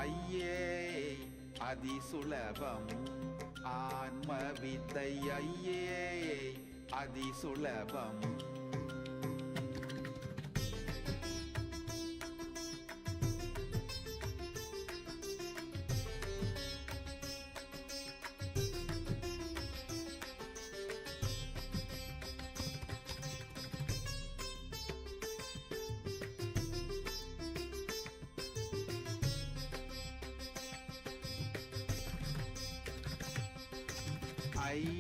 ஐயே அதிசுலபம் ஆன்மவித்தை ஐயே அதிசுலபம்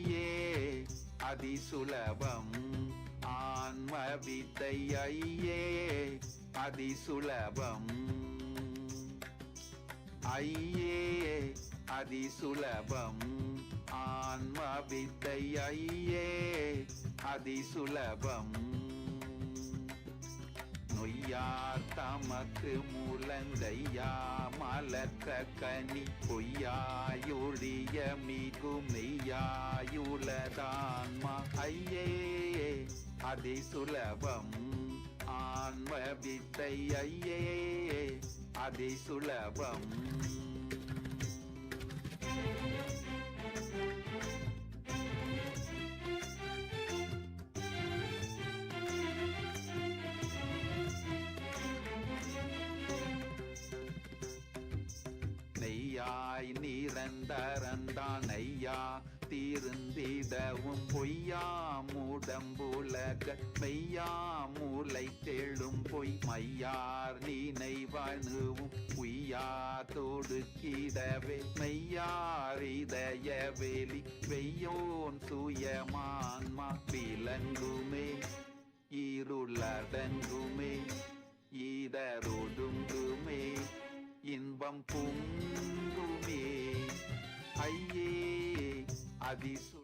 ஐயே அதிசுலபம் ஆன்மவித்தை ஐயே அதிசுலபம் ஐயே அதிசுலபம் ஆன்மவித்தை ஐயே அதிசுலபம் நொய்யார் தமக்கு முழங்கையா மலர்க்க கனி பொய்யாயொழிய மிகு மெய்யாயுளதான்மா ஐயே அதிசுலபம் ஆன்மவித்தை ஐயே அதிசுலபம் நெய்யாய் நிரந்தரந்தான் ஐயா தீர்ந்திடவும் பொய்யாமுடம்புலக மெய்யாமூலை தெழும் பொய் மையார் நினைவணுவும் உய்யா தொடுக்கிடவே மெய்யாரிதய வெளி வெய்யோன் சுயமான்மா விலங்குமே இருளடங்குமே ஈதரொடுங்குமே இன்பம் பொங்குமே ஐயே அதிசுல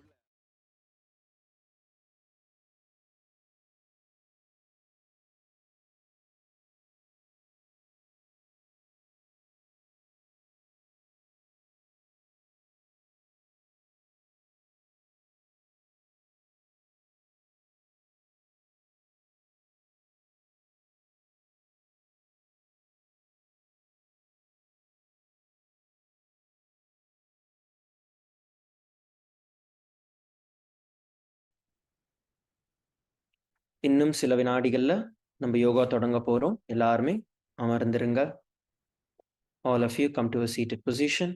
இன்னும் சில வினாடிகள்ல நம்ம யோகா தொடங்க போறோம். எல்லாருமே அமர்ந்திருங்க. All of you come to a seated position.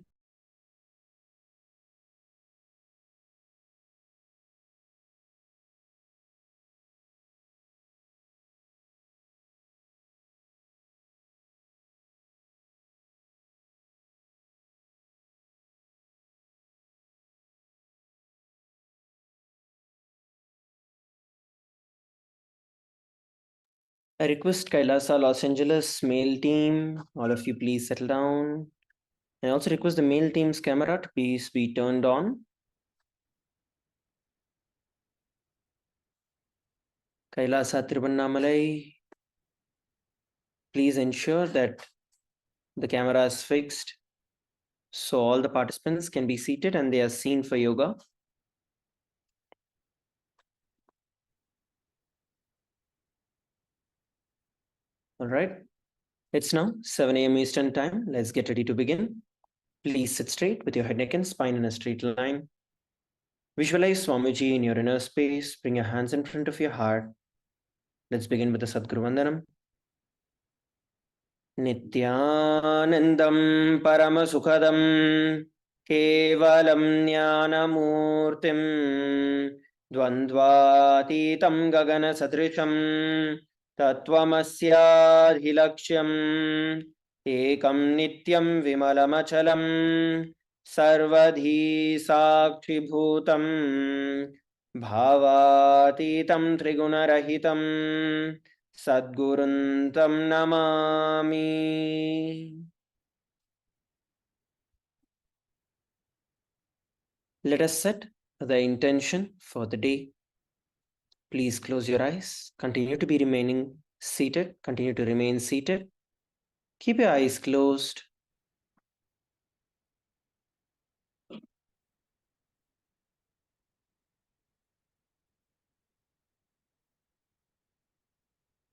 I request KAILASA Los Angeles male team, all of you please settle down. I also request the male team's camera to please be turned on. KAILASA Tiruvannamalai, please ensure that the camera is fixed so all the participants can be seated and they are seen for yoga. All right, it's now 7 a.m. Eastern time. Let's get ready to begin. Please sit straight with your head, neck and spine in a straight line. Visualize Swamiji in your inner space. Bring your hands in front of your heart. Let's begin with the Sadguru Vandanam. Nithyanandam Paramasukhadam Kevalam Jnanamurtim Dvandvatitam Gagana Sadrisham Tattvamasyaadhilaksham Ekam Nityam Vimalamachalam Sarvadhi Sakshibhutam Bhavatitam Trigunarahitam Sadguruntam Namami. Let us set the intention for the day. Please close your eyes. Continue to be remaining seated. Continue to remain seated. Keep your eyes closed.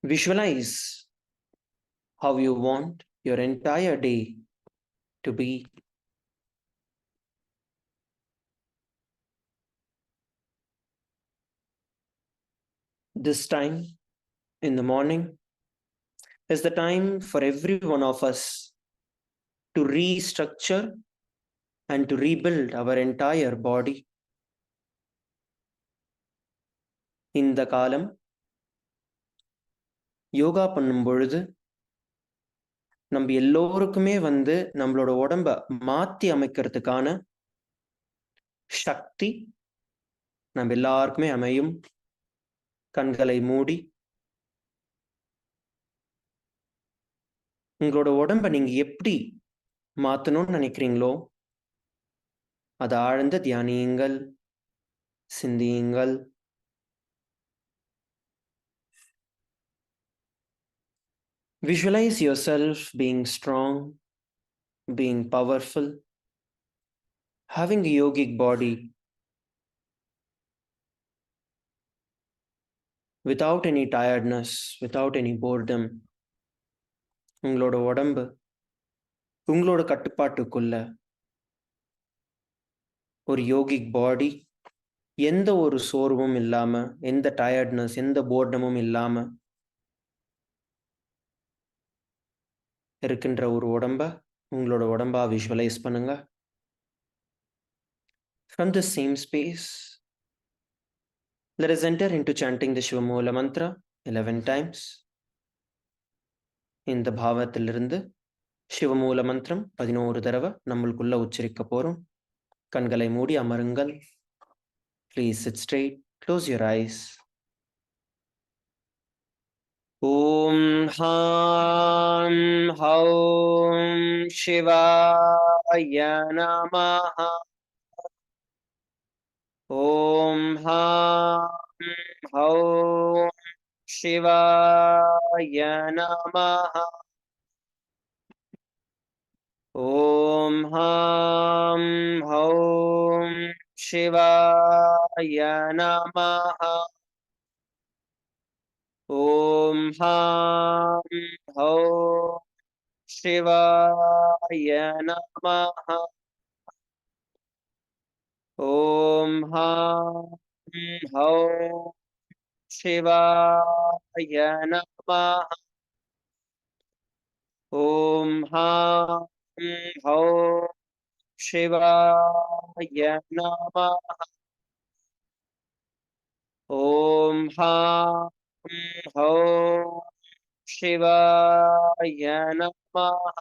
Visualize how you want your entire day to be. This time in the morning is the time for every one of us to restructure and to rebuild our entire body. இந்த காலம் யோகா பண்ணும் பொழுது நம்ம எல்லோருக்குமே நம்மளோட உடம்ப மாத்தி அமைக்கிறதுக்கான சக்தி நம்ம எல்லாருக்குமே அமையும். கண்களை மூடி உங்களோட உடம்ப நீங்க எப்படி மாத்தணும்னு நினைக்கிறீங்களோ அதை ஆழ்ந்த தியானியுங்கள், சிந்தியுங்கள். Visualize yourself being strong, being powerful, having a yogic body without any tiredness, without any boredom. உங்களோட உடம்பு உங்களோட கட்டுப்பாட்டுக்குள்ள ஒரு யோகிக் பாடி, எந்த ஒரு சோர்வும் இல்லாம, எந்த டயர்ட்னஸ், எந்த போர்டமும் இல்லாம இருக்கின்ற ஒரு உடம்ப உங்களோட உடம்பா விஷுவலைஸ் பண்ணுங்க. From the same space, let us enter into chanting the Shivamoola mantra 11 times. இந்த பாவத்திலிருந்து சிவமூல மந்திரம் 11 தடவை நம்மளுக்குள்ள உச்சரிக்க போறோம். கண்களை மூடி அமருங்கள். Please sit straight, close your eyes. Om Ham Haum Shivaya Namaha. Om Ham Haum Shivaya Namaha. Om Ham Haum Shivaya Namaha. Om Ham Haum Shivaya Namaha. Om Ham Haum Shivaya Namaha. Om Ham Hom Shivaya Namaha. Om Ham Hom Shivaya Namaha.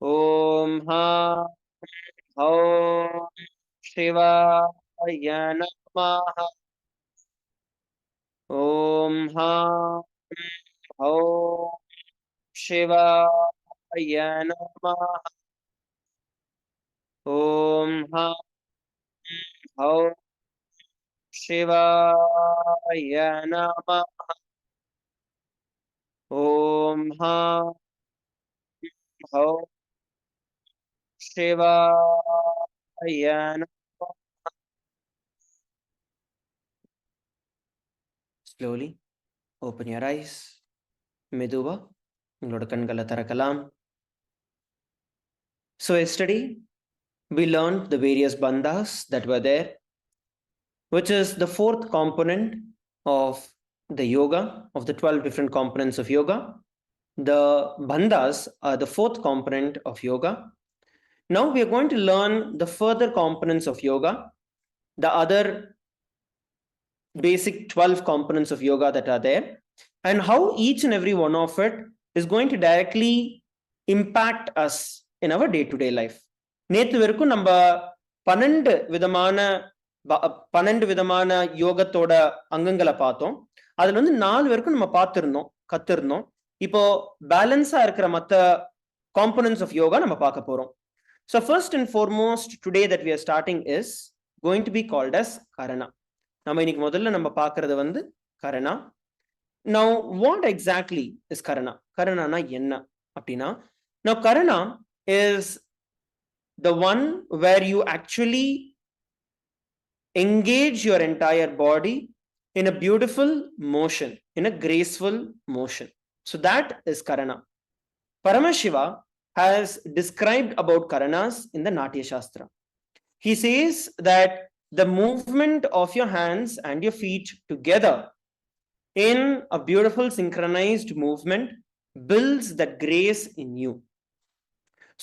Om Ham Hom Shivaya Namaha. Om Ham Hom Shivaya Namaha. Om Ham Hom Shivaya Namaha. Om Ham Hom Shivaya Namaha. Slowly open your eyes. மெதுவா உங்களோட கண்களை திறக்கலாம். So yesterday we learned the various bandhas that were there, which is the fourth component of the yoga, of the 12 different components of yoga. The bandhas are the fourth component of yoga. Now we are going to learn the further components of yoga, the other basic 12 components of yoga that are there, and how each and every one of it is going to directly impact us in our day-to-day life. நேத்து வரைக்கும் நம்ம 12 விதமான யோகத்தோட அங்கங்களை பார்த்தோம். அதுல வந்து 4 வரைக்கும் நம்ம கத்திருந்தோம். இப்போ பேலன்ஸா இருக்கிற மத்த components of yoga நம்ம பார்க்க போறோம். So first and foremost today that we are starting is going to be called as karana. நம்ம இன்னைக்கு முதல்ல நம்ம பார்க்கிறது வந்து karana. Now what exactly is karana? Karana na enna அப்படினா, now karana is the one where you actually engage your entire body in a beautiful motion, in a graceful motion. So that is karana. Paramashiva has described about karanas in the Natya Shastra. He says that the movement of your hands and your feet together in a beautiful synchronized movement builds that grace in you.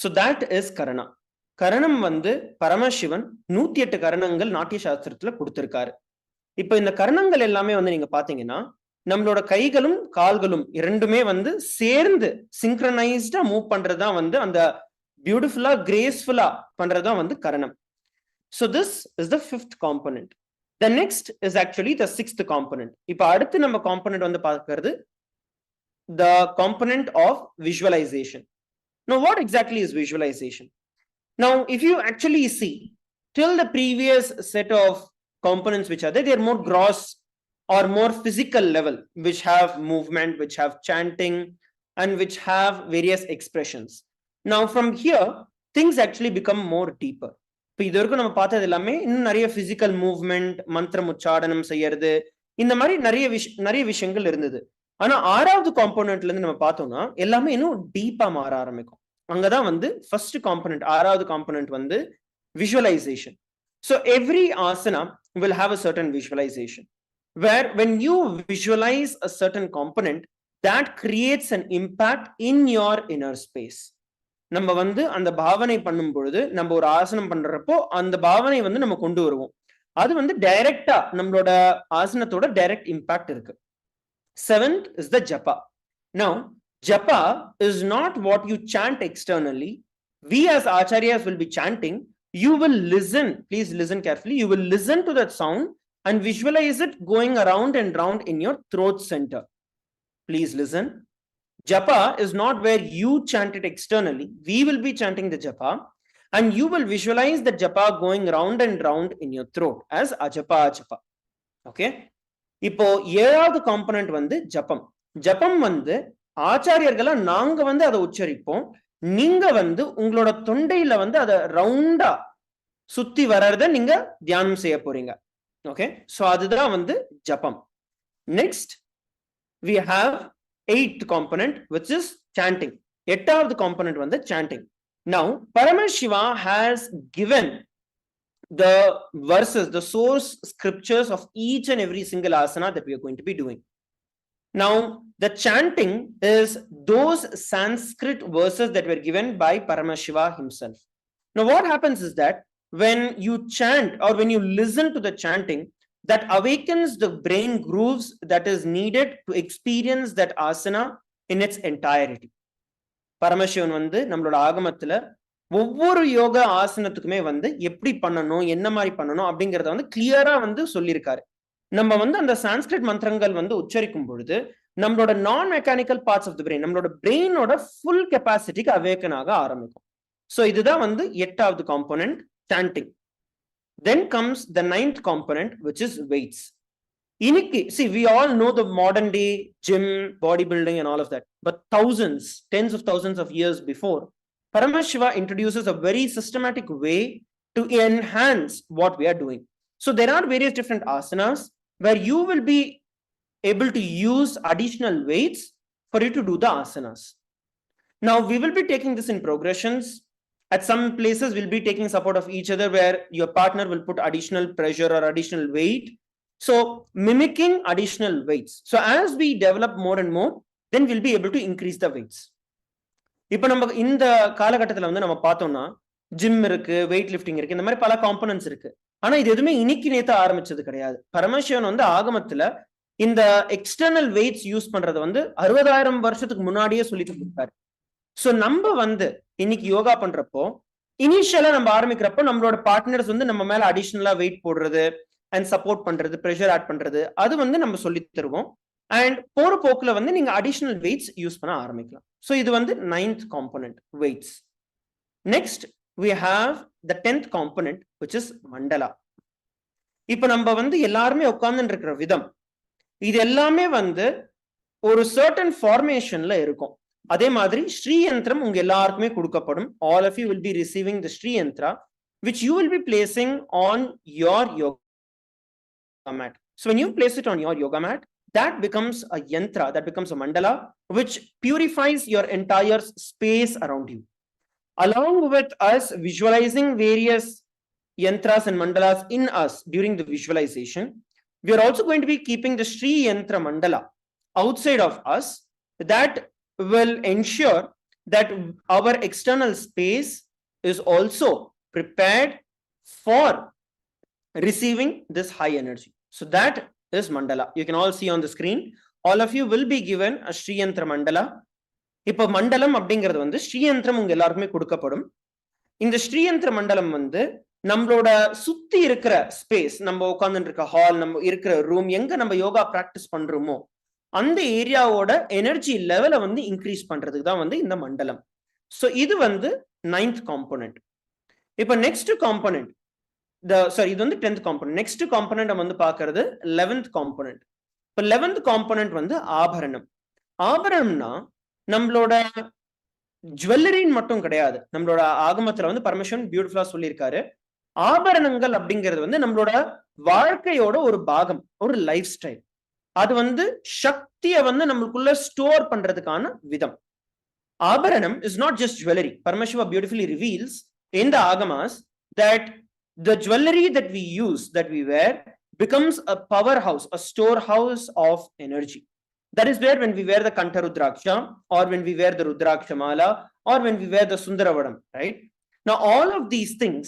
So that is karana. கரணம் வந்து பரமசிவன் 108 கரணங்கள் நாட்டிய சாஸ்திரத்துல கொடுத்திருக்காரு. இப்ப இந்த கரணங்கள் எல்லாமே வந்து நீங்க பாத்தீங்கன்னா நம்மளோட கைகளும் கால்களும் இரண்டுமே வந்து சேர்ந்து சிங்க்ரனைஸ்டா மூவ் பண்றதுதான் வந்து அந்த பியூட்டிஃபுல்லா கிரேஸ்ஃபுல்லா பண்றதுதான் வந்து கரணம். So this is the fifth component. The next is actually the sixth component. இப்ப அடுத்து நம்ம component வந்து பார்க்கிறது the component of visualization. Now what exactly is visualization? Now if you actually see till the previous set of components which are there, they are more gross or more physical level, which have movement, which have chanting, and which have various expressions. Now from here things actually become more deeper. இப்போ இது வரைக்கும் நம்ம பார்த்தது எல்லாமே இன்னும் நிறைய physical movement, மந்திரம் உச்சாடனம் செய்யறது, இந்த மாதிரி நிறைய விஷயங்கள் இருந்தது. ஆனா 6வது காம்போனன்ட்ல இருந்து நம்ம பார்த்தோம்னா எல்லாமே இன்னும் டீப்பா மாற ஆரம்பிக்கும். அங்கதான் வந்து ஃபர்ஸ்ட் காம்போனன்ட் 6வது காம்போனன்ட் வந்து visualization. So every asana will have a certain visualization, where when you visualize a certain component, that creates an impact in your inner space. நம்ம வந்து அந்த பாவனை பண்ணும் பொழுது, நம்ம ஒரு ஆசனம் பண்றப்போ அந்த பாவனை வந்து நம்ம கொண்டு வருவோம். அது வந்து டைரக்டா நம்மளோட ஆசனத்தோட டைரக்ட் இம்பாக்ட் இருக்கு. 7th is the japa. Now japa is not what you chant externally. We as acharyas will be chanting. You will listen, please listen carefully. You will listen to that sound and visualize it going around and round in your throat center. Please listen. Japa is not where you chant it externally. We will be chanting the japa and you will visualize the japa going round and round in your throat as ajapa ajapa. Okay? இப்போ 7வது component வந்து ஜபம். ஜபம் வந்து ஆச்சாரியர்களா நாங்க வந்து அதை உச்சரிப்போம். நீங்க வந்து உங்களோட தொண்டையில வந்து அதை ரவுண்டா சுத்தி வர்றத நீங்க தியானம் செய்ய போறீங்க. ஓகே, சோ அதுதான் வந்து ஜபம். Next we have 8th component which is chanting. 8வது component வந்து chanting. Now Paramashiva has given the verses, the source scriptures of each and every single asana that we are going to be doing. Now, the chanting is those Sanskrit verses that were given by Paramashiva himself. Now, what happens is that when you chant or when you listen to the chanting, that awakens the brain grooves that is needed to experience that asana in its entirety. Paramasivan வந்து நம்மளோட ஆகமத்துல ஒவ்வொரு யோகா ஆசனத்துக்குமே வந்து எப்படி பண்ணணும், என்ன மாதிரி பண்ணணும் அப்படிங்கறத வந்து கிளியரா வந்து சொல்லியிருக்காரு. நம்ம வந்து அந்த சான்ஸ்கிரிட் மந்திரங்கள் வந்து உச்சரிக்கும் பொழுது நம்மளோட நான் mechanical parts of the brain, நம்மளோட பிரெயினோட ஃபுல் கெப்பாசிட்டிக்கு அவேக்கன் ஆக ஆரம்பிக்கும். ஸோ இதுதான் வந்து 8வது component, sanding. Then comes the 9th component, which is weights. See, we all know the modern day gym, bodybuilding and all of that, but thousands, tens of thousands of years before, Paramashiva introduces a very systematic way to enhance what we are doing. So there are various different asanas where you will be able to use additional weights for you to do the asanas. Now we will be taking this in progressions. At some places we'll be taking support of each other where your partner will put additional pressure or additional weight. So mimicking additional weights. So as we develop more and more, then we'll be able to increase the weights. இப்போ நம்ம இந்த காலகட்டத்தில் வந்து நம்ம பார்த்தோம்னா gym இருக்கு, weight lifting இருக்கு, இந்த மாதிரி பல காம்பனன்ட்ஸ் இருக்கு. ஆனா இது எதுவுமே இன்னைக்கு நேத்து ஆரம்பிச்சது கிடையாது. பரமசிவன் வந்து ஆகமத்துல இந்த எக்ஸ்டர்னல் வெயிட்ஸ் யூஸ் பண்றது வந்து 60,000 வருஷத்துக்கு முன்னாடியே சொல்லிட்டு இருக்காரு. ஸோ நம்ம வந்து இன்னைக்கு யோகா பண்றப்போ இனிஷியலா நம்ம ஆரம்பிக்கிறப்போ நம்மளோட பார்ட்னர்ஸ் வந்து நம்ம மேல அடிஷனலா வெயிட் போடுறது அண்ட் சப்போர்ட் பண்றது, ப்ரெஷர் ஆட் பண்றது, அது வந்து நம்ம சொல்லி தருவோம். அண்ட் போற போக்குல வந்து நீங்க அடிஷனல் வெயிட்ஸ் யூஸ் பண்ண ஆரம்பிக்கலாம். ஸோ இது வந்து 9th component, weights. Next we have the 10th component, which is mandala. இப்போ நம்ம வந்து எல்லாருமே உட்கார்ந்து இருக்கிற விதம், இது எல்லாமே வந்து ஒரு சர்டன் ஃபார்மேஷன்ல இருக்கும். அதே மாதிரி ஸ்ரீ யந்திரம் உங்க எல்லாருக்குமே கொடுக்கப்படும். All of you will be receiving the Sri Yantra, which you will be placing on your yoga mat. So when you place it on your yoga mat, that becomes a yantra, that becomes a mandala, which purifies your entire space around you. Along with us visualizing various yantras and mandalas in us during the visualization, we are also going to be keeping the Sri Yantra mandala outside of us. That will ensure that our external space is also prepared for receiving this high energy. So that is mandala. You can all see on the screen. All of you will be given a Sri Yantra mandala. இப்போ மண்டலம் அப்படிங்கிறது வந்து ஸ்ரீயந்திரம் உங்க எல்லாருக்குமே கொடுக்கப்படும். இந்த ஸ்ரீயந்திர மண்டலம் வந்து நம்மளோட சுத்தி இருக்கிற ஸ்பேஸ், நம்ம உட்கார்ந்து இருக்க ஹால், நம்ம இருக்கிற ரூம், எங்க நம்ம யோகா பிராக்டிஸ் பண்றோமோ அந்த ஏரியாவோட எனர்ஜி லெவலை வந்து இன்க்ரீஸ் பண்றதுக்கு தான் வந்து இந்த மண்டலம். ஸோ இது வந்து 9th காம்போனன்ட். இப்போ நெக்ஸ்ட் காம்போனன்ட், இது வந்து 10th காம்போனன்ட். நெக்ஸ்ட் காம்போனன்ட் நம்ம வந்து பார்க்கறது 11th காம்போனன்ட். இப்போ 11th காம்போனன்ட் வந்து ஆபரணம். ஆபரணம்னா நம்மளோட ஜுவல்லரின்னு மட்டும் கிடையாது. நம்மளோட ஆகமத்துல வந்து பரமேஸ்வரன் பியூட்டிஃபுல்லா சொல்லியிருக்காரு, ஆபரணங்கள் அப்படிங்கிறது வந்து நம்மளோட வாழ்க்கையோட ஒரு பாகம், ஒரு லைஃப் ஸ்டைல். அது வந்து சக்தியை வந்து நம்மளுக்குள்ள ஸ்டோர் பண்றதுக்கான விதம். ஆபரணம் is not just jewellery. Paramashiva beautifully reveals in the agamas that the jewelry that we use, that we wear, becomes a powerhouse, a storehouse of energy. That is where when we wear the Kanta Rudraksha, or when we wear the Rudraksha Mala, or when we wear the Sundaravadam, right? Now all of these things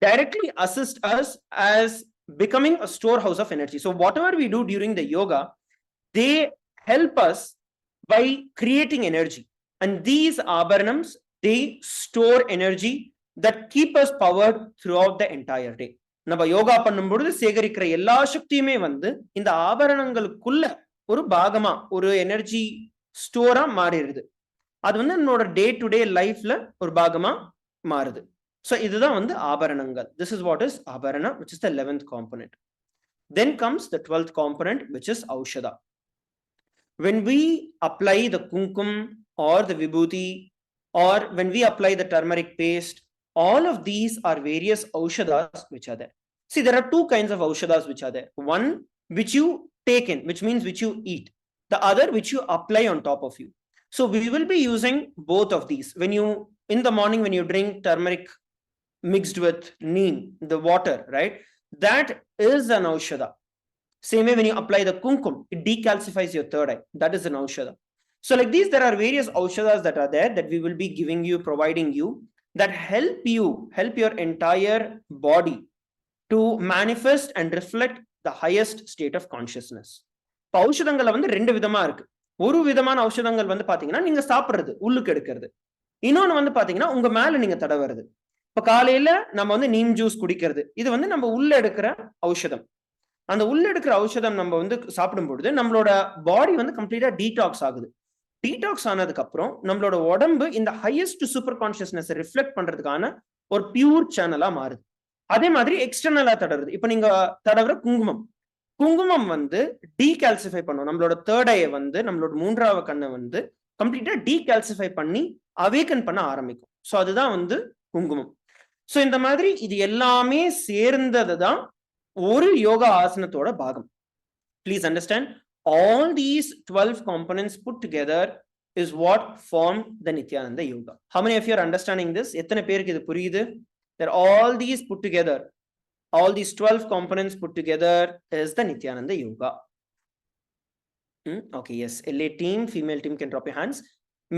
directly assist us as becoming a storehouse of energy. So whatever we do during the yoga, they help us by creating energy. And these abharanams, they store energy that keep us powered throughout the entire day. நம்ம யோகா பண்ணும்பொழுது சேகரிக்கிற எல்லா சக்தியுமே வந்து இந்த ஆபரணங்களுக்குள்ள ஒரு பாகமா, ஒரு energy ஸ்டோரா மாறிடுது. அது வந்து என்னோட டே டு டே லைஃப்ல ஒரு பாகமா மாறுது. ஸோ இதுதான் வந்து ஆபரணங்கள். திஸ் இஸ் வாட் இஸ் ஆபரணா, which is the 11th component. Then comes the 12th component, which is aushadha. When we apply the kumkum or the vibhuti, or when we apply the turmeric paste, all of these are various aushadhas which are there. See, there are two kinds of aushadhas which are there. One which you take in, which means which you eat. The other which you apply on top of you. So we will be using both of these. When you, in the morning when you drink turmeric mixed with neem, the water, right? That is an aushadha. Same way when you apply the kumkum, it decalcifies your third eye. That is an aushadha. So like these, there are various aushadhas that are there that we will be giving you, providing you, that help your entire body to manifest and reflect the highest state of consciousness. ஔஷதங்கள்ல வந்து ரெண்டு விதமா இருக்கு. ஒரு விதமான ஔஷதங்கள் வந்து பாத்தீங்கன்னா நீங்க சாப்பிடுறது, உள்ளுக்கு எடுக்கிறது. இன்னொன்னு வந்து பாத்தீங்கன்னா உங்க மேல நீங்க தடவுறது. இப்ப காலையில நம்ம வந்து நீம் ஜூஸ் குடிக்கிறது, இது வந்து நம்ம உள்ள எடுக்கிற ஔஷதம். அந்த உள்ள எடுக்கிற ஔஷதம் நம்ம வந்து சாப்பிடும் பொழுது நம்மளோட பாடி வந்து கம்ப்ளீட்டா டீடாக்ஸ் ஆகுது. டீடாக்ஸ் ஆனதுக்கு அப்புறம் நம்மளோட உடம்பு இந்த ஹையஸ்ட் சூப்பர் கான்சியஸ்னஸ் ரிஃப்ளெக்ட் பண்றதுக்கான ஒரு பியூர் சேனலா மாறுது. அதே மாதிரி எக்ஸ்டர்னலா தடவுறது. இப்ப நீங்க தடவுற குங்குமம் வந்து டீகால்சிஃபை பண்ணும். நம்மளோட தேர்ட் ஐயை வந்து, நம்மளோட மூன்றாவது கண்ணை வந்து கம்ப்ளீட்டா டீகால்சிஃபை பண்ணி அவேக்கன் பண்ண ஆரம்பிக்கும். ஸோ அதுதான் வந்து குங்குமம். ஸோ இந்த மாதிரி இது எல்லாமே சேர்ந்தது தான் ஒரு யோகா ஆசனத்தோட பாகம். Please understand, all these 12 components put together is what form the Nithyananda Yoga. How many of you are understanding this? எத்தனை பேருக்கு இது புரியுது? That all these put together, all these 12 components put together is the Nithyananda Yoga. Okay, yes. LA team, female team can drop your hands.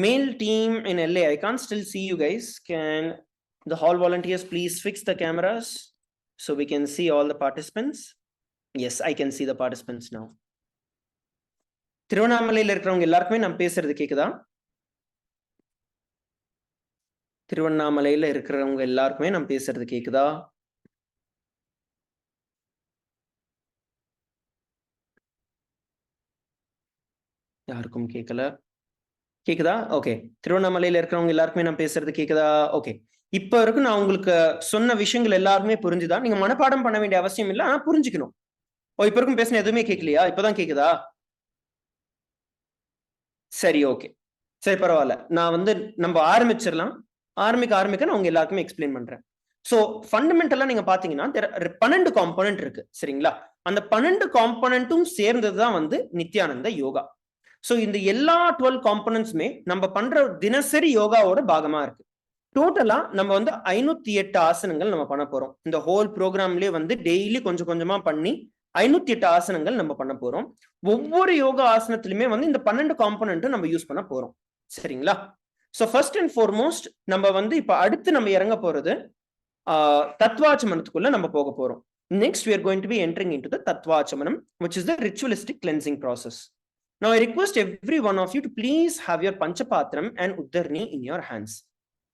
Male team in LA, I can't still see you guys. Can the hall volunteers please fix the cameras so we can see all the participants? Yes, I can see the participants now. திருவண்ணாமலையில் இருக்கிறவங்க எல்லாருக்குமே நான் பேசுறது கேக்குதா? திருவண்ணாமலையில இருக்கிறவங்க எல்லாருக்குமே நான் பேசுறது கேக்குதா? யாருக்கும் கேட்கல. கேக்குதா? ஓகே. திருவண்ணாமலையில இருக்கிறவங்க எல்லாருக்குமே நான் பேசுறது கேக்குதா? ஓகே. இப்ப வரைக்கும் நான் உங்களுக்கு சொன்ன விஷயங்கள் எல்லாருமே புரிஞ்சுதா? நீங்க மனப்பாடம் பண்ண வேண்டிய அவசியம் இல்லை, ஆனா புரிஞ்சுக்கணும். இப்ப வரைக்கும் பேசின எதுவுமே கேட்கலையா? இப்பதான் கேக்குதா? சரி, ஓகே, சரி, பரவாயில்ல. நான் வந்து நம்ம ஆரம்பிச்சிடலாம். ஆரம்பிக்க நான் உங்க எல்லாருக்குமே எக்ஸ்பிளைன் பண்றேன். ஸோ ஃபண்டமெண்டலா நீங்க பாத்தீங்கன்னா 12 காம்பனன்ட் இருக்கு, சரிங்களா? அந்த 12 காம்பனன்ட்டும் சேர்ந்ததுதான் வந்து நித்யானந்த யோகா. ஸோ இந்த எல்லா 12 காம்பனன்ட்ஸுமே நம்ம பண்ற தினசரி யோகாவோட பாகமா இருக்கு. டோட்டலா நம்ம வந்து 508 ஆசனங்கள் நம்ம பண்ண போறோம். இந்த ஹோல் ப்ரோக்ராம்லயே வந்து டெய்லி கொஞ்சம் கொஞ்சமா பண்ணி 508 ஆசனங்கள் நம்ம பண்ண போறோம். ஒவ்வொரு யோகா ஆசனத்திலுமே வந்து இந்த 12 காம்பனன்ட்டும் நம்ம யூஸ் பண்ண போறோம், சரிங்களா? ஸோ ஃபர்ஸ்ட் அண்ட் ஃபார்மோஸ்ட் நம்ம வந்து இப்ப அடுத்து நம்ம இறங்க போறது தத்வாச்சமனத்துக்குள்ள நம்ம போக போறோம். Next we are going to be entering into the தத்வாச்சமனம், which is the ritualistic cleansing process. Now I request every one of you to please have your பஞ்சபாத்திரம் and உத்தர்ணி in your hands.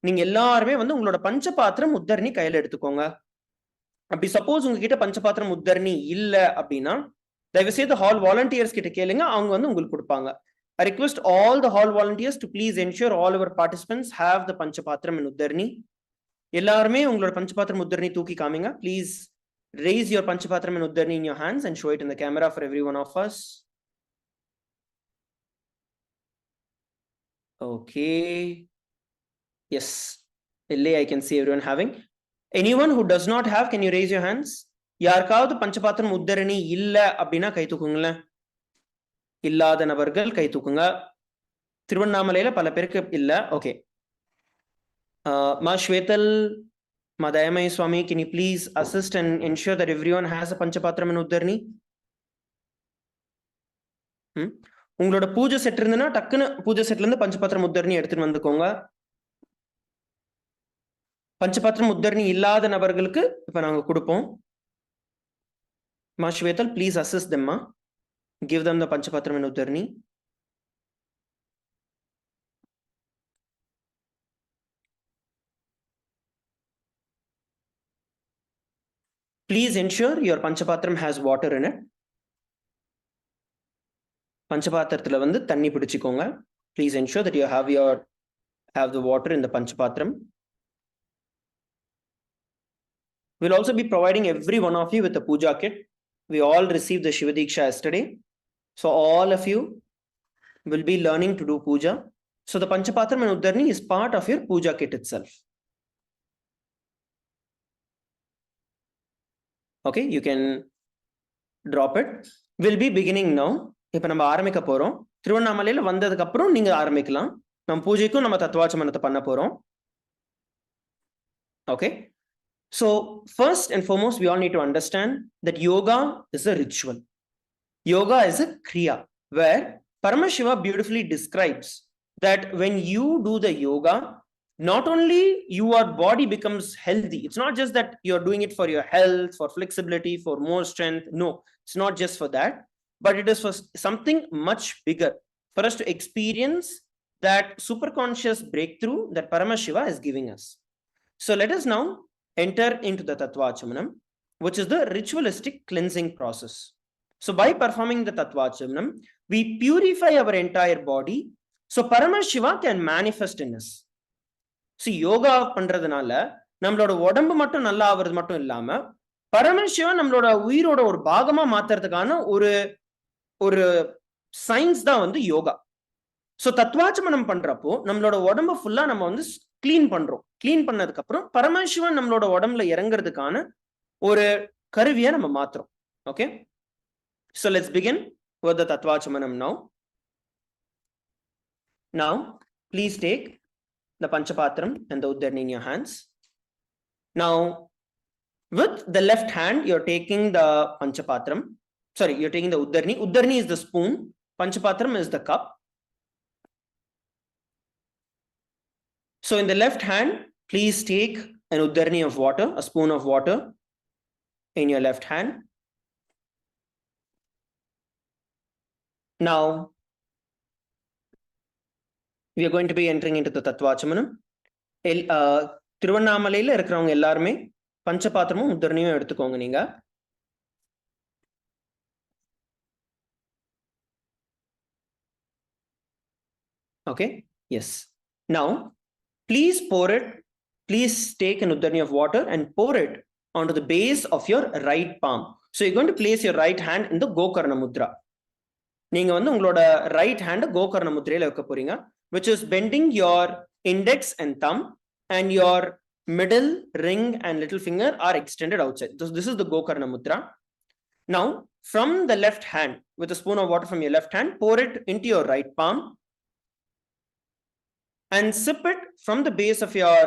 நீங்க எல்லாருமே வந்து உங்களோட பஞ்சபாத்திரம் உத்தர்ணி கையில எடுத்துக்கோங்க. அப்படி சப்போஸ் உங்ககிட்ட பஞ்சபாத்திரம் உத்தர்ணி இல்ல அப்படின்னா தயவு செய்து ஹால் வாலண்டியர்ஸ் கிட்ட கேளுங்க, அவங்க வந்து உங்களுக்கு கொடுப்பாங்க. I request all the hall volunteers to please ensure all our participants have the பஞ்சபாத்திரம் and உத்தர்ணி. எல்லாருமே உங்களோட பஞ்சபாத்திரம் உத்தர்ணி தூக்கி காமிங்க. Please raise your பஞ்சபாத்திரம் and உத்தர்ணி in your hands and show it in the camera for every one of us. Okay. Yes. LA, I can see everyone having. Anyone who does not have, can you raise your hands? யாருக்காவது பஞ்சபாத்திரம் உத்தரணி இல்ல அப்படின்னா கை தூக்குங்களேன். இல்லாத நபர்கள் கை தூக்குங்க. திருவண்ணாமலையில பல பேருக்கு இல்ல. ஓகே. மா ஸ்வேதல், மா தயமய சுவாமி, can you please assist and ensure that everyone has a பஞ்சபாத்திரம் and உத்தரணி? உங்களோட பூஜை செட் இருந்துன்னா டக்குன்னு பூஜை செட்ல இருந்து பஞ்சபாத்திரம் உத்தரணி எடுத்துட்டு வந்துக்கோங்க. பஞ்சபாத்திரம் உத்தரணி இல்லாத நபர்களுக்கு இப்ப நாங்க கொடுப்போம். மா ஸ்வேதல், please assist them, ma. Give them the பஞ்சபாத்திரம் and உத்தரணி. Please ensure your பஞ்சபாத்திரம் has water in it. பஞ்சபாத்திரத்துல வந்து தண்ணி பிடிச்சுக்கோங்க. Please ensure that you have the water in the பஞ்சபாத்திரம். We'll also be providing every one of you with a puja kit. We all received the Shiva Diksha yesterday. So all of you will be learning to do puja. So the Panchapatram and Uddharni is part of your puja kit itself. Okay, you can drop it. We'll be beginning now. இப்ப நம்ம ஆரம்பிக்க போறோம். திருவண்ணாமலையில வந்ததுக்கு அப்புறம் நீங்க ஆரம்பிக்கலாம். நம்ம பூஜைக்கும் நம்ம தத்வாச்சமனத்தை பண்ண போறோம். Okay. So first and foremost, we all need to understand that yoga is a ritual. Yoga is a kriya, where Paramashiva beautifully describes that when you do the yoga, not only your body becomes healthy, it's not just that you're doing it for your health, for flexibility, for more strength. No, it's not just for that, but it is for something much bigger, for us to experience that superconscious breakthrough that Paramashiva is giving us. So let us now enter into the Tattvachamanam, which is the ritualistic cleansing process. So by performing the Tattvachamanam, we purify our entire body, so Paramashiva can manifest in us. See, yoga பண்றதுனால நம்மளோட உடம்பு மட்டும் நல்லா ஆவறது மட்டும் இல்லாம பரமசிவன் நம்மளோட உயிரோட ஒரு பாகமா மாத்துறதுக்கான ஒரு சயின்ஸ் தான் வந்து யோகா. ஸோ தத்வாச்சமனம் பண்றப்போ நம்மளோட உடம்பு ஃபுல்லா நம்ம வந்து கிளீன் பண்றோம். கிளீன் பண்ணதுக்கு அப்புறம் பரமசிவன் நம்மளோட உடம்புல இறங்குறதுக்கான ஒரு கருவியை நம்ம மாத்துறோம். Okay, so let's begin with the Tattvachamanam now. Now, please take the Panchapatram and the Uddarni in your hands. Now, with the left hand, you're taking the Panchapatram. Sorry, you're taking the Uddarni. Uddarni is the spoon. Panchapatram is the cup. So in the left hand, please take an Uddarni of water, a spoon of water in your left hand. Now, we are going to be entering into the Tattvachamanam. திருவண்ணாமலையில இருக்கிறவங்க எல்லாருமே பஞ்சபாத்திரமும் உத்தரணியும் எடுத்துக்கோங்க. நீங்க okay, yes. Now please pour it, please take an uddarni of water and pour it onto the base of your right palm. So you're going to place your right hand in the Gokarna mudra. நீங்க வந்து உங்களோட right hand Gokarna முத்ரையில வைக்க போறீங்க, which is bending your index and thumb, and your middle, ring and little finger are extended outside. This is the Gokarna mudra. Now from the left hand, with a spoon of water from your left hand, pour it into your right palm and sip it from the base of your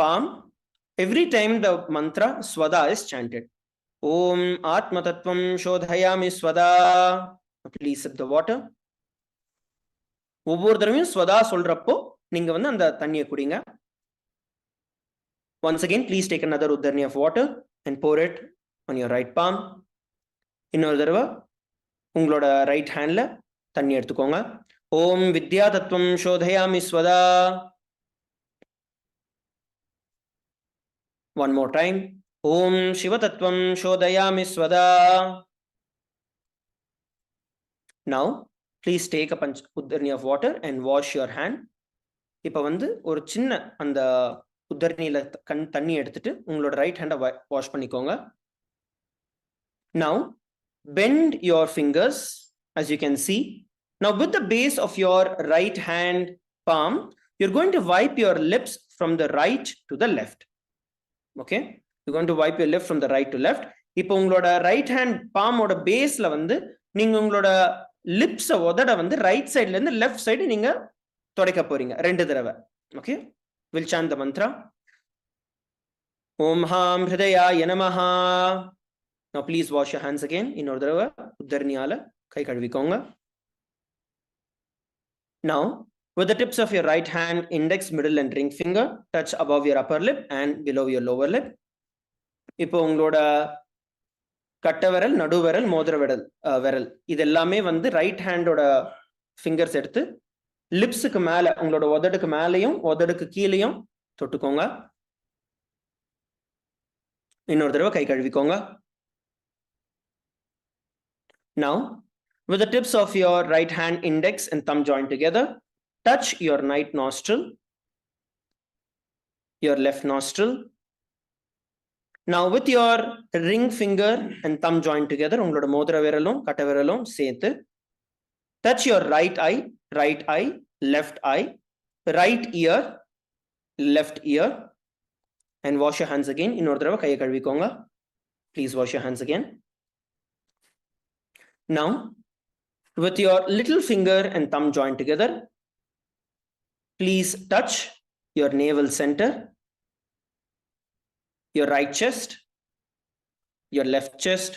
palm every time the mantra Swada is chanted. Om Atma Tattvam Shodhayami Swada. Please sip the water. ஒவ்வொரு தடவையும் ஸ்வதா சொல்றப்போ நீங்க வந்து அந்த தண்ணியை குடிங்க. Once again, please take another uddarni of water and pour it on your right palm. இன்னொரு தடவை உங்களோட ரைட் ஹேண்ட்ல தண்ணி எடுத்துக்கோங்க. ஓம் வித்யா தத்துவம் சோதயாமி ஸ்வதா. One more time. ஓம் சிவ தத்துவம் சோதயாமி ஸ்வதா. Now please take a uddarni of water and wash your hand. இப்போ வந்து ஒரு சின்ன அந்த உத்தரணியில தண்ணி எடுத்துட்டு உங்களோட ரைட் ஹேண்டை வாஷ் பண்ணிக்கோங்க. Now bend your fingers as you can see. Now with the base of your right hand palm, you're going to wipe your lips from the right to the left. Okay, you're going to wipe your lip from the right to left. இப்போ உங்களோட right hand பாமோட பேஸ்ல வந்து நீங்க உங்களோட லிப்ஸ உதட வந்து right சைட்ல இருந்து left side நீங்க தொடக்க போறீங்க 2 தடவை. Okay, we'll chant the mantra. Om Ham Hridayaya Namaha. Now please wash your hands again. இன்னொரு தடவை உத்தரணியால கை கழுவிக்கோங்க. Now with the tips of your right hand, index, middle and ring finger touch above your upper lip and below your lower lip. இப்போ உங்களோட கட்டை விரல், நடு விரல், மோதிர விரல் இது எல்லாமே வந்து ரைட் ஹேண்டோட ஃபிங்கர்ஸ் எடுத்து லிப்ஸுக்கு மேல உங்களோட உதடுக்கு மேலையும் உதடுக்கு கீழையும் தொட்டுக்கோங்க. இன்னொரு தடவை கை கழுவிக்கோங்க. Now with the tips of your right hand, index and thumb joined together, touch your right nostril, your left nostril. Now with your ring finger and thumb joined together, உங்களோட மோதிர விரலும் கட்ட விரலும் சேர்த்து touch your right eye, left eye, right ear, left ear and wash your hands again. இன்னொரு தடவை கையை கழுவிக்கோங்க. Please wash your hands again. Now with your little finger and thumb joined together, please touch your navel center. your right chest, your left chest,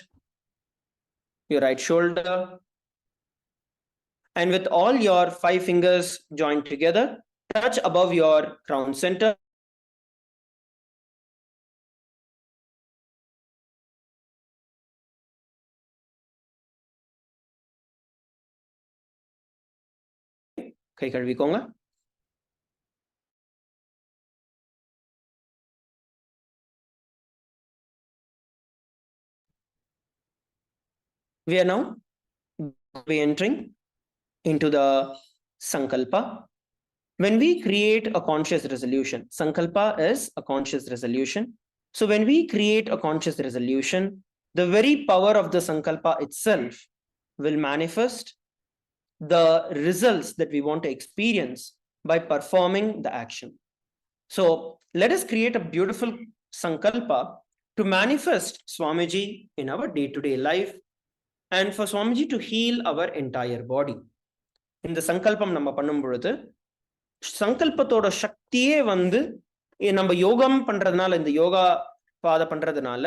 your right shoulder, and with all your 5 fingers joined together, touch above your crown center. Guy கழுவிக்கோங்க. We are now entering into the Sankalpa. When we create a conscious resolution, Sankalpa is a conscious resolution. So when we create a conscious resolution, the very power of the Sankalpa itself will manifest the results that we want to experience by performing the action. So let us create a beautiful Sankalpa to manifest Swamiji in our day-to-day life and for Swamiji to heal our entire body. இந்த சங்கல்பம் நம்ம பண்ணும் பொழுது சங்கல்பத்தோட சக்தியே வந்து நம்ம யோகம் பண்றதுனால, இந்த யோகா பாதை பண்றதுனால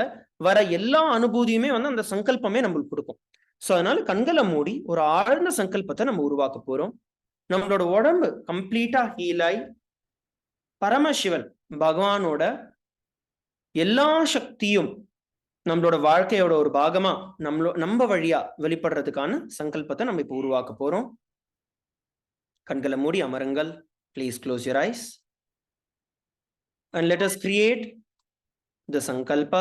வர எல்லா அனுபூதியுமே வந்து அந்த சங்கல்பமே நம்மளுக்கு கொடுக்கும். ஸோ அதனால கண்களை மூடி ஒரு ஆழ்ந்த சங்கல்பத்தை நம்ம உருவாக்க போறோம். நம்மளோட உடம்பு கம்ப்ளீட்டா ஹீல் ஆகி பரமசிவன் பகவானோட எல்லா சக்தியும் நம்மளோட வாழ்க்கையோட ஒரு பாகமா நம்ம வழியா வெளிப்படுறதுக்கான சங்கல்பத்தை நம்ம இப்போ உருவாக்க போறோம். கண்களை மூடி அமருங்கள். Please close your eyes and let us create the Sankalpa.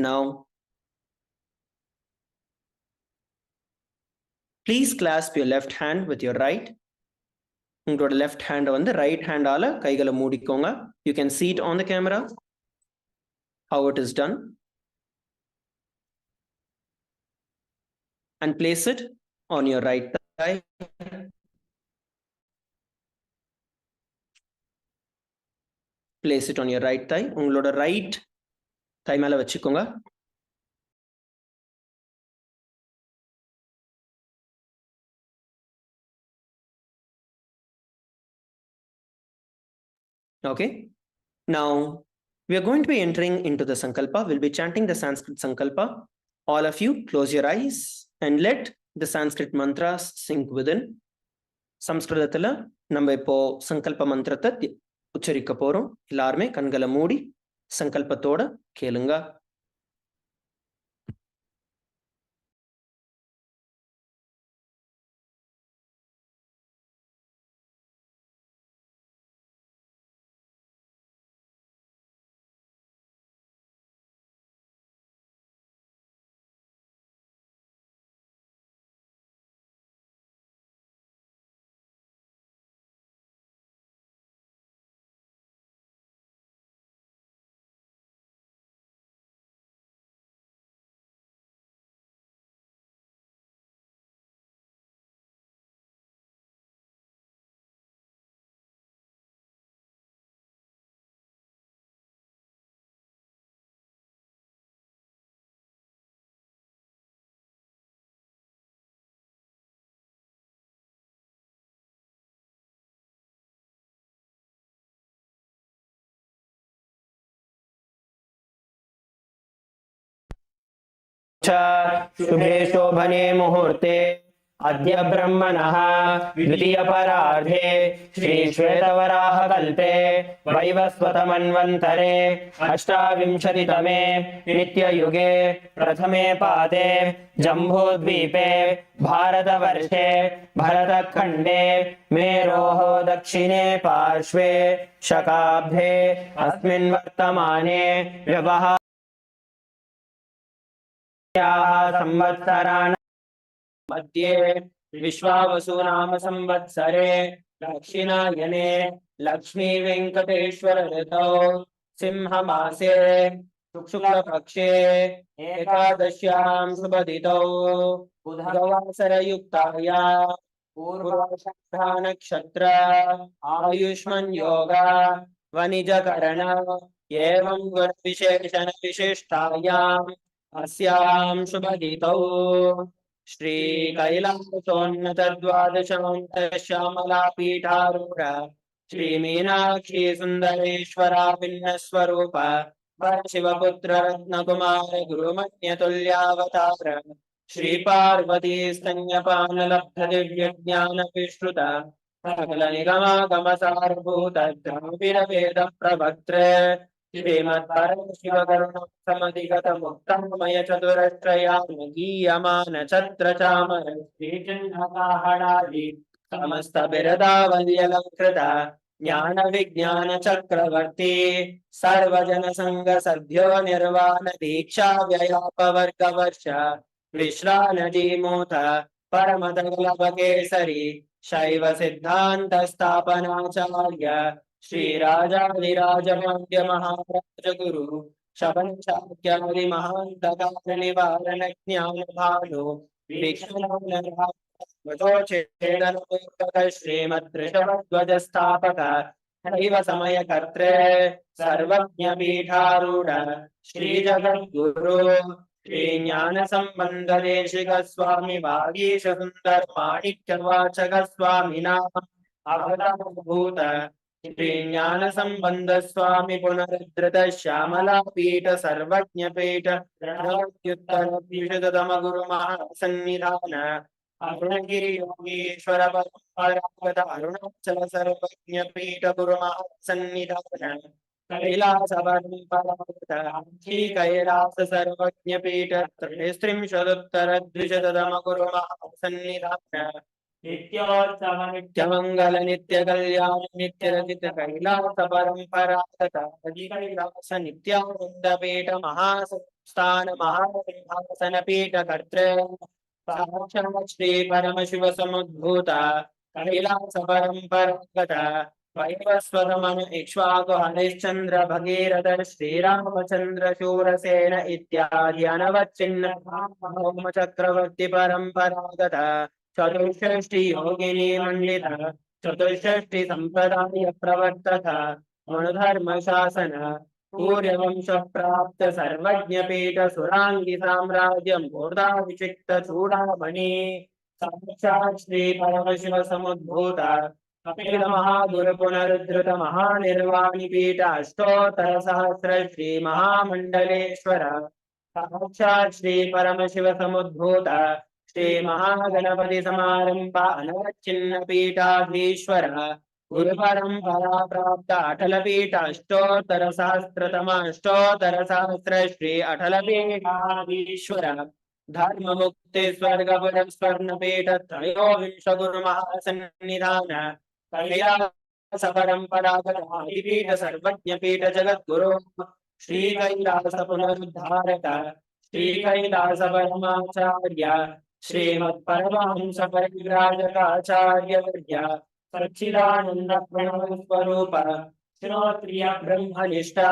Now, please clasp your left hand with your right. உங்களோட left hand வந்து right hand ஆல கைகளை மூடிக்கோங்க. You can see it on the camera how it is done. And place it on your right thigh. Place it on your right thigh. உங்களோட right thigh மேல வச்சுக்கோங்க. Okay. Now we are going to be entering into the Sankalpa. We'll be chanting the Sanskrit Sankalpa. All of you close your eyes and let the Sanskrit mantras sink within. சம்ஸ்கிருதத்துல நம்ம இப்போ சங்கல்ப மந்திரத்தை உச்சரிக்க போறோம். எல்லாருமே கண்களை மூடி சங்கல்பத்தோட கேளுங்க. शुभे शोभने मुहूर्ते अद्य ब्रह्मणः द्वितीयपरार्धे श्रीश्वेतवराहकल्पे वैवस्वतमन्वन्तरे अष्टाविंशतितमे नित्ययुगे प्रथमे पादे जम्बूद्वीपे भारतवर्षे भरतखण्डे मेरोः दक्षिणे पार्श्वे शकाब्दे अस्मिन् वर्तमाने व्यवहार संवत्सराणां मध्ये विश्वावसु नाम संवत्सरे दक्षिणायने लक्ष्मी वेंकटेश्वर ऋतौ सिंहमासे शुक्लपक्षे एकादश्यां शुभदितौ बुधवासरयुक्तायां पूर्वाषाढा नक्षत्र आयुष्मन् योगा वनिजकरण एवं गुणविशेषण विशिष्टायाम् अस्यां शुभदितौ श्री कैलासोन्नत द्वादशान्त श्यामला पीठारूढ़ श्री मीनाक्षी सुंदरेश्वरा भिन्न स्वरूप शिवपुत्र रत्न कुमार गुरुमन्य तुल्यावतार श्री पार्वती स्तन्यपान लब्ध दिव्य ज्ञान विश्रुत सकल निगमागम सारभूत द्रविड़ वेद प्रवक्त्र श्रीमद्परमशिव करुण समधिगत मुक्तमय चतुरश्रयान गीयमान छत्र चामर श्रीचन्द्रकाहणादि समस्त बिरदावल्यलंकृत ज्ञान विज्ञान चक्रवर्ती सर्वजन संग सद्यो निर्वाण दीक्षा व्ययापवर्ग वर्ष विश्रानदी मूत परमदलभ केसरी शैव सिद्धांत स्थापनाचार्य श्री राजाधिराज भाग्य महाराज गुरु शबन शाक्यादि महांतकार निवारण ज्ञान भानु श्रीमद् स्थापक दैव समय कर्त्रे सर्वज्ञ पीठारूढ़ श्री जगद्गुरु श्री ज्ञान संबंध देशिक स्वामी भागीश सुंदर माणिक्य वाचक स्वामिना अवतारभूत श्री ज्ञान संबंध स्वामी पुनरुद्धृत श्यामला पीठ सर्वज्ञ पीठ उत्तर गुरु महासन्निधान अरुणगिरि योगीश्वर परंपरागत अरुणाचल सर्वज्ञ पीठ गुरु महासन्निधान कैलास परंपरागत श्री कैलास सर्वज्ञ पीठ त्रिस्त्रिंशदुत्तर द्विशततम गुरु महासन्निधान नित्योत्सव नित्य मंगल नित्य कल्याण नित्य रचित कैलास परंपरागत कैलास नित्यानंद पीठ महासंस्थान महासिंहासन पीठ कर्तृ साक्षात् श्री परमशिव समुद्भूत कैलास परंपरागत वैवस्वतमनु इक्ष्वाकु हरिश्चंद्र भगीरथ श्रीरामचंद्र शूरसेन इत्यादि अनवच्छिन्न चक्रवर्ती परंपरागत चतुष्षष्टि योगिनी मंडित चतुष्षष्टि संप्रदाय प्रवर्तक मनुधर्म शासन सूर्यवंश प्राप्त सर्वज्ञ पीठ सुरांगी साम्राज्य मूर्धाभिषिक्त चूड़ामणि साक्षात् श्री परमशिव समुद्भूत कपिल महागुरु पुनरुद्धृत महानिर्वाणी पीठ अष्टोत्तर सहस्र श्री महामंडलेश्वर साक्षात् श्री परमशिव समुद्भूत श्री महागणपति समारंभ अनवच्छिन्न पीठाधीश्वर गुरु परंपरा प्राप्त अटल पीठ अष्टोत्तर सहस्रतम अष्टोत्तर सहस्र श्री अटल पीठाधीश्वर धर्म मुक्ति स्वर्गपुर स्वर्ण पीठ त्रयोविंश गुरु महासन्निधान कैलास परंपरागत पीठ सर्वज्ञ पीठ जगत गुरु श्री कैलास पुनरुद्धारक श्री कैलास परमाचार्य श्रीमद् परमहंस परिव्राजक आचार्य वर्य सच्चिदानंद प्रणव स्वरूप श्रोत्रिय ब्रह्मनिष्ठा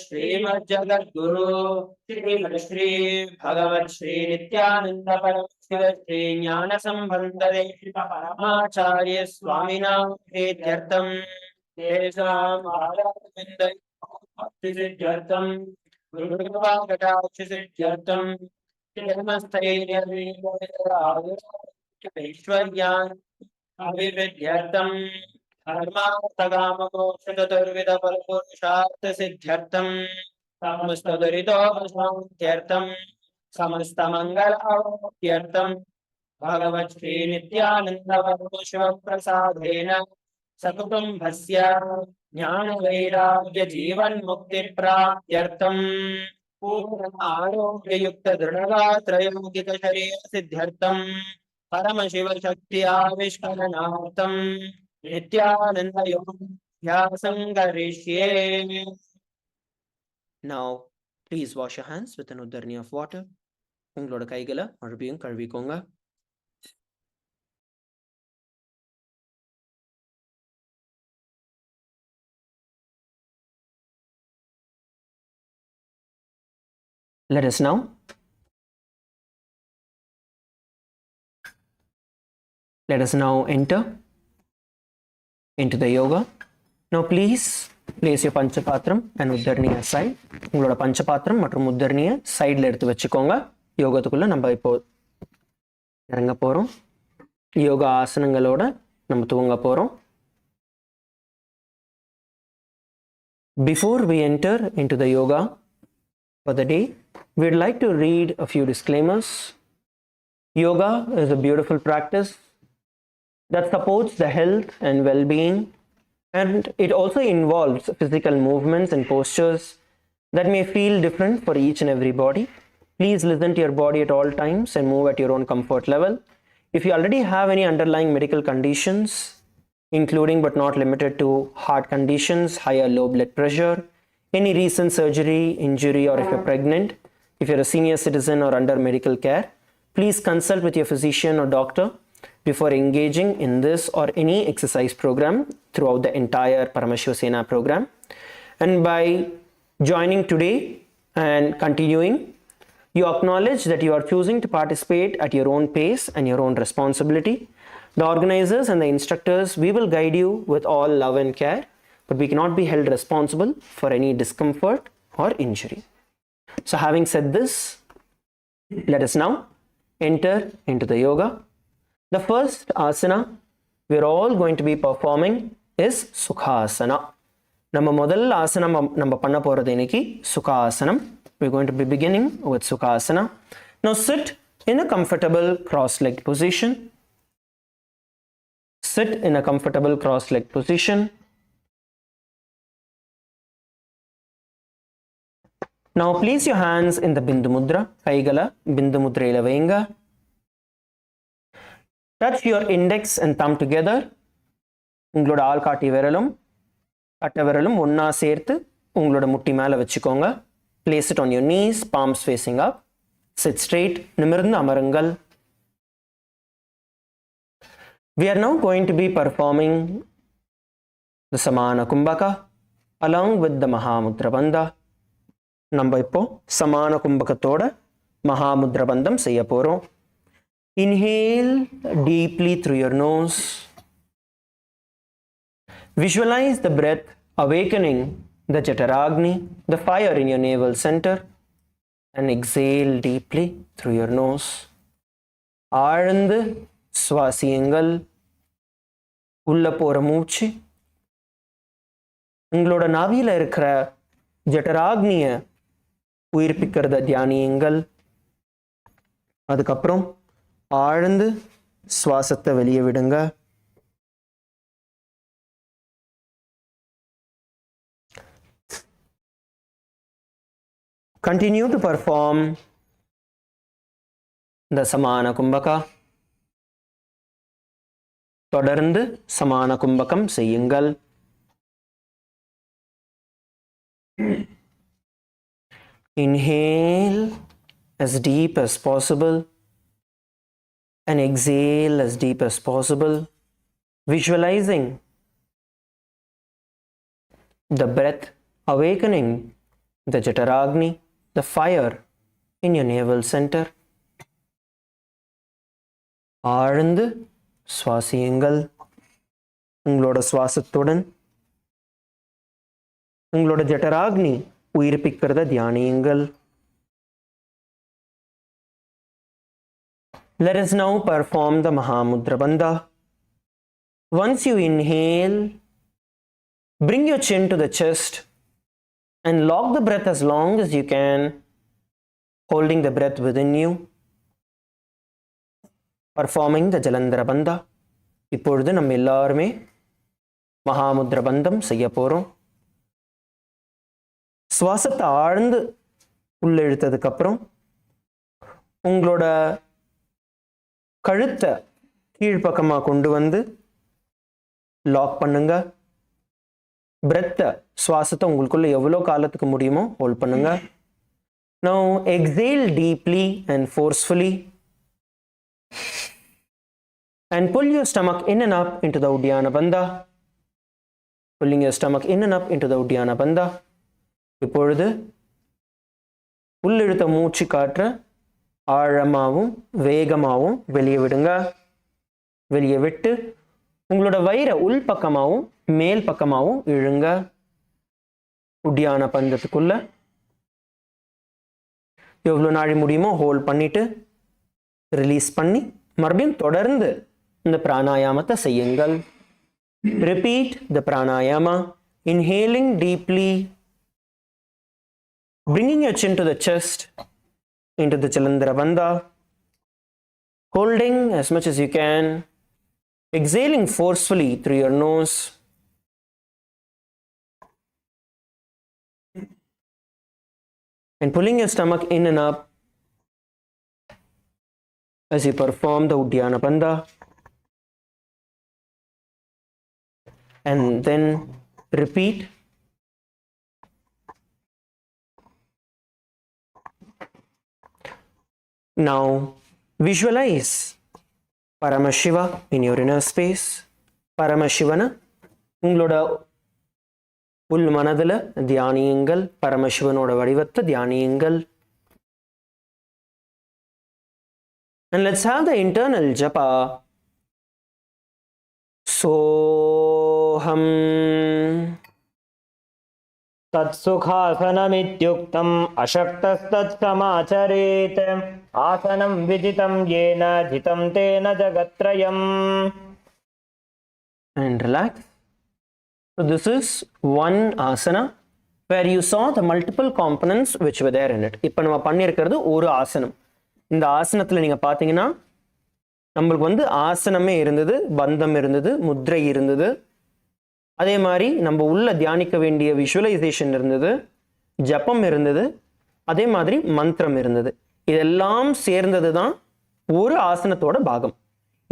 श्रीमद् जगद्गुरु श्री भगवत श्री नित्यानंद परमशिव श्री ज्ञान संबंध देशिक परमाचार्य स्वामिना हेत्यर्थम तेषाम् आराधनसिद्ध्यर्थम गुरुकृपाकटाक्ष सिद्ध्यर्थम ऐश्वर्यान् अभिवृद्ध्यर्थम धर्मार्थकाममोक्ष चतुर्विध फलपुरुषार्थ सिद्ध्यर्थम समस्त दुरितोपशान्त्यर्थम समस्त मंगलावत्यर्थम भगवत् श्री नित्यानंद परमशिव प्रसादेन सकुटुम्बस्य ज्ञान वैराग्य जीवन मुक्ति प्राप्त्यर्थम पूर्ण आरोग्य युक्त दृढ़गात्र यौगिक शरीर सिद्ध्यर्थम परमशिव शक्ति आविष्करणार्थम नित्यानंद योगाभ्यासं करिष्ये. Now, please wash your hands with an uddarni of water. உங்களோட கைகளை மறுபடியும் கழுவிக்கோங்க. Let us now enter into the yoga. Now please place your panchapatram and uddarni aside. உங்களோட பஞ்சபாத்திரம் மற்றும் உத்தரணியை சைடுல எடுத்து வச்சுக்கோங்க. யோகத்துக்குள்ள நம்ம இப்போ இறங்க போகிறோம். யோகா ஆசனங்களோட நம்ம தூங்க போகிறோம். Before we enter into the yoga for the day, we'd like to read a few disclaimers. Yoga is a beautiful practice that supports the health and well-being, and it also involves physical movements and postures that may feel different for each and every body. Please listen to your body at all times and move at your own comfort level. If you already have any underlying medical conditions, including but not limited to heart conditions, high or low blood pressure, any recent surgery, injury, or if you're pregnant, if you're a senior citizen or under medical care, please consult with your physician or doctor before engaging in this or any exercise program throughout the entire Paramashivoham program. And by joining today and continuing, you acknowledge that you are choosing to participate at your own pace and your own responsibility. The organizers and the instructors, we will guide you with all love and care, but we cannot be held responsible for any discomfort or injury. So having said this, let us now enter into the yoga. The first asana we are all going to be performing is Sukhasana. நம்ம முதல் ஆசனம் நம்ம பண்ண போகிறது இன்னைக்கு sukhasana. We're going to be beginning with Sukhasana. Now sit in a comfortable cross-legged position. Sit in a comfortable cross-legged position. Now place your hands in the Bindu Mudra. கைகளை பிந்து முத்ரையில வைங்க. Touch your index and thumb together. உங்களோட ஆள்காட்டி விரலும் கட்டை விரலும் ஒண்ணா சேர்த்து உங்களோட முட்டி மேல வச்சுக்கோங்க. Place it on your knees, palms facing up. Sit straight. நிமிர்ந்து அமருங்கள். We are now going to be performing the Samana Kumbhaka along with the Mahamudra Bandha. நம்ம இப்போ சமான கும்பகத்தோட மகாமுத்ர பந்தம் செய்ய போறோம். Inhale deeply through your nose. Visualize the breath awakening the Jataragni, the fire in your navel center, and exhale deeply through your nose. ஆழ்ந்து சுவாசியுங்கள். உள்ள போற மூச்சு உங்களோட நாவியில இருக்கிற ஜட்டராக்னிய உயிர்ப்பிக்கிறத தியானியுங்கள். அதுக்கப்புறம் ஆழ்ந்து சுவாசத்தை வெளியே விடுங்க. Continue to perform the Samana Kumbhaka. தொடர்ந்து சமான கும்பகம் செய்யுங்கள். Inhale as deep as possible and exhale as deep as possible, visualizing the breath awakening the Jataragni, the fire in your navel center. ஆழ்ந்து சுவாசியுங்கள். உங்களோட சுவாசத்துடன் உங்களோட ஜட்டராக்னி உயிர்ப்பிக்கிறத தியானியுங்கள். Let us now perform the Mahamudra Bandha. Once you inhale, bring your chin to the chest and lock the breath as long as you can, holding the breath within you. Performing the Jalandhara Bandha. இப்பொழுது நம்ம எல்லாருமே மகாமுத்ர பந்தம் செய்ய போறோம். சுவாசத்தை ஆழ்ந்து உள்ள இழுத்ததுக்கு அப்புறம் உங்களோட கழுத்தை கீழ்ப்பக்கமா கொண்டு வந்து லாக் பண்ணுங்க. பிரெத்தை சுவாசத்தை உங்களுக்குள்ள எவ்வளவு காலத்துக்கு முடியுமோ ஹோல்ட் பண்ணுங்க. Now exhale deeply and forcefully and pull your stomach in and up into the Uddiyana Bandha. Pulling your stomach in and up into the Uddiyana Bandha. இப்பொழுது உள்ளிழுத்த மூச்சு காற்ற ஆழமாவும் வேகமாவும் வெளியே விடுங்க. வெளியே விட்டு உங்களோட வயிறை உள் பக்கமாவும் மேல் பக்கமாவும் இழுங்க. உட்டியான பந்தத்துக்குள்ள எவ்வளோ நாழி முடியுமோ ஹோல்ட் பண்ணிட்டு ரிலீஸ் பண்ணி மறுபடியும் தொடர்ந்து இந்த பிராணாயாமத்தை செய்யுங்கள். Repeat the pranayama, inhaling deeply, bringing your chin to the chest, into the Jalandhara Bandha, holding as much as you can, exhaling forcefully through your nose, and pulling your stomach in and up as you perform the Uddiyana Bandha. And then repeat. Now visualize Paramashiva in your inner space. Paramashivana உங்களோட உள் மனதில் தியானியுங்கள். பரமசிவனோட வடிவத்தை தியானியுங்கள். And let's have the internal japa. Soham तत्सुखासनमित्युक्तम् अशक्तस्तत्समाचरेत् आसनं विजितं येन जितं तेन जगत्त्रयम्. And relax. So this is one asana where you saw the multiple components which were there in it. இப்போ நம்ம பண்ணியிருக்கிறது ஒரு ஆசனம். இந்த ஆசனத்தில் நீங்கள் பார்த்தீங்கன்னா நம்மளுக்கு ஆசனமே இருந்தது, பந்தம் இருந்தது, முத்ரை இருந்தது, அதே மாதிரி நம்ம உள்ள தியானிக்க வேண்டிய விஷுவலைசேஷன் இருந்தது, ஜப்பம் இருந்தது, அதே மாதிரி மந்திரம் இருந்தது. இதெல்லாம் சேர்ந்தது தான் ஒரு ஆசனத்தோட பாகம்.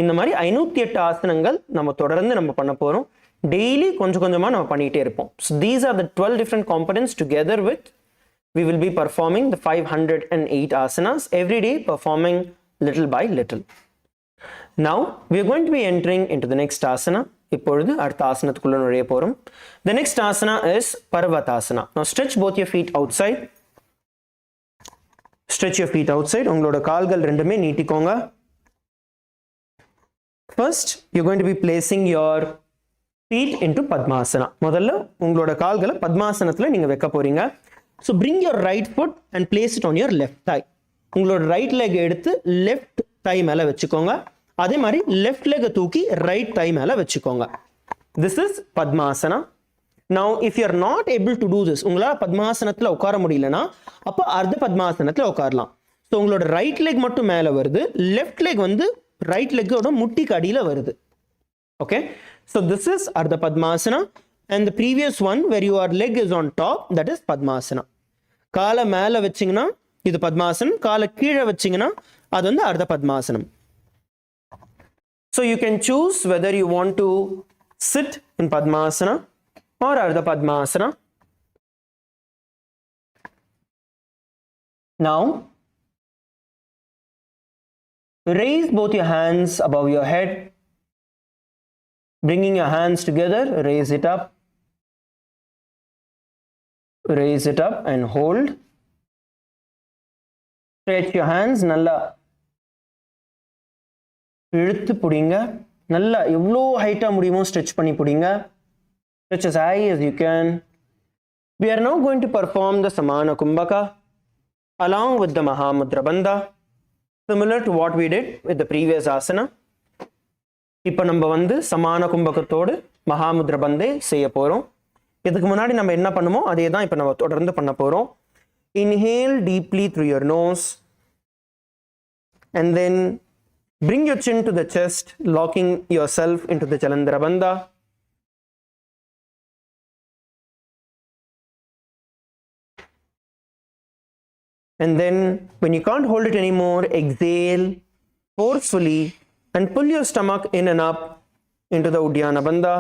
இந்த மாதிரி 508 ஆசனங்கள் நம்ம தொடர்ந்து நம்ம பண்ண போகிறோம். டெய்லி கொஞ்சம் கொஞ்சமாக நம்ம பண்ணிகிட்டே இருப்போம். So these are the 12 different components together with we will be performing the 508 asanas every day, performing little by little. Now we are going to be entering into the next asana. இப்பொழுது அடுத்த ஆசனத்துக்குள்ள நுழைய போறோம். The next asana is Parvatasana. Now stretch both your feet outside. Stretch your feet outside. உங்களோட கால்கள் ரெண்டுமே நீட்டிக்கோங்க. First you're going to be placing your feet into Padmasana. முதல்ல உங்களோட கால்களை பத்மாசனத்துல நீங்க வைக்க போறீங்க. So bring your right foot and place it on your left thigh. உங்களோட ரைட் லெக் எடுத்து லெஃப்ட் thigh மேல வச்சுக்கோங்க. அதே மாதிரி லெஃப்ட் லெக் தூக்கி ரைட் thigh மேல வச்சுக்கோங்க. This is Padmasana. Now if you are not able to do this, உங்களால பத்மாசனத்துல உட்கார முடியலனா அப்ப அர்த்த பத்மாசனத்துல உட்காரலாம். ஸோ உங்களோட ரைட் லெக் மட்டும் மேல வருது, லெஃப்ட் லெக் ரைட் லெக்கோட முட்டிக்கு அடியில வருது. Okay, so this is Ardha Padmasana, and the previous one where your leg is on top, that is Padmasana. காலை மேல வச்சீங்கன்னா இது பத்மாசனம், காலை கீழே வச்சீங்கன்னா அது Ardha Padmasanam. So you can choose whether you want to sit in Padmasana or Ardha Padmasana. Now raise both your hands above your head. Bringing your hands together, raise it up and hold. Stretch your hands, நல்லா இழுத்து புடிங்க. நல்லா எவ்வளோ ஹைட்டா முடியுமோ stretch பண்ணி புடிங்க. Stretch as high as you can. We are now going to perform the Samana Kumbhaka along with the Mahamudra Bandha, similar to what we did with the previous asana. இப்போ நம்ம சமான கும்பகத்தோடு மகாமுத்ர பந்தே செய்ய போகிறோம். இதுக்கு முன்னாடி நம்ம என்ன பண்ணுமோ அதே தான் இப்போ நம்ம தொடர்ந்து பண்ண போகிறோம். Inhale deeply through your nose and then bring your chin to the chest, locking yourself into the Jalandhara Bandha. And then when you can't hold it anymore, exhale forcefully and pull your stomach in and up into the Uddiyana Bandha.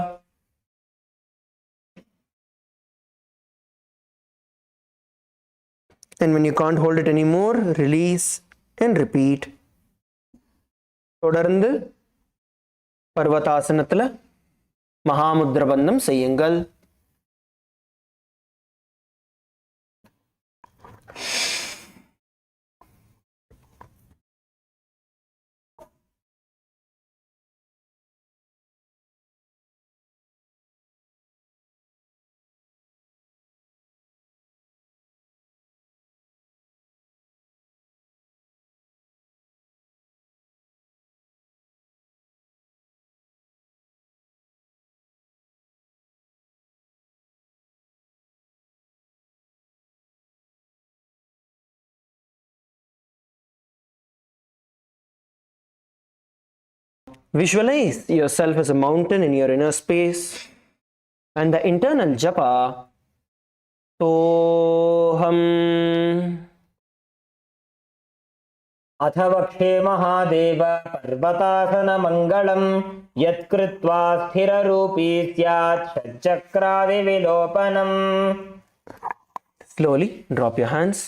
And when you can't hold it anymore, release and repeat. தொடர்ந்து பர்வதாசனத்துல மகாமுத்ர பந்தம் செய்யுங்கள். Visualize yourself as a mountain in your inner space, and the internal japa soham. अथ वक्षे महादेव पर्वतासन मंगलम यत्कृत्वा स्थिररूपी स्यात् षट्चक्रादि विलोपनम. Slowly drop your hands.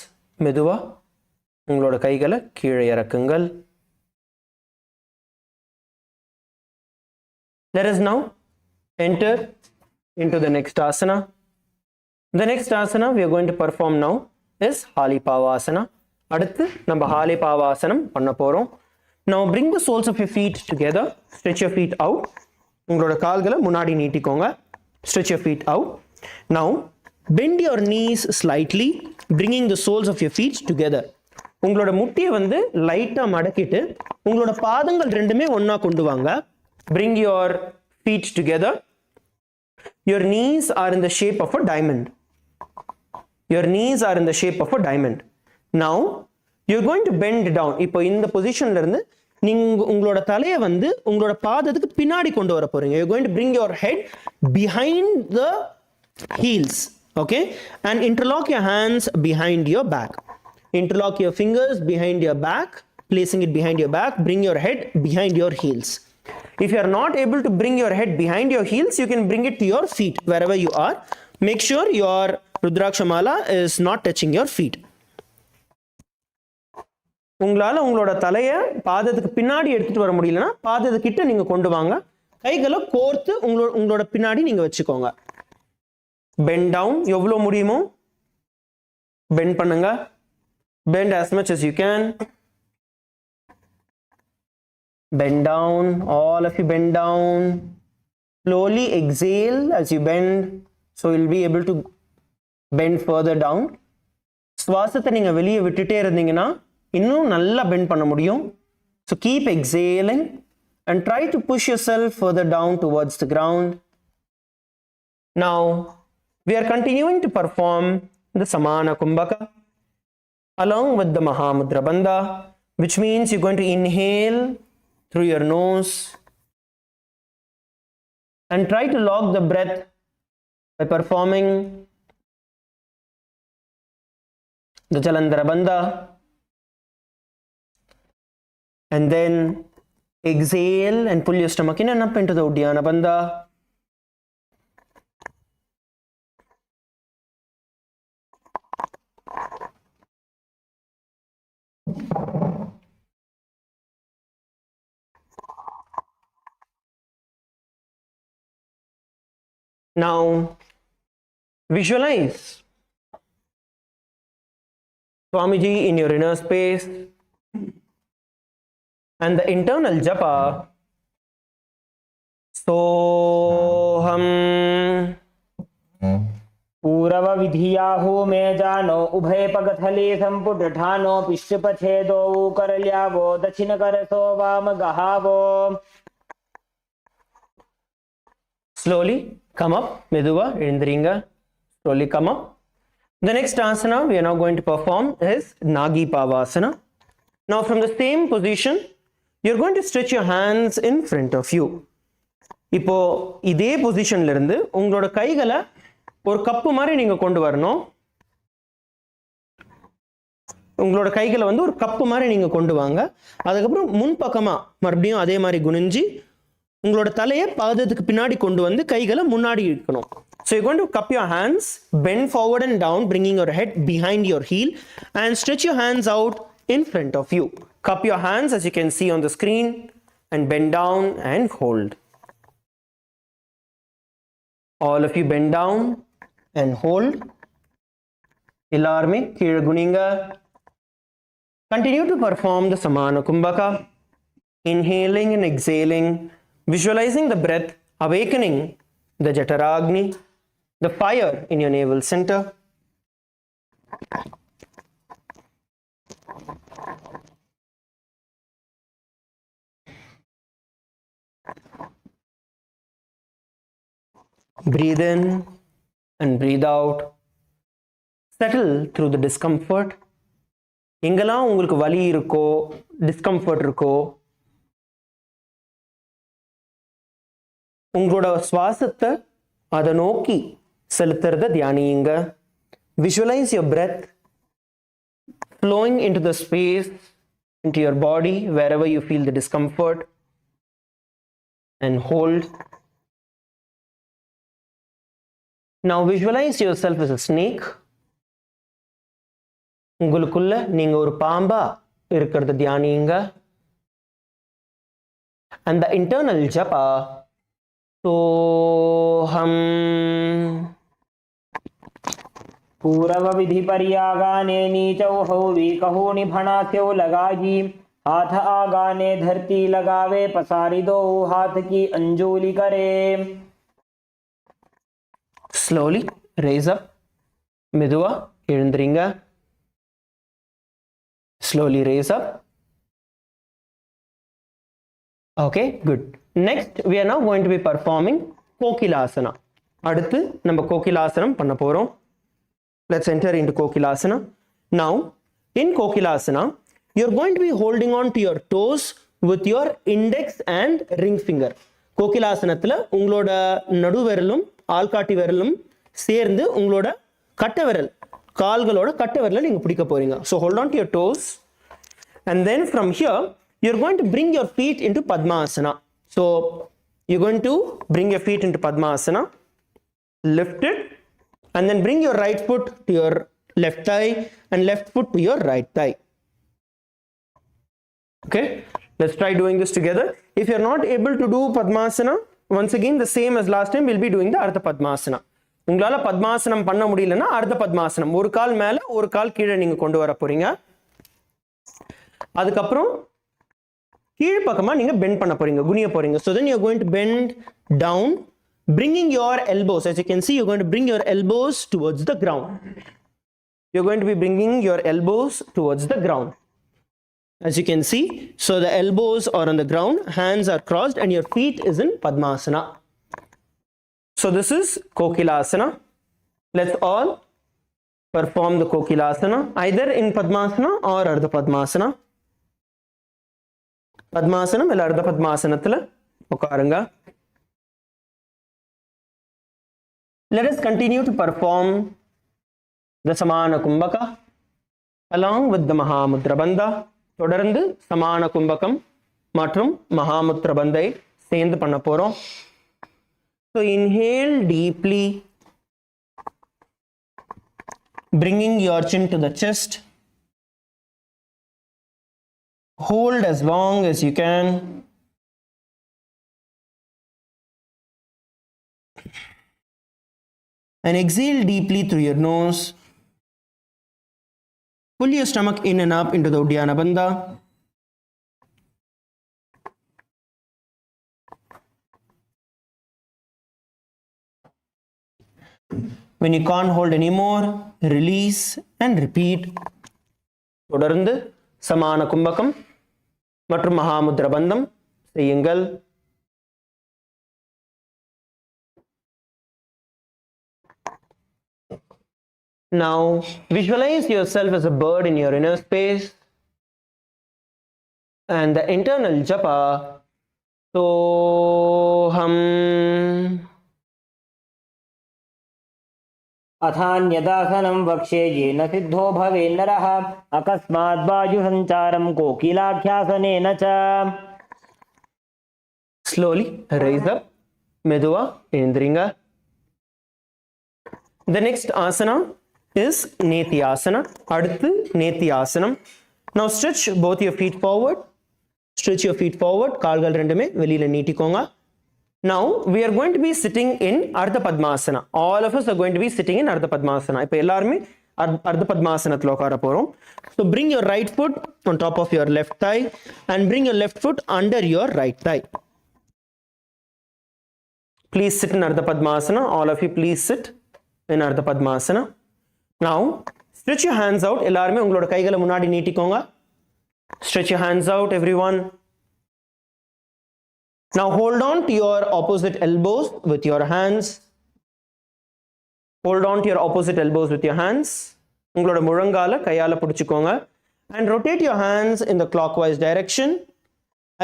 மெதுவா உங்களோட கைகளை கீழே இறக்குங்கள். Let us now enter into the next asana. The next asana we are going to perform now is Halipavasana. அடுத்து நம்ம Halipavasanam பண்ண போறோம். Now bring the soles of your feet together. Stretch your feet out. உங்களோட கால்களை முன்னாடி நீட்டிக்கோங்க. Stretch your feet out. Now bend your knees slightly, bringing the soles of your feet together. உங்களோட முட்டியை வந்து லைட்டா மடக்கிட்டு உங்களோட பாதங்கள் ரெண்டுமே ஒண்ணா கொண்டு வாங்க. Bring your feet together. Your knees are in the shape of a diamond. Your knees are in the shape of a diamond. Now you're going to bend down. இப்போ இந்த பொசிஷன்ல இருந்து நீங்க உங்களோட தலையை வந்து உங்களோட பாதத்துக்கு பின்னாடி கொண்டு வர போறீங்க. You're going to bring your head behind the heels. Okay, and interlock your hands behind your back. Interlock your fingers behind your back, placing it behind your back. Bring your head behind your heels. If you are not able to bring your head behind your heels, you can bring it to your feet wherever you are. Make sure your Rudraksha Mala is not touching your feet. உங்களால உங்களோட தலையை பாதத்துக்கு பின்னாடி எடுத்துட்டு வர முடியலன்னா பாதத்துக்கிட்ட நீங்க கொண்டு வாங்க. கைகளை கோர்த்து உங்களோட பின்னாடி நீங்க வச்சுக்கோங்க. Bend down. எவ்வளவு முடியுமோ bend பண்ணுங்க. Bend as much as you can. Bend down. All of you bend down. Slowly exhale as you bend, so you'll be able to bend further down. சுவாசத்தை நீங்க வெளியே விட்டுட்டே இருந்தீங்கன்னா இன்னும் நல்லா bend பண்ண முடியும். So keep exhaling and try to push yourself further down towards the ground. Now we are continuing to perform the Samana Kumbhaka along with the Mahamudra Bandha, which means you're going to inhale through your nose and try to lock the breath by performing the Jalandhara Bandha, and then exhale and pull your stomach in and up into the Uddiyana Bandha. Now visualize Swamiji in your inner space and the internal japa soham. पूरव विधियाहु मे जानो उभय पगथले संपुटठानो पिष्टपछेदो करल्यावो दक्षिण करसो वाम गहावो. Slowly come up. Meduva Indringa. Slowly come up. The next asana we are now going to perform is Nagi Pavasana. Now from the same position you're going to stretch your hands in front of you. இப்போ இதே பொசிஷன்ல இருந்து உங்களோட கைகளை ஒரு cup மாதிரி நீங்க கொண்டு வரணும். உங்களோட கைகளை வந்து ஒரு கப்பு மாதிரி நீங்க கொண்டு வாங்க. அதுக்கப்புறம் முன்பக்கமா மறுபடியும் அதே மாதிரி குனிஞ்சி உங்களோட தலையை பாதத்துக்கு பின்னாடி கொண்டு வந்து கைகளை முன்னாடி இழுக்கணும். So you're going to cup your hands, bend forward and down, bringing your head behind your heel, and stretch your hands out in front of you. Cup your hands as you can see on the screen and bend down and hold. All of you bend down and hold. Ilarme kira guninga. Continue to perform the Samana Kumbhaka, inhaling and exhaling, visualizing the breath awakening the Jataragni, the fire in your navel center. Breathe in and breathe out. Settle through the discomfort. எங்கெல்லாம் உங்களுக்கு வலி இருக்கோ, discomfort இருக்கோ, உங்களோட சுவாசத்தை அதை நோக்கி செலுத்துறத தியானியுங்க. Visualize your breath flowing into the space, into your body, wherever you feel the discomfort, and hold. Now visualize yourself as a snake. உங்களுக்குள்ள நீங்க ஒரு பாம்பா இருக்கிறத தியானியுங்க. And the internal japa, soham. पूरव विधि परियागाने नीचौ हो वीकहो निभणास्यो लगाई हाथ आगाने धरती लगावे पसारी दो हाथ की अंजुली करे. Slowly raise up. மெதுவா எழுந்திரீங்க. Slowly raise up. Okay, good. Next, we are now going to be performing KAILASA. அடுத்து நம்ம கோகிலாசனம் பண்ண போறோம். Let's enter into KAILASA. Now, in KAILASA, you're going to be holding on to your toes with your index and ring finger. கோகிலாசனத்துல உங்களோட நடுவிரலும் ஆள்காட்டி விரலும் சேர்ந்து உங்களோட கட்டை விரல் கால்களோட கட்டை விரலை நீங்க பிடிக்க போறீங்க. So hold on to your toes, and then from here you're going to bring your feet into Padmasana. So you're going to bring your feet into Padmasana, lift it, and then bring your right foot to your left thigh and left foot to your right thigh. Okay, let's try doing this together. If you're not able to do Padmasana, once again the same as last time, we'll be doing the Ardha Padmasana. உங்களால பத்மாசனம் பண்ண முடியலன்னா அர்த்த பத்மாசனம், ஒரு கால் மேல ஒரு கால் கீழே நீங்க கொண்டு வர போறீங்க. அதுக்கப்புறம் கீழ் பக்கமா நீங்க பெண்ட் பண்ண போறீங்க, குனிய போறீங்க. So then you're going to bend down, bringing your elbows. As you can see, you're going to bring your elbows towards the ground. You're going to be bringing your elbows towards the ground. As you can see, so the elbows are on the ground, hands are crossed, and your feet is in Padmasana. So this is KAILASA. Let's all perform the KAILASA either in Padmasana or Ardha Padmasana. Padmasana illa Ardha Padmasanathila ukarunga. Let us continue to perform the Samana Kumbhaka along with the Mahamudra Bandha. தொடர்ந்து சமான கும்பகம் மற்றும் மகாமுத்ர பந்தை சேர்ந்து பண்ண போறோம். So inhale deeply, bringing your chin to the chest. Hold as long as you can. And exhale deeply through your nose. Pull your stomach in and up into the Uddiyana Bandha. When you can't hold anymore, release and repeat. தொடர்ந்து சமான கும்பகம் மற்றும் மகாமுத்ர பந்தம் செய்யுங்கள். Now visualize yourself as a bird in your inner space, and the internal japa soham. अथान्यदासनं वक्ष्ये येन सिद्धो भवेन्नरः अकस्मात् वायुसञ्चारं कोकिलाख्यासनेन च. Slowly raise up, meduva endringa. The next asana is Nithyananda. Aduthu Nithyananda. Now stretch both your feet forward. Stretch your feet forward. Kaalgal rendume velila neetikonga. Now we are going to be sitting in Ardha Padmasana. All of us are going to be sitting in Ardha Padmasana. Ipo ellarume Ardha Padmasanathila ukara porom. So bring your right foot on top of your left thigh and bring your left foot under your right thigh. Please sit in Ardha Padmasana. All of you please sit in Ardha Padmasana. Now stretch your hands out. Ellarume ungaloda kaigala munadi neetikonga. Stretch your hands out, everyone. Now hold on to your opposite elbows with your hands. Hold on to your opposite elbows with your hands. Ungaloda murangala kayala pudichukonga and rotate your hands in the clockwise direction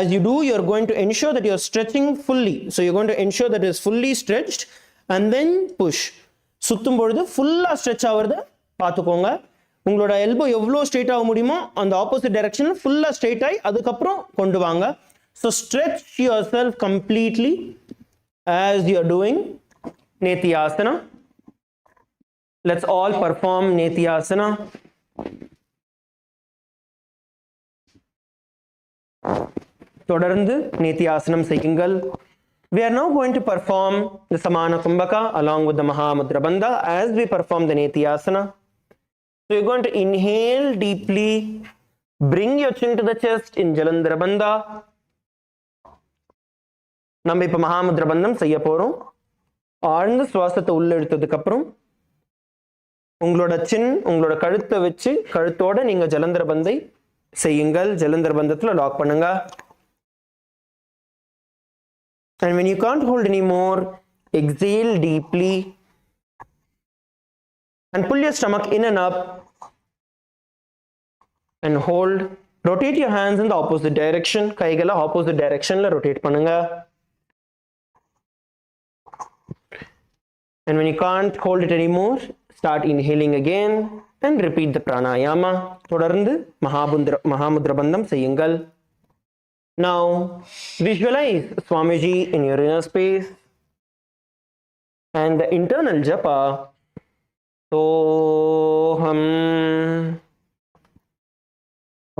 As you do, you're going to ensure that you're stretching fully. So you're going to ensure that it's fully stretched and then push. சுத்தும் பொழுது ஃபுல்லா stretch ஆவறத பாத்துக்கோங்க. உங்களோட elbow எவ்வளவு straight ஆக முடியுமோ அந்த opposite டைரக்ஷன்ல ஃபுல்லா ஸ்ட்ரைட் ஆகி அதுக்கப்புறம் கொண்டு வாங்க. So stretch yourself completely as you are doing Nithyananda. Let's all perform Nithyananda. தொடர்ந்து Nithyananda செய்யுங்கள். We are now going to perform the Samana Kumbhaka along with the Mahamudra Bandha as we perform the Nithyananda. So you're going to inhale deeply, bring your chin to the chest in Jalandhara Bandha. நம்ம இப்ப மகாமுத்ரா பந்தம் செய்ய போறோம். ஆழ்ந்த சுவாசத்தை உள்ள எடுத்ததுக்கு அப்புறம் உங்களோட சின் உங்களோட கழுத்தை வச்சு கழுத்தோட நீங்க ஜலந்தர பந்தை செய்யுங்கள். ஜலந்தர பந்தத்துல லாக் பண்ணுங்க. And when you can't hold anymore, exhale deeply and pull your stomach in and up and hold. Rotate your hands in the opposite direction. கைகளை opposite directionல rotate பண்ணுங்க. And when you can't hold it anymore, start inhaling again and repeat the pranayama. தொடர்ந்து மகாமுத்ரா பந்தம் செய்யுங்கள். Now visualize Swamiji in your inner space and the internal japa. Soham.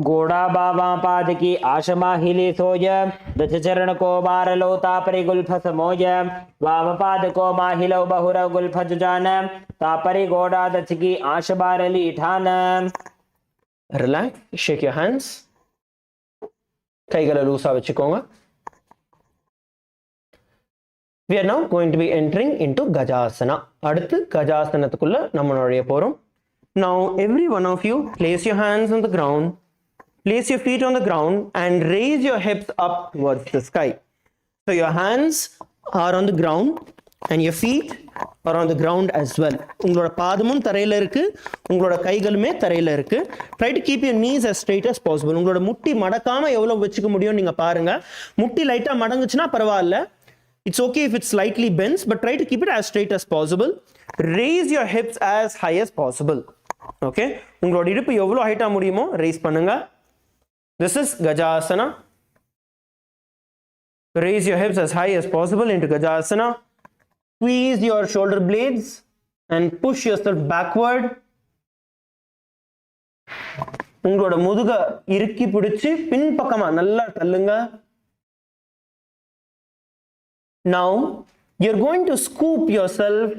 घोड़ा बाबा पाद की आशमा हिले सोज, दश चरण को मार लो तापरि गुल्फ समोज, वाम पाद को माहिलो बहुर गुल्फ जुजान, तापरि घोड़ा दच की आश बारली ठान. Relax, shake your hands. கைகளை லூசா வச்சுக்கோங்க. We are now going to be entering into Gajasana. அடுத்து கஜாசனத்துக்குள்ள நம்ம நுழைய போறோம். Now every one of you place your hands on the ground. Place your feet on the ground and raise your hips up towards the sky. So your hands are on the ground and your feet are on the ground as well. உங்களோட பாதமும் தரையில இருக்கு, உங்களோட கைகளுமே தரையில இருக்கு. Try to keep your knees as straight as possible. உங்களோட முட்டி மடக்காம எவ்வளவு வச்சுக்க முடியும் நீங்க பாருங்க. முட்டி லைட்டா மடங்குச்சுனா பரவாயில்ல. It's okay if it slightly bends, but try to keep it as straight as possible. Raise your hips as high as possible. Okay? உங்களோட இடுப்பு எவ்வளவு ஹைட்டா முடியுமோ raise பண்ணுங்க. This is Gajasana. Raise your hips as high as possible into Gajasana. Squeeze your shoulder blades and push yourself backward. உங்களோட முதுக இறுக்கி பிடிச்சு பின்பக்கமா நல்லா தள்ளுங்க. Now you're going to scoop yourself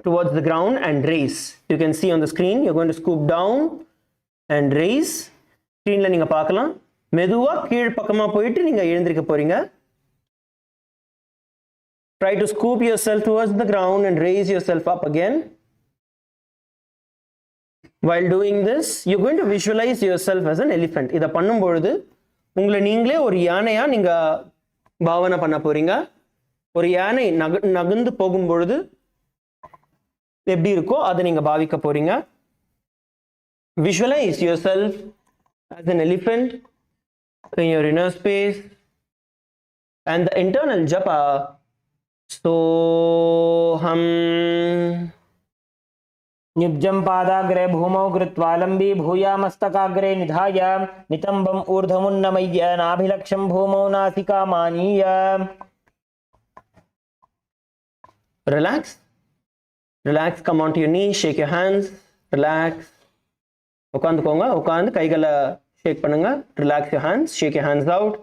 towards the ground and raise. You can see on the screen you're going to scoop down and raise. ஸ்கிரீன்ல நீங்க பார்க்கலாம். மெதுவா கீழ் பக்கமா போயிட்டு நீங்க எழுந்திருக்க போறீங்க. Try to scoop yourself towards the ground and raise yourself up again. While doing this, you're going to visualize yourself as an elephant. இத பண்ணும் பொழுது உங்களை நீங்களே ஒரு யானையா நீங்க பாவனை பண்ண போறீங்க. ஒரு யானை நகர்ந்து போகும் பொழுது எப்படி இருக்கோ அதை நீங்க பாவிக்க போறீங்க. Visualize yourself as an elephant in your inner space and the internal japa. Soham. निब्जं पादाग्रे भूमौ कृत्वा लम्बी भूयामस्तकाग्रे निधाय नितम्बम् ऊर्ध्वमुन्नमय्य नाभिलक्षं भूमौ नासिकामानीय. Relax. Relax. Come onto your knees. Shake your hands. Relax. உட்காந்துக்கோங்க. உட்காந்து கைகளை ஷேக் பண்ணுங்க. Relax your hands. Shake your hands out.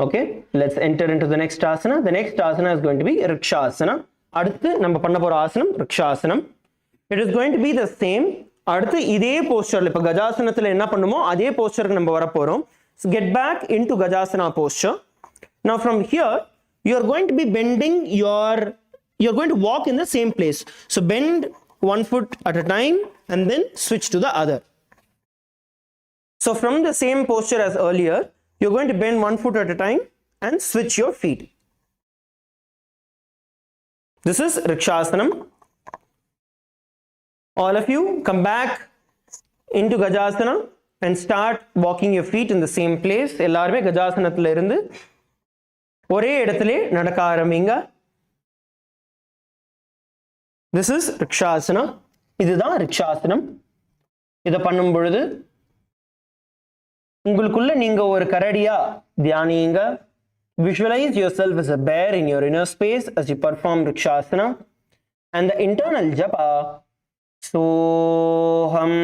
Okay, let's enter into the next asana. The next asana is going to be Rikshasana. அடுத்து நம்ம பண்ண போற ஆசனம் Rikshasana. It is going to be the same. அடுத்து இதே போஸ்டர்ல இப்ப கஜாசனத்துல என்ன பண்ணுமோ அதே போஸ்டருக்கு நம்ம வர போறோம். So get back into Gajasana posture. Now from here you are going to be bending you're going to walk in the same place. So bend one foot at a time and then switch to the other. So from the same posture as earlier, you're going to bend one foot at a time and switch your feet. This is Rikshasanam. All of you come back into Gajasana and start walking your feet in the same place. எல்லாருமே கஜாசனத்துல இருந்து ஒரே இடத்திலே நடக்க ஆரம்பிங்க. This is Rikshasana. இதுதான் ரிக்ஷாசனம். இதை பண்ணும் பொழுது உங்களுக்குள்ள நீங்க ஒரு கரடியா தியானிங்க. Visualize yourself as a bear in your inner space as you perform Rikshasana. And the internal japa, Soham.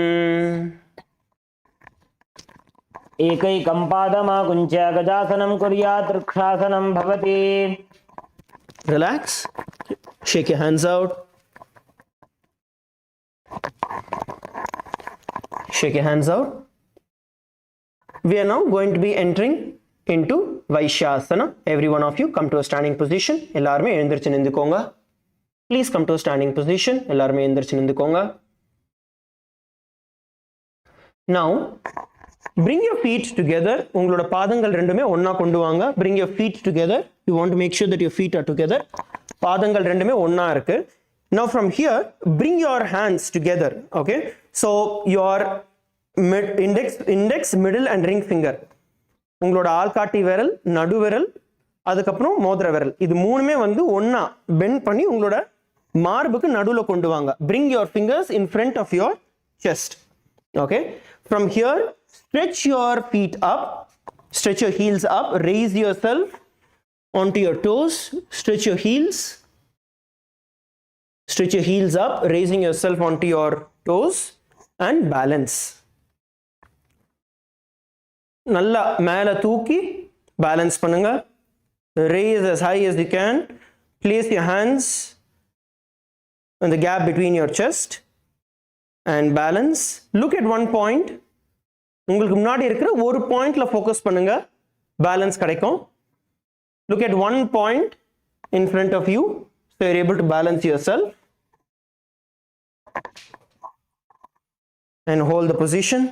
एकैकं पादमाकुञ्च गजासनं कुर्यात् Rikshāsanam bhavati. Relax. Shake your hands out. Shake your hands out. We are now going to be entering into Vaishyasana. Every one of you come to a standing position. எல்லாருமே எழுந்திருச்சு நின்னுக்கோங்க. Please come to a standing position. எல்லாருமே எழுந்திருச்சு நின்னுக்கோங்க. Now bring your feet together. உங்களோட பாதங்கள் ரெண்டுமே ஒண்ணா கொண்டு வாங்க. Bring your feet together. You want to make sure that your feet are together. பாதங்கள் ரெண்டுமே ஒண்ணா இருக்கு. Now from here, bring your hands together. Okay, so your index, middle and ring finger. உங்களோட ஆள்காட்டி விரல், நடு விரல், அதுக்கப்புறம் மோதிர விரல், இது மூணுமே வந்து ஒண்ணா பெண்ட் பண்ணி உங்களோட மார்புக்கு நடுவுல கொண்டு வாங்க. Bring your fingers in front of your chest. Okay, from here, stretch your feet up, stretch your heels up, raise yourself onto your toes, stretch your heels. Stretch your heels up, raising yourself onto your toes and balance. நல்லா மேல தூக்கி balance பண்ணுங்க. Raise as high as you can. Place your hands in the gap between your chest and balance. Look at one point. உங்களுக்கு முன்னாடி இருக்கிற ஒரு பாயிண்ட்ல focus பண்ணுங்க. Balance கிடைக்கும். Look at one point in front of you. So you're able to balance yourself and hold the position.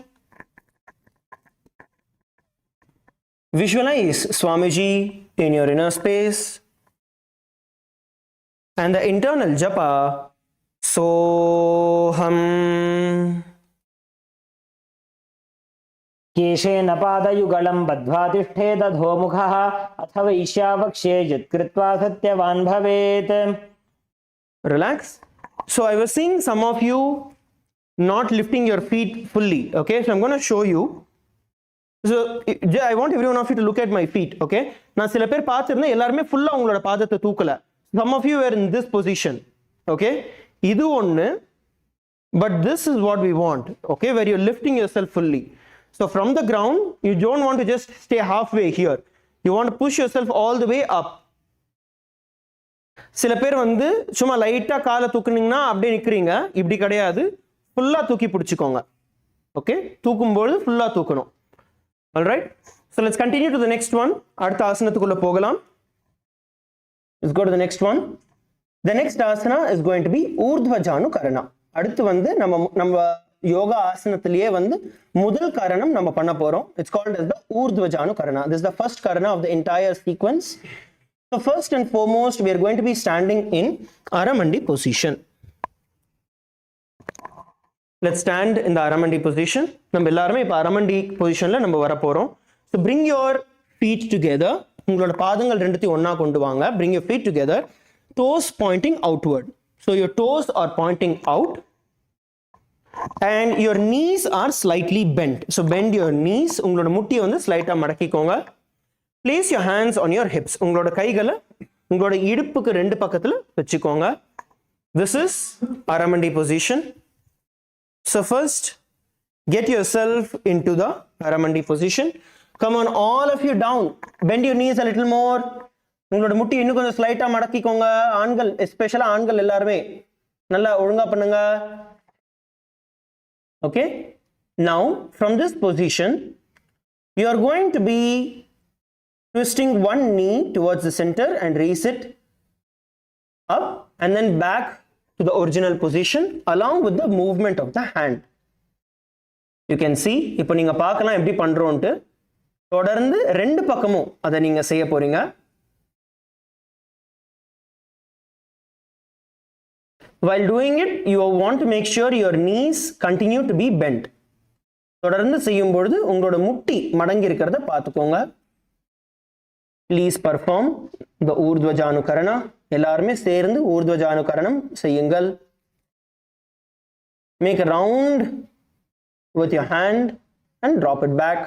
Visualize Swamiji in your inner space and the internal japa Soham. केशेन पादयुगलं बद्ध्वा तिष्ठेद अधोमुखः अथ वैश्यावक्षे यत्कृत्वा सत्यवान् भवेत्. Relax. So I was seeing some of you not lifting your feet fully. Okay, so I'm going to show you. So I want every one of you to look at my feet. Okay, நான் சில பேர் பார்த்திருந்தேன் எல்லாரும் ஃபுல்லா உங்களோட பாதத்தை தூக்கல. Some of you were in this position. Okay, இது ஒண்ணு, but this is what we want. Okay, where you're lifting yourself fully. So from the ground, you don't want to just stay halfway here. You want to push yourself all the way up. சில பேர் வந்து சும்மா லைட்டா காலை தூக்குனீங்கன்னா அப்படியே நிக்கிறீங்க. இப்படி கிடையாது, ஃபுல்லா தூக்கி பிடிச்சுக்கோங்க. ஓகே, தூக்கும்போது ஃபுல்லா தூக்கணும். All right, so let's continue to the next one. அடுத்த ஆசனத்துக்குள்ள போகலாம். Let's go to the next one. The next asana is going to be Urdhva Janu Karana. அடுத்து வந்து நம்ம யோகா ஆசனத்திலேயே வந்து முதல் கரணம் நம்ம பண்ண போறோம். It's called as the Urdhva Janu Karana. This is the first karana of the entire sequence. So first and foremost, we are going to be standing in Aramandi position. Let's stand in the Aramandi position. நம்ம எல்லாருமே இப்ப Aramandi positionல நம்ம வர போறோம். So bring your feet together. உங்களோட பாதங்கள் ரெண்டுத்தையும் ஒண்ணா கொண்டு வாங்க. Bring your feet together. Toes pointing outward. So your toes are pointing out. And your knees are slightly bent. So bend your knees. உங்களோட முட்டியை வந்து ஸ்லைட்டா மடக்கிக்கோங்க. Place your hands on your hips. உங்களோட கைகளை உங்களோட இடுப்புக்கு ரெண்டு பக்கத்துல வச்சுக்கோங்க. This is Aramandi position. So first, get yourself into the Aramandi position. Come on, all of you down. Bend your knees a little more. உங்களோட முட்டி இன்னும் கொஞ்சம் ஸ்லைட்டா மடக்கிக்கோங்க. ஆண்கள், எஸ்பெஷலா ஆண்கள் எல்லாருமே நல்லா ஒழுங்கா பண்ணுங்க. Okay, now from this position you are going to be twisting one knee towards the center and raise it up and then back to the original position along with the movement of the hand. You can see இப்போ நீங்க பார்க்கலாம் எப்படி பண்றோம்ட்டு. தொடர்ந்து ரெண்டு பக்கமும் அதை நீங்க செய்ய போறீங்க. While doing it, you want to make sure your knees continue to be bent. தொடர்ந்து செய்யும் பொழுது உங்களோட முட்டி மடங்கி இருக்கிறத பார்த்துக்கோங்க. ப்ளீஸ் பர்ஃபார்ம் த ஊர்த்வஜானுகரணா. எல்லாருமே சேர்ந்து ஊர்த்வஜானுகரணம் செய்யுங்கள். Make a round with your hand and drop it back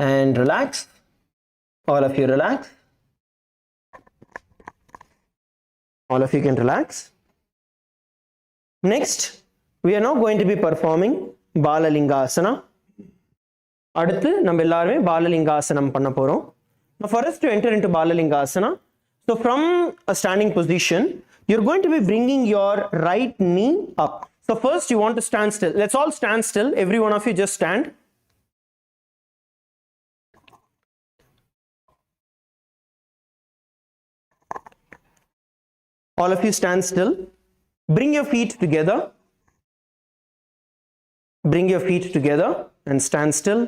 and relax. All of you relax. All of you can relax. Next, we are now going to be performing Balalingasana. அடுத்து நம்ம எல்லாருமே பாலலிங்காசனம் பண்ண போறோம். Now for us to enter into Balalingasana, so from a standing position, you're going to be bringing your right knee up. So first you want to stand still. Let's all stand still. Every one of you just stand. All of you stand still. Bring your feet together. Bring your feet together and stand still.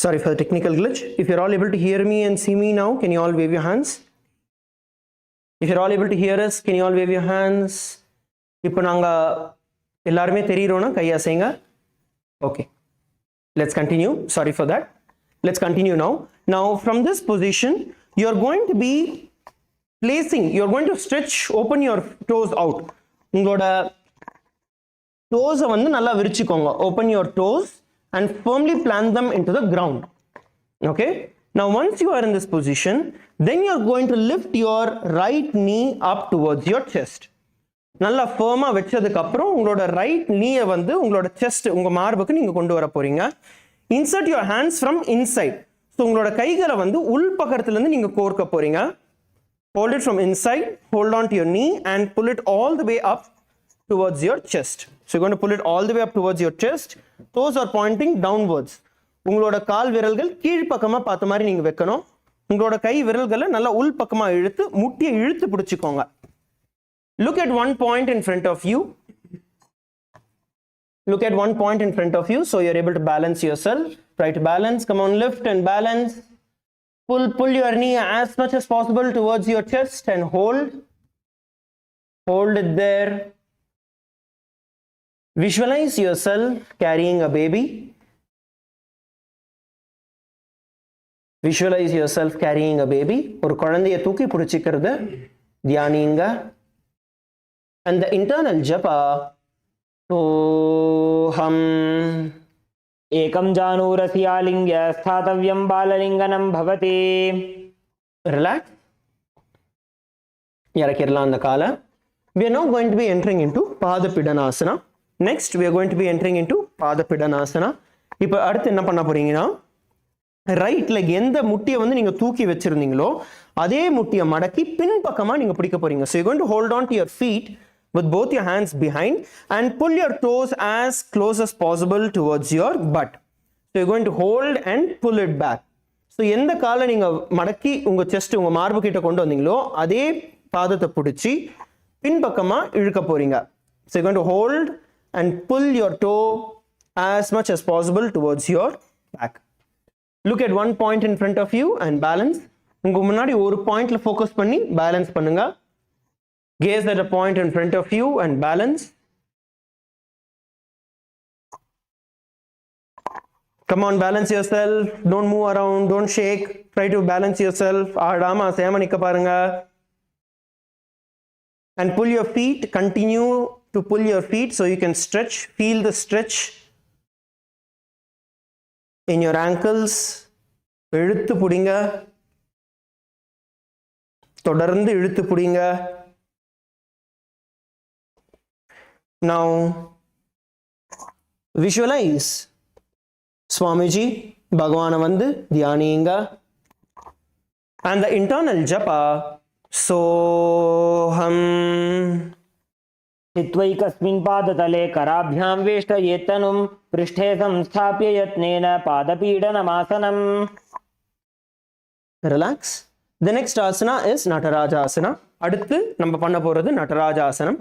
Sorry for the technical glitch. If you're all able to hear me and see me now, can you all wave your hands? If you're all able to hear us, can you all wave your hands? இப்போ நாங்க எல்லாருமே தெரியுறோம்னா கையை அசைங்க. Okay. Let's continue. Sorry for that. Let's continue now. Now from this position, you're going to be you're going to stretch, open your toes out. உங்களோட toes வந்து நல்லா விரிச்சுக்கோங்க. Open your toes and firmly plant them into the ground. Okay. Now once you are in this position, then you are going to lift your right knee up towards your chest. நல்லா firm-ஆ வெச்சதுக்கு அப்புறம் உங்களோட right knee வந்து உங்களோட chest உங்க மார்புக்கு நீங்க கொண்டு வர போறீங்க. Insert your hands from inside. So உங்களோட கைகளை வந்து உள் பக்கத்துல இருந்து நீங்க கோர்க்க போறீங்க. Hold it from inside, hold on to your knee and pull it all the way up towards your chest. So you're going to pull it all the way up towards your chest. Toes are pointing downwards. உங்களோட கால் விரல்கள் கீழ் பக்கமா பார்த்த மாதிரி நீங்க வைக்கணும். உங்களோட கை விரல்களை நல்லா உள் பக்கமா இழுத்து முட்டியை இழுத்து பிடிச்சுக்கோங்க. Look at one point in front of you. Look at one point in front of you so you're able to balance yourself. Try to balance. Come on, lift and balance. Pull your knee as much as possible towards your chest and hold. Hold it there. Visualize yourself carrying a baby. Visualize yourself carrying a baby. ஒரு குழந்தையை தூக்கி பிடிச்சிக்கிறது தியானிங்க. And the internal japa, Soham. Ekam janurasyalinga sthathavyam balalinganam bhavati. Relax. Yarakirla the kala. We are now going to be entering into Padapidanasana. Next, we are going to be entering into Padapidanasana. இப்போ அடுத்து என்ன பண்ண போறீங்கன்னா right leg எந்த முட்டியை வந்து நீங்க தூக்கி வச்சிருந்தீங்களோ அதே முட்டியை மடக்கி பின்பக்கமா நீங்க பிடிக்க போறீங்க. So you're going to hold on to your feet with both your hands behind and pull your toes as close as possible towards your butt. So you're going to hold and pull it back. So எந்த காலை நீங்க மடக்கி உங்க chest உங்க மார்பு கிட்ட கொண்டு வந்தீங்களோ அதே பாதத்தை பிடிச்சி பின்பக்கமா இழுக்க போறீங்க. So you're going to hold and pull your toe as much as possible towards your back. Look at one point in front of you and balance. உங்க முன்னாடி ஒரு பாயிண்ட்ல ஃபோக்கஸ் பண்ணி பேலன்ஸ் பண்ணுங்க. Gaze at a point in front of you and balance. Come on, balance yourself. Don't move around. Don't shake. Try to balance yourself. Aadama sema nikka parunga. And pull your feet. Continue to pull your feet so you can stretch. Feel the stretch in your ankles. Iluthu pudinga. Todarundu iluthu pudinga. Now visualize Swamiji Bhagavana vandu dhyaninga and the internal japa soham चित्वैकस्मिन् पादतले कराभ्यां वेष्टयेत्तनुं पृष्ठे संस्थाप्य यत्नेन पादपीडनमासनम्. Relax. The next asana is Nataraja asana. Aduthu நம்ம பண்ண போறது Nataraja asanam.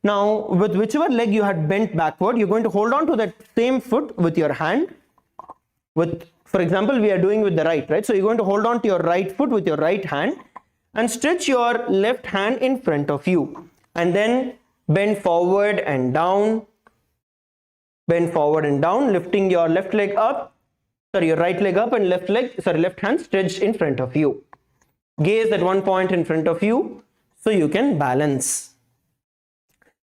Now with whichever leg you had bent backward, you're going to hold on to that same foot with your hand. With, for example, we are doing with the right, so you're going to hold on to your right foot with your right hand and stretch your left hand in front of you and then bend forward and down, lifting your left leg up, your right leg up and left hand stretched in front of you. Gaze at one point in front of you so you can balance.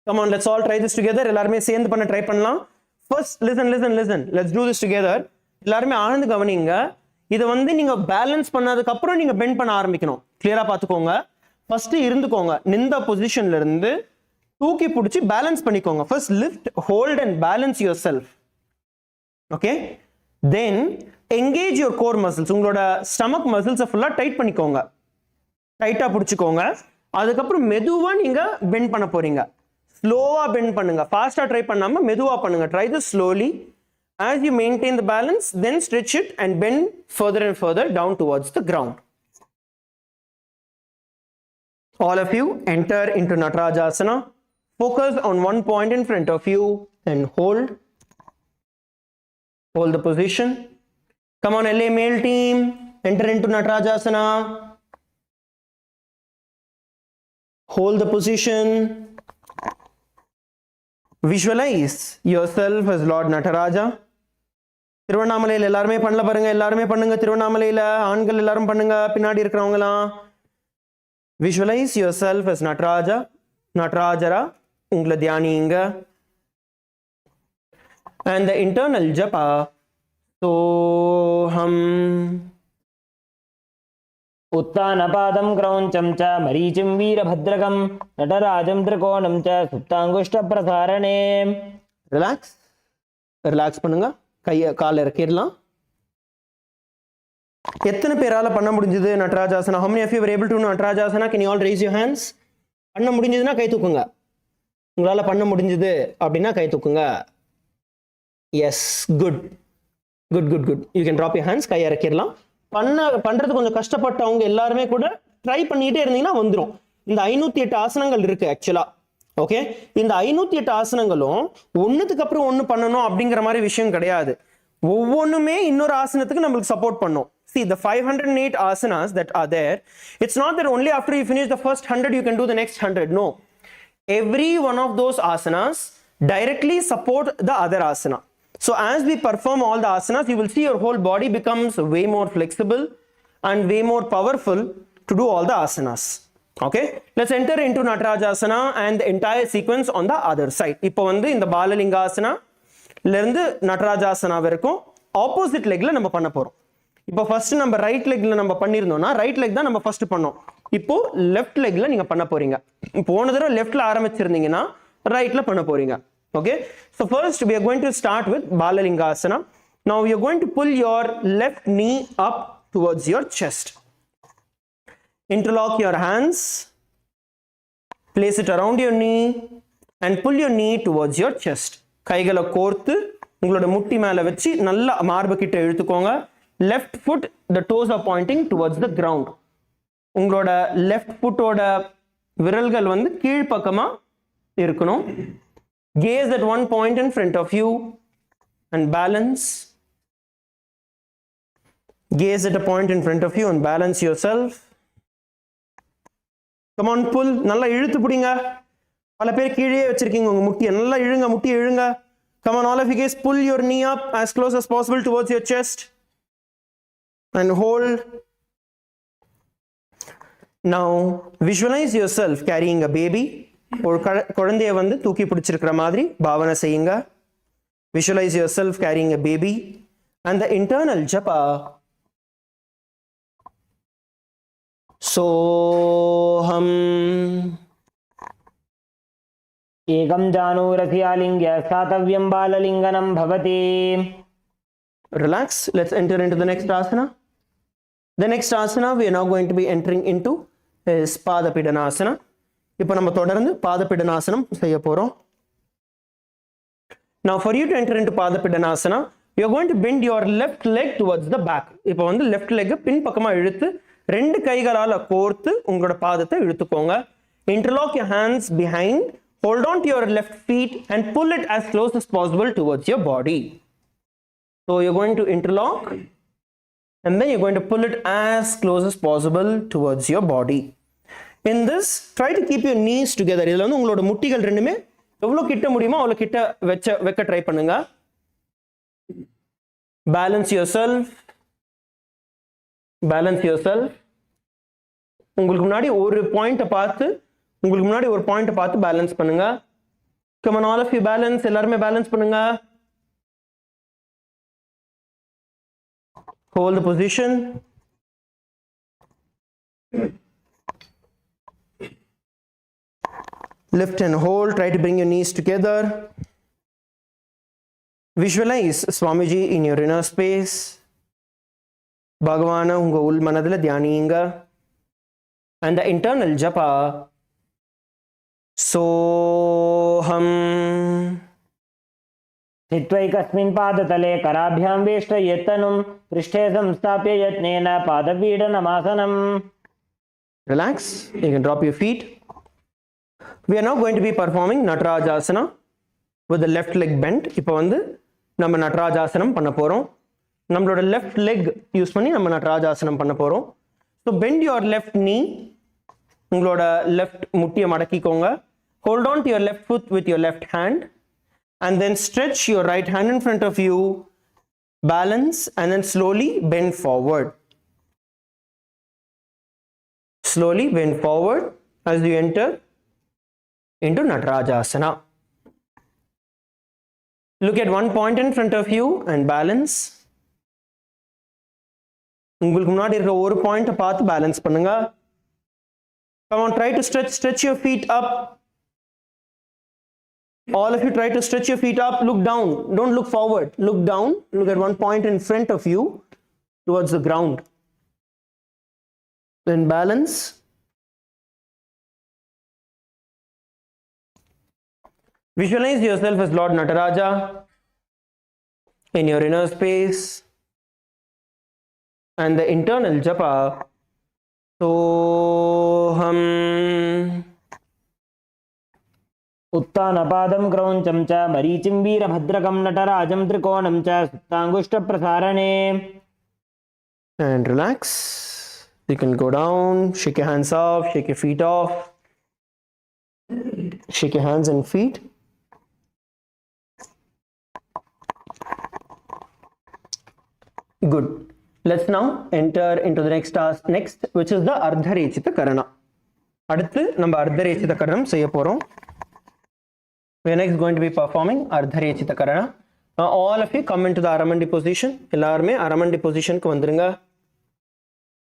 Come on, let's all try this together. எல்லாருமே சேர்ந்து பண்ண try பண்ணலாம். First listen. Let's do this together. எல்லாருமே ஆனந்து கவனிங்க. இதை நீங்க balance பண்ணதுக்கு அப்புறம் நீங்க பெண்ட் பண்ண ஆரம்பிக்கணும். கிளியரா பாத்துக்கோங்க. ஃபர்ஸ்ட் இருந்துக்கோங்க. நின்ற பொசிஷன்ல இருந்து தூக்கி பிடிச்சி பேலன்ஸ் பண்ணிக்கோங்க. First lift, hold and balance yourself. Okay? Then engage your core muscles. உங்களோட stomach muscles ஃபுல்லா டைட் பண்ணிக்கோங்க. டைட்டா பிடிச்சுக்கோங்க. அதுக்கப்புறம் மெதுவா நீங்க பெண்ட் பண்ண போறீங்க. ஸ்லோவா பெண்ட் பண்ணுங்க. ஃபாஸ்டா ட்ரை பண்ணாம மெதுவா பண்ணுங்க. Try this slowly. As you maintain the balance, then stretch it and bend further and further down towards the ground. All of you enter into Nataraja asana. Focus on one point in front of you and hold the position. Come on, LA male team, enter into Nataraja asana. Hold the position. Visualize yourself as Lord Nataraja. திருவண்ணாமலையில் எல்லாருமே பண்ணல பாருங்க. எல்லாருமே பண்ணுங்க. திருவண்ணாமலையில் ஆண்கள் எல்லாரும் பண்ணுங்க. பின்னாடி இருக்கிறவங்களாம் visualize yourself as Natarajara. உங்களை தியானிங்க. And the internal japa soham. उत्तानपादं क्रौञ्चं च मरीचिं वीरभद्रकं नटराजं त्रिकोणं च सुप्ताङ्गुष्ठप्रसारणे. ரிலாக்ஸ் பண்ணுங்க. கையை கால் இறக்கிடலாம். எத்தனை பேரால பண்ண முடிஞ்சது நடராஜாசனா? How many of you were able to do Natarajasana? Can you all raise your hands? பண்ண முடிஞ்சதுன்னா கை தூக்குங்க. உங்களால பண்ண முடிஞ்சது அப்படின்னா கை தூக்குங்க. Yes, good. You can drop your hands. கை இறக்கிடலாம். பண்றது கொஞ்சம் கஷ்டப்பட்டவங்க எல்லாருமே கூட ட்ரை பண்ணிட்டே இருந்தீங்கன்னா வந்துடும். இந்த 508 ஆசனங்கள் இருக்கு ஆக்சுவலா. ஓகே, இந்த 508 ஆசனங்களும் ஒன்னுக்கு அப்புறம் ஒன்னு பண்ணணும் அப்படிங்கிற மாதிரி விஷயம் கிடையாது. ஒவ்வொன்றுமே இன்னொரு ஆசனத்துக்கு நம்மளுக்கு சப்போர்ட் பண்ணும். See, the 508 asanas that are there, it's not that only after you finish the first 100 you can do the next 100. No, every one of those asanas directly support the other asana. So as we perform all the asanas, you will see your whole body becomes way more flexible and way more powerful to do all the asanas. Okay, let's enter into Natarajasana and the entire sequence on the other side. இப்போ இந்த பாலலிங்காசனா இருந்து நடராஜாசனா வரைக்கும் opposite லெக்ல நம்ம பண்ண போறோம். இப்போ first நம்ம right லெக்ல நம்ம பண்ணிருந்தோம்னா ரைட் லெக் தான் நம்ம ஃபர்ஸ்ட் பண்ணோம். இப்போ லெஃப்ட் லெக்ல நீங்க பண்ண போறீங்க. போன தடவை லெஃப்ட்ல ஆரம்பிச்சிருந்தீங்கன்னா ரைட்ல பண்ண போறீங்க. Okay, so first we are going to start with Balalingasana. Now you are going to pull your left knee up towards your chest. Interlock your hands, place it around your knee and pull your knee towards your chest. கைகளை கோர்த்து உங்களோட முட்டி மேல வச்சு நல்லா மார்பு கிட்ட இழுத்துக்கோங்க. Left foot, the toes are pointing towards the ground. உங்களோட left footோட விரல்கள் வந்து கீழ்ப்பக்கமா இருக்கணும். Gaze at one point in front of you and balance. Gaze at a point in front of you and balance yourself. Come on, pull. நல்லா இழுத்து பிடிங்க. பல பேர் கீழே வச்சிருக்கீங்க உங்க முட்டியை. நல்லா இழுங்க, முட்டியை இழுங்க. Come on, all of you guys, pull your knee up as close as possible towards your chest and hold. Now visualize yourself carrying a baby. ஒரு குழந்தையை வந்து தூக்கி பிடிச்சிருக்கிற மாதிரி பாவனை செய்யுங்க. Visualize yourself carrying a baby and the internal japa. Soham. एकं जानुरथियालिङ्ग्य स्थातव्यं बाललिङ्गनं भवति. Relax. Let's enter into the next asana. The next asana we are now going to be entering into is Padapidanasana. இப்போ நம்ம தொடர்ந்து பாதபிடனாசனம் செய்ய போறோம். Now for you to enter into Padapidanasana, you are going to bend your left leg towards the back. இப்போ வந்து left leg பின் பக்கமா இழுத்து ரெண்டு கைகளால கோர்த்து உங்களோட பாதத்தை இழுத்துக்கோங்க. Interlock your hands behind. Hold on to your left feet and pull it as close as possible towards your body. So you're going to interlock and then you're going to pull it as close as possible towards your body. In this, try to keep your knees together. இதுல வந்து உங்களோட முட்டிகள் ரெண்டுமே எவ்வளவு கிட்ட முடியுமோ அவ்வளவு கிட்ட வைக்க ட்ரை பண்ணுங்க. Balance yourself. Balance yourself. உங்களுக்கு முன்னாடி ஒரு பாயிண்ட பார்த்து பேலன்ஸ் பண்ணுங்க. Come on, all of you balance. எல்லாருமே பேலன்ஸ் பண்ணுங்க. Hold the position. Lift and hold. Try to bring your knees together. Visualize Swamiji in your inner space. Bhagavana unga ul manadila dhyaniyinga. And the internal japa. Soham. स्थित्वैकस्मिन् पादतले कराभ्यां वेष्टयेत्तनुं पृष्ठे संस्थाप्य यत्नेन पादपीडनमासनम्. Relax. You can drop your feet. We are now going to be performing Natarajasana with the left leg bent. இப்போ வந்து நம்ம Natarajasana பண்ண போறோம். நம்மளோட left leg use பண்ணி நம்ம Natarajasana பண்ண போறோம். So bend your left knee. உங்களோட left முட்டியை மடக்கிக்கோங்க. Hold on to your left foot with your left hand and then stretch your right hand in front of you. Balance and then slowly bend forward. Slowly bend forward as you enter into Natarajasana. Look at one point in front of you and balance. உங்களுக்கு முன்னாடி இருக்க ஒரு point பார்த்து balance பண்ணுங்க. Come on, try to stretch your feet up. All of you try to stretch your feet up. Look down. Don't look forward. Look down. Look at one point in front of you towards the ground. Then balance. Visualize yourself as Lord Nataraja in your inner space and the internal japa. Soham. उत्तानपादं क्रौञ्चं च मरीचिं वीरभद्रकं नटराजं त्रिकोणं च सुप्ताङ्गुष्ठप्रसारणे. And relax. You can go down, shake your hands off, shake your feet off. Shake your hands and feet. Good. Let's now enter into the next task, which is the Ardharechita Karana. அடுத்து நம்ம Ardharechita Karanam செய்ய போறோம். We are next going to be performing Ardharechita Karana. Now all of you come into the Aramandi position. எல்லாருமே Aramandi position க்கு வந்துருங்க.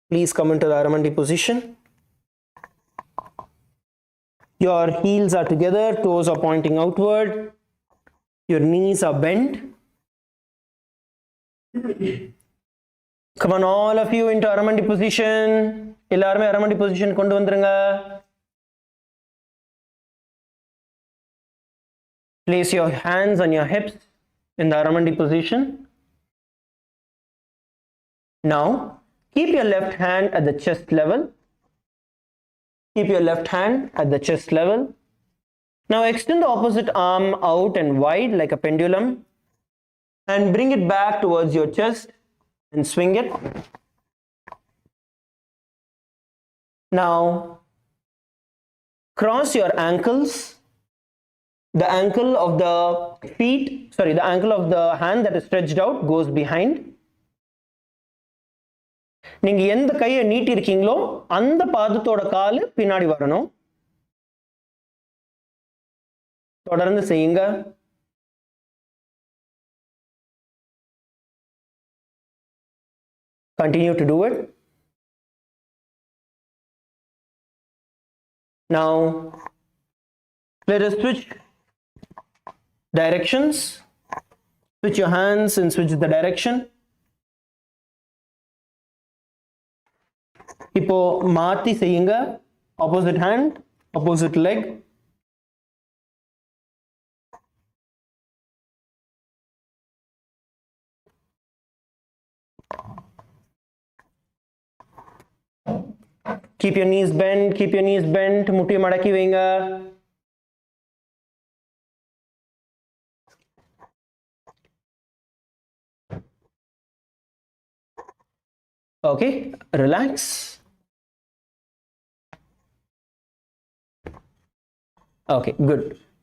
Please come into the Aramandi position. Your heels are together, toes are pointing outward. Your knees are bent. Come on, all of you into Aramandi position. எல்லாருமே Aramandi position கொண்டு வந்துருங்க. Place your hands on your hips in the Aramandi position. Now, keep your left hand at the chest level. Keep your left hand at the chest level. Now, extend the opposite arm out and wide like a pendulum and bring it back towards your chest and swing it. Now, cross your ankles. The ankle of the feet, sorry, the ankle of the hand that is stretched out goes behind. நீங்க எந்த கையை நீட்டி இருக்கீங்களோ அந்த பாதத்தோட காலு பின்னாடி வரணும். தொடர்ந்து செய்யுங்க. Continue to do it. Now, let us switch directions. Switch your hands and switch the direction. இப்போ மாத்தி செய்யுங்க. Opposite hand, opposite leg. Keep your knees bent, keep your knees bent. முட்டி மடக்கி வைங்க. Okay, relax. Okay, good.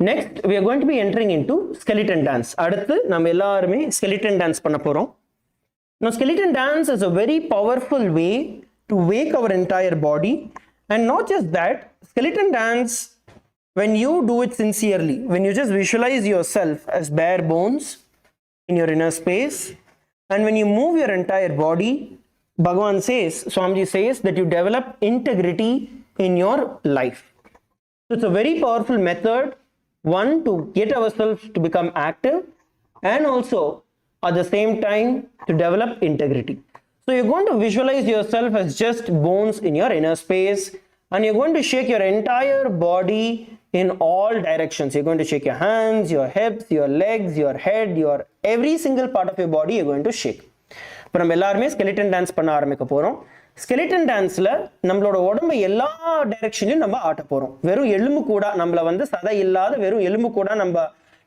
Next, we are going to be entering into skeleton dance. அடுத்து நம்ம எல்லாருமே skeleton dance பண்ண போறோம். Now, skeleton dance is a very powerful way to wake our entire body, and not just that, skeleton dance, when you do it sincerely, when you just visualize yourself as bare bones in your inner space, and when you move your entire body, Bhagavan says, Swamiji says that you develop integrity in your life. So it's a very powerful method, one, to get ourselves to become active, and also at the same time to develop integrity. So you're going to visualize yourself as just bones in your inner space, and you're going to shake your entire body in all directions. You're going to shake your hands, your hips, your legs, your head, your every single part of your body you're going to shake. இப்போ நம்ம எல்லாருமே skeleton dance பண்ண ஆரம்பிக்க போறோம். skeleton danceல நம்மளோட உடம்பு எல்லா டைரக்ஷன்லயும் நம்ம ஆட்ட போறோம். வெறும் எலும்பு கூட நம்மள வந்து சதை இல்லாத வெறும் எலும்பு கூட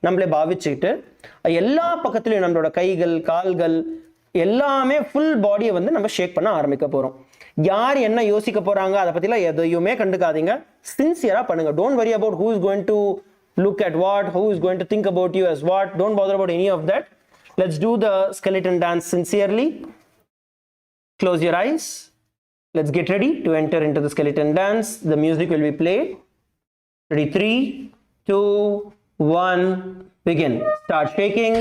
நம்மளே பாவிச்சுக்கிட்டு எல்லா பக்கத்துலயும் நம்மளோட கைகள் கால்கள் எல்லாமே ஃபுல் பாடியை வந்து நம்ம ஷேக் பண்ண ஆரம்பிக்க போறோம். யார் என்ன யோசிக்க போறாங்க அதை பத்திலாம் எதையுமே கண்டுக்காதீங்க. சின்சியரா பண்ணுங்க. Don't worry about who is going to look at what, who is going to think about you as what. Don't bother about any of that. Let's do the skeleton dance sincerely. Close your eyes. Let's get ready to enter into the skeleton dance. The music will be played. Ready? 3, 2, 1, begin. Start shaking.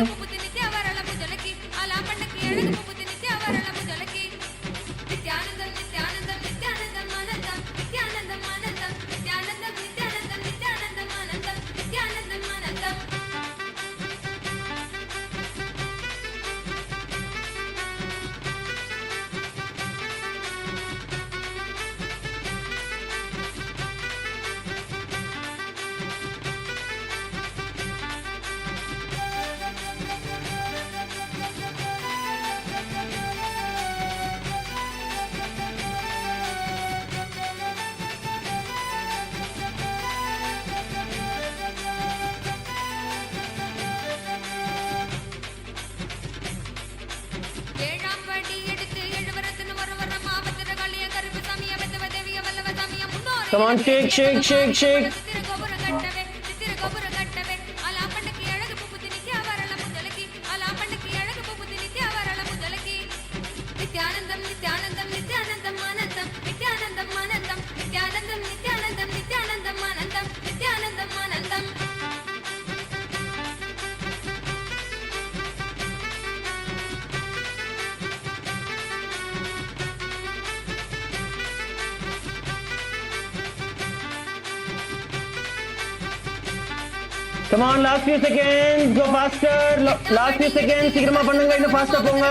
Come on, shake, shake, shake, shake. Come on, last few seconds, go faster. Last few seconds, சீக்கிரமா பண்ணுங்க, இன்னும் ஃபாஸ்டா போங்க.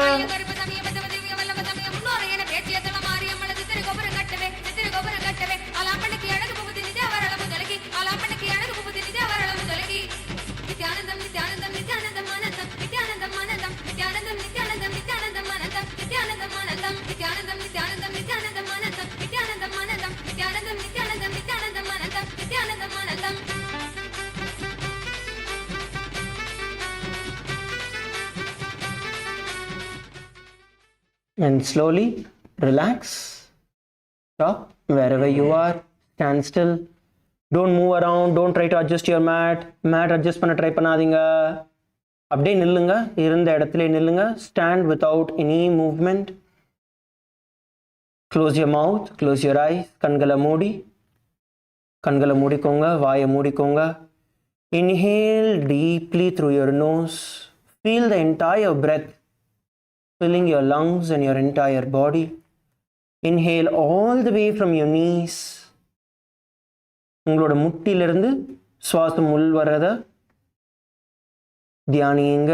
And slowly relax. Stop wherever you are. Stand still. Don't move around. Don't try to adjust your mat. Mat adjust பண்ண try பண்ணாதீங்க. அப்படியே நில்லுங்க. இருந்த இடத்துல நில்லுங்க. Stand without any movement. Close your mouth. Close your eyes. கண்களை மூடி. கண்களை மூடிக்கோங்க. வாயை மூடிக்கோங்க. Inhale deeply through your nose. Feel the entire breath filling your lungs and your entire body. Inhale all the way from your knees. உங்களோட முட்டிலிருந்து சுவாசம் உள் வர்றத தியானியுங்க.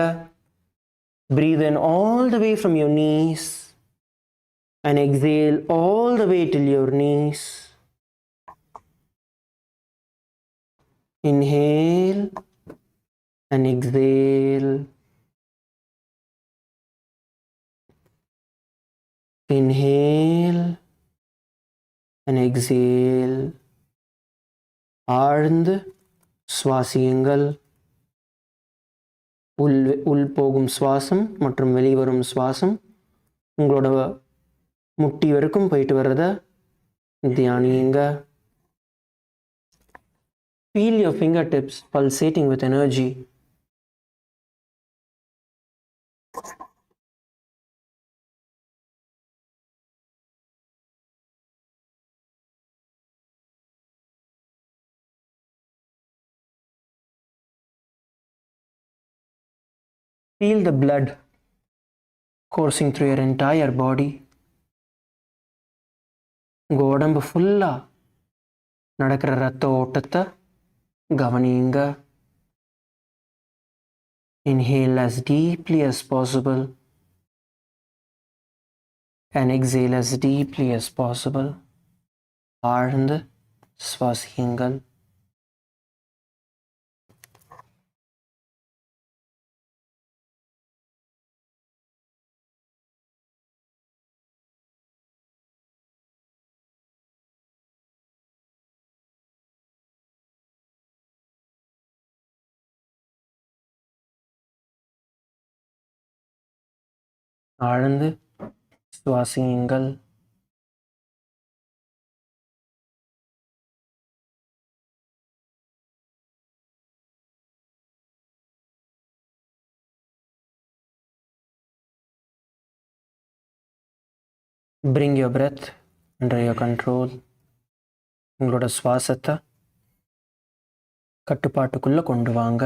Breathe in all the way from your knees and exhale all the way till your knees. Inhale and exhale. Inhale and exhale. ஆழ்ந்து சுவாசியுங்கள். உள் போகும் சுவாசம் மற்றும் வெளிவரும் சுவாசம் உங்களோட முட்டி வரைக்கும் போயிட்டு வர்றத தியானியுங்க. Feel your fingertips pulsating with energy. Feel the blood coursing through your entire body. உங்க உடம்பு ஃபுல்லா நடக்கிற ரத்த ஓட்டத்தை கவனியுங்க. Inhale as deeply as possible and exhale as deeply as possible. ஆழ்ந்து சுவாசியுங்கள். ஆழ்ந்து சுவாசியுங்கள். Bring your breath under your control. உங்களோட சுவாசத்தை கட்டுப்பாட்டுக்குள்ள கொண்டு வாங்க.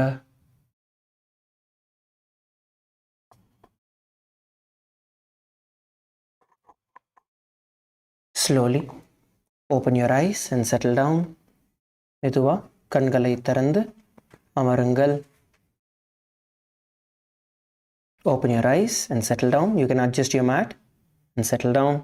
Slowly open your eyes and settle down. மெதுவா கண்களை திறந்து அமருங்கள். Open your eyes and settle down. You can adjust your mat and settle down.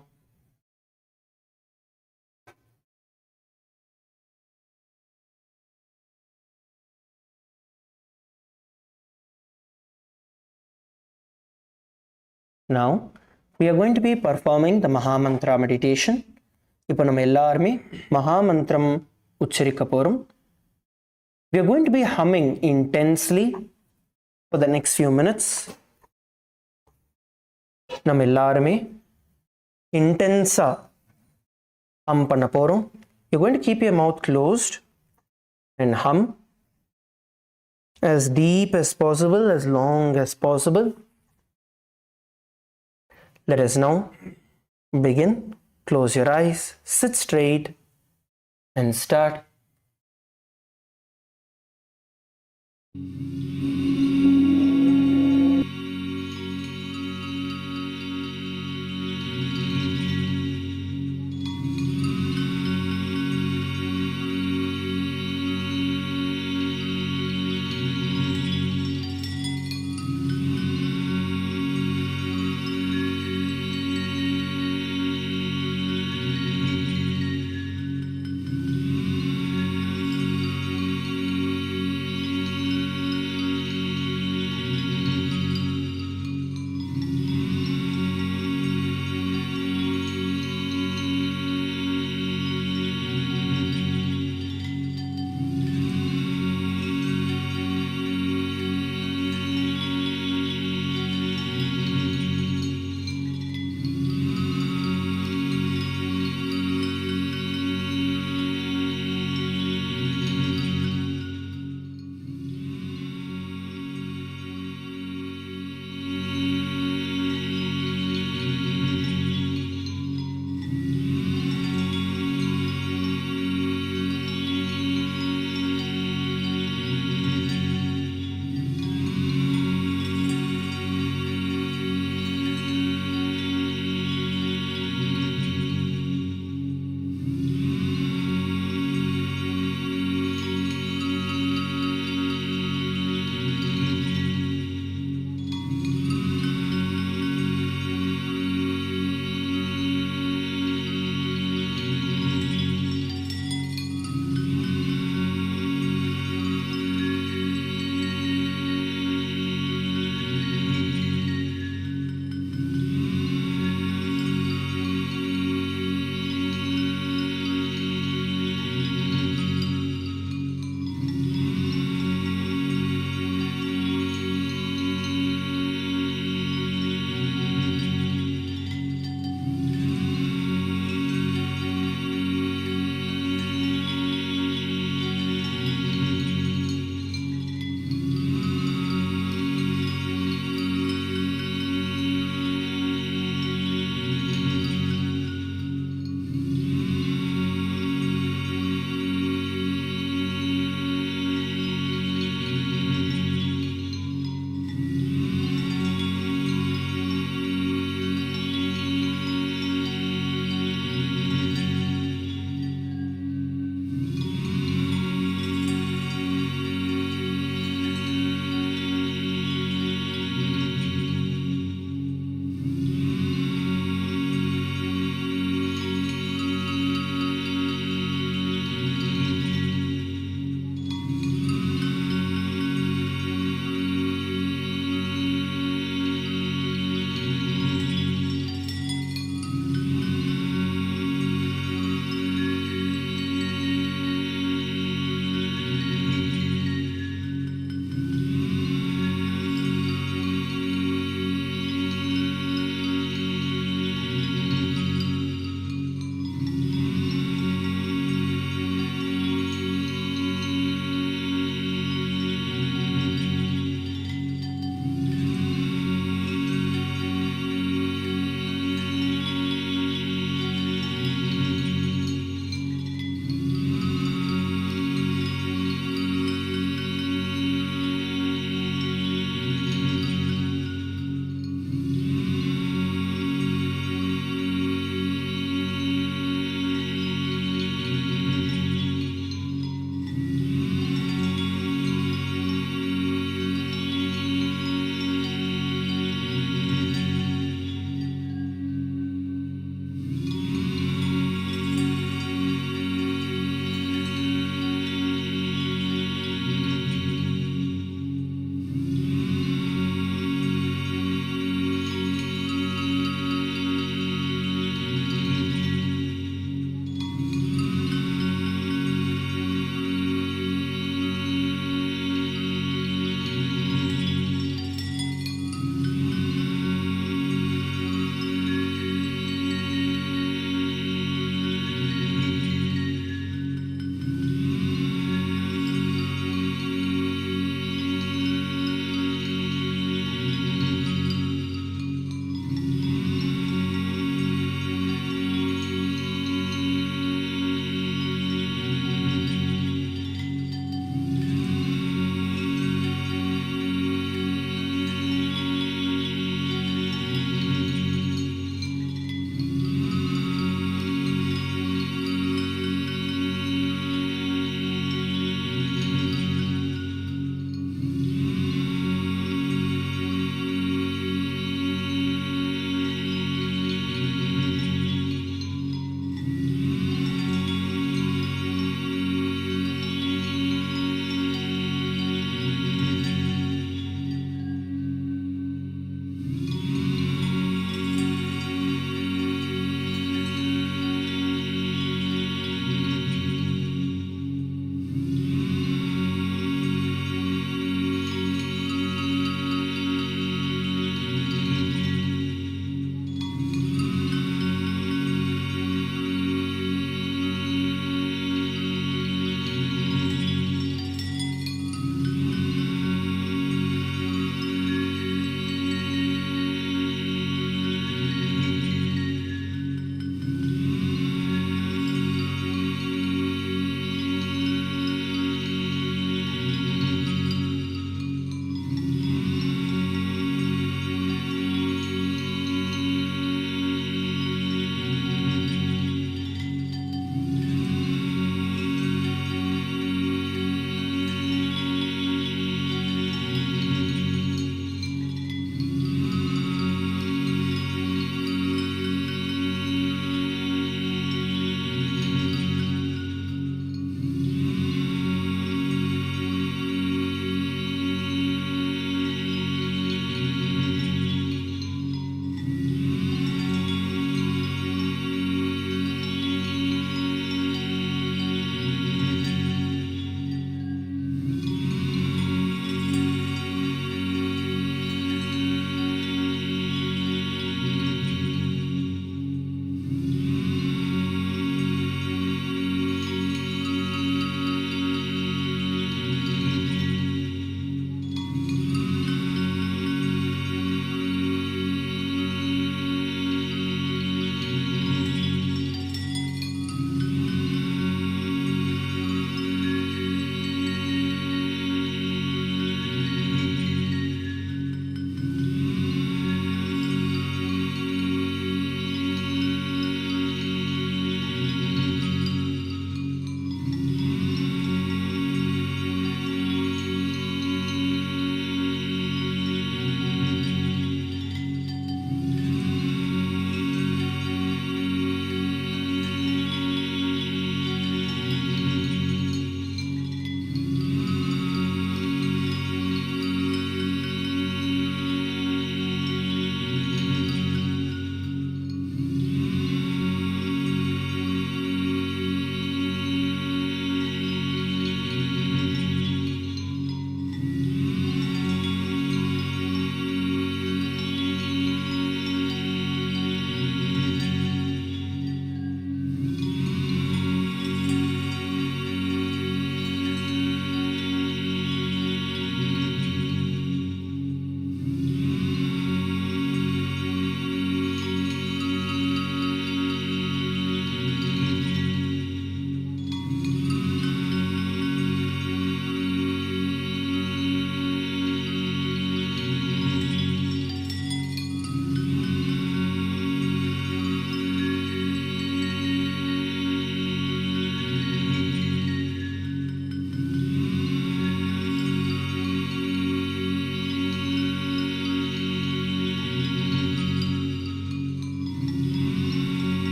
Now we are going to be performing the Mahamantra meditation. இப்போ நம்ம எல்லாருமே மகாமந்திரம் உச்சரிக்க போறோம். We are going to be humming intensely for the next few minutes. நம்ம எல்லாருமே இன்டென்ஸா hum பண்ண போறோம். You're going to keep your mouth closed and hum as deep as possible, as long as possible. Let us now begin. Close your eyes, sit straight, and start.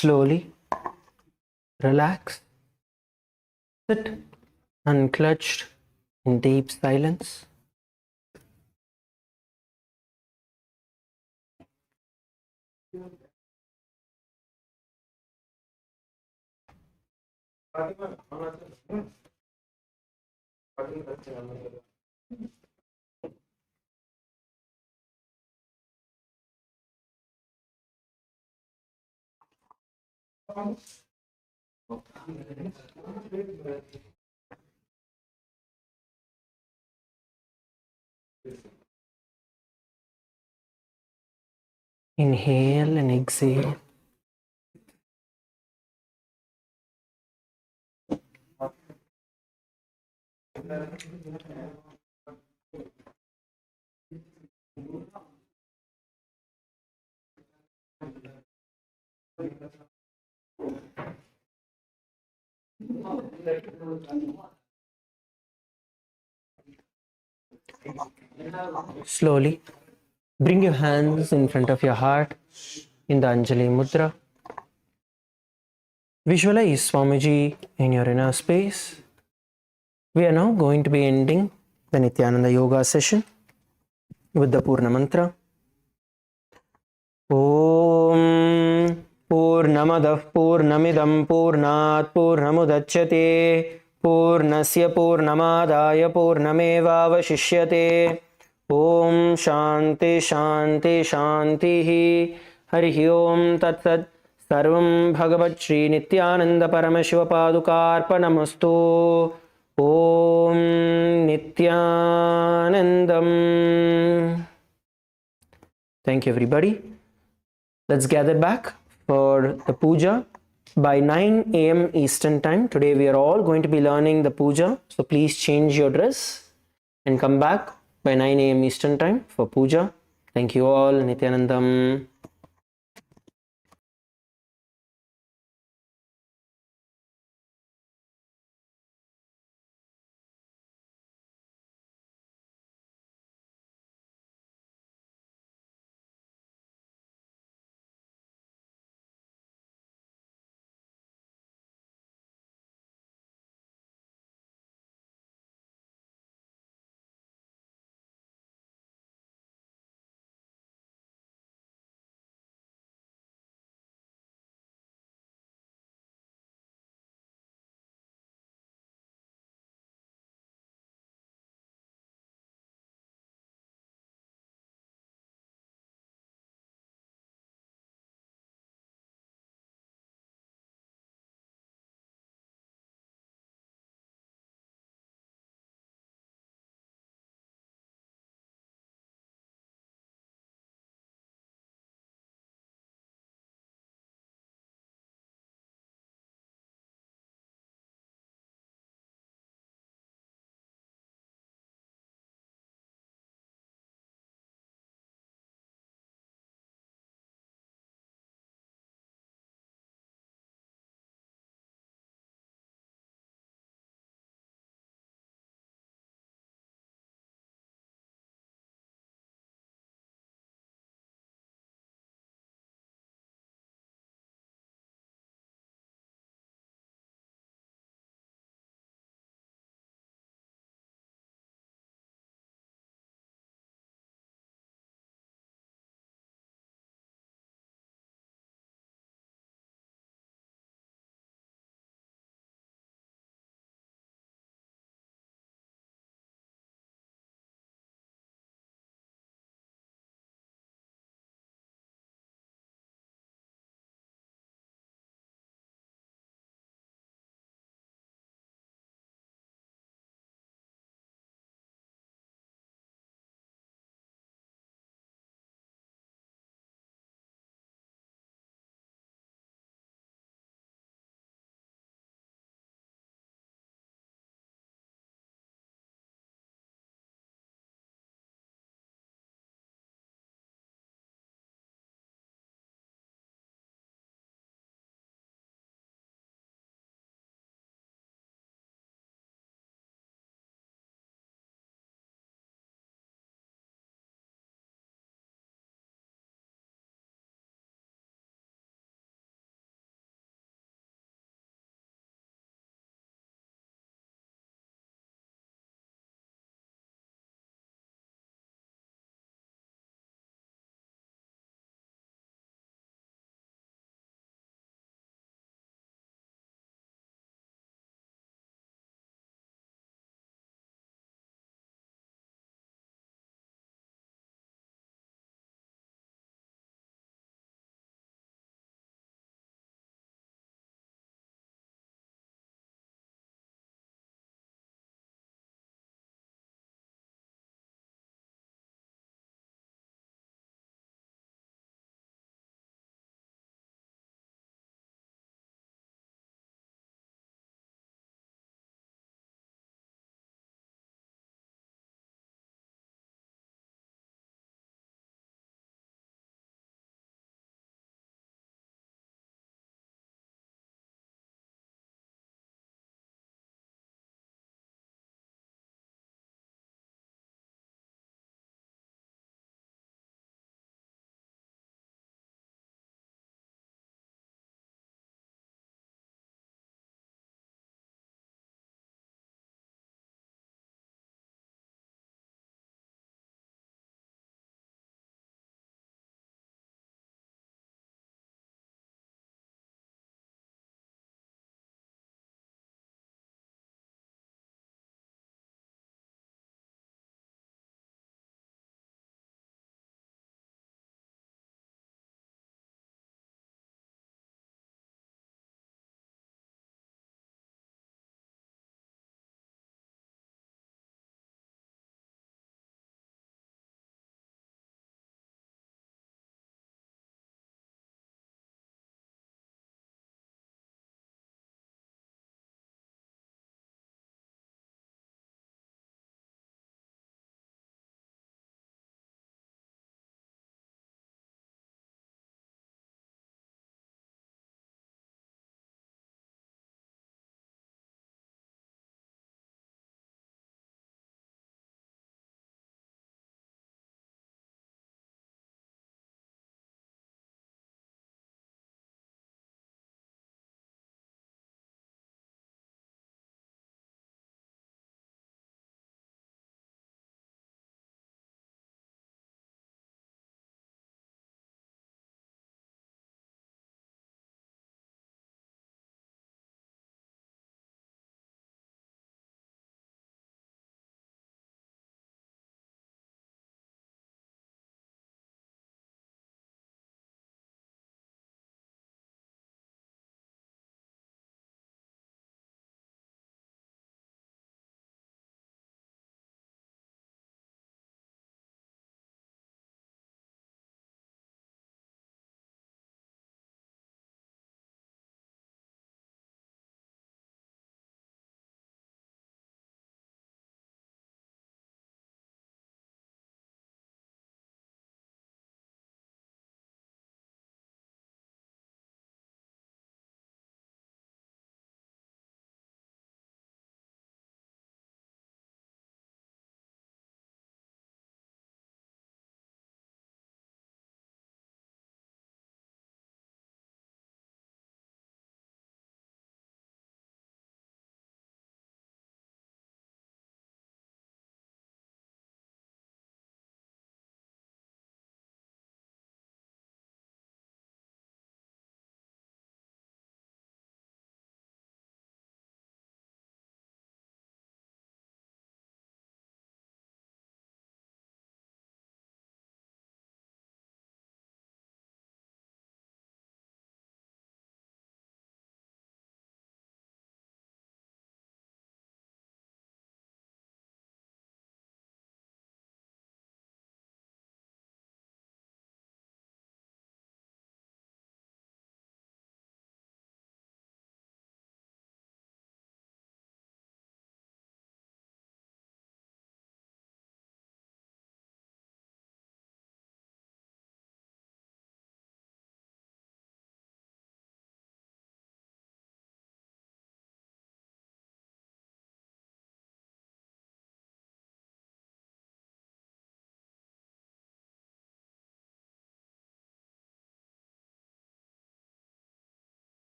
Slowly relax, sit unclutched in deep silence. Inhale and exhale. Slowly bring your hands in front of your heart in the Anjali Mudra. Visualize Swamiji in your inner space. We are now going to be ending the Nithyananda Yoga session with the Purna Mantra. Om Purnamadah Purnamidam Purnat Purnamudachyate Purnasya Purnamadaya Purnamevavashishyate Om Shanti Shanti Shanti Harihi Om Tat Sat Sarvam Bhagavat Shri Nithyananda Paramashiva Padukarpanamastu Om Nithyanandam. Thank you, everybody. Let's gather back for the puja by 9 a.m. Eastern Time. Today we are all going to be learning the puja. So please change your dress and come back by 9 a.m. Eastern Time for puja. Thank you all. Nithyanandam.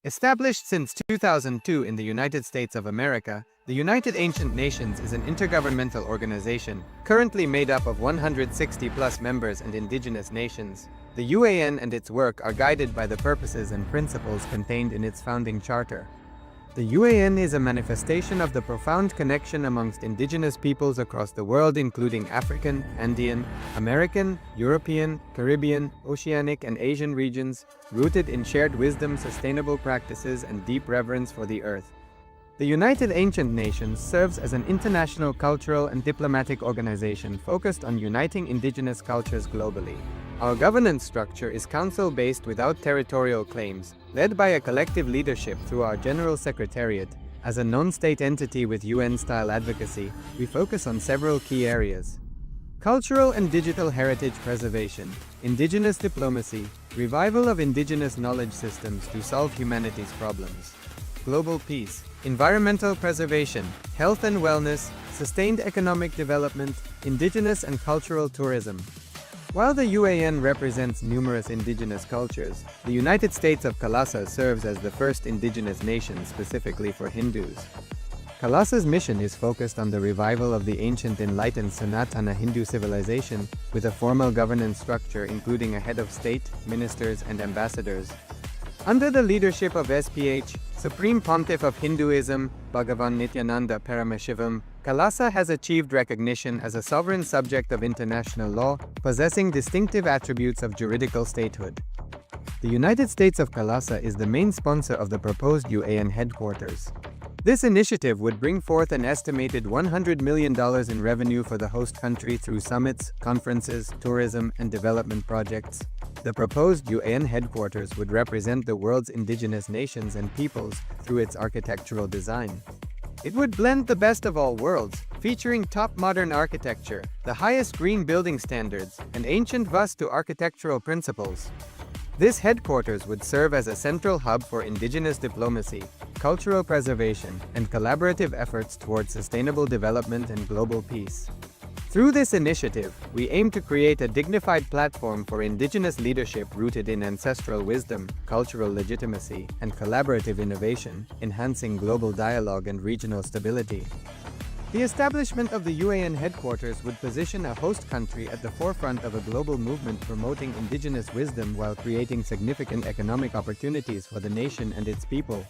Established since 2002 in the United States of America, the United Ancient Nations is an intergovernmental organization, currently made up of 160+ members and indigenous nations. The UAN and its work are guided by the purposes and principles contained in its founding charter. The UAN is a manifestation of the profound connection amongst indigenous peoples across the world, including African, Andean, American, European, Caribbean, Oceanic, and Asian regions, rooted in shared wisdom, sustainable practices, and deep reverence for the earth. The United Ancient Nations serves as an international cultural and diplomatic organization focused on uniting indigenous cultures globally. Our governance structure is council-based without territorial claims, led by a collective leadership through our General Secretariat. As a non-state entity with UN-style advocacy, we focus on several key areas: cultural and digital heritage preservation, indigenous diplomacy, revival of indigenous knowledge systems to solve humanity's problems, global peace, environmental preservation, health and wellness, sustained economic development, indigenous and cultural tourism. While the UAN represents numerous indigenous cultures, the United States of KAILASA serves as the first indigenous nation specifically for Hindus. KAILASA's mission is focused on the revival of the ancient enlightened Sanatana Hindu civilization, with a formal governance structure including a head of state, ministers, and ambassadors. Under the leadership of SPH, Supreme Pontiff of Hinduism, Bhagavan Nithyananda Paramashivoham, KAILASA has achieved recognition as a sovereign subject of international law, possessing distinctive attributes of juridical statehood. The United States of KAILASA is the main sponsor of the proposed UAN headquarters. This initiative would bring forth an estimated $100 million in revenue for the host country through summits, conferences, tourism, and development projects. The proposed UAN headquarters would represent the world's indigenous nations and peoples through its architectural design. It would blend the best of all worlds, featuring top modern architecture, the highest green building standards, and ancient Vastu architectural principles. This headquarters would serve as a central hub for indigenous diplomacy, cultural preservation, and collaborative efforts towards sustainable development and global peace. Through this initiative, we aim to create a dignified platform for indigenous leadership rooted in ancestral wisdom, cultural legitimacy, and collaborative innovation, enhancing global dialogue and regional stability. The establishment of the UAN headquarters would position a host country at the forefront of a global movement promoting indigenous wisdom while creating significant economic opportunities for the nation and its people.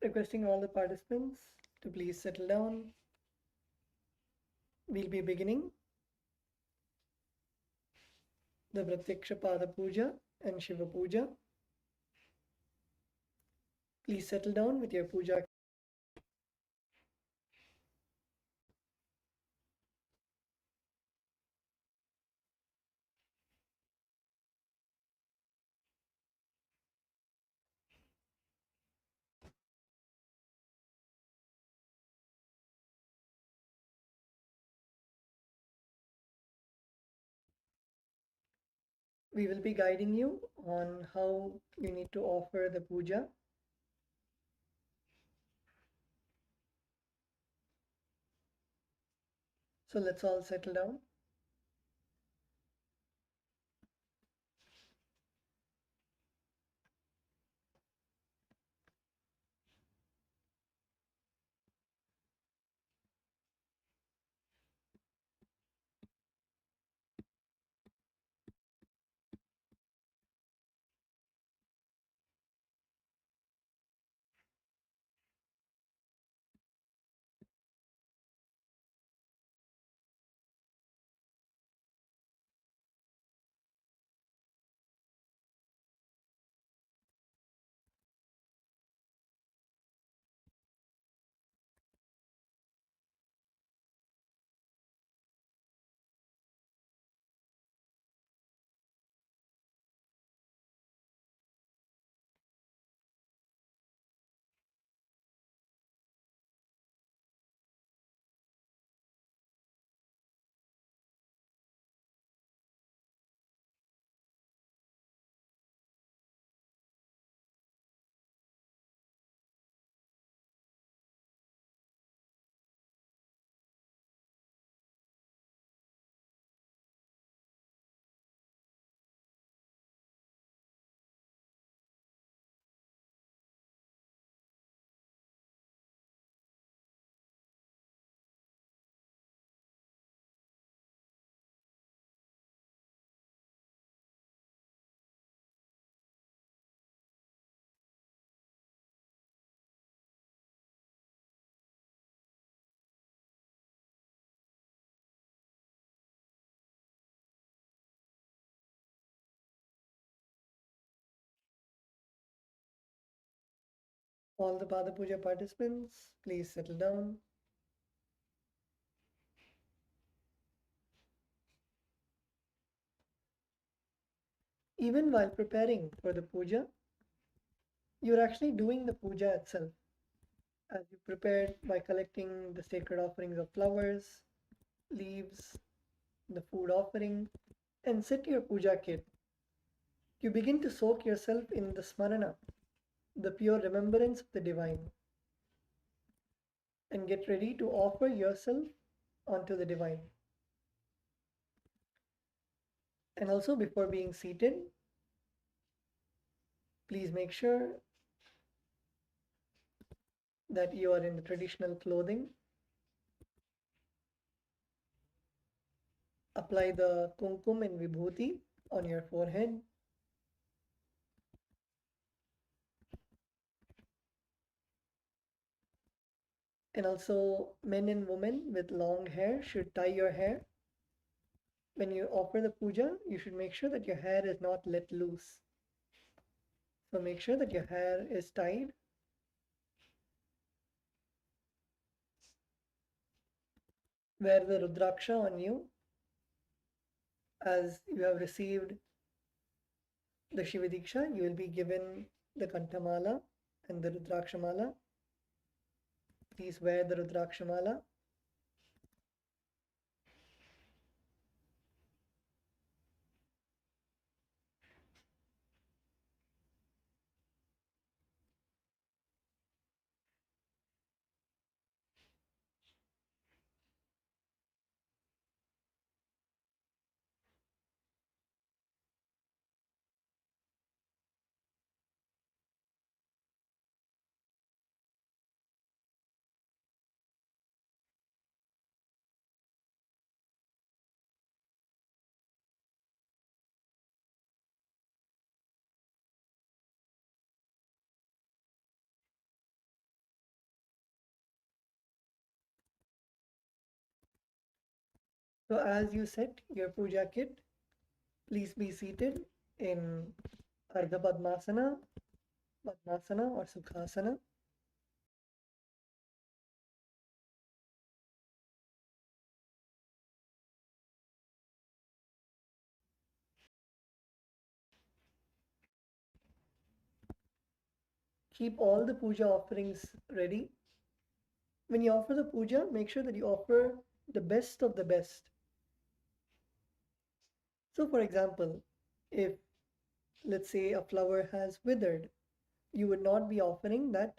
Requesting all the participants to please settle down. We'll be beginning the Pratyaksha Pada Puja and Shiva Puja. Please settle down with your puja. We will be guiding you on how you need to offer the puja. So let's all settle down. All the Pada Puja participants, please settle down. Even while preparing for the puja, you're actually doing the puja itself. As you prepared by collecting the sacred offerings of flowers, leaves, the food offering, and set your puja kit, you begin to soak yourself in the smarana, the pure remembrance of the divine, and get ready to offer yourself onto the divine. And also, before being seated, please make sure that you are in the traditional clothing. Apply the kumkum and vibhuti on your forehead. And also, men and women with long hair should tie your hair. When you offer the puja, you should make sure that your hair is not let loose. So make sure that your hair is tied. Wear the Rudraksha on you as you have received the Shiva Diksha. You will be given the Kantamala and the Rudrakshamala. Please wear the Rudrakshamala. So as you set your puja kit, please be seated in Ardha Padmasana, Padmasana or Sukhasana. Keep all the puja offerings ready. When you offer the puja, make sure that you offer the best of the best. So for example, if let's say a flower has withered, you would not be offering that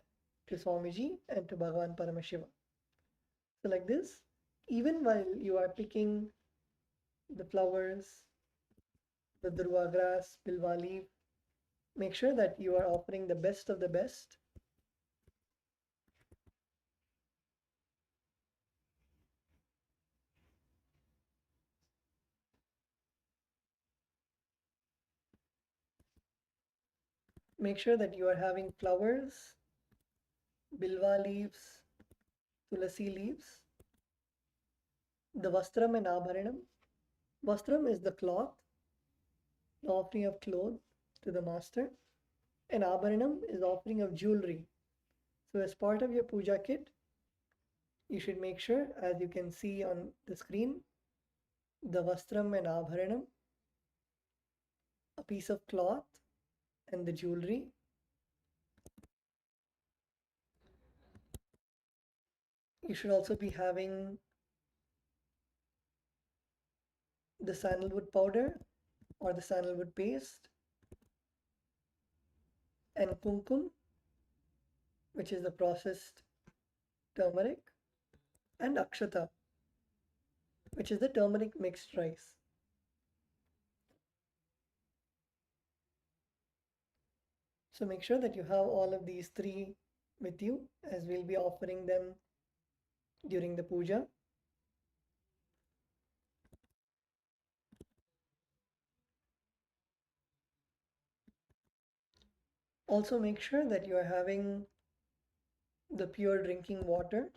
to Swamiji and to Bhagavan Paramashiva. So like this, even while you are picking the flowers, the durva grass, bilwa leaf, make sure that you are offering the best of the best. Make sure that you are having flowers, bilwa leaves, tulasi leaves, the vastram and abharanam. Vastram is the cloth, the offering of clothes to the master, and abharanam is the offering of jewelry. So as part of your puja kit, you should make sure, as you can see on the screen, the vastram and abharanam, a piece of cloth, and the jewelry. You should also be having the sandalwood powder or the sandalwood paste, and kumkum, which is the processed turmeric, and akshata, which is the turmeric mixed rice. So make sure that you have all of these three with you, as we'll be offering them during the puja. Also make sure that you are having the pure drinking water,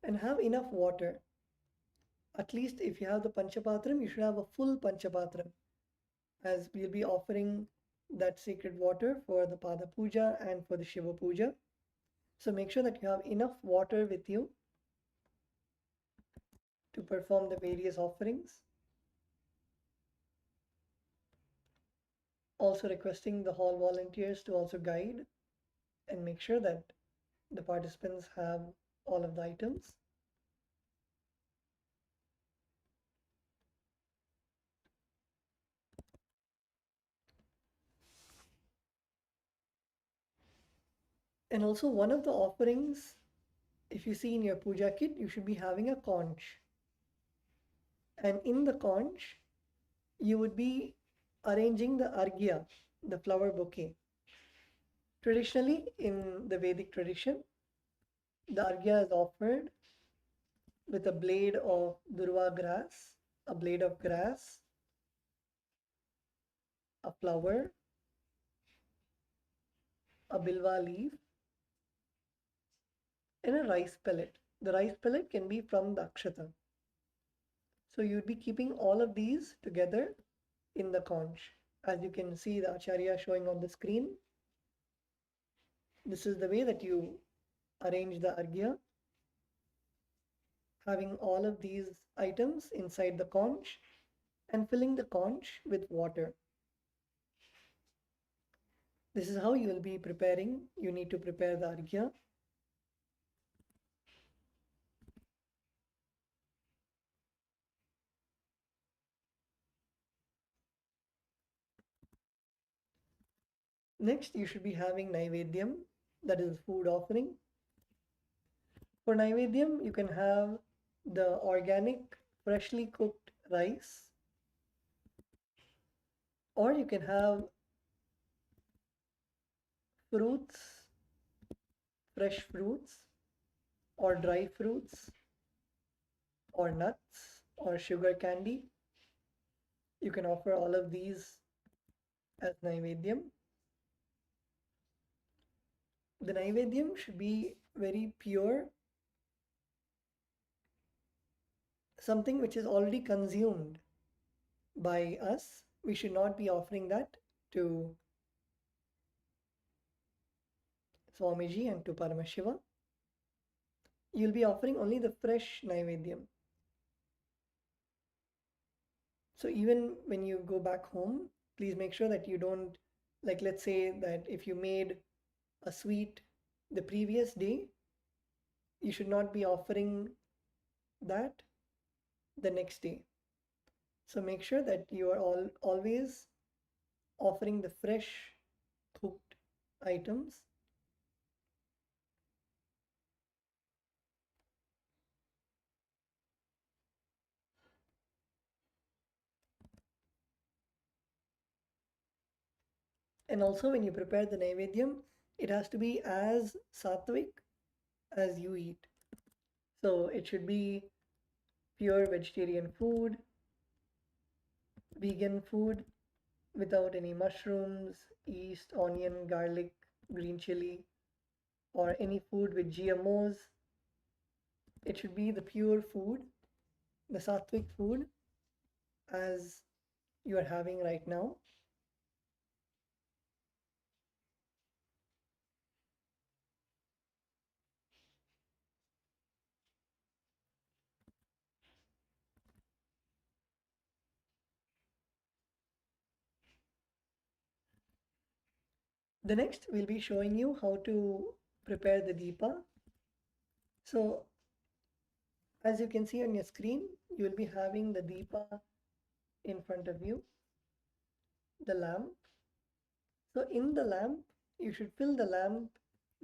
and have enough water. At least if you have the panchapatram, you should have a full panchapatram, as we'll be offering that sacred water for the Pada Puja and for the Shiva Puja. So make sure that you have enough water with you to perform the various offerings. Also requesting the hall volunteers to also guide and make sure that the participants have all of the items. And also one of the offerings, if you see in your puja kit, you should be having a conch. And in the conch, you would be arranging the arghya, the flower bouquet. Traditionally, in the Vedic tradition, the arghya is offered with a blade of durva grass, a blade of grass, a flower, a bilwa leaf, and a rice pellet. The rice pellet can be from the akshata. So you'd be keeping all of these together in the conch. As you can see the acharya showing on the screen, this is the way that you arrange the arghya, having all of these items inside the conch and filling the conch with water. This is how you will be preparing. You need to prepare the arghya. Next, you should be having Naivedyam, that is food offering. For Naivedyam, you can have the organic, freshly cooked rice, or you can have fruits, fresh fruits, or dry fruits, or nuts, or sugar candy. You can offer all of these as Naivedyam. The Naivedyam should be very pure something which is already consumed by us, we should not be offering that to Swamiji and to Paramashiva. You'll be offering only the fresh Naivedyam. So even when you go back home, please make sure that you don't, like, let's say that if you made a sweet the previous day, you should not be offering that the next day. So make sure that you are always offering the fresh cooked items. And also when you prepare the Naivedyam, it has to be as sattvic as you eat. So it should be pure vegetarian food, vegan food without any mushrooms, yeast, onion, garlic, green chili, or any food with GMOs. It should be the pure food, the sattvic food as you are having right now. The next we'll be showing you how to prepare the Deepa. So as you can see on your screen, you will be having the Deepa in front of you, the lamp. So in the lamp, you should fill the lamp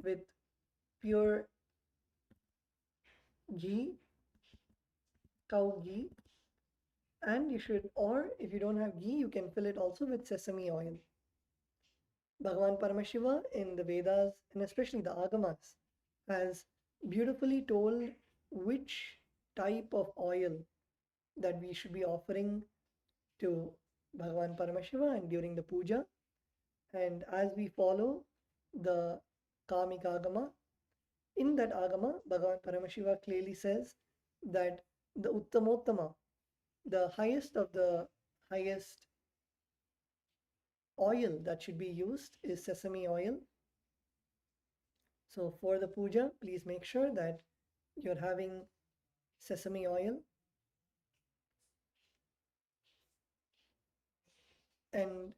with pure ghee, cow ghee, and you should, or if you don't have ghee, you can fill it also with sesame oil. Bhagavan Paramashiva in the Vedas and especially the Agamas has beautifully told which type of oil that we should be offering to Bhagavan Paramashiva and during the puja. And as we follow the Kamik Agama, in that Agama, Bhagavan Paramashiva clearly says that the Uttamottama, the highest of the highest oil that should be used is sesame oil. So for the puja, please make sure that you're having sesame oil. And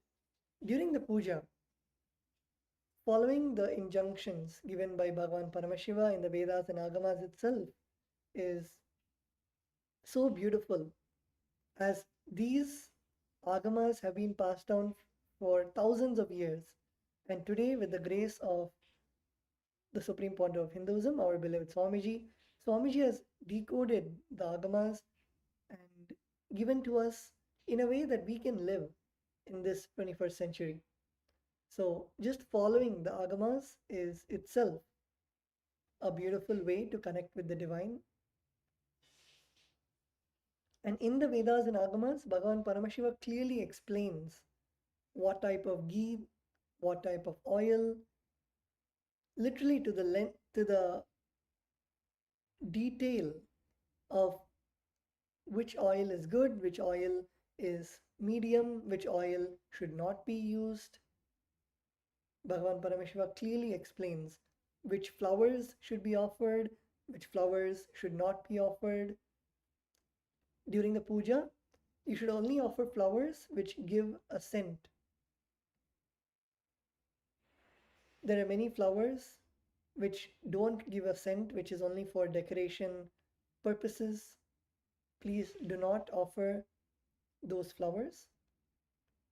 during the puja, following the injunctions given by Bhagavan Paramashiva in the Vedas and Agamas itself is so beautiful, as these Agamas have been passed down for thousands of years. And today, with the grace of the Supreme Pontiff of Hinduism, our beloved Swamiji has decoded the Agamas and given to us in a way that we can live in this 21st century. So just following the Agamas is itself a beautiful way to connect with the divine. And in the Vedas and Agamas, Bhagavan Paramashiva clearly explains what type of ghee, what type of oil, literally to the detail of which oil is good, which oil is medium, which oil should not be used. Bhagavan Paramashiva clearly explains which flowers should be offered, which flowers should not be offered. During the puja, you should only offer flowers which give a scent. There are many flowers which don't give a scent, which is only for decoration purposes. Please do not offer those flowers.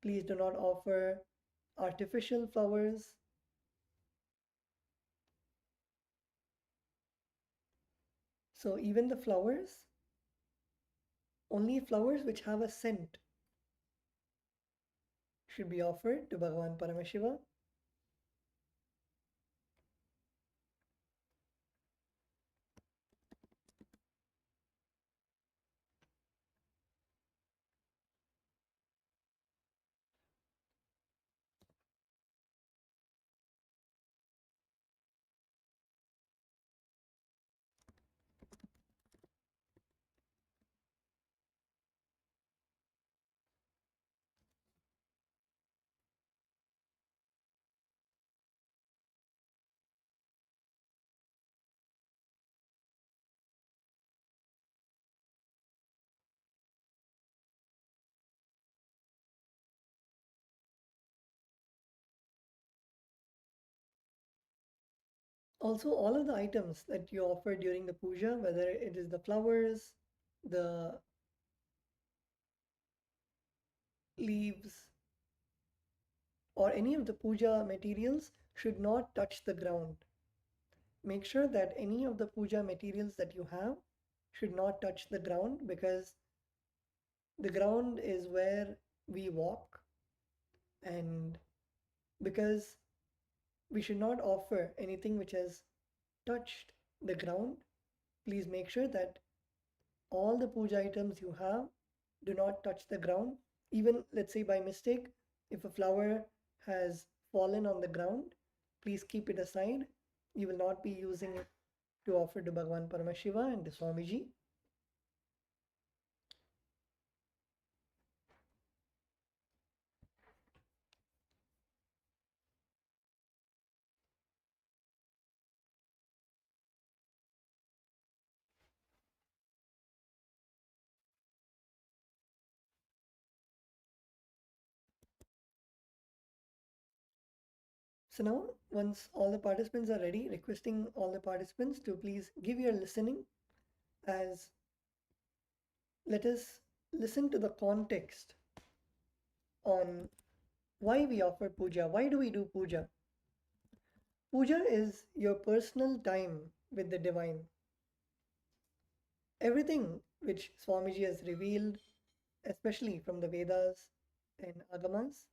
Please do not offer artificial flowers. So even the flowers, only flowers which have a scent should be offered to Bhagavan Paramashiva. Also, all of the items that you offer during the puja, whether it is the flowers, the leaves, or any of the puja materials, should not touch the ground. Make sure that any of the puja materials that you have should not touch the ground, because the ground is where we walk, and because we should not offer anything which has touched the ground, please make sure that all the puja items you have do not touch the ground. Even, let's say, by mistake, if a flower has fallen on the ground, please keep it aside. You will not be using it to offer to Bhagavan Paramashiva and to Swamiji. So now, once all the participants are ready, requesting all the participants to please give your listening, as let us listen to the context on why we offer puja. Why do we do puja? Puja is your personal time with the divine. Everything which Swamiji has revealed, especially from the Vedas and Agamas,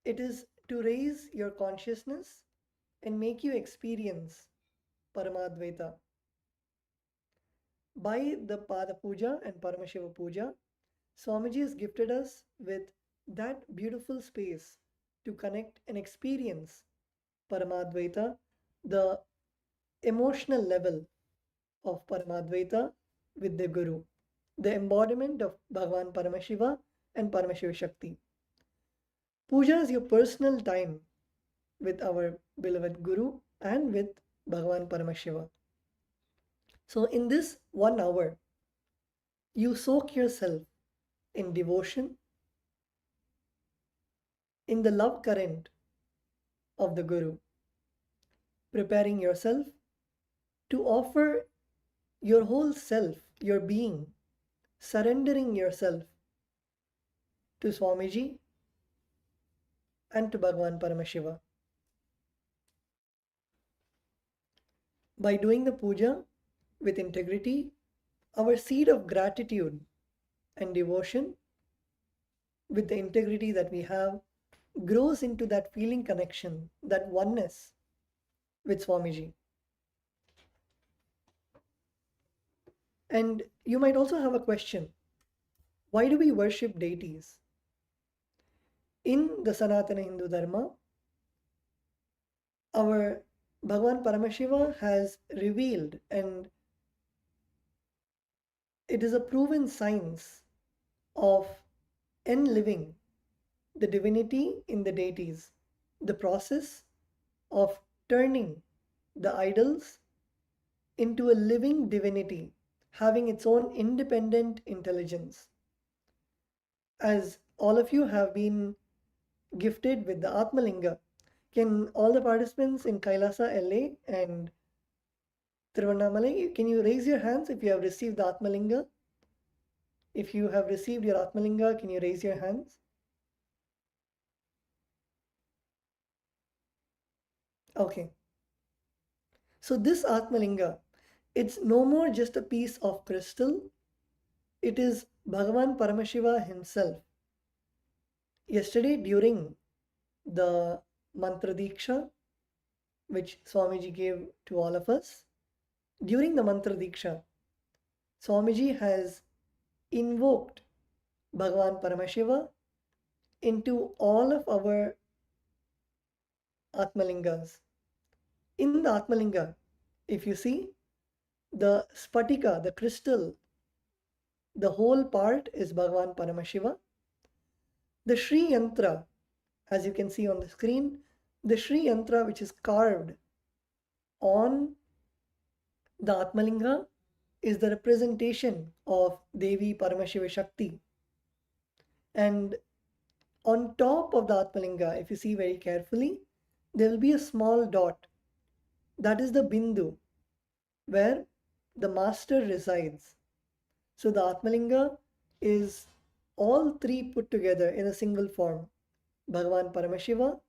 it is to raise your consciousness and make you experience Paramadvaita. By the Pada Puja and Paramashiva Puja, Swamiji has gifted us with that beautiful space to connect and experience Paramadvaita, the emotional level of Paramadvaita with the Guru, the embodiment of Bhagavan Paramashiva and Paramashiva Shakti. Puja is your personal time with our beloved Guru and with Bhagavan Paramashiva. So in this 1 hour, you soak yourself in devotion, in the love current of the Guru, preparing yourself to offer your whole self, your being, surrendering yourself to Swamiji and to Bhagavan Paramashiva. By doing the puja with integrity, our seed of gratitude and devotion, with the integrity that we have, grows into that feeling connection, that oneness with Swamiji. And you might also have a question: why do we worship deities? In the Sanatana Hindu Dharma, our Bhagavan Paramashiva has revealed, and it is a proven science of enliving the divinity in the deities, the process of turning the idols into a living divinity, having its own independent intelligence. As all of you have been gifted with the Atmalinga, can all the participants in Kailasa, LA and Tiruvannamalai, can you raise your hands if you have received the Atmalinga? If you have received your Atmalinga, can you raise your hands? Okay. So this Atmalinga, it's no more just a piece of crystal. It is Bhagavan Paramashiva himself. Yesterday, during the Mantra Diksha, which Swamiji gave to all of us, during the Mantra Diksha, Swamiji has invoked Bhagavan Paramashiva into all of our Atmalingas. In the Atmalinga, if you see, the Spatika, the crystal, the whole part is Bhagavan Paramashiva. The Shri Yantra, as you can see on the screen, the Shri Yantra which is carved on the Atmalinga is the representation of Devi Paramashiva Shakti. And on top of the Atmalinga, if you see very carefully, there will be a small dot. That is the bindu, where the master resides. So the Atmalinga is all three put together in a single form. Bhagavan Paramashiva,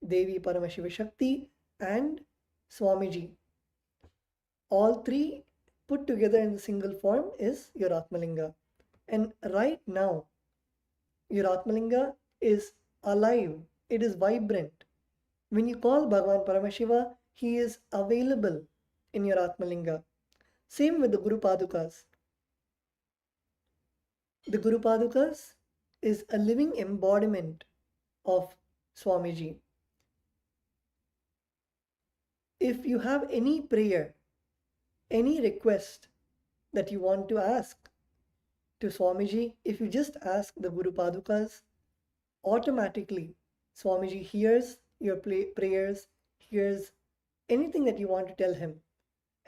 Devi Paramashiva Shakti, and Swamiji. All three put together in a single form is your Atmalinga. And right now, your Atmalinga is alive. It is vibrant. When you call Bhagavan Paramashiva, he is available in your Atmalinga. Same with the Guru Padukas. The Guru Padukas is a living embodiment of Swamiji. If you have any prayer, any request that you want to ask to Swamiji, if you just ask the Guru Padukas, automatically Swamiji hears your prayers, hears anything that you want to tell him,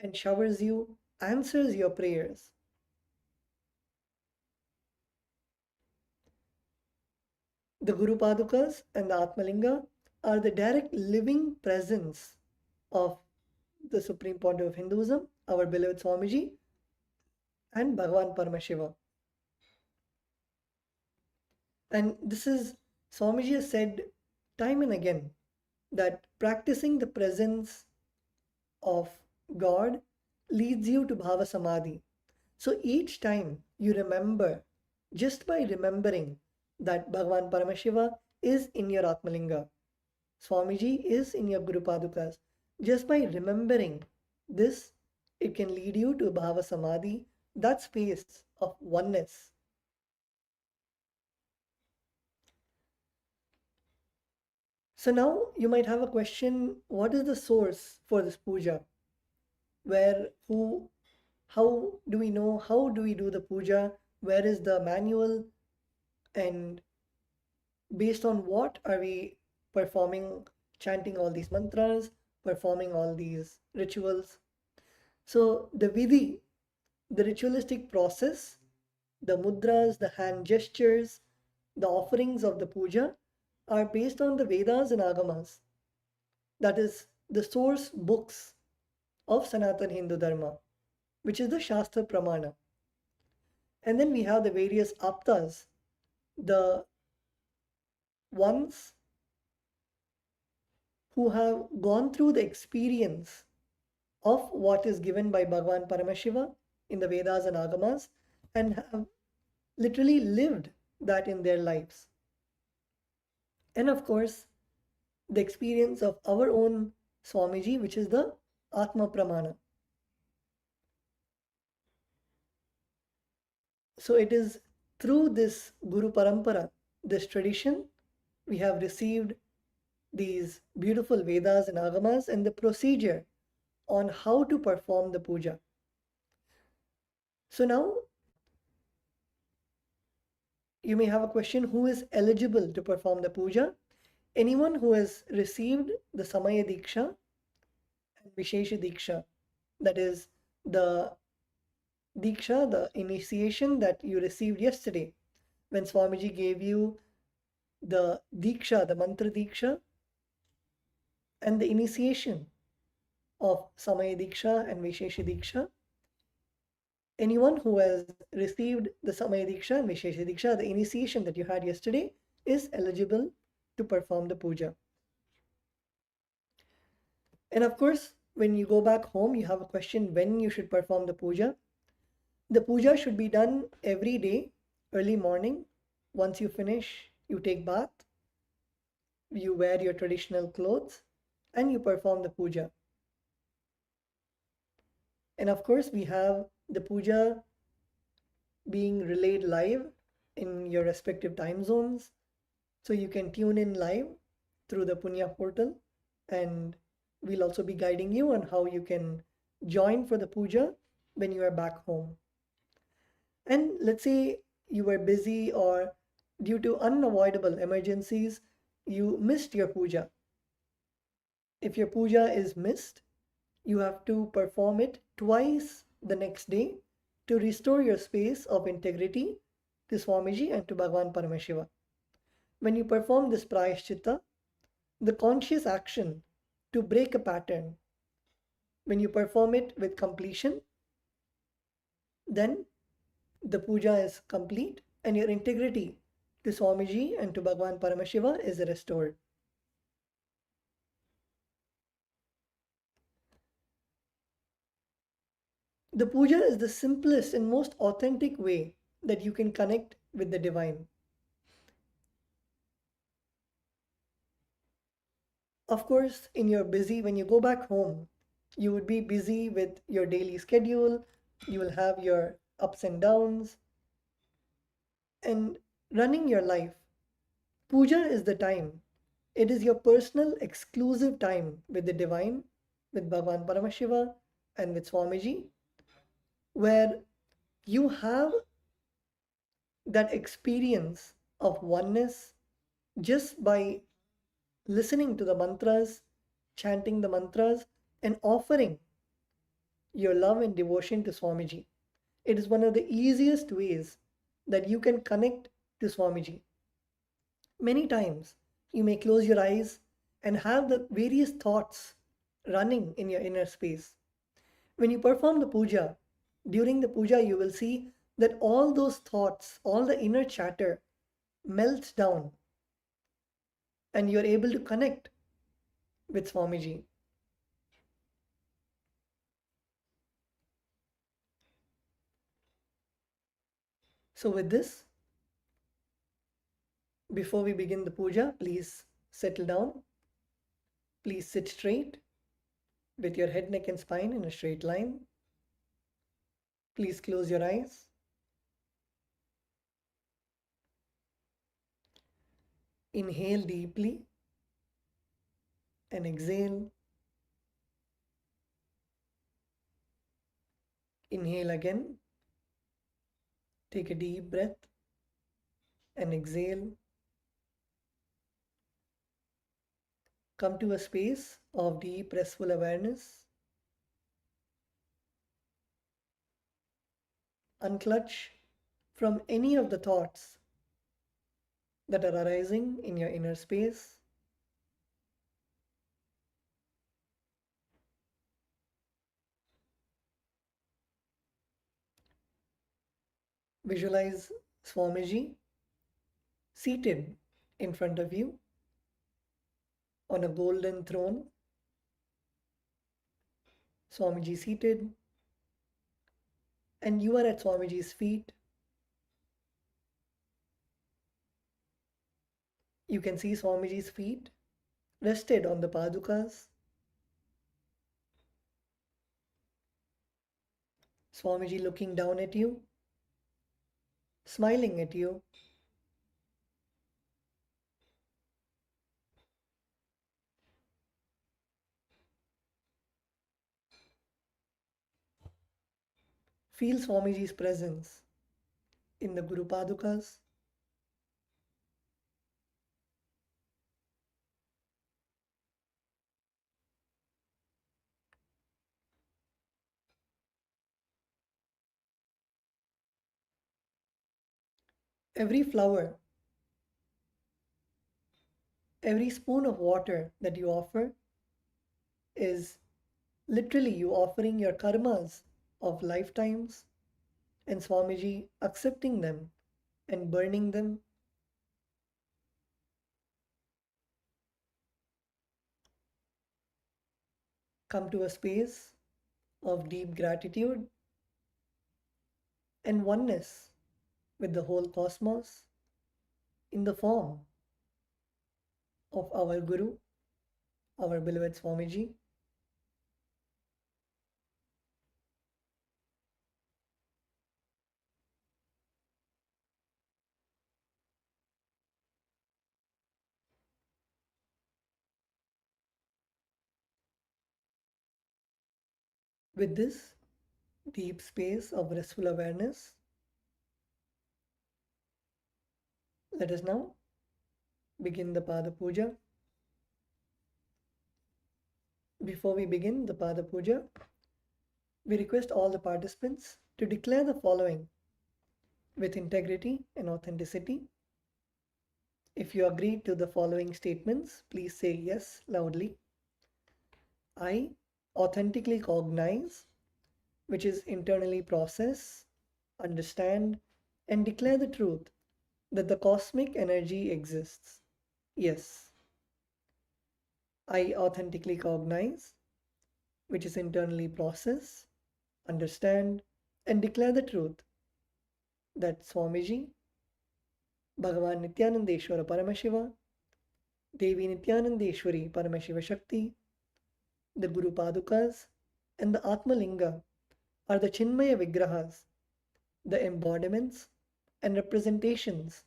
and showers you, answers your prayers. The Guru Padukas and the Atmalinga are the direct living presence of the Supreme Pontiff of Hinduism, our beloved Swamiji, and Bhagavan Paramashiva. And this is, Swamiji has said time and again that practicing the presence of God leads you to Bhava Samadhi. So each time you remember, just by remembering that Bhagavan Paramashiva is in your Atmalinga, Swamiji is in your Guru Padukas, just by remembering this, it can lead you to Bhava Samadhi, that space of oneness. So now you might have a question, what is the source for this puja? How do we know, how do we do the puja? Where is the manual? And based on what are we performing, chanting all these mantras, performing all these rituals? So the vidhi, the ritualistic process, the mudras, the hand gestures, the offerings of the puja are based on the Vedas and Agamas. That is the source books of Sanatana Hindu Dharma, which is the Shastra Pramana. And then we have the various aptas, the ones who have gone through the experience of what is given by Bhagavan Paramashiva in the Vedas and Agamas and have literally lived that in their lives. And of course, the experience of our own Swamiji, which is the Atma Pramana. So it is through this Guru Parampara, this tradition, we have received these beautiful Vedas and Agamas and the procedure on how to perform the puja. So now you may have a question, who is eligible to perform the puja? Anyone who has received the Samaya Diksha and Vishesha Diksha, that is the Diksha, the initiation that you received yesterday when Swamiji gave you the Diksha, the Mantra Diksha, and the initiation of Samaya Diksha and Vishesha Diksha. Anyone who has received the Samaya Diksha and Vishesha Diksha, the initiation that you had yesterday, is eligible to perform the puja. And of course, when you go back home, you have a question when you should perform the puja. The puja should be done every day, early morning. Once you finish, you take bath, you wear your traditional clothes, and you perform the puja. And of course, we have the puja being relayed live in your respective time zones. So you can tune in live through the Punya portal, and we'll also be guiding you on how you can join for the puja when you are back home. And let's say you were busy or due to unavoidable emergencies, you missed your puja. If your puja is missed, you have to perform it twice the next day to restore your space of integrity to Swamiji and to Bhagavan Paramashiva. When you perform this prayashchitta, the conscious action to break a pattern. When you perform it with completion, then the puja is complete and your integrity to Swamiji and to Bhagwan Paramashiva is restored. The puja is the simplest and most authentic way that you can connect with the divine. Of course, when you go back home, you would be busy with your daily schedule, you will have your ups and downs, and running your life. Puja is the time. It is your personal exclusive time with the divine, with Bhagwan Paramashiva and with Swamiji, where you have that experience of oneness just by listening to the mantras, chanting the mantras, and offering your love and devotion to Swamiji. It is one of the easiest ways that you can connect to Swamiji. Many times you may close your eyes and have the various thoughts running in your inner space. When you perform the puja, during the puja you will see that all those thoughts, all the inner chatter melts down and you're able to connect with Swamiji. So with this, before we begin the puja, please settle down. Please sit straight with your head, neck and spine in a straight line. Please close your eyes. Inhale deeply and exhale. Inhale again. Take a deep breath and exhale. Come to a space of deep, restful awareness. Unclutch from any of the thoughts that are arising in your inner space. Visualize Swamiji seated in front of you on a golden throne. Swamiji seated, and you are at Swamiji's feet. You can see Swamiji's feet rested on the padukas. Swamiji looking down at you, smiling at you. Feel Swamiji's presence in the Guru Padukas. Every flower, every spoon of water that you offer is literally you offering your karmas of lifetimes and Swamiji accepting them and burning them. Come to a space of deep gratitude and oneness with the whole cosmos in the form of our Guru, our beloved Swamiji. With this deep space of restful awareness, let us now begin the Pada Puja. Before we begin the Pada Puja, we request all the participants to declare the following with integrity and authenticity. If you agree to the following statements, please say yes loudly. I authentically cognize, which is internally process, understand, and declare the truth that the cosmic energy exists. Yes, I authentically cognize, which is internally process, understand, and declare the truth that Swamiji, Bhagavan Nithyanandeshwara Paramashiva, Devi Nithyanandeshwari Paramashiva Shakti, the Guru Padukas, and the Atma Linga are the Chinmaya Vigrahas, the embodiments and representations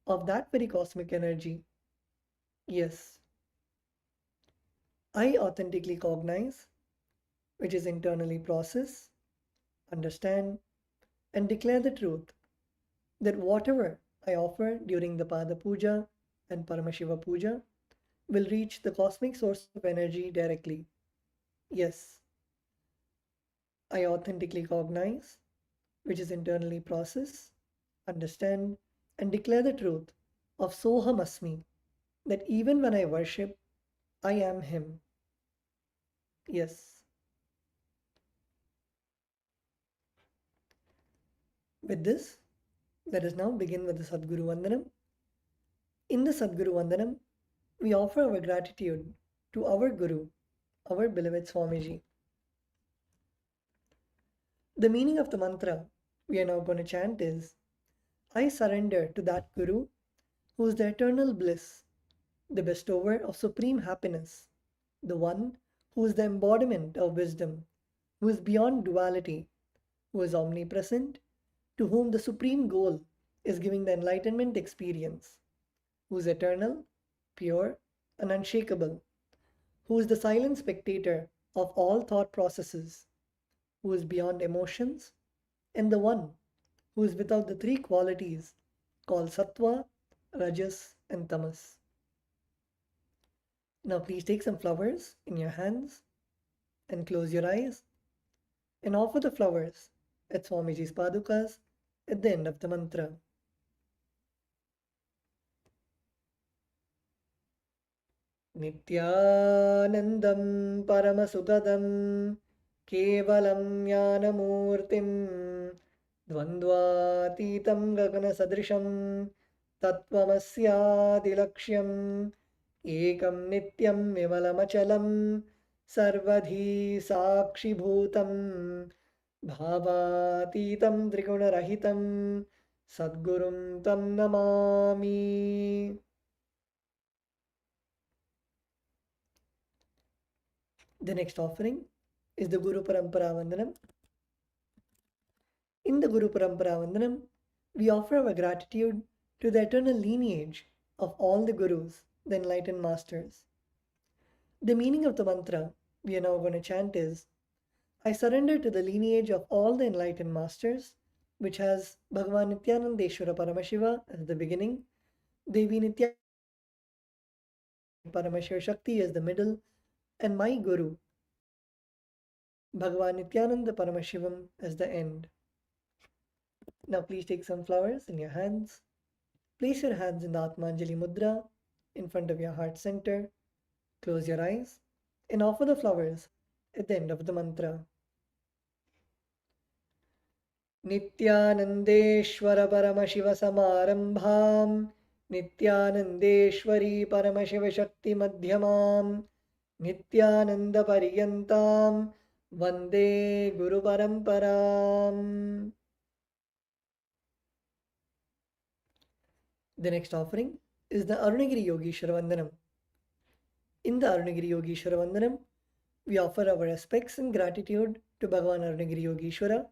of that very cosmic energy. Yes, I authentically cognize, which is internally process, understand, and declare the truth that whatever I offer during the Pada Puja and Paramashiva Puja will reach the cosmic source of energy directly. Yes, I authentically cognize, which is internally process, understand, and declare the truth of Soham Asmi, that even when I worship, I am Him. Yes. With this, let us now begin with the Sadguru Vandanam. In the Sadguru Vandanam, we offer our gratitude to our Guru, our beloved Swamiji. The meaning of the mantra we are now going to chant is, I surrender to that Guru who is the eternal bliss, the bestower of supreme happiness, the one who is the embodiment of wisdom, who is beyond duality, who is omnipresent, to whom the supreme goal is giving the enlightenment experience, who is eternal, pure, and unshakable, who is the silent spectator of all thought processes, who is beyond emotions, and the one who is without the three qualities called Sattva, Rajas, and Tamas. Now please take some flowers in your hands and close your eyes and offer the flowers at Swamiji's Padukas at the end of the mantra. Nithyanandam Paramasukadam Kevalam Jnanamurtim Dvandvatitam Gagana-sadrisham Tattvamasya-dilaksham Ekam Nityam Vimalamachalam Sarvadhi Sakshibhutam Bhavatitam Triguna-rahitam Sadgurum Tam Namami. The next offering is the Guru Parampara Vandanam. In the Guru Parampara Vandanam, we offer our gratitude to the eternal lineage of all the Gurus, the enlightened masters. The meaning of the mantra we are now going to chant is, I surrender to the lineage of all the enlightened masters, which has Bhagavan Nithyanandeshwara Paramashiva as the beginning, Devi Nithyananda Paramashiva Shakti as the middle, and my Guru, Bhagavan Nithyananda Paramashivam as the end. Now please take some flowers in your hands. Place your hands in the Atmanjali Mudra in front of your heart center. Close your eyes and offer the flowers at the end of the mantra. Nithyanandeshwara Paramashiva Samarambham Nithyanandeshwari Paramashiva Shakti Madhyamam Nithyananda Pariyantam Vande Guru Paramparam. The next offering is the Arunagiri Yogeshwara Vandanam. In the Arunagiri Yogeshwara Vandanam, we offer our respects and gratitude to Bhagavan Arunagiri Yogeshwara,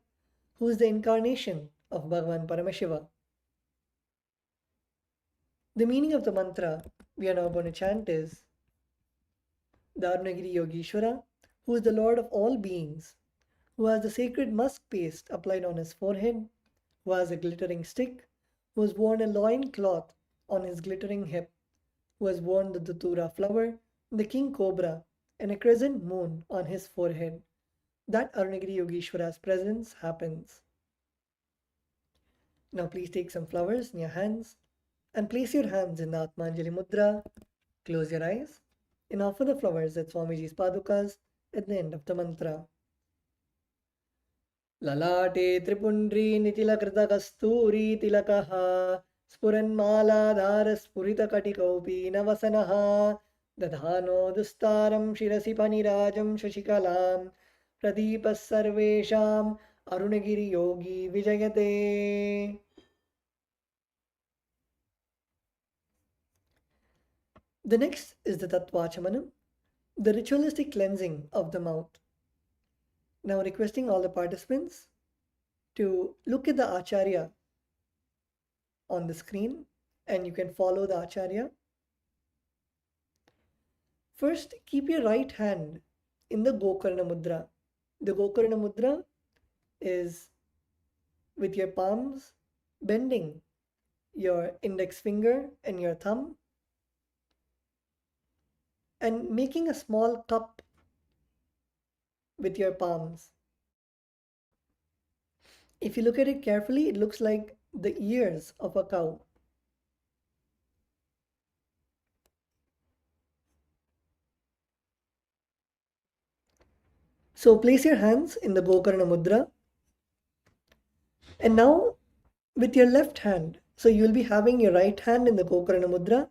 who is the incarnation of Bhagavan Paramashiva. The meaning of the mantra we are now going to chant is, the Arunagiri Yogeshwara, who is the Lord of all beings, who has the sacred musk paste applied on his forehead, who has a glittering stick, who has worn a loin cloth on his glittering hip, who has worn the Datura flower, the king cobra, and a crescent moon on his forehead. That Arunagiri Yogeshwara's presence happens. Now please take some flowers in your hands and place your hands in the Atmanjali Mudra. Close your eyes and offer the flowers at Swamiji's Padukas at the end of the mantra. Lalate tripundri nitilakೃತ kasturi tilakaha स्फुरन्मालाधार स्फुरितकटिकौपी नवसनः दधानो दुस्तारं शिरसि पनिराजं शशिकलां प्रदीपः सर्वेषाम् अरुणगिरियोगी विजयते. The next is the Tattvachamanam, the ritualistic cleansing of the mouth. Now requesting all the participants to look at the Acharya on the screen and you can follow the Acharya. First, keep your right hand in the Gokarna Mudra. The Gokarna Mudra is with your palms bending your index finger and your thumb and making a small cup with your palms. If you look at it carefully, it looks like the ears of a cow. So place your hands in the Gokarna Mudra. And now with your left hand, so you will be having your right hand in the Gokarna Mudra.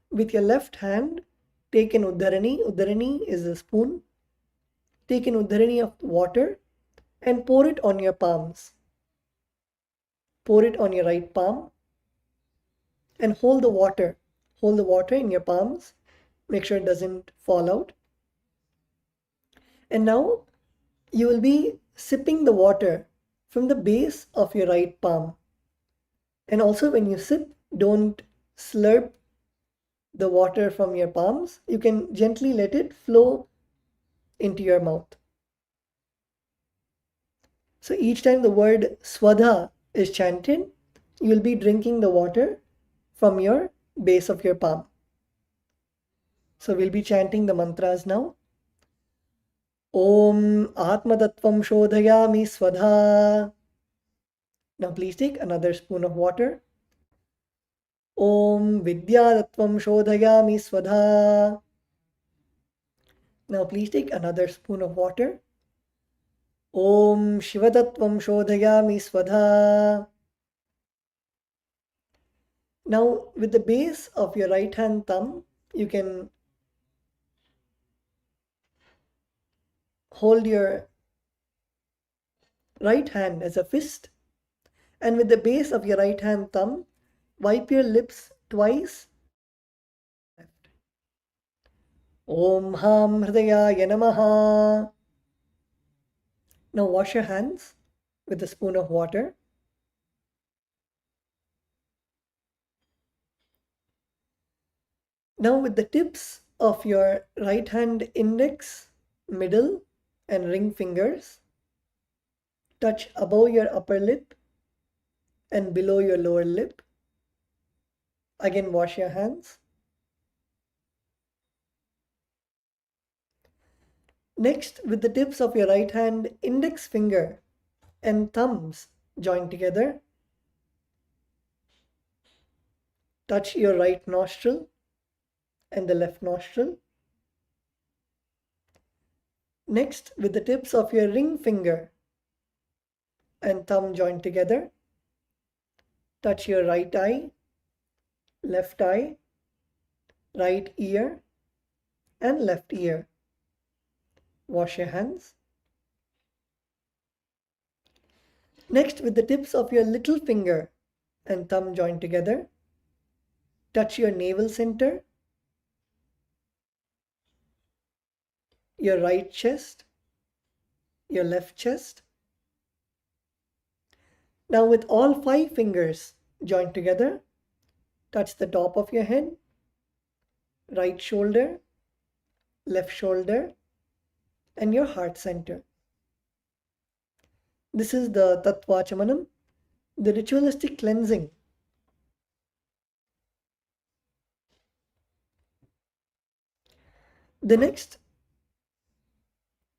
With your left hand, take an Uddharani. Uddharani is a spoon. Take an Uddharani of water and pour it on your palms. Pour it on your right palm and hold the water. Hold the water in your palms. Make sure it doesn't fall out. And now you will be sipping the water from the base of your right palm. And also when you sip, don't slurp the water from your palms. You can gently let it flow into your mouth. So each time the word Swadha is chanted, you will be drinking the water from your base of your palm. So we'll be chanting the mantras now. Om Atmatattvam Shodhayami Swadha. Now please take another spoon of water. Om Vidyatattvam Shodhayami Swadha. Now please take another spoon of water. Om Shivatattvam Shodhayami Swadha. Now with the base of your right hand thumb, you can hold your right hand as a fist, and with the base of your right hand thumb, wipe your lips twice. Om Ham Hridayaya Namaha. Now wash your hands with a spoon of water. Now with the tips of your right hand index, middle and ring fingers, touch above your upper lip and below your lower lip. Again wash your hands. Next, with the tips of your right hand index finger and thumbs joined together, touch your right nostril and the left nostril. Next, with the tips of your ring finger and thumb joined together, touch your right eye, left eye, right ear and left ear. Wash your hands. Next, with the tips of your little finger and thumb joined together, touch your navel center, your right chest, your left chest. Now with all 5 fingers joined together, touch the top of your head, right shoulder, left shoulder, and your heart center. This is the Tattvachamanam, the ritualistic cleansing. The next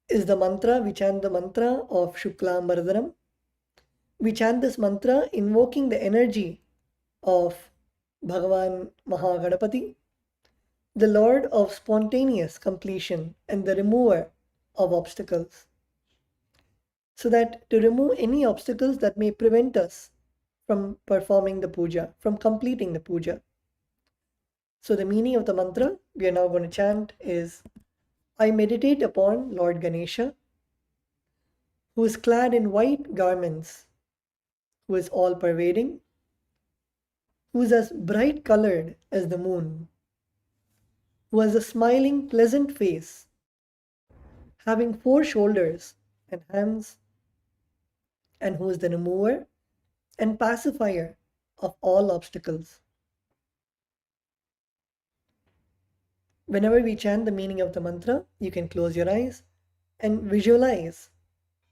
is the mantra. We chant the mantra of Shuklam Bharadaram. We chant this mantra invoking the energy of Bhagavan Mahagadapati, the Lord of spontaneous completion and the remover of obstacles, so that to remove any obstacles that may prevent us from performing the puja, from completing the puja. So the meaning of the mantra we are now going to chant is, I meditate upon Lord Ganesha, who is clad in white garments, who is all-pervading, who is as bright colored as the moon, who has a smiling, pleasant face, having 4 shoulders and hands, and who is the remover and pacifier of all obstacles. Whenever we chant the meaning of the mantra, you can close your eyes and visualize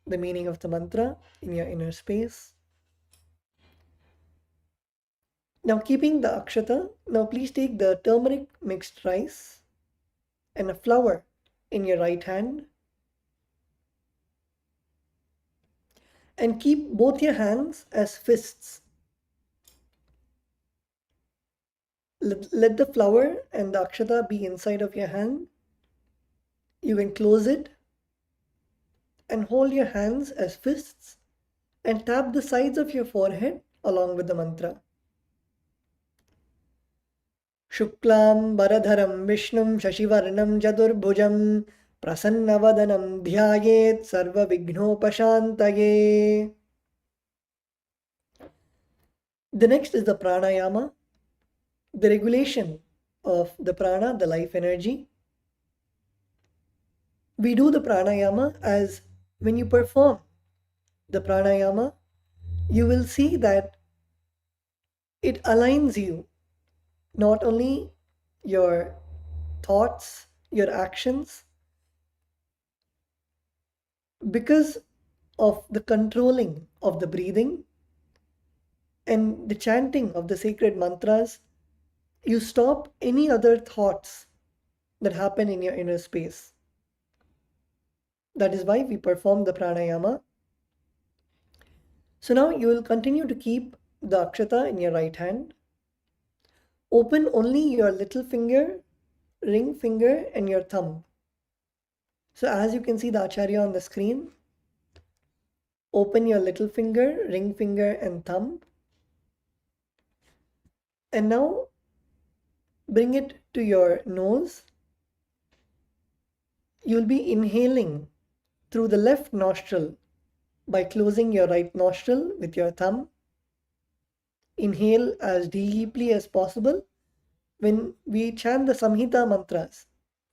the meaning of the mantra in your inner space. Now, keeping the akshata, now please take the turmeric mixed rice and a flower in your right hand, and keep both your hands as fists. Let the flower and the akshata be inside of your hand. You can close it and hold your hands as fists and tap the sides of your forehead along with the mantra. Shuklam Baradharam Vishnum Shashivarnam Chaturbhujam Prasannavadanam Dhyayet Sarva Vignopashantaye. The next is the pranayama, the regulation of the prana, the life energy. We do the pranayama as when you perform the pranayama, you will see that it aligns you, not only your thoughts, your actions, because of the controlling of the breathing and the chanting of the sacred mantras, you stop any other thoughts that happen in your inner space. That is why we perform the pranayama. So now you will continue to keep the akshata in your right hand. Open only your little finger, ring finger, and your thumb. So as you can see the acharya on the screen, open your little finger, ring finger, and thumb. And now bring it to your nose. You'll be inhaling through the left nostril by closing your right nostril with your thumb. Inhale as deeply as possible. When we chant the Samhita mantras,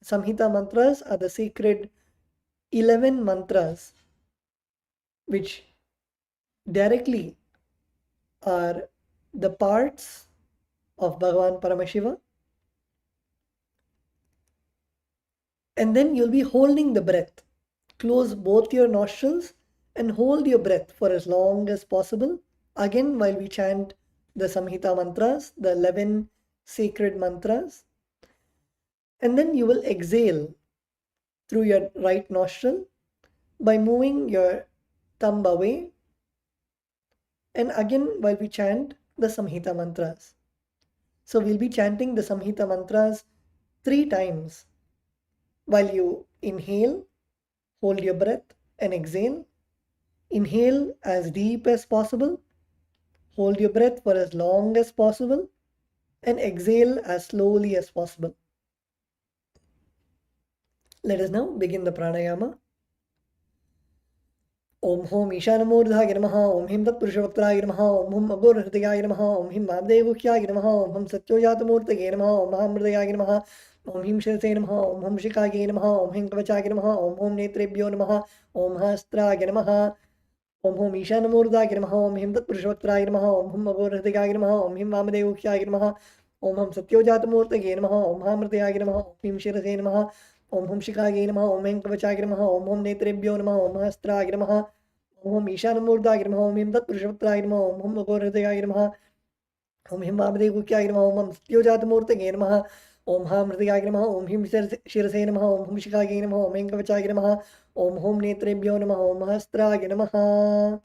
Samhita mantras are the sacred 11 mantras which directly are the parts of Bhagavan Paramashiva. And then you'll be holding the breath. Close both your nostrils and hold your breath for as long as possible. Again, while we chant the Samhita mantras, the 11 sacred mantras. And then you will exhale through your right nostril by moving your thumb away. And again, while we chant the Samhita mantras. So we'll be chanting the Samhita mantras 3 times. While you inhale, hold your breath and exhale. Inhale as deep as possible. Hold your breath for as long as possible. And exhale as slowly as possible. Let us now begin the pranayama. Om Hom Ishanamurdhaya Namaha, Om Him Tatpurushavaktaya Namaha, Om Hum Agorhridayaya Namaha, Om Him Vamdevukyaya Namaha, Om Hum Satyojatamurtaya Namaha, Om Mahamridayaya Namaha, Om Him Shirase Namaha, Om Hum Shikaya Namaha, Om Him Kavachaya Namaha, Om Hum Netrebhyo Namaha, Om Hastraya Namaha, Om Hom Ishanamurdhaya Namaha, Om Him Tatpurushavaktaya Namaha, Om Hum Agorhridayaya Namaha, Om Him Vamdevukyaya Namaha, Om Hum Satyojatamurtaya Namaha, Om Mahamridayaya Namaha, Om Him Shirase Namaha, Om Hum Shikaya Namaha, Om Him Kavachaya Namaha, Om Hum Netrebhyo Namaha, Om Hastraya Namaha, Om Hum Ishanamurdhaya Namaha, Om Him Tatpurushavaktaya Namaha, Om Hum Agorhridayaya Namaha, Om Him Vamdevukyaya Namaha, Om Hum Satyojatamurtaya Namaha, Om Mahamridayaya Namaha, Om Him Shirase Namaha, Om Hum Shikaya Namaha, Om Him Kavachaya Namaha, Om Hum Netrebhyo Namaha, Om Hastraya Namaha.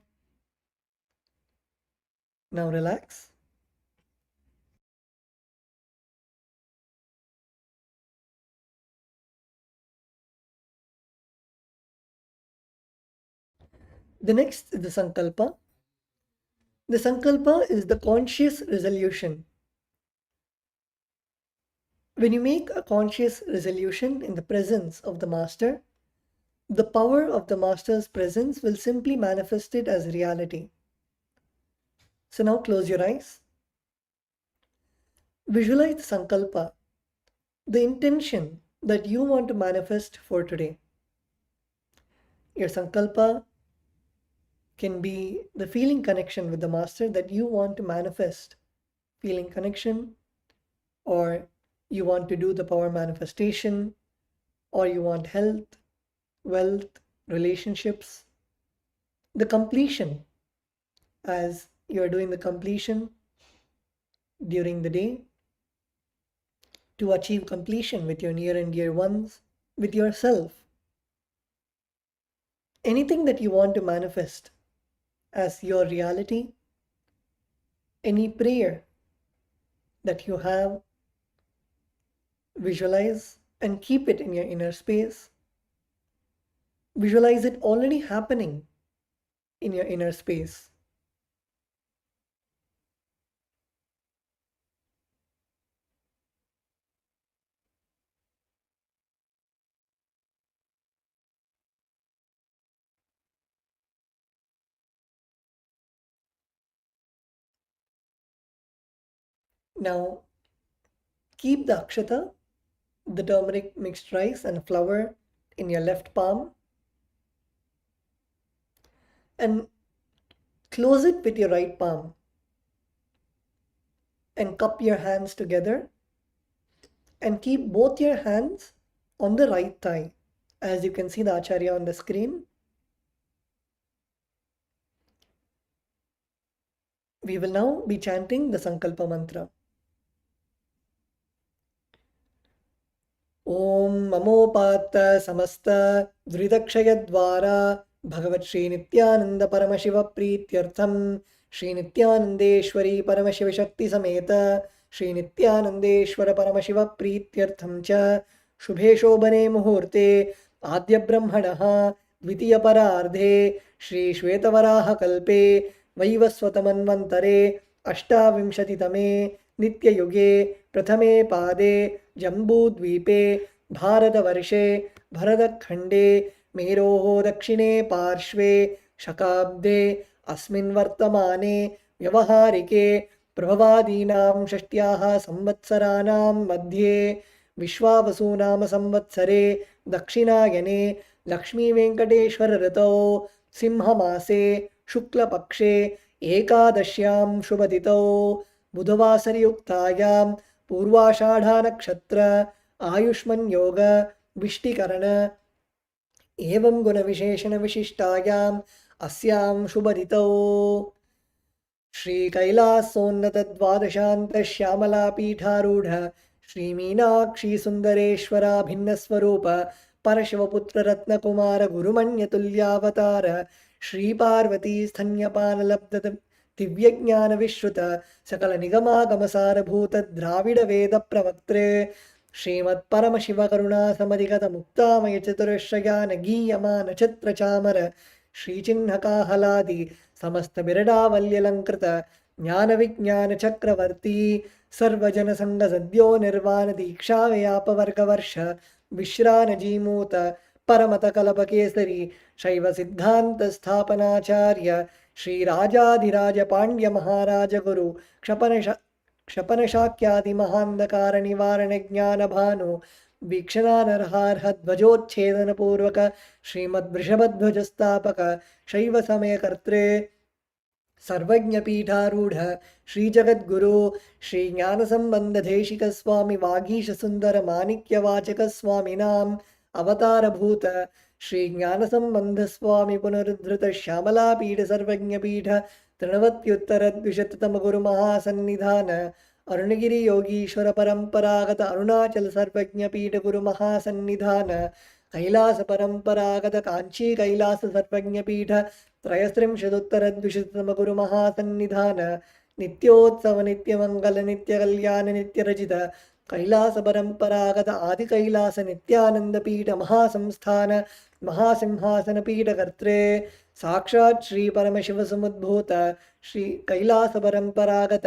Now relax. The next is the Sankalpa. The Sankalpa is the conscious resolution. When you make a conscious resolution in the presence of the Master, the power of the Master's presence will simply manifest it as reality. So now close your eyes. Visualize the Sankalpa, the intention that you want to manifest for today. Your Sankalpa can be the feeling connection with the Master that you want to manifest. Feeling connection, or you want to do the power manifestation, or you want health, wealth, relationships, the completion, as you are doing the completion during the day, to achieve completion with your near and dear ones, with yourself. Anything that you want to manifest as your reality, any prayer that you have, visualize and keep it in your inner space. Visualize it already happening in your inner space. Now, keep the akshata, the turmeric mixed rice and flour, in your left palm and close it with your right palm and cup your hands together and keep both your hands on the right thigh. As you can see the Acharya on the screen. We will now be chanting the Sankalpa mantra. Om Mamopata Samasta Vridakshayadvara Bhagavat Shri Nithyananda Paramashiva Prityartham Shri Nithyanandeshwari Paramashiva Shakti Sameta Shri Nithyanandeshwara Paramashiva Prityartham Cha Shubhe Shobhane Muhurte Adya Brahmanaha Dvitiya Parardhe Shri Shvetavaraha Kalpe Vaivaswatamanvantare Ashtavimshatitame Nitya Yuge Prathame Pade Jambudvipe Bharatavarshe Bharatkhande Meroho Dakshine Parshve Shakabde Asmin Vartamane Vyavaharike Prabhavadinam Shashtyaha Samvatsaranam Madhye Vishwavasunam Samvatsare Dakshinayane Lakshmi Venkateshwara Ratao Simhamase Shukla Pakshe Ekadashyam Shubhaditao Budhavasari Yuktayam Purvashadha Nakshatra Ayushman Yoga Vishtikarana Evam Guna Visheshana Vishishtayam Asyam Shubhaditao Shri Kailasonnata Dvadashanta Shyamala Pitharudha Shri Meenakshi Sundareshwara Bhinnaswarupa Parashivaputra Ratna Kumara Gurumanya Tulyavatara Shri Parvati Sthanyapanalabdata दिव्यज्ञान विश्रुत सकल निगमागमसारभूत द्राविड वेद प्रवक्त्रे श्रीमत् परमशिव करुणा समधिगत मुक्तामय चतुरश्रयान गीयमान छत्र चामर श्रीचिह्नकाहलादि समस्त बिरडावल्यलंकृत ज्ञान विज्ञान चक्रवर्ती सर्वजन संग सद्यो निर्वाण दीक्षा व्यापवर्गवर्ष विश्रान जीमूत परमत कलपकेसरी शैव सिद्धांत स्थापनाचार्य श्री राजाधिराज पांड्य महाराज गुरु क्षपन शाक्यादि महांधकार निवारण ज्ञान भानु वीक्षणानर्हार्ह ध्वजोच्छेदन पूर्वक श्रीमद् वृषभध्वज स्थापक शैव समय कर्त्रे सर्वज्ञ पीठारूढ़ श्री जगद्गुरु श्री ज्ञान संबंध देशिक स्वामी वागीश सुंदर माणिक्य वाचक स्वामिनाम अवतार भूत श्री ज्ञान संबंध स्वामी पुनरुद्धृत श्यामला पीठ सर्वज्ञ पीठ तृणवत्युत्तर द्विशततम गुरु महासन्निधान अरुणगिरी योगीश्वर परंपरागत अरुणाचल सर्वज्ञ पीठ गुरु महासन्निधान कैलास परंपरागत कांची कैलास सर्वज्ञ पीठ त्रयस्त्रिंशदुत्तर द्विशततम गुरु महासन्निधान नित्योत्सव नित्य मंगल नित्य कल्याण नित्य रचित कैलास परंपरागत आदि कैलास नित्यानंद पीठ महासंस्थान महासिंहासन पीठ कर्त्रे साक्षात् श्री परमशिव समुद्भूत श्री कैलास परंपरागत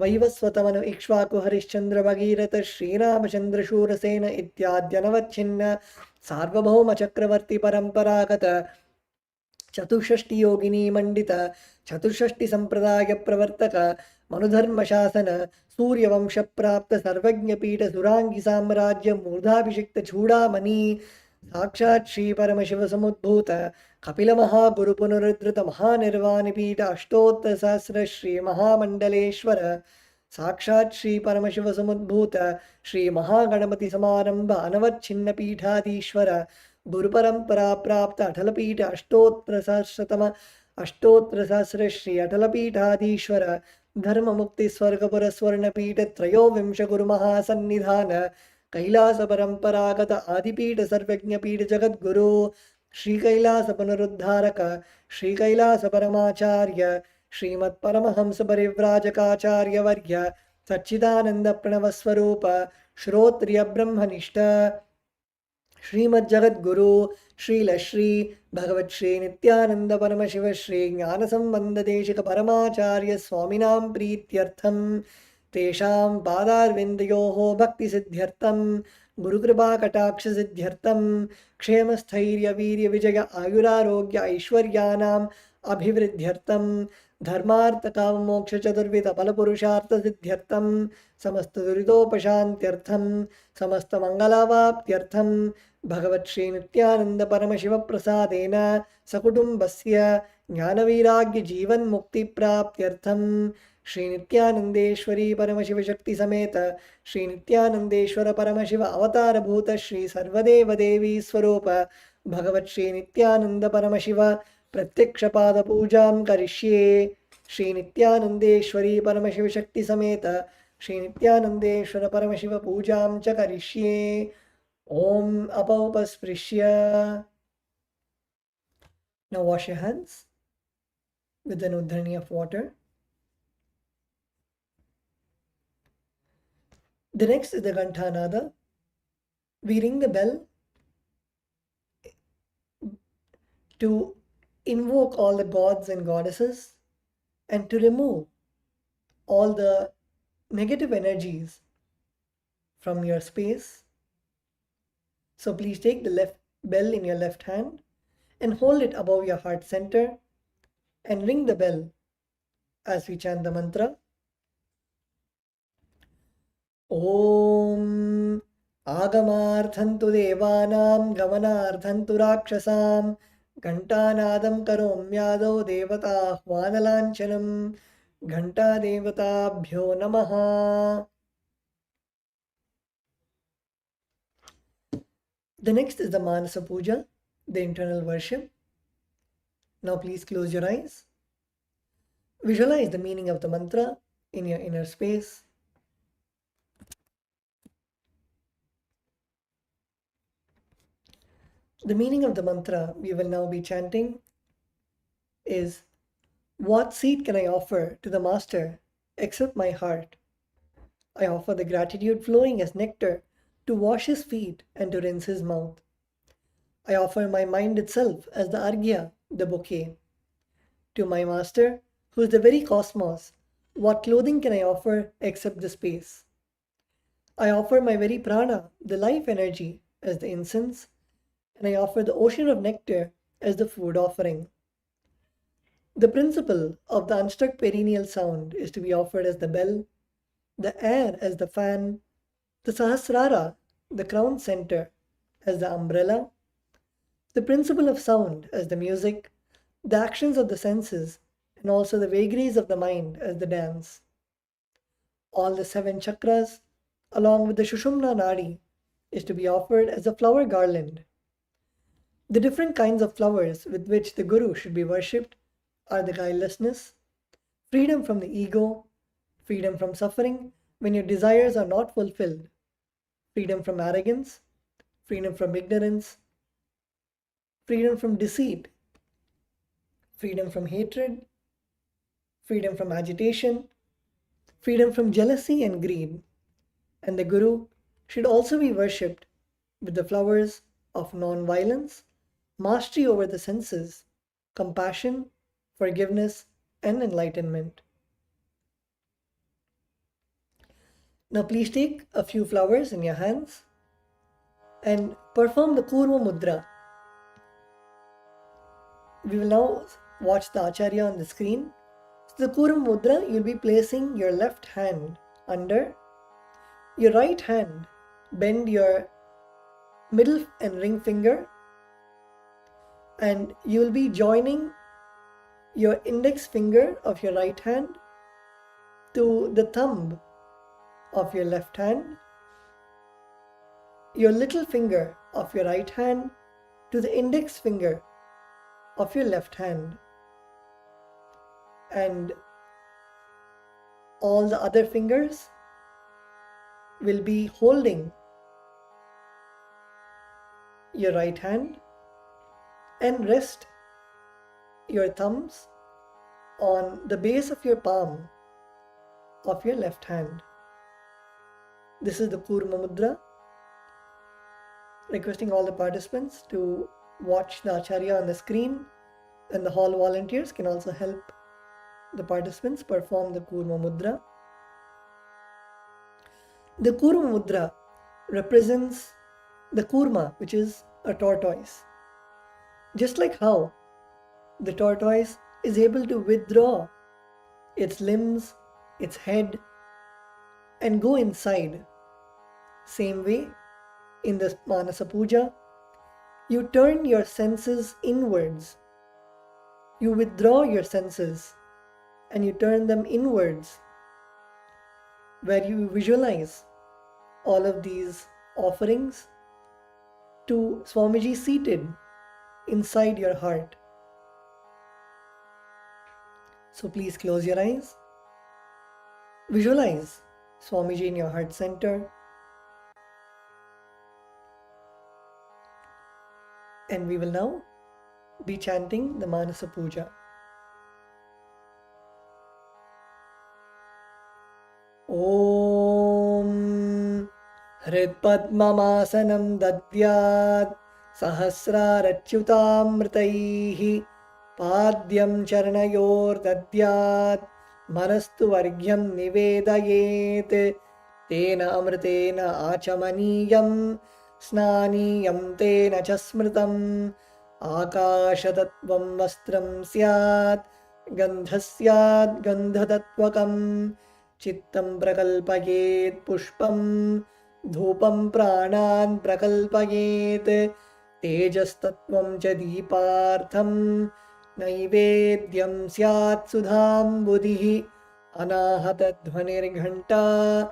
वैवस्वतमनु इक्ष्वाकु हरिश्चंद्र भगीरथ श्रीरामचंद्र शूरसेन इत्याद्यनवच्छिन्न सार्वभौम चक्रवर्ती परंपरागत चतुष्षष्टि योगिनी मंडित चतुष्षष्टि संप्रदाय प्रवर्तक मनुधर्म शासन सूर्यवंश प्राप्त सर्वज्ञ पीठ सुरांगी साम्राज्य मूर्धाभिषिक्त चूड़ामणि साक्षात् श्री परमशिव समुद्भूत कपिल महागुरु पुनरुद्धृत महानिर्वाण पीठ अष्टोत्तर सहस्र श्री महामंडलेश्वर साक्षात् श्री परमशिव समुद्भूत श्री महागणपति समारंभ अनवच्छिन्न पीठाधीश्वर गुरु परंपरा प्राप्त अटल पीठ अष्टोत्तर सहस्र श्री अटल पीठाधीश्वर धर्म मुक्ति स्वर्गपुर स्वर्ण पीठ त्रयोविंश गुरु महासन्निधान कैलास परंपरागत आदिपीठ सर्वज्ञ पीठ जगद्गुरु श्री कैलास पुनरुद्धारक श्री कैलास परमाचार्य श्रीमत् परमहंस परिव्राजकाचार्य वर्य सच्चिदानंद प्रणव स्वरूप श्रोत्रिय ब्रह्मनिष्ठ श्रीमद् जगद्गुरु श्रील श्री भगवत श्री नित्यानंद परमशिव श्री ज्ञान संबंध देशिक परमाचार्य स्वामिनां प्रीत्यर्थम तेषां पादारविन्दयोः भक्ति सिद्ध्यर्थम गुरुकृपा कटाक्ष सिद्ध्यर्थम क्षेम स्थैर्य वीर्य विजय आयुरारोग्य ऐश्वर्यानां अभिवृद्ध्यर्थम धर्मार्थ काम मोक्ष चतुर्विध फल पुरुषार्थ सिद्ध्यर्थम समस्त दुरितोपशान्त्यर्थम समस्त मंगलावाप्त्यर्थम भगवत श्री नित्यानंद परमशिव प्रसादेन सकुटुम्बस्य ज्ञानवैराग्य जीवन मुक्ति प्राप्त्यर्थम श्री नित्यानंदेश्वरी परमशिव शक्ति समेत श्री नित्यानंदेश्वर परमशिव अवतार भूत श्री सर्वदेव देवी स्वरूप भगवत श्री नित्यानंद परमशिव प्रत्यक्ष पाद पूजां करिष्ये श्री नित्यानंदेश्वरी परमशिव शक्ति समेत श्री नित्यानंदेश्वर परमशिव पूजां च करिष्ये ओम अपौपस्पृश्य. Now wash your hands with an udharni of water. The next is the Ghantanada. We ring the bell to invoke all the gods and goddesses and to remove all the negative energies from your space. So please take the left bell in your left hand and hold it above your heart center and ring the bell as we chant the mantra. Om Agamarthantu Devanam Gamanarthantu Rakshasam Ghantanadam Karomyado Devata Hvanalanchanam Ghanta Devatabhyo Namaha. The next is the Manasa Puja, the internal worship. Now please close your eyes. Visualize the meaning of the mantra in your inner space. The meaning of the mantra we will now be chanting is, what seed can I offer to the Master except my heart? I offer the gratitude flowing as nectar to wash his feet and to rinse his mouth. I offer my mind itself as the arghya, the bouquet. To my Master, who is the very cosmos, what clothing can I offer except the space? I offer my very prana, the life energy, as the incense, and I offer the ocean of nectar as the food offering. The principle of the unstruck perennial sound is to be offered as the bell, the air as the fan, the sahasrara, the crown center, as the umbrella, the principle of sound as the music, the actions of the senses, and also the vagaries of the mind as the dance. All the 7 chakras, along with the Shushumna Nadi, is to be offered as a flower garland. The different kinds of flowers with which the Guru should be worshipped are the guilelessness, freedom from the ego, freedom from suffering when your desires are not fulfilled, freedom from arrogance, freedom from ignorance, freedom from deceit, freedom from hatred, freedom from agitation, freedom from jealousy and greed, And the Guru should also be worshipped with the flowers of non-violence, mastery over the senses, compassion, forgiveness, and enlightenment. Now please take a few flowers in your hands and perform the Kurma Mudra. We will now watch the Acharya on the screen. So the Kurma Mudra, you'll be placing your left hand under your right hand. Bend your middle and ring finger, and you will be joining your index finger of your right hand to the thumb of your left hand, your little finger of your right hand to the index finger of your left hand, and all the other fingers will be holding your right hand, and rest your thumbs on the base of your palm of your left hand. This is the Kurma Mudra. Requesting all the participants to watch the Acharya on the screen, and the hall volunteers can also help the participants perform the Kurma Mudra. The Kurma Mudra represents the Kurma, which is a tortoise. Just like how the tortoise is able to withdraw its limbs, its head, and go inside. Same way, in the Manasa Puja, you turn your senses inwards. You withdraw your senses and you turn them inwards, where you visualize all of these offerings to Swamiji seated inside your heart. So please close your eyes. Visualize Swamiji in your heart center. And we will now be chanting the Manasa Puja. Om Hridpadmamasanam Dadyat Sahasrarachyutamritaihi Padyam Charanayor Dadyat Manastu Vargyam Nivedayet Tena Amritena Achamaniyam Snaniyam Tena Chasmritam Akashatattvam Vastram Syat Gandhasyat Gandhatatvakam Chittam Prakalpayet Pushpam Dhupam Pranan Prakalpayet Tejastattvam Cha Deepartham Naivedyam Syat Sudham Buddhi Anahatadhvanirghanta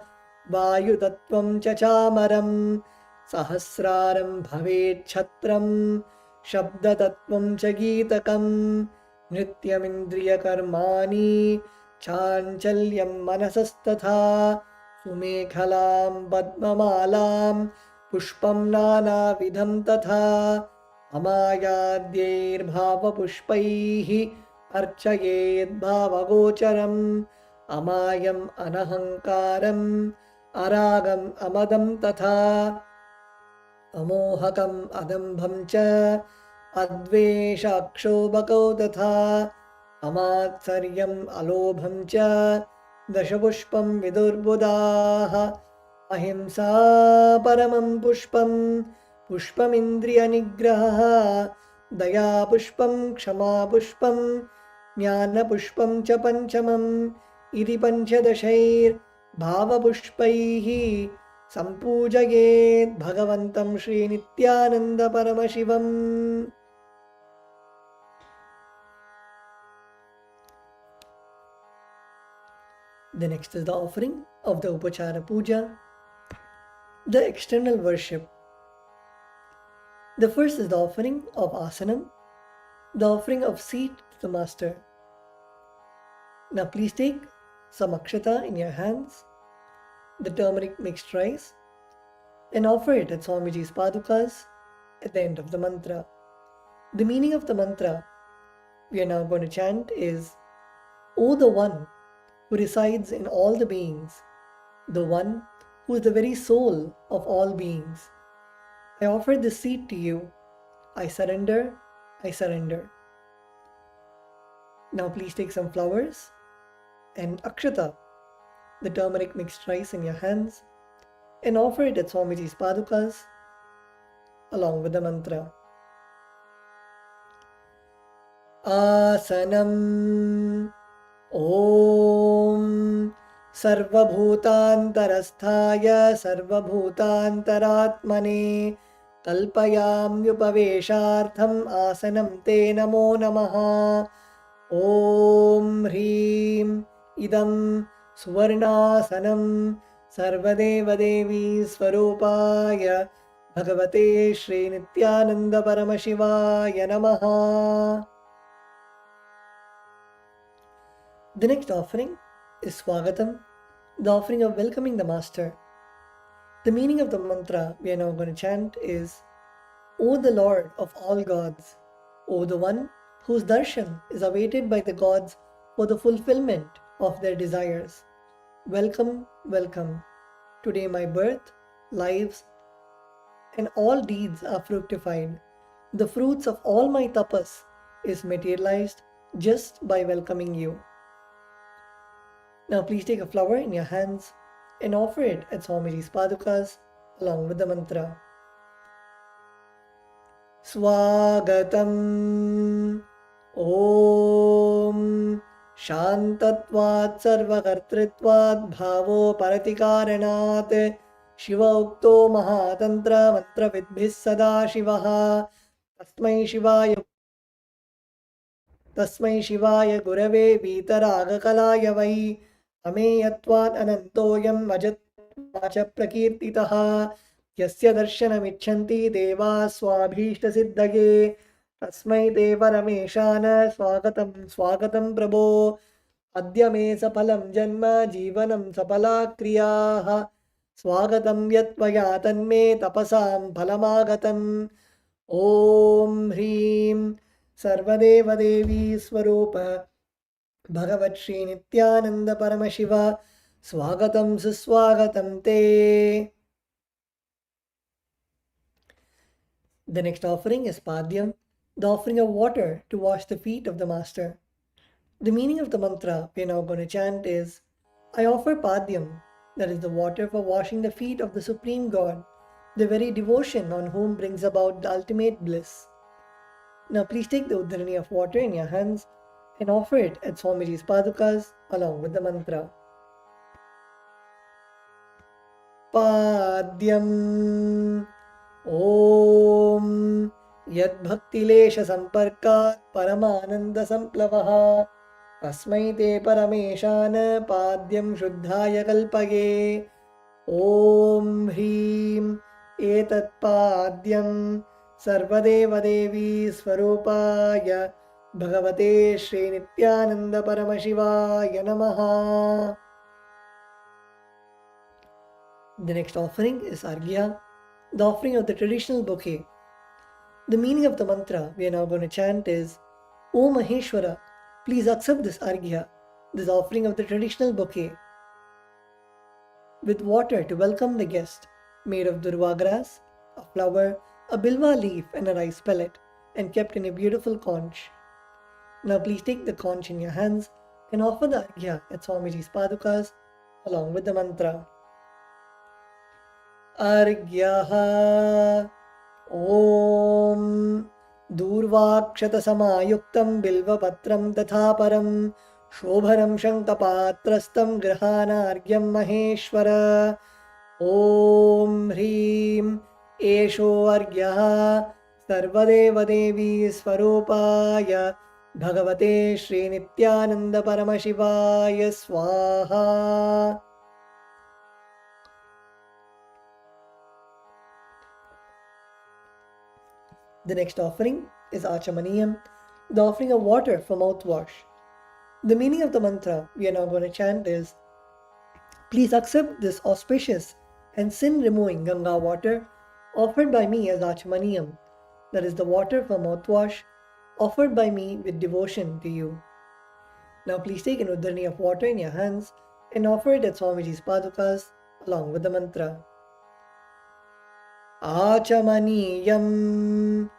Vayutattvam Cha Chamaram Sahasraram Bhavet Chhatram Shabdatattvam Cha Geetakam Nityamindriya Karmani Chanchalyam Manasastatha Sumekhalam Padmamalam Pushpam Nana Vidham Tatha Amayadyair Bhava Pushpaihi Archayed Bhava Gocharam Amayam Anahankaram Aragam Amadam Tatha Amohakam Adambham Cha Advesha Akshobhakau Tatha Amatsaryam Alobham Cha Dashapushpam Vidurbudaha Ahimsa Paramam Pushpam Pushpam Indriya Nigraha Daya Pushpam Kshama Pushpam Jnana Pushpam Cha Panchamam Iti Panchadashair Bhava Pushpaihi Sampujayet Bhagavantam Shri Nithyananda Paramashivam. The next is the offering of the Upachara Puja, the external worship. The first is the offering of Asanam, the offering of seat to the Master. Now please take some akshata in your hands, the turmeric mixed rice, and offer it at Swamiji's padukas at the end of the mantra. The meaning of the mantra we are now going to chant is, O the One who resides in all the beings, the One who is the very soul of all beings. I offer this seed to you. I surrender, I surrender. Now please take some flowers and akshata, the turmeric mixed rice, in your hands and offer it at Swamiji's padukas along with the mantra. Asanam Om Sarvabhutantarasthaya Sarvabhutantaratmane Kalpayamyupaveshartham Asanam Te Namo Namaha. Om Hrim Idam Suvarnasanam Sarvadeva Devi Swarupaya Bhagavate Shri Nithyananda Paramashivaya Namaha. The next offering is Swagatam, the offering of welcoming the Master. The meaning of the mantra we are now going to chant is, O the Lord of all gods, O the one whose darshan is awaited by the gods for the fulfillment of their desires. Welcome, welcome. Today my birth, lives, and all deeds are fructified. The fruits of all my tapas is materialized just by welcoming you. Now please take a flower in your hands and offer it at Swamiji's padukas along with the mantra. Swagatam Om Shantatvat Sarvakartritvat Bhavo Paratikaranat Shiva Ukto Mahatantra Mantra Vidbhis Sada Shivaha Tasmai Shivaya Gurave Vitaragakalaya Vai Ameyatvat Anantoyam Ajatvacha Prakirtitaha Yasya Darshanamichanti Deva Swabhishta Siddhage Tasmai Deva Rameshana Swagatam Swagatam Prabho Adya Me Sapalam Janma Jivanam Sapala Kriyaha Swagatam Yatvaya Tanme Tapasam Phalamagatam. Om Hrim Sarvadeva Devi Swarupa Bhagavat Shri Nithyananda Paramashiva Swagatam Suswagatam Te. The next offering is Padyam, the offering of water to wash the feet of the Master. The meaning of the mantra we are now going to chant is, I offer Padyam, that is the water for washing the feet of the Supreme God, the very devotion on whom brings about the ultimate bliss. Now please take the udharani of water in your hands and offer it at Swamiji's padukas along with the mantra. Padyam Om Yad Bhaktilesha Samparkat Paramananda Samplavaha Asmai Te Parameshana Padyam Shuddhaya Kalpage. Om Hrim Etat Padyam Sarvadeva Devi Swarupaya Bhagavate Shri Nithyananda Paramashivaya Namaha. The next offering is Arghya, the offering of the traditional bouquet. The meaning of the mantra we are now going to chant is, O Maheshwara, please accept this Arghya, this offering of the traditional bouquet, with water to welcome the guest, made of durva grass, a flower, a bilva leaf and a rice pellet, and kept in a beautiful conch. Now please take the conch in your hands and offer the Arghya at Swamiji's padukas along with the mantra. Arghyaha Om Durvakshata Samayuktam Bilva Patram Tatha Param Shobharam Shankapatrastam Grahana Argyam Maheshwara. Om Hrim Esho Arghyaha Sarvadeva Devi Swarupaya Bhagavate Shri Nithyananda Paramashivaya Swaha. The next offering is Achamaniyam, the offering of water for mouthwash. The meaning of the mantra we are now going to chant is, please accept this auspicious and sin-removing Ganga water offered by me as Achamaniyam, that is the water for mouthwash offered by me with devotion to you. Now please take an udharani of water in your hands and offer it at Swamiji's padukas along with the mantra. Achamaniyam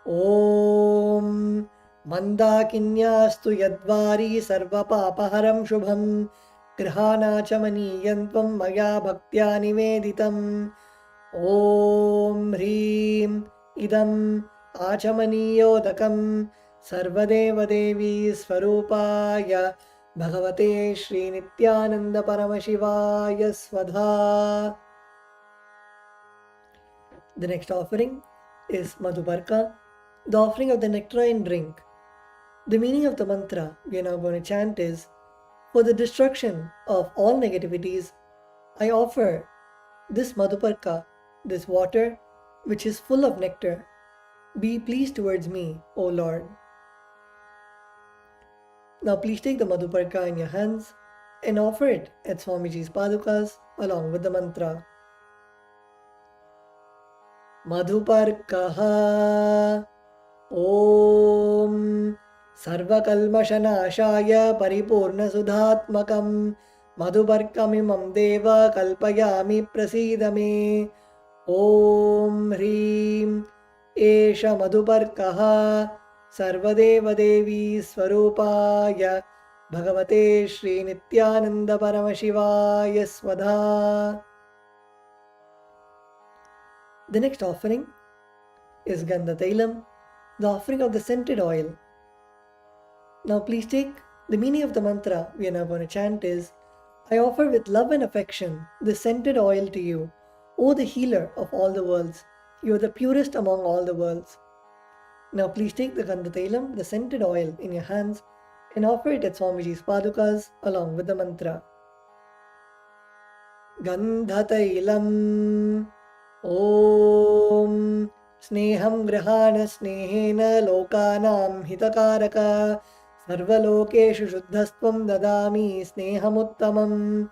Om Mandakinyastu Yadvari Sarvapapaharam Shubham Grihanachamaniyantvam Maya Bhaktya Niveditam Om Hrim Idam Achamaniyodakam Sarvadeva Devi Swarupaya Bhagavate Shri Nithyananda Paramashivaya Svadha. The next offering is Madhubarka, the offering of the nectarine drink. The meaning of the mantra we are now going to chant is, for the destruction of all negativities, I offer this Madhubarka, this water which is full of nectar. Be pleased towards me, O Lord. Now please take the Madhubarka in your hands and offer it at Swamiji's Padukas along with the mantra. Madhubarkaha Om Sarvakalmashanashaya Paripurna Sudhatmakam Madhubarkamimam Deva Kalpayami Prasidame Om Hrim Esha Madhubarkaha Sarvadeva Devi Swarupaya Bhagavate Shri Nithyananda Paramashivaya Svadha. The next offering is Gandha Tailam, the offering of the scented oil. Now please take the meaning of the mantra we are now going to chant is, I offer with love and affection this scented oil to you, O the healer of all the worlds. You are the purest among all the worlds. Now please take the Gandha Tailam, the scented oil, in your hands and offer it at Swamiji's Padukas along with the mantra. Gandha Tailam Om Sneham Grihana Snehena Lokanam Hitakaraka Sarvalokeshu Shuddhastvam Dadami Snehamuttamam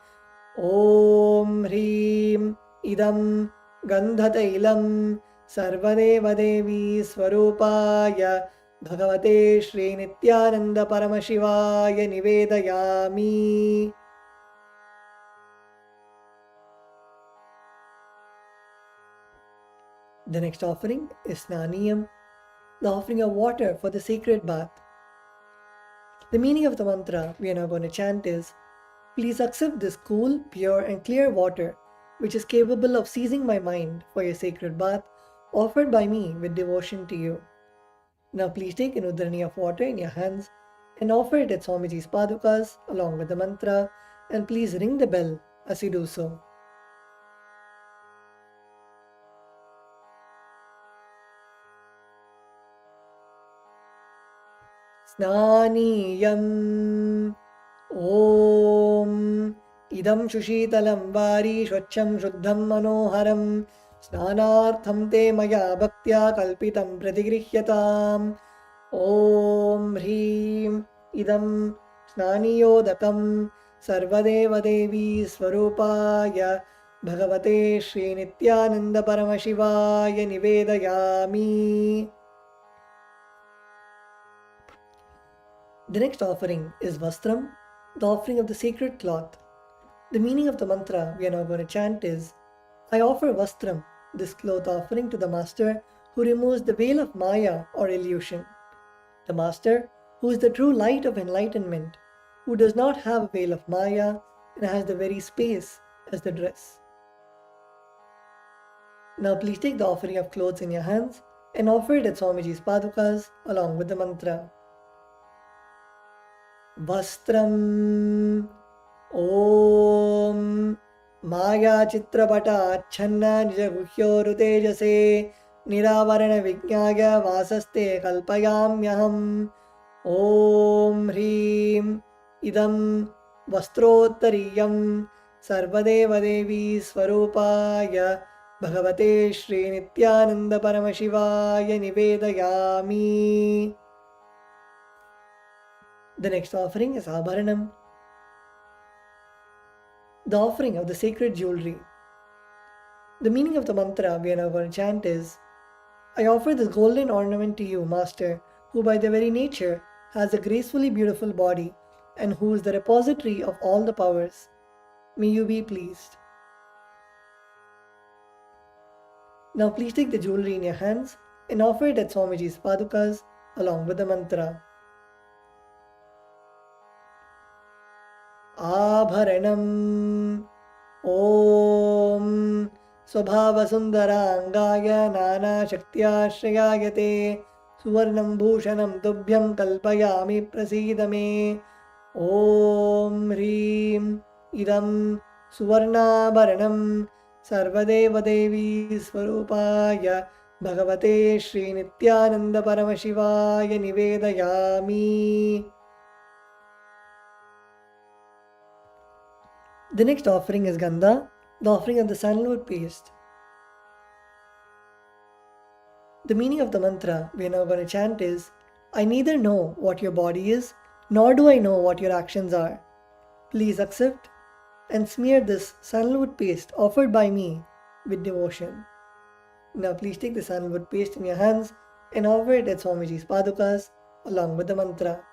Om Hrim Idam Gandha Tailam Sarvadeva Devi Swarupaya Bhagavate Shri Nithyananda Paramashivaya Nivedayami. The next offering is Snaniyam, the offering of water for the sacred bath. The meaning of the mantra we are now going to chant is, please accept this cool, pure and clear water which is capable of seizing my mind for your sacred bath offered by me with devotion to you. Now please take an udrani of water in your hands and offer it at Swamiji's Padukas along with the mantra, and please ring the bell as you do so. Snaniyam Om Idam Shushitalam Vari Shvacham Shuddham Manoharam Snanartham Te Maya Bhaktya Kalpitam Pratigrihyatam Om Hrim Idam Snaniyodakam Sarvadeva Devi Swarupaya Bhagavate Shri Nithyananda Paramashivaya Nivedayami. The next offering is Vastram, the offering of the sacred cloth. The meaning of the mantra we are now going to chant is, I offer Vastram, this cloth offering, to the Master who removes the veil of Maya or illusion. The Master who is the true light of enlightenment, who does not have a veil of Maya and has the very space as the dress. Now please take the offering of clothes in your hands and offer it at Swamiji's Padukas along with the mantra. Vastram Om Maya Chitrapata Achanna Nijaguhyoru Tejase Niravarana Vijnaya Vasaste Kalpayamyaham Om Hrim Idam Vastrottariyam Sarvadeva Devi Swarupaya Bhagavate Shri Nithyananda Paramashivaya Nivedayami. The next offering is Abharanam, the offering of the sacred jewelry. The meaning of the mantra we are now going to chant is, I offer this golden ornament to you, Master, who by their very nature has a gracefully beautiful body and who is the repository of all the powers. May you be pleased. Now please take the jewelry in your hands and offer it at Swamiji's padukas along with the mantra. Abharanam Om Swabhavasundaraangaya Nana Shaktyashrayayate Suvarnam Bhushanam Tubhyam Kalpayami Prasidame Om Hrim Idam Suvarnabharanam Sarvadeva Devi Swarupaya Bhagavate Shri Nithyananda Paramashivaya Nivedayami. The next offering is Gandha, the offering of the sandalwood paste. The meaning of the mantra we are now going to chant is, I neither know what your body is, nor do I know what your actions are. Please accept and smear this sandalwood paste offered by me with devotion. Now please take the sandalwood paste in your hands and offer it at Swamiji's padukas along with the mantra.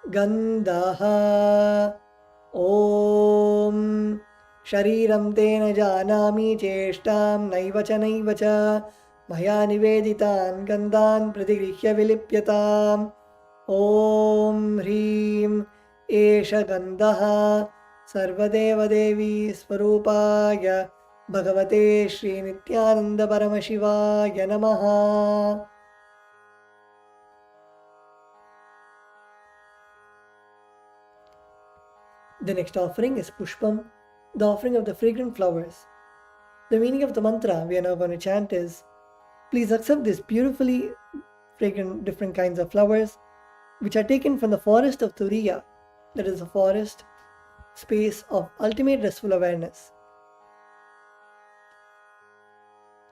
Gandhaha Om Shariram Tena Janami Cheshtam Naivacha Naivacha Maya Niveditan Gandhan Pratigrihya Vilipyatam Om Hrim Esha Gandhaha Sarvadeva Devi Swarupaya Bhagavate Shri Nithyananda Paramashivaya Namaha. The next offering is Pushpam, the offering of the fragrant flowers. The meaning of the mantra we are now going to chant is, please accept these beautifully fragrant different kinds of flowers which are taken from the forest of Turiya, that is a forest space of ultimate restful awareness.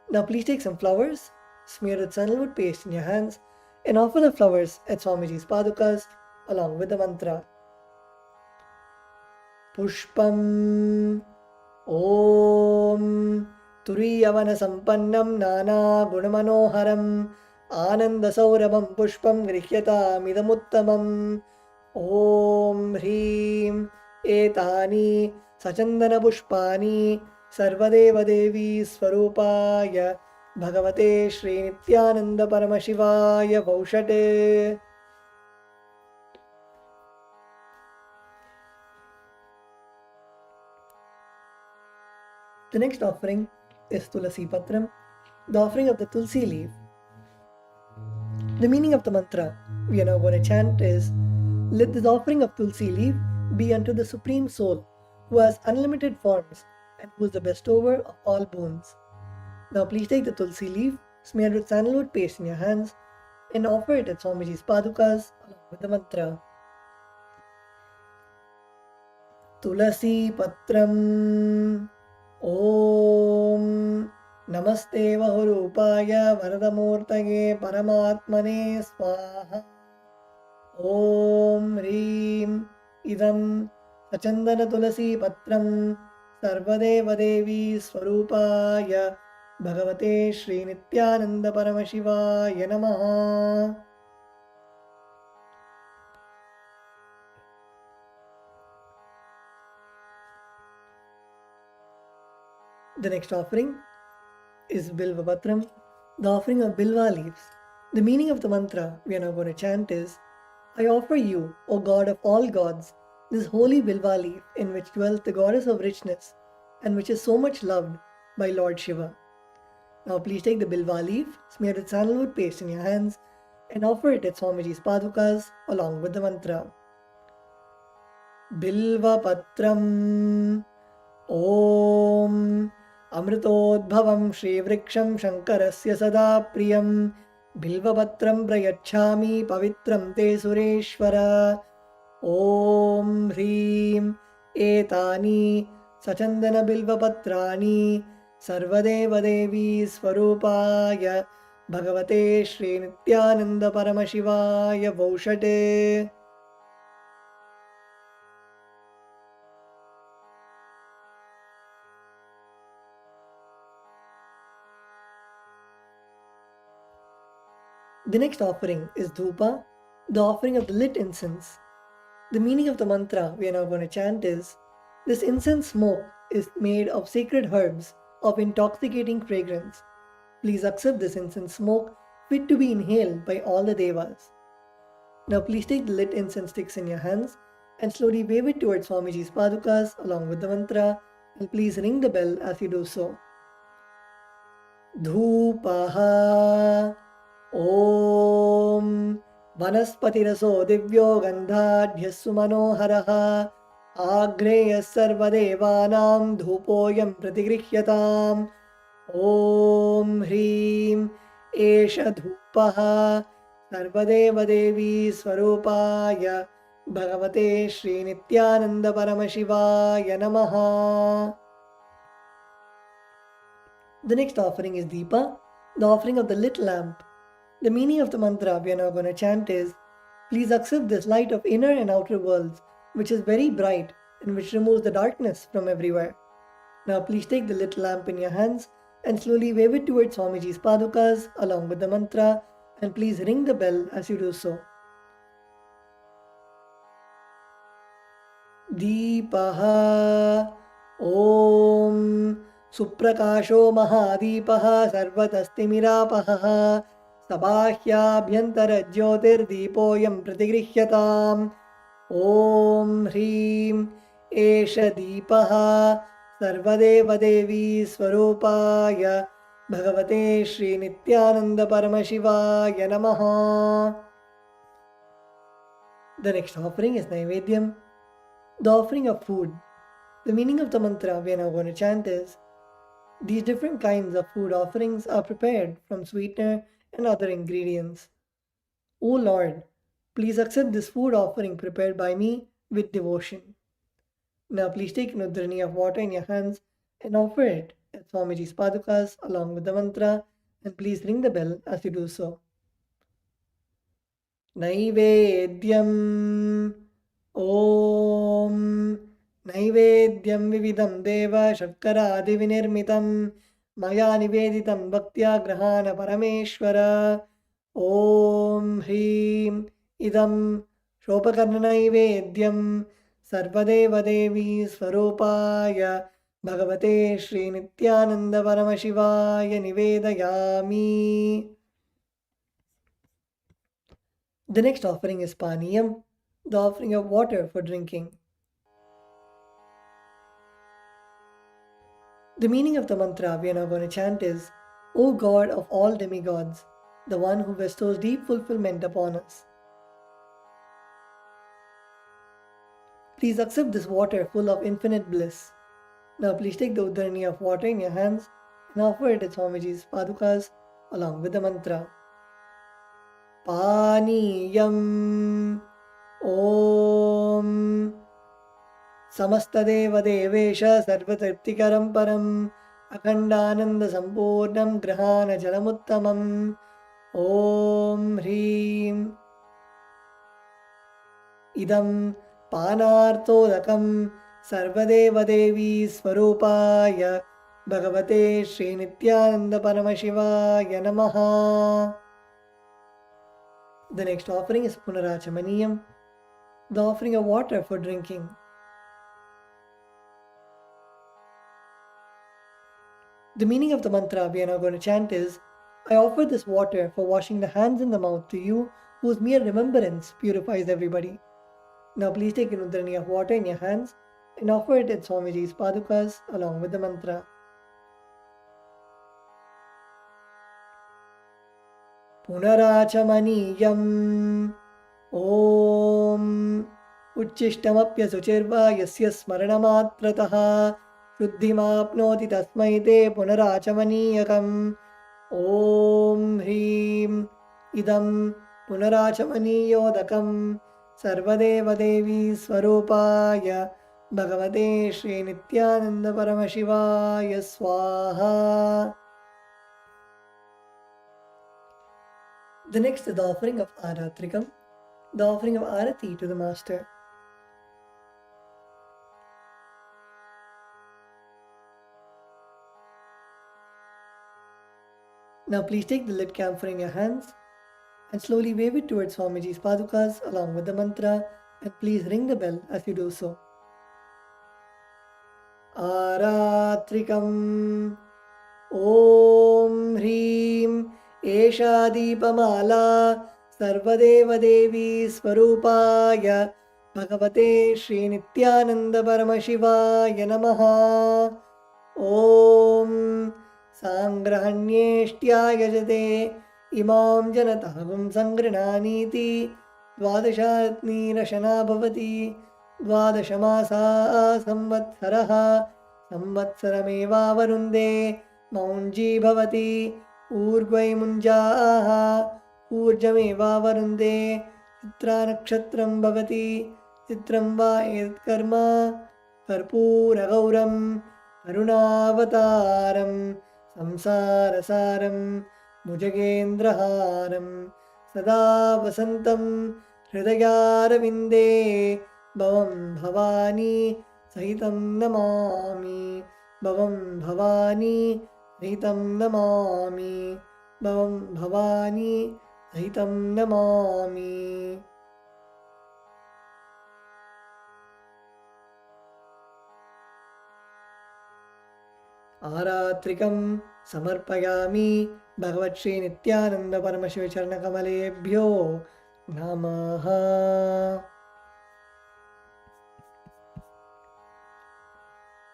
Now please take some flowers, smear with sandalwood paste in your hands and offer the flowers at Swamiji's padukas along with the mantra. Pushpam Om Turiyavana Sampannam Nana Gunamanoharam Ananda Saurabam Pushpam Grihyata Midamuttamam Om Hrim Etani Sachandana Pushpani Sarvadeva Devi Swarupaya Bhagavate Shri Nithyananda Paramashivaya Vaushate. The next offering is Tulasi Patram, the offering of the Tulsi leaf. The meaning of the mantra we are now going to chant is, let this offering of Tulsi leaf be unto the Supreme Soul, who has unlimited forms and who is the bestower of all boons. Now please take the Tulsi leaf, smeared with sandalwood paste in your hands, and offer it at Swamiji's padukas along with the mantra. Tulasi Patram Om Namaste Vahurupaya Varadamurtage Paramatmane Swaha. Om Hrim Idam Sachandana Tulasi Patram Sarvadeva Devi Swarupaya Bhagavate Shri Nithyananda Paramashivaya Namaha. The next offering is Bilva Patram, the offering of Bilva leaves. The meaning of the mantra we are now going to chant is, I offer you, O God of all gods, this holy Bilva leaf in which dwells the goddess of richness and which is so much loved by Lord Shiva. Now please take the Bilva leaf, smear with sandalwood paste in your hands and offer it at Swamiji's padukas along with the mantra. Bilva Patram Om Amritodbhavam Shri Vriksham Shankarasya Sada Priyam Bilvapatram Prayachami Pavitram Te Sureshwara. Om Hrim Etani Sachandana Bilvapatrani Sarvadeva Devi Swarupaya Bhagavate Shri Nithyananda Paramashivaya Vaushate. The next offering is Dhupa, the offering of the lit incense. The meaning of the mantra we are now going to chant is, this incense smoke is made of sacred herbs of intoxicating fragrance. Please accept this incense smoke fit to be inhaled by all the devas. Now please take the lit incense sticks in your hands and slowly wave it towards Swamiji's padukas along with the mantra, and please ring the bell as you do so. Dhupaha Om Vanaspatiraso Divyo Gandhadhyassu Manoharaha Agreyas Sarvadevanam Dhupoyam Pratigrihyatam Om Hrim Esha Dhupaha Sarvadeva Devi Swarupaya Bhagavate Shri Nithyananda Paramashivaya Namaha. The next offering is Deepa, the offering of the lit lamp. The meaning of the mantra we are now going to chant is, please accept this light of inner and outer worlds, which is very bright and which removes the darkness from everywhere. Now please take the lit lamp in your hands and slowly wave it towards Swamiji's padukas along with the mantra, and please ring the bell as you do so. Deepaha Om Suprakasho Mahadipaha Sarvatastimiراpaha Sabāhyābhyantara Jyotirdeepoyam Pratigrihyatam Om Hrim Esha Deepaha Sarvadeva Devi Swarupaya Bhagavate Shri Nithyananda Paramashivaya Namaha. The next offering is Naivedyam, the offering of food. The meaning of the mantra we are now going to chant is, these different kinds of food offerings are prepared from sweetener and other ingredients. O Lord, please accept this food offering prepared by me with devotion. Now please take an udhrani of water in your hands and offer it at Swamiji's padukas along with the mantra, and please ring the bell as you do so. Naivedyam Om Naivedyam Vividam Deva Shakkara Vinirmitam Maya Niveditam Bhaktya Grahana Parameshwara Om Hrim Idam Shopakarna Naivedyam Sarvadeva Devi Swarupaya Bhagavate Shri Nithyananda Paramashivaya Nivedayami. The next offering is Paniyam, the offering of water for drinking. The meaning of the mantra we are now going to chant is, O God of all demigods, the one who bestows deep fulfillment upon us. Please accept this water full of infinite bliss. Now please take the udhrani of water in your hands and offer it at Swamiji's padukas along with the mantra. Paniyam Om Samastadeva Devesha Sarvatriptikaram Param Akhandananda Sampurnam Grahana Jalamuttamam Om Hrim Idam Panarthodakam Sarvadeva Devi Swarupaya Bhagavate Shri Nithyananda Paramashivaya Namaha. The next offering is Punarachamaniyam, the offering of water for drinking. The meaning of the mantra we are now going to chant is, I offer this water for washing the hands and the mouth to you, whose mere remembrance purifies everybody. Now please take an udhrani of water in your hands and offer it at Swamiji's padukas along with the mantra. Punarachamaniyam Om Uchishtamapya Suchirva Yasya Smaranamatratah Shuddhimapnoti Tasmai Te Punarachamaniyakam Om Hrim Idam Punarachamaniyodakam Sarvadeva Devi Swarupaya Bhagavate Shri Nithyananda Paramashivaya Swaha. The next is the offering of Aratrikam, the offering of Arati to the Master. Now please take the lit camphor in your hands and slowly wave it towards Swamiji's padukas along with the mantra, and please ring the bell as you do so. आरात्रिकम् ॐ ह्रीं एषा दीपमाला सर्वदेवदेवी स्वरूपाय भगवते श्रीनित्यानन्दपरमशिवाय नमः। ॐ साङ्ग्रहण्येष्ट्याय यजते इमां जनतां सङ्गृह्णानीति द्वादशाग्निरशना भवति। द्वादशमासा संवत्सरः संवत्सरमेवावरुन्धे मौञ्जी भवति। ऊर्ध्वैमुञ्जाः ऊर्जमेवावरुन्धे चित्रानक्षत्रं भवति। चित्रं वा एतत्कर्म कर्पूरगौरं करुणावतारं संसारसारं भुजगेन्द्रहारं सदा वसन्तं हृदयारविन्दे भवं भवानी सहितं नमामि। भवं भवानी सहितं नमामि। भवं भवानी सहितं नमामि। आरात्रिकं समर्पयामि भगवत्श्री नित्यानंद परमशिव चरणकमलेभ्यो नमः।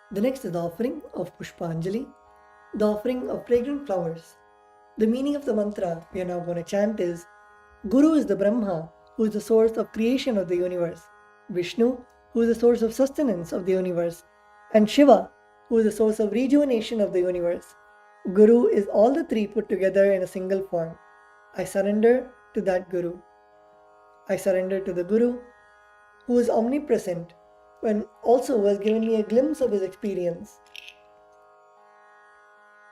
The next is the offering of Pushpanjali, the offering of fragrant flowers. The meaning of the mantra we are now going to chant is: Guru is the Brahma, who is the source of creation of the universe, Vishnu, who is the source of sustenance of the universe, and Shiva, who is the source of rejuvenation of the universe. Guru is all the three put together in a single form. I surrender to that Guru. I surrender to the Guru, who is omnipresent, and also has given me a glimpse of his experience.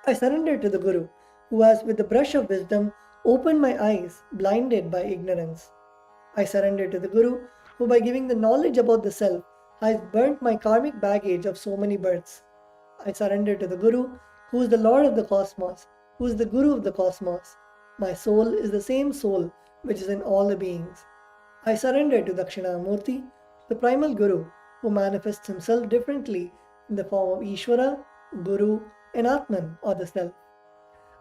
I surrender to the Guru, who has with the brush of wisdom opened my eyes, blinded by ignorance. I surrender to the Guru, who by giving the knowledge about the self has burnt my karmic baggage of so many births. I surrender to the Guru, who is the Lord of the cosmos, who is the Guru of the cosmos. My soul is the same soul which is in all the beings. I surrender to Dakshinamurti, the primal Guru, who manifests himself differently in the form of Ishvara, Guru, and Atman, or the Self.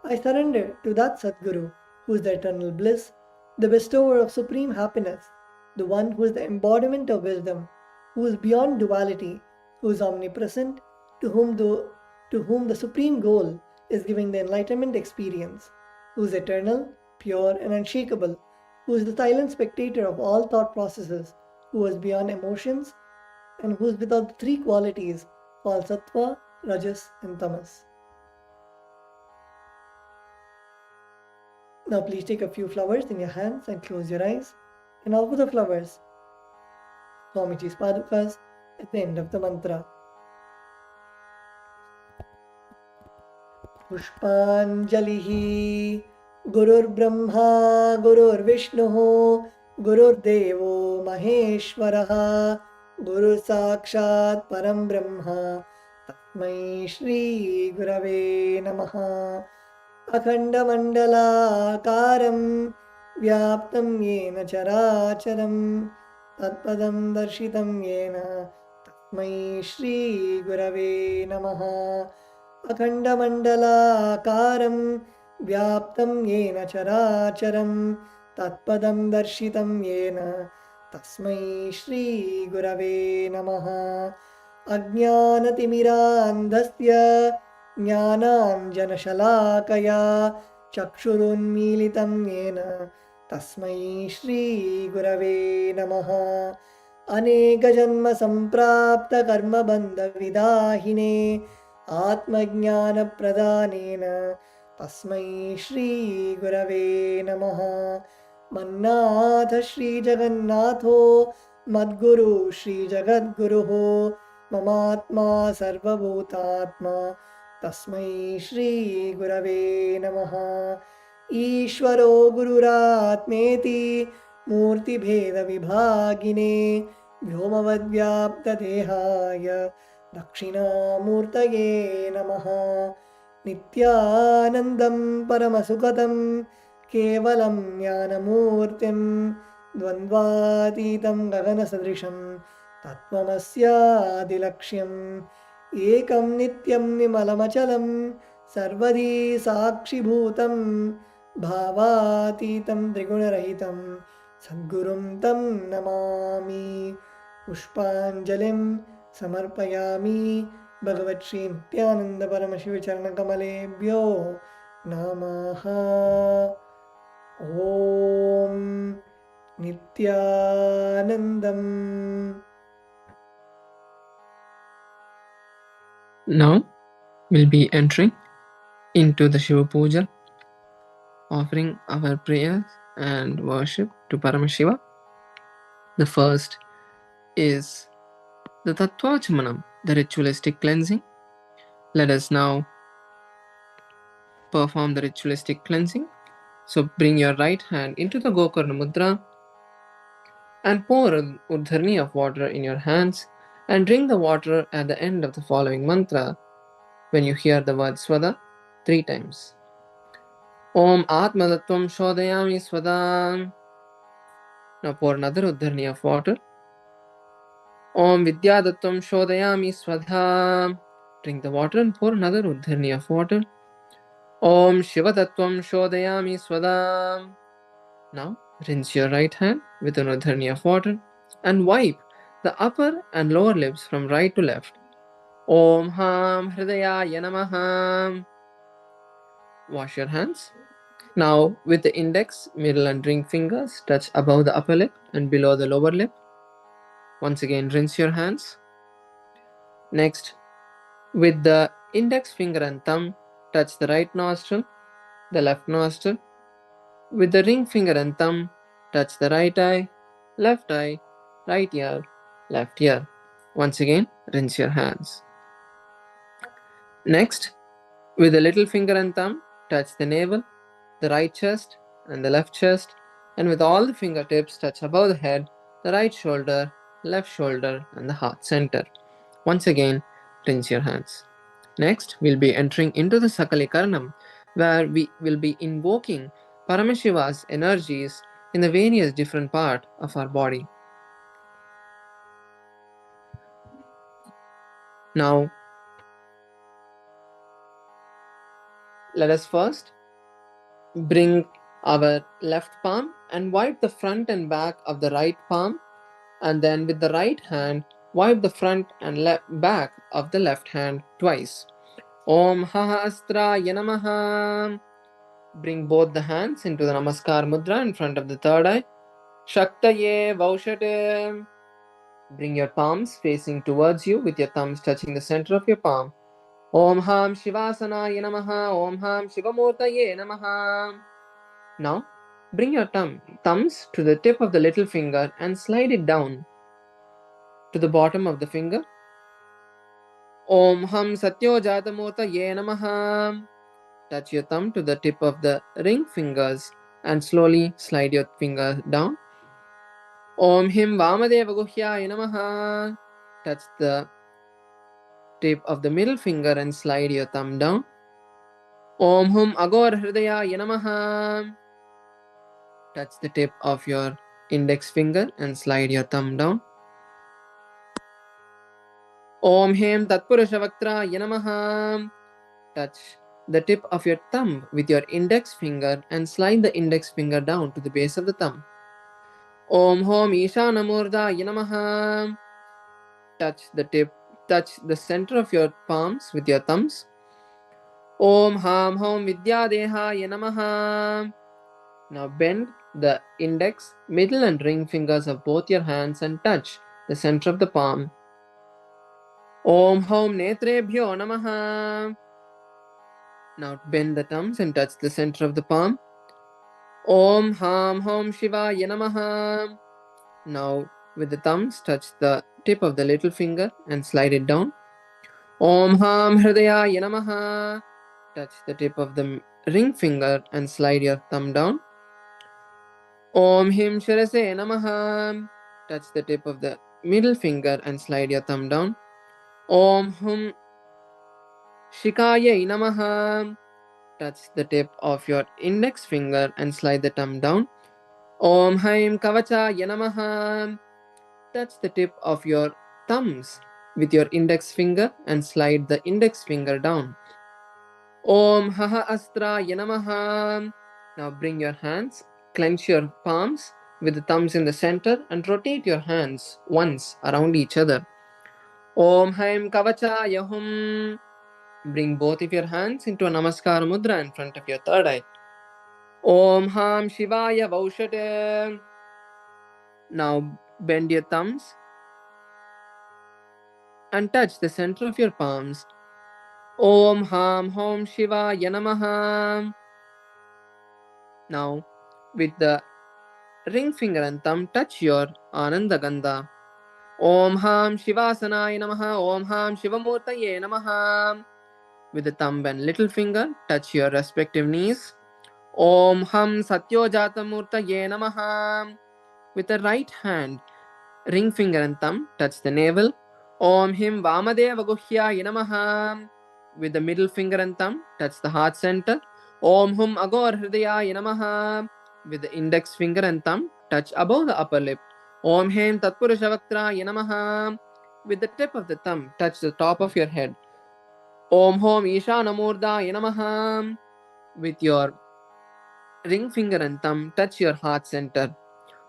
I surrender to that Sadguru, who is the eternal bliss, the bestower of supreme happiness, the one who is the embodiment of wisdom, who is beyond duality, who is omnipresent, to whom the supreme goal is giving the enlightenment experience, who is eternal, pure, and unshakable, who is the silent spectator of all thought processes, who is beyond emotions, and who is without the three qualities called Sattva, Rajas, and Tamas. Now please take a few flowers in your hands and close your eyes and offer the flowers, Swamiji's Padukas, at the end of the mantra. Pushpanjalihi Gurur Brahma Gurur Vishnu Gurur Devo Maheshwaraha Guru Sakshat Param Brahma Tasmai Shri Gurave Namaha. Akhanda Mandala Karam Vyaptam Yena Characharam Tatpadam Darshitam Yena Tasmai Shri Gurave Namaha. Akhanda Mandala Karam Vyaptam Yena Characharam Tatpadam Darshitam Yena Tasmai Shri Gurave Namaha. Ajnanatimirandhasya Jnananjanashalakaya Chakshurunmilitam Yena Tasmai Shri Gurave Namaha. Aneka Janma Samprapta Karma Bandha Vidahine Atmajnana Pradhanena Tasmai Shri Gurave Namaha. Mannatha Shri Jagannatho Madguru Shri Jagadguruho Mamatma Sarvabhutatma Tasmai Shri Gurave Namaha. Ishvaro Gururatmeti Murti Bheda Vibhagine Vyomavadvyapta Dehaya Dakshinamurtaye Namaha. Nithyanandam Paramasukhatam Kevalam Jnanamurtim Dvandvatitam Gaganasadrisham Tattvamasyadilaksham एकं नित्यं विमलमचलं सर्वदी साक्षिभूतं भावातीतं त्रिगुणरहितं सद्गुरुं तं नमामि। पुष्पाञ्जलिं समर्पयामि भगवत् श्री नित्यानन्द परमशिवचरणकमलेभ्यो नमः। ॐ नित्यानन्दम्। Now we'll be entering into the Shiva Puja, offering our prayers and worship to Paramashiva. The first is the Tattvachamanam, the ritualistic cleansing. Let us now perform the ritualistic cleansing. So bring your right hand into the Gokarna Mudra and pour an Urdharni of water in your hands and drink the water at the end of the following mantra when you hear the word Swada 3 times. Om Atmadattvam Shodayami Swadam. Now pour another Urdharni of water. Om Vidyadattvam Shodayami Swadha. Drink the water and pour another Urdharni of water. Om Shivatattvam Shodayami Swadam. Now rinse your right hand with an Urdharni of water and wipe the upper and lower lips from right to left. Om Ham Hridayaya Namaha. Wash your hands. Now with the index, middle and ring fingers touch above the upper lip and below the lower lip. Once again rinse your hands. Next, with the index finger and thumb touch the right nostril, the left nostril. With the ring finger and thumb touch the right eye, right ear, left ear. Once again rinse your hands. Next, with the little finger and thumb touch the navel, the right chest and the left chest, and with all the fingertips touch above the head, the right shoulder, left shoulder, and the heart center. Once again rinse your hands. Next, we'll be entering into the Sakalikaranam, where we will be invoking Paramashiva's energies in the various different parts of our body. Now, let us first bring our left palm and wipe the front and back of the right palm, and then with the right hand wipe the front and back of the left hand twice. Om Hahasraya Namaha. Bring both the hands into the Namaskar Mudra in front of the third eye. Shaktaye Vaushate. Bring your palms facing towards you with your thumbs touching the center of your palm. Om Ham Shivasanaye Namaha. Om Ham Shivamurtaye Namaha. Now, bring your thumbs to the tip of the little finger and slide it down to the bottom of the finger. Om Ham Satyo Jatamurtaye Namaha. Touch your thumb to the tip of the ring fingers and slowly slide your finger down. Om Him Vamadeva Guhyaya Namaha. Touch the tip of the middle finger and slide your thumb down. Om Hum Agor Hridayaya Namaha. Touch the tip of your index finger and slide your thumb down. Om Hem Tatpurushavaktraya Namaha. Touch the tip of your thumb with your index finger and slide the index finger down to the base of the thumb. Om Hom Ishanamurdaya Namaha. Touch the center of your palms with your thumbs. Om Ham Hom Vidyadehaya Namaha. Now bend the index, middle and ring fingers of both your hands and touch the center of the palm. Om Hom Netrebhyo Namaha. Now bend the thumbs and touch the center of the palm. Om Ham Hom Shivaya Namaha. Now with the thumbs touch the tip of the little finger and slide it down. Om Ham Hridayaya Namaha. Touch the tip of the ring finger and slide your thumb down. Om Him Shirase Namaha. Touch the tip of the middle finger and slide your thumb down. Om Hum Shikaya Namaha. Touch the tip of your index finger and slide the thumb down. Om Haim Kavachaya Namaha. Touch the tip of your thumbs with your index finger and slide the index finger down. Om Haha Astraya Namaha. Now bring your hands, clench your palms with the thumbs in the center and rotate your hands once around each other. Om Haim Kavachaya Hum. Bring both of your hands into a Namaskar Mudra in front of your third eye. Om Ham Shivaya Vaushate. Now bend your thumbs and touch the center of your palms. Om Ham Hom Shivaya Namaha. Now with the ring finger and thumb touch your Ananda Gandha. Om Ham Shivasanaya Namaha. Om Ham Shivamurtaye Namaha. With the thumb and little finger touch your respective knees. Om Ham Satyojatamurtaye Namaha. With the right hand, ring finger and thumb touch the navel. Om Him Vamadeva Guhyaya Namaha. With the middle finger and thumb touch the heart center. Om Hum Agor Hridayaya Namaha. With the index finger and thumb touch above the upper lip. Om Hem Tatpurushavaktraya Namaha. With the tip of the thumb touch the top of your head. Om Hom Ishanamurdaya Namaha. With your ring finger and thumb touch your heart center.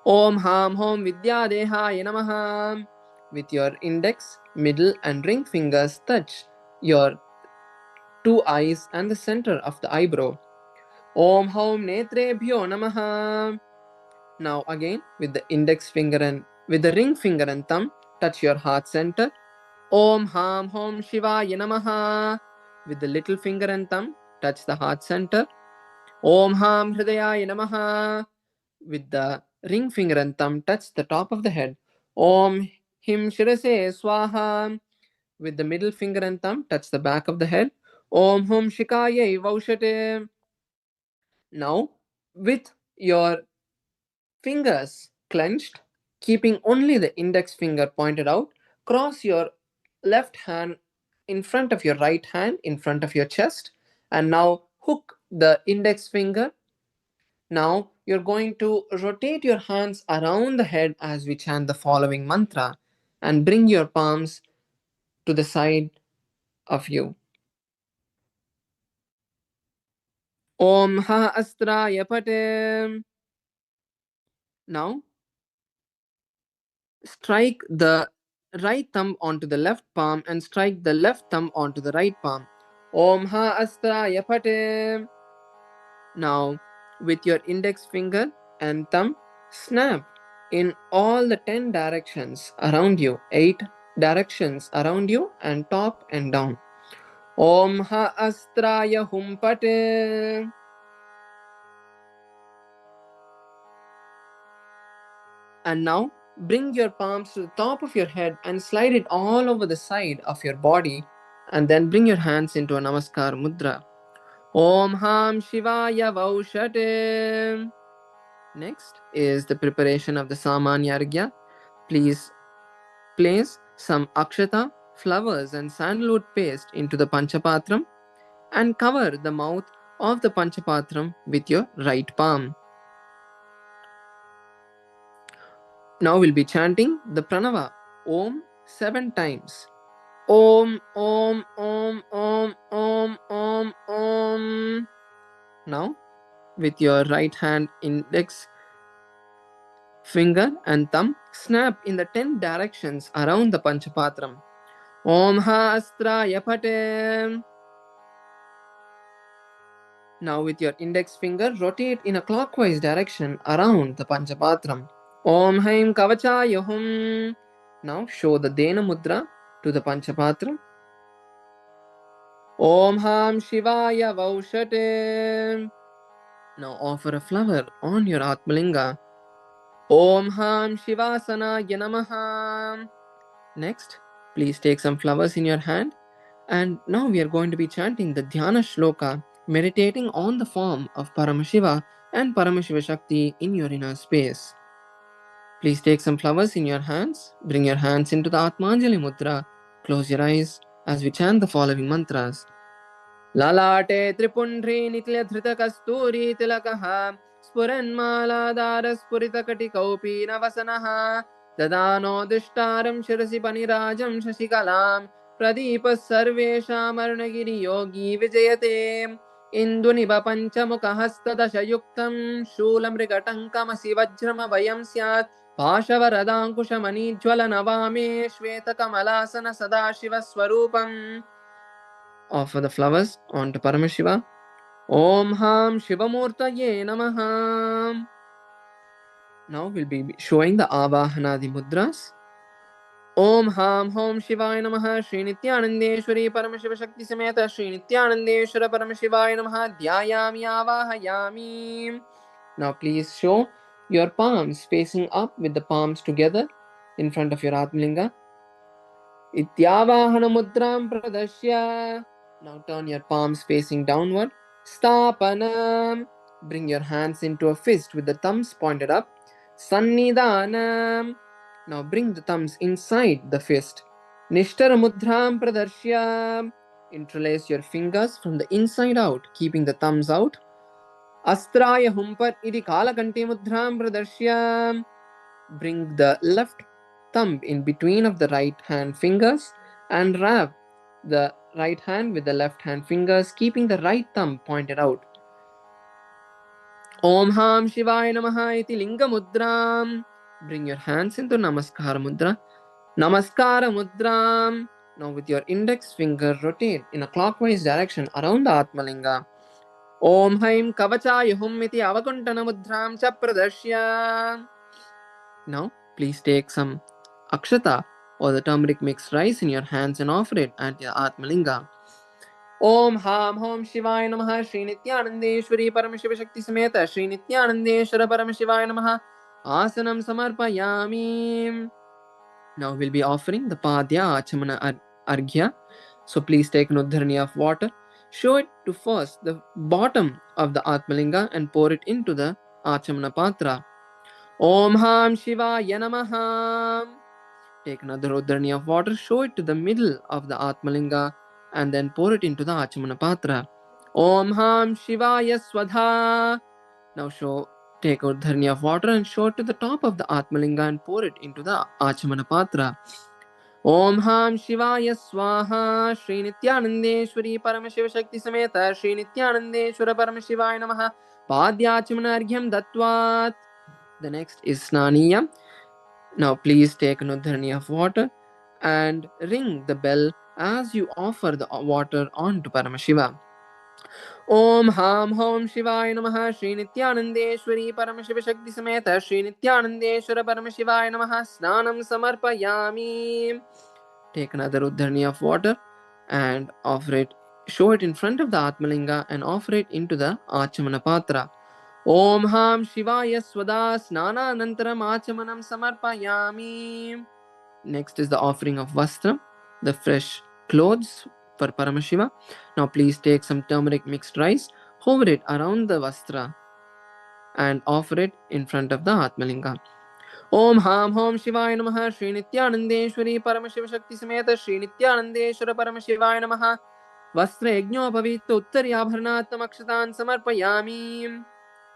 Om Ham Hom Vidyadehaya Namaha. With your index, middle and ring fingers touch your two eyes and the center of the eyebrow. Om Hom Netrebhyo Namaha. Now again with the index finger and with the ring finger and thumb touch your heart center. Om Ham Hom Shivaya Namaha. With the little finger and thumb touch the heart center. Om Ham Hridayaya Namaha. With the ring finger and thumb touch the top of the head. Om Him Shirase Swaha. With the middle finger and thumb touch the back of the head. Om Hum Shikaya Vaushate. Now with your fingers clenched, keeping only the index finger pointed out, cross your left hand in front of your right hand in front of your chest, and now hook the index finger. Now you're going to rotate your hands around the head as we chant the following mantra and bring your palms to the side of you. Om Ha Astraya Pate. Now strike the right thumb onto the left palm and strike the left thumb onto the right palm. Om Ha Astraya Pate. Now with your index finger and thumb snap in all the 10 directions around you, 8 directions around you, and top and down. Om Ha Astraya Hum Pate. And now bring your palms to the top of your head and slide it all over the side of your body, and then bring your hands into a Namaskar Mudra. Om Ham Shivaya Vaushate. Next is the preparation of the Samanya Argya. Please place some akshata, flowers and sandalwood paste into the Panchapatram and cover the mouth of the Panchapatram with your right palm. Now we'll be chanting the pranava Om 7 times. Om, Om, Om, Om, Om, Om, Om. Now with your right hand index finger and thumb snap in the 10 directions around the Panchapatram. Om Ha Astraya Pate. Now with your index finger rotate in a clockwise direction around the Panchapatram. Om Haim Kavachaya Hum. Now show the Dena Mudra to the Panchapatram. Om Ham Shivaya Vaushate. Now offer a flower on your Atmalinga. Om Ham Shivasana Namaha. Next, please take some flowers in your hand. And now we are going to be chanting the Dhyana Shloka, meditating on the form of Paramashiva and Paramashiva Shakti in your inner space. Please take some flowers in your hands. Bring your hands into the Atmanjali Mudra. Close your eyes as we chant the following mantras. Lalate Tripundri Nitya Dhrita Kasturi Tilakaha Spuranmaladara Spurita Katikaupi Navasanaha ददानोदिष्टारं शिरसि पनिराजं शशिकलां प्रदीपः सर्वेषामर्णगिरियोगी विजयते इन्दुनिभ पञ्चमुखहस्तदशयुक्तं शूलमृगटङ्कमसि वज्रमभयं स्यात् पाशवरदाङ्कुशमणिज्वलनवामे श्वेतकमलासन सदाशिवस्वरूपम्. Offer the flowers onto Paramashiva. Om Ham Shivamurtaye Namaha. Now we'll be showing the Avahanadi Mudras. Om Ham Hom Shivaya Namaha. Shri Nithyanandeshwari Paramashiva Shakti Sameta Shri Nithyanandeshwara Paramashivaya Namaha. Dhyayami Avahayami. Now please show your palms facing up with the palms together in front of your Atmalinga. Ityavahana Mudram Pradashya. Now turn your palms facing downward. Stapanam. Bring your hands into a fist with the thumbs pointed up. Sannidhanam. Now bring the thumbs inside the fist. Nishtara Mudram Pradarshya. Interlace your fingers from the inside out, keeping the thumbs out. Astraya Humpat Idi Kalakanti Mudram Pradarshya. Bring the left thumb in between of the right hand fingers and wrap the right hand with the left hand fingers, keeping the right thumb pointed out. Om Ham Shivaya Namaha iti Linga Mudram. Bring your hands into Namaskara Mudra. Namaskara Mudram. Now with your index finger rotate in a clockwise direction around the Atmalinga. Om Haim Kavachaya Hum iti Avakuntana Mudram cha Pradashya. Now please take some akshata or the turmeric mixed rice in your hands and offer it at your Atmalinga. Om Ham Hom Shivaya Namaha. Shri Nithyanandeshwari Paramashiva Shakti Sameta Shri Nithyanandeshwara Paramashivaya Namaha. Asanam Samarpayami. Now we'll be offering the Padya Achamana Arghya. So please take an Uddharani of water. Show it to first the bottom of the Atmalinga and pour it into the Achamana Patra. Om Ham Shivaya Namaha. Take another Uddharani of water, show it to the middle of the Atmalinga and then pour it into the Achamana Patra. Om Ham Shivaya Swadha. Now take Uddharani of water and show it to the top of the Atmalinga and pour it into the Achamana Patra. Om Ham Shivaya Swaha. Shri Nithyanandeshwari Paramashiva Shakti Sameta Shri Nithyanandeshwara Paramashivaya Namaha. Padyachamana Arghyam Dattvat. The next is Snaniya. Now please take an Uddharani of water and ring the bell as you offer the water onto Paramashiva. Om Ham Hom Shivaya Namaha. Shri Nithyanandeshwari Paramashiva Shakti Sameta Shri Nithyanandeshwara Paramashivaya Namaha. Snanam Samarpayami. Take another Uddharani of water and offer it, show it in front of the Atmalinga and offer it into the Achamana Patra. Om Ham Shivaya Swada Snana Nantaram Achamanam Samarpayami. Next is the offering of Vastra, the fresh clothes for Paramashiva. Now please take some turmeric mixed rice, hover it around the Vastra and offer it in front of the Atmalinga. Om Ham Hom Shivaya Namaha. Shri Nithyanandeshwari Paramashiva Shakti Sameta Shri Nithyanandeshwara Paramashivaya Namaha. Vastra Yajnopavita Uttariyabharanatam Akshatan Samarpayami.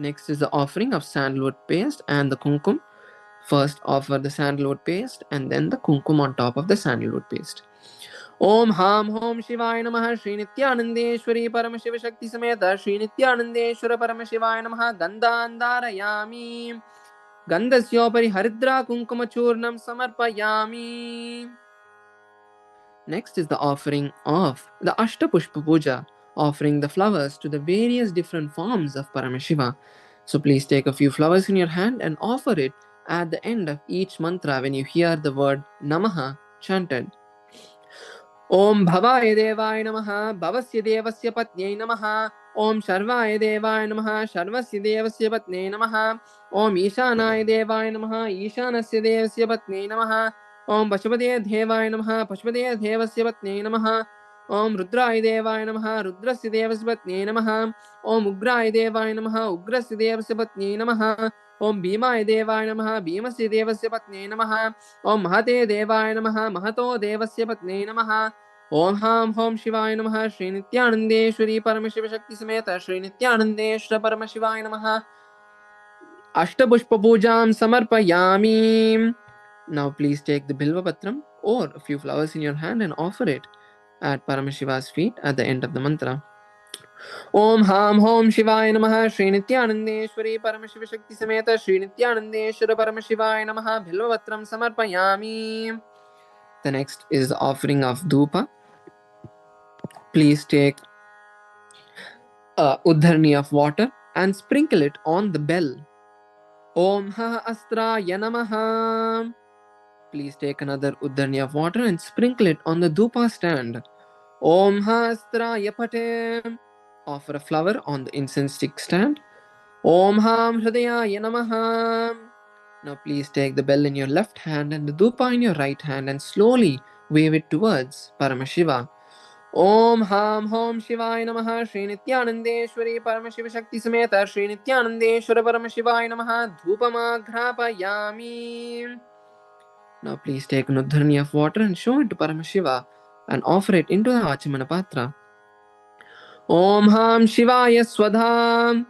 Next is the offering of sandalwood paste and the kumkum. First offer the sandalwood paste and then the kumkum on top of the sandalwood paste. Om Ham Hom Shivaya Namaha. Shri Nithyanandeshwari Paramashiva Shakti Sameta Shri Nithyanandeshwara Paramashivaya Namaha. Gandhandarayami. Gandhasyopari Haridra Kunkuma Churnam Samarpayami. Next is the offering of the Ashtapushpa Puja, offering the flowers to the various different forms of Paramashiva. So please take a few flowers in your hand and offer it at the end of each mantra when you hear the word Namaha chanted. Om Bhavaya Devaya Namaha. Bhavasya Devasya Patnyai Namaha. Om Sharvaya Devaya Namaha. Sharvasya Devasya Patnyai Namaha. Om Ishanaya Devaya Namaha. Ishanasya Devasya Patnyai Namaha. Om Pashupade Devaya Namaha. Pashupade Devasya Patnyai Namaha. Om Rudraya Devaya Namaha. Rudrasya Devasya Patnyai Namaha. Om Ugraya Devaya Namaha. Ugrasya Devasya Patnyai Namaha. Om Bhimaya Devaya Namaha. Bhimasya Devasya Patnyai Namaha. Om Mahate Devaya Namaha. Mahato Devasya Patnyai Namaha. Om Ham Hom Shivaya Namaha. Shri Nithyanandeshwari Paramashiva Shakti Sameta Shri Nithyanandeshwara Paramashivaya Namaha. Ashtapushpa Pujam Samarpayami. Now please take the Bilva Patram or a few flowers in your hand and offer it at Paramashiva's feet at the end of the mantra. Om Ham Hom Shivaya Namaha Shri Nithyanandeshwari Paramashiva Shakti Sameta Shri Nithyanandeshwara Paramashivaya Namaha Bilva Patram Samarpayami. The next is the offering of Dhupa. Please take a Uddharni of water and sprinkle it on the bell. Om Ha Astraya Namaha. Please take another Uddharni of water and sprinkle it on the Dhupa stand. Om Ha Astraya Pate. Offer a flower on the incense stick stand. Om Ham Hridayaya Namaha. Now please take the bell in your left hand and the Dhupa in your right hand and slowly wave it towards Paramashiva. Om Ham Hom Shivaya Namaha Shri Nithyanandeshwari Paramashiva Shakti Sameta Shri Nithyanandeshwara Paramashivaya Namaha Dhupamagrapayami. Now please take an Uddharni of water and show it to Paramashiva and offer it into the Achimana Patra. Om Ham Shivaya Swadha.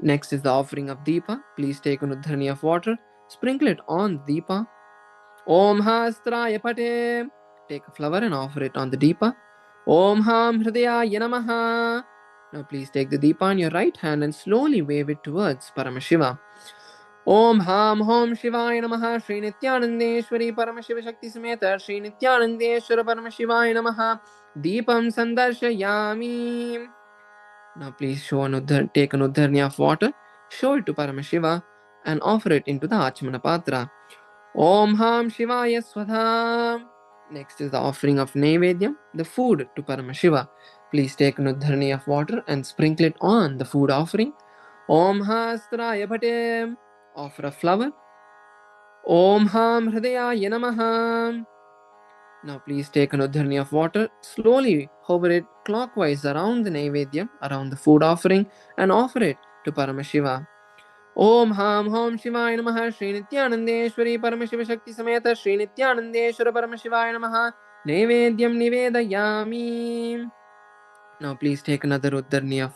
Next is the offering of Deepa. Please take an Uddharni of water, sprinkle it on the Deepa. Om Hastraya Pate. Take a flower and offer it on the Deepa. Om Ham Hridayaya Namaha. Now please take the Deepa in your right hand and slowly wave it towards Paramashiva. Om Ham Hom Shivaya Namaha Shri Nithyanandeshwari Paramashiva Shakti Sameta Shri Nithyanandeshwara Paramashivaya Namaha Deepam Sandarshayami. Now please take an Uddharni of water, show it to Paramashiva and offer it into the Achmana Patra. Om Ham Shivaya Swadha. Next is the offering of Naivedyam, the food to Paramashiva. Please take an Uddharni of water and sprinkle it on the food offering. Om Hastraya Bhate. Offer a flower. Om Ham Hridayaya Namaha. Now please take an Uddharni of water, slowly hover it clockwise around the Naivedyam, around the food offering, and offer it to Paramashiva. Om Ham Hom Shivaya Namaha Shri Nithyanandeshwari Paramashiva Shakti Sameta Shri Nithyanandeshwara Paramashivaya Namaha Naivedyam Nivedayami. Now please take another Uddharni of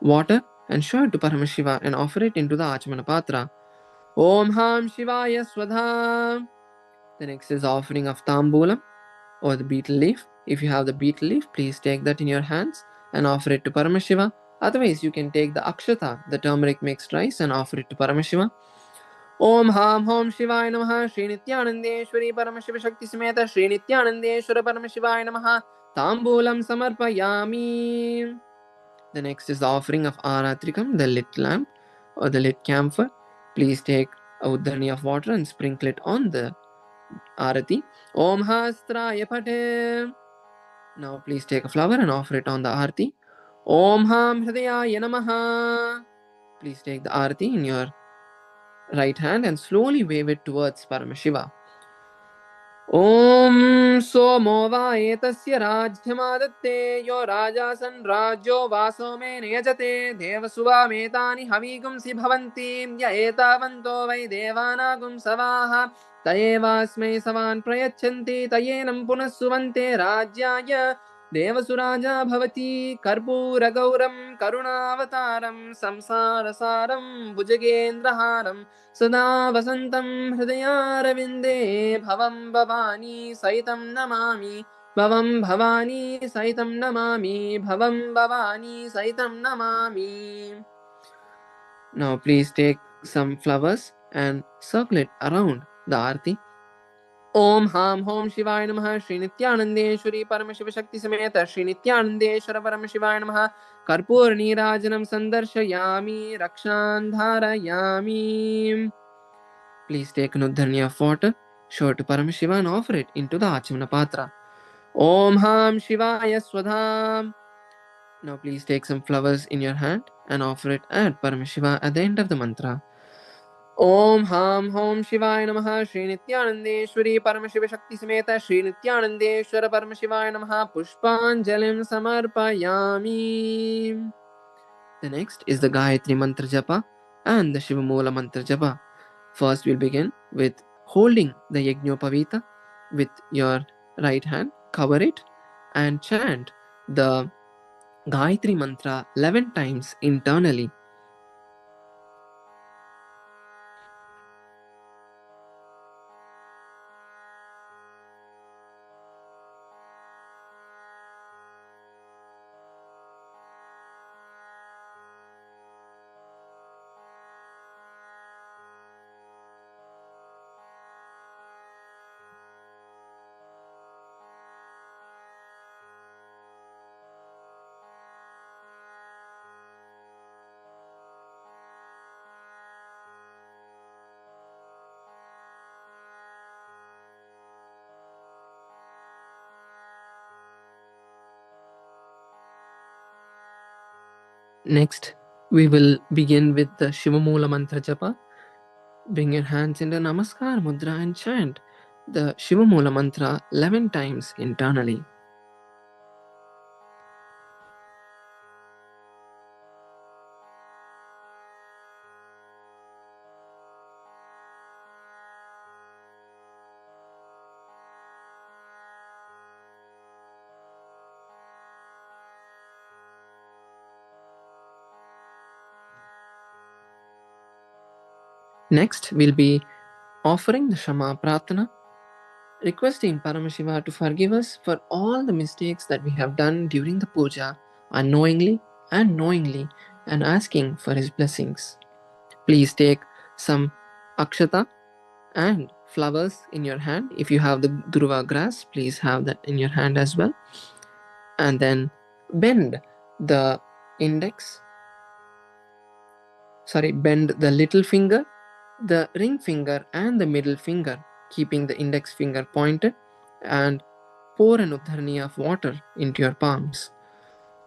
water and show it to Paramashiva and offer it into the Achmana Patra. Om Ham Shivaya Swadha. The next is offering of Tambulam or the betel leaf. If you have the betel leaf, please take that in your hands and offer it to Paramashiva. Otherwise, you can take the akshata, the turmeric mixed rice, and offer it to Paramashiva. Om Ham Hom Shivaya Namaha Shri Nithyanandeshwari Paramashiva Shakti Sameta Shri Nithyanandeshwara Paramashivaya Namaha Tambulam Samarpayami. The next is the offering of Aratrikam, the lit lamp or the lit camphor. Please take a Uddharni of water and sprinkle it on the Arati. Om Hastraya Pate. Now please take a flower and offer it on the Arati. Om Ham Hridayaya Namaha. Please take the Arati in your right hand and slowly wave it towards Paramashiva. Om Somo va etasya rajyamadatte yo rajasan rajyo vaso me niyajate devasuva metani havigumsi bhavanti ya etavanto vai devanagum savaha तयेवास्मै सवान् प्रयच्छन्ति तयेनं पुनः सुवन्ते राज्याय देवसुराजा भवति कर्पूरगौरं करुणावतारं संसारसारं भुजगेन्द्रहारं सदा वसन्तं हृदयारविन्दे भवं भवानी सहितं नमामि भवं भवानी सहितं नमामि भवं भवानी सहितं Namami. Now please take some flowers and circle it around the Arati. Om Ham Hom Shivaya Namaha Shri Nithyanandeshwari Paramashiva Shakti Sameta Shri Nithyanandeshwara Paramashivaya Namaha Karpur Nirajanam Sandarshayami Rakshandharayami. Please take an Uddharni of water, show it to Paramashiva and offer it into the Achimana Patra. Om Ham Shivaya Swadha. Now please take some flowers in your hand and offer it at Paramashiva at the end of the mantra. Om Ham Hom Shivaya Namaha Shri Nithyanandeshwari Paramashiva Shakti Sameta Shri Nithyanandeshwara Paramashivaya Namaha Pushpanjalim Samarpayami. The next is the Gayatri Mantra Japa and the Shivamoola Mantra Japa. First we'll begin with holding the Yajnopavita with your right hand, cover it and chant the Gayatri Mantra 11 times internally. Next, we will begin with the Shivamoola Mantra Japa. Bring your hands into Namaskar Mudra and chant the Shivamoola Mantra 11 times internally. Next, we'll be offering the Shama Pratana, requesting Paramashiva to forgive us for all the mistakes that we have done during the puja, unknowingly and knowingly, and asking for his blessings. Please take some akshata and flowers in your hand. If you have the Dhruva grass, please have that in your hand as well. And then bend the little finger, the ring finger and the middle finger, keeping the index finger pointed, and pour an uddharani of water into your palms.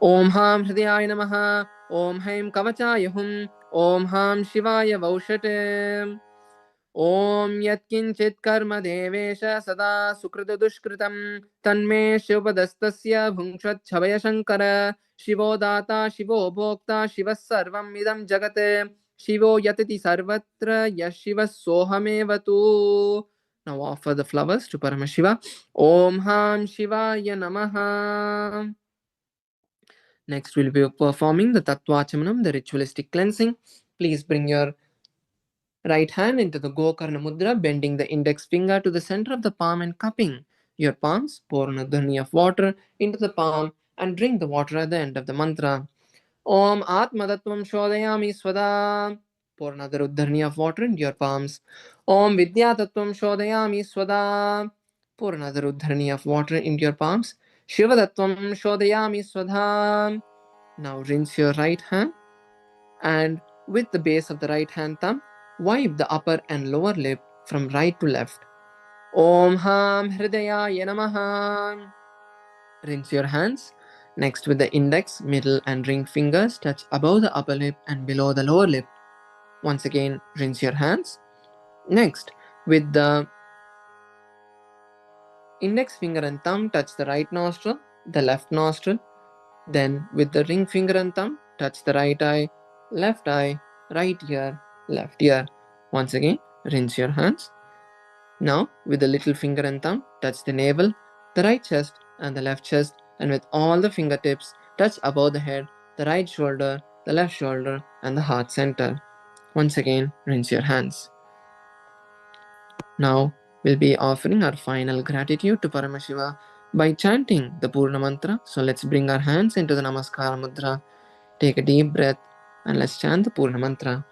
Om Ham Hridayaya Namaha, Om Haim Kavachaya Hum, Om Ham Shivaya Vaushate. Om Yatkinchit Karma Devesha Sada Sukrita Dushkritam Tanme Shivadastasya Bhungshat Chavaya Shankara Shivo Data Shivo Bhokta Shivas Sarvam Idam Jagate Shivo Yatiti Sarvatra Yashivas Sohamevatu. Now offer the flowers to Paramashiva. Om Ham Shivaya Namaha. Next, we'll be performing the Tattvachamanam, the ritualistic cleansing. Please bring your right hand into the Gokarna Mudra, bending the index finger to the center of the palm and cupping your palms. Pour an uddharani of water into the palm and drink the water at the end of the mantra. Om Atmadatvam Shodayami Swada. Pour another uddharani of water into your palms. Om Vidyatatvam Shodayami Swada. Pour another uddharani of water into your palms. Shivadattvam Shodayami Swada. Now rinse your right hand and with the base of the right hand thumb, wipe the upper and lower lip from right to left. Om Ham Hridayaya Namaha. Rinse your hands. Next, with the index, middle and ring fingers touch above the upper lip and below the lower lip. Once again, rinse your hands. Next, with the index finger and thumb, touch the right nostril, the left nostril. Then, with the ring finger and thumb, touch the right eye, right ear, left ear. Once again, rinse your hands. Now, with the little finger and thumb, touch the navel, the right chest and the left chest, and with all the fingertips, touch above the head, the right shoulder, the left shoulder, and the heart center. Once again, rinse your hands. Now, we'll be offering our final gratitude to Paramashiva by chanting the Purna Mantra. So let's bring our hands into the Namaskar Mudra. Take a deep breath and let's chant the Purna Mantra.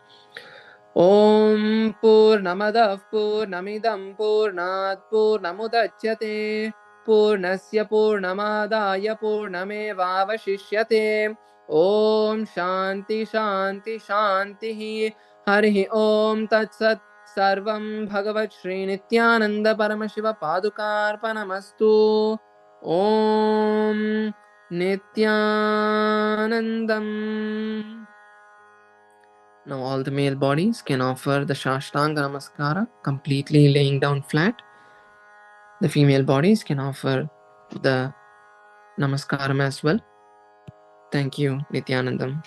Om Purnamadav Purnamidam Purnat Purnamudachyate Purnasya Purnamadaya Purnamevavashishyate. Om Shanti Shanti Shanti Harihi Om Tat Sat. Sarvam Bhagavat Shri Nithyananda Paramashiva Padukarpanamastu. Om Nithyanandam. Now all the male bodies can offer the Shashtanga Namaskara, completely laying down flat. The female bodies can offer the Namaskaram as well. Thank you, Nithyanandam.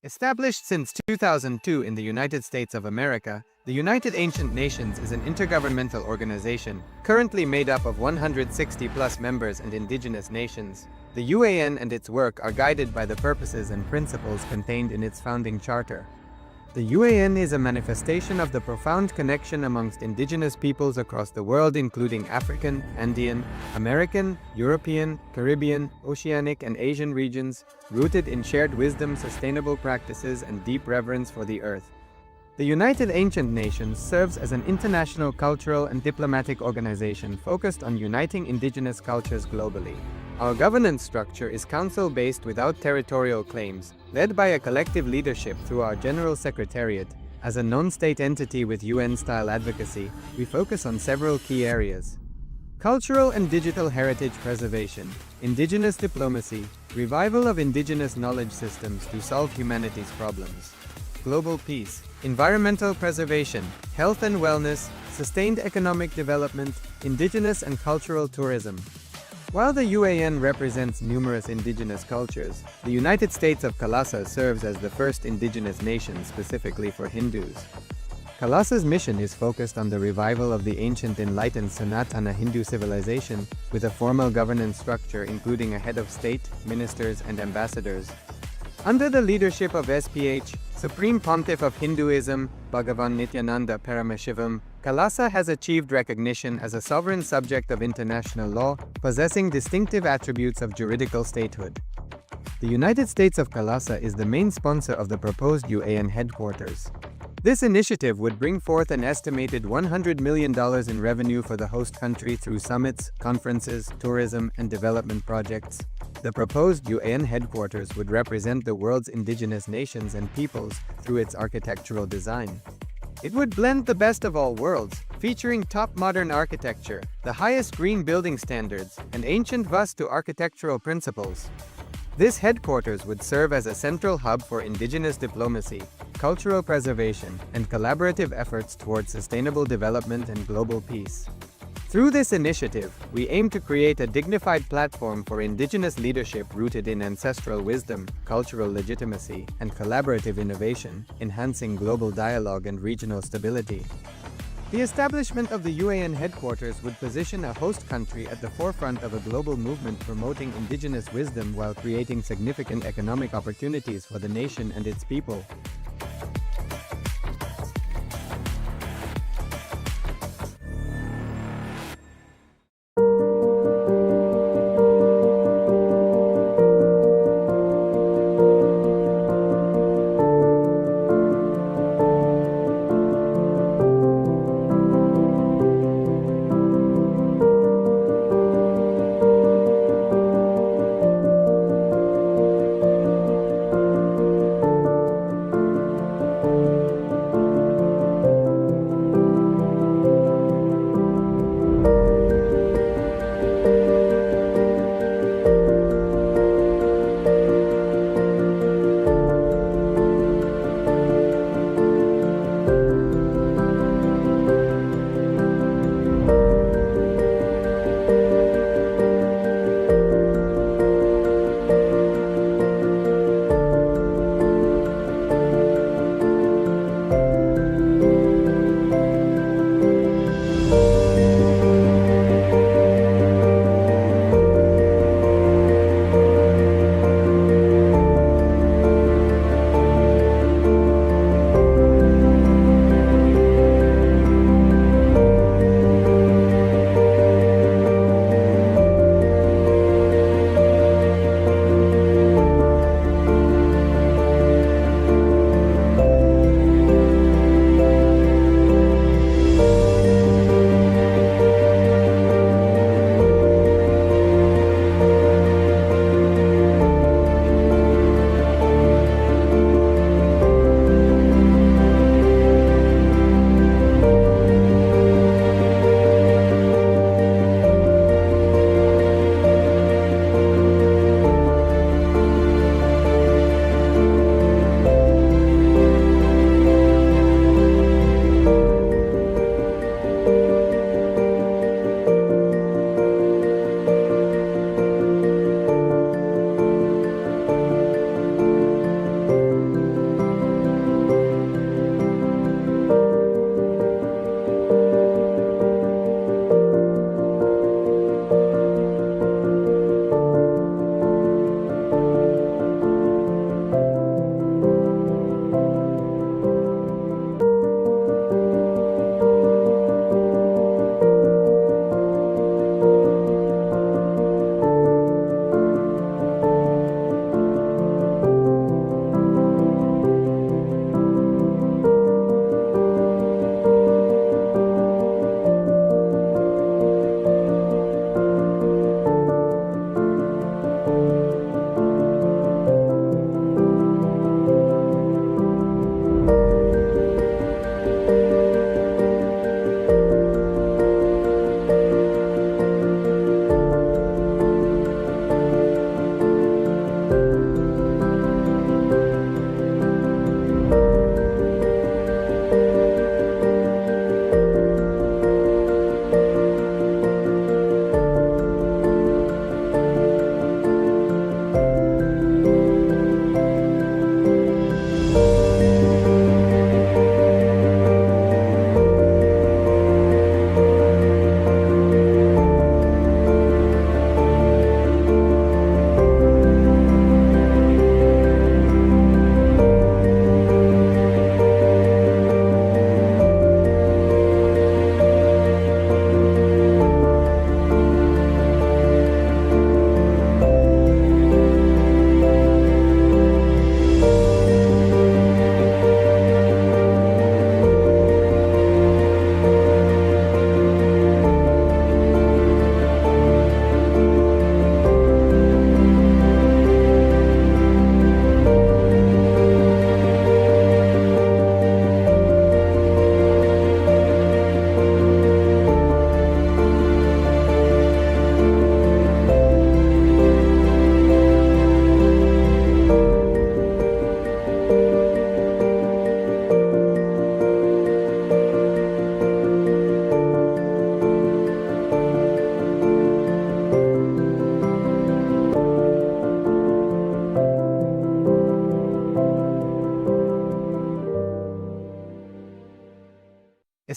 Established since 2002 in the United States of America, the United Ancient Nations is an intergovernmental organization, currently made up of 160+ members and indigenous nations. The UAN and its work are guided by the purposes and principles contained in its founding charter. The UAN is a manifestation of the profound connection amongst indigenous peoples across the world, including African, Andean, American, European, Caribbean, Oceanic, and Asian regions, rooted in shared wisdom, sustainable practices, and deep reverence for the earth. The United Ancient Nations serves as an international cultural and diplomatic organization focused on uniting indigenous cultures globally. Our governance structure is council-based without territorial claims, led by a collective leadership through our General Secretariat. As a non-state entity with UN-style advocacy, we focus on several key areas: cultural and digital heritage preservation, indigenous diplomacy, revival of indigenous knowledge systems to solve humanity's problems, global peace, environmental preservation, health and wellness, sustained economic development, indigenous and cultural tourism. While the UAN represents numerous indigenous cultures, the United States of KAILASA serves as the first indigenous nation specifically for Hindus. KAILASA's mission is focused on the revival of the ancient enlightened Sanatana Hindu civilization, with a formal governance structure including a head of state, ministers, and ambassadors. Under the leadership of SPH, Supreme Pontiff of Hinduism, Bhagavan Nithyananda Paramashivoham, KAILASA has achieved recognition as a sovereign subject of international law, possessing distinctive attributes of juridical statehood. The United States of KAILASA is the main sponsor of the proposed UAN headquarters. This initiative would bring forth an estimated $100 million in revenue for the host country through summits, conferences, tourism, and development projects. The proposed UAN headquarters would represent the world's indigenous nations and peoples through its architectural design. It would blend the best of all worlds, featuring top modern architecture, the highest green building standards, and ancient Vastu architectural principles. This headquarters would serve as a central hub for indigenous diplomacy, cultural preservation, and collaborative efforts towards sustainable development and global peace. Through this initiative, we aim to create a dignified platform for indigenous leadership rooted in ancestral wisdom, cultural legitimacy, and collaborative innovation, enhancing global dialogue and regional stability. The establishment of the UAN headquarters would position a host country at the forefront of a global movement promoting indigenous wisdom while creating significant economic opportunities for the nation and its people.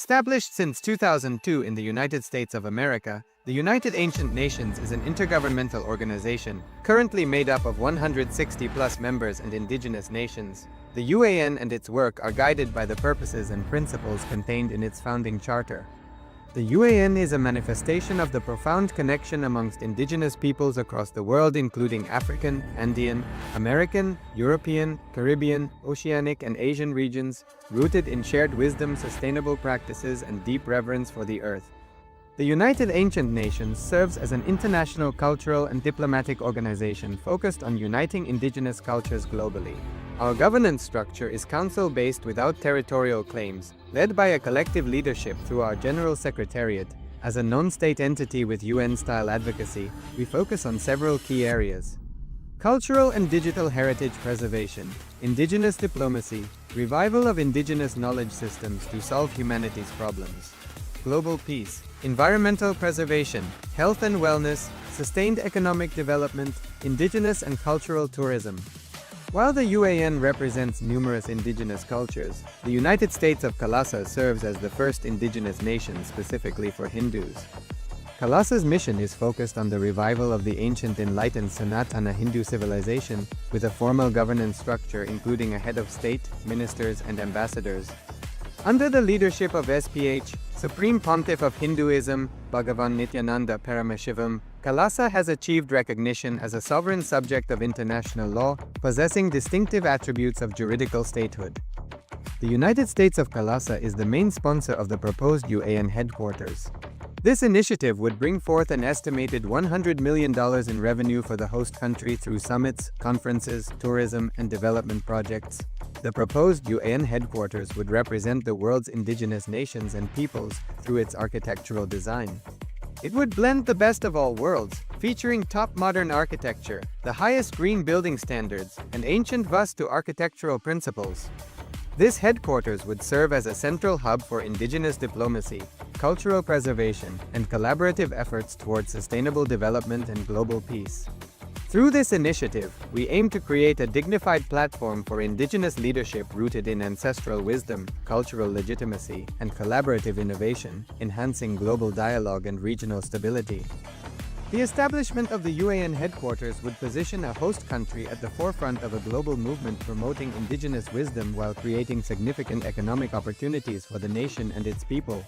Established since 2002 in the United States of America, the United Ancient Nations is an intergovernmental organization, currently made up of 160+ members and indigenous nations. The UAN and its work are guided by the purposes and principles contained in its founding charter. The UAN is a manifestation of the profound connection amongst indigenous peoples across the world, including African, Andean, American, European, Caribbean, Oceanic, and Asian regions, rooted in shared wisdom, sustainable practices, and deep reverence for the earth. The United Ancient Nations serves as an international cultural and diplomatic organization focused on uniting indigenous cultures globally. Our governance structure is council-based without territorial claims, led by a collective leadership through our General Secretariat. As a non-state entity with UN-style advocacy, we focus on several key areas: cultural and digital heritage preservation, indigenous diplomacy, revival of indigenous knowledge systems to solve humanity's problems, global peace, environmental preservation, health and wellness, sustained economic development, indigenous and cultural tourism. While the UAN represents numerous indigenous cultures, the United States of KAILASA serves as the first indigenous nation specifically for Hindus. KAILASA's mission is focused on the revival of the ancient enlightened Sanatana Hindu civilization, with a formal governance structure including a head of state, ministers, and ambassadors. Under the leadership of SPH, Supreme Pontiff of Hinduism, Bhagavan Nithyananda Paramashivoham, KAILASA has achieved recognition as a sovereign subject of international law, possessing distinctive attributes of juridical statehood. The United States of KAILASA is the main sponsor of the proposed UAN headquarters. This initiative would bring forth an estimated $100 million in revenue for the host country through summits, conferences, tourism, and development projects. The proposed UAN headquarters would represent the world's indigenous nations and peoples through its architectural design. It would blend the best of all worlds, featuring top modern architecture, the highest green building standards, and ancient Vastu architectural principles. This headquarters would serve as a central hub for indigenous diplomacy, cultural preservation, and collaborative efforts towards sustainable development and global peace. Through this initiative, we aim to create a dignified platform for indigenous leadership rooted in ancestral wisdom, cultural legitimacy, and collaborative innovation, enhancing global dialogue and regional stability. The establishment of the UAN headquarters would position a host country at the forefront of a global movement promoting indigenous wisdom while creating significant economic opportunities for the nation and its people.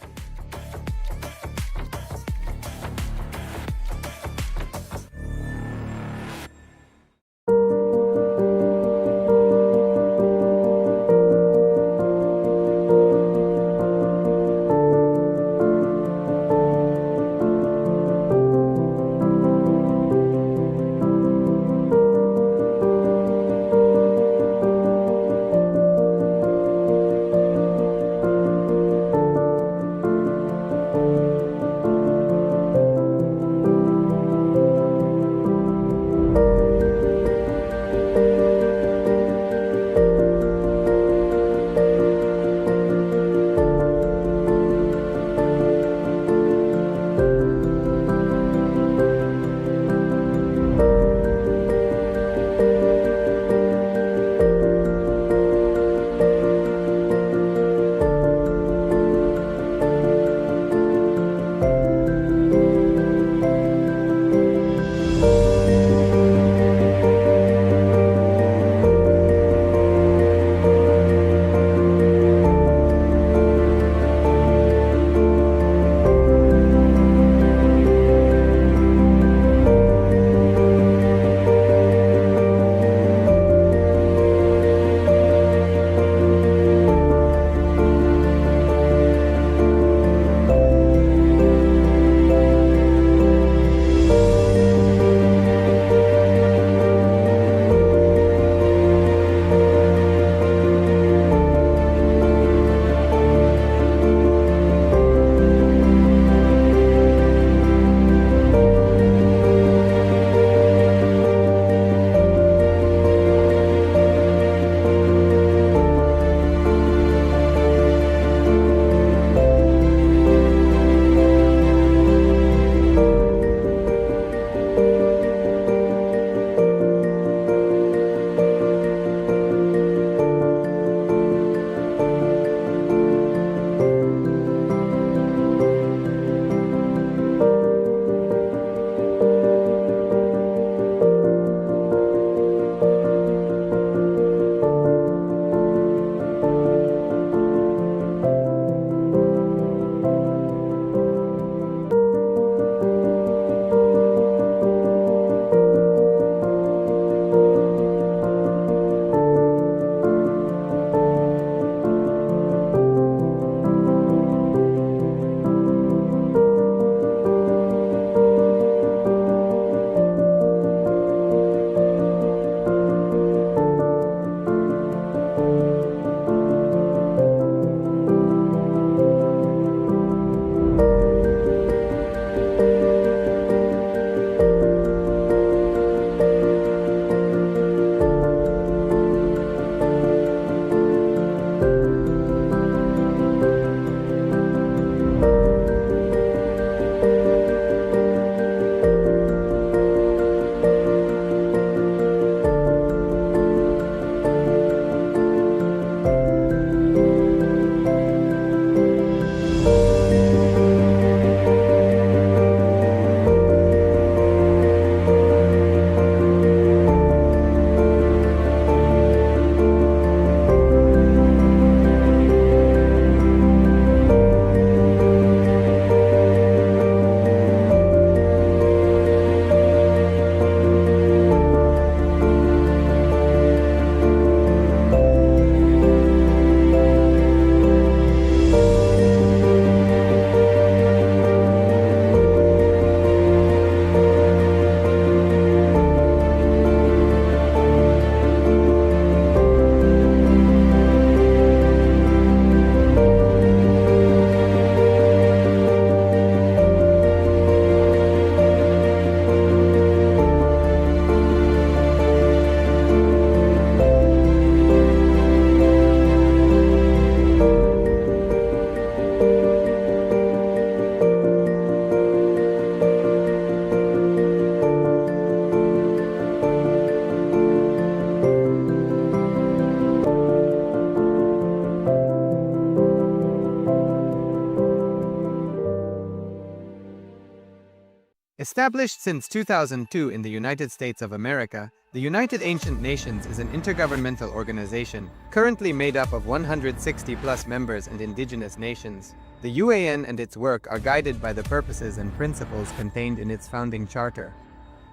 Established since 2002 in the United States of America, the United Ancient Nations is an intergovernmental organization currently made up of 160+ members and indigenous nations. The UAN and its work are guided by the purposes and principles contained in its founding charter.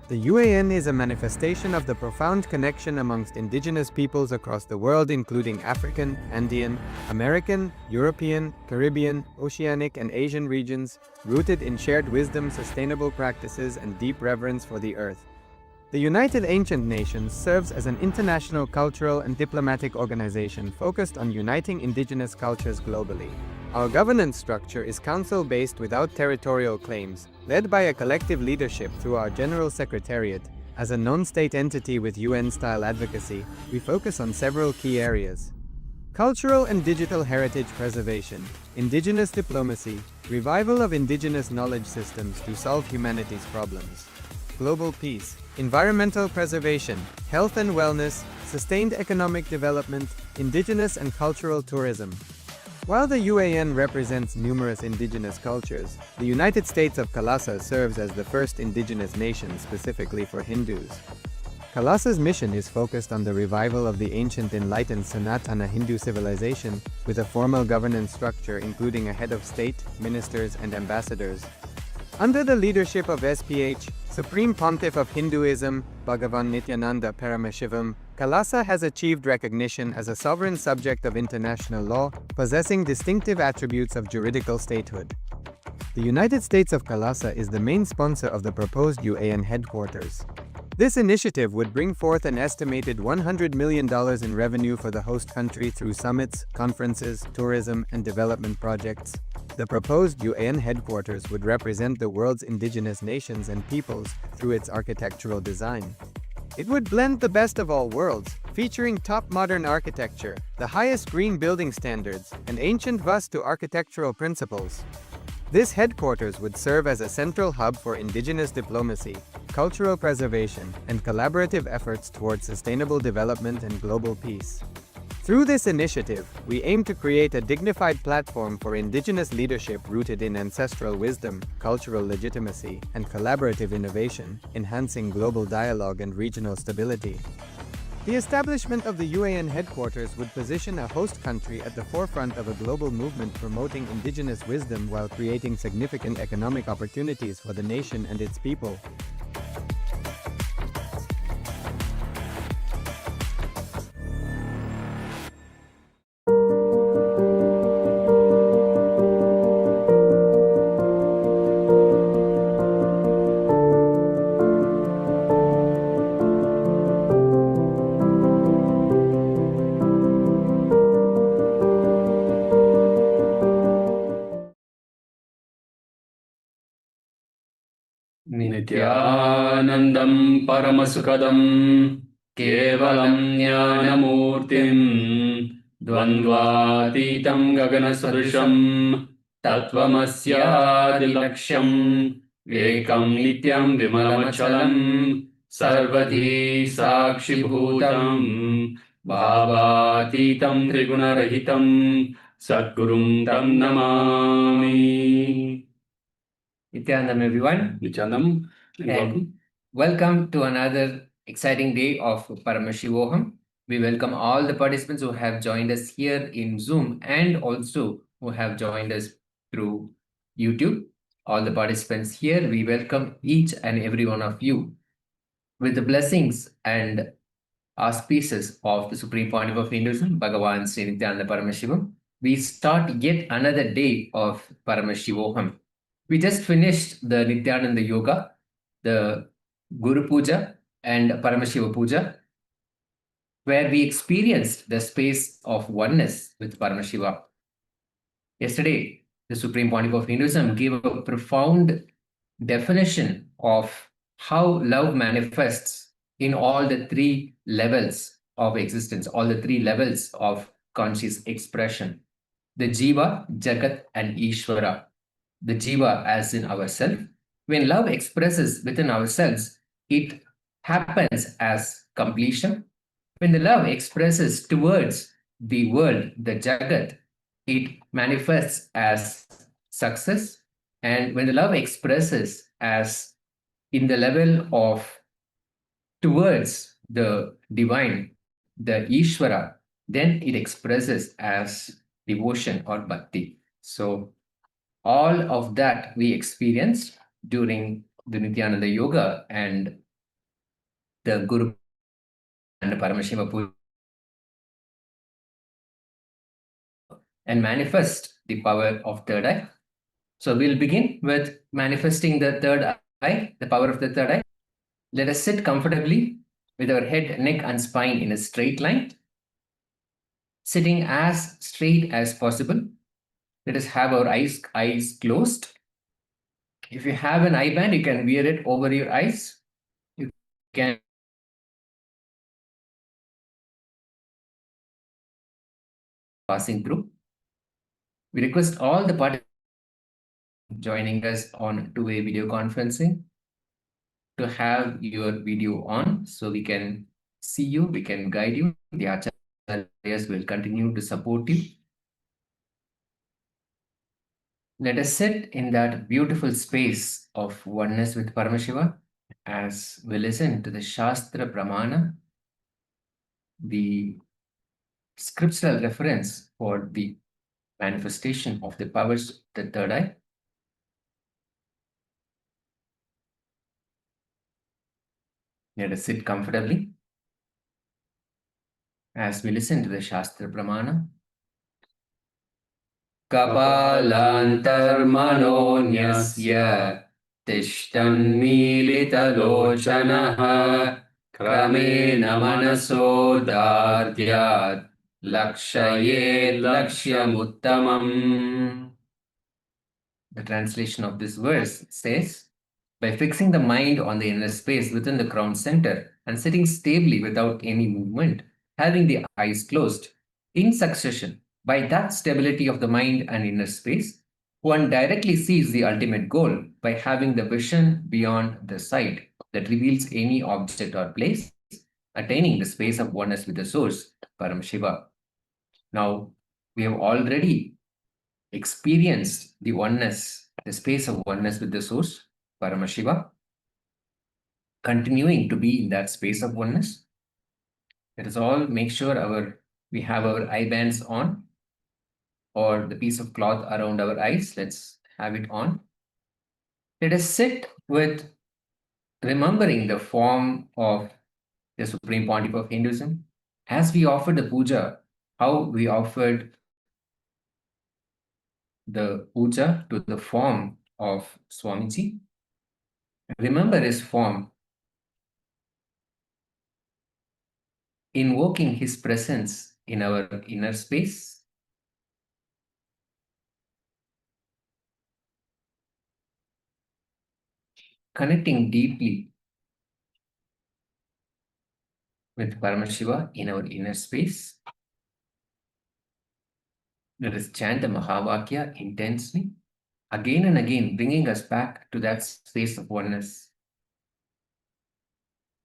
The UAN is a manifestation of the profound connection amongst indigenous peoples across the world, including African, Andean, American, European, Caribbean, Oceanic, and Asian regions, rooted in shared wisdom, sustainable practices, and deep reverence for the earth. The United Ancient Nations serves as an international cultural and diplomatic organization focused on uniting indigenous cultures globally. Our governance structure is council-based without territorial claims, led by a collective leadership through our General Secretariat. As a non-state entity with UN-style advocacy, we focus on several key areas: cultural and digital heritage preservation, indigenous diplomacy, revival of indigenous knowledge systems to solve humanity's problems, global peace, environmental preservation, health and wellness, sustained economic development, indigenous and cultural tourism. While the UAN represents numerous indigenous cultures, the United States of KAILASA serves as the first indigenous nation specifically for Hindus. KAILASA's mission is focused on the revival of the ancient enlightened Sanatana Hindu civilization with a formal governance structure including a head of state, ministers, and ambassadors. Under the leadership of SPH, Supreme Pontiff of Hinduism, Bhagavan Nithyananda Paramashivoham, KAILASA has achieved recognition as a sovereign subject of international law, possessing distinctive attributes of juridical statehood. The United States of KAILASA is the main sponsor of the proposed UAN headquarters. This initiative would bring forth an estimated $100 million in revenue for the host country through summits, conferences, tourism, and development projects. The proposed UAN headquarters would represent the world's indigenous nations and peoples through its architectural design. It would blend the best of all worlds, featuring top modern architecture, the highest green building standards, and ancient Vastu architectural principles. This headquarters would serve as a central hub for indigenous diplomacy, cultural preservation, and collaborative efforts towards sustainable development and global peace. Through this initiative, we aim to create a dignified platform for indigenous leadership rooted in ancestral wisdom, cultural legitimacy, and collaborative innovation, enhancing global dialogue and regional stability. The establishment of the UAN headquarters would position a host country at the forefront of a global movement promoting indigenous wisdom while creating significant economic opportunities for the nation and its people. नित्यानन्दं परमसुखदं केवलं ज्ञानमूर्तिं द्वन्द्वातीतं गगनसदृशं तत्त्वमस्यादिलक्ष्यम् एकं नित्यं विमलमचलं सर्वधी साक्षिभूतं भावातीतं त्रिगुणरहितं सद्गुरुं तं Namami. Nithyananda, everyone. Nithyanandam, and welcome to another exciting day of Paramashivoham. We welcome all the participants who have joined us here in Zoom and also who have joined us through YouTube. All the participants here, we welcome each and every one of you with the blessings and auspices of the Supreme Pontiff of Hinduism, Bhagavan Sri Nithyananda Paramashivoham. We start yet another day of Paramashivoham. We just finished the Nithyananda Yoga, the Guru Puja and Paramashiva Puja, where we experienced the space of oneness with Paramashiva. Yesterday, the Supreme Pontiff of Hinduism gave a profound definition of how love manifests in all the three levels of existence, all the three levels of conscious expression: the Jiva, Jagat, and Ishvara. The Jiva as in ourself. When love expresses within ourselves, it happens as completion. When the love expresses towards the world, the Jagat, it manifests as success. And when the love expresses as in the level of towards the divine, the Ishvara, then it expresses as devotion or bhakti. So all of that we experienced during the Nithyananda Yoga and the Guru and Paramashiva Puja, and manifest the power of third eye. So we'll begin with manifesting the third eye, the power of the third eye. Let us sit comfortably with our head, neck, and spine in a straight line, sitting as straight as possible. Let us have our eyes closed. If you have an eye band, you can wear it over your eyes. You can passing through. We request all the participants joining us on two-way video conferencing to have your video on so we can see you, we can guide you. The acharyas will continue to support you. Let us sit in that beautiful space of oneness with Paramashiva as we listen to the Shastra Pramana, the scriptural reference for the manifestation of the powers of the third eye. Let us sit comfortably as we listen to the Shastra Pramana. Kapalantarmanonyasya tishtanmilitalochanaha kramena manasodhardyat lakshayet lakshyamuttamam. The translation of this verse says, by fixing the mind on the inner space within the crown center and sitting stably without any movement, having the eyes closed, in succession, by that stability of the mind and inner space, one directly sees the ultimate goal by having the vision beyond the sight that reveals any object or place, attaining the space of oneness with the source, Paramashiva. Now, we have already experienced the oneness, the space of oneness with the source, Paramashiva, continuing to be in that space of oneness. Let us all make sure we have our eye bands on, or the piece of cloth around our eyes. Let's have it on. Let us sit with remembering the form of the Supreme Pontiff of Hinduism. As we offered the puja, how we offered the puja to the form of Swamiji. Remember his form, invoking his presence in our inner space. Connecting deeply with Paramashiva in our inner space. Let us chant the Mahavakya intensely, again and again, bringing us back to that space of oneness.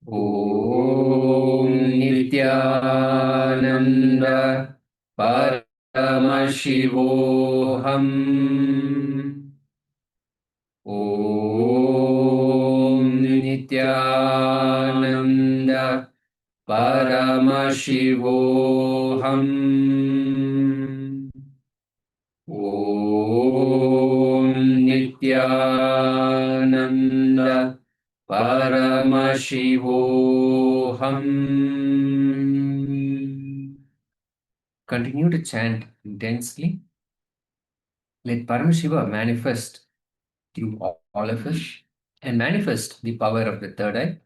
Om Nithyananda Paramashivoham. Om Nithyananda Paramashivoham. Om Nithyananda Paramashivoham. Continue to chant intensely. Let Paramashiva manifest through all of us and manifest the power of the third eye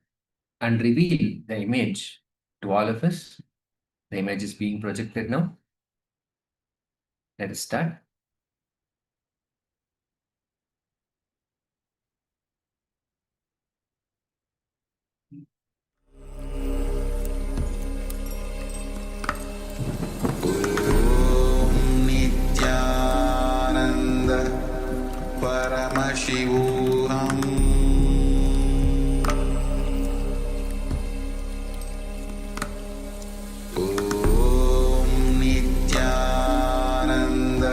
and reveal the image to all of us. The image is being projected now. Let us start. Nithyananda Paramashivoham. Om Nithyananda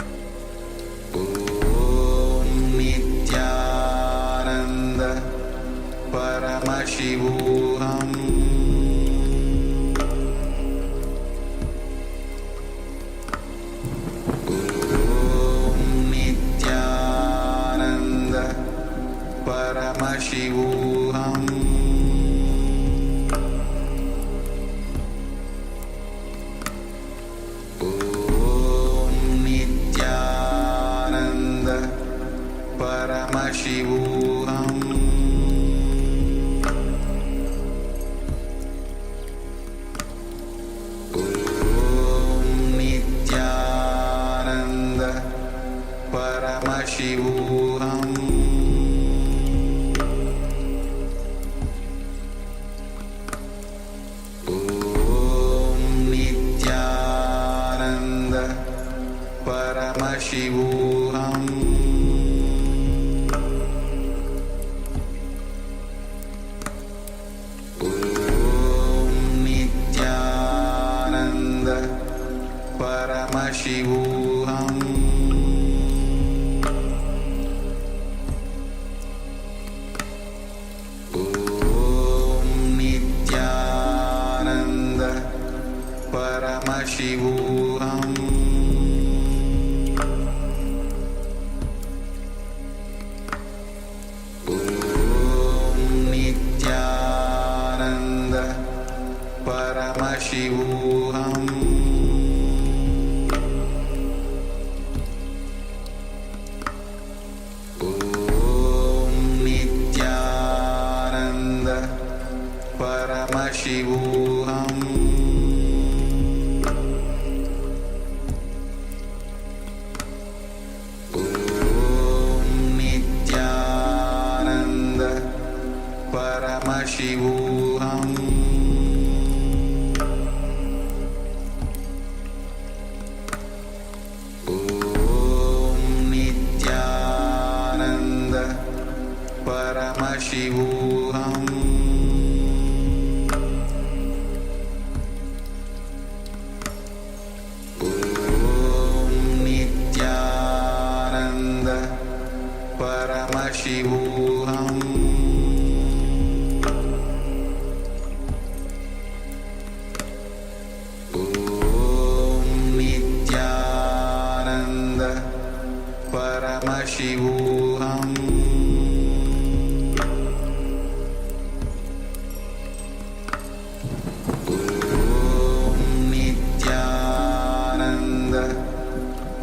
Paramashivoham Om Nithyananda Paramashivoham Om Nithyananda Paramashivoham Om Nithyananda Paramashivoham Om Nithyananda Paramashivoham Om Nithyananda Paramashivoham Om Nithyananda Paramashivoham Om Nithyananda Paramashivoham Om Nithyananda Paramashivoham Om Nithyananda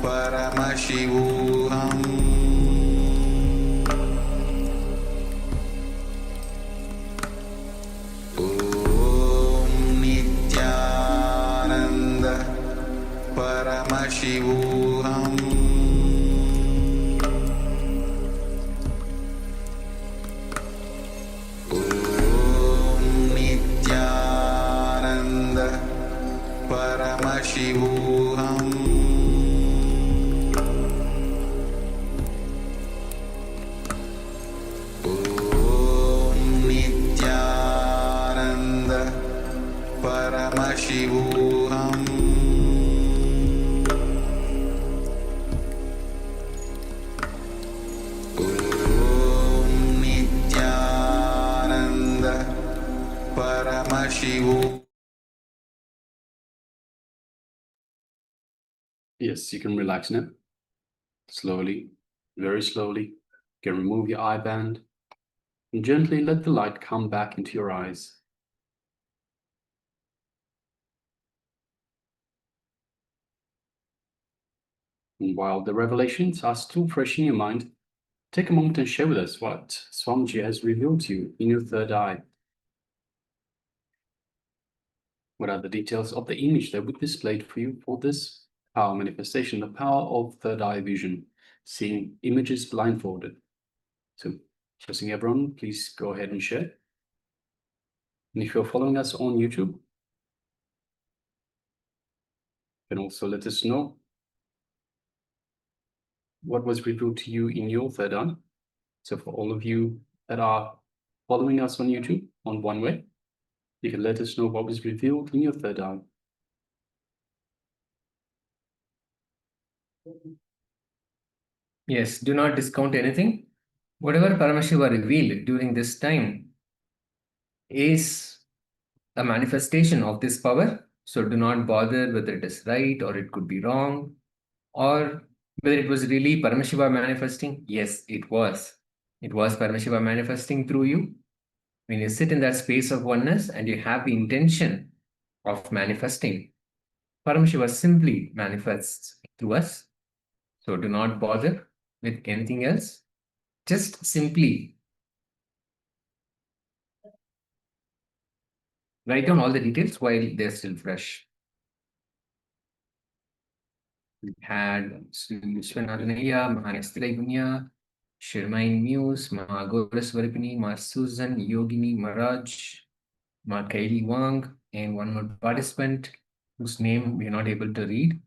Paramashivoham Om Nithyananda Paramashivoham Om Nithyananda Paramashivoham Om Nithyananda Paramashivoham Om Nithyananda Paramashivoham. Yes, you can relax now. Slowly, very slowly. You can remove your eye band and gently let the light come back into your eyes. And while the revelations are still fresh in your mind, take a moment and share with us what Swamiji has revealed to you in your third eye. What are the details of the image that would be displayed for you for this power manifestation, the power of third eye vision, seeing images blindfolded? So, trusting everyone, please go ahead and share. And if you're following us on YouTube, you can also let us know what was revealed to you in your third eye. So for all of you that are following us on YouTube on One Way, you can let us know what was revealed in your third eye. Yes, do not discount anything. Whatever Paramashiva revealed during this time is a manifestation of this power. So do not bother whether it is right or it could be wrong, or whether it was really Paramashiva manifesting. Yes, it was. It was Paramashiva manifesting through you. When you sit in that space of oneness and you have the intention of manifesting, Paramashiva simply manifests through us. So do not bother with anything else. Just simply write down all the details while they're still fresh. We had Vishwanathanaya, Mahanasthiraigunya, Shirmain Muse, Ma Goraswaripini, Ma Susan, Yogini Maraj, Ma Kaili Wang, and one more participant whose name we are not able to read.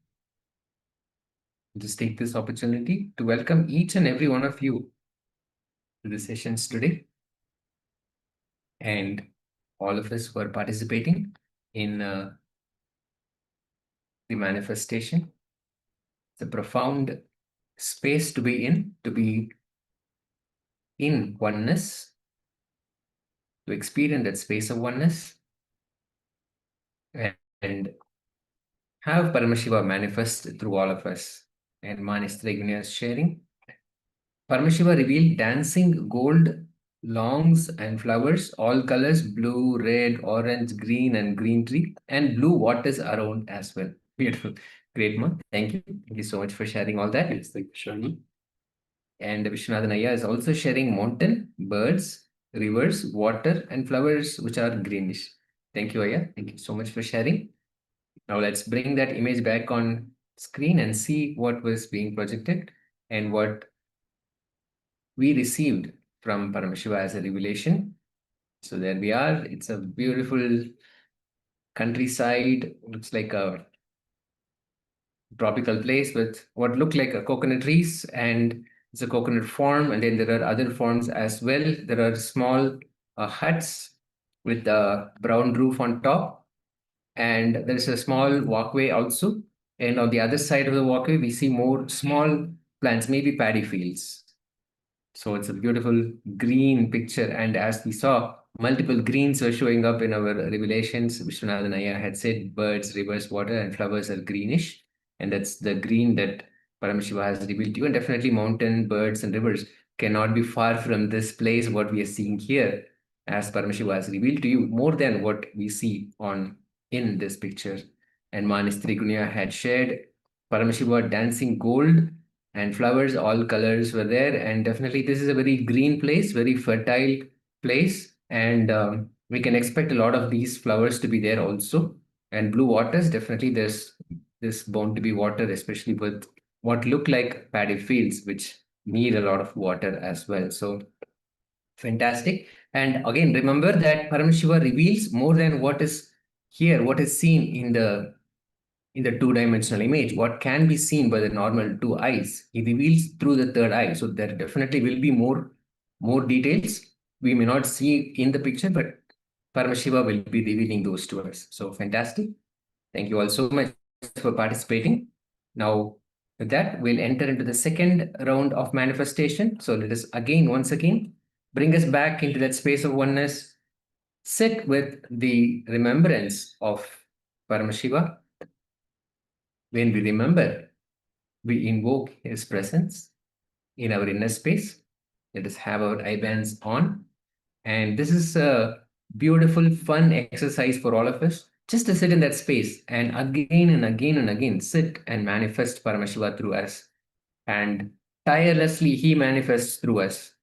Just take this opportunity to welcome each and every one of you to the sessions today, and all of us who are participating in the manifestation. It's a profound space to be in oneness, to experience that space of oneness, and have Paramashiva manifest through all of us. And Manistriguna is sharing. Paramashiva revealed dancing gold longs and flowers, all colors, blue, red, orange, green, and green tree, and blue waters around as well. Beautiful. Great, Ma. Thank you. Thank you so much for sharing all that. Yes, thank you, Shani. And Vishwanathan Iyer is also sharing mountain, birds, rivers, water, and flowers which are greenish. Thank you, Iyer. Thank you so much for sharing. Now let's bring that image back on screen and see what was being projected and what we received from Paramashiva as a revelation. So there we are. It's a beautiful countryside. Looks like a tropical place with what look like a coconut trees, and it's a coconut farm, and then there are other farms as well. There are small huts with a brown roof on top, and there is a small walkway also. And on the other side of the walkway, we see more small plants, maybe paddy fields. So it's a beautiful green picture. And as we saw, multiple greens were showing up in our revelations. Vishwanathan Iyer had said birds, rivers, water, and flowers are greenish. And that's the green that Paramashiva has revealed to you. And definitely mountain, birds, and rivers cannot be far from this place, what we are seeing here, as Paramashiva has revealed to you, more than what we see in this picture. And Manistri Gunya had shared Paramashiva dancing gold and flowers, all colors were there. And definitely this is a very green place, very fertile place. And we can expect a lot of these flowers to be there also. And blue waters, definitely there's bound to be water, especially with what look like paddy fields, which need a lot of water as well. So fantastic. And again, remember that Paramashiva reveals more than what is here, what is seen in the two-dimensional image, what can be seen by the normal two eyes. He reveals through the third eye. So there definitely will be more details we may not see in the picture, but Paramashiva will be revealing those to us. So fantastic. Thank you all so much for participating. Now, with that, we'll enter into the second round of manifestation. So let us once again, bring us back into that space of oneness. Sit with the remembrance of Paramashiva. When we remember, we invoke his presence in our inner space. Let us have our eye bands on. And this is a beautiful, fun exercise for all of us. Just to sit in that space and again and again and again sit and manifest Paramashiva through us. And tirelessly, he manifests through us.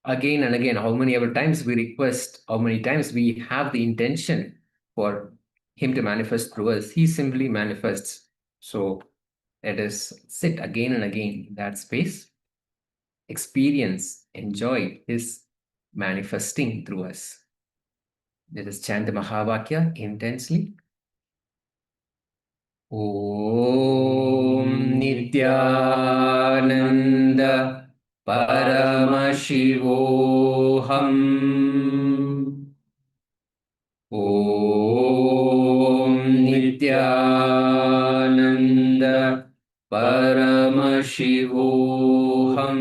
Again and again, how many ever times we request, how many times we have the intention for him to manifest through us, he simply manifests. So let us sit again and again in that space, experience, enjoy his manifesting through us. Let us chant the Mahavakya intensely. Om Nithyananda Paramashivoham. Om Nithyananda Paramashivoham.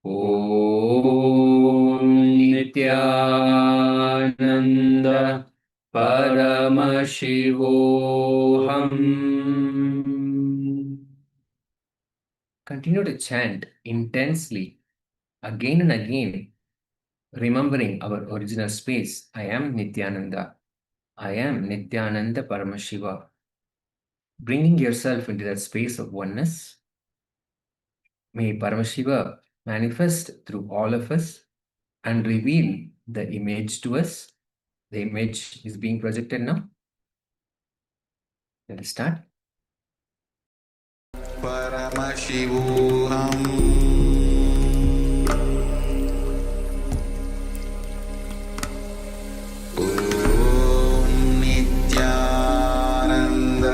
Om Nithyananda Paramashivoham. Continue to chant intensely again and again, remembering our original space. I am Nithyananda. I am Nithyananda Paramashiva. Bringing yourself into that space of oneness. May Paramashiva manifest through all of us and reveal the image to us. The image is being projected now. Let us start. Paramashivoham Om Nithyananda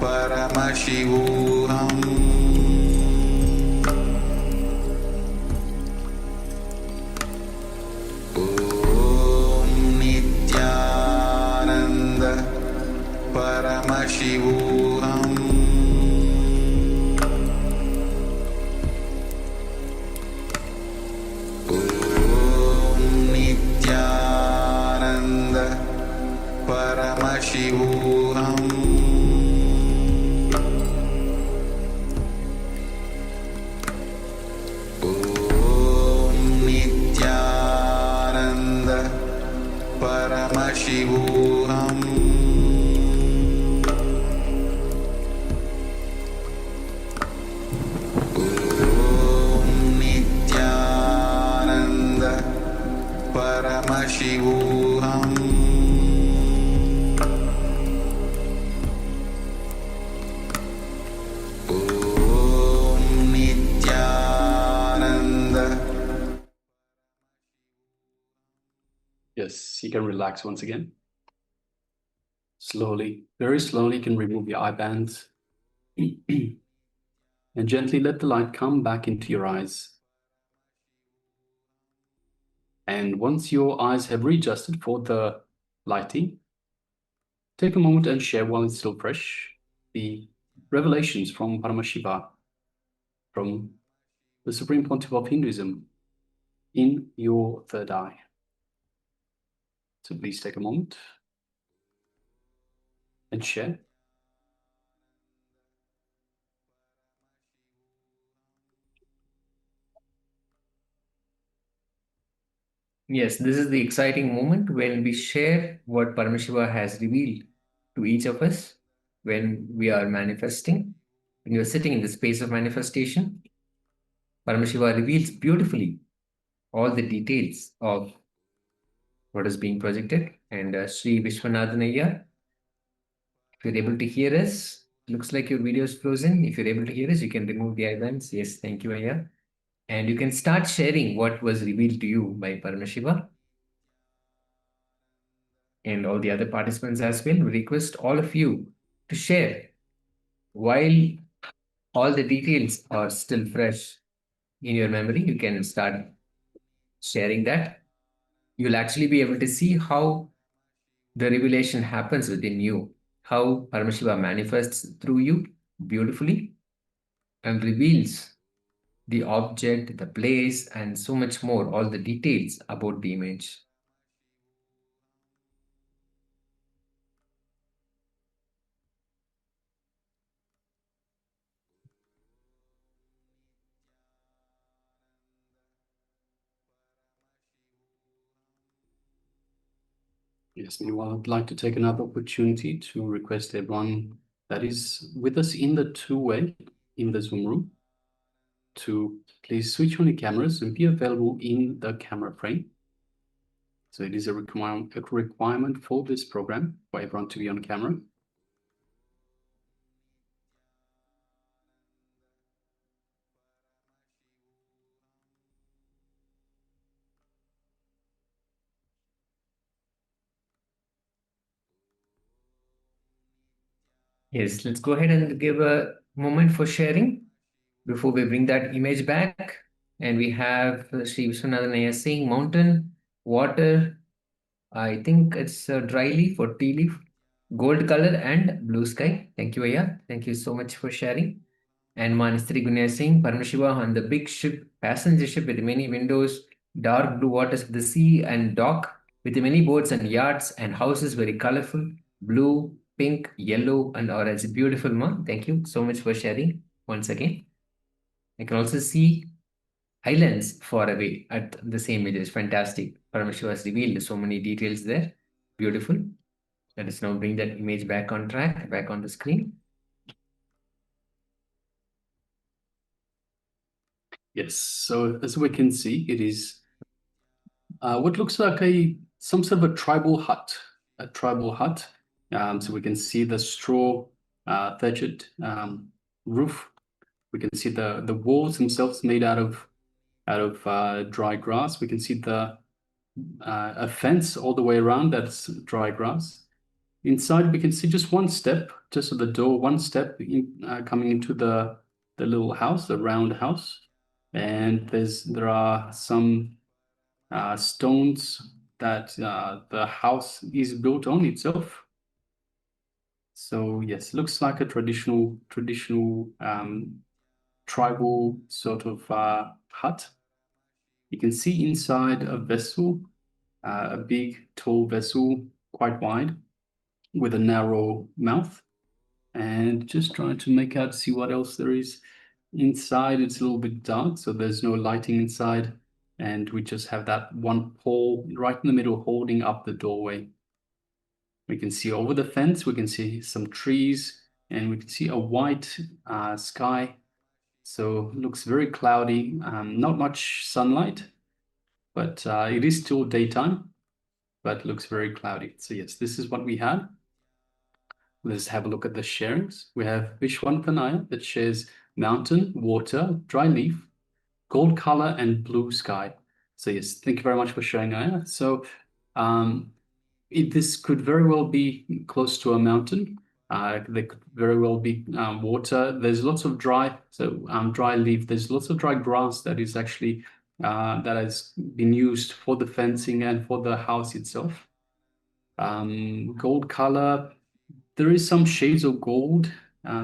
Paramashivoham Om Nithyananda Paramashivoham Om Nithyananda Paramashivoham Om Nithyananda Paramashivoham Om Nithyananda Paramashivoham Om Nithyananda. Yes, you can relax once again. Slowly, very slowly, you can remove your eye bands and gently let the light come back into your eyes. And once your eyes have readjusted for the lighting, take a moment and share while it's still fresh the revelations from Paramashiva, from the Supreme Pontiff of Hinduism, in your third eye. So please take a moment and share. Yes, this is the exciting moment when we share what Paramashiva has revealed to each of us when we are manifesting. When you are sitting in the space of manifestation, Paramashiva reveals beautifully all the details of what is being projected. And Sri Vishwanathan Iyer, if you're able to hear us, looks like your video is frozen. If you're able to hear us, you can remove the icons. Yes, thank you, Iyer. And you can start sharing what was revealed to you by Paramashiva. And all the other participants as well. We request all of you to share while all the details are still fresh in your memory. You can start sharing that. You'll actually be able to see how the revelation happens within you, how Paramashiva manifests through you beautifully and reveals the object, the place, and so much more, all the details about the image. Yes, meanwhile, I'd like to take another opportunity to request everyone that is with us in the two-way in the Zoom room to please switch on your cameras and be available in the camera frame. So it is a requirement for this program for everyone to be on camera. Yes, let's go ahead and give a moment for sharing before we bring that image back. And we have Sri Vishwanathan Iyer saying mountain, water, I think it's a dry leaf or tea leaf, gold color and blue sky. Thank you, Aya. Thank you so much for sharing. And Manistri Gunya Singh, Paramashiva on the big ship, passenger ship with many windows, dark blue waters of the sea and dock with many boats and yachts and houses very colorful, blue, pink, yellow and orange. Beautiful, ma. Thank you so much for sharing once again. I can also see islands far away at the same image. Fantastic. Paramashiva has revealed so many details there. Beautiful. Let us now bring that image back on track, back on the screen. Yes, so as we can see, it is what looks like some sort of a tribal hut. So we can see the straw thatched roof. We can see the walls themselves made out of dry grass. We can see a fence all the way around that's dry grass. Inside, we can see just one step, just at the door, one step coming into the little house, the round house. And there are some stones that the house is built on itself. So yes, looks like a traditional tribal sort of hut. You can see inside a vessel, a big tall vessel, quite wide, with a narrow mouth. And just trying to make out, see what else there is inside. It's a little bit dark, so there's no lighting inside. And we just have that one pole right in the middle holding up the doorway. We can see over the fence, we can see some trees, and we can see a white sky. So it looks very cloudy, not much sunlight, but it is still daytime, but looks very cloudy. So yes, this is what we had. Let's have a look at the sharings. We have Vishwanpanaya that shares mountain, water, dry leaf, gold color, and blue sky. So yes, thank you very much for sharing, Aya. So this could very well be close to a mountain. There could very well be water. There's lots of dry leaf. There's lots of dry grass that is actually that has been used for the fencing and for the house itself. Gold color. There is some shades of gold,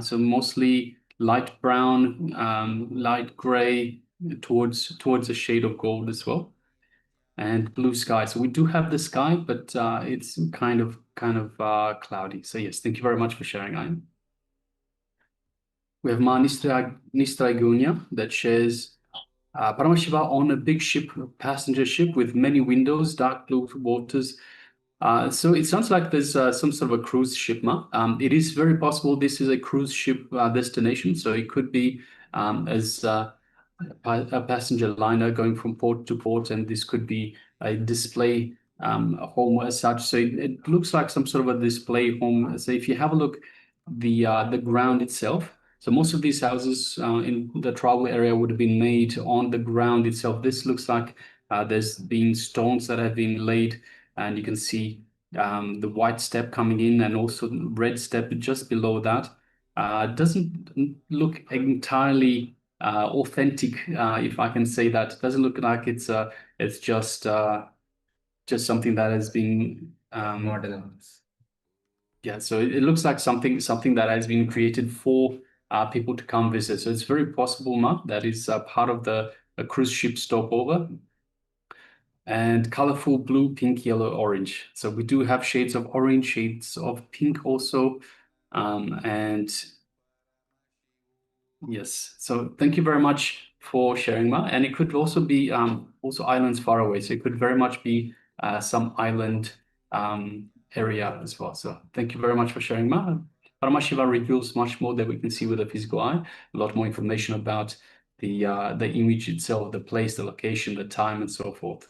so mostly light brown, light gray, towards a shade of gold as well, and blue sky. So we do have the sky, but it's kind of cloudy. So yes, thank you very much for sharing, Ayan. We have Ma Nistraigunya that shares Paramashiva on a big ship, passenger ship with many windows, dark blue waters. So it sounds like there's some sort of a cruise ship, Ma. It is very possible this is a cruise ship destination. So it could be as a passenger liner going from port to port, and this could be a display home as such. So it looks like some sort of a display home. So if you have a look, the ground itself. So most of these houses in the tribal area would have been made on the ground itself. This looks like there's been stones that have been laid. And you can see the white step coming in, and also the red step just below that. Doesn't look entirely authentic, if I can say that. It doesn't look like it's just something that has been Model. yeah. So it looks like something that has been created for people to come visit. So it's very possible, Ma, that is part of the cruise ship stopover. And colorful blue, pink, yellow, orange. So we do have shades of orange, shades of pink also. And yes, so thank you very much for sharing, Ma. And it could also be also islands far away. So it could very much be some island area as well. So thank you very much for sharing, Ma. Paramashiva reveals much more that we can see with the physical eye. A lot more information about the image itself, the place, the location, the time, and so forth.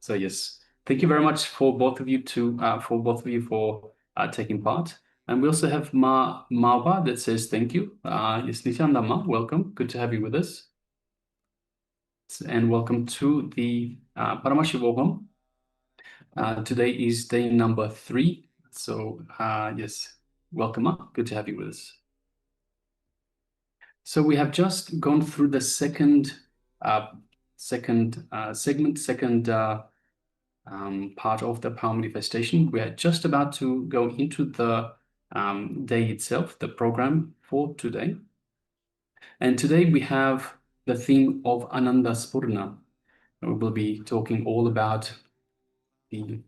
So yes, thank you very much for both of you for taking part. And we also have Mava that says thank you. Yes, Nithyananda Ma, welcome. Good to have you with us. And welcome to the Paramashivoham. Today is day number 3. So yes, welcome, Ma. Good to have you with us. So we have just gone through the second segment, part of the power manifestation. We are just about to go into the day itself, the program for today. And today we have the theme of Ananda Spurna. We will be talking all about the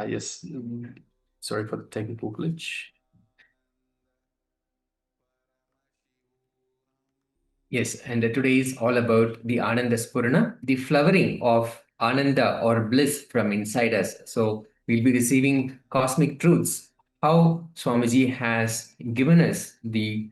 yes, sorry for the technical glitch. Yes, and today is all about the Ananda Spurana, the flowering of Ananda or bliss from inside us. So we'll be receiving cosmic truths, how Swamiji has given us the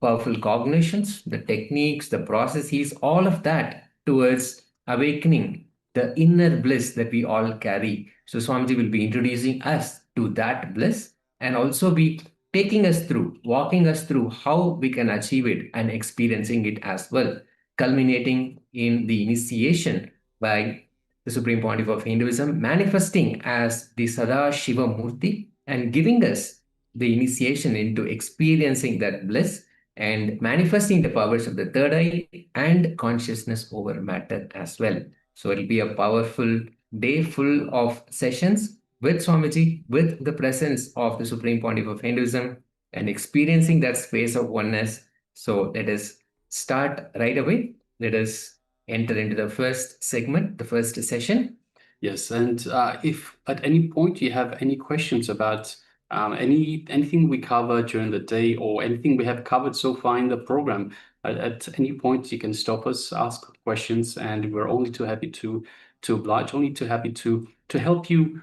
powerful cognitions, the techniques, the processes, all of that towards awakening the inner bliss that we all carry. So Swamiji will be introducing us to that bliss and also be taking us through, walking us through how we can achieve it and experiencing it as well, culminating in the initiation by the Supreme Pontiff of Hinduism, manifesting as the Sada Shiva Murti and giving us the initiation into experiencing that bliss and manifesting the powers of the third eye and consciousness over matter as well. So it'll be a powerful day full of sessions with Swamiji, with the presence of the Supreme Pontiff of Hinduism and experiencing that space of oneness. So let us start right away. Let us enter into the first segment, the first session. Yes, and if at any point you have any questions about anything we cover during the day or anything we have covered so far in the program, at any point you can stop us, ask questions, and we're only too happy to oblige, only too happy to help you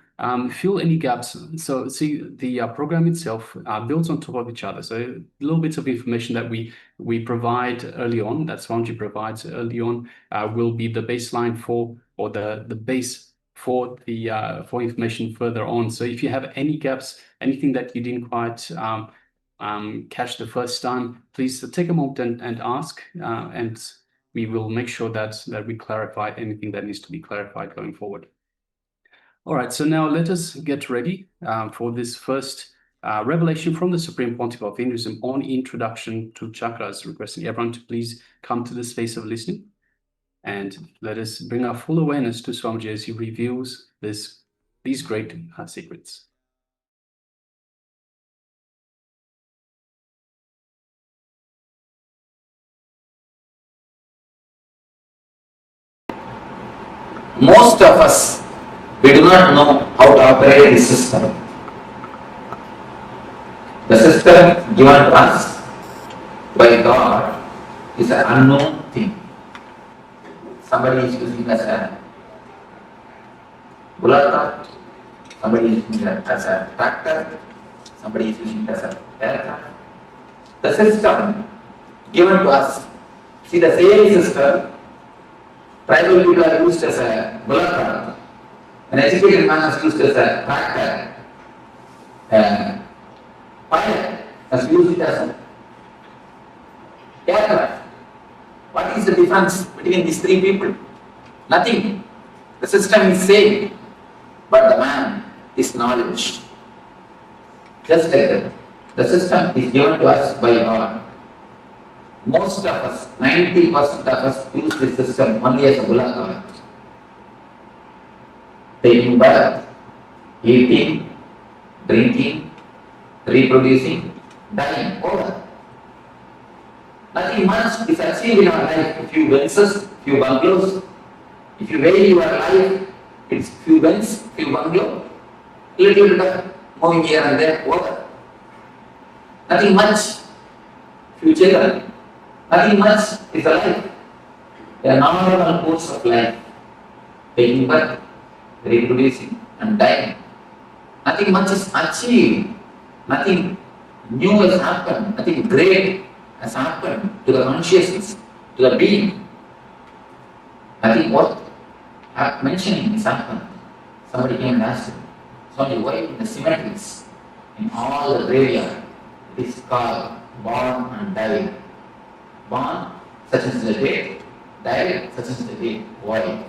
fill any gaps. So see, the program itself builds on top of each other. So little bits of information that we provide early on, that Swamiji provides early on, will be the baseline for, or the base for the for information further on. So if you have any gaps, anything that you didn't quite catch the first time, please take a moment and ask, and we will make sure that we clarify anything that needs to be clarified going forward. All right, so now let us get ready for this first revelation from the Supreme Pontiff of Hinduism on Introduction to Chakras, requesting everyone to please come to the space of listening. And let us bring our full awareness to Swamiji as he reveals these great secrets. Most of us, we do not know how to operate this system. The system given to us by God is an unknown thing. Somebody is using it as a bullock, somebody is using it as a tractor, somebody is using it as a aircraft. The system given to us, see the same system, tribal people are used as a bullock, an educated man is used as a tractor, pilot has used it as a aircraft. What is the difference between these three people? Nothing. The system is same, but the man is knowledge. Just like that. The system is given to us by God. Most of us, 90% of us, use this system only as a bullock. Taking birth, eating, drinking, reproducing, dying, over. Nothing much is achieved in our life. A few Benzes, few bungalows. If you weigh your life, it's few Benz, few bungalow, little bit of moving here and there, over. Nothing much. Few children. Nothing much is a life. A normal course of life. Taking birth, reproducing, and dying. Nothing much is achieved. Nothing new has happened. Nothing great has happened to the consciousness, to the being. Nothing worth mentioning has happened. Somebody came and asked, Swami, why in the cemeteries, in all the graveyard, it is called born and died. Born, such as the date, died, such as the date. Why?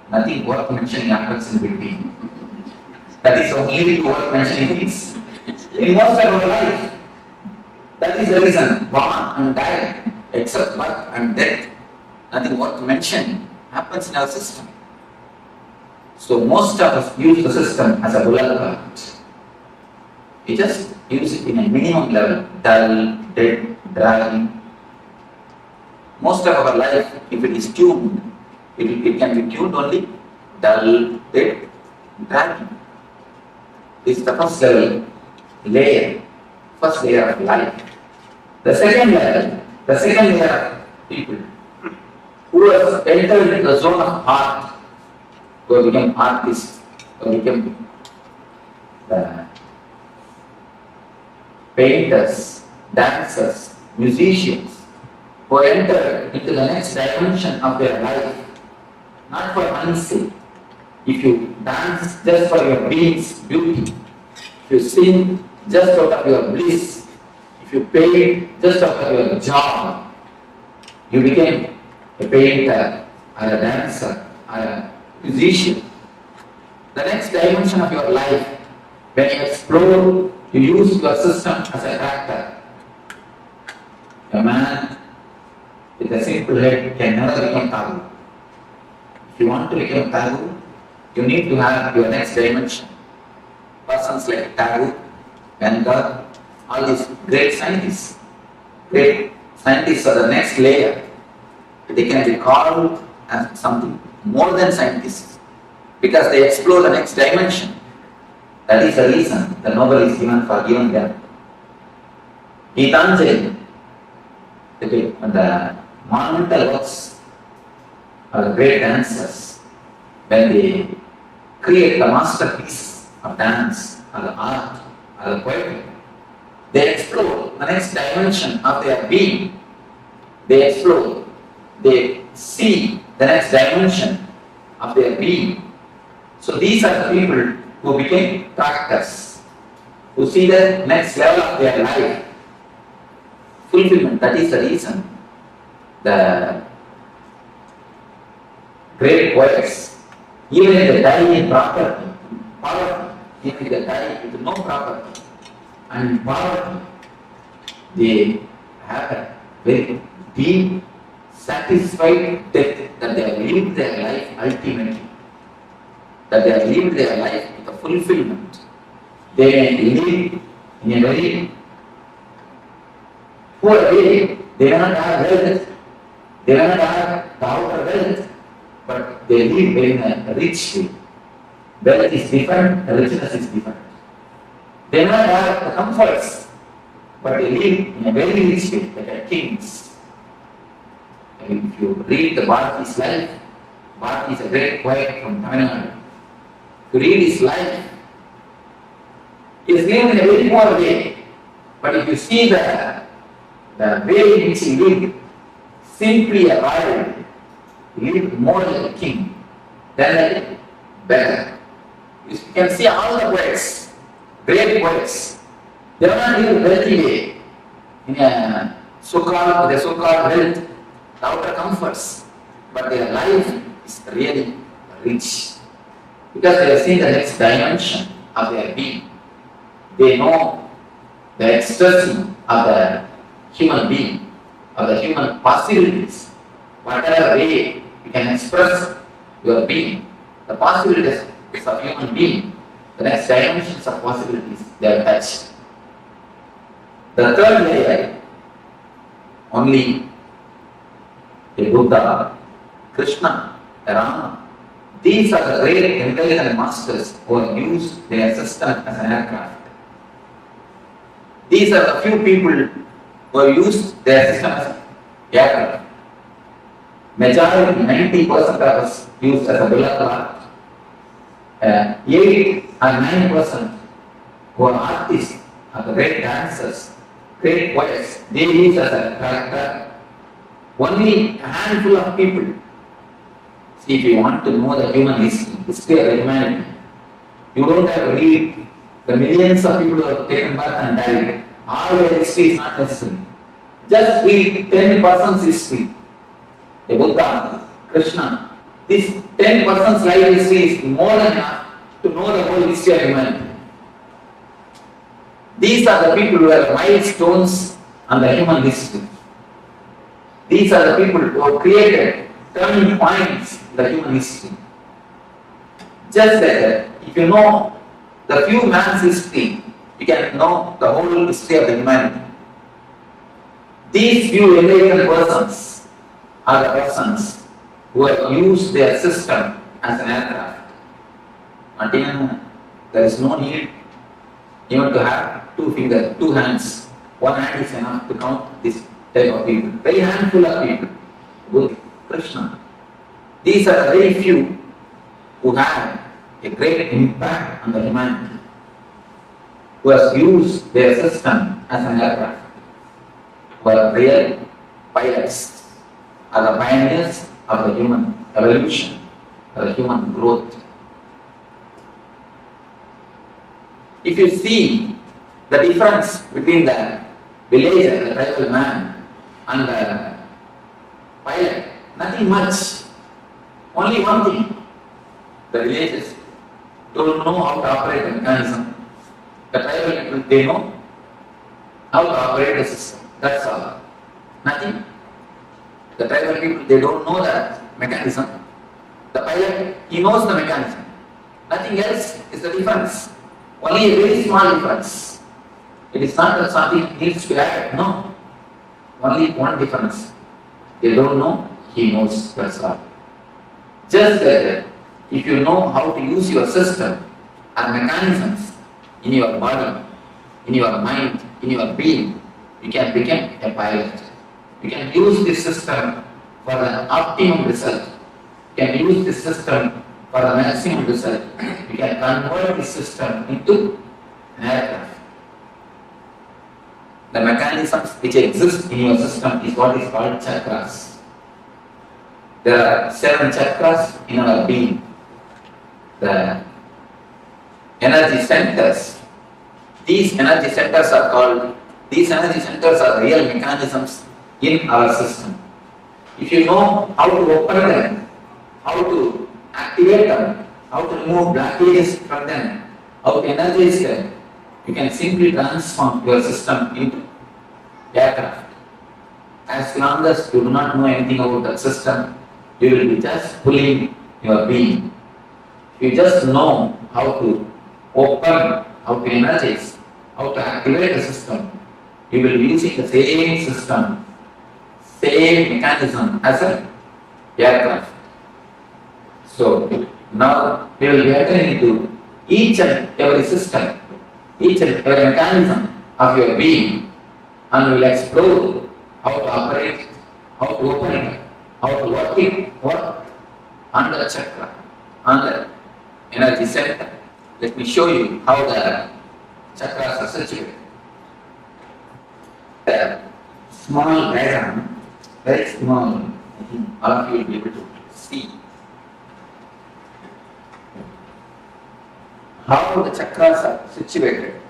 Nothing worth mentioning happens in between. That is only worth mentioning things. In most of our life, that is the reason, born and died, except birth and death. Nothing worth mentioning happens in our system. So most of us use the system as a bullock. We just use it in a minimum level, dull, dead, dry. Most of our life, if it is tuned, it can be tuned only, dull, dead, dry. This is the first level, first layer of life. The second layer of people who have entered into the zone of art, who have become artists, who have become painters, dancers, musicians, who enter into the next dimension of their life, not for money's sake. If you dance just for your being's beauty, if you sing just out of your bliss, if you paint just out of your job, you became a painter, or a dancer, or a musician. The next dimension of your life, when you explore, you use your system as a tractor. A man with a simple head can never become Thagu. If you want to become Thagu, you need to have your next dimension. Persons like Thagu, Ganga, all these great scientists are the next layer. They can be called as something more than scientists because they explore the next dimension. That is the reason the Nobel is given for giving them. Gitanjali, the monumental works are the great dancers. When they create the masterpiece of dance, or the art, or the poetry, they explore the next dimension of their being. They explore, they see the next dimension of their being. So these are the people who became tractors, who see the next level of their life. Fulfillment, that is the reason the great poets, even if they die in poverty, even if they die with no property and in poverty, they have a very deep, satisfied death that they have lived their life ultimately, that they have lived their life with a fulfillment. They live in a very poor way. They may not have wealth, they may not have the outer wealth, but they live in a rich way. Wealth is different, richness is different. They may not have the comforts, but they live in a very rich way, like kings. And if you read the Bharati's life, Bharati is a great poet from Tamil Nadu. If you read his life, he is lived in a very poor way. But if you see the way in which he lived, simply a royal, he lived more like a king than a beggar. You can see all the poets, great poets, they are not living wealthy way, in a so-called wealth, the outer comforts, but their life is really rich because they have seen the next dimension of their being. They know the ecstasy of the human being, of the human possibilities. Whatever way you can express your being, the possibilities of human being, the next dimensions of possibilities, they are touched. The third layer, only a Buddha, Krishna, Rama, these are the great intelligent masters who have used their system as an aircraft. These are the few people who have used their system as aircraft. Majority, 90% of us used as a bill of lading. 8 or 9% who are artists, are the great dancers, great poets, they use as a character. Only a handful of people. See, if you want to know the human history of the humanity, you don't have to read the millions of people who have taken birth and died. All their history is not necessary. Just read 10% history. A Buddha, Krishna, this 10% life history is more than enough to know the whole history of humanity. These are the people who are milestones on the human history. These are the people who have created turning points in the human history. Just like that, if you know the few man's history, you can know the whole history of the humanity. These few enlightened persons are the persons who have used their system as an aircraft. Until there is no need even to have 2 fingers, 2 hands. 1 hand is enough to count this type of people. Very handful of people. Buddha, Krishna. These are the very few who have a great impact on the humanity, who has used their system as an aircraft, who are real pilots, are the pioneers of the human evolution, of the human growth. If you see the difference between the villager, the tribal man, and the pilot, nothing much. Only one thing. The villages don't know how to operate the mechanism. The tribal people, they know how to operate the system. That's all. Nothing. The tribal people, they don't know that mechanism. The pilot, he knows the mechanism. Nothing else is the difference. Only a very small difference. It is not that something needs to be added. No. Only one difference. They don't know, he knows. That's all. Just like that, if you know how to use your system and mechanisms in your body, in your mind, in your being, you can become a pilot. You can use this system for the optimum result. You can use this system for the maximum result. You can convert this system into an aircraft. The mechanisms which exist in your system is what is called chakras. There are 7 chakras in our being. The energy centers. These energy centers are real mechanisms in our system. If you know how to open them, how to activate them, how to remove blockages from them, how to energize them, you can simply transform your system into aircraft. As long as you do not know anything about that system, you will be just pulling your being. You just know how to open, how to energize, how to activate the system. You will be using the same system, same mechanism as an aircraft. So now we will be entering into each and every system, each and every mechanism of your being, and we will explore how to operate, how to open it, how to work on the chakra, on the energy center. Let me show you how the chakras are situated. The small diagram, very small, I think all of you will be able to see how the chakras are situated.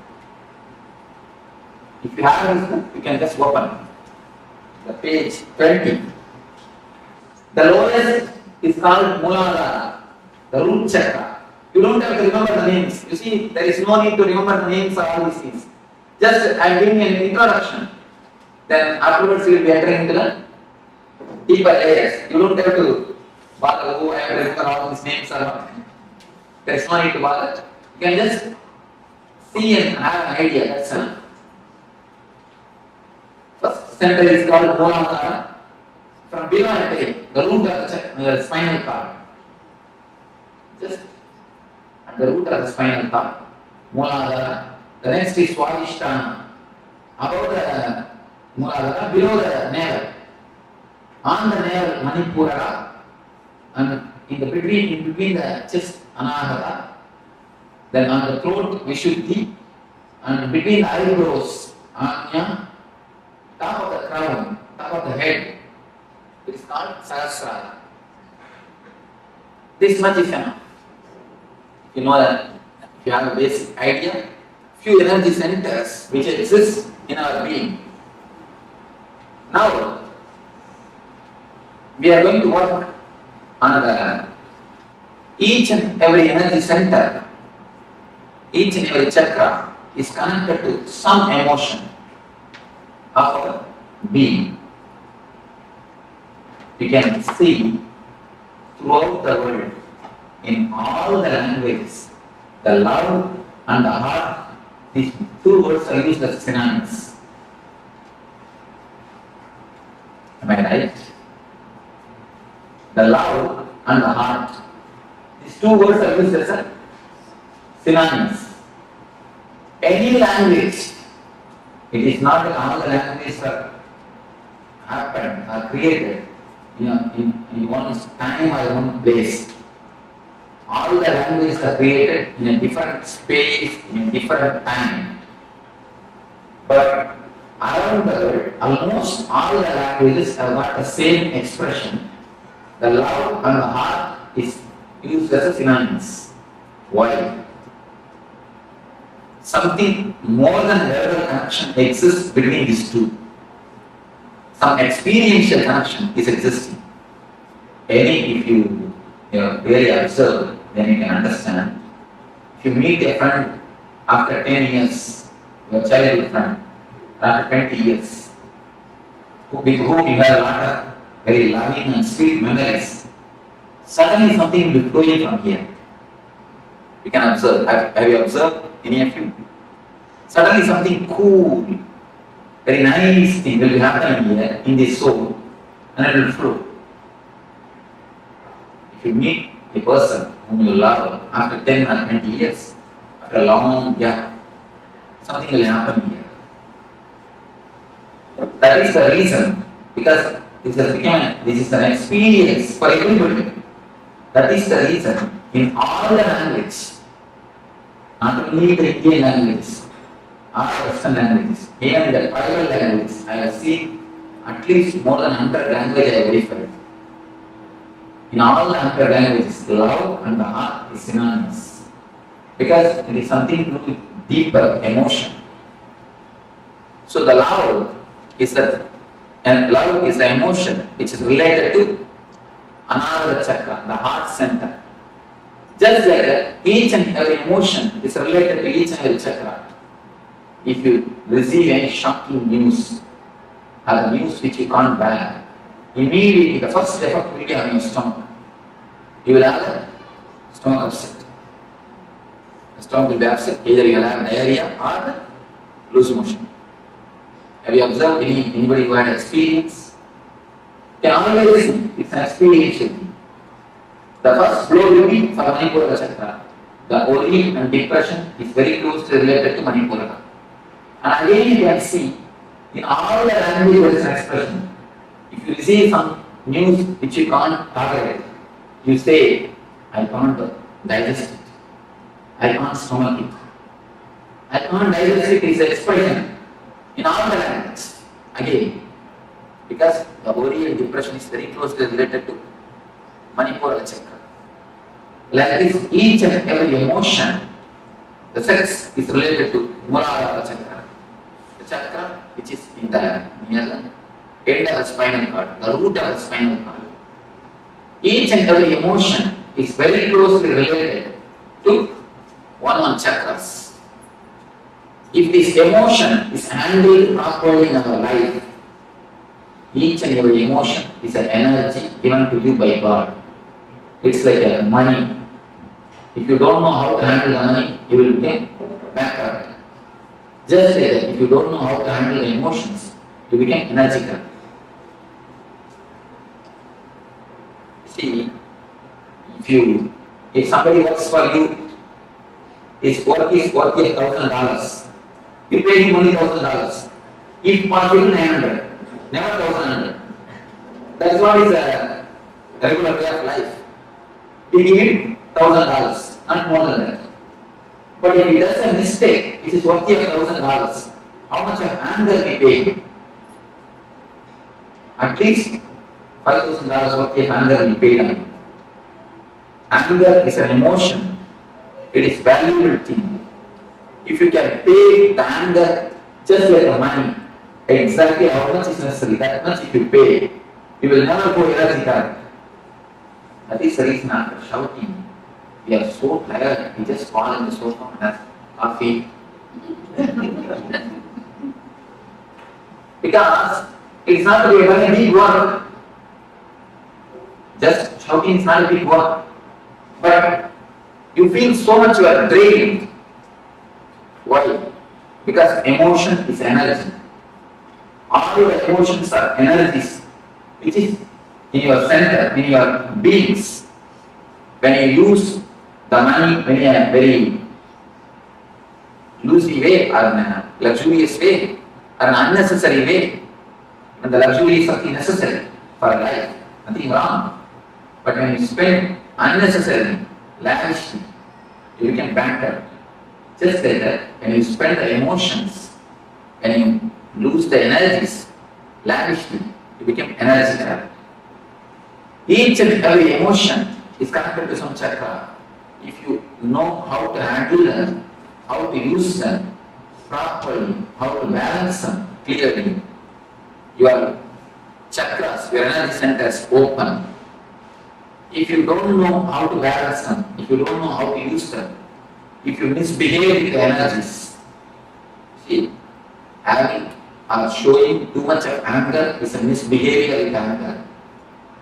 If you have this, you can just open the page 20. The lowest is called Muladhara, the root chakra. You don't have to remember the names. You see, there is no need to remember the names of all these things. Just I am giving an introduction. Then afterwards you will be entering into the deeper layers. You don't have to bother, oh, I have to remember all these names or not. There is no need to bother. You can just see and have an idea. That's enough. First center is called Muladhara. From below I take the root of the spinal cord. Just at the root of the spinal cord, Muladhara. The next is Swadhisthana. Above the Muladhara, below the navel. On the navel, Manipurara. And in between the chest, Anahata. Then on the throat, Vishuddhi. And between the eyebrows, Anya. Top of the crown, top of the head, it is called Sahasrara. This much is enough. You know that, if you have a basic idea, few energy centers which exist in our being. Now, we are going to work on each and every energy center, each and every chakra is connected to some emotion of our being. We can see throughout the world, in all the languages, the love and the heart, these two words are used as synonyms. Am I right? The love and the heart, these two words are used as synonyms. Any language, it is not that all the languages are happened, are created in one time or one place. All the languages are created in a different space, in a different time. But around the world, almost all the languages have got the same expression. The love and the heart is used as a synonyms. Why? Something more than verbal connection exists between these two. Some experiential connection is existing. If you really observe then you can understand. If you meet a friend after 10 years, your childhood friend, after 20 years, with whom you have a lot of very loving and sweet memories, suddenly something will be flowing from here. You can observe. Have you observed any of you? Suddenly something cool, very nice thing will be happening here in the soul, and it will flow. If you meet a person whom you love after 10 or 20 years, after a long gap, something will happen here. That is the reason, because this is an experience for everybody. That is the reason in all the languages, not only the Indian language, or Western languages, even the tribal languages, I have seen at least more than 100 languages I have verified. In all the 100 languages, the love and the heart is synonymous. Because it is something to do with deeper emotion. So the love is the emotion which is related to another chakra, the heart center. Just like that, each and every emotion is related to each and every chakra. If you receive any shocking news, or the news which you can't bear, immediately the first effect will be on your stomach. You will have a stomach upset. The stomach will be upset, either you will have diarrhea or loose motion. Have you observed anybody who had experience? You can always listen, it's an experiential thing. The first blow will be for Manipura chakra. The worry and depression is very closely related to Manipura. And again you can see, in all the languages and expression, if you receive some news which you can't tolerate, you say, I can't digest it. I can't stomach it. I can't digest it is the expression in all the languages. Again, because the worry and depression is very closely related to Manipura chakra. Like this, each and every emotion, the sex is related to Muladhara chakra. The chakra which is in the near the end of the spinal cord, the root of the spinal cord. Each and every emotion is very closely related to one chakras. If this emotion is handled properly in our life, each and every emotion is an energy given to you by God. It's like a money. If you don't know how to handle the money, you will become bankrupt. Just like that, if you don't know how to handle the emotions, you become energetic. See, if somebody works for you, his work is worth $1,000. You pay him only $1,000. If possible, 900, never 1,100. That's what is a regular way of life. We give him $1,000, not more than that. But if he does a mistake, it is worth $1,000. How much of anger we pay? At least $5,000 worth of anger we pay on. Anger is an emotion. It is valuable thing. If you can pay the anger just like the money, exactly how much is necessary, that much if you pay, you will never go energy card. That is the reason after shouting, we are so tired, we just fall in the sofa and have coffee. Because it is not a very big work. Just shouting is not a big work. But you feel so much you are drained. Why? Because emotion is energy. All your emotions are energies, which is in your center, in your beings. When you use the money, when you are very loosey way or in a luxurious way or an unnecessary way, and the luxury is something necessary for life, nothing wrong. But when you spend unnecessarily, lavishly, you become bankrupt. Just like that, when you spend the emotions, when you lose the energies, lavishly, you become energetic. Each and every emotion is connected to some chakra. If you know how to handle them, how to use them properly, how to balance them clearly, your chakras, your energy centers open. If you don't know how to balance them, if you don't know how to use them, if you misbehave with the energies, see, having or showing too much of anger is a misbehavior with anger.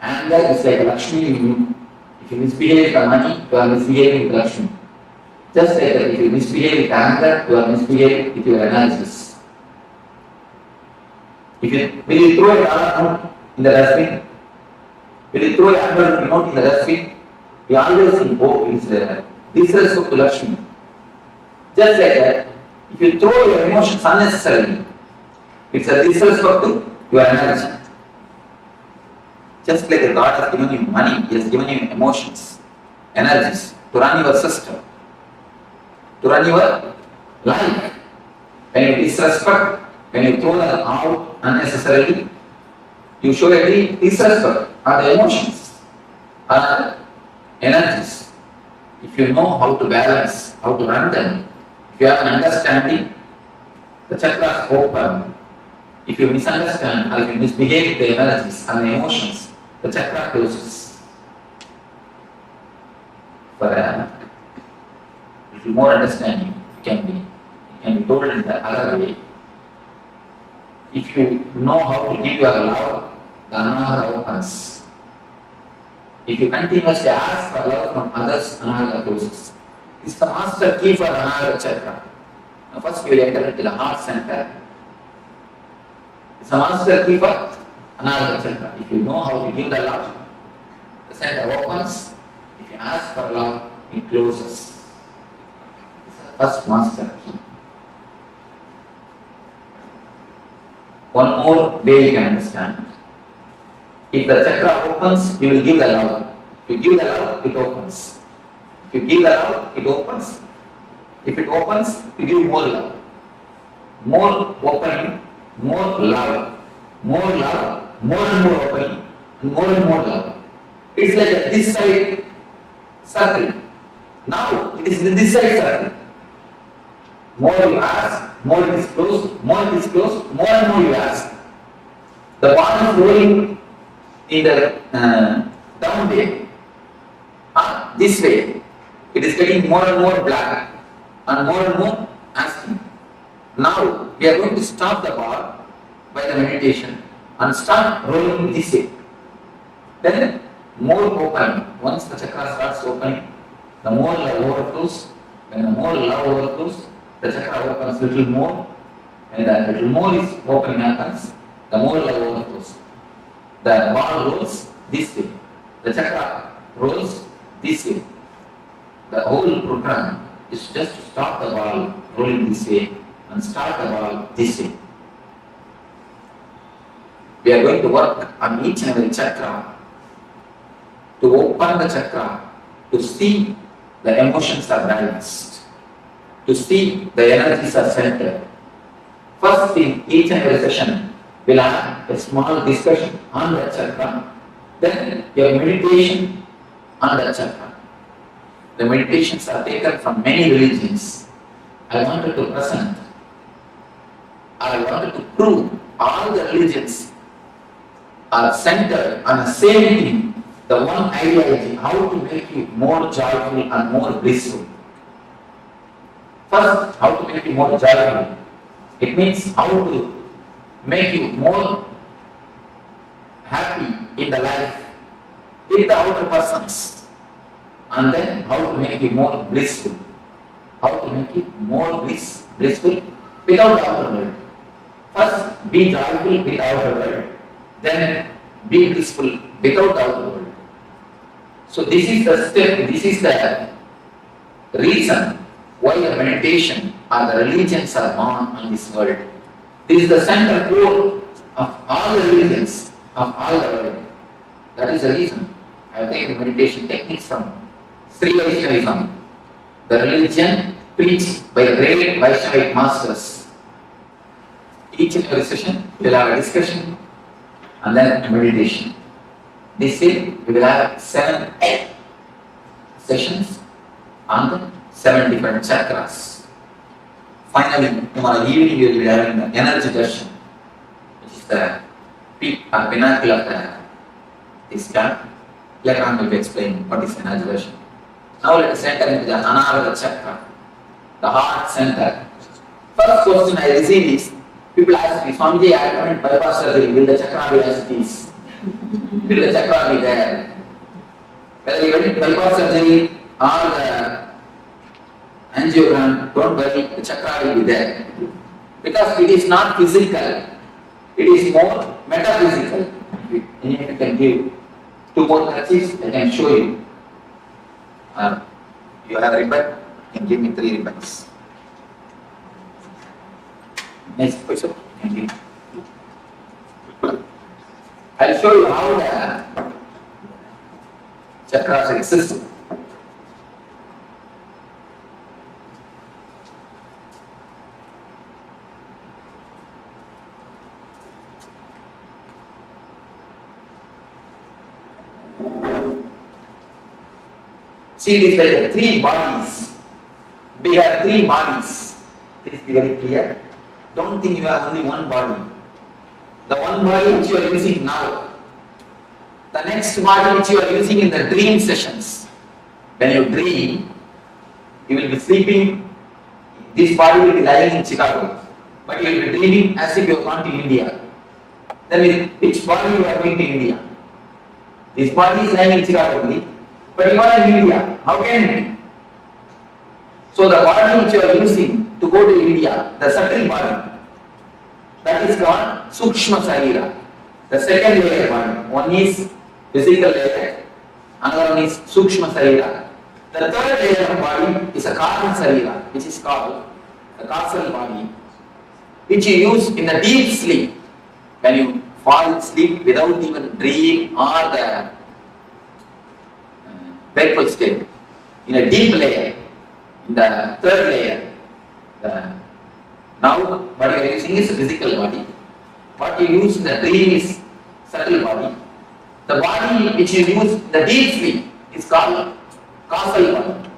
Anger is like Lakshmi in you. If you misbehave with the money, you are misbehaving with Lakshmi. Just like that, if you misbehave with anger, you are misbehaving with your energies. Will you throw a dollar note in the dustbin? Will you throw a $100 note in the dustbin? We always think, oh, it's there. Disrespect to Lakshmi. Just like that, if you throw your emotions unnecessarily, it's a disrespect to your energy. Just like the God has given you money, He has given you emotions, energies to run your system, to run your life. When you disrespect, when you throw them out unnecessarily, you show a disrespect on the emotions, on the energies. If you know how to balance, how to run them, if you have an understanding, the chakras open. If you misunderstand or if you misbehave with the energies and the emotions, the chakra closes. For a little more understanding, it can be told in the other way. If you know how to give your love, the anahata opens. If you continuously ask for love from others, anahata closes. This is the master key for anahata chakra. Now first you will enter into the heart center. It's a master key for anahata chakra. If you know how to give the love, the center opens. If you ask for love, it closes. It's the first master key. One more way you can understand. If the chakra opens, you will give the love. If you give the love, it opens. If you give the love, it opens. If it opens, you give more love. More opening, more love, more and more opening, and more love. It's like a this side circle. Now it is this side circle. More you ask, more it is closed, more and more you ask. The ball is rolling in the down way, this way. It is getting more and more black and more asking. Now we are going to stop the ball by the meditation and start rolling this way. Then more open. Once the chakra starts opening, the more love overflows. When the more love overflows, the chakra opens a little more, and the little more is opening happens, the more love overflows. The ball rolls this way, the chakra rolls this way. The whole program is just to stop the ball rolling this way and start the ball this way. We are going to work on each and every chakra to open the chakra, to see the emotions are balanced, to see the energies are centered. First, in each and every session, we'll have a small discussion on the chakra, then your meditation on the chakra. The meditations are taken from many religions. I wanted to present, I wanted to prove all the religions are centered on the same thing, the one ideology, how to make you more joyful and more blissful. First, how to make you more joyful. It means how to make you more happy in the life with the outer persons. And then how to make you more blissful. How to make you more blissful without the outer world. First, be joyful with the outer world. Then be blissful without the outer world. So this is the step, this is the reason why the meditation or the religions are born on this world. This is the center core of all the religions of all the world. That is the reason I have taken meditation techniques from Sri Vaishnavism, the religion preached by great Vaishnavic masters. Each and every session we will have a discussion and then a meditation. This way we will have 7 sessions on the 7 different chakras. Finally, tomorrow evening we will be having the energy darshan, which is the peak or pinnacle of this camp. Later on we'll be explaining what is energy version. Now let us enter into the Anahata Chakra, the heart center. First question I receive is, people ask me, Swamiji, I haven't bypass surgery, will the chakra be as it is? Will the chakra be there? Whether you went bypass surgery or the angiogram, don't worry, the chakra will be there. Because it is not physical, it is more metaphysical. If you can give 2 more touches, I can show you. You have a ribbon, you can give me 3 ribbons. Next question. I'll show you how the chakras exist. See, it is like 3 bodies. We have 3 bodies. Please be very clear. Don't think you have only one body. The one body which you are using now, the next body which you are using in the dream sessions. When you dream, you will be sleeping, this body will be lying in Chicago, but you will be dreaming as if you have gone to India. Then which body you are going to India? This body is lying in Chicago only, but you are in India. How can it be? So the body which you are using to go to India, the subtle body, that is called Sukshma Sarira. The second layer body. One is physical layer, another one is Sukshma Sarira. The third layer of body is a Karma Sarira, which is called the causal body, which you use in the deep sleep. When you fall asleep without even dream or the wakeful state, in a deep layer, in the third layer, now what you are using is physical body. What you use in the dream is subtle body. The body which you use in the deep sleep is called causal body.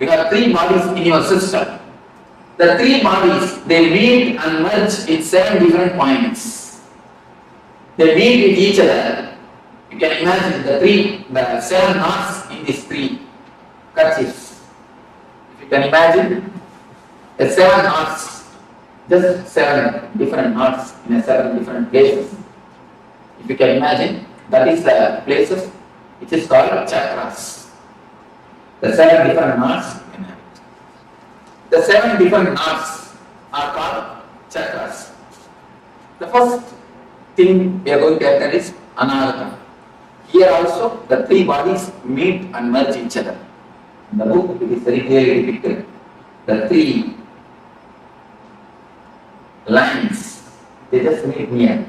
You have 3 bodies in your system. The 3 bodies, they meet and merge in 7 different points. They meet with each other. You can imagine the 7 knots in these 3 kerchiefs. If you can imagine the 7 knots, just 7 different knots in 7 different places. If you can imagine, that is the places which is called chakras. The 7 different knots. The 7 different knots are called chakras. The first thing we are going to enter is Anahata. Here also the 3 bodies meet and merge each other. In the book it is very clearly depicted. The 3 lines, they just meet near.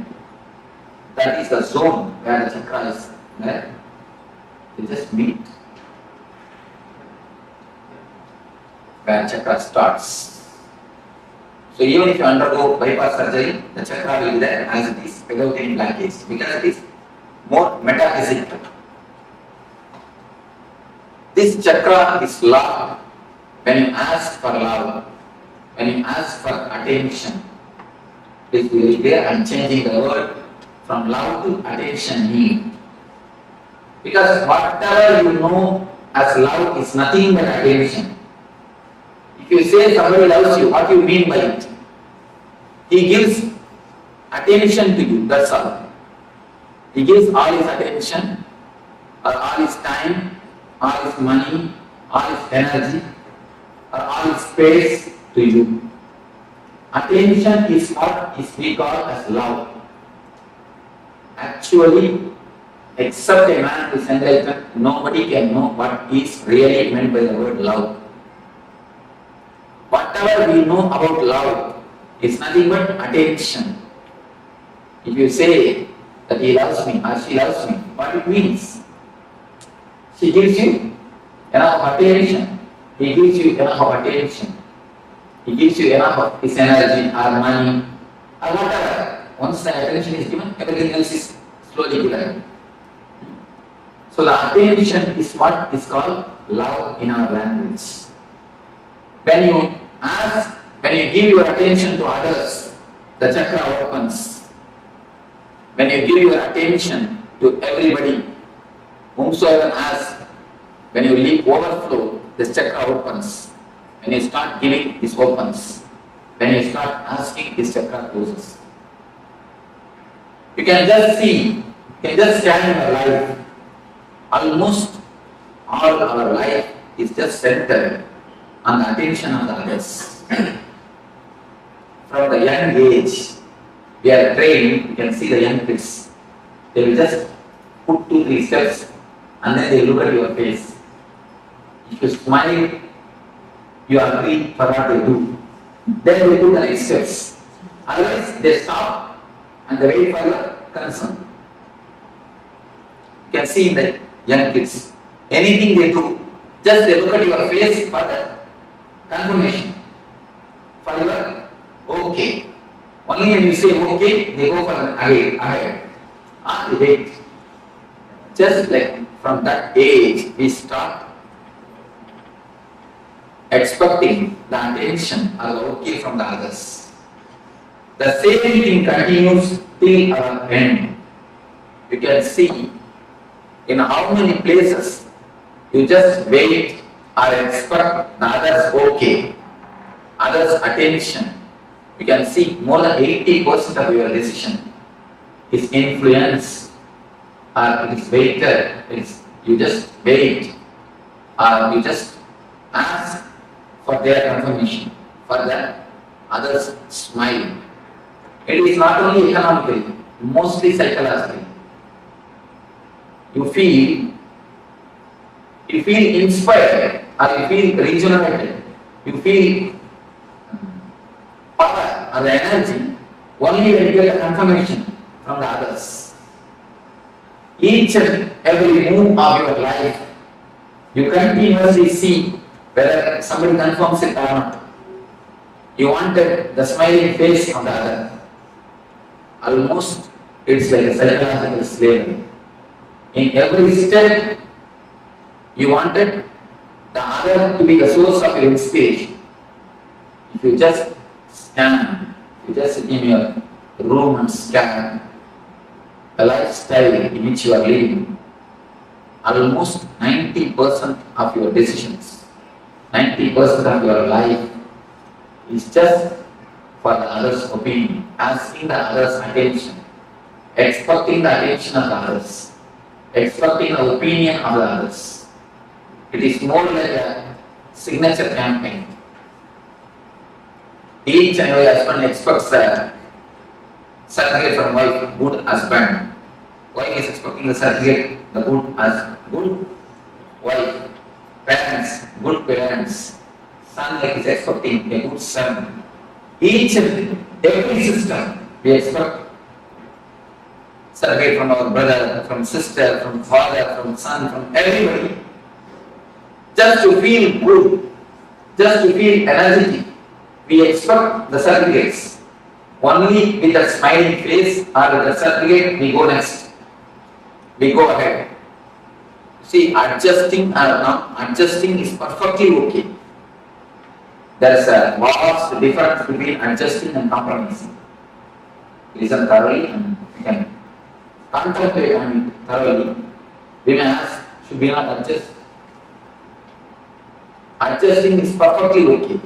That is the zone where the chakra is there. They just meet where chakra starts. So even if you undergo bypass surgery, the chakra will be there as it is without any blockage, because it is more metaphysical. This chakra is love. When you ask for love, when you ask for attention, please be very clear, I am changing the word from love to attention need. Because whatever you know as love is nothing but attention. If you say somebody loves you, what do you mean by it? He gives attention to you, that's all. He gives all his attention, or all his time, all his money, all his energy, or all his space to you. Attention is what we call as love. Actually, except a man who is enlightened, nobody can know what is really meant by the word love. Whatever we know about love is nothing but attention. If you say that he loves me or she loves me, what it means? She gives you enough attention. He gives you enough of attention. He gives you enough of his energy or money or whatever. Once the attention is given, everything else is slowly given. So the attention is what is called love in our language. When you give your attention to others, the chakra opens. When you give your attention to everybody, whomsoever asks, when you leave overflow, this chakra opens. When you start giving, this opens. When you start asking, this chakra closes. You can just see, you can just scan your life. Almost all our life is just centered on the attention of the others. From the young age, we are trained, you can see the young kids. They will just put 2-3 steps and then they look at your face. If you smile, you agree for what they do. Then they do the next steps. Otherwise, they stop and they wait for your concern. You can see in the young kids, anything they do, just they look at your face for the confirmation. For your okay. Only when you say okay, they go for an ahead. And they wait. Just like from that age, we start expecting the attention or the okay from the others. The same thing continues till our end. You can see in how many places you just wait or expect the others okay, others attention. You can see more than 80% of your decision is influence or it is waited. You just wait or you just ask for their confirmation, for the others smile. It is not only economically, mostly psychologically. You feel inspired or you feel regenerated. You feel power or the energy only when you get the confirmation from the others. Each and every move of your life, you continuously see whether somebody confirms it or not. You wanted the smiling face of the other. Almost it's like a psychological slavery. In every step, you wanted the other to be the source of your inspiration. If you just scan, you just sit in your room and scan the lifestyle in which you are living, almost 90% of your decisions, 90% of your life is just for the other's opinion, asking the other's attention, expecting the attention of the others, expecting the opinion of the others. It is more like a signature campaign. Each and every husband expects a certificate from wife, good husband. Wife is expecting the certificate, the good wife. Parents, good parents. Son like is expecting a good son. Each and every system we expect certificate from our brother, from sister, from father, from son, from everybody. Just to feel good, just to feel energetic, we expect the certificates. Only with a smiling face or with the certificate, we go next. We go ahead. See, adjusting or not adjusting is perfectly okay. There is a vast difference between adjusting and compromising. Listen thoroughly and you can contemplate on it thoroughly. We may ask, should we not adjust? Adjusting is perfectly okay,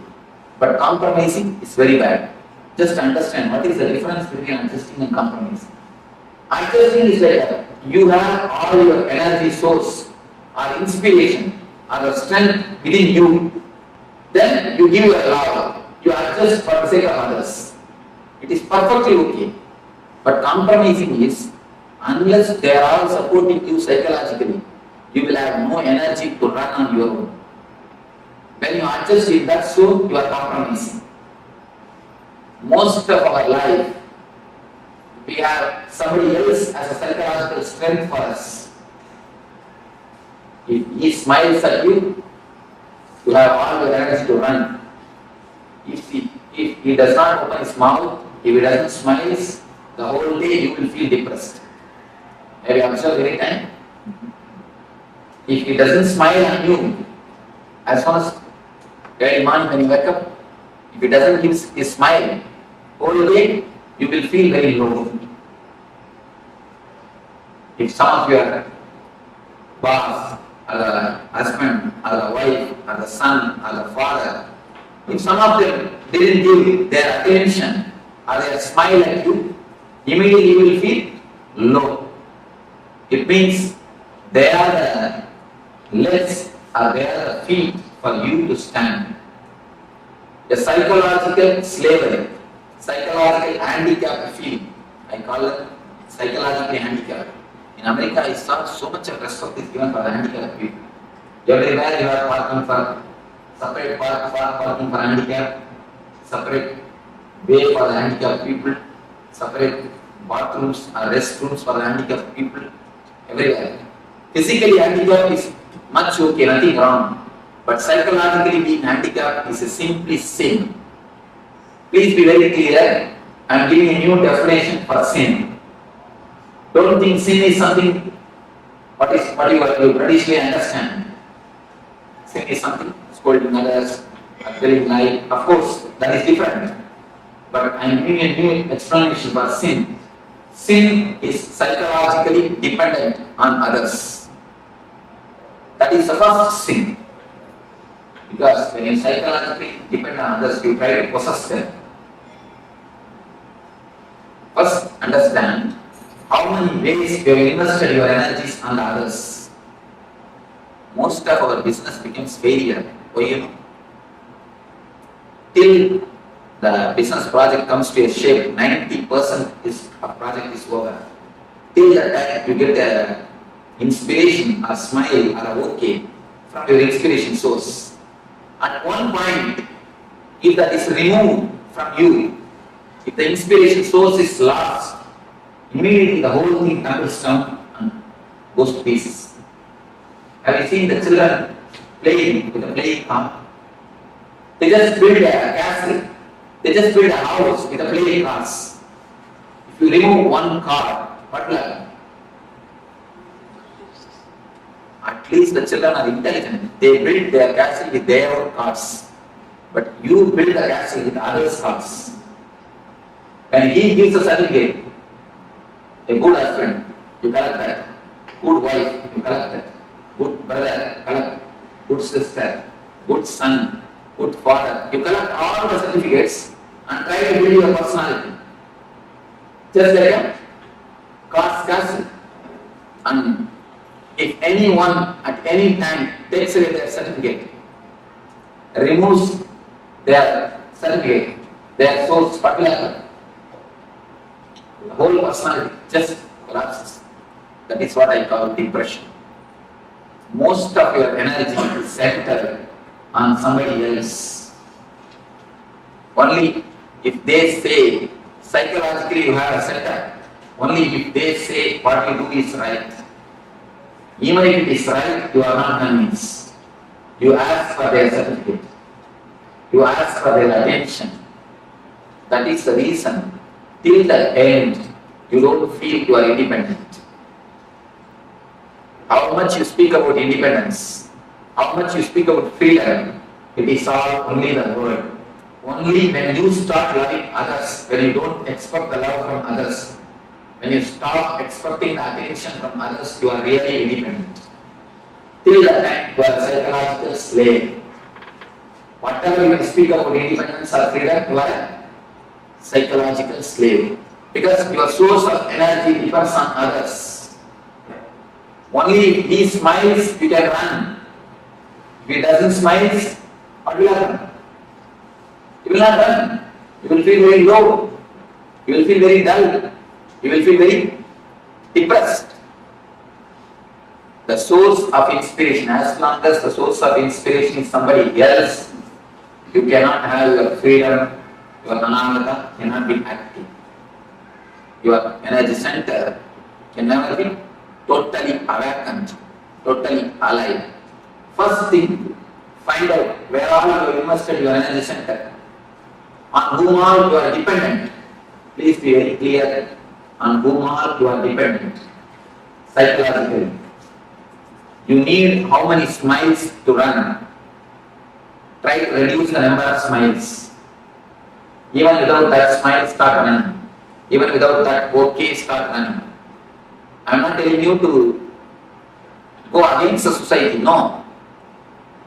but compromising is very bad. Just understand what is the difference between adjusting and compromising. Adjusting is like you have all your energy source or inspiration or the strength within you. Then you give your love. You adjust for the sake of others. It is perfectly okay. But compromising is, unless they are all supporting you psychologically, you will have no energy to run on your own. When you adjust in that so you are compromising. Most of our life, we have somebody else as a psychological strength for us. If he smiles at you, you have all your energy to run. If he does not open his mouth, if he doesn't smile, the whole day you will feel depressed. Have you observed any time? If he doesn't smile on you, as soon as early morning when you wake up, if he doesn't give his smile, whole day you will feel very low. If some of you are boss, or the husband, or the wife, or the son, or the father, if some of them didn't give their attention or their smile at you, immediately you will feel low. It means they are the legs or they are the feet for you to stand. A psychological slavery, psychological handicap feel. I call it psychological handicap. In America, I saw so much of respect is given for the handicapped people. Everywhere you are parking for separate parking for handicap, separate way for the handicapped people, separate bathrooms or restrooms for the handicapped people, everywhere. Physically handicapped is much okay, nothing wrong. But psychologically being handicapped is a simply sin. Please be very clear. I am giving a new definition for sin. Don't think sin is something what you traditionally understand. Sin is something scolding others, telling lie. Of course, that is different. But I am giving a new explanation for sin. Sin is psychologically dependent on others. That is the first sin. Because when you psychologically depend on others, you try to possess them. First, understand how many ways you have invested your energies on others. Most of our business becomes failure. Why you know? Till the business project comes to a shape, 90% of project is over. Till that time you get a inspiration or smile or a okay from your inspiration source. At one point, if that is removed from you, if the inspiration source is lost, immediately the whole thing tumbles down and goes to pieces. Have you seen the children playing with a playing car? They just build a castle, they just build a house with a playing cars. If you remove one car, what will happen? At least the children are intelligent. They build their castle with their own cars. But you build a castle with others' cars. When he gives a certificate, a good husband, you collect that. Good wife, you collect that. Good brother, collect. Good sister, good son, good father. You collect all the certificates and try to build your personality. Just like a car's castle. And if anyone at any time takes away their certificate, removes their certificate, their soul's particular, the whole personality just collapses. That is what I call depression. Most of your energy is centered on somebody else. Only if they say, psychologically you have a center, only if they say what you do is right. Even if it is right, you are not convinced. You ask for their certificate. You ask for their attention. That is the reason. Till the end, you don't feel you are independent. How much you speak about independence, how much you speak about freedom, it is all only the word. Only when you start loving others, when you don't expect the love from others, when you stop expecting the attention from others, you are really independent. Till the time you are a psychological slave. Whatever you speak about independence or freedom, you are a psychological slave. Because your source of energy depends on others. Only if he smiles, you can run. If he doesn't smile, what will happen? You will not run. You will feel very low. You will feel very dull. You will feel very depressed. The source of inspiration, as long as the source of inspiration is somebody else, you cannot have your freedom, your anamata cannot be active. Your energy center can never be totally awakened, totally alive. First thing, find out where all you have invested your energy center, on whom all you are dependent. Please be very clear on whom all you are dependent psychologically. You need how many smiles to run. Try to reduce the number of smiles. Even without that smile, start running. Even without that okay, start running. I am not telling you to go against the society. No.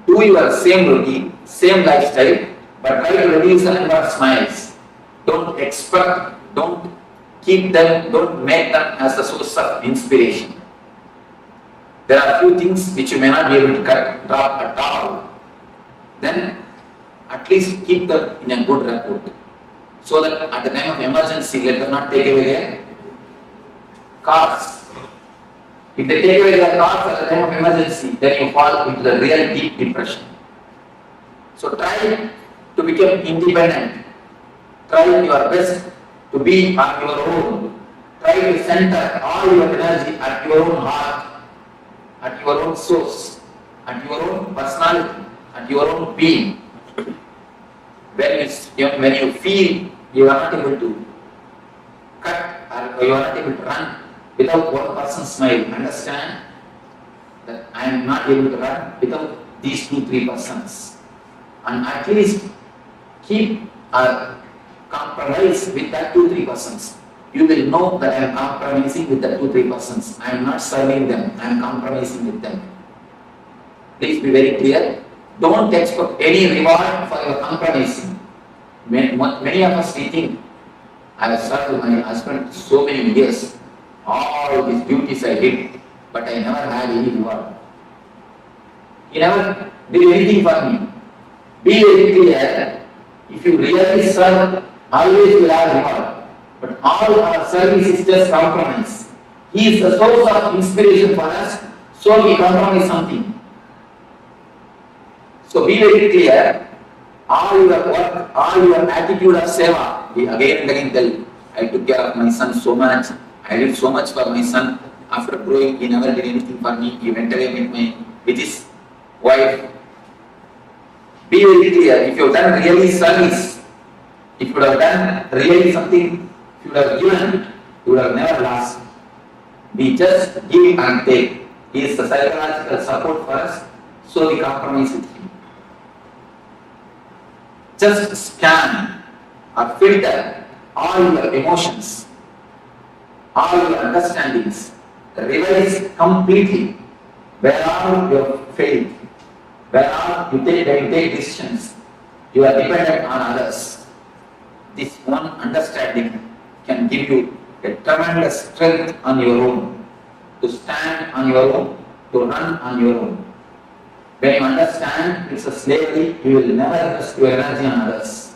Do your same routine, same lifestyle, but try to reduce the number of smiles. Don't expect, don't keep them, don't make them as the source of inspiration. There are few things which you may not be able to drop at all. Then at least keep them in a good rapport, so that at the time of emergency, let them not take away their cars. If they take away their cars at the time of emergency, then you fall into the real deep depression. So try to become independent. Try your best to be on your own. Try to center all your energy at your own heart, at your own source, at your own personality, at your own being. When you feel you are not able to cut or you are not able to run without one person's smile, understand that I am not able to run without these 2-3 persons. And at least keep a compromise with that 2-3 persons. You will know that I am compromising with the 2-3 persons. I am not serving them, I am compromising with them. Please be very clear. Don't expect any reward for your compromising. Many of us we think, I have served my husband so many years, all these duties I did, but I never had any reward. He never did anything for me. Be very clear, if you really serve, always you will have reward. But all our service is just compromise. He is the source of inspiration for us, so we compromise something. So be very clear, all your work, all your attitude of seva, we again and again tell, I took care of my son so much, I did so much for my son. After growing, he never did anything for me. He went away with his wife. Be very clear, if you have done really service, if you would have done really something, if you would have given, you would have never lost. We just give and take. He is the psychological support for us, so we compromise with him. Just scan or filter all your emotions, all your understandings, revise completely where are your faith, where are you take decisions, you are dependent on others. This one understanding can give you a tremendous strength on your own, to stand on your own, to run on your own. When you understand it's a slavery, you will never invest your energy on others.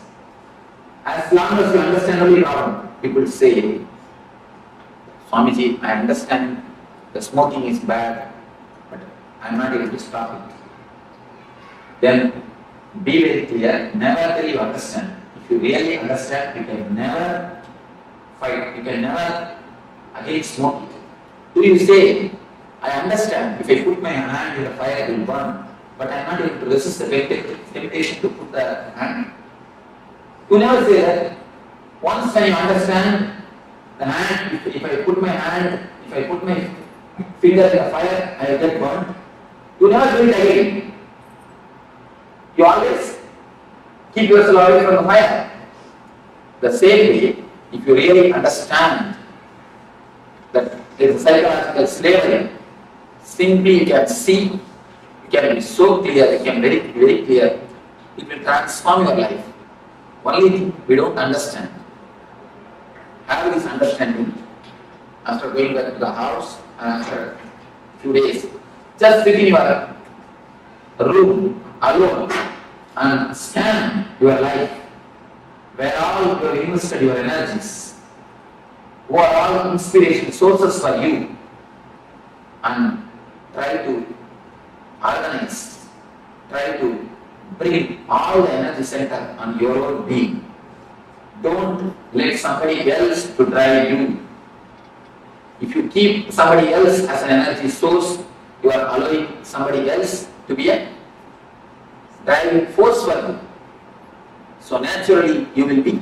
As long as you understand only problem, people say, Swamiji, I understand the smoking is bad, but I am not able to stop it. Then be very clear, never till you understand. If you really understand, you can never fight, you can never again smoke it. Do you say, I understand, if I put my hand in the fire, it will burn, but I am not able to resist the temptation to put the hand. You never say that. Once when you understand the hand, if I put my hand, if I put my finger in the fire, I will get burned. You never do it again. You always keep yourself away from the fire. The same way, if you really understand that there is a psychological slavery, simply you can see, you can be so clear, you can be very clear, it will transform your life. Only thing we don't understand. Have this understanding after going back to the house and after a few days. Just sit in your room alone and scan your life, where all you have invested your energies, who are all inspiration sources for you, and try to organize, try to bring all the energy center on your own being. Don't let somebody else to drive you. If you keep somebody else as an energy source, you are allowing somebody else to be a driving force for you. So naturally you will be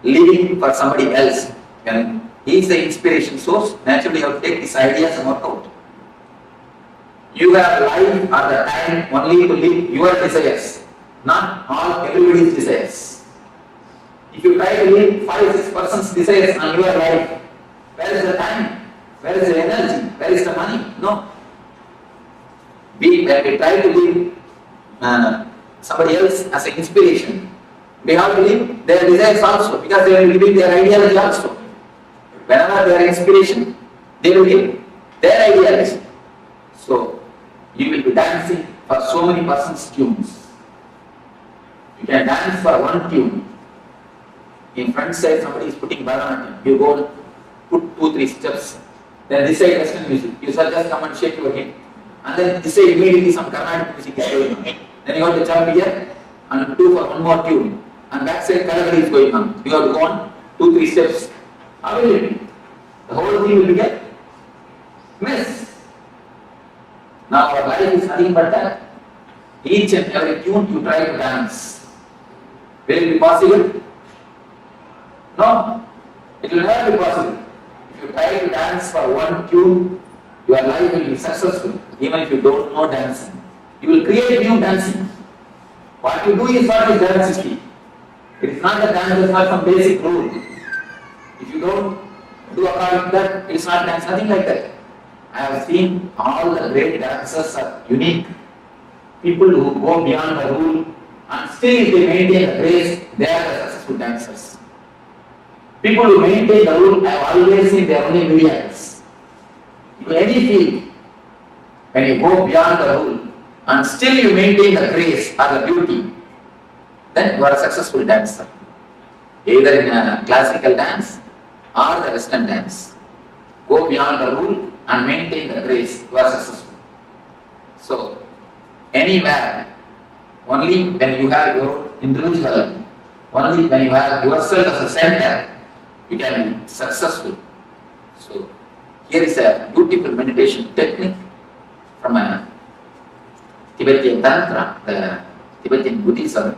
living for somebody else. When he is the inspiration source, naturally you have to take these ideas and work out. You have life or the time only to live your desires, not all everybody's desires. If you try to live 5-6 persons' desires on your life, where is the time? Where is the energy? Where is the money? No. when we try to live somebody else as an inspiration, we have to live their desires also, because they will live their ideology also. Whenever they are inspiration, they will give their ideology. So you will be dancing for so many persons' tunes. You can dance for one tune. In front side somebody is putting Bharatanatyam. You go and put 2-3 steps. Then this side Western music. You shall just come and shake your head. And then this side immediately some Carnatic music is going on. Then you have to jump here and do for one more tune. And that side Kathakali is going on. You have to go on 2-3 steps. How will it be? The whole thing will become mess. Now our life is nothing but that. Each and every tune you try to dance. Will it be possible? No. It will never be possible. If you try to dance for one tune, your life will be successful, even if you don't know dancing. You will create new dancing. What you do is what is dance is. It is not a dance, it is not some basic rule. If you don't do according to that, it is not dance, nothing like that. I have seen all the great dancers are unique. People who go beyond the rule and still if they maintain the grace, they are the successful dancers. People who maintain the rule, I have always seen they are only millions. In any field, when you go beyond the rule and still you maintain the grace or the beauty, then you are a successful dancer. Either in a classical dance or the Western dance. Go beyond the rule and maintain the grace, you are successful. So, anywhere, only when you have your individual, only when you have yourself as a center, you can be successful. So, here is a beautiful meditation technique from a Tibetan Tantra, the Tibetan Buddhism,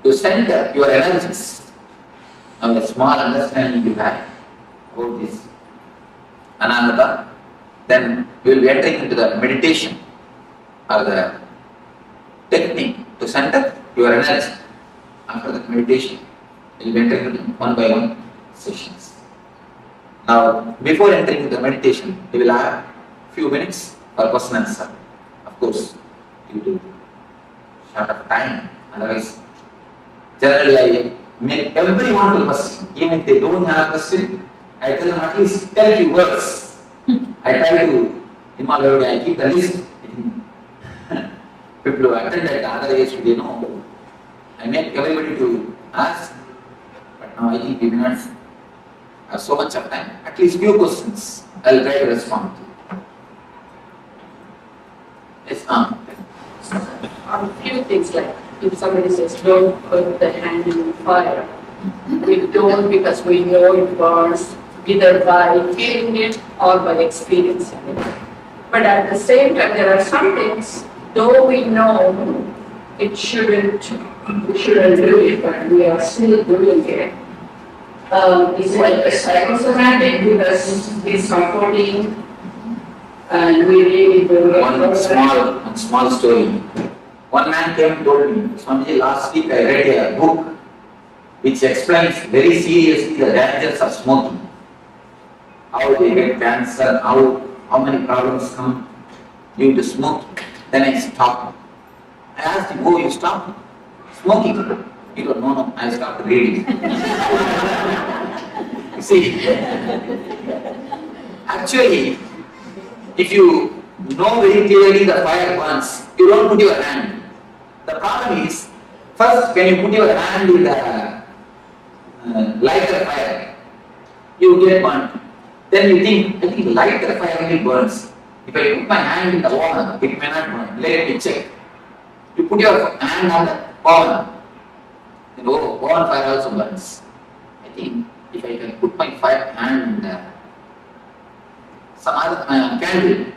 to center your energies. Now, the small understanding you have about this Ananda, then we will be entering into the meditation or the technique to center your energy. After the meditation, we will be entering into one by one sessions. Now, before entering into the meditation, we will have few minutes for question and answer. Of course, due to short of time, otherwise, generally I make everyone to question. Even if they don't have a question, I tell them at least tell few words. I try to, in my way, I keep the list. People who attend at the other age, they know. I make everybody to ask, but now I think we do not have so much of time. At least few questions, I will try to respond to. Yes, A few things like if somebody says don't put the hand in the fire, we don't because we know it burns either by feeling it or by experiencing it. But at the same time, there are some things, though we know it shouldn't, we shouldn't do it, but we are still doing it. It's like a psychosomatic because it's comforting and we really do it. One small story. One man came and told me, Swamiji, last week I read a book which explains very seriously the dangers of smoking. How they get cancer, how many problems come due to smoking. Then I stopped. I asked him, oh, you stopped smoking? He goes, no, I stopped reading. You see, actually, if you know very clearly the fire burns, you don't put your hand. The problem is, first when you put your hand in the lighter fire, you get burnt. Then you think, I think lighter fire only burns. If I put my hand in the oven, it may not burn. Let me check. You put your hand on the oven, then oven fire also burns. I think if I can put my hand in some other candle,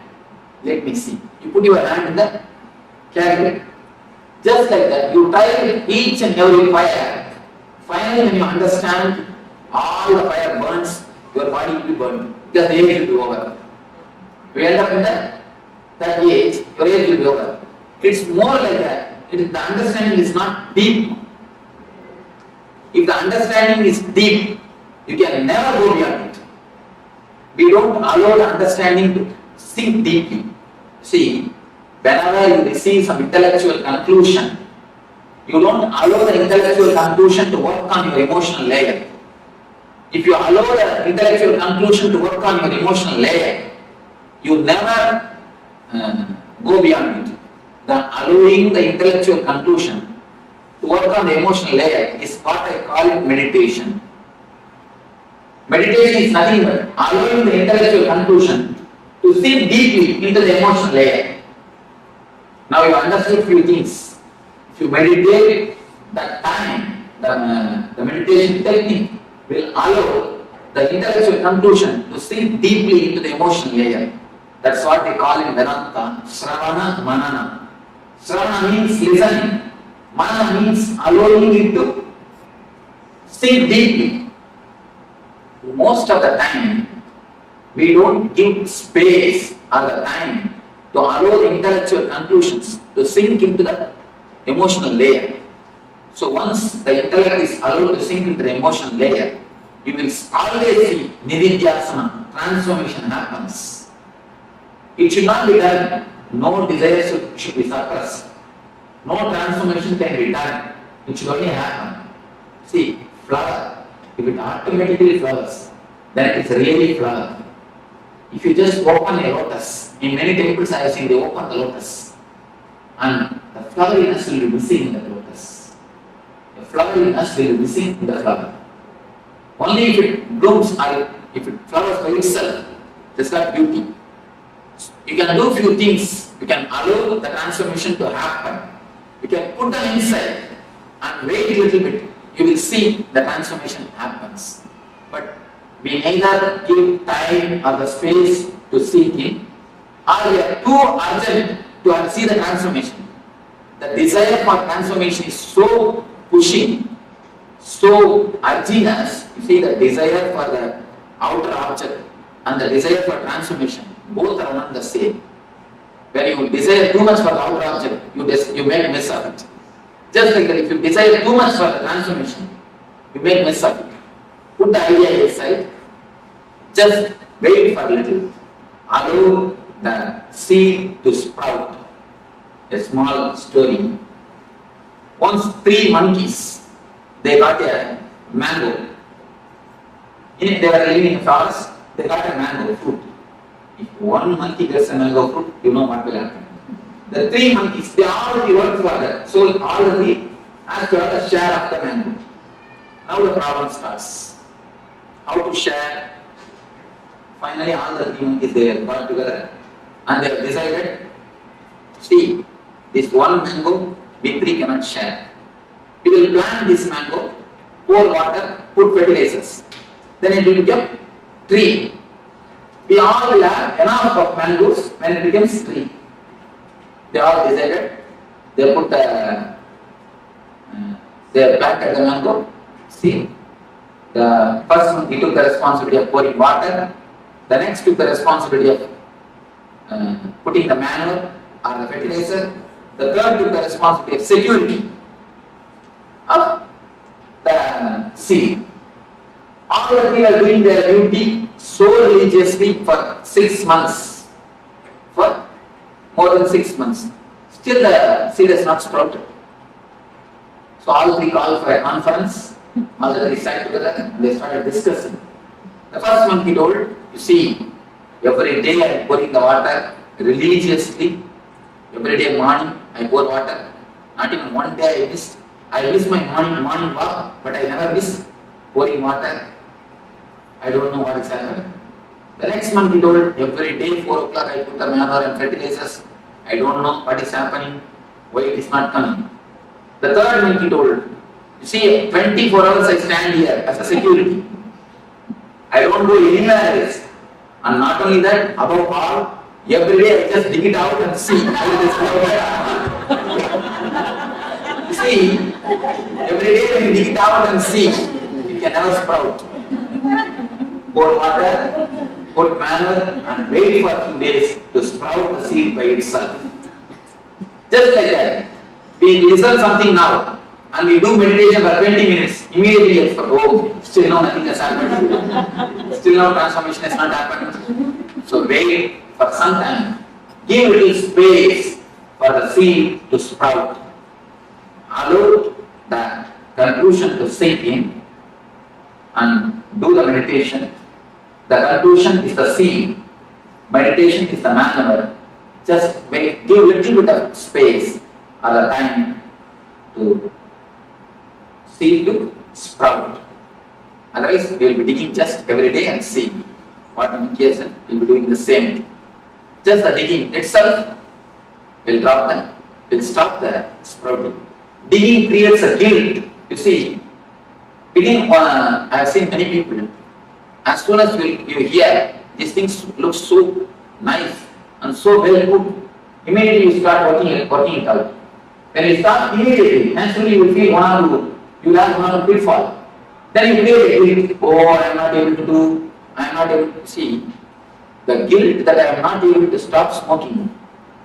let me see. You put your hand in the candle. Just like that, you try each and every fire. Finally, when you understand all the fire burns, your body will be burned. Because the age will be over. You end up in that age, your age will be over. It's more like that. The understanding is not deep. If the understanding is deep, you can never go beyond it. We don't allow the understanding to sink deeply. See, whenever you receive some intellectual conclusion, you don't allow the intellectual conclusion to work on your emotional layer. If you allow the intellectual conclusion to work on your emotional layer, you never go beyond it. The allowing the intellectual conclusion to work on the emotional layer is what I call it meditation. Meditation is nothing but allowing the intellectual conclusion to sink deeply into the emotional layer. Now you understood few things. If you meditate, that time, the meditation technique will allow the intellectual conclusion to sink deeply into the emotional layer. That's what they call in Vedanta, Sravana Manana. Sravana means listening. Manana means allowing it to sink deeply. Most of the time, we don't give space or the time to allow the intellectual conclusions to sink into the emotional layer. So once the intellect is allowed to sink into the emotional layer, you will always see Nithyananda, transformation happens. It should not be done. No desires should be suppressed. No transformation can be done. It should only happen. See, flower, if it automatically flowers, then it's really flower. If you just open a lotus, in many temples I have seen they open the lotus, and the floweriness will be missing in the lotus. The floweriness will be missing in the flower. Only if it blooms or if it flowers by itself, there's that beauty. You can do few things. You can allow the transformation to happen. You can put them inside and wait a little bit. You will see the transformation happens. But we neither give time or the space to seek in, or we are too urgent to see the transformation. The desire for transformation is so pushing, so urging us. You see, the desire for the outer object and the desire for transformation, both are not the same. When you desire too much for the outer object, you make miss of it. Just like that, if you desire too much for the transformation, you make miss of it. Put the idea aside. Just wait for a little. Allow the seed to sprout. A small story. Once 3 monkeys, they got a mango. They were living in a forest, they got a mango fruit. If one monkey gets a mango fruit, you know what will happen. The 3 monkeys, they already worked for that. So already has to have a share of the mango. Now the problem starts. How to share? Finally all the 3 monkeys, they got together and they have decided, see, this one mango, we 3 cannot share. We will plant this mango, pour water, put fertilizers. Then it will become tree. We all will have enough of mangoes when it becomes tree. They all decided, they put they planted the mango. See, the first one, he took the responsibility of pouring water. The next took the responsibility of putting the manure or the fertilizer. The third took the responsibility of security of the seed. All of them are doing their duty so religiously for 6 months. For more than 6 months. Still the seed has not sprouted. So all 3 called for a conference. All the 3 sat together and they started discussing. The first one he told, you see, every day I am pouring the water religiously. Every day morning I pour water. Not even one day I missed. I miss my morning walk, but I never miss pouring water. I don't know what is happening. The next month he told, every day 4 o'clock I put the manure and fertilizers. I don't know what is happening, why it is not coming. The third month he told, you see, 24 hours I stand here as a security. I don't go anywhere else. And not only that, above all, every day I just dig it out and see how it is going. You see, every day when you dig it out and see, it can never sprout. Pour water, put manure and wait for a few days to sprout the seed by itself. Just like that. We listen something now and we do meditation for 20 minutes. Immediately it's for, oh, still now nothing has happened. Still now transformation has not happened. So wait for some time. Give little space for the seed to sprout. Allow the conclusion to sink in and do the meditation. The conclusion is the seed. Meditation is the maneuver. Just give a little bit of space or the time to seed to sprout. Otherwise, we will be digging just every day and see what indication we will be doing the same. Just the digging itself will stop the sprouting. Digging creates a guilt. You see, I have seen many people, as soon as you hear these things look so nice and so well put, immediately you start working it out. When you start immediately, naturally you will feel you will have one or two pitfall. Then you create a guilt. Oh, I am not able to do, I am not able to see. The guilt that I am not able to stop smoking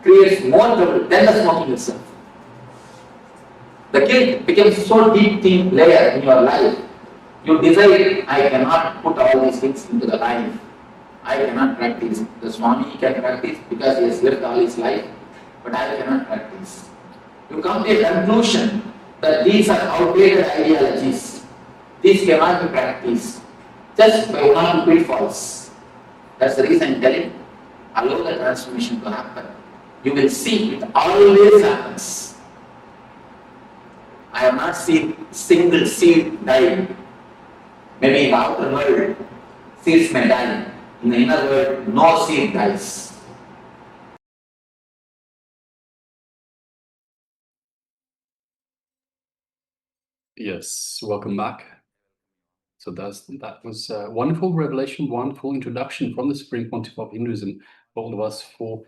creates more trouble than the smoking itself. The guilt becomes so deep thin layer in your life. You decide, I cannot put all these things into the life. I cannot practice. The Swami can practice because he has lived all his life, but I cannot practice. You come to a conclusion that these are outdated ideologies. These cannot be practiced just by one or two pitfalls. That's the reason I'm telling. Allow the transformation to happen. You will see it always happens. I have not seen single seed die. Maybe in the outer world, seeds may die. In the inner world, no seed dies. Yes, welcome back. So that was a wonderful revelation, wonderful introduction from the Supreme Pontiff of Hinduism for all of us, for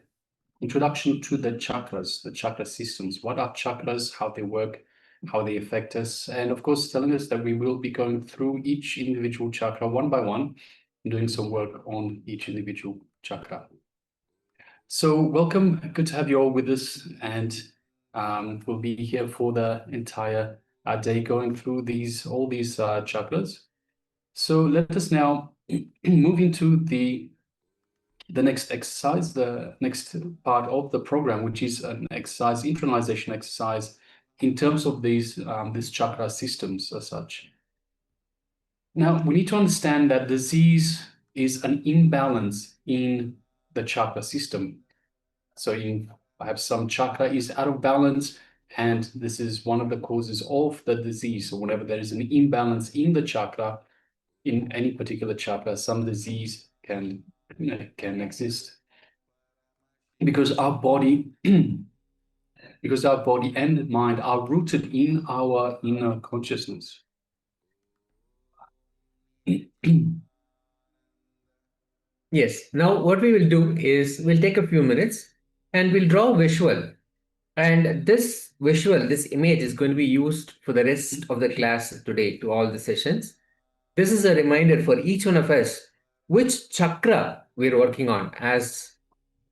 introduction to the chakras, the chakra systems. What are chakras, how they work, how they affect us, and of course telling us that we will be going through each individual chakra one by one, doing some work on each individual chakra. So welcome, good to have you all with us, and we'll be here for the entire day going through all these chakras. So let us now move into the next exercise, the next part of the program, which is an exercise, internalization exercise, in terms of these chakra systems as such. Now, we need to understand that disease is an imbalance in the chakra system. So perhaps some chakra is out of balance, and this is one of the causes of the disease. So whenever there is an imbalance in the chakra, in any particular chakra, some disease can exist. Because our body and mind are rooted in our inner consciousness. Yes, now what we will do is we'll take a few minutes and we'll draw a visual. And this visual, this image is going to be used for the rest of the class today, to all the sessions. This is a reminder for each one of us which chakra we're working on. As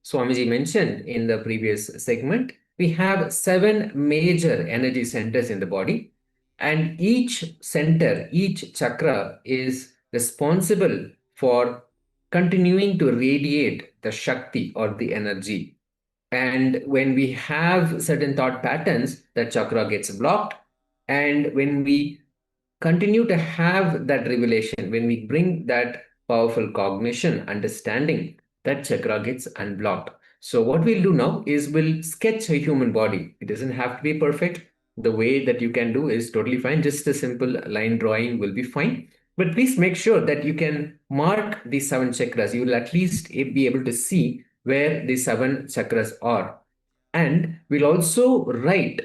Swamiji mentioned in the previous segment, we have 7 major energy centers in the body, and each center, each chakra is responsible for continuing to radiate the Shakti or the energy. And when we have certain thought patterns, that chakra gets blocked. And when we continue to have that revelation, when we bring that powerful cognition, understanding, that chakra gets unblocked. So what we'll do now is we'll sketch a human body. It doesn't have to be perfect. The way that you can do is totally fine. Just a simple line drawing will be fine. But please make sure that you can mark these 7 chakras. You will at least be able to see where the 7 chakras are. And we'll also write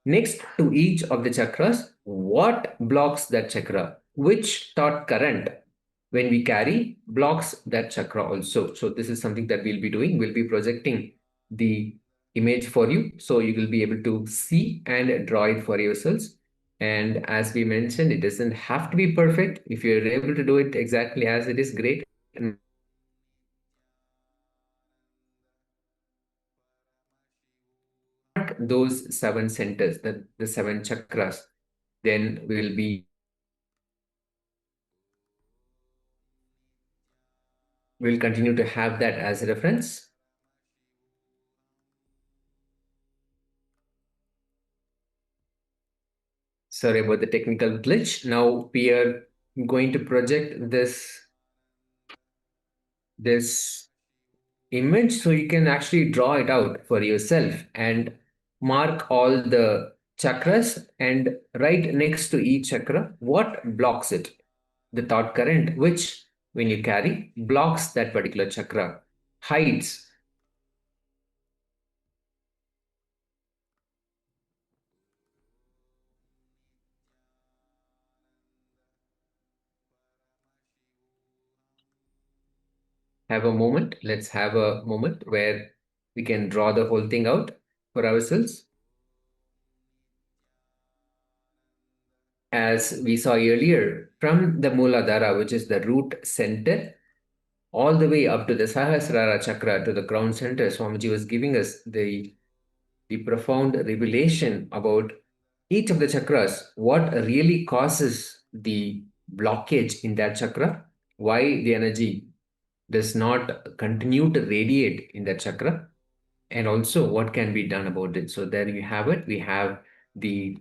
next to each of the chakras what blocks that chakra, which thought current when we carry blocks that chakra also. So this is something that we'll be doing. We'll be projecting the image for you, so you will be able to see and draw it for yourselves. And as we mentioned, it doesn't have to be perfect. If you're able to do it exactly as it is, great. And those 7 centers, the 7 chakras, then we'll continue to have that as a reference. Sorry about the technical glitch. Now we are going to project this image so you can actually draw it out for yourself and mark all the chakras and right next to each chakra what blocks it, the thought current which when you carry blocks that particular chakra, hides. Have a moment. Let's have a moment where we can draw the whole thing out for ourselves. As we saw earlier, from the Muladhara, which is the root center, all the way up to the Sahasrara chakra, to the crown center, Swamiji was giving us the profound revelation about each of the chakras, what really causes the blockage in that chakra, why the energy does not continue to radiate in that chakra, and also what can be done about it. So there you have it. We have the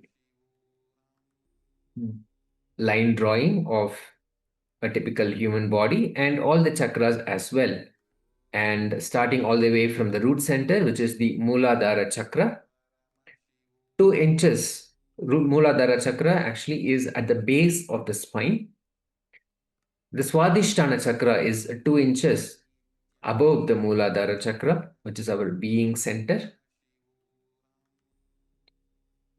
line drawing of a typical human body and all the chakras as well. And starting all the way from the root center, which is the Muladhara chakra, 2 inches. Muladhara chakra actually is at the base of the spine. The Swadhisthana chakra is 2 inches above the Muladhara chakra, which is our being center.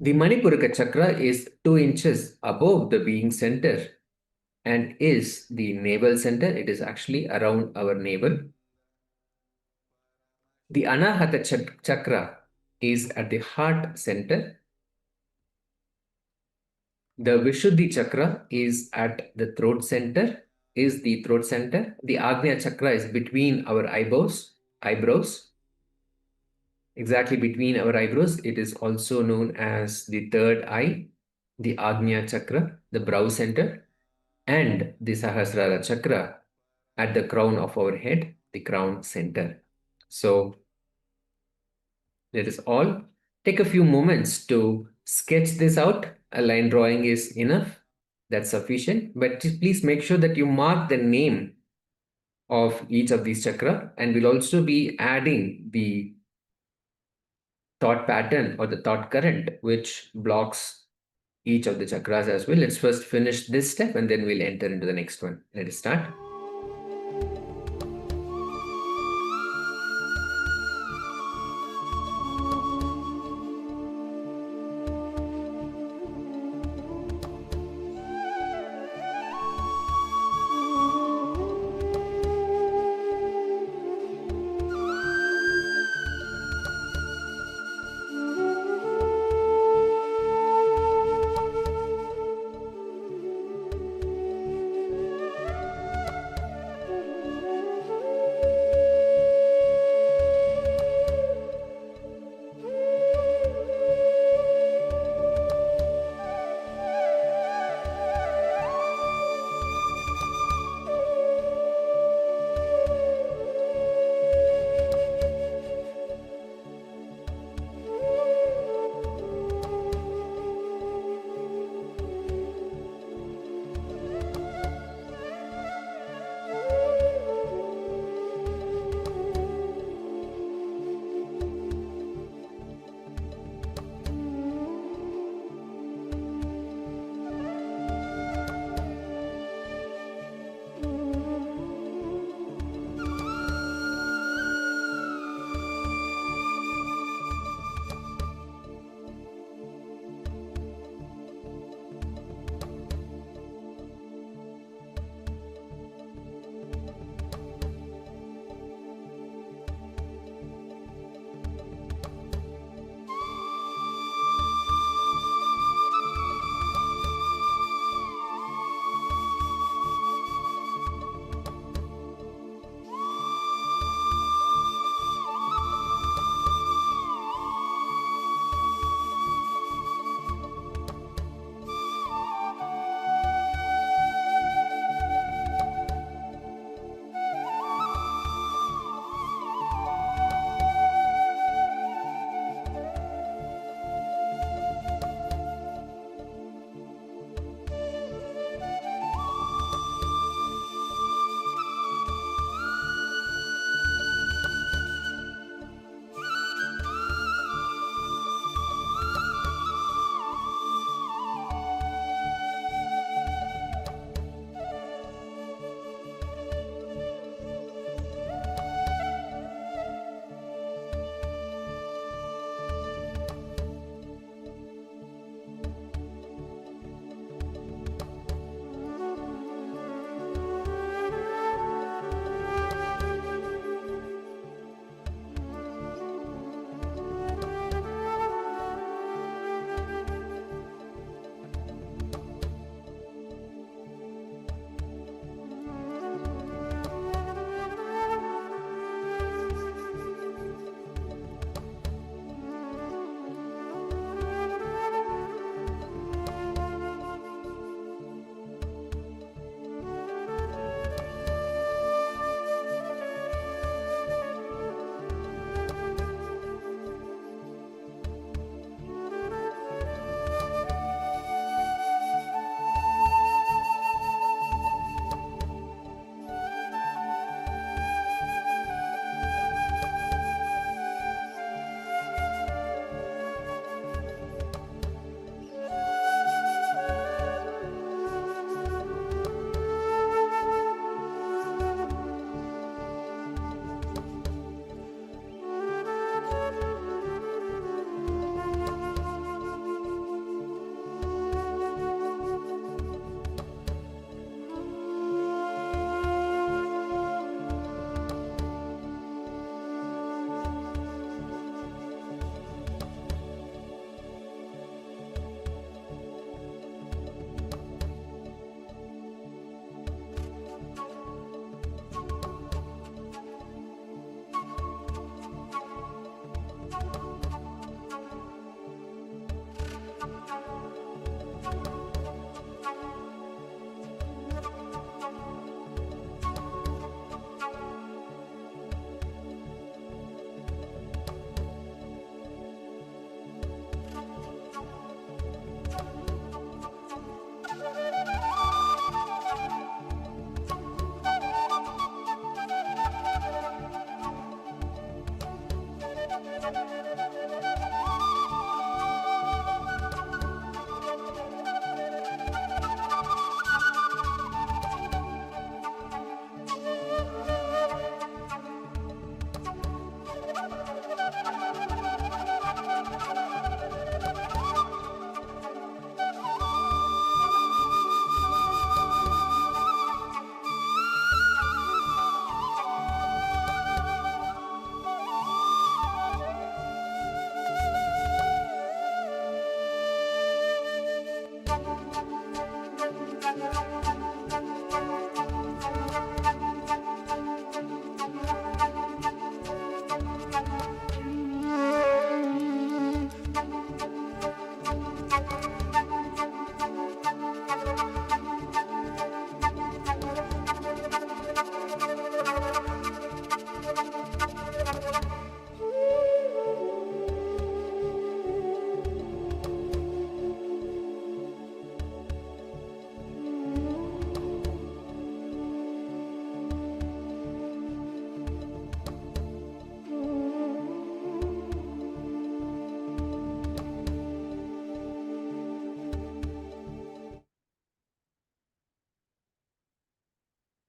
The Manipuraka chakra is 2 inches above the being center and is the navel center. It is actually around our navel. The Anahata chakra is at the heart center. The Vishuddhi chakra is at the throat center, is the throat center. The Agnya chakra is between our eyebrows. Exactly between our eyebrows. It is also known as the third eye, the Agnya chakra, the brow center, and the Sahasrara chakra at the crown of our head, the crown center. So let us all take a few moments to sketch this out. A line drawing is enough. That's sufficient. But please make sure that you mark the name of each of these chakra, and we'll also be adding the thought pattern or the thought current which blocks each of the chakras as well. Let's first finish this step and then we'll enter into the next one. Let us start.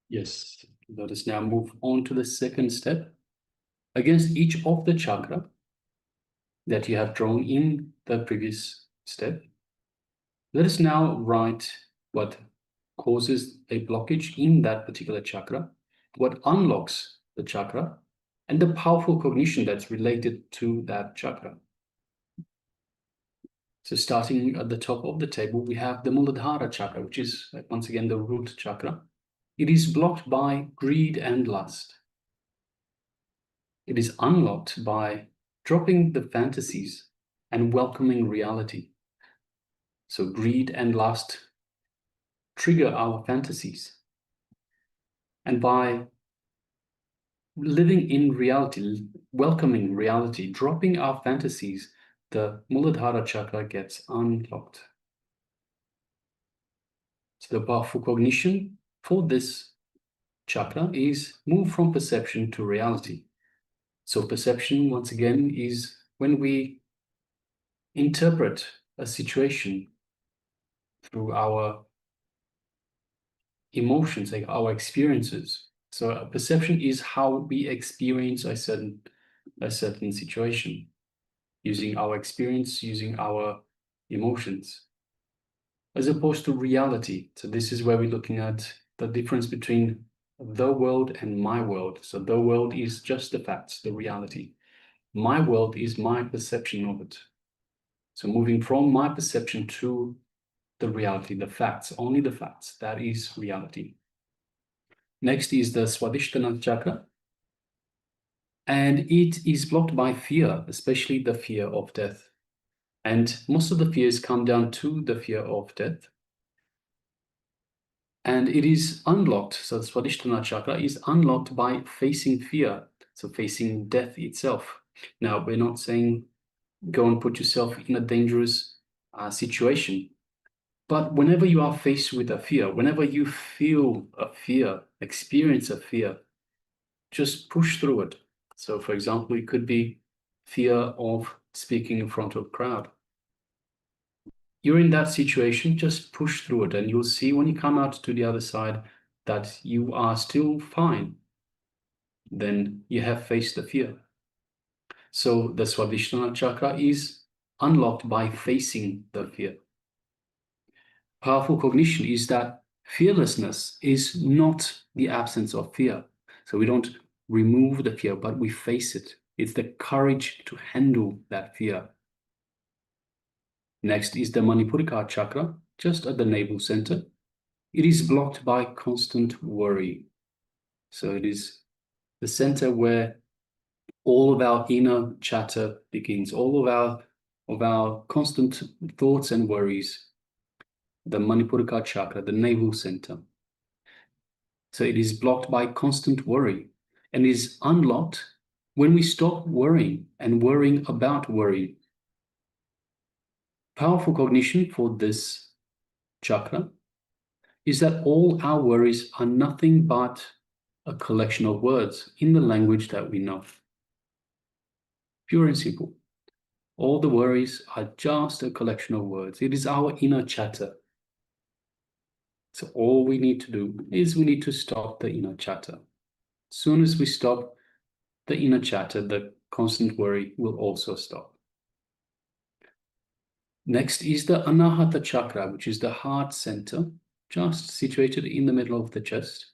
Yes, let us now move on to the second step. Against each of the chakra that you have drawn in the previous step, let us now write what causes a blockage in that particular chakra, what unlocks the chakra, and the powerful cognition that's related to that chakra. So starting at the top of the table, we have the Muladhara chakra, which is once again the root chakra. It is blocked by greed and lust. It is unlocked by dropping the fantasies and welcoming reality. So greed and lust trigger our fantasies. And by living in reality, welcoming reality, dropping our fantasies, the Muladhara chakra gets unlocked. So the powerful cognition for this chakra is move from perception to reality. So perception, once again, is when we interpret a situation through our emotions, like our experiences. So a perception is how we experience a certain situation, using our experience, using our emotions, as opposed to reality. So this is where we're looking at the difference between the world and my world. So the world is just the facts, the reality. My world is my perception of it. So moving from my perception to the reality, the facts, only the facts, that is reality. Next is the Swadhisthana chakra. And it is blocked by fear, especially the fear of death. And most of the fears come down to the fear of death. And it is unlocked, so the Swadhisthana chakra is unlocked by facing fear, so facing death itself. Now, we're not saying go and put yourself in a dangerous situation. But whenever you are faced with a fear, whenever you feel a fear, experience a fear, just push through it. So, for example, it could be fear of speaking in front of a crowd. You're in that situation, just push through it, and you'll see when you come out to the other side that you are still fine. Then you have faced the fear. So the Swadhisthana chakra is unlocked by facing the fear. Powerful cognition is that fearlessness is not the absence of fear. So we don't remove the fear, but we face it. It's the courage to handle that fear. Next is the Manipurika chakra, just at the navel center. It is blocked by constant worry. So it is the center where all of our inner chatter begins, all of our constant thoughts and worries. The Manipurika chakra, the navel center. So it is blocked by constant worry and is unlocked when we stop worrying and worrying about worry. Powerful cognition for this chakra is that all our worries are nothing but a collection of words in the language that we know. Pure and simple. All the worries are just a collection of words. It is our inner chatter. So all we need to do is we need to stop the inner chatter. As soon as we stop the inner chatter, the constant worry will also stop. Next is the Anahata chakra, which is the heart center, just situated in the middle of the chest.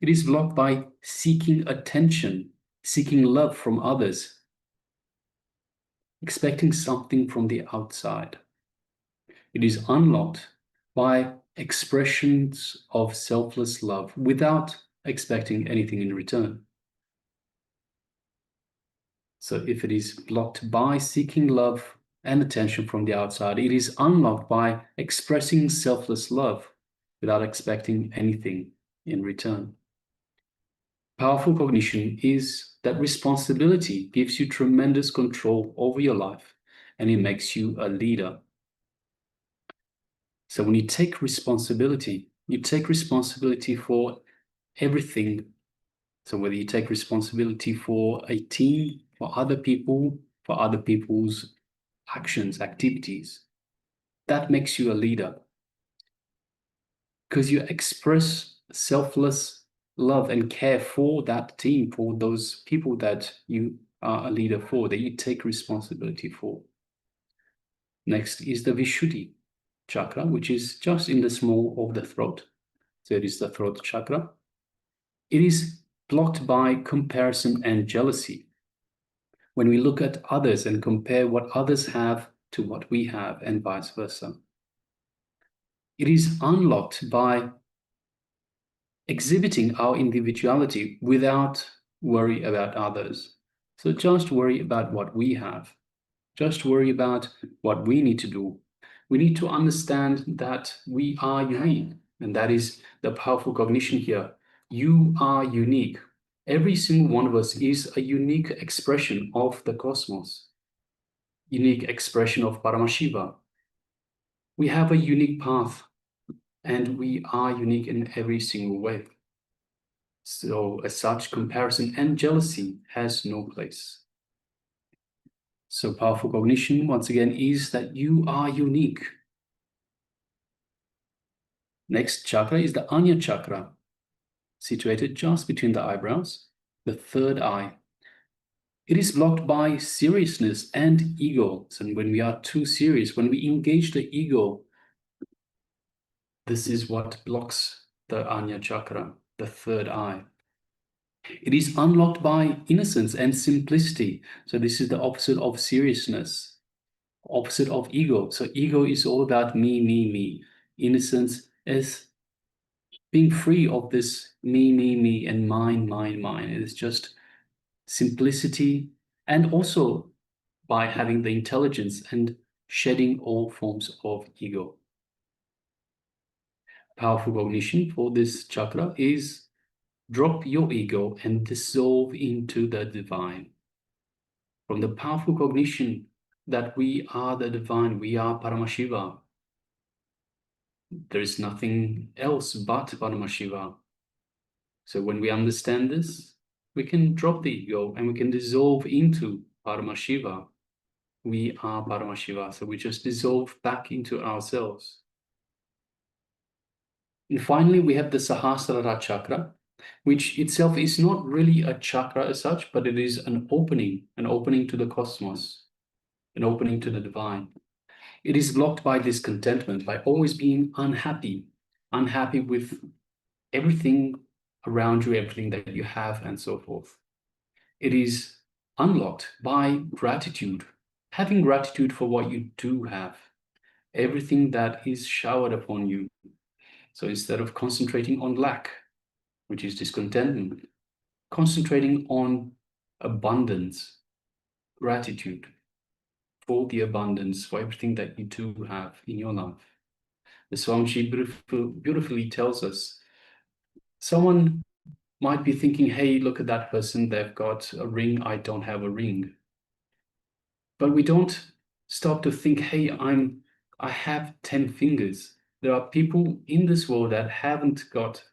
It is blocked by seeking attention, seeking love from others, expecting something from the outside. It is unlocked by expressions of selfless love without expecting anything in return. So if it is blocked by seeking love and attention from the outside, it is unlocked by expressing selfless love without expecting anything in return. Powerful cognition is that responsibility gives you tremendous control over your life, and it makes you a leader. So when you take responsibility for everything. So whether you take responsibility for a team, for other people, for other people's actions, activities, that makes you a leader. Because you express selfless love and care for that team, for those people that you are a leader for, that you take responsibility for. Next is the Vishuddhi chakra, which is just in the small of the throat. So it is the throat chakra. It is blocked by comparison and jealousy. When we look at others and compare what others have to what we have and vice versa. It is unlocked by exhibiting our individuality without worry about others. So just worry about what we have. Just worry about what we need to do. We need to understand that we are unique, and that is the powerful cognition here. You are unique. Every single one of us is a unique expression of the cosmos, unique expression of Paramashiva. We have a unique path, and we are unique in every single way. So as such, comparison and jealousy has no place. So powerful cognition, once again, is that you are unique. Next chakra is the Anya chakra, situated just between the eyebrows, the third eye. It is blocked by seriousness and ego. So when we are too serious, when we engage the ego, this is what blocks the Anya chakra, the third eye. It is unlocked by innocence and simplicity. So this is the opposite of seriousness, opposite of ego. So ego is all about me, me, me. Innocence is being free of this me, me, me, and mine, mine, mine. It is just simplicity, and also by having the intelligence and shedding all forms of ego. Powerful cognition for this chakra is drop your ego and dissolve into the divine. From the powerful cognition that we are the divine, we are Paramashiva. There is nothing else but Paramashiva. So when we understand this, we can drop the ego and we can dissolve into Paramashiva. We are Paramashiva. So we just dissolve back into ourselves. And finally, we have the Sahasrara chakra, which itself is not really a chakra as such, but it is an opening to the cosmos, an opening to the divine. It is blocked by discontentment, by always being unhappy with everything around you, everything that you have, and so forth. It is unlocked by gratitude, having gratitude for what you do have, everything that is showered upon you. So instead of concentrating on lack, which is discontentment, concentrating on abundance, gratitude for the abundance, for everything that you do have in your life. The Swamiji beautifully tells us, someone might be thinking, hey, look at that person, they've got a ring, I don't have a ring. But we don't stop to think, hey, I have 10 fingers. There are people in this world that haven't got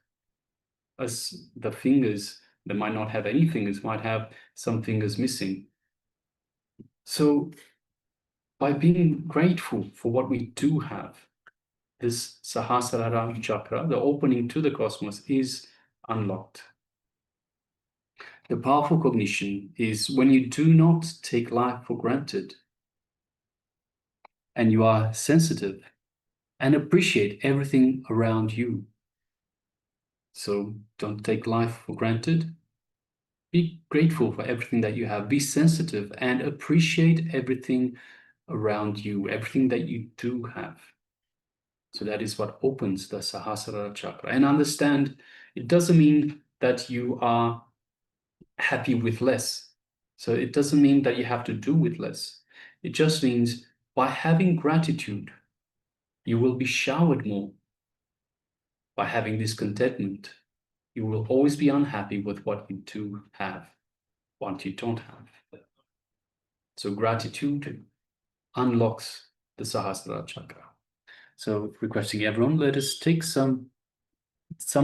us the fingers. They might not have any fingers, might have some fingers missing. So by being grateful for what we do have, this Sahasrara chakra, the opening to the cosmos, is unlocked. The powerful cognition is when you do not take life for granted and you are sensitive and appreciate everything around you. So don't take life for granted. Be grateful for everything that you have. Be sensitive and appreciate everything around you, everything that you do have. So that is what opens the Sahasrara chakra. And understand, it doesn't mean that you are happy with less. So it doesn't mean that you have to do with less. It just means by having gratitude, you will be showered more. By having this contentment, you will always be unhappy with what you do have, what you don't have. So gratitude unlocks the Sahasrara chakra. So requesting everyone, let us take some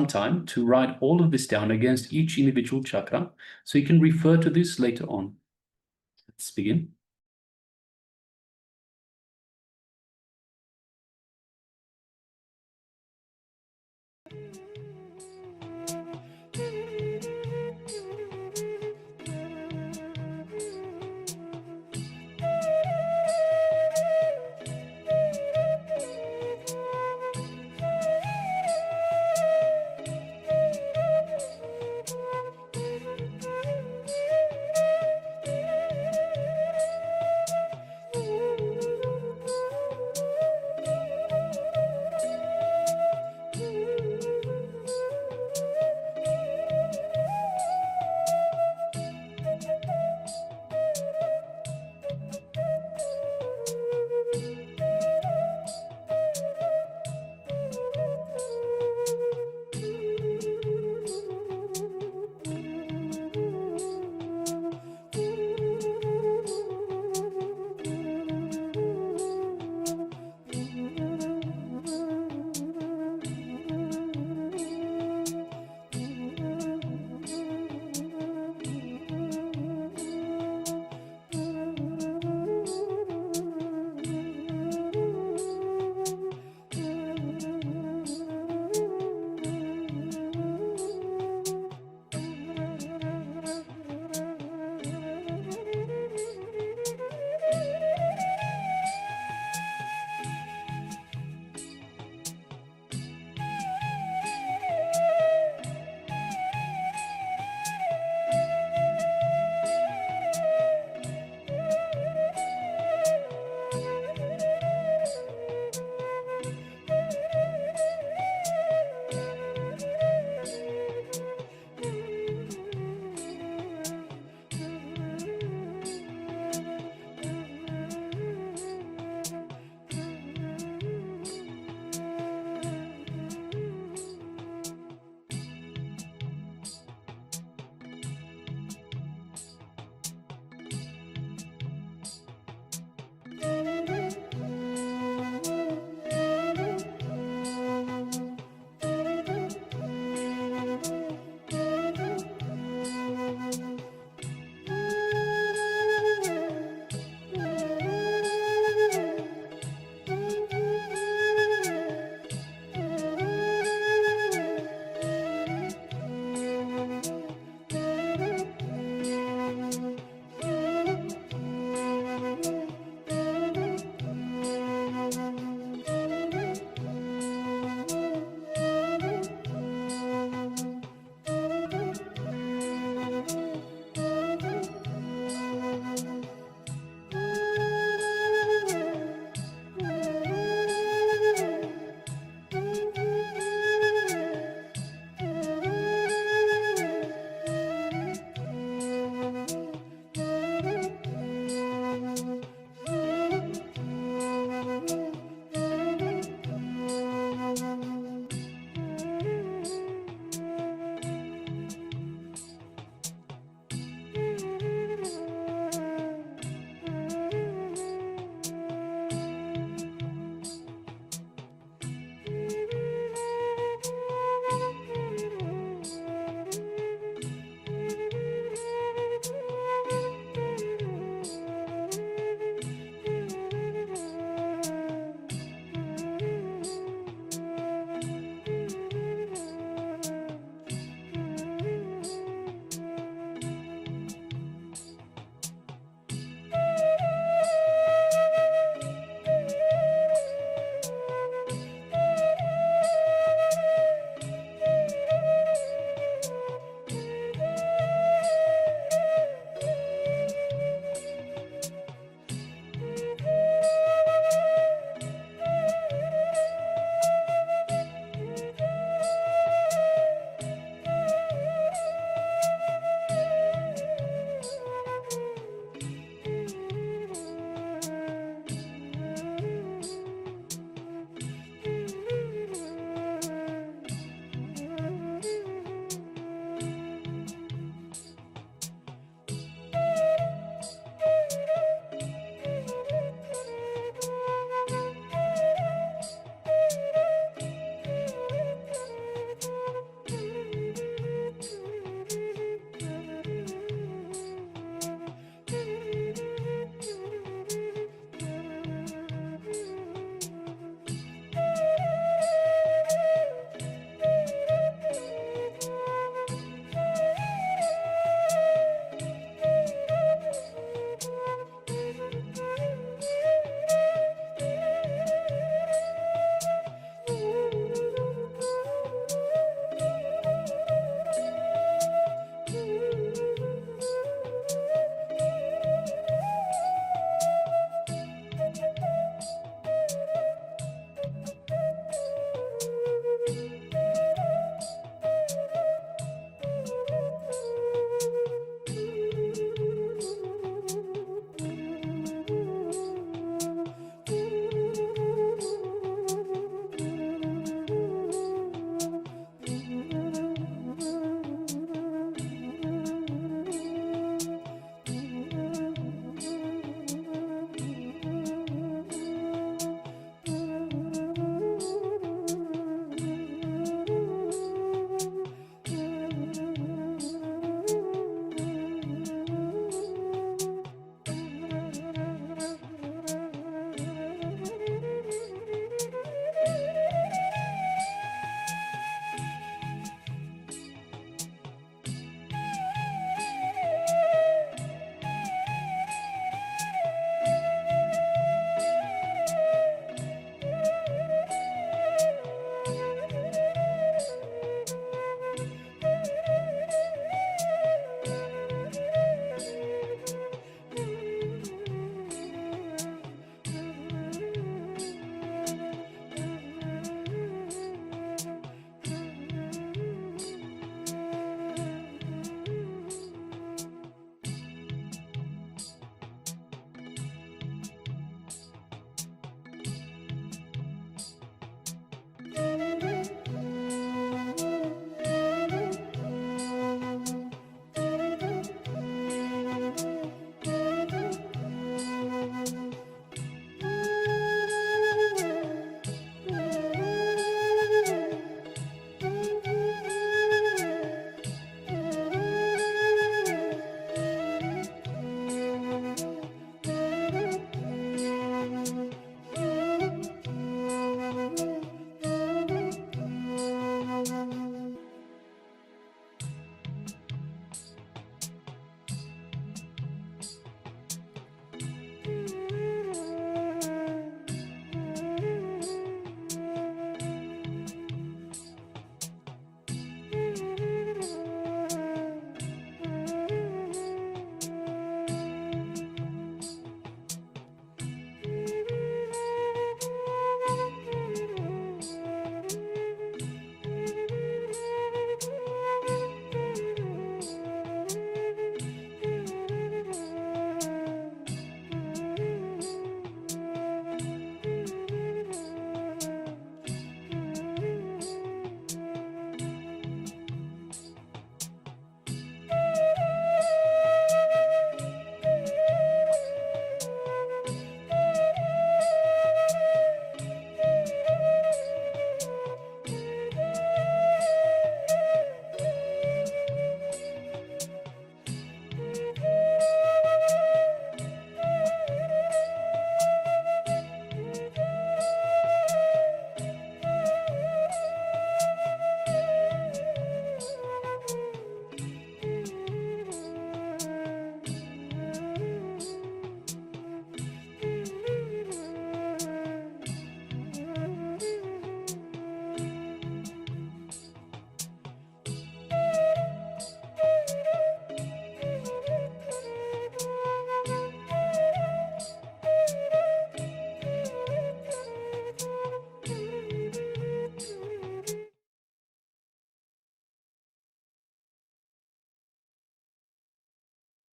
time to write all of this down against each individual chakra, so you can refer to this later on. Let's begin.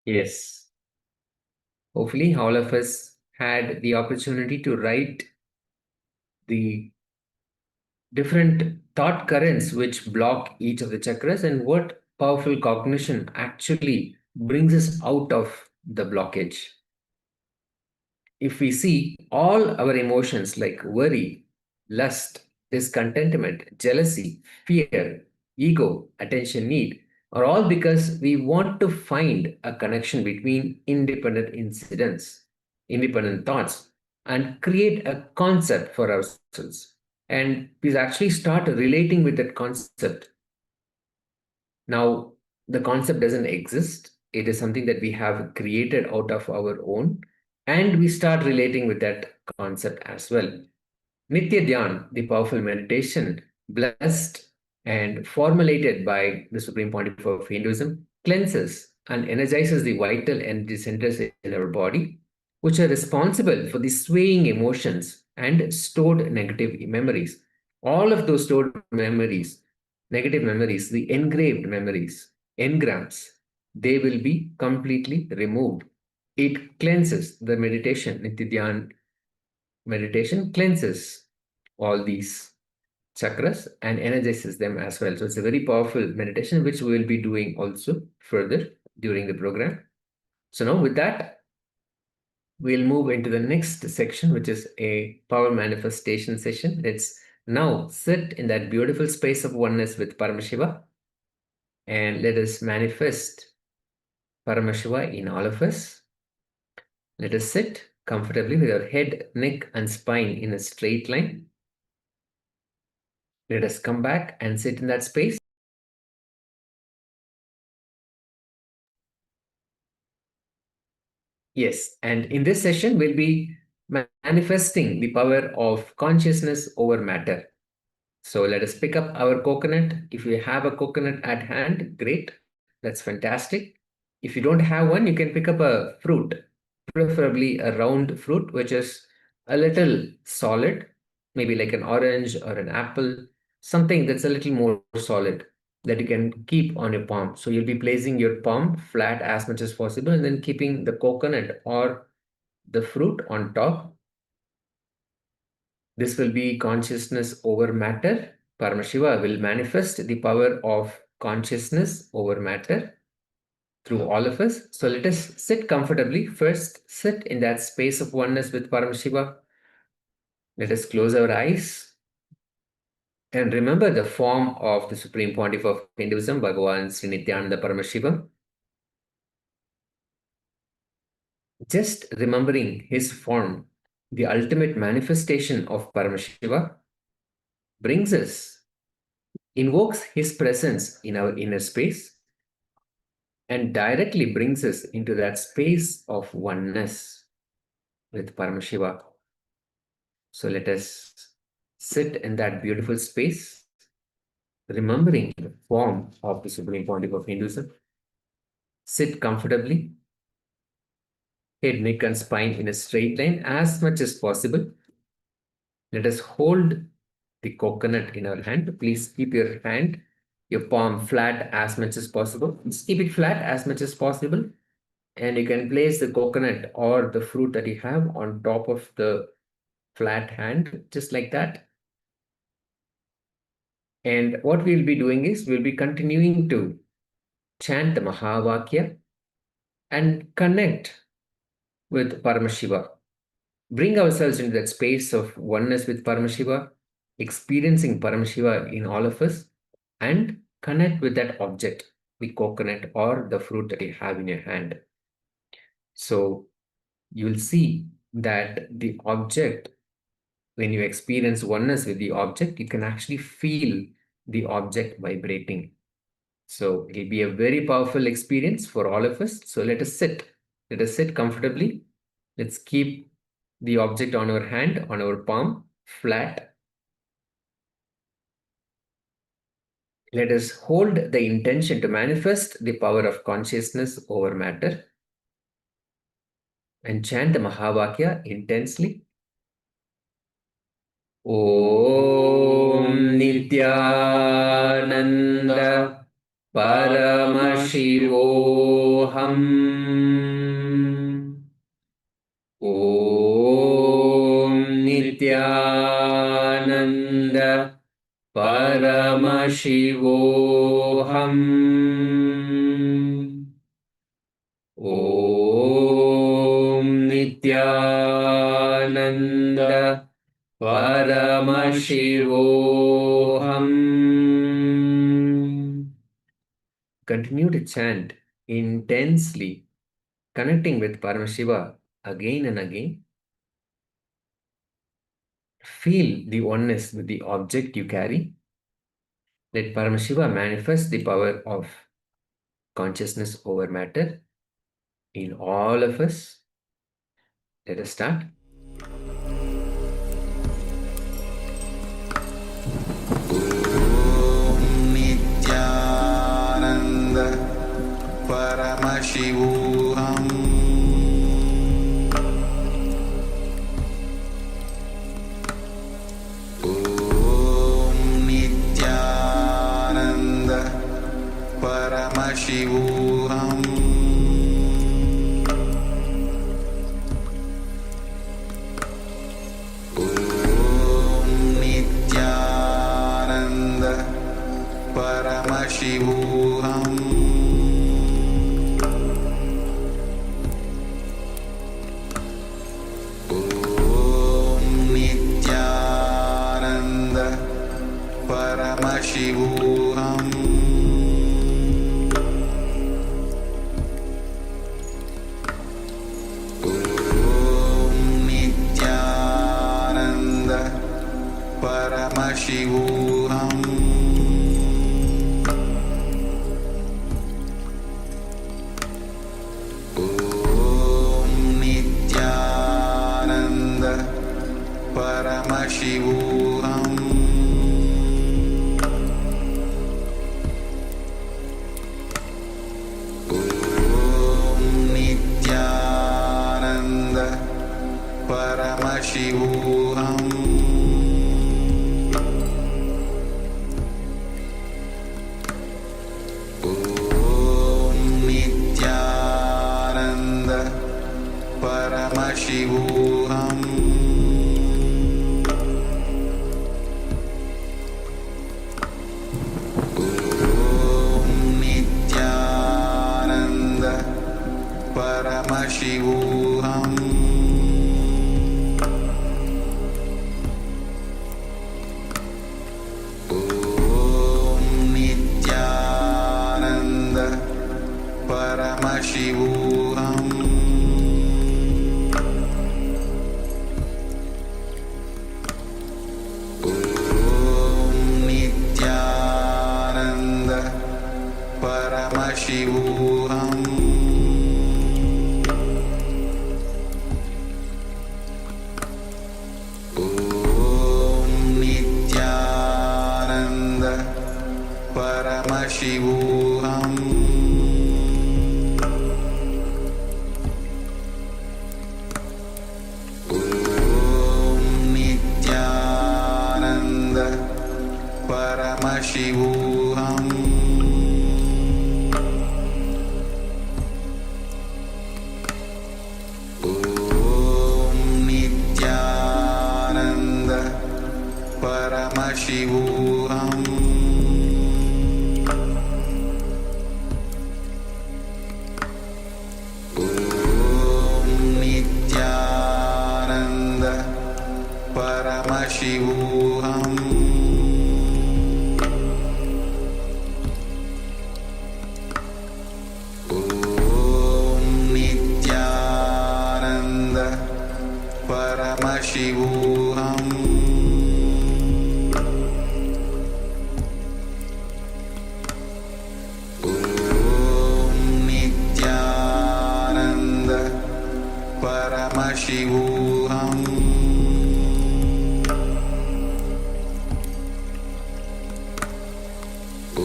Yes. Hopefully, all of us had the opportunity to write the different thought currents which block each of the chakras and what powerful cognition actually brings us out of the blockage. If we see all our emotions like worry, lust, discontentment, jealousy, fear, ego, attention need, are all because we want to find a connection between independent incidents, independent thoughts, and create a concept for ourselves. And we actually start relating with that concept. Now, the concept doesn't exist. It is something that we have created out of our own, and we start relating with that concept as well. Nitya Dhyan, the powerful meditation, blessed and formulated by the Supreme Pontiff of Hinduism, cleanses and energizes the vital energy centers in our body, which are responsible for the swaying emotions and stored negative memories. All of those stored memories, negative memories, the engraved memories, engrams, they will be completely removed. It cleanses the meditation, Nitya Dhyan meditation cleanses all these chakras and energizes them as well. So it's a very powerful meditation, which we will be doing also further during the program. So now with that, we'll move into the next section, which is a power manifestation session. Let's now sit in that beautiful space of oneness with Paramashiva and let us manifest Paramashiva in all of us. Let us sit comfortably with our head, neck, and spine in a straight line. Let us come back and sit in that space. Yes, and in this session, we'll be manifesting the power of consciousness over matter. So let us pick up our coconut. If you have a coconut at hand, great. That's fantastic. If you don't have one, you can pick up a fruit, preferably a round fruit, which is a little solid, maybe like an orange or an apple, something that's a little more solid that you can keep on your palm. So you'll be placing your palm flat as much as possible and then keeping the coconut or the fruit on top. This will be consciousness over matter. Paramashiva will manifest the power of consciousness over matter through all of us. So let us sit comfortably. First, sit in that space of oneness with Paramashiva. Let us close our eyes and remember the form of the Supreme Pontiff of Hinduism, Bhagavan Sri Nithyananda Paramashivam. Just remembering his form, the ultimate manifestation of Paramashiva, brings us, invokes his presence in our inner space, and directly brings us into that space of oneness with Paramashiva. So let us sit in that beautiful space, remembering the form of the Supreme Pontiff of Hinduism. Sit comfortably, head, neck, and spine in a straight line as much as possible. Let us hold the coconut in our hand. Please keep your hand, your palm flat as much as possible. Just keep it flat as much as possible. And you can place the coconut or the fruit that you have on top of the flat hand, just like that. And what we'll be doing is we'll be continuing to chant the Mahavakya and connect with Paramashiva. Bring ourselves into that space of oneness with Paramashiva, experiencing Paramashiva in all of us, and connect with that object, the coconut or the fruit that you have in your hand. So you'll see that the object, when you experience oneness with the object, you can actually feel the object vibrating. So it'll be a very powerful experience for all of us. So let us sit. Let us sit comfortably. Let's keep the object on our hand, on our palm, flat. Let us hold the intention to manifest the power of consciousness over matter and chant the Mahavakya intensely. Om Nithyananda Paramashivoham Paramashivoham. Om Nithyananda Paramashivoham. Continue to chant intensely, connecting with Paramashiva again and again. Feel the oneness with the object you carry. Let Paramashiva manifest the power of consciousness over matter in all of us. Let us start. Nithyananda Paramashivoham. Om Nithyananda Paramashivoham. Om Nithyananda Paramashivoham. Om Nithyananda Paramashivoham. Om Nithyananda Paramashivoham. Om Nithyananda Paramashivoham. Om Nithyananda Paramashivoham. Om Nithyananda Paramashivoham. Om Nithyananda Paramashivoham. Om Nithyananda Paramashivoham. Om Nithyananda Paramashivoham. Om Nithyananda Paramashivoham. Om Nithyananda Paramashivoham. Om Nithyananda Paramashivoham. Om Nithyananda Paramashivoham. Om Nithyananda Paramashivoham. Om Nithyananda Paramashivoham.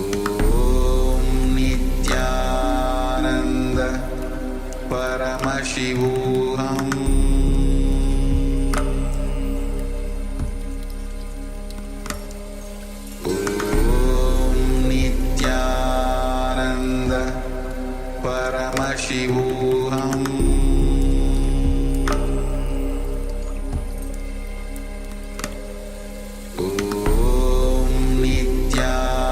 Om Nithyananda Paramashivoham. Om Nithyananda Paramashivoham. Om Nithyananda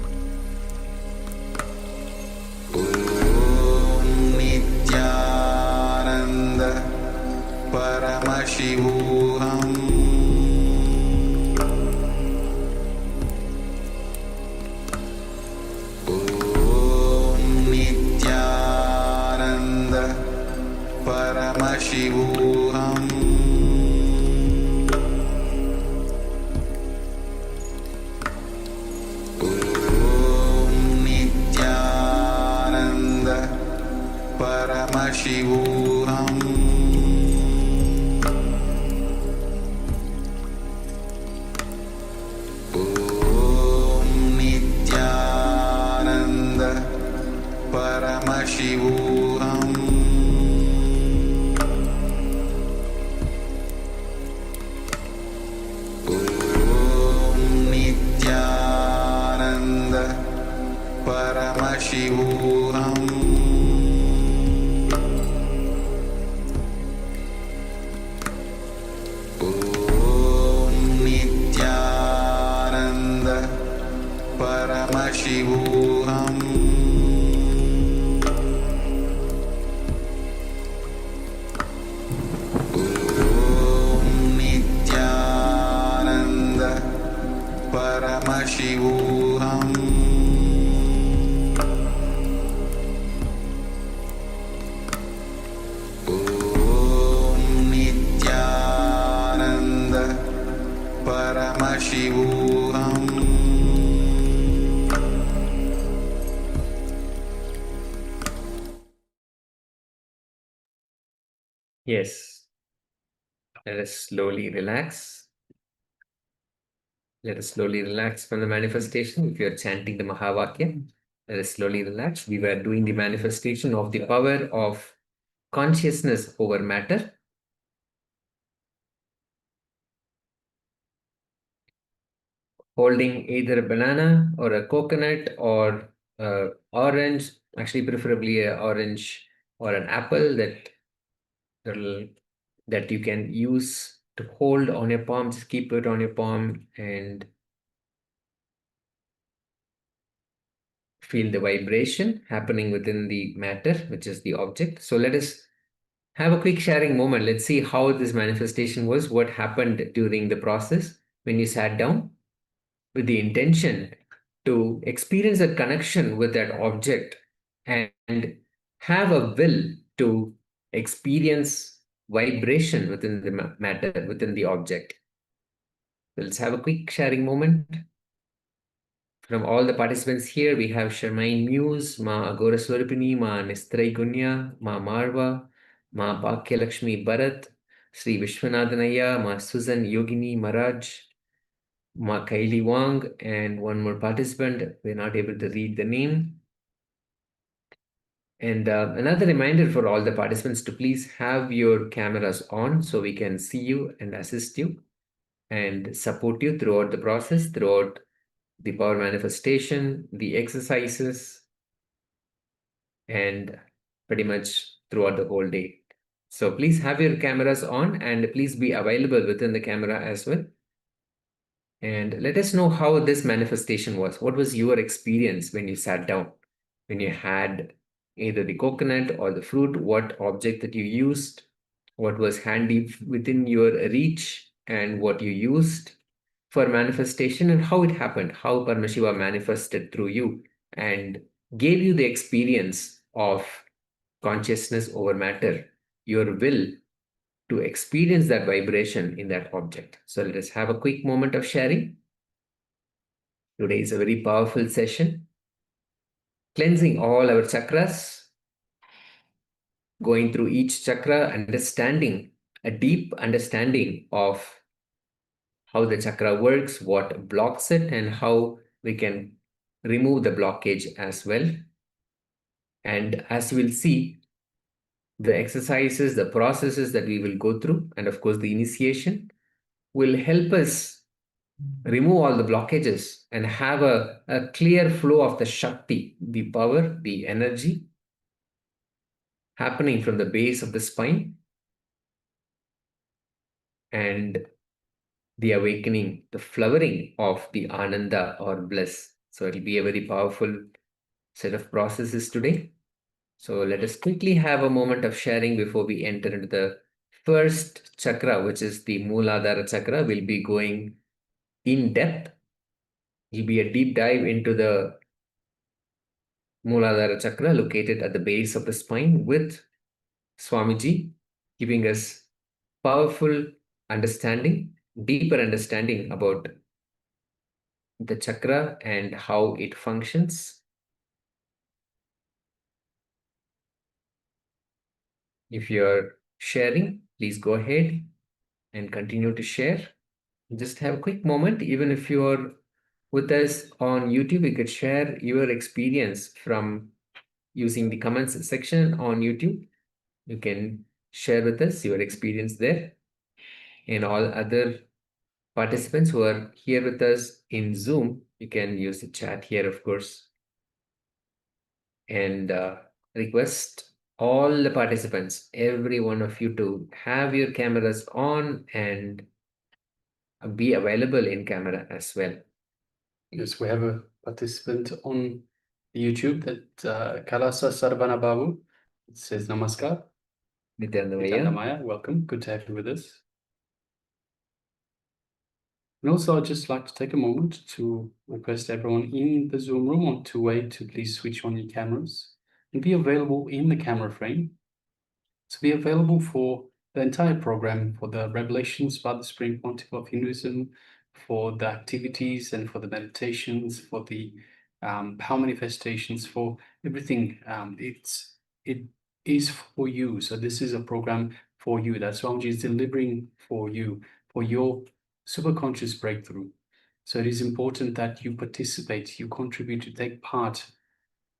Paramashivoham Om Nithyananda Paramashivoham Om Nithyananda Paramashivoham Om Nithyananda Paramashivoham Om Nithyananda Paramashivoham Om Nithyananda Paramashivoham Om Nithyananda Paramashivoham Yes. Let us slowly relax. Let us slowly relax from the manifestation. If you're chanting the Mahavakya, let us slowly relax. We were doing the manifestation of the power of consciousness over matter. Holding either a banana or a coconut or orange, actually preferably an orange or an apple that you can use to hold on your palm. Just keep it on your palm and feel the vibration happening within the matter, which is the object. So let us have a quick sharing moment. Let's see how this manifestation was, what happened during the process when you sat down with the intention to experience a connection with that object and have a will to experience vibration within the matter, within the object. Let's have a quick sharing moment. From all the participants here, we have Sharmaine Muse, Ma Agora Swarupini, Ma Nistrai Gunya, Ma Marva, Ma Bhakya Lakshmi Bharat, Sri Vishwanathanaya, Ma Susan Yogini Maraj, Ma Kaili Wang, and one more participant. We're not able to read the name. And another reminder for all the participants to please have your cameras on so we can see you and assist you and support you throughout the process, throughout the power manifestation, the exercises, and pretty much throughout the whole day. So please have your cameras on and please be available within the camera as well. And let us know how this manifestation was. What was your experience when you sat down, when you had either the coconut or the fruit, what object that you used, what was handy within your reach, and what you used for manifestation, and how it happened, how Paramashiva manifested through you and gave you the experience of consciousness over matter, your will to experience that vibration in that object. So let us have a quick moment of sharing. Today is a very powerful session, cleansing all our chakras, going through each chakra, understanding a deep understanding of how the chakra works, what blocks it, and how we can remove the blockage as well. And as you will see, the exercises, the processes that we will go through, and of course the initiation, will help us remove all the blockages and have a clear flow of the Shakti, the power, the energy happening from the base of the spine and the awakening, the flowering of the Ananda or bliss. So it'll be a very powerful set of processes today. So let us quickly have a moment of sharing before we enter into the first chakra, which is the Mooladhara chakra. We'll be going in depth. It'll be a deep dive into the Mooladhara chakra located at the base of the spine with Swamiji. giving us powerful understanding, deeper understanding about the chakra and how it functions. If you're sharing, please go ahead and continue to share. Just have a quick moment. Even if you're with us on YouTube, you could share your experience from using the comments section on YouTube. You can share with us your experience there. And all other participants who are here with us in Zoom, you can use the chat here, of course. And request all the participants, every one of you, to have your cameras on and be available in camera as well. Yes, we have a participant on YouTube that KAILASA Sarvana Babu. It says Namaskar. Nithyananda, Maya, welcome. Good to have you with us. And also, I'd just like to take a moment to request everyone in the Zoom room on two-way to please switch on your cameras and be available in the camera frame. To be available for the entire program, for the revelations by the Supreme Pontiff of Hinduism, for the activities and for the meditations, for the power manifestations, for everything. It is for you. So this is a program for you. That's Swamiji is delivering for you, for your superconscious breakthrough. So it is important that you participate, you contribute, you take part,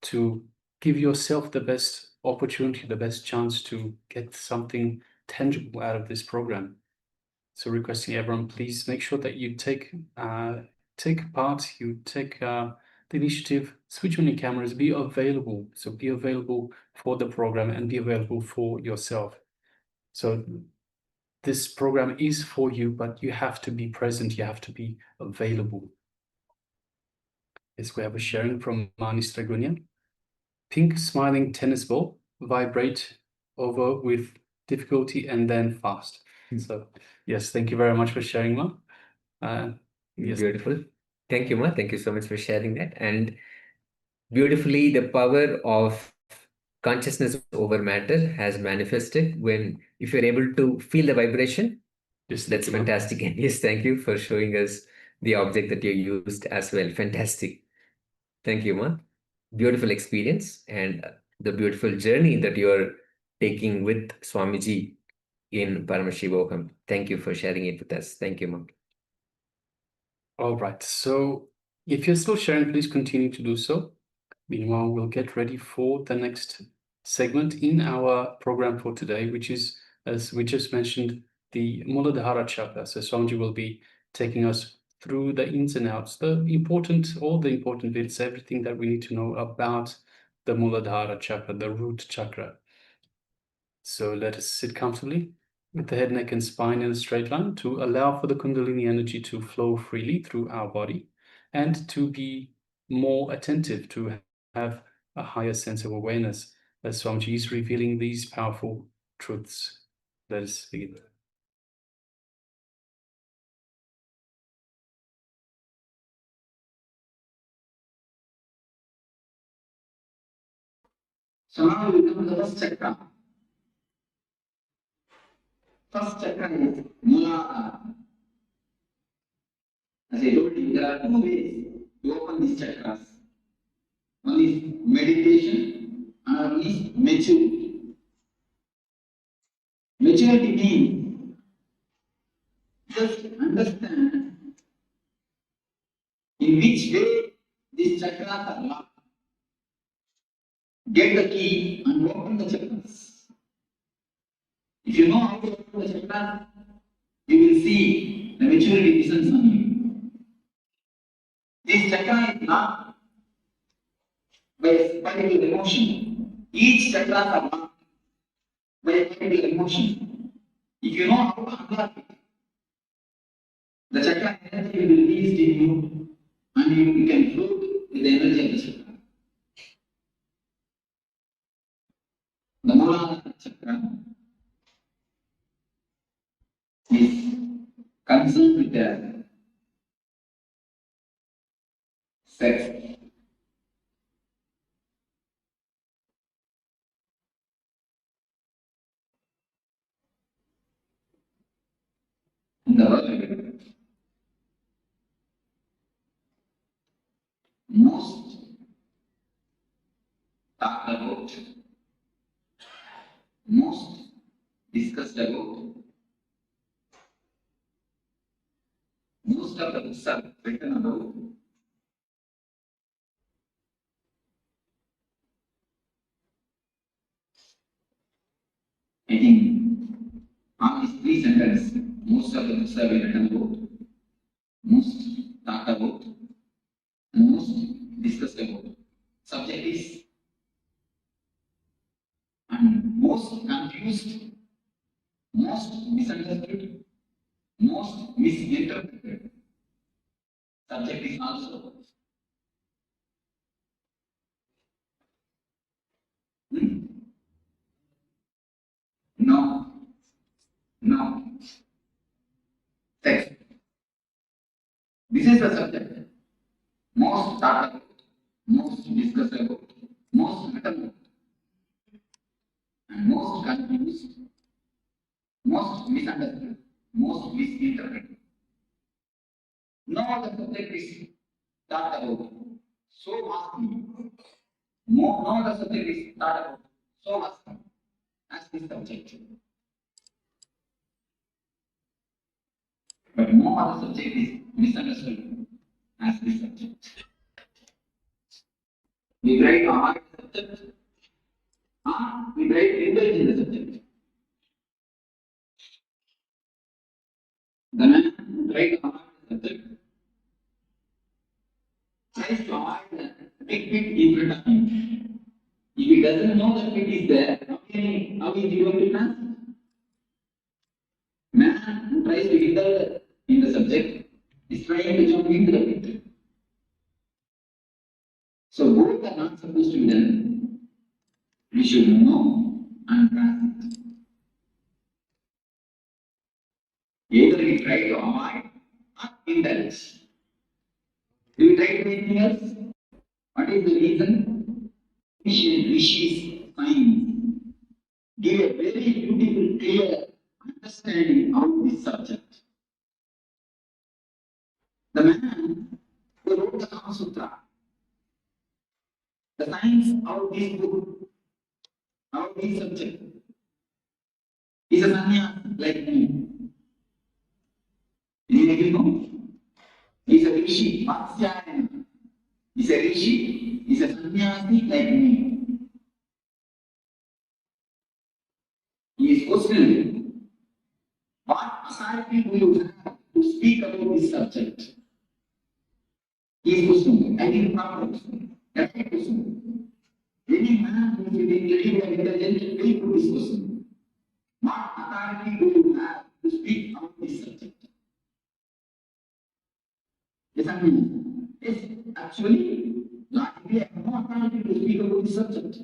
to give yourself the best opportunity, the best chance to get something tangible out of this program. So requesting everyone, please make sure that you take part, you take the initiative, switch on your cameras, be available. So be available for the program and be available for yourself. So this program is for you, but you have to be present, you have to be available. Yes, we have a sharing from Manis Dragunia. Pink smiling tennis ball, vibrate over with difficulty and then fast. So yes, thank you very much for sharing, Ma. Yes. Beautiful. Thank you, Ma. Thank you so much for sharing that. And beautifully, the power of consciousness over matter has manifested when, if you're able to feel the vibration. Yes, that's fantastic. And yes, thank you for showing us the object that you used as well. Fantastic. Thank you, Ma. Beautiful experience and the beautiful journey that you're taking with Swamiji in Paramashivoham. Thank you for sharing it with us. Thank you, Ma. All right. So if you're still sharing, please continue to do so. Meanwhile, we'll get ready for the next segment in our program for today, which is, as we just mentioned, the Muladhara Chakra. So Swamiji will be taking us through the ins and outs, all the important bits, everything that we need to know about the Muladhara Chakra, the root chakra. So let us sit comfortably with the head, neck, and spine in a straight line to allow for the Kundalini energy to flow freely through our body and to be more attentive, to have a higher sense of awareness as Swamiji is revealing these powerful truths. Let us begin. So now we come to the first chakra. First chakra is Muladhara. As I told you, there are two ways to open these chakras. One is meditation, and one is maturity. Maturity means just understand in which way these chakras are locked. Get the key and open the chakras. If you know how to open the chakras, you will see the maturity descends on you. This chakra is not by a particular emotion. Each chakra are marked by a particular emotion. If you know how to unlock it, the chakra energy will be released in you and you can float with the energy of the chakra. The Muladhara chakra is concerned with the sex. most talked about, most discussed about, most of the books are written about. I think on these three sentences, most of the books are written about, most talked about, most discussed about. Subject is and most confused, most misunderstood, most misinterpreted. Subject is also. No, no. Text. This is the subject. Most talked about, most discussed about, most written about, and most confused, most misunderstood, most misinterpreted. No other subject is talked about so vastly. No other subject is talked about so vastly as this subject. But no other subject is misunderstood as this subject. We try to avoid the subject, we try to indulge in the subject. The man who tries to avoid the subject tries to avoid the big pit in front of him. If he doesn't know that pit is there, how is he going to transit? Man who tries to indulge in the subject is trying to jump into the pit. So both are not supposed to be done. We should know and transit. Either we try to avoid or indulge. Do we try to do anything else? What is the reason? Rishis, science give a very beautiful, clear understanding of this subject. The man who wrote the Kama Sutra, the science of this book, of this subject, is a sannyasi like me. You know? He's a rishi, Vatsyayana. He's a rishi, he's a sannyasi like me. He is questioning, what authority do you have to speak about this subject? He is questioning, I think proper question. Every question. Any man who is intelligent and intelligent will put this question. What authority do you have to speak about this subject? Yes, I mean, yes, actually, logically, I have no authority to speak about this subject.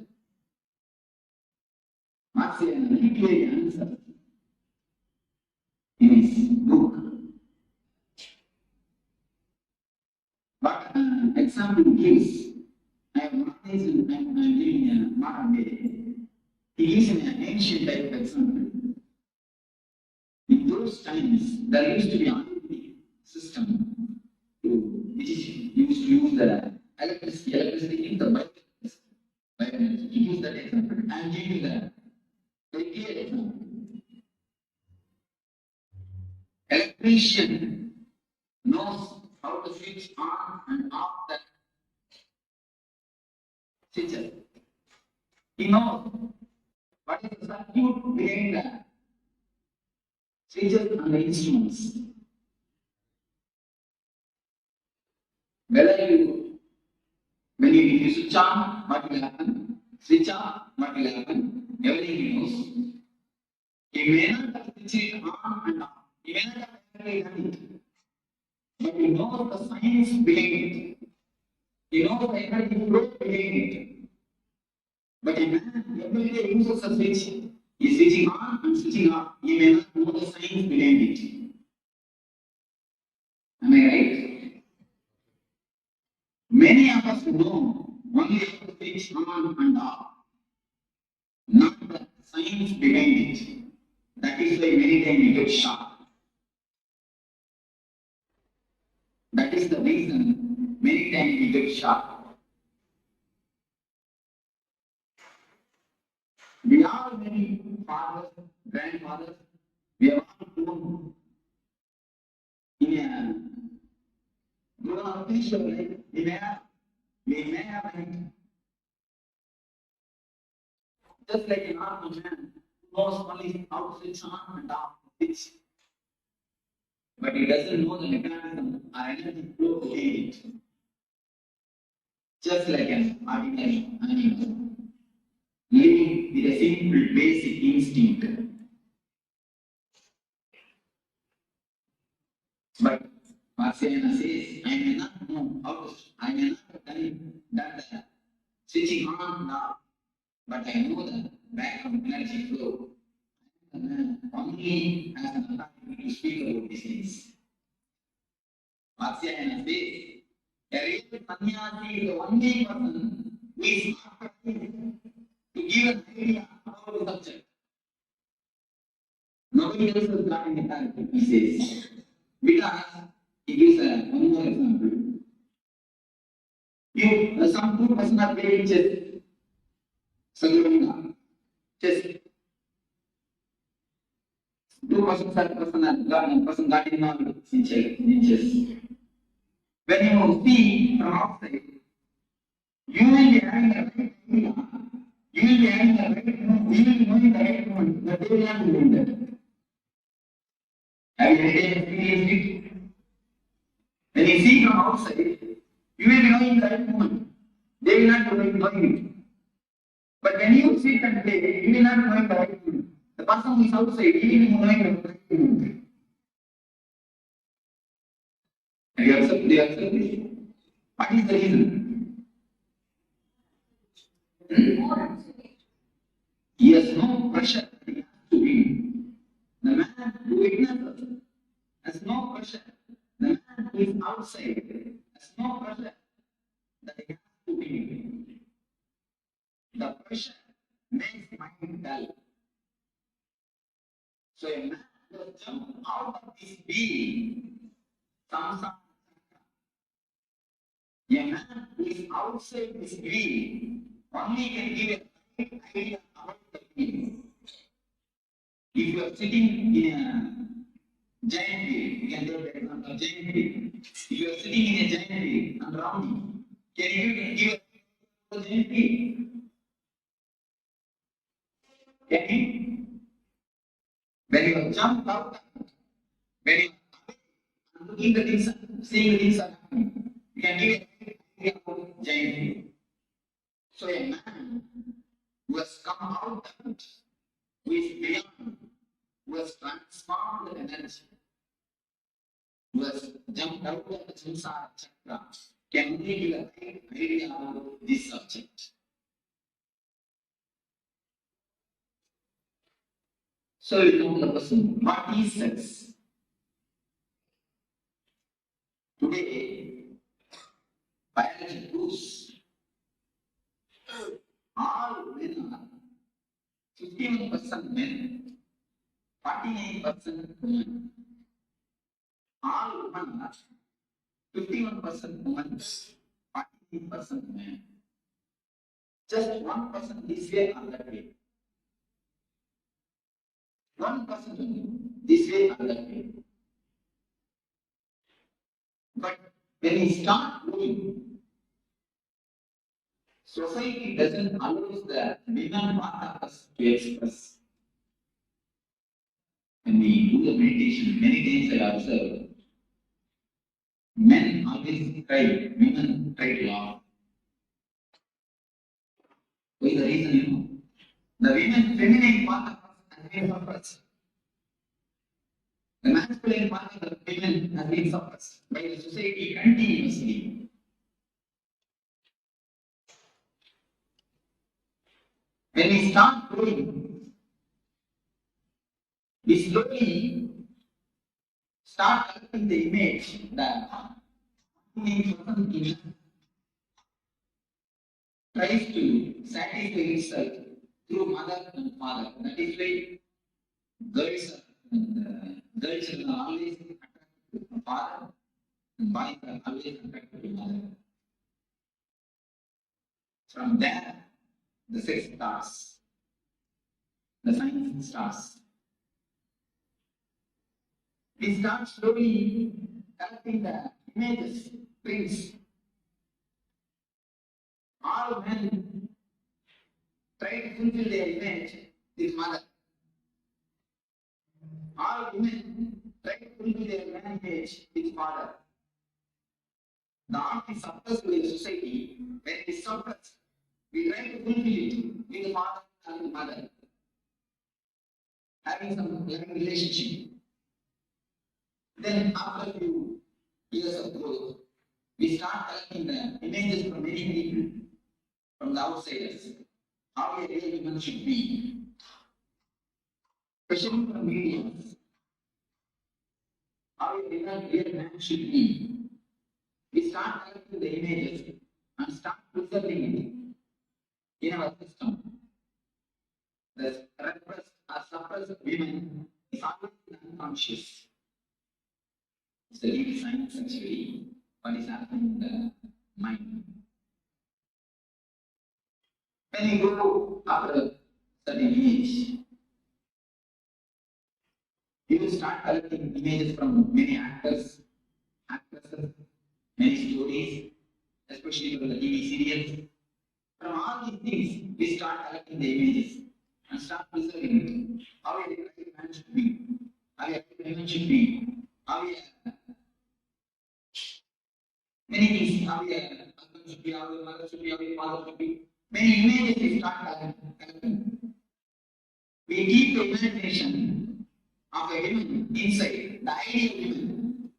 What's the clear answer in his book? But example gives, I have noticed in modern day. He gives an ancient type of example. In those times, there used to be an system which is used to use the electricity in the bioenergy. To use that example, I am giving the very clear example. Electrician knows how to switch on and off the switches. He knows what is the circuit behind the switches and the instruments. When you switch on, what will happen? Switch on, what will happen? Everything he knows. He may not have switched it on and off. He may not have actually done it. But he knows the science behind it. He knows the energy flow behind it. But a man every day uses a switch. He is switching on and switching off. He may not know the science behind it. Am I right? Many of us know only how to switch on and off, not the science behind it. That is why many times we get shocked. That is the reason many times we get shocked. We are many fathers, grandfathers, we have all grown in a grown up peaceful life. We may have just like a normal man who knows only how to switch on and off switch. But he doesn't know the mechanism or energy flow behind it. Just like an ordinary animal, living with a simple basic instinct. But Marciana says, I may not know how to, I may not have done the switching on and off, but I know the background energy flow. Only has an authority to speak about these things. Marciana says, a real sannyasi is the only person who is not trying to give an idea about the subject. Nobody else has got any authority, he says. Because he gives one more example. Some two person are playing chess. Chess. Two persons are person got involved in chess. When you see from outside, you will be having the right idea. You will be having the right moment. You will be knowing the right moment, but they will not be doing that. Have you experienced it? When you see from outside, you will be knowing the right moment. They will not be knowing it. But when you sit and play, you will not know the right moment. The person who is outside, he will be knowing the right moment. Have you accepted this? What is the reason? He has no pressure that he has to win. The man who witnesses has no pressure. The man who is outside has no pressure that he has to win. The pressure makes mind dull. So a man will jump out of his being, samsara. A man who is outside his being only can give a right idea about the being. If you are sitting in a giant wheel, you can take the example of giant wheel. If you are sitting in a giant wheel and rounding, can you give a giant wheel? Can you? When you jump out, when you are looking the things, seeing the things are happening, you can give an idea about giant wheel. So a man who has come out, who is beyond, who has transformed the energy, who has jumped out of the samsara chakra, can only give a right idea about this subject. So you come to the question, what is sex? Today, biology proves all men are 51% men, 49% women. All women are 51% women, 48% men. Just 1% this way or that way. 1% this way or that way. But when we start moving, society doesn't allow the women part of us to express. When we do the meditation, many times I observe, men always cry, women try to laugh. What is the reason, you know? The women feminine part of us has been suppressed. The masculine part of the women has been suppressed by the society continuously. When we start growing, we slowly start collecting the image that tries to satisfy itself through mother and father. That is why girls are always attracted to the father, and boys are always attracted to mother. From there, the sex starts, the science starts. We start slowly collecting the images, prints. All men try to fulfill their image with mother. All women try to fulfill their man image with father. The art is suppressed by the society. When it is suppressed, we try to fulfill it with the father and the mother, having some loving relationship. Then after a few years of growth, we start collecting the images from many people, from the outsiders, how a real human should be. Especially from media, how a real man should be. We start collecting the images and start preserving it in our system. The repressed or suppressed women is always unconscious. It's the real science actually, what is happening in the mind. When you go after a certain age, you will start collecting images from many actors, actresses, many stories, especially from the TV serials. From all these things, we start collecting the images and start preserving it. How a real man should be, how a woman should be, how a many things, how a husband should be, how a mother should be, how a father should be. Many images we start collecting. We keep the imagination of a woman inside, the ideal woman.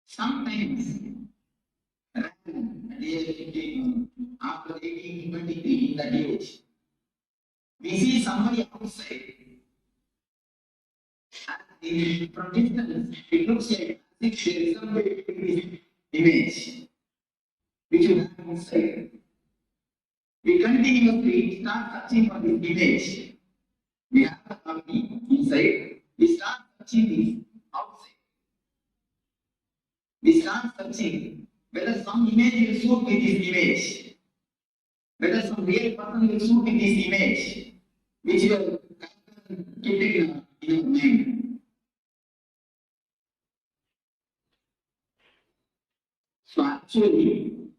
Sometimes, at the age of 15, after 18 to 23, in that age, we see somebody outside. And from distance, it looks like as if there is somebody in this image, which you have inside. We continuously start searching for this image. We have the body inside. We start searching this outside. We start searching whether some image will suit with this image, whether some real person will suit with this image, which you have kept in your mind. So actually,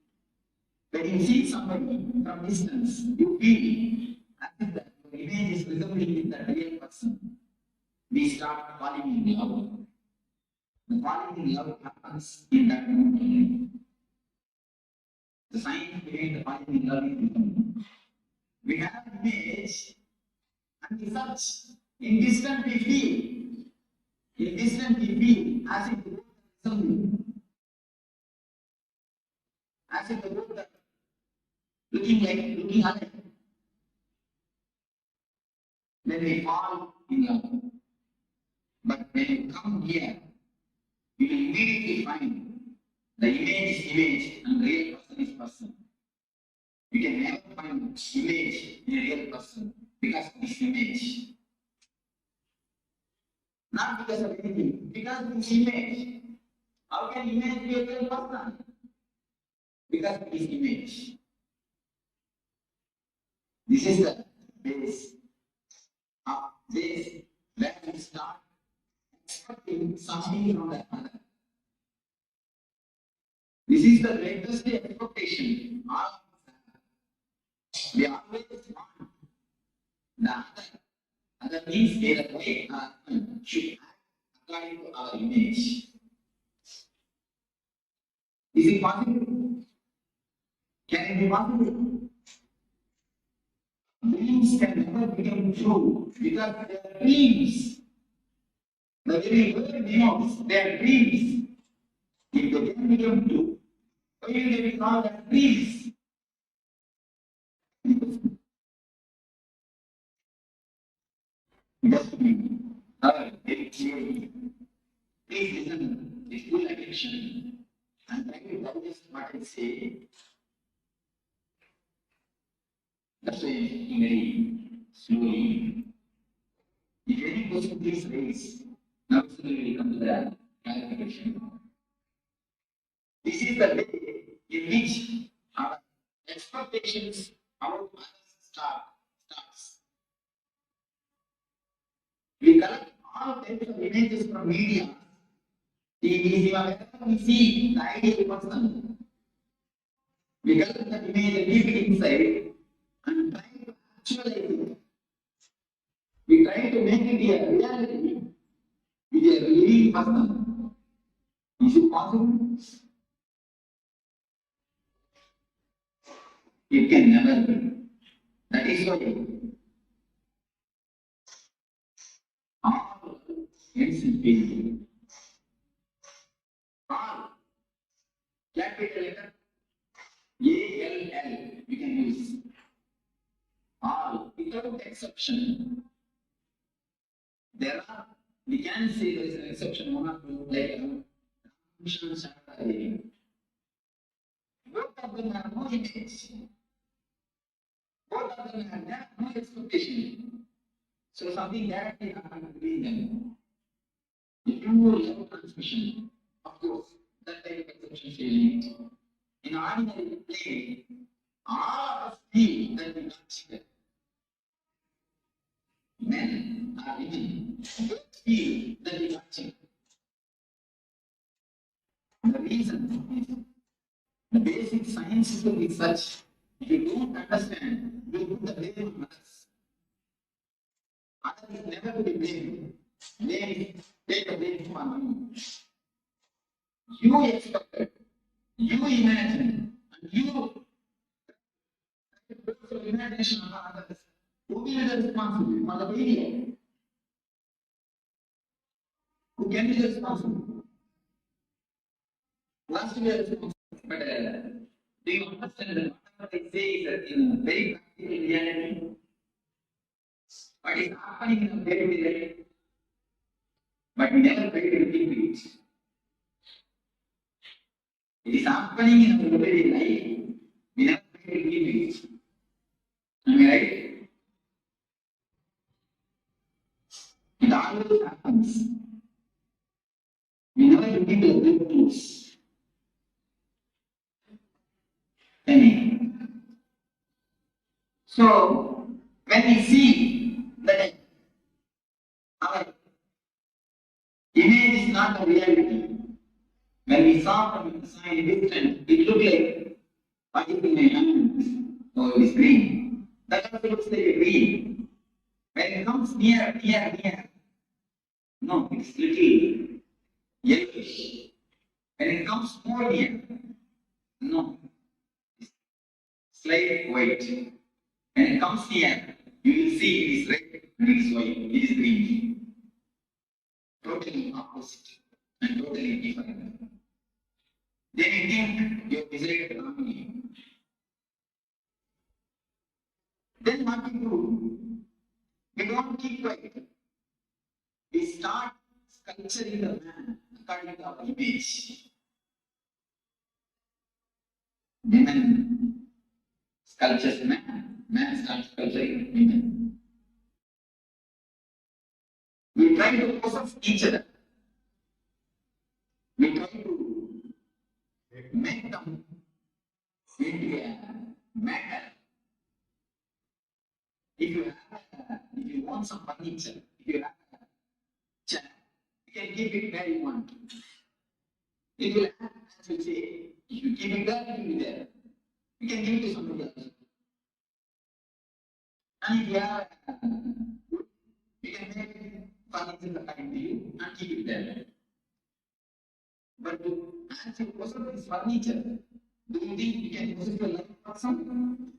when you see somebody from distance, you feel as if that your image is resembling with that real person. We start falling in love. The falling in love happens in that moment. The science behind the falling in love is we have an image and we search. In distance we feel. In distance we feel as if the both are resembling. As if the both are looking alike. Then we fall in love. But when you come here, you will immediately find the image is image and real person is person. You can never find image in a real person because of this image. Not because of anything, because of this image. How can image be a real person? Because of this image. This is the base of this where we start expecting something from the other. This is the greatest expectation. We always want the other means the way should act according to our image. Is it possible? Can it be possible? Dreams can never become true because they are dreams. The very word denotes they are dreams. If they can become true, why will they be called as dreams? Just very clearly. Please listen with full attention and try to digest what I say. That's why very slowly. If any question please raise, now we will come to the clarification. This is the way in which our expectations about others starts. We collect all types of images from media. Whenever we see the ideal person, we collect that image and keep it inside and try to actualize it. We try to make it a reality with a real person. Is it possible? It can never be. That is why all ends in pain. All capital letter ALL you can use. All without exception. There are, we can say there is an exception, one or two, like both of them have no image. Both of them have no expectation. So something directly happened between them. The pure love transmission, of course, that type of exception feeling. In ordinary play, all of us feel that we touch them. Men or women both feel that we touch them. The reason is the basic science system is such, if you don't understand, you put the blame on others. Others is never to be blamed. Blame is take the blame from you. You expected, you imagined, and you put your imagination on others. Who will be the responsible for the failure? Who can be the responsible? Who has to be responsible? But do you understand that what I say is in very practical reality? What is happening in a day-to-day life? But we never try to repeat it. It is happening in our everyday life. We never try to repeat it. Am I right? It always happens. We never repeat the good things. So, when we see that our image is not a reality, when we saw from the side distance, it looked like what is in my hand? Oh, it is green. That also looks like a green. When it comes near, no, it's little yellowish. When it comes more near, no, it's slight white. When it comes near, you will see it is red and it is white, it is green. Totally opposite and totally different. Then you think your desired harmony. Then what we do? We don't keep quiet. We start sculpturing the man according to our image. Women sculptures man, man starts sculpturing women. We try to possess each other. We try to make them into a matter. If you want some furniture, if you have a chair, you can keep it where you want. It will have, as you say, if you keep it there, it will be there. You can give it to somebody else. And if you have wood, you can make furniture according to you and keep it there. But as you possess this furniture, do you think you can possess your life person?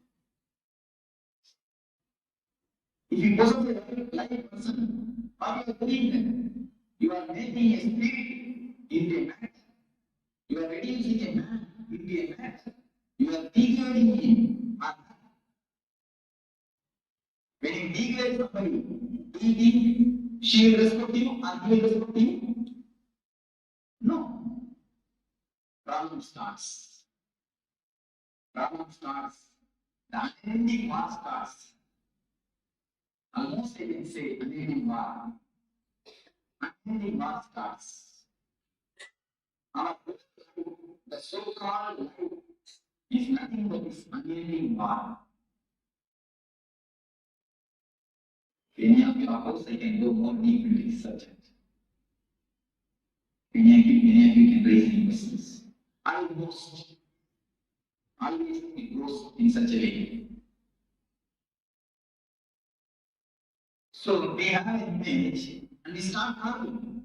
If you possess a life person, what you are doing then? You are making a spirit into a matter. You are reducing a man into a matter. You are degrading him. When you degrade somebody, do you think she will respect you or he will respect you? No. Problem starts. Problem starts. The unending war starts. Almost I can say unending war. Unending war starts. The the so-called life is nothing but this unending bar. Any of your house, I can go more deep into this subject. Many of you can raise any questions. Always it goes in such a way. So they have an image and they start carving.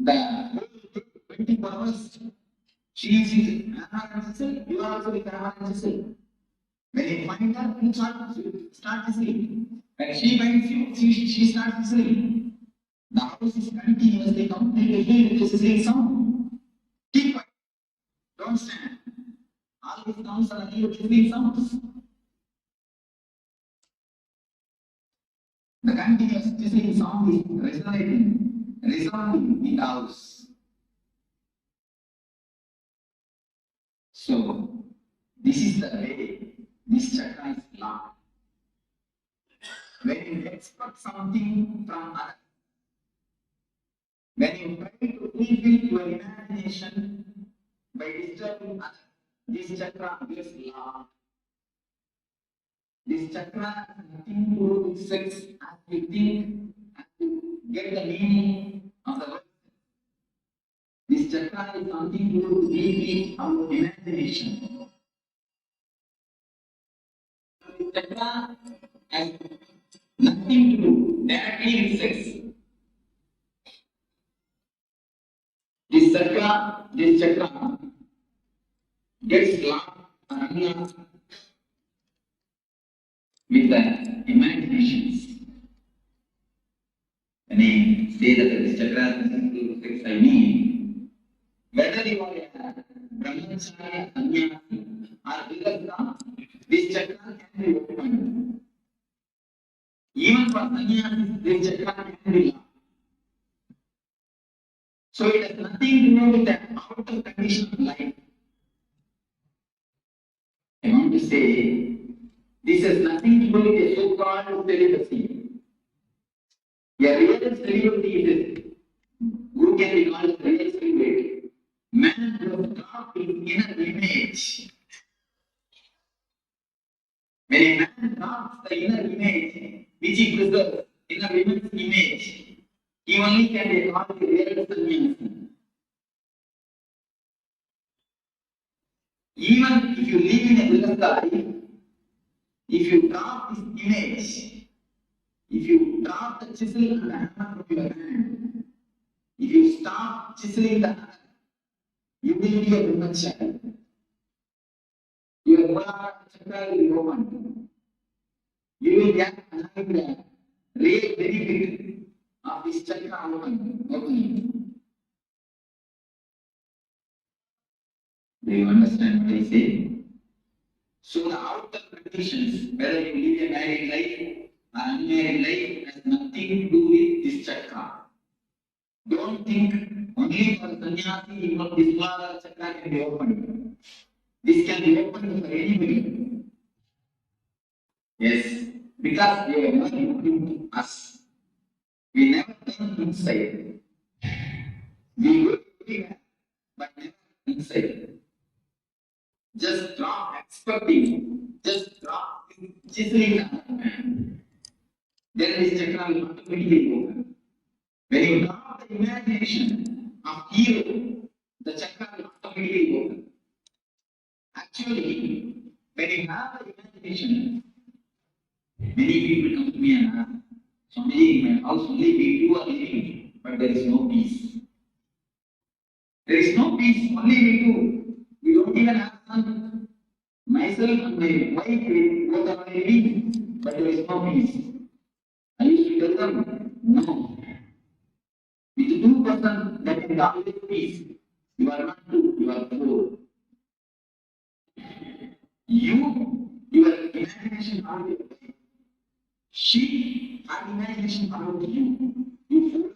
The whole 24 hours, she is with you are also with Paramashivoham. When you find her, you start whistling. When she finds you, she starts whistling. The house is continuously completely filled with whistling sound. Keep quiet. Don't stand. All these sounds are only whistling sounds. The continuous whistling sound is resounding in the house. So, this is the way this chakra is locked. When you expect something from others, when you try to fulfill your imagination by disturbing others, this chakra gets locked. This chakra has nothing to do with sex as we think, as to get the meaning of the word. This chakra is something to do with deeply our imagination. This chakra has nothing to do directly with sex. This chakra gets locked or unlocked with the imaginations. When I say that this chakra has nothing to do with sex, I mean whether you are a brahmacharya, sannyasi, or grihastha, this chakra can be opened. Even for sannyasis, this chakra can be locked. So it has nothing to do with the outer condition of life. I want to say, this has nothing to do with a so-called celibacy. A real celibacy is who can be called a real celibate? Man who has dropped his inner image. When a man drops the inner image, which he preserves, inner woman's image, he only can be called a real sannyasi. Even if you live in a grihastha life, if you drop this image, if you drop the chisel and the hammer from your hand, if you stop chiseling the hammer, you will be a brahmacharya. Your chakra will be open. You will get the real benefit of this chakra opening. Do you understand what I say? So the outer conditions, whether you live a married life or unmarried life, has nothing to do with this chakra. Don't think only for sannyasi, this Muladhara chakra can be opened. This can be opened for anybody. Yes, because we are not into us. We never turn inside. We go everywhere, but never inside. Just drop expecting, just drop chiseling. Then this chakra will automatically open. When you drop the imagination of hero, the chakra will automatically open. Actually, when you have the imagination, many people come to me and ask, Swamiji, in my house only we two are living, but there is no peace. There is no peace, only we two. We don't even have son. Myself and my wife, both are living, but there is no peace. I used to tell them, no. With two persons, that is always peace. You are not two, you are four. Your imagination about your wife. She, her imagination about you. You four.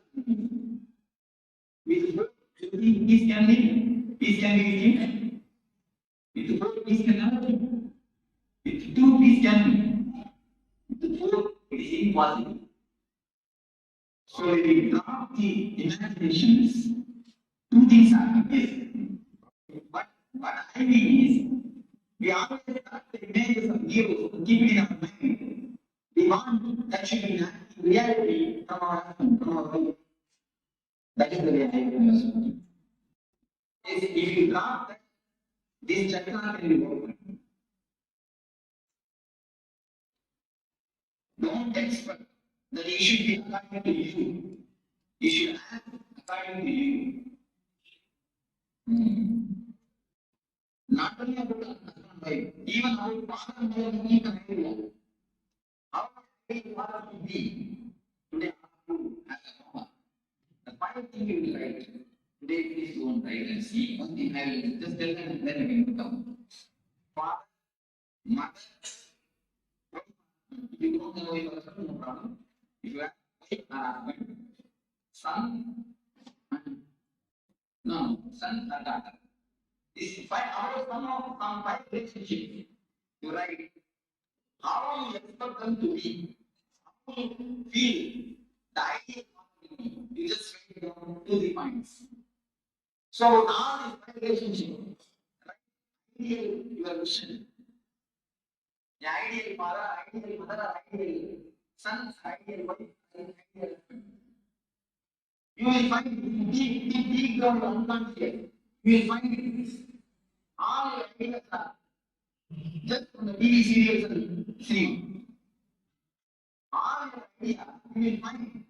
With four, peace can live. Peace can be with you. With four, peace cannot live. With two, peace can live. With four, it is impossible. So if we drop the imaginations, Two things happen. Yes. What I mean is, we always start the images of heroes, keep it in our mind. We want that should be reality from our life. That is the reality. If you drop that, this chakra can be opened. Don't expect that it should be according to you. You should act according to you. Not only about husband and wife, even our father and mother need an idea. How can we father to be today as a mama? The final thing you will write today, please go and write and see. One thing I will just tell them and then we can come. Father, mother, if you don't know your husband, no problem. If you have wife or husband, son, no, son or daughter. This five hours from five relationships. You write how you expect them to be, how you feel, the ideal quality. You just write down 2 points. So all these five relationships, ideal your vision. The ideal father, ideal mother, ideal son, ideal wife, ideal husband. You will find deep down unconscious. You will find all your ideas are just from the TV serials and seeing. All your ideas you will find.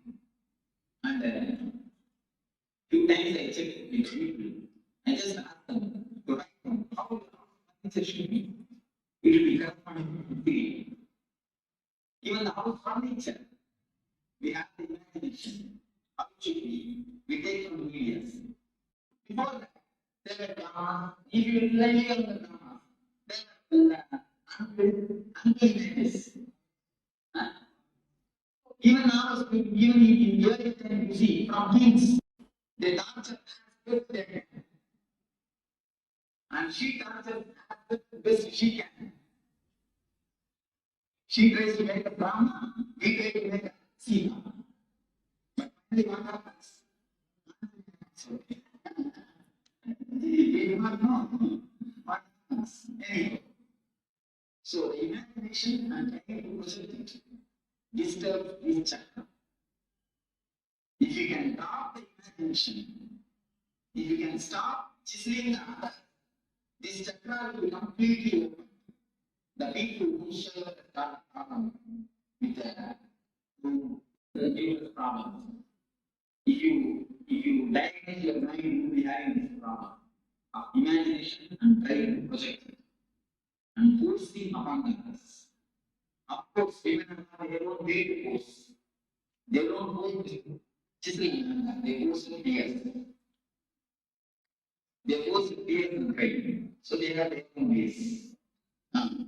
And few times I checked with people. I just asked them to write down how the should be. It will be corresponding to the even the house furniture. We have the imagination. How it should be. We take from the media. Before that, there were dramas. If you rely on the dramas, there were unbelievers. Even now, even in early time, you see, from kings, they torture them. And she tortures as the best she can. She tries to make a drama, we try to make a scene. But finally, what happens? We do not know what happens. Anyway, so the imagination and trying to present it disturb this chakra. If you can stop the imagination, if you can stop chiseling the other, this chakra will be completely open. The people who share the problem with the dangerous problem. If you diagnose your mind, you will be having this problem of imagination and trying to project it and forcing upon others. Of course, women have their own way to force. They don't go with chiseling, they force with tears. They force with tears and cry. So they have their own ways. What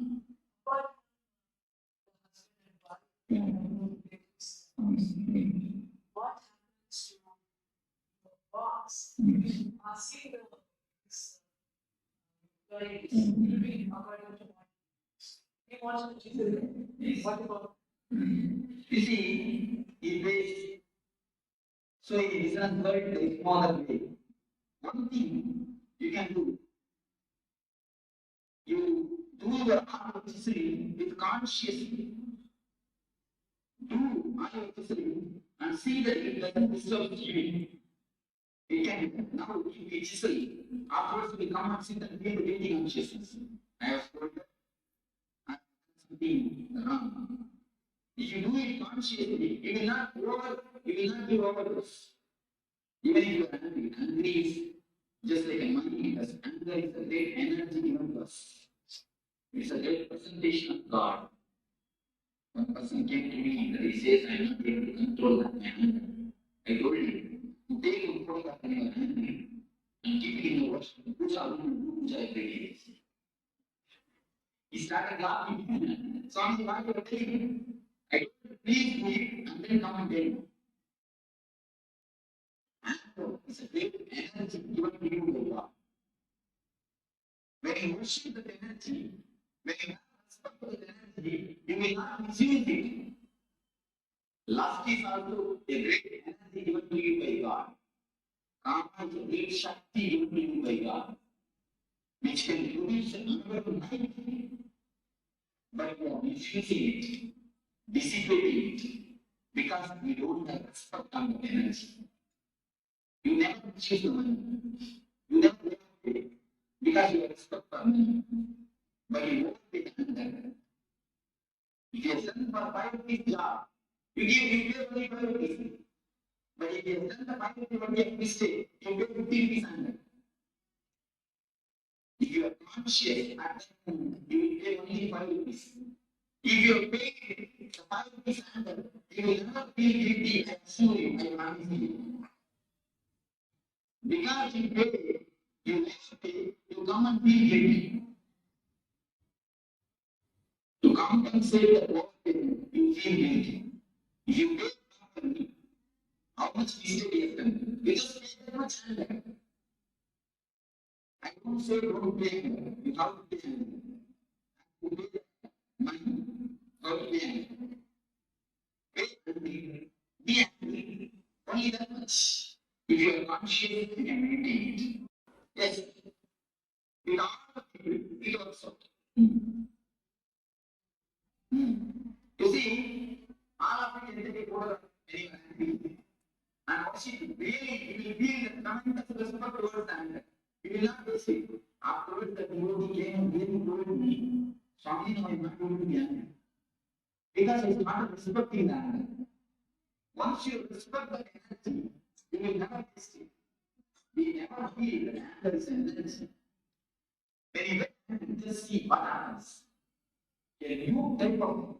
happens to the boss? Asking the employees according to what he wants to do. What about? You see, it is so in business world there is no other way. One thing you can do, you do your art of chiseling with consciously. Do art of chiseling and see that it doesn't disturb you. It can now if you chisel, afterwards we come and sit and feel the breathing consciousness. I have told you. Something wrong. If you do it consciously, you will not give overdose. Even if you are angry, angry is just like a money, as anger is a great energy given to us. It's a great presentation of God. One person came to me and he says, I am not able to control that anger. I told him, take control of your anger and keep it in the worship. Puja every day. He started laughing. Swami, why are you telling me? I told him, please do it and then come and tell me. It's a great energy given to you by God. When you worship that energy, when you have respect for that energy, you will not misuse it. Lust is also a great energy given to you by God. Karma is a great Shakti given to you by God, which can produce another life, but you are misusing it, dissipating it, because we don't have respect on the energy. You never choose the money. You never pay it because you respect for money. But you won't pay that. If you have done for 5 rupees job, you pay only 5 rupees. But if you have done the 5 rupees only a mistake, you pay 50 rupees under. If you are conscious at that moment, you will pay only 5 rupees. If you are paying the 5 rupees under, you will never feel guilty, I assure you, I promise you. Because you pay, you never pay, you come and feel guilty. To compensate the overpayment, you feel guilty. If you pay properly, how much mistake you have done? You just pay that much under. I don't say don't pay under. You have to pay under. You pay money. How to pay under? Pay under. Be happy. Only that much. If you are conscious, you can maintain it. Yes. In all it also. You see, all of it is taken over anyway. And once you really, you will feel the tremendous respect towards the anger. You will not face it. Afterwards, the devotee came and really told me, Swami, no, I am not going to be angry. Because it's not respecting the anger. Once you respect the energy, you will never taste it. We never feel that anger is an energy. When you get to see what happens, a new type of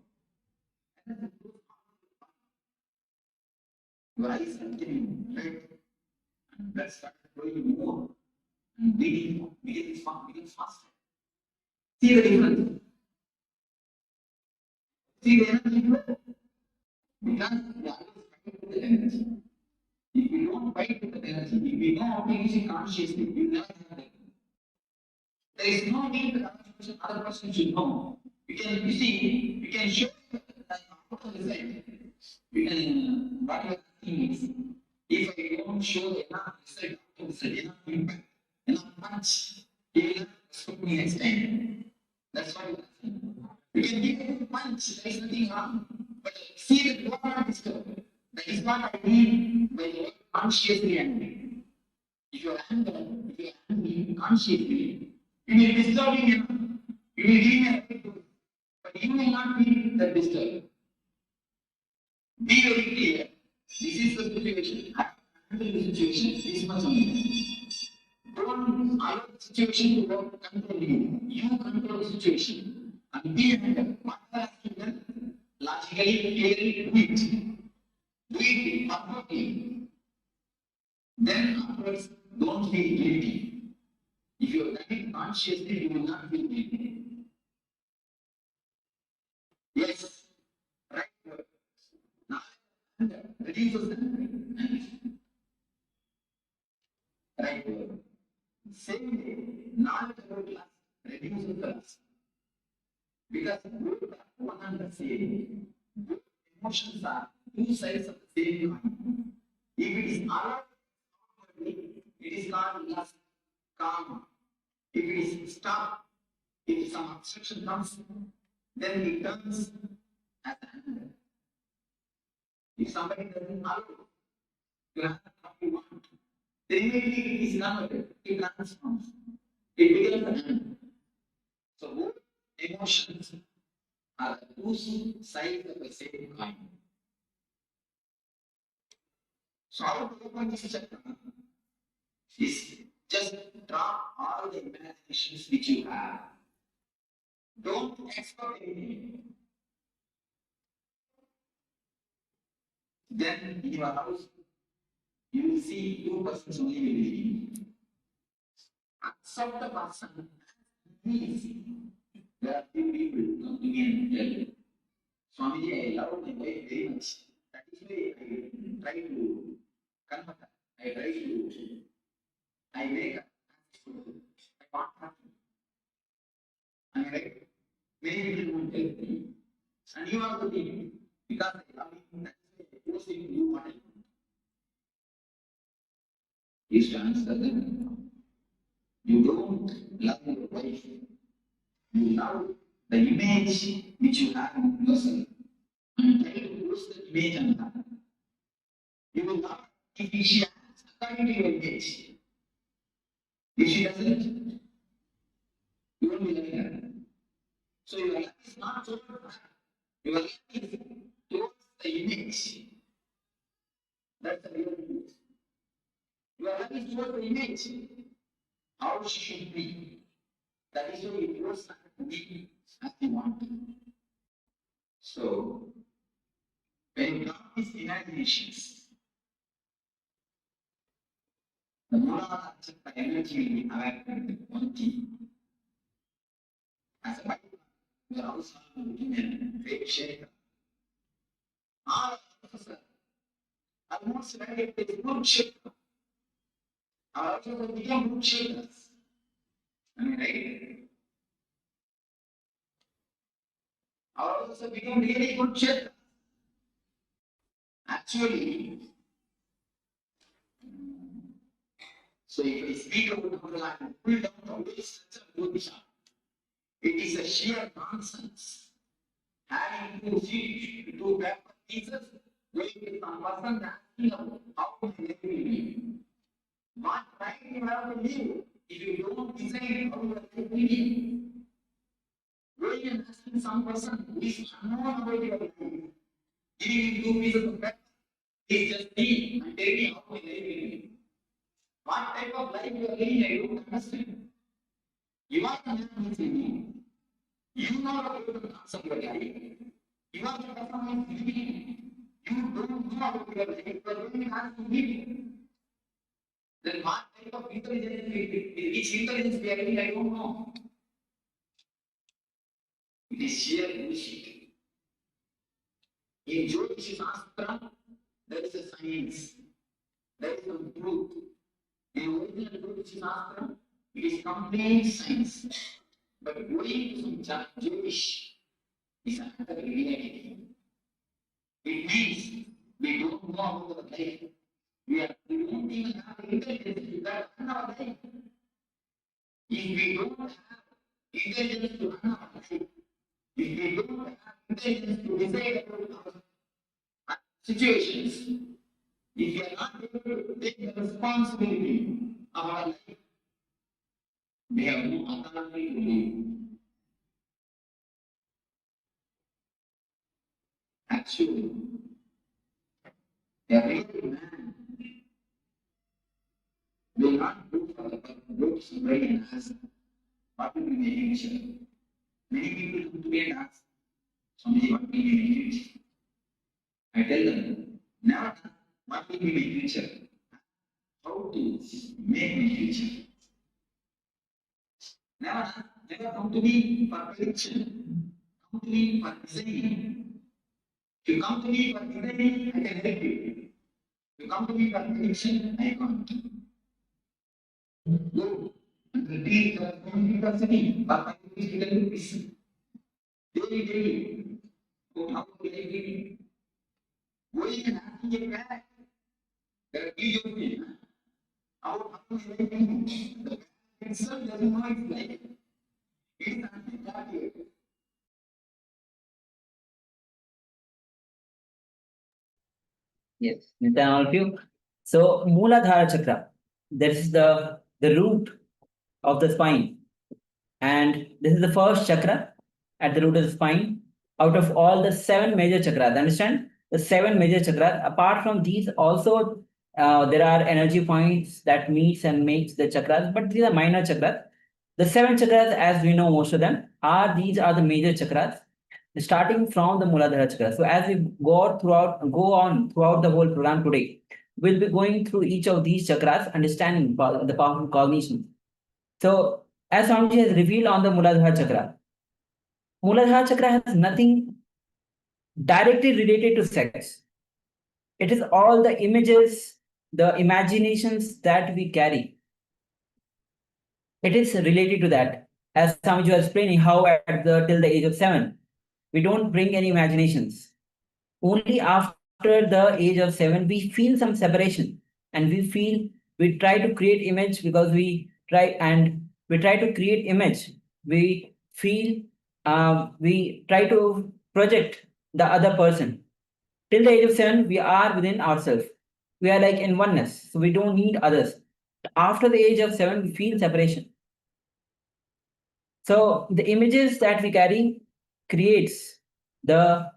energy goes on. Your eyes are getting red, and blood starts flowing more, and beating more, begins faster. See the difference? See the energy difference? Because we always fight with the energy. If we don't fight with the energy, if we know how to use it consciously, we will never have that. There is no need that other person should know. You see, you can show the outcome result. You can, what you are asking is, if I don't show enough result, enough impact, enough punch, you will not respect me next time. That's what you are asking. You can give a punch, there is nothing wrong. But see that you are not disturbed. That is what I mean by the consciously angry. If you are angry consciously, you will disturb him. You will give him a but you will not be that disturbed. Be very clear. This is the situation. I handle the situation this much only. Don't allow the situation to control you. You control the situation. And be handled. What are asking them? Logically, clearly, do it. Do it perfectly. Then afterwards, don't feel guilty. If you are done it consciously, you will not feel guilty. Yes, right word. Now, reduces the right word. Same way, knowledge about lust reduces the lust. Because both are one and the same. Both emotions are two sides of the same coin. If it is allowed outwardly, it is called lust, karma. If it is stopped, if some obstruction comes, then it turns as anger. If somebody doesn't allow you to have what you want, then immediately it is converted, it transforms, it becomes anger. So both emotions are the two sides of the same coin. So how to open this chakra is just drop all the imaginations which you have. Don't expect anything. Then in your house, you will see two persons only will be. Accept the person. Please. There are few people come to me and tell me, Swamiji, I love my wife very much. That is why I try to convert her. I try to, I make her. I want her. Am I right? Many people won't tell me. And you are the thing. Because I love you, that is why I force you to do what I want. is to answer them. You don't love your wife. You love the image which you have in yourself and try to push the image on her. You will love if she acts according to your image. If she doesn't, you won't be loving her. So your love is not towards her. Your love is towards the image. That's the real image. Your love is towards the image. How she should be. That is why you force her to be as you want. So, when you have these imaginations, the Mooladhara Chakra energy will be awakened with one key. As a byproduct, we are also looking at great shaker. All of us are almost like a good shaker. Our also become good shakers. Am I right? Our also become really good shakers. Actually, so if I speak about Buddha and pull down the way such a Buddha, it is a sheer nonsense. Having two feet, two paper pieces, going with some person asking about how to live in me. What right you have to live if you don't decide how you live in me? Going and asking some person who is unknown about your life, giving him two pieces of paper, is just me and tell me how to live in me. What type of life you are living, I don't understand. You are the man who is living. You know about the concept of life. You are the person who is living. You don't know about your life, but when you ask to live, then what type of intelligence, which intelligence we are living, I don't know. It is sheer bullshit. In Jyotish Shastra, there is a science. There is some truth. In original Jyotish Shastra, it is complete science. But going to some Jewish is another reality. It means we don't know about our life. We don't even have intelligence to run our life. If we don't have intelligence to run our life, if we don't have intelligence to decide about our situations, if we are not able to take the responsibility of our life, we have no authority to live. Actually, a real man will not go for the go to somebody and ask, what will be my future? Many people come to me and ask, Swami, what will be my future? I tell them, never what will be my future? How to make my future? Never come to me for prediction. Come to me for designing. If you come to me for designing, I can help you. If you come to me for prediction, I can't. Go and repeat the university, but I will be able to listen. Daily, how to live. Going and asking a parent, that is your thing. How to live. The parent itself doesn't know its life. It is not that way. Yes, Nithyananda, all of you. So Mooladhara Chakra, this is the root of the spine. And this is the first chakra at the root of the spine. Out of all the 7 major chakras, understand? The 7 major chakras. Apart from these, also there are energy points that meets and makes the chakras, but these are minor chakras. The 7 chakras, as we know most of them, these are the major chakras, starting from the Mooladhara chakra. So as we go on throughout the whole program today, we'll be going through each of these chakras, understanding the powerful cognition. So as Swamiji has revealed on the Mooladhara chakra has nothing directly related to sex. It is all the images, the imaginations that we carry. It is related to that. As Swamiji was explaining how till the age of 7, we don't bring any imaginations. Only after the age of 7, we feel some separation and we feel we try to create image because we try to create image. We feel, we try to project the other person. Till the age of 7, we are within ourselves. We are like in oneness, so we don't need others. After the age of 7, we feel separation. So the images that we carry creates the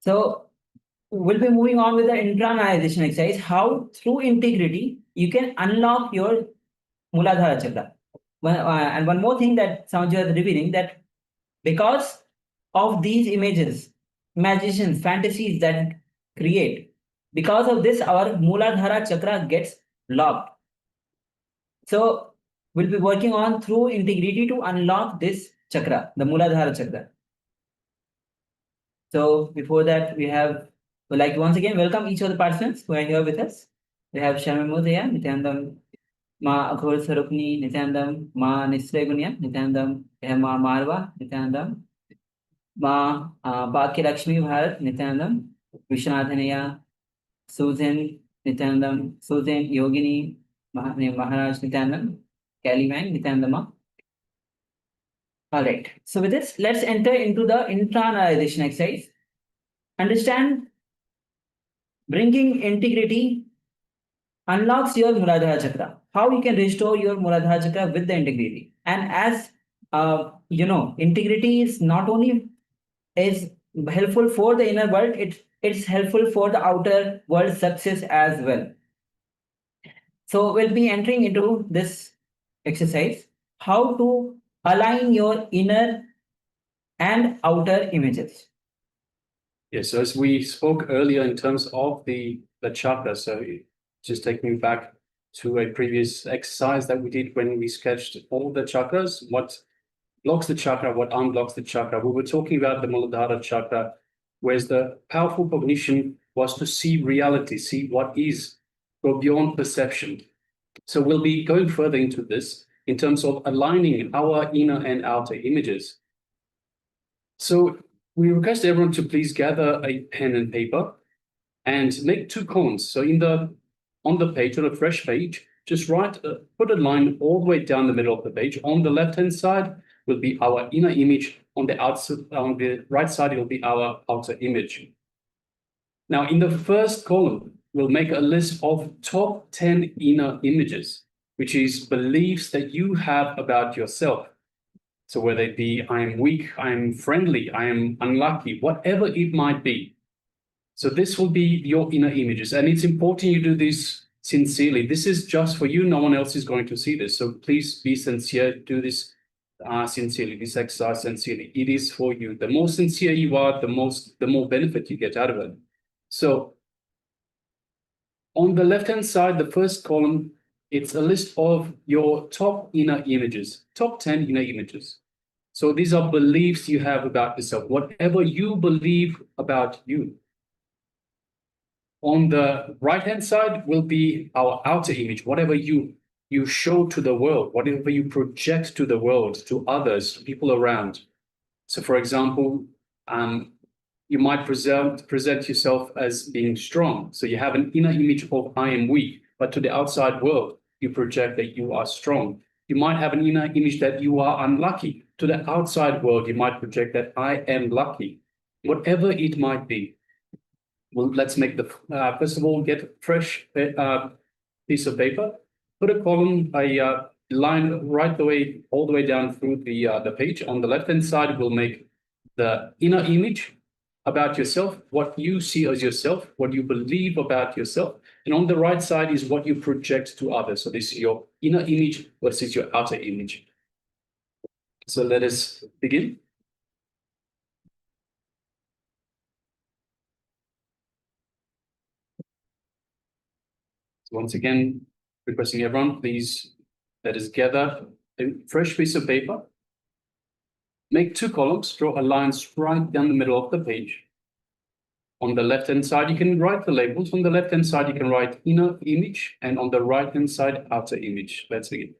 so we'll be moving on with the internalization exercise. How through integrity you can unlock your Muladhara Chakra. And one more thing that Samaj is revealing, that because of these images, imaginations, fantasies that create, because of this, our Muladhara Chakra gets locked. So we'll be working on through integrity to unlock this chakra, the Muladhara Chakra. So before that, we'd like to once again welcome each of the participants who are here with us. We have Sharma Mudaya, Nithyananda, Ma Aghor Sarupni, Nithyananda, Ma Nisregunya, Nithyananda, Ma Marva, Nithyananda, Ma Bhakya Lakshmi Bharat, Nithyananda, Vishwanathanaya, Susan, Nithyananda, Susan Yogini, Maharaj Nithyananda, Kali Wang, Nithyananda. All right. So with this, let's enter into the internalization exercise. Understand, bringing integrity unlocks your Muladhara Chakra. How you can restore your Muladhara Chakra with the integrity. And as integrity is not only is helpful for the inner world, it's helpful for the outer world success as well. So we'll be entering into this exercise, how to align your inner and outer images. Yes, so as we spoke earlier in terms of the chakra, so just taking me back to a previous exercise that we did when we sketched all the chakras, what blocks the chakra, what unblocks the chakra. We were talking about the Muladhara chakra, whereas the powerful cognition was to see reality, see what is, go beyond perception. So we'll be going further into this in terms of aligning our inner and outer images. So we request everyone to please gather a pen and paper and make 2 columns. So on the page, on a fresh page, just put a line all the way down the middle of the page. On the left-hand side will be our inner image. On the right side, it will be our outer image. Now, in the first column, we'll make a list of top 10 inner images, which is beliefs that you have about yourself. So whether it be I am weak, I am friendly, I am unlucky, whatever it might be. So this will be your inner images. And it's important you do this sincerely. This is just for you. No one else is going to see this. So please be sincere. Do this sincerely, this exercise sincerely. It is for you. The more sincere you are, the more benefit you get out of it. So on the left-hand side, the first column, it's a list of your top inner images, top 10 inner images. So these are beliefs you have about yourself, whatever you believe about you. On the right-hand side will be our outer image, whatever you show to the world, whatever you project to the world, to others, to people around. So for example, you might present yourself as being strong. So you have an inner image of I am weak, but to the outside world, you project that you are strong. You might have an inner image that you are unlucky. To the outside world, you might project that I am lucky. Whatever it might be. Well, let's make first of all, get a fresh piece of paper, put a column, a line all the way down through the page. On the left-hand side, we'll make the inner image about yourself, what you see as yourself, what you believe about yourself. And on the right side is what you project to others. So this is your inner image versus your outer image. So let us begin. So once again, requesting everyone, please let us gather a fresh piece of paper. Make 2 columns, draw a line right down the middle of the page. On the left-hand side, you can write the labels. On the left-hand side, you can write inner image, and on the right-hand side, outer image. Let's begin.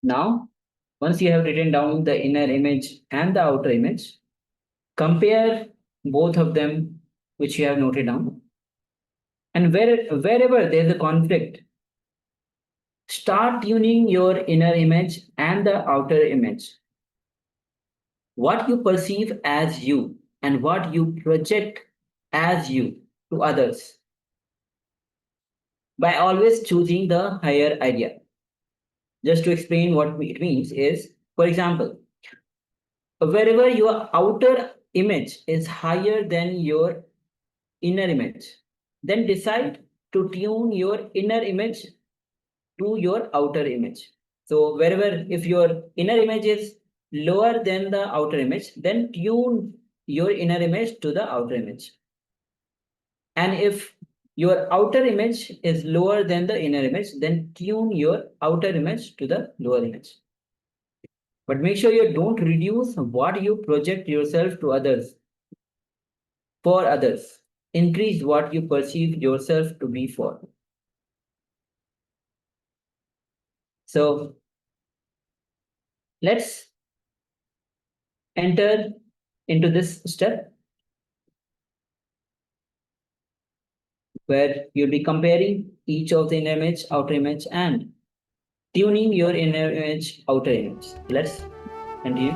Now, once you have written down the inner image and the outer image, compare both of them, which you have noted down. And wherever there is a conflict, start tuning your inner image and the outer image. What you perceive as you and what you project as you to others, by always choosing the higher idea. Just to explain what it means is, for example, wherever your outer image is higher than your inner image, then decide to tune your inner image to your outer image. So wherever, if your inner image is lower than the outer image, then tune your inner image to the outer image. And if your outer image is lower than the inner image, then tune your outer image to the lower image. But make sure you don't reduce what you project yourself to others, for others. Increase what you perceive yourself to be for. So let's enter into this step where you'll be comparing each of the inner image, outer image, and tuning your inner image, outer image. Let's continue.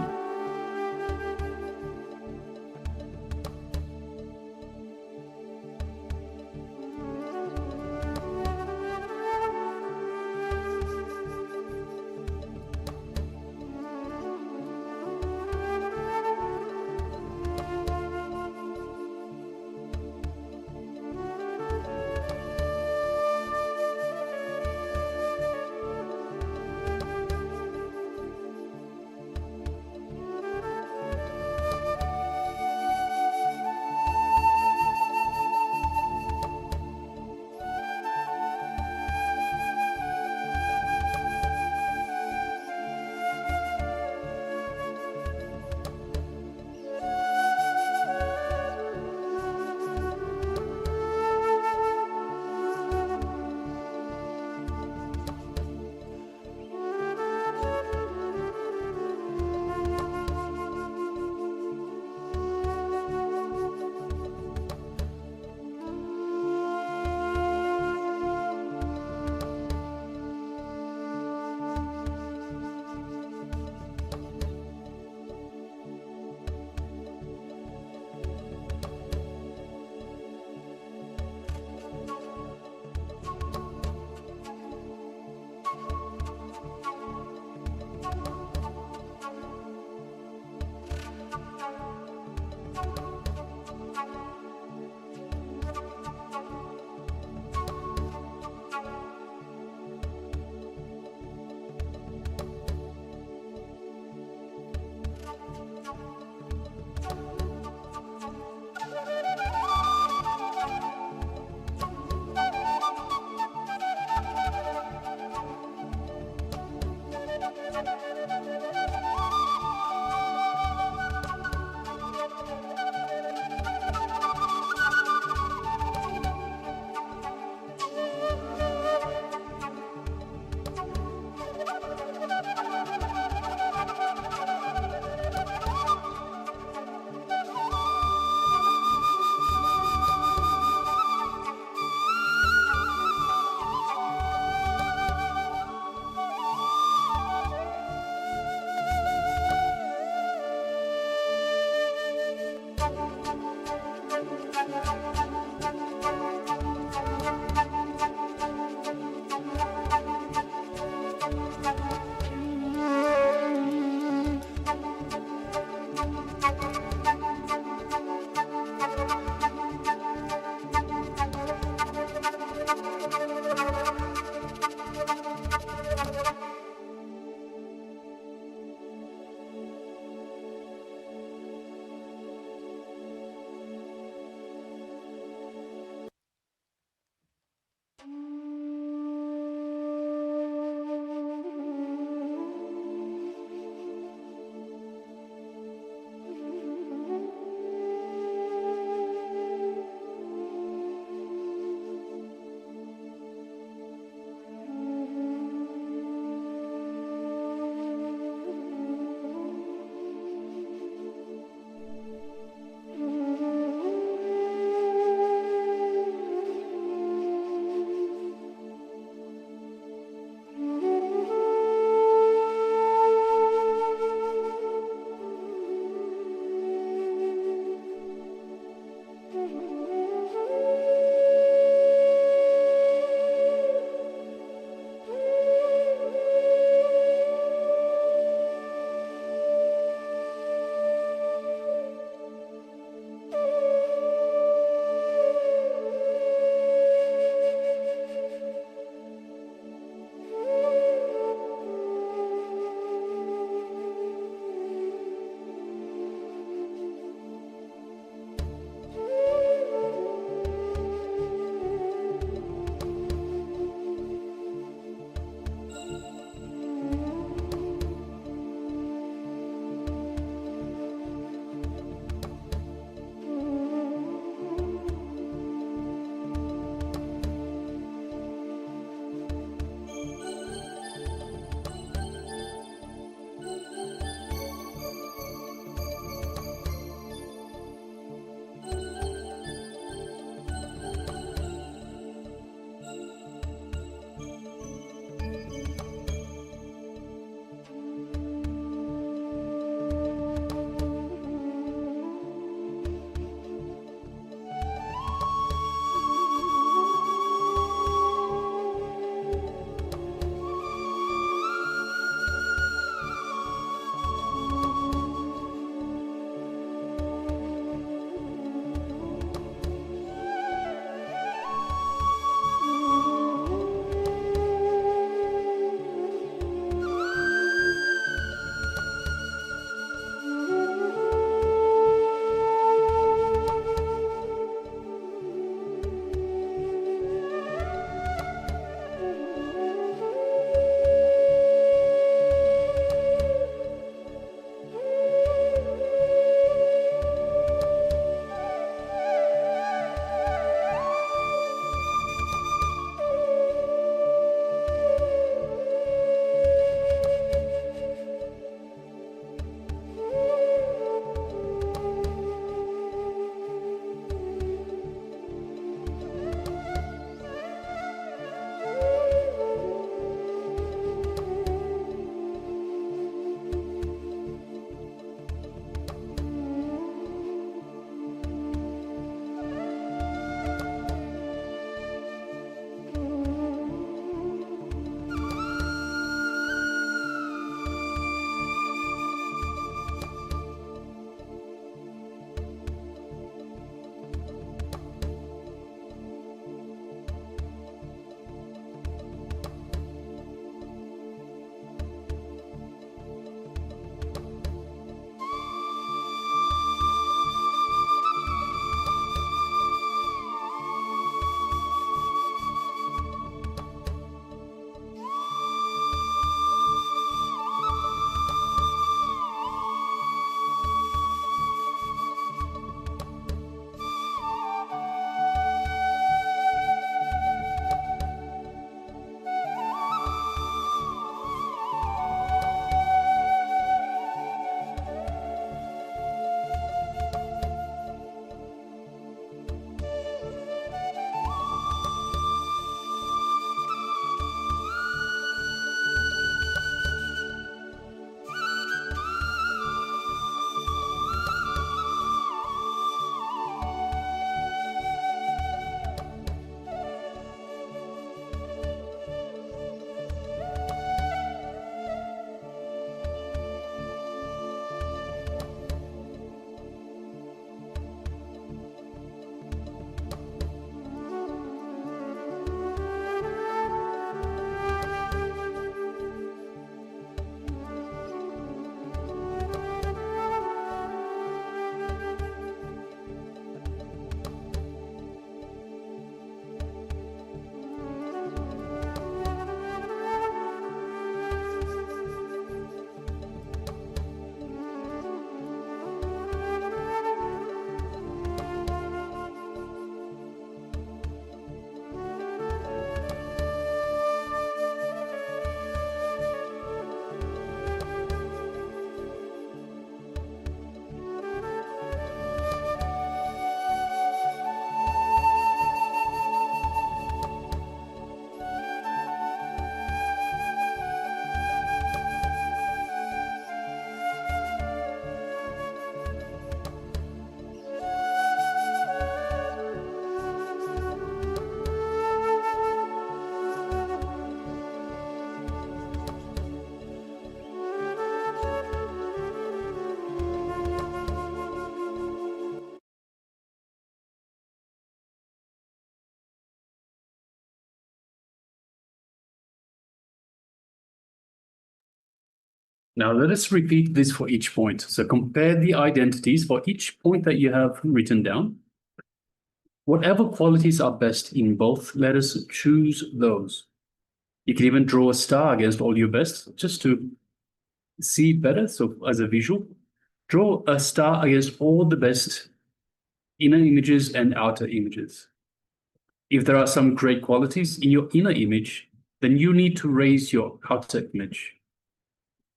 Now let us repeat this for each point. So compare the identities for each point that you have written down. Whatever qualities are best in both, let us choose those. You can even draw a star against all your best just to see it better. So as a visual, draw a star against all the best inner images and outer images. If there are some great qualities in your inner image, then you need to raise your outer image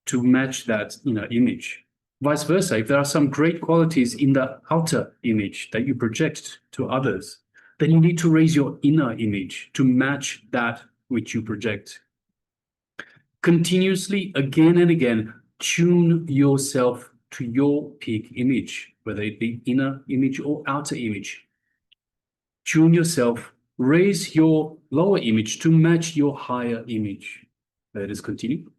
to match that inner image. Vice versa, if there are some great qualities in the outer image that you project to others, then you need to raise your inner image to match that which you project. Continuously, again and again, tune yourself to your peak image, whether it be inner image or outer image. Tune yourself, raise your lower image to match your higher image. Let us continue.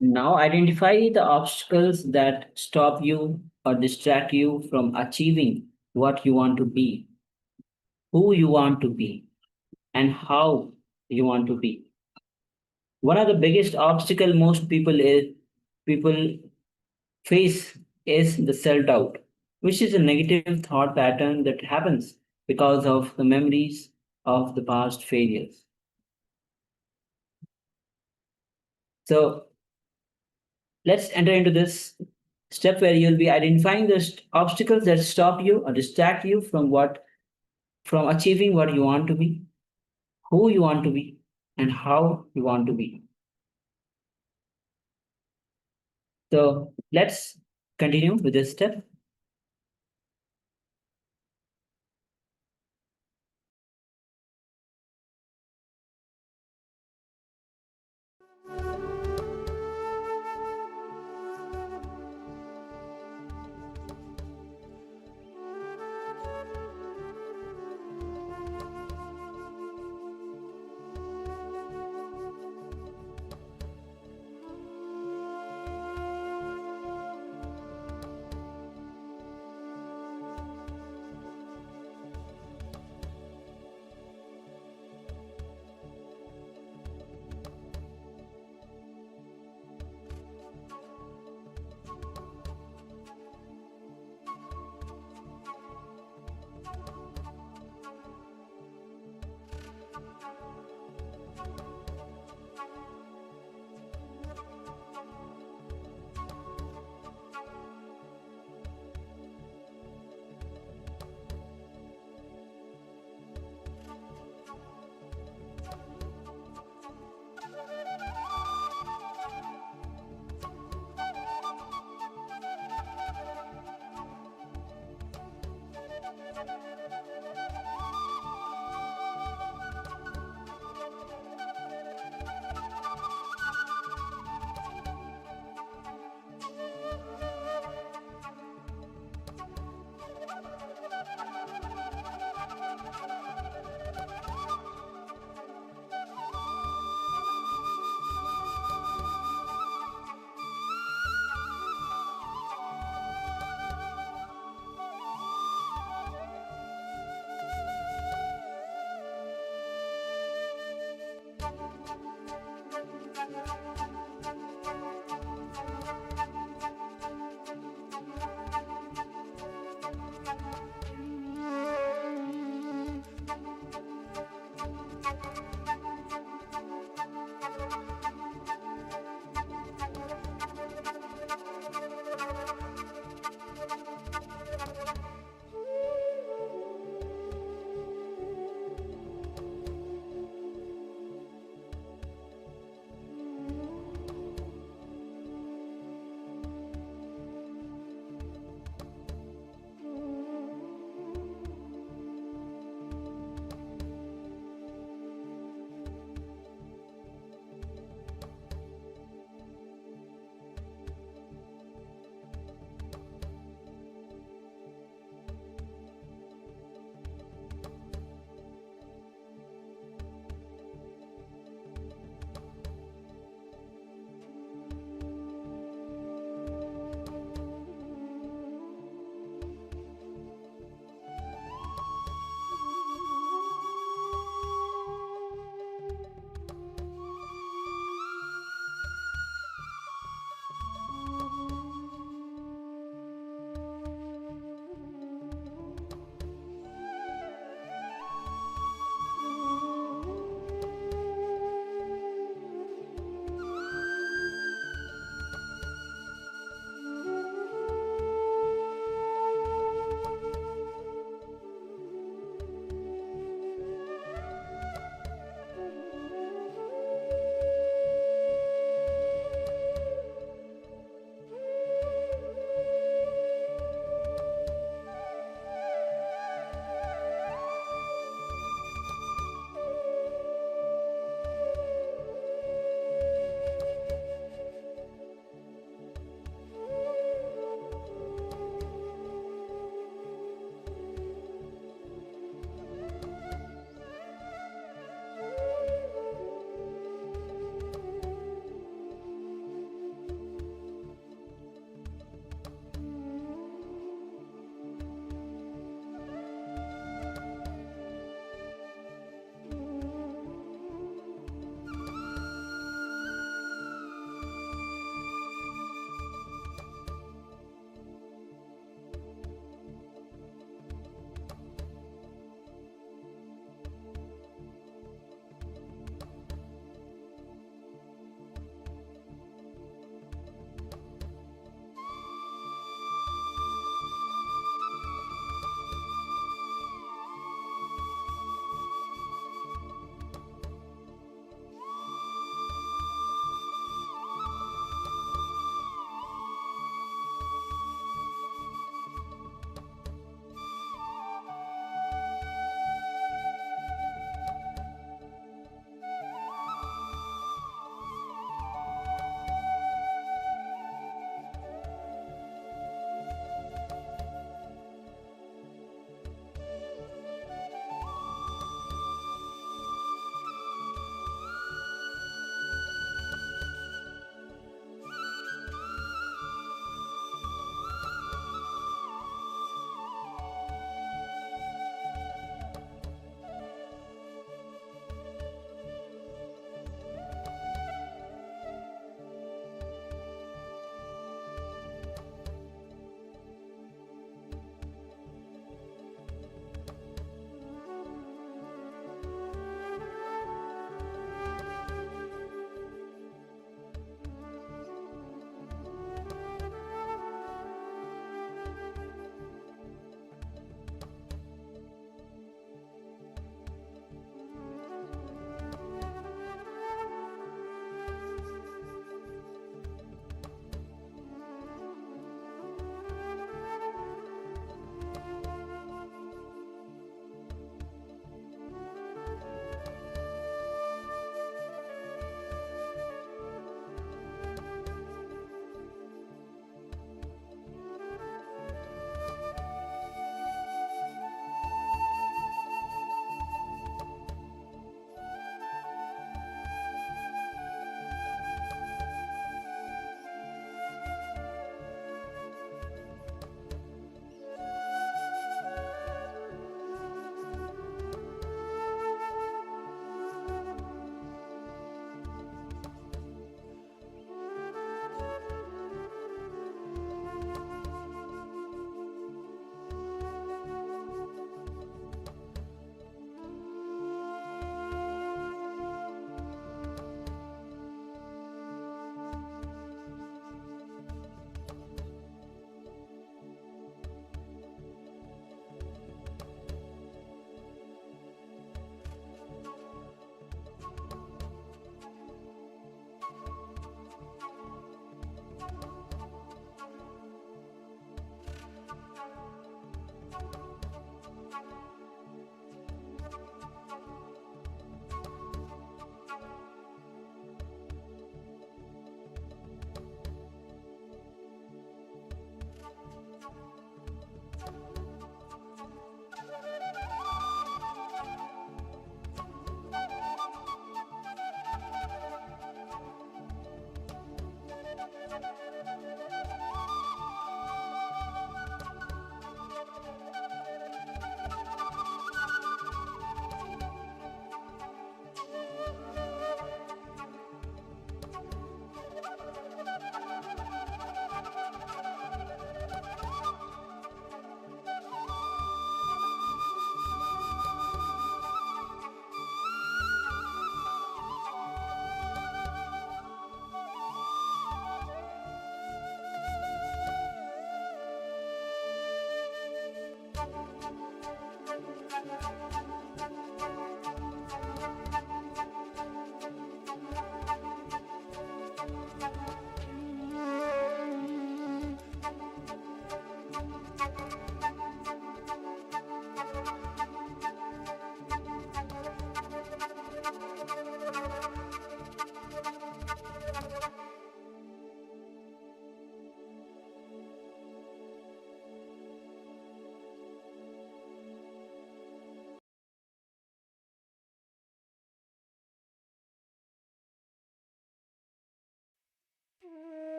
Now identify the obstacles that stop you or distract you from achieving what you want to be, who you want to be, and how you want to be. One of the biggest obstacle most people face is the self-doubt, which is a negative thought pattern that happens because of the memories of the past failures. So let's enter into this step where you'll be identifying the obstacles that stop you or distract you from achieving what you want to be, who you want to be, and how you want to be. So let's continue with this step.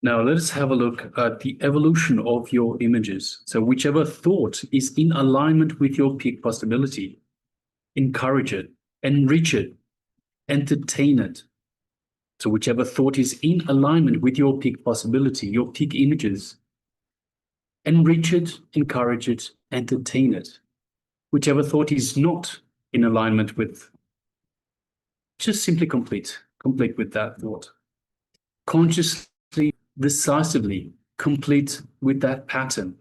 Now let us have a look at the evolution of your images. So whichever thought is in alignment with your peak possibility, encourage it, enrich it, entertain it. So whichever thought is in alignment with your peak possibility, your peak images, enrich it, encourage it, entertain it. Whichever thought is not in alignment with, just simply complete with that thought. Consciously, decisively complete with that pattern.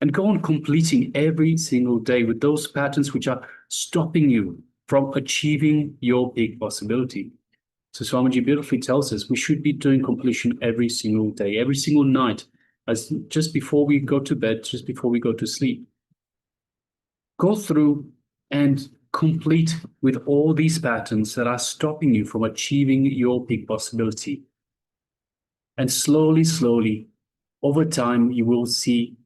And go on completing every single day with those patterns which are stopping you from achieving your peak possibility. So Swamiji beautifully tells us we should be doing completion every single day, every single night, as just before we go to bed, just before we go to sleep. Go through and complete with all these patterns that are stopping you from achieving your peak possibility. And slowly, slowly, over time, you will see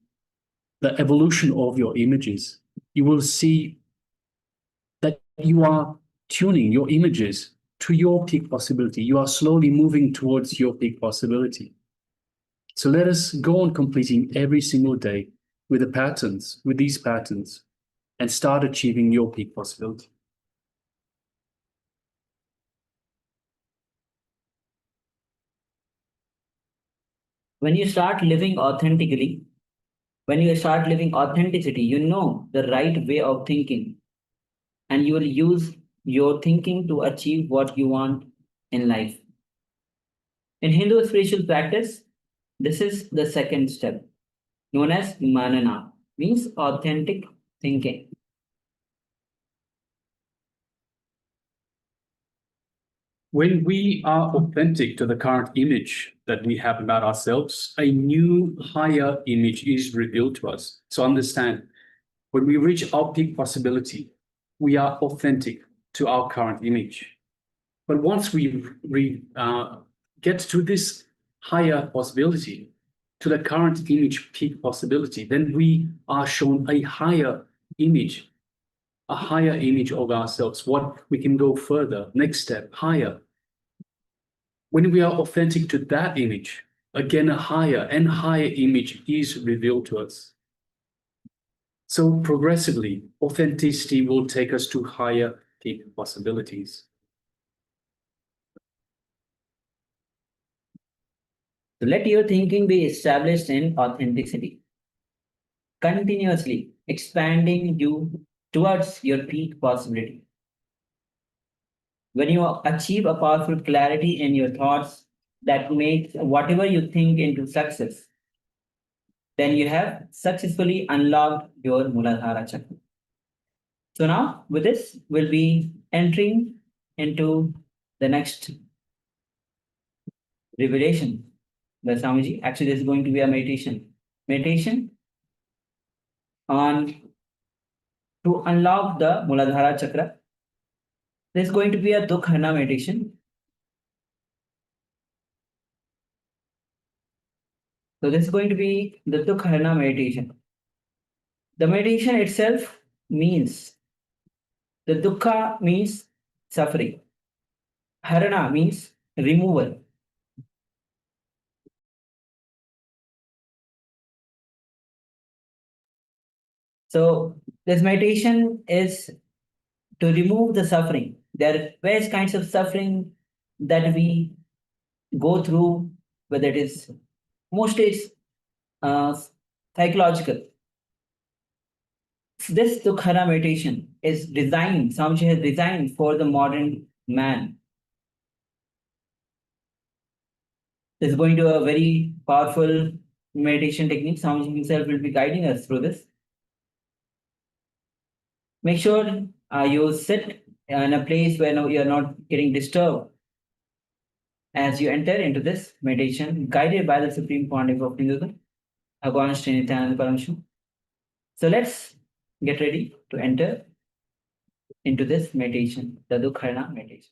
the evolution of your images. You will see that you are tuning your images to your peak possibility. You are slowly moving towards your peak possibility. So let us go on completing every single day with the patterns, with these patterns, and start achieving your peak possibility. When you start living authentically, when you start living authenticity, you know the right way of thinking, and you will use your thinking to achieve what you want in life. In Hindu spiritual practice, this is the second step, known as manana, means authentic thinking. When we are authentic to the current image that we have about ourselves, a new higher image is revealed to us. So understand, when we reach our peak possibility, we are authentic to our current image. But once we get to this higher possibility, to the current image peak possibility, then we are shown a higher image of ourselves, what we can go further, next step, higher. When we are authentic to that image, again, a higher and higher image is revealed to us. So progressively, authenticity will take us to higher peak possibilities. So let your thinking be established in authenticity, continuously expanding you towards your peak possibility. When you achieve a powerful clarity in your thoughts that makes whatever you think into success, then you have successfully unlocked your Muladhara Chakra. So now with this, we'll be entering into the next revelation. The Swamiji, actually this is going to be a meditation. Meditation on to unlock the Muladhara Chakra. There's going to be a Dukharna meditation. So this is going to be the Dukharna meditation. The meditation itself means, the Dukkha means suffering. Harana means removal. So this meditation is to remove the suffering. There are various kinds of suffering that we go through, whether it is mostly it's psychological. This Dukkhara meditation is designed, Swamiji has designed for the modern man. This is going to a very powerful meditation technique. Swamiji himself will be guiding us through this. Make sure you sit in a place where you are not getting disturbed as you enter into this meditation, guided by the Supreme Pontiff of Hinduism, Bhagavan Sri Nithyananda Paramashivoham. So let's get ready to enter into this meditation, the Dukharna meditation.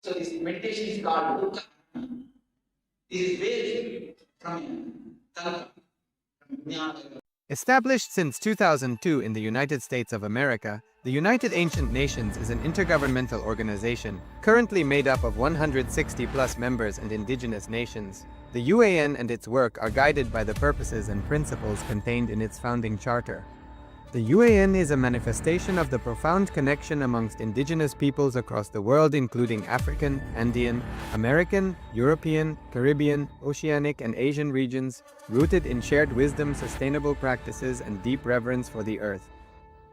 So this meditation is called Dukkha. This is very from Tantra. Established since 2002 in the United States of America, the United Ancient Nations is an intergovernmental organization currently made up of 160 plus members and indigenous nations. The UAN and its work are guided by the purposes and principles contained in its founding charter. The UAN is a manifestation of the profound connection amongst indigenous peoples across the world, including African, Andean, American, European, Caribbean, Oceanic, and Asian regions, rooted in shared wisdom, sustainable practices, and deep reverence for the earth.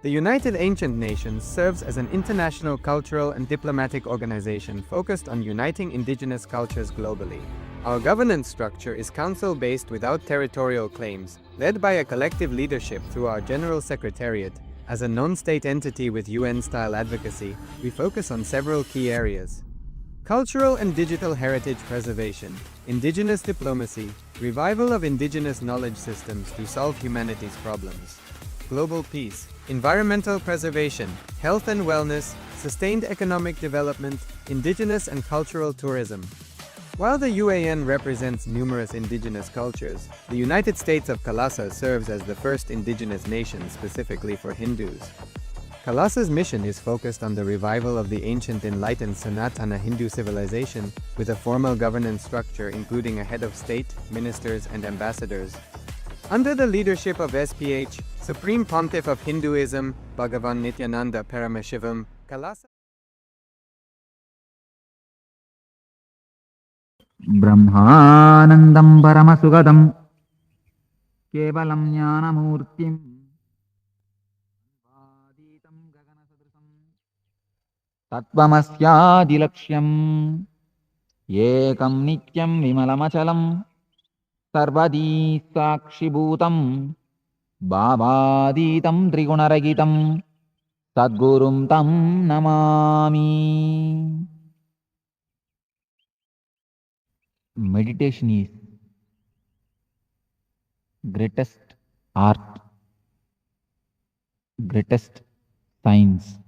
The United Ancient Nations serves as an international cultural and diplomatic organization focused on uniting indigenous cultures globally. Our governance structure is council-based without territorial claims, led by a collective leadership through our General Secretariat. As a non-state entity with UN-style advocacy, we focus on several key areas: cultural and digital heritage preservation, indigenous diplomacy, revival of indigenous knowledge systems to solve humanity's problems, global peace, environmental preservation, health and wellness, sustained economic development, indigenous and cultural tourism. While the UAN represents numerous indigenous cultures, the United States of KAILASA serves as the first indigenous nation specifically for Hindus. KAILASA's mission is focused on the revival of the ancient enlightened Sanatana Hindu civilization with a formal governance structure including a head of state, ministers, and ambassadors. Under the leadership of SPH, Supreme Pontiff of Hinduism, Bhagavan Nithyananda Paramashivoham, KAILASA ब्रह्मानन्दं परमसुगदं केवलं ज्ञानमूर्तिं वादीतं गगनसदृशं तत्त्वमस्यादिलक्ष्यम् एकं नित्यं विमलमचलं सर्वदी साक्षिभूतं भावातीतं त्रिगुणरहितं सद्गुरुं तं Namami. Meditation is greatest art, greatest science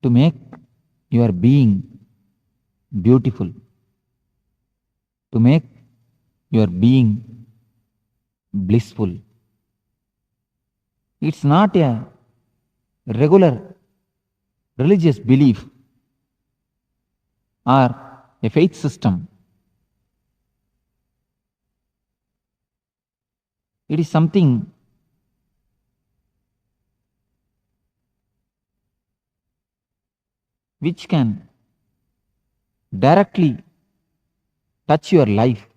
to make your being beautiful, to make your being blissful. It's not a regular religious belief or a faith system. It is something which can directly touch your life,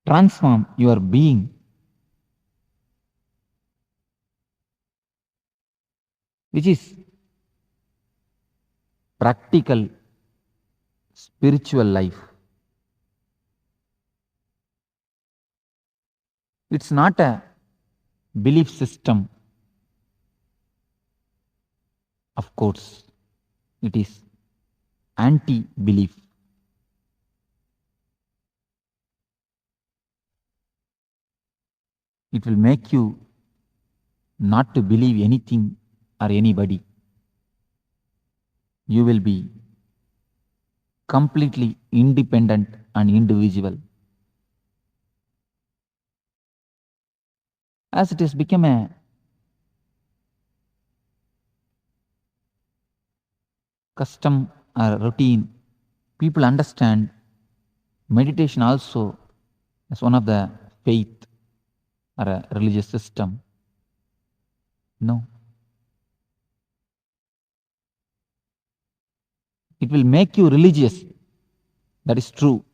transform your being, which is practical spiritual life. It's not a belief system. Of course, it is anti-belief. It will make you not to believe anything or anybody. You will be completely independent and individual. As it has become a custom or routine, people understand meditation also as one of the faith or a religious system. No. It will make you religious. That is true.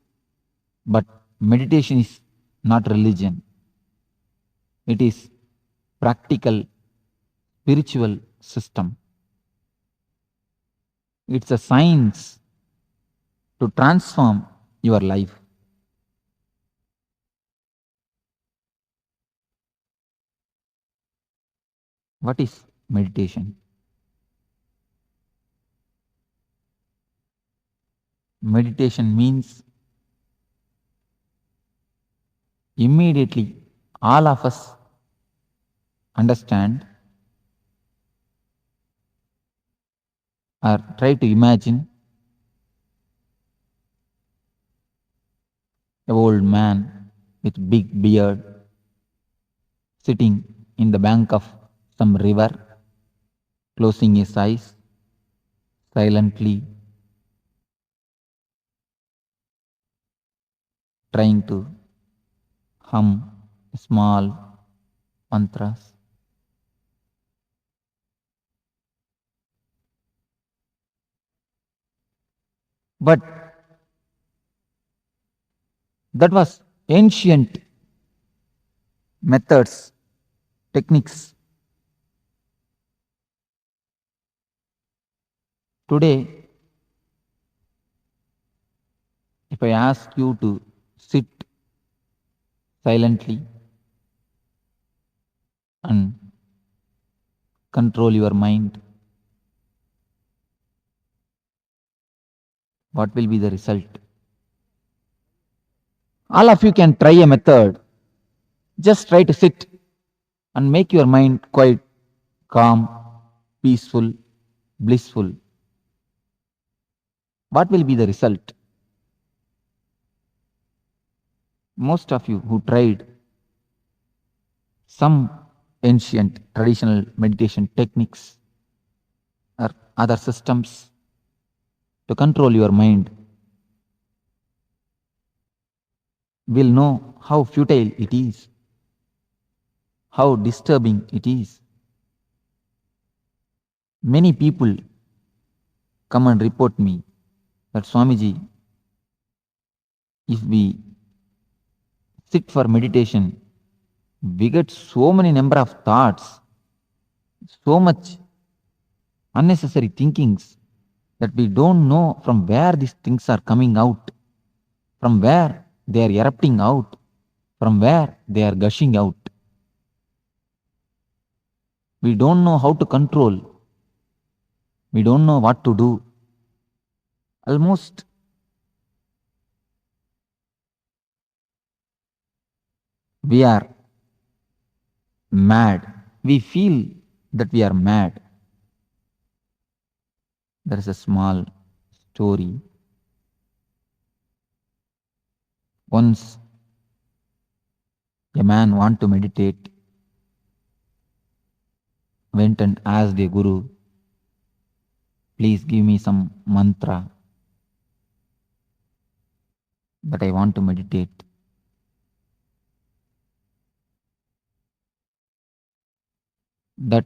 But meditation is not religion. It is practical, spiritual system. It's a science to transform your life. What is meditation? Meditation means immediately all of us understand or try to imagine an old man with big beard sitting in the bank of some river, closing his eyes silently, trying to hum small mantras. But that was ancient methods, techniques. Today, if I ask you to sit silently and control your mind, what will be the result? All of you can try a method. Just try to sit and make your mind quite calm, peaceful, blissful. What will be the result? Most of you who tried some ancient traditional meditation techniques or other systems to control your mind will know how futile it is, how disturbing it is. Many people come and report me that Swamiji, if we sit for meditation, we get so many number of thoughts, so much unnecessary thinkings that we don't know from where these things are coming out, from where they are erupting out, from where they are gushing out. We don't know how to control. We don't know what to do. Almost we are mad. We feel that we are mad. There is a small story. Once a man wanted to meditate, went and asked a guru, please give me some mantra that I want to meditate. That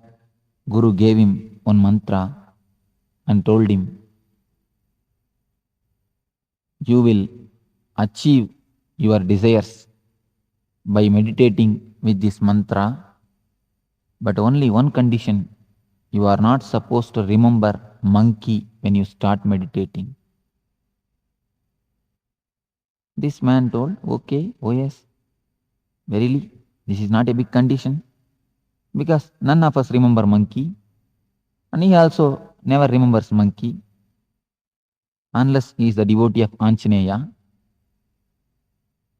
guru gave him one mantra and told him, you will achieve your desires by meditating with this mantra, but only one condition, you are not supposed to remember monkey when you start meditating. This man told, okay, oh yes, verily, this is not a big condition, because none of us remember monkey, and he also never remembers monkey, unless he is the devotee of Anjaneya.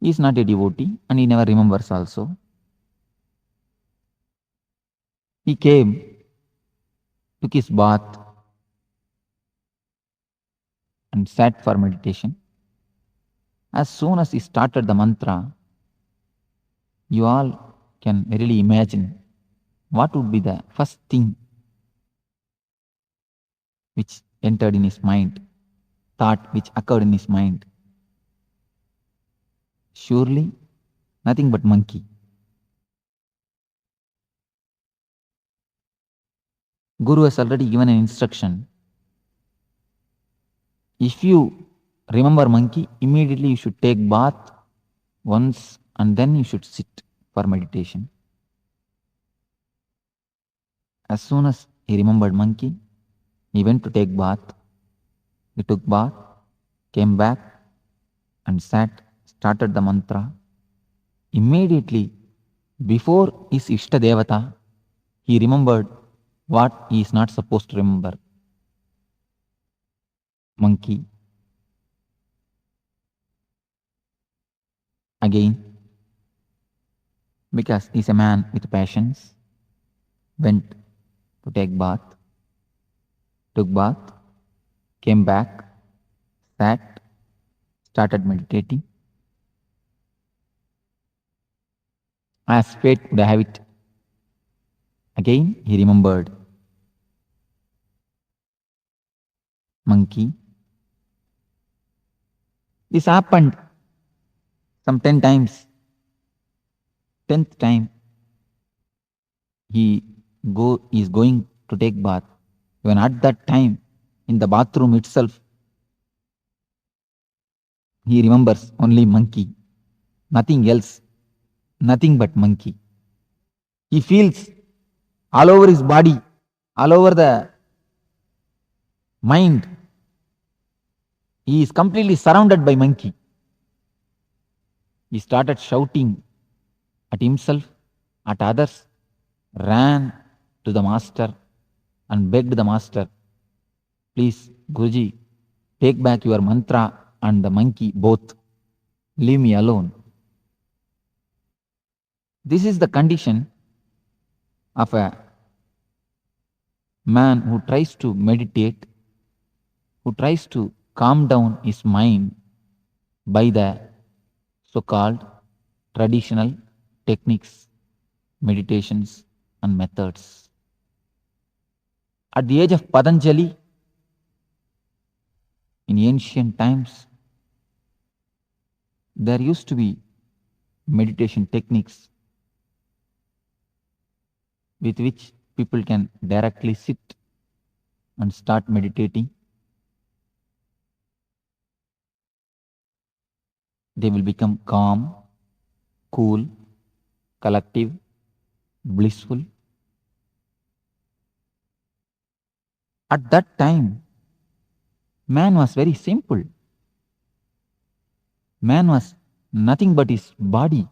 He is not a devotee, and he never remembers also. He came, took his bath, and sat for meditation. As soon as he started the mantra, you all can really imagine what would be the first thing which entered in his mind, thought which occurred in his mind. Surely nothing but monkey. Guru has already given an instruction. If you remember monkey, immediately you should take bath once and then you should sit for meditation. As soon as he remembered monkey, he went to take bath. He took bath, came back and sat, started the mantra. Immediately, before his Ishta Devata, he remembered what he is not supposed to remember. Monkey. Again, because he is a man with passions, went to take bath, took bath, came back, sat, started meditating. as fate would have it. Again he remembered. Monkey. This happened some 10 times. 10th time he is going to take bath. Even at that time, in the bathroom itself, he remembers only monkey, nothing else, nothing but monkey. He feels all over his body, all over the mind. He is completely surrounded by monkey. He started shouting at himself, at others, ran to the master and begged the master, please, Guruji, take back your mantra and the monkey both. Leave me alone. This is the condition of a man who tries to meditate, who tries to calm down his mind by the so-called traditional techniques, meditations and methods. At the age of Patanjali, in ancient times, there used to be meditation techniques with which people can directly sit and start meditating. They will become calm, cool, collective, blissful. At that time, man was very simple. Man was nothing but his body.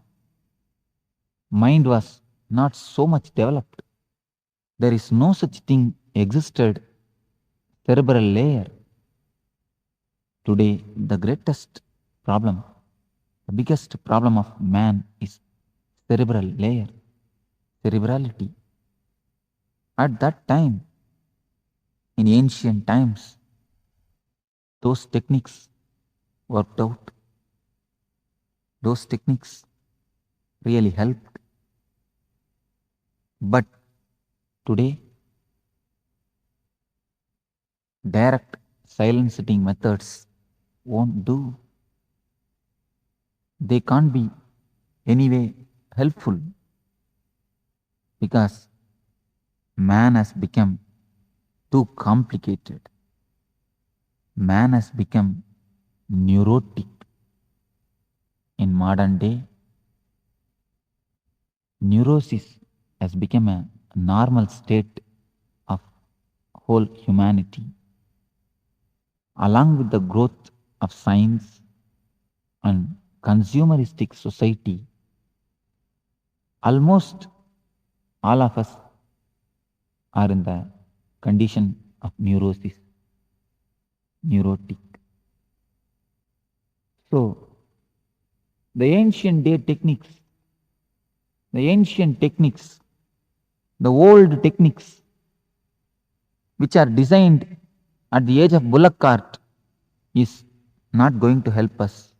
Mind was not so much developed. There is no such thing existed, cerebral layer. Today, the greatest problem, the biggest problem of man is cerebral layer, cerebrality. At that time, in ancient times, those techniques worked out. Those techniques really helped. But today, direct silent sitting methods won't do. They can't be anyway helpful because man has become too complicated. Man has become neurotic. In modern day, neurosis has become a normal state of whole humanity. Along with the growth of science and consumeristic society, almost all of us are in the condition of neurosis, neurotic. So, the ancient techniques, the old techniques, which are designed at the age of bullock cart, is not going to help us,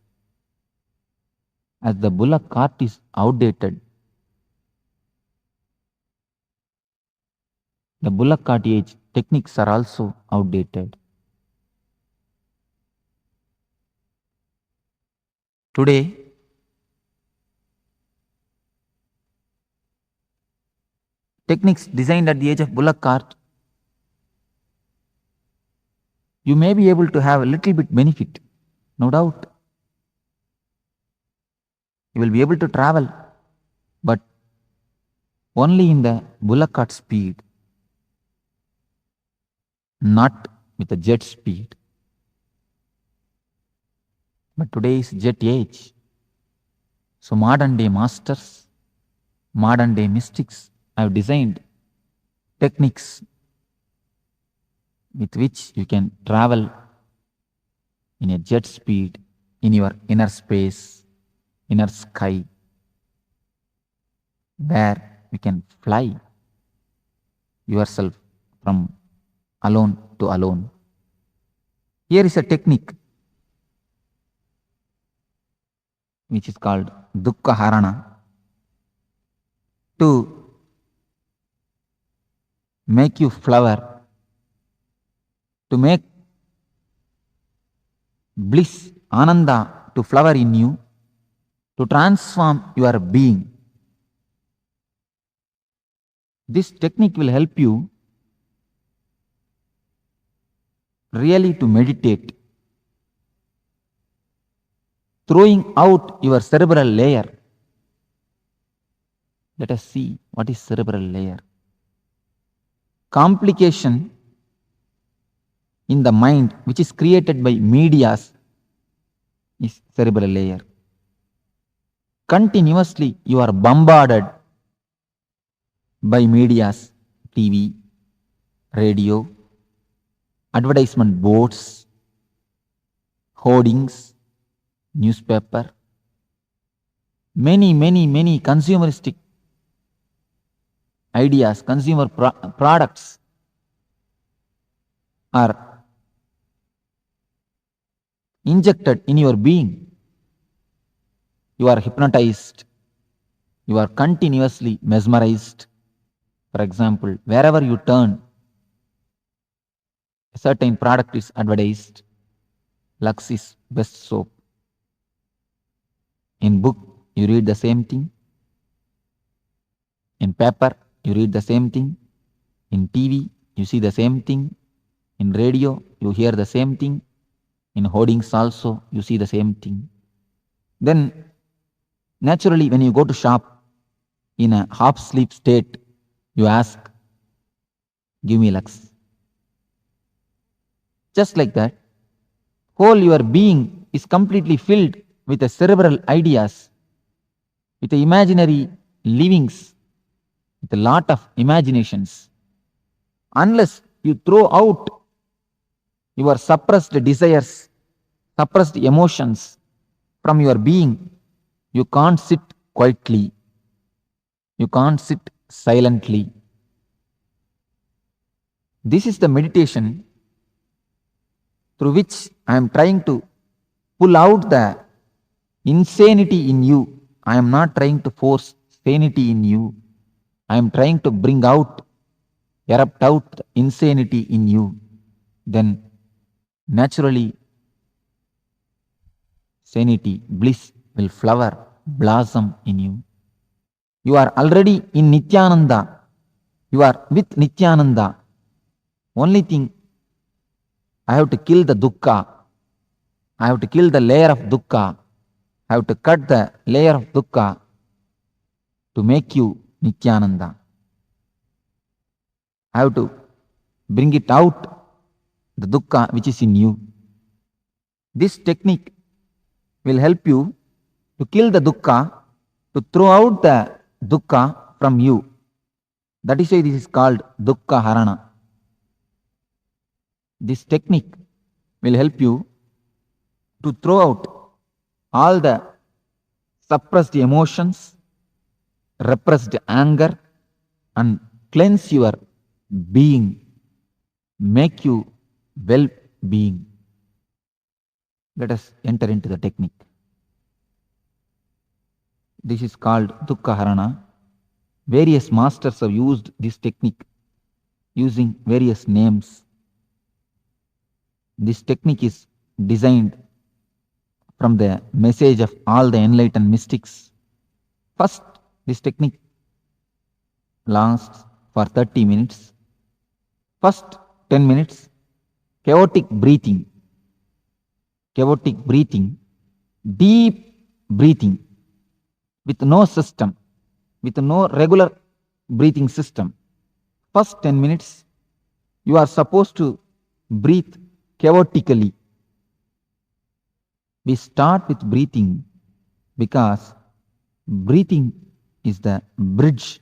as the bullock cart is outdated. The bullock cart age techniques are also outdated. Today, techniques designed at the age of bullock cart, you may be able to have a little bit benefit, no doubt. You will be able to travel, but only in the bullock cart speed, not with the jet speed. But today is jet age. So modern day masters, modern day mystics have designed techniques with which you can travel in a jet speed in your inner space, inner sky, where you can fly yourself from alone to alone. Here is a technique which is called Dukkha Harana. to make you flower, to make bliss, ananda to flower in you, to transform your being. This technique will help you really to meditate, throwing out your cerebral layer. Let us see what is cerebral layer. Complication in the mind which is created by medias is cerebral layer. Continuously you are bombarded by medias, TV, radio, advertisement boards, hoardings, newspaper, many consumeristic ideas, consumer products are injected in your being. You are hypnotized, you are continuously mesmerized. For example, wherever you turn, a certain product is advertised. Lux is best soap. In book, you read the same thing. In paper, you read the same thing. In TV, you see the same thing. In radio, you hear the same thing. In hoardings also, you see the same thing. Then, naturally, when you go to shop in a half-sleep state, you ask, give me Lux. Just like that, whole your being is completely filled with the cerebral ideas, with the imaginary livings, with a lot of imaginations. Unless you throw out your suppressed desires, suppressed emotions from your being, you can't sit quietly. You can't sit silently. This is the meditation through which I am trying to pull out the insanity in you. I am not trying to force sanity in you. I am trying to bring out, erupt out the insanity in you. Then naturally sanity, bliss will flower, blossom in you. You are already in Nithyananda. You are with Nithyananda. Only thing, I have to kill the dukkha. I have to kill the layer of dukkha. I have to cut the layer of dukkha to make you Nithyananda. I have to bring it out, the dukkha which is in you. This technique will help you to kill the dukkha, to throw out the dukkha from you. That is why this is called dukkha harana. This technique will help you to throw out all the suppressed emotions, repressed anger, and cleanse your being, make you well-being. Let us enter into the technique. This is called dukkha harana. Various masters have used this technique using various names. This technique is designed from the message of all the enlightened mystics. First, this technique lasts for 30 minutes. First 10 minutes, chaotic breathing, deep breathing with no system, with no regular breathing system. First 10 minutes, you are supposed to breathe chaotically. We start with breathing because breathing is the bridge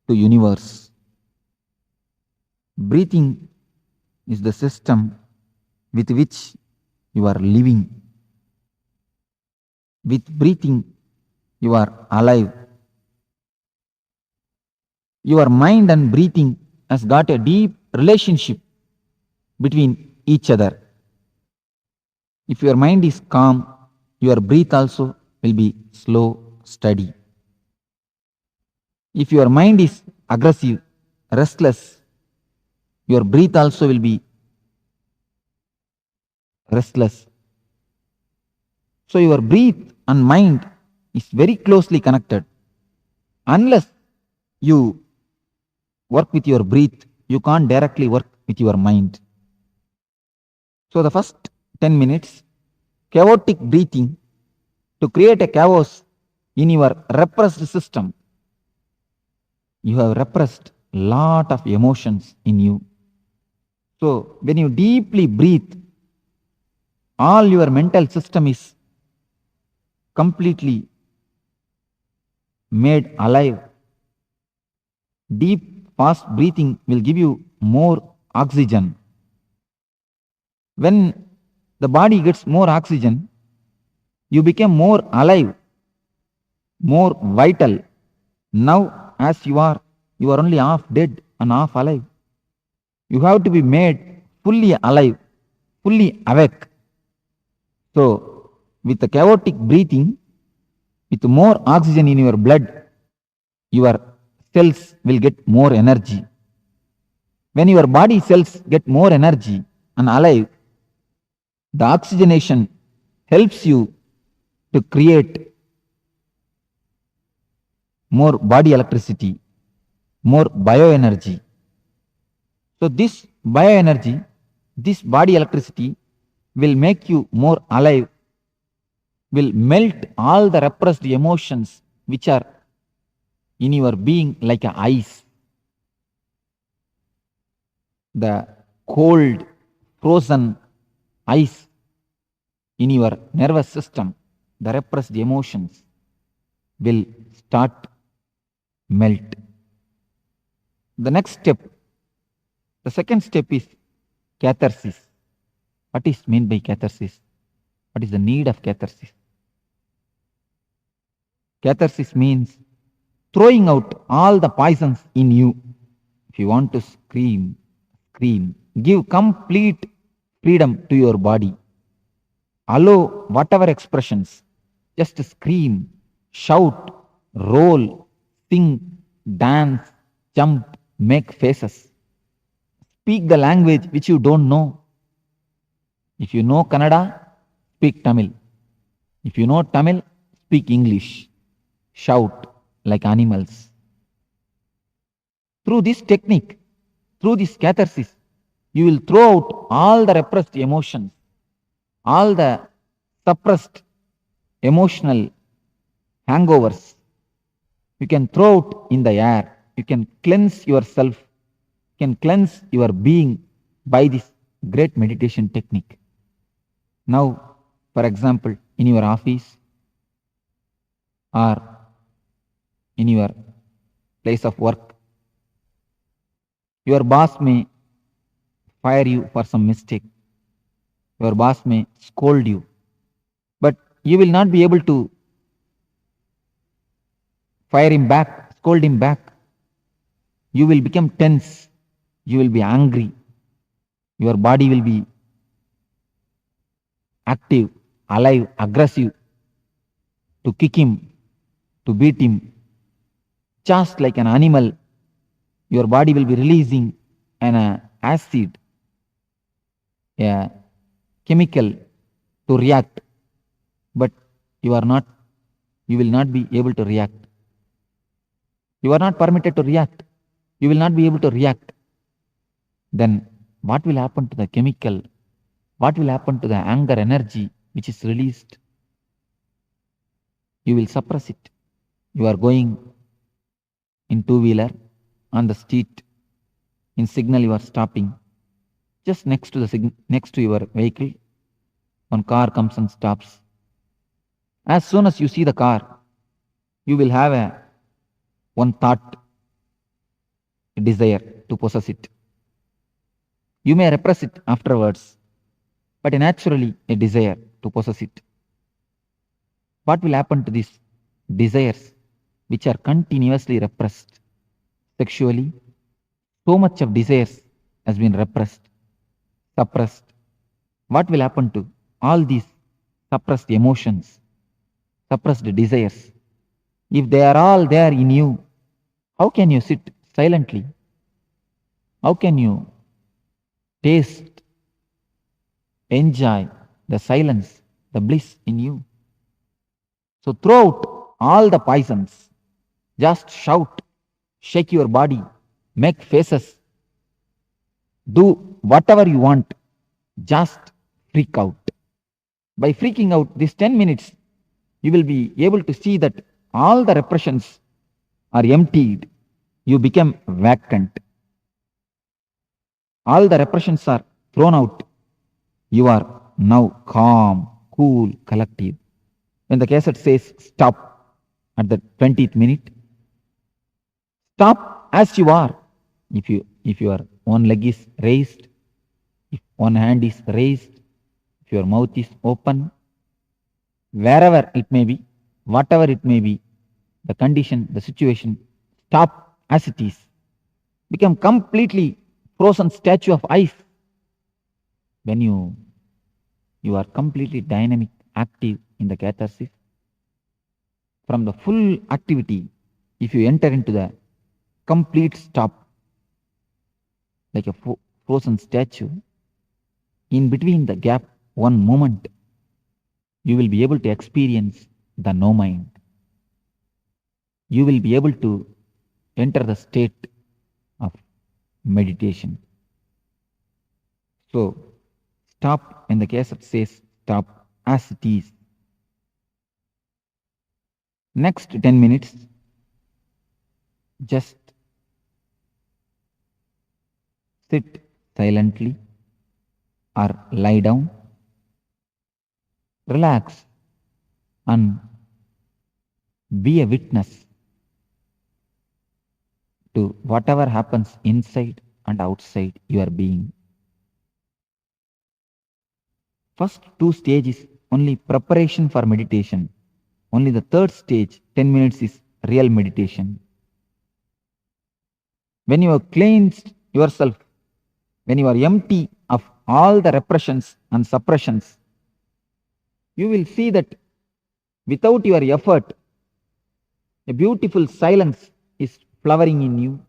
to universe. Breathing is the system with which you are living. With breathing, you are alive. Your mind and breathing has got a deep relationship between each other. If your mind is calm, your breath also will be slow, steady. If your mind is aggressive, restless, your breath also will be restless. So your breath and mind is very closely connected. Unless you work with your breath, you can't directly work with your mind. So the first 10 minutes, chaotic breathing to create a chaos in your repressed system. You have repressed lot of emotions in you. So when you deeply breathe, all your mental system is completely made alive. Deep, fast breathing will give you more oxygen. When the body gets more oxygen, you become more alive, more vital. Now, as you are only half dead and half alive. You have to be made fully alive, fully awake. So, with the chaotic breathing, with more oxygen in your blood, your cells will get more energy. When your body cells get more energy and alive, the oxygenation helps you to create more body electricity, more bioenergy. So this bioenergy, this body electricity will make you more alive, will melt all the repressed emotions which are in your being like a ice. The cold, frozen ice in your nervous system, the repressed emotions will start melt. The next step, the second step is catharsis. What is meant by catharsis? What is the need of catharsis? Catharsis means throwing out all the poisons in you. If you want to scream, scream. Give complete freedom to your body. Allow whatever expressions. Just scream, shout, roll, sing, dance, jump, make faces. Speak the language which you don't know. If you know Kannada, speak Tamil. If you know Tamil, speak English. Shout like animals. Through this technique, through this catharsis, you will throw out all the repressed emotions, all the suppressed emotional hangovers. You can throw out in the air. You can cleanse yourself, you can cleanse your being by this great meditation technique. Now, for example, in your office or in your place of work, your boss may fire you for some mistake. Your boss may scold you, but you will not be able to fire him back, scold him back. You will become tense. You will be angry. Your body will be active, alive, aggressive to kick him, to beat him. Just like an animal, your body will be releasing an acid, a chemical to react, but you will not be able to react. You are not permitted to react. You will not be able to react. Then what will happen to the chemical? What will happen to the anger energy which is released? You will suppress it. You are going in two-wheeler on the street. In signal you are stopping. Just next to your vehicle, one car comes and stops. As soon as you see the car, you will have one thought, a desire to possess it. You may repress it afterwards, but naturally a desire to possess it. What will happen to these desires which are continuously repressed? Sexually, so much of desires has been repressed, suppressed. What will happen to all these suppressed emotions, suppressed desires? If they are all there in you, How can you sit silently? How can you taste, enjoy the silence, the bliss in you? So throw out all the poisons. Just shout, shake your body, make faces, do whatever you want. Just freak out. By freaking out these 10 minutes, you will be able to see that all the repressions are emptied. You become vacant. All the repressions are thrown out. You are now calm, cool, collective. When the cassette says stop at the 20th minute, stop as you are. If your one leg is raised, if one hand is raised, if your mouth is open, wherever it may be, whatever it may be, the condition, the situation, stop as it is. Become completely frozen statue of ice. When you are completely dynamic, active in the catharsis, from the full activity, if you enter into the complete stop, like a frozen statue, in between the gap, one moment, you will be able to experience the no mind. You will be able to enter the state of meditation. So, stop when the cassette says stop as it is. Next 10 minutes, just sit silently or lie down, relax, and be a witness to whatever happens inside and outside your being. First two stages only preparation for meditation. Only the third stage, 10 minutes, is real meditation. When you have cleansed yourself, when you are empty of all the repressions and suppressions, you will see that without your effort, a beautiful silence is flowering in you.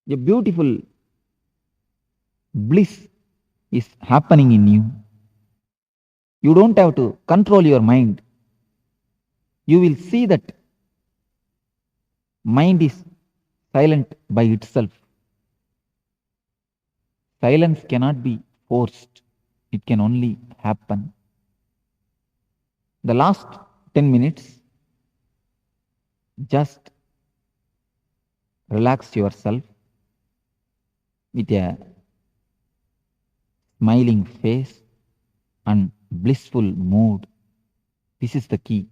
A beautiful bliss is happening in you. You don't have to control your mind. You will see that mind is silent by itself. Silence cannot be forced. It can only happen. The last 10 minutes, just relax yourself with a smiling face and blissful mood. This is the key.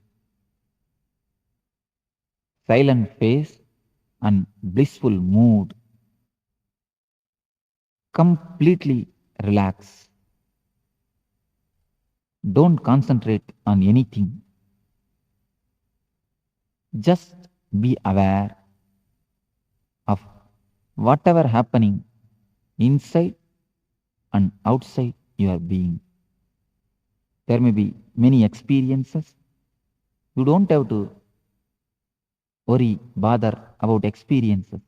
Silent face and blissful mood. Completely relax. Don't concentrate on anything. Just be aware of whatever happening inside and outside your being. There may be many experiences. You don't have to worry, bother about experiences.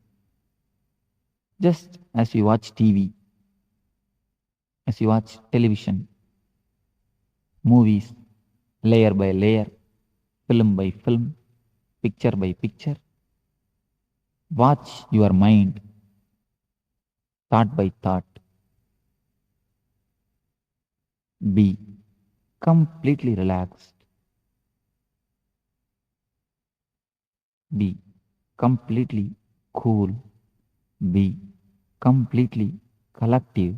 Just as you watch TV, as you watch television, movies, layer by layer, film by film, picture by picture, watch your mind, thought by thought. Be completely relaxed. Be completely cool. Be completely collective.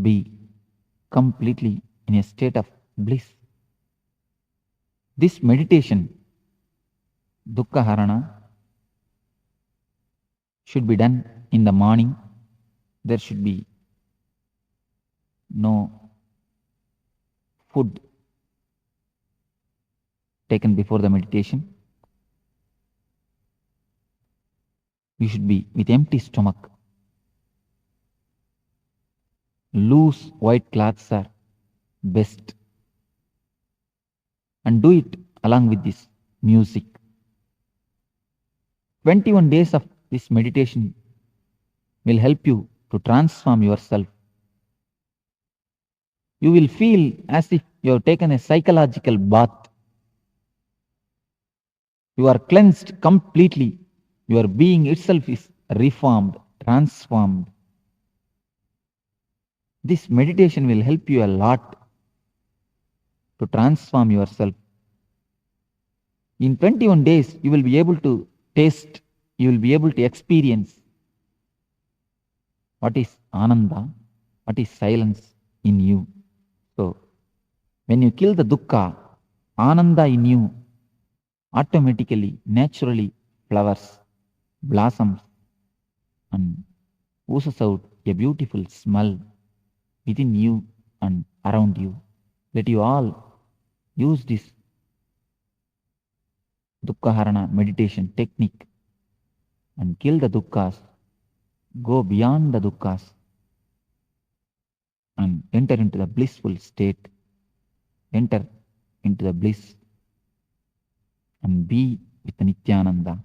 Be completely in a state of bliss. This meditation, Dukkha Harana, should be done in the morning. There should be no food taken before the meditation. You should be with empty stomach. Loose white cloths are best. And do it along with this music, 21 days of this meditation will help you to transform yourself. You will feel as if you have taken a psychological bath. You are cleansed completely. Your being itself is reformed, transformed. This meditation will help you a lot to transform yourself. In 21 days, you will be able to taste, you will be able to experience what is Ananda, what is silence in you. So, when you kill the dukkha, Ananda in you automatically, naturally flowers, blossoms, and oozes out a beautiful smell within you and around you. Let you all use this Dukkhaharana meditation technique and kill the dukkhas, go beyond the dukkhas, and enter into the blissful state, enter into the bliss and be with Nithyananda.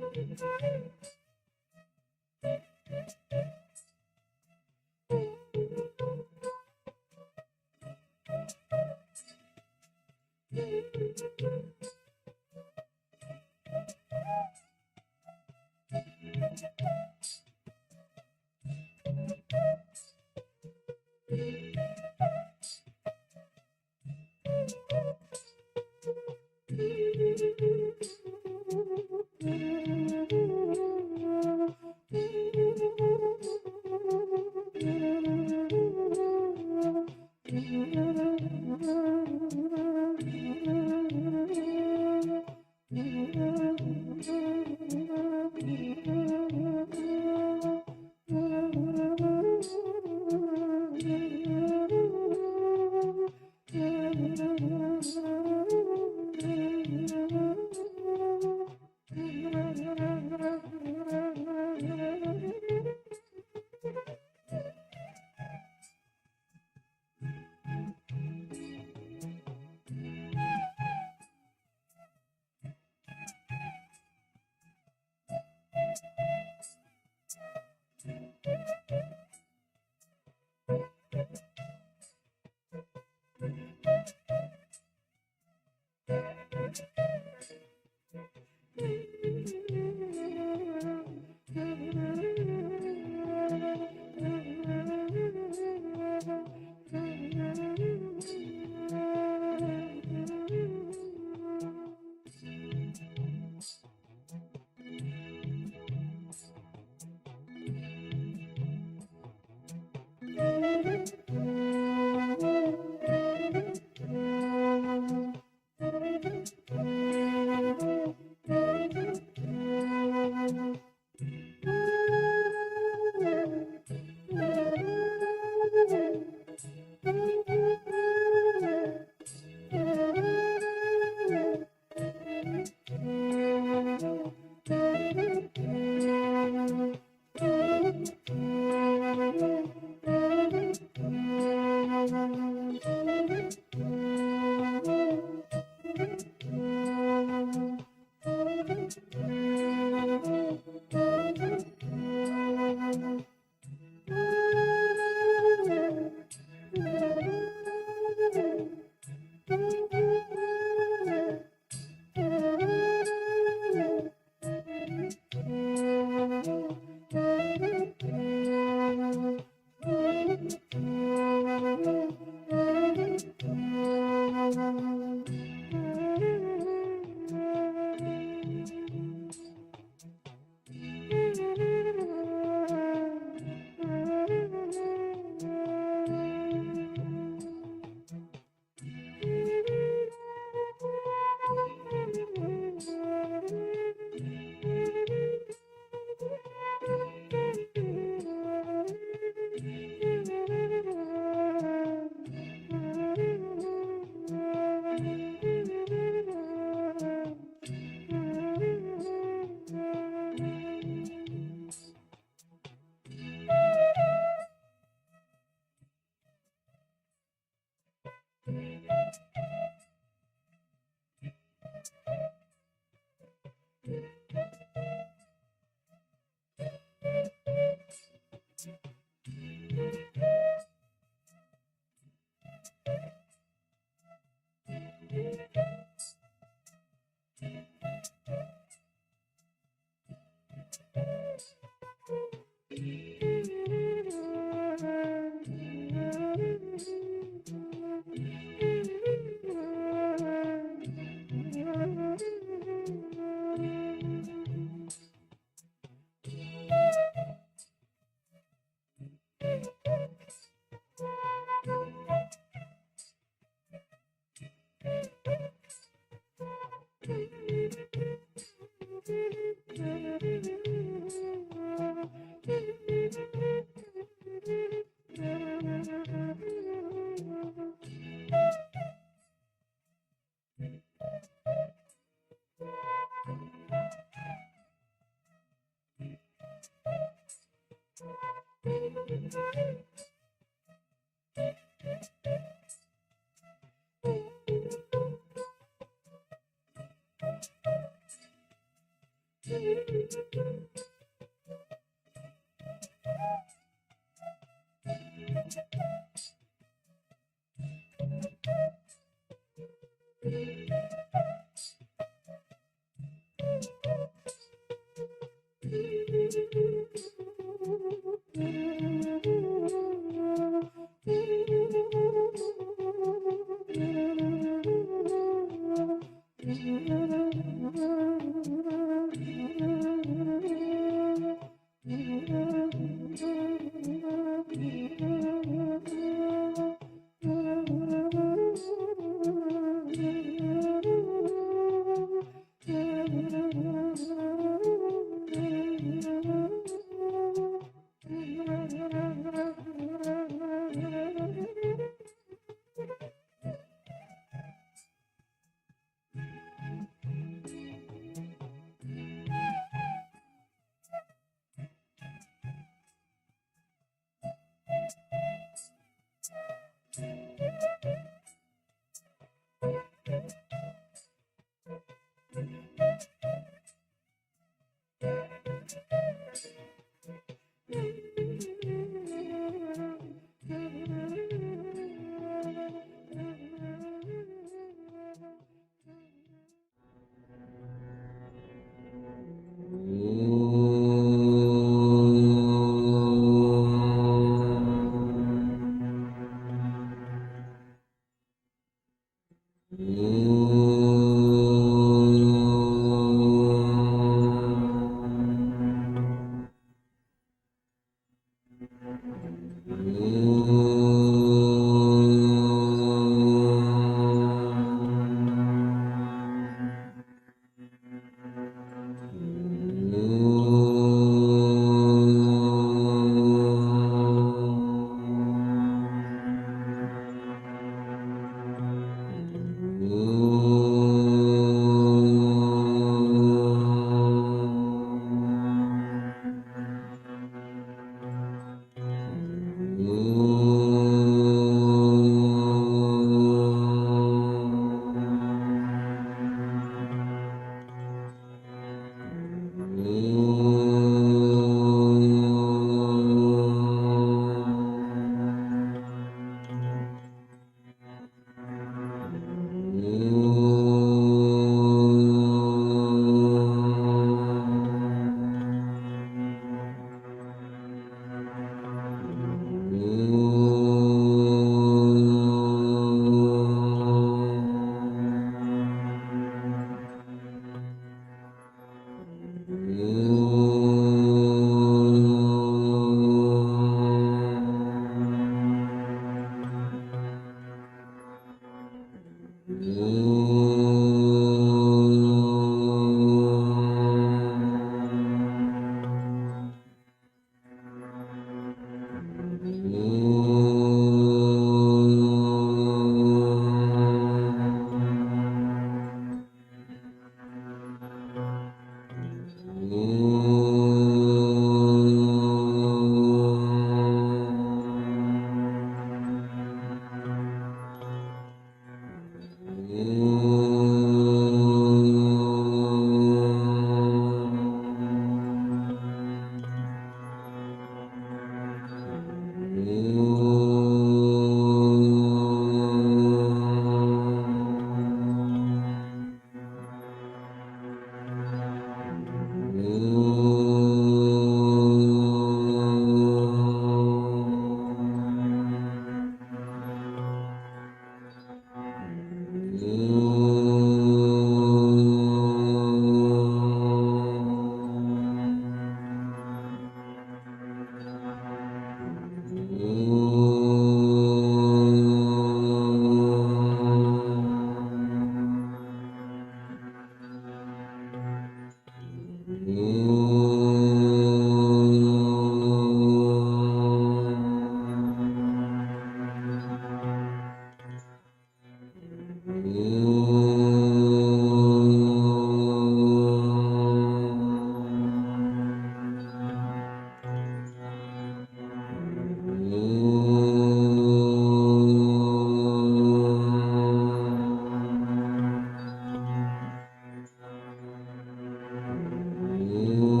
Om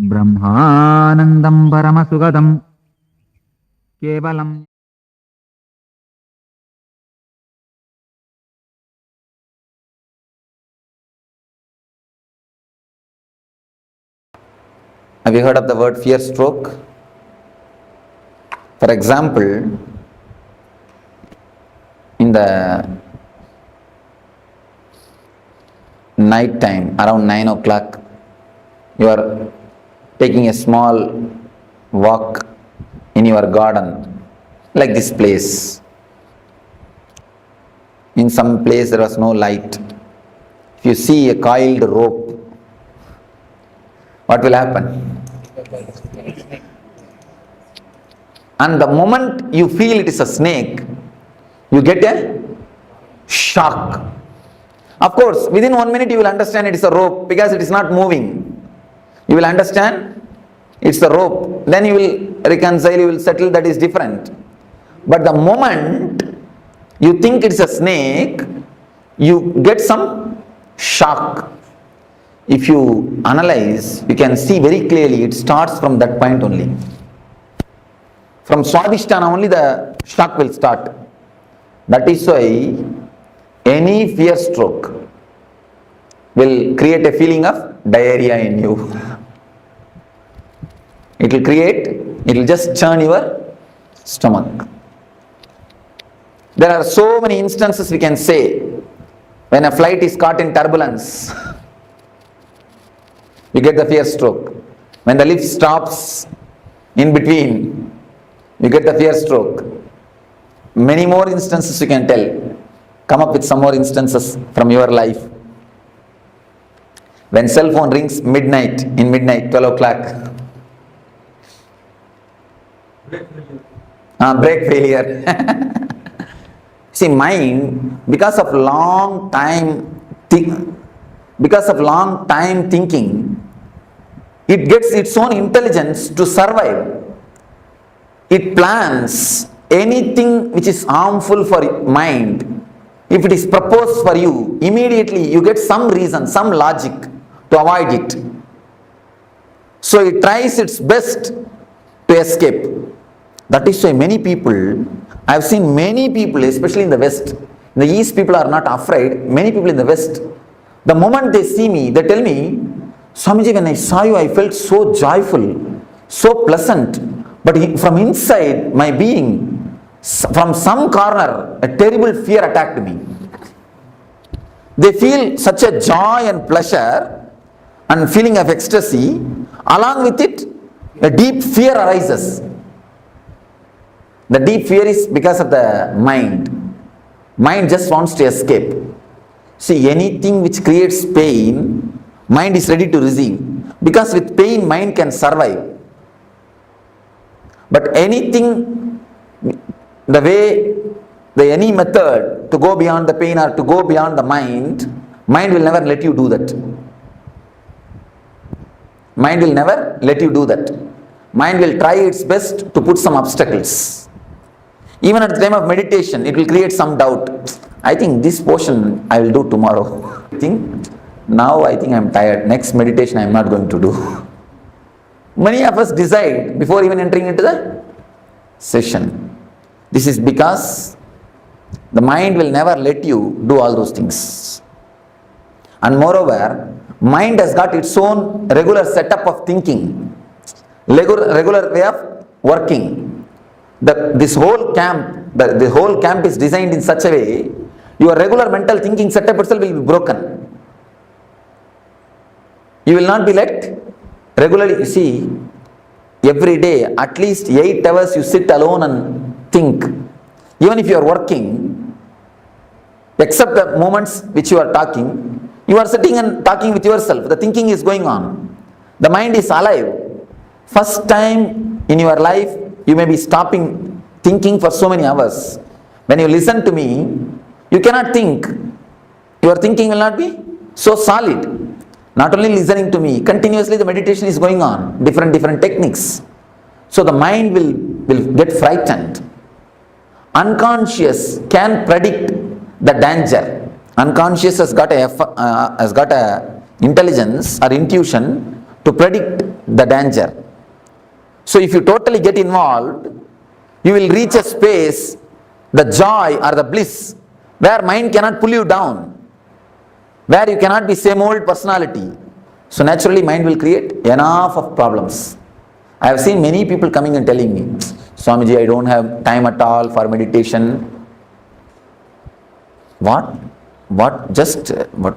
ब्रह्मानन्दं परमसुगदं केवलं Have you heard of the word fear stroke? For example, in the night time, around 9 o'clock, you are taking a small walk in your garden, like this place. In some place there was no light. If you see a coiled rope, what will happen? And the moment you feel it is a snake, you get a shock. Of course, within 1 minute you will understand it is a rope because it is not moving. You will understand it's a rope. Then you will reconcile, you will settle, that is different. But the moment you think it's a snake, you get some shock. If you analyze, you can see very clearly it starts from that point only. From Swadhisthana only the shock will start. That is why any fear stroke will create a feeling of diarrhea in you. It will just churn your stomach. There are so many instances we can say when a flight is caught in turbulence. You get the fear stroke. When the lift stops in between, you get the fear stroke. Many more instances you can tell. Come up with some more instances from your life. When cell phone rings midnight, 12 o'clock. Brake failure. See, mind, because of long time thinking, it gets its own intelligence to survive. It plans anything which is harmful for mind. If it is proposed for you, immediately you get some reason, some logic to avoid it. So it tries its best to escape. That is why many people, I have seen many people, especially in the West, in the East people are not afraid, many people in the West, the moment they see me, they tell me, Swamiji, when I saw you, I felt so joyful, so pleasant, but from inside my being, from some corner, a terrible fear attacked me. They feel such a joy and pleasure and feeling of ecstasy, along with it, a deep fear arises. The deep fear is because of the mind. Mind just wants to escape. See, anything which creates pain, mind is ready to receive. Because with pain, mind can survive. But anything, any method to go beyond the pain or to go beyond the mind will never let you do that. Mind will never let you do that. Mind will try its best to put some obstacles. Even at the time of meditation, it will create some doubt. I think this portion I will do tomorrow. Now I think I am tired. Next meditation I am not going to do. Many of us decide before even entering into the session. This is because the mind will never let you do all those things. And moreover, mind has got its own regular setup of thinking, regular way of working. This whole camp, the whole camp is designed in such a way, your regular mental thinking setup itself will be broken. You will not be let regularly, you see, every day, at least 8 hours you sit alone and think. Even if you are working, Except the moments which you are talking, you are sitting and talking with yourself. The thinking is going on. The mind is alive. First time in your life, you may be stopping thinking for so many hours. When you listen to me, you cannot think. Your thinking will not be so solid. Not only listening to me, continuously the meditation is going on, different techniques. So the mind will get frightened. Unconscious can predict the danger. Unconscious has got a intelligence or intuition to predict the danger. So if you totally get involved, you will reach a space, the joy or the bliss, where mind cannot pull you down, where you cannot be same old personality. So naturally mind will create enough of problems. I have seen many people coming and telling me, Swamiji, I don't have time at all for meditation. What?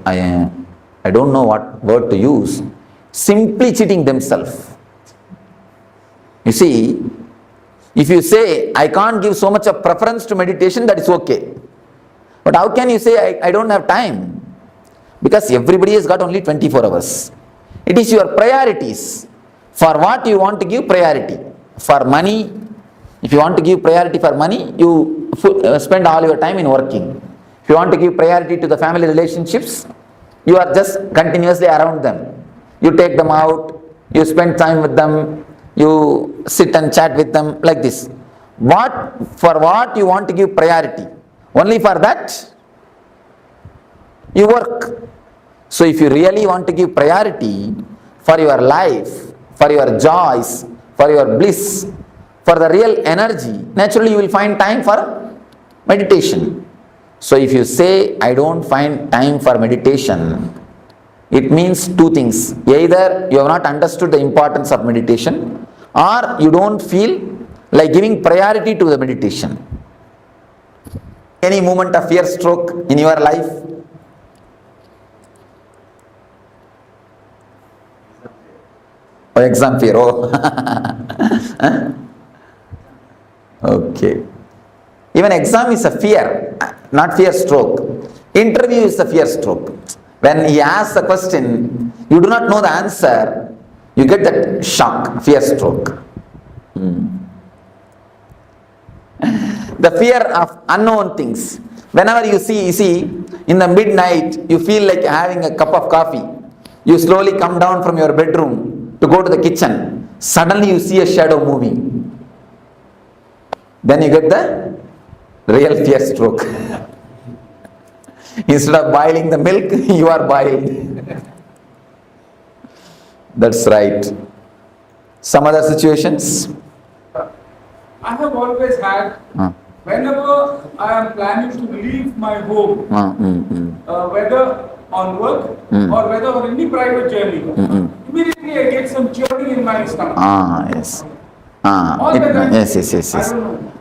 I don't know what word to use. Simply cheating themselves. You see, if you say, I can't give so much of preference to meditation, that is okay. But how can you say, I don't have time? Because everybody has got only 24 hours. It is your priorities. For what you want to give priority. For money, if you want to give priority for money, you spend all your time in working. If you want to give priority to the family relationships, you are just continuously around them. You take them out, you spend time with them, you sit and chat with them, like this. For what you want to give priority? Only for that, you work. So if you really want to give priority for your life, for your joys, for your bliss, for the real energy, naturally you will find time for meditation. So if you say, I don't find time for meditation, it means two things. Either you have not understood the importance of meditation, or you don't feel like giving priority to the meditation. Any moment of fear stroke in your life? Exam fear, oh. Okay. Even exam is a fear, not fear stroke. Interview is a fear stroke. When he asks a question, you do not know the answer, you get that shock, fear stroke. The fear of unknown things. Whenever you see, in the midnight, you feel like having a cup of coffee. You slowly come down from your bedroom to go to the kitchen. Suddenly you see a shadow moving. Then you get the real fear stroke. Instead of boiling the milk, you are boiled. That's right. Some other situations? I have always had, whenever I am planning to leave my home, whether on work or whether on any private journey, immediately I get some churning in my stomach. Yes. Yes.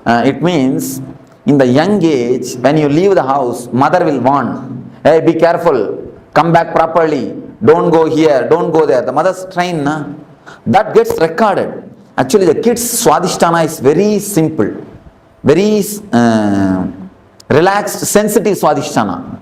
It means in the young age, when you leave the house, mother will warn, hey, be careful, come back properly, don't go here, don't go there. The mother's train, that gets recorded. Actually, the kids' Swadhisthana is very simple, very relaxed, sensitive Swadhisthana.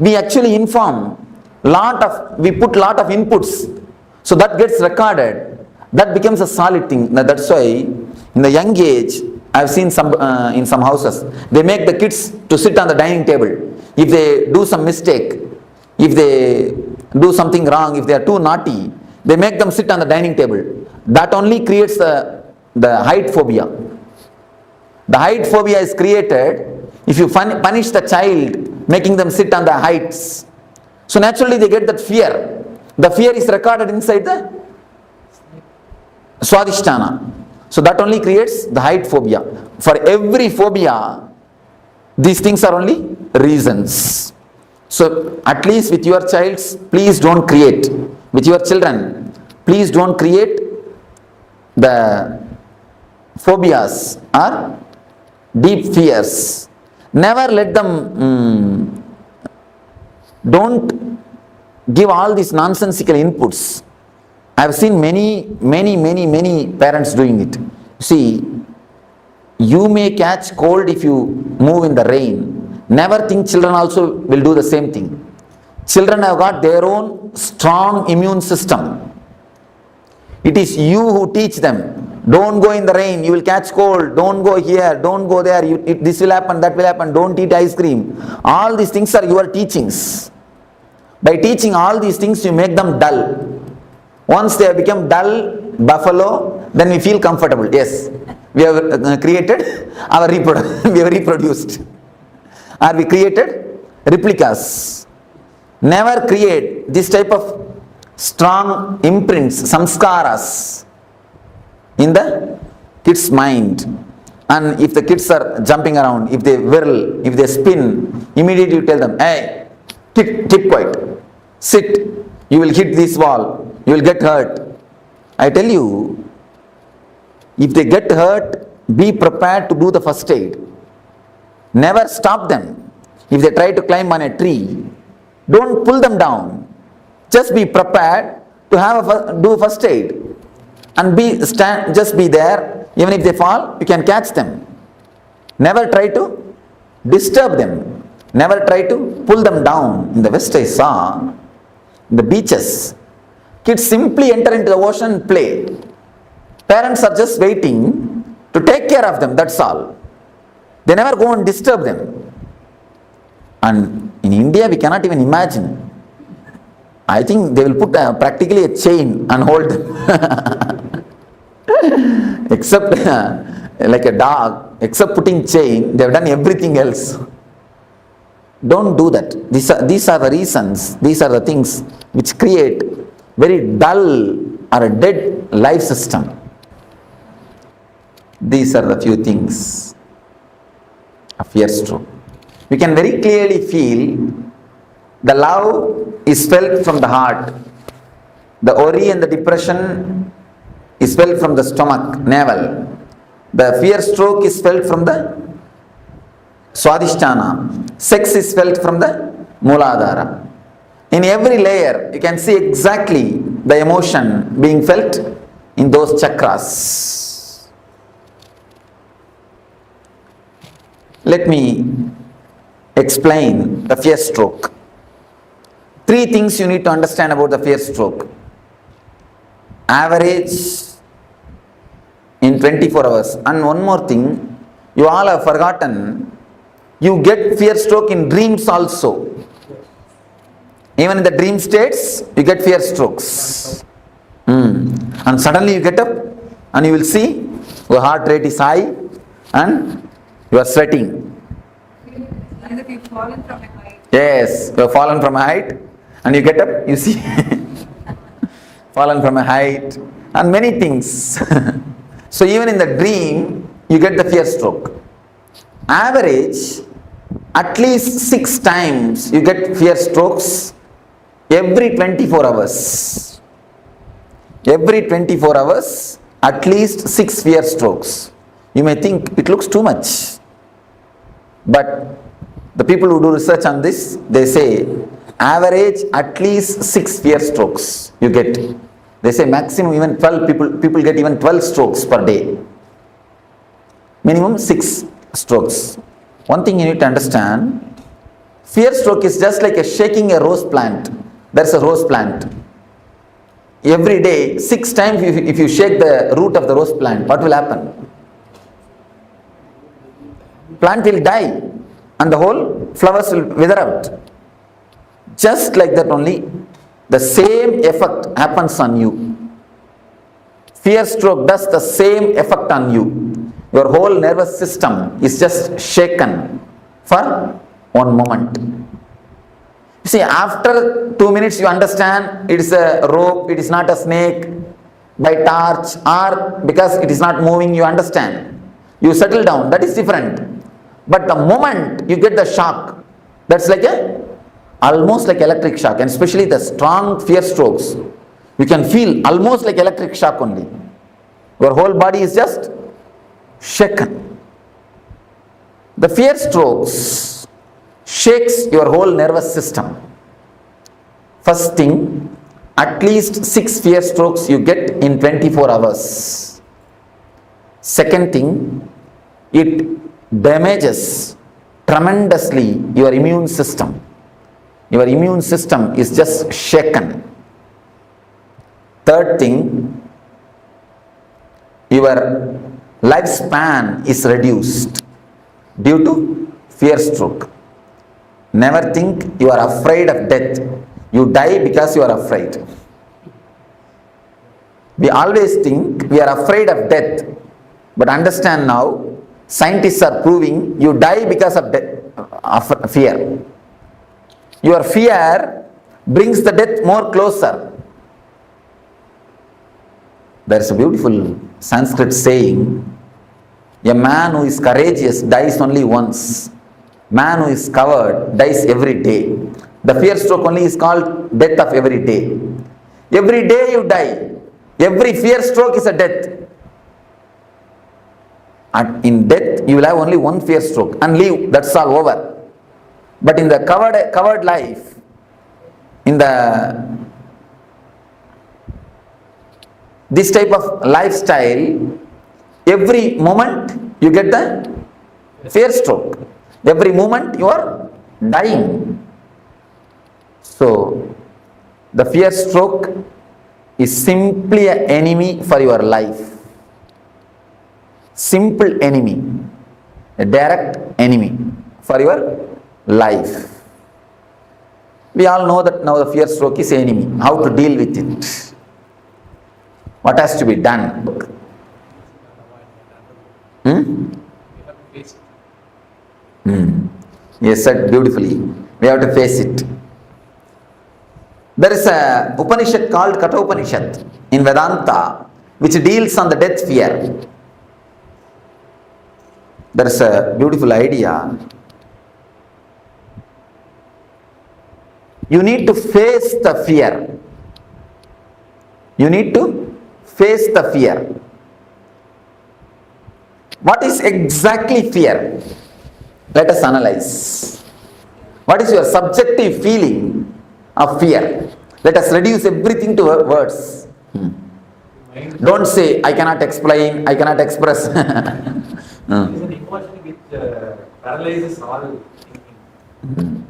We actually we put lot of inputs, so that gets recorded. That becomes a solid thing. Now, that's why in the young age, I've seen in some houses, they make the kids to sit on the dining table. If they do some mistake, if they do something wrong, if they are too naughty, they make them sit on the dining table. That only creates the height phobia. The height phobia is created if you punish the child, making them sit on the heights. So naturally they get that fear. The fear is recorded inside the Swadhisthana. So that only creates the height phobia. For every phobia, these things are only reasons. So at least with your child, please don't create. With your children, please don't create the phobias or deep fears. Never let them, don't give all these nonsensical inputs. I have seen many parents doing it. See, you may catch cold if you move in the rain. Never think children also will do the same thing. Children have got their own strong immune system. It is you who teach them. Don't go in the rain, you will catch cold. Don't go here, don't go there. This will happen, that will happen. Don't eat ice cream. All these things are your teachings. By teaching all these things, you make them dull. Once they have become dull, buffalo, then we feel comfortable. Yes, we have created our we have reproduced. Or we created replicas. Never create this type of strong imprints, samskaras in the kids' mind. And if the kids are jumping around, if they whirl, if they spin, immediately you tell them, hey, keep quiet, sit, you will hit this wall, you will get hurt. I tell you, if they get hurt, be prepared to do the first aid. Never stop them. If they try to climb on a tree, don't pull them down. Just be prepared to do first aid. And just be there. Even if they fall, you can catch them. Never try to disturb them. Never try to pull them down. In the West I saw, in the beaches, kids simply enter into the ocean and play. Parents are just waiting to take care of them, that's all. They never go and disturb them. And in India we cannot even imagine. I think they will put practically a chain and hold them. Except like a dog, except putting chain, they have done everything else. Don't do that. These are the reasons, these are the things which create very dull or a dead life system. These are the few things of fear stroke. We can very clearly feel the love is felt from the heart. The worry and the depression is felt from the stomach, navel. The fear stroke is felt from the swadhisthana. Sex is felt from the Mooladhara. In every layer, you can see exactly the emotion being felt in those chakras. Let me explain the fear stroke. 3 things you need to understand about the fear stroke. Average in 24 hours. And one more thing, you all have forgotten, you get fear stroke in dreams also. Even in the dream states, you get fear strokes. And suddenly you get up and you will see your heart rate is high and you are sweating. Like you've fallen from a height. Yes, you have fallen from a height and you get up, you see fallen from a height and many things. So even in the dream, you get the fear stroke. Average, at least 6 times you get fear strokes every 24 hours. Every 24 hours, at least 6 fear strokes. You may think it looks too much. But the people who do research on this, they say average at least 6 fear strokes you get. They say maximum even 12 people get even 12 strokes per day. Minimum 6 strokes. One thing you need to understand, fear stroke is just like shaking a rose plant. There's a rose plant. Every day, 6 times if you shake the root of the rose plant, what will happen? Plant will die and the whole flowers will wither out. Just like that only, the same effect happens on you. Fear stroke does the same effect on you. Your whole nervous system is just shaken for one moment. You see, after 2 minutes you understand it is a rope, it is not a snake, by torch, or because it is not moving, you understand. You settle down, that is different. But the moment you get the shock, that's like almost like electric shock, and especially the strong fear strokes, you can feel almost like electric shock only. Your whole body is just shaken. The fear strokes shakes your whole nervous system. First thing, at least 6 fear strokes you get in 24 hours. Second thing, it damages tremendously your immune system. Your immune system is just shaken. Third thing, your lifespan is reduced due to fear stroke. Never think you are afraid of death. You die because you are afraid. We always think we are afraid of death, but understand now, scientists are proving you die because of fear. Your fear brings the death more closer. There is a beautiful Sanskrit saying, a man who is courageous dies only once. Man who is coward dies every day. The fear stroke only is called death of every day. Every day you die. Every fear stroke is a death. And in death, you will have only one fear stroke and leave. That's all over. But in the covered life, in this type of lifestyle, every moment you get the fear stroke. Every moment you are dying. So, the fear stroke is simply an enemy for your life. Simple enemy, a direct enemy for your life. We all know that now the fear stroke is enemy. How to deal with it? What has to be done? Yes, said beautifully. We have to face it. There is a Upanishad called Kathopanishad in Vedanta which deals on the death fear. There is a beautiful idea. You need to face the fear. You need to face the fear. What is exactly fear? Let us analyze. What is your subjective feeling of fear? Let us reduce everything to words. Don't say, I cannot explain, I cannot express. It's an emotion which paralyzes all thinking.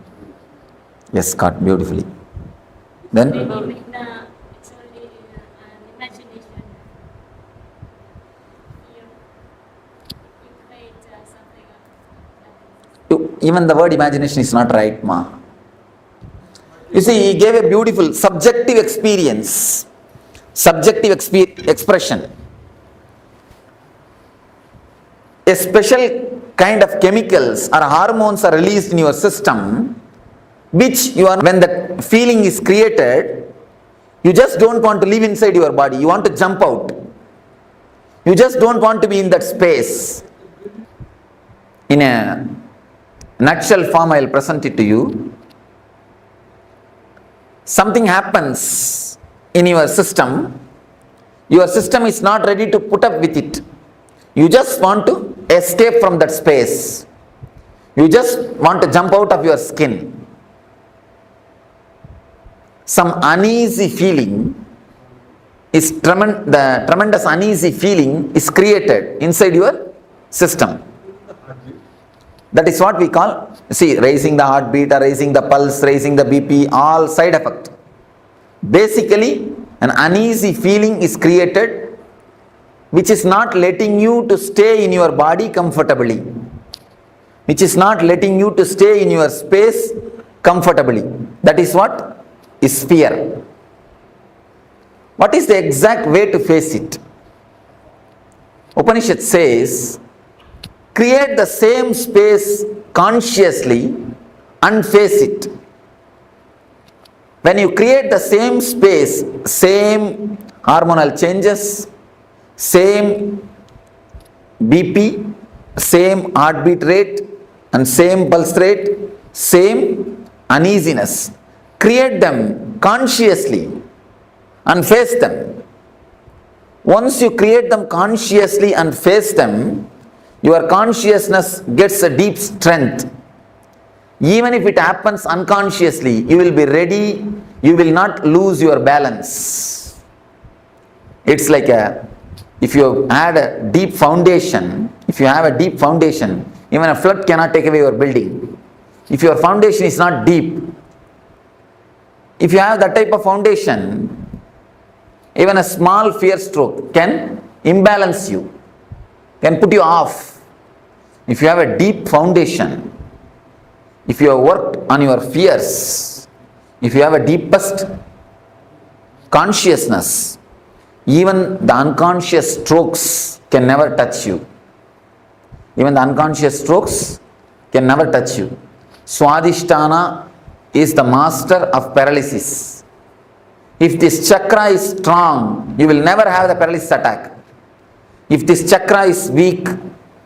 Yes, Scott, beautifully. Then? It's only imagination. Even the word imagination is not right, ma. You see, he gave a beautiful subjective experience, subjective expression. A special kind of chemicals or hormones are released in your system, which when the feeling is created, you just don't want to live inside your body, you want to jump out. You just don't want to be in that space. In a nutshell form, I will present it to you. Something happens in your system is not ready to put up with it. You just want to escape from that space. You just want to jump out of your skin. Some uneasy feeling is the tremendous uneasy feeling is created inside your system. That is what we call, see, raising the heartbeat or raising the pulse, raising the BP, all side effect. Basically, an uneasy feeling is created which is not letting you to stay in your body comfortably, which is not letting you to stay in your space comfortably. That is what is fear. What is the exact way to face it? Upanishad says, create the same space consciously and face it. When you create the same space, same hormonal changes, same BP, same heartbeat rate and same pulse rate, same uneasiness, create them consciously and face them. Once you create them consciously and face them, your consciousness gets a deep strength. Even if it happens unconsciously, you will be ready, you will not lose your balance. It's like if you had a deep foundation, if you have a deep foundation, Even a flood cannot take away your building. If your foundation is not deep, if you have that type of foundation, even a small fear stroke can imbalance you, can put you off. If you have a deep foundation, if you have worked on your fears, if you have a deepest consciousness, even the unconscious strokes can never touch you. Even the unconscious strokes can never touch you. Swadhisthana is the master of paralysis. If this chakra is strong, you will never have the paralysis attack. If this chakra is weak,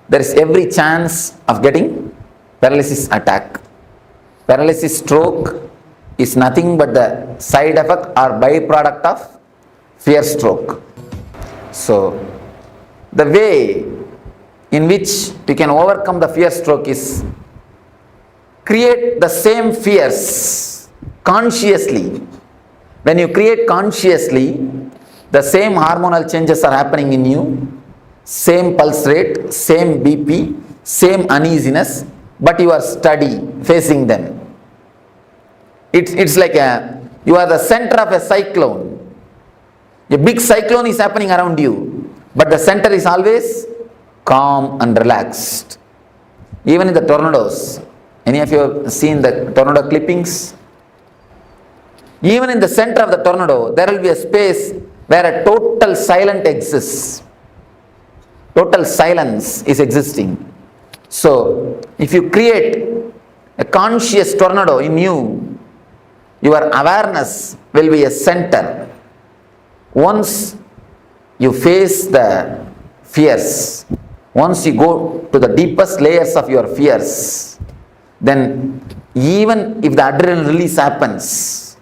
there is every chance of getting paralysis attack. Paralysis stroke is nothing but the side effect or byproduct of fear stroke. So, the way in which we can overcome the fear stroke is create the same fears consciously. When you create consciously, the same hormonal changes are happening in you, same pulse rate, same BP, same uneasiness, but you are steady facing them. It's like you are the center of a cyclone. A big cyclone is happening around you, but the center is always calm and relaxed. Even in the tornadoes, any of you have seen the tornado clippings? Even in the center of the tornado, there will be a space where a total silence exists. Total silence is existing. So, if you create a conscious tornado in you, your awareness will be a center. Once you face the fears, once you go to the deepest layers of your fears, then even if the adrenaline release happens,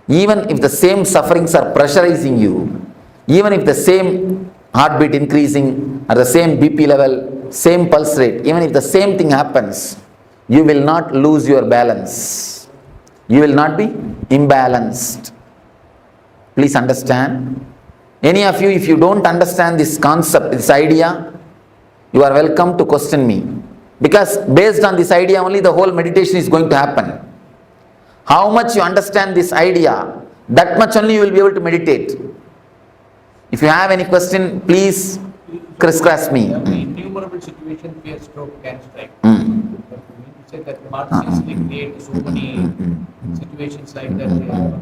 even if the same sufferings are pressurizing you, even if the same heartbeat increasing or the same BP level, same pulse rate, even if the same thing happens, you will not lose your balance. You will not be imbalanced. Please understand. Any of you, if you don't understand this concept, this idea, you are welcome to question me. Because based on this idea only the whole meditation is going to happen. How much you understand this idea, that much only you will be able to meditate. If you have any question, please crisscross me. Innumerable situation fear stroke can strike. You said that consciously create so many situations like that.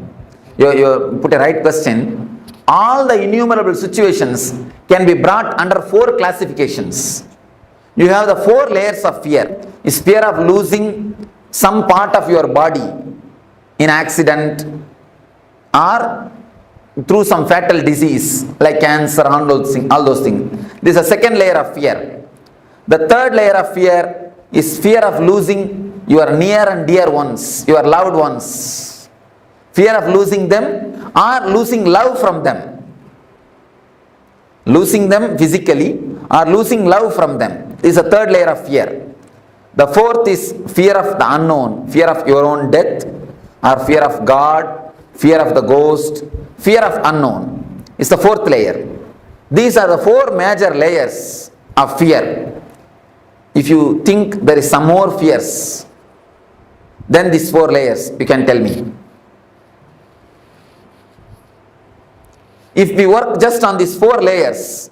You put a right question. All the innumerable situations can be brought under 4 classifications. You have the 4 layers of fear. Is fear of losing some part of your body in accident or through some fatal disease like cancer, all those things. This is a second layer of fear. The third layer of fear is fear of losing your near and dear ones, your loved ones. Fear of losing them or losing love from them. Losing them physically or losing love from them. This is a third layer of fear. The fourth is fear of the unknown, fear of your own death or fear of God, fear of the ghost, fear of unknown. It's the fourth layer. These are the 4 major layers of fear. If you think there is some more fears, then these 4 layers, you can tell me. If we work just on these 4 layers,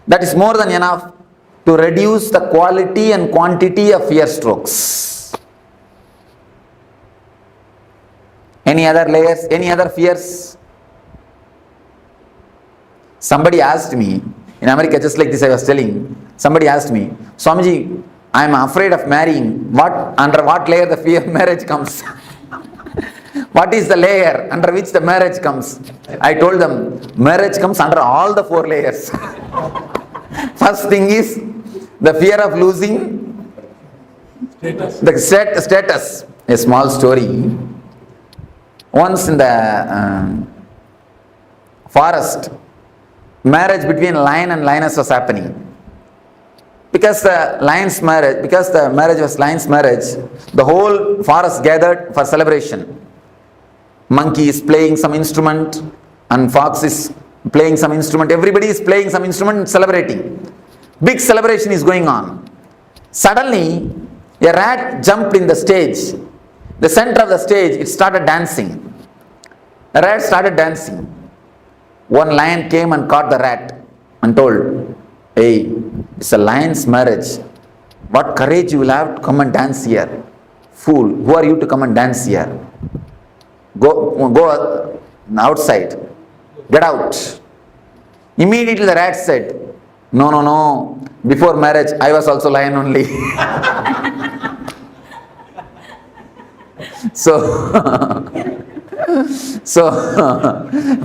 that is more than enough to reduce the quality and quantity of fear strokes. Any other layers? Any other fears? Somebody asked me, in America, just like this I was telling, somebody asked me, Swamiji, I am afraid of marrying. Under what layer the fear of marriage comes? What is the layer under which the marriage comes? I told them, marriage comes under all the 4 layers. First thing is the fear of losing the status. A small story. Once in the forest, marriage between lion and lioness was happening. Because the marriage was lion's marriage, the whole forest gathered for celebration. Monkey is playing some instrument and fox is playing some instrument. Everybody is playing some instrument and celebrating. Big celebration is going on. Suddenly, a rat jumped in the stage. The center of the stage, it started dancing. The rat started dancing. One lion came and caught the rat and told, "Hey, it's a lion's marriage. What courage you will have to come and dance here? Fool, who are you to come and dance here? Go outside. Get out." Immediately the rat said, No. Before marriage, I was also lion only." So,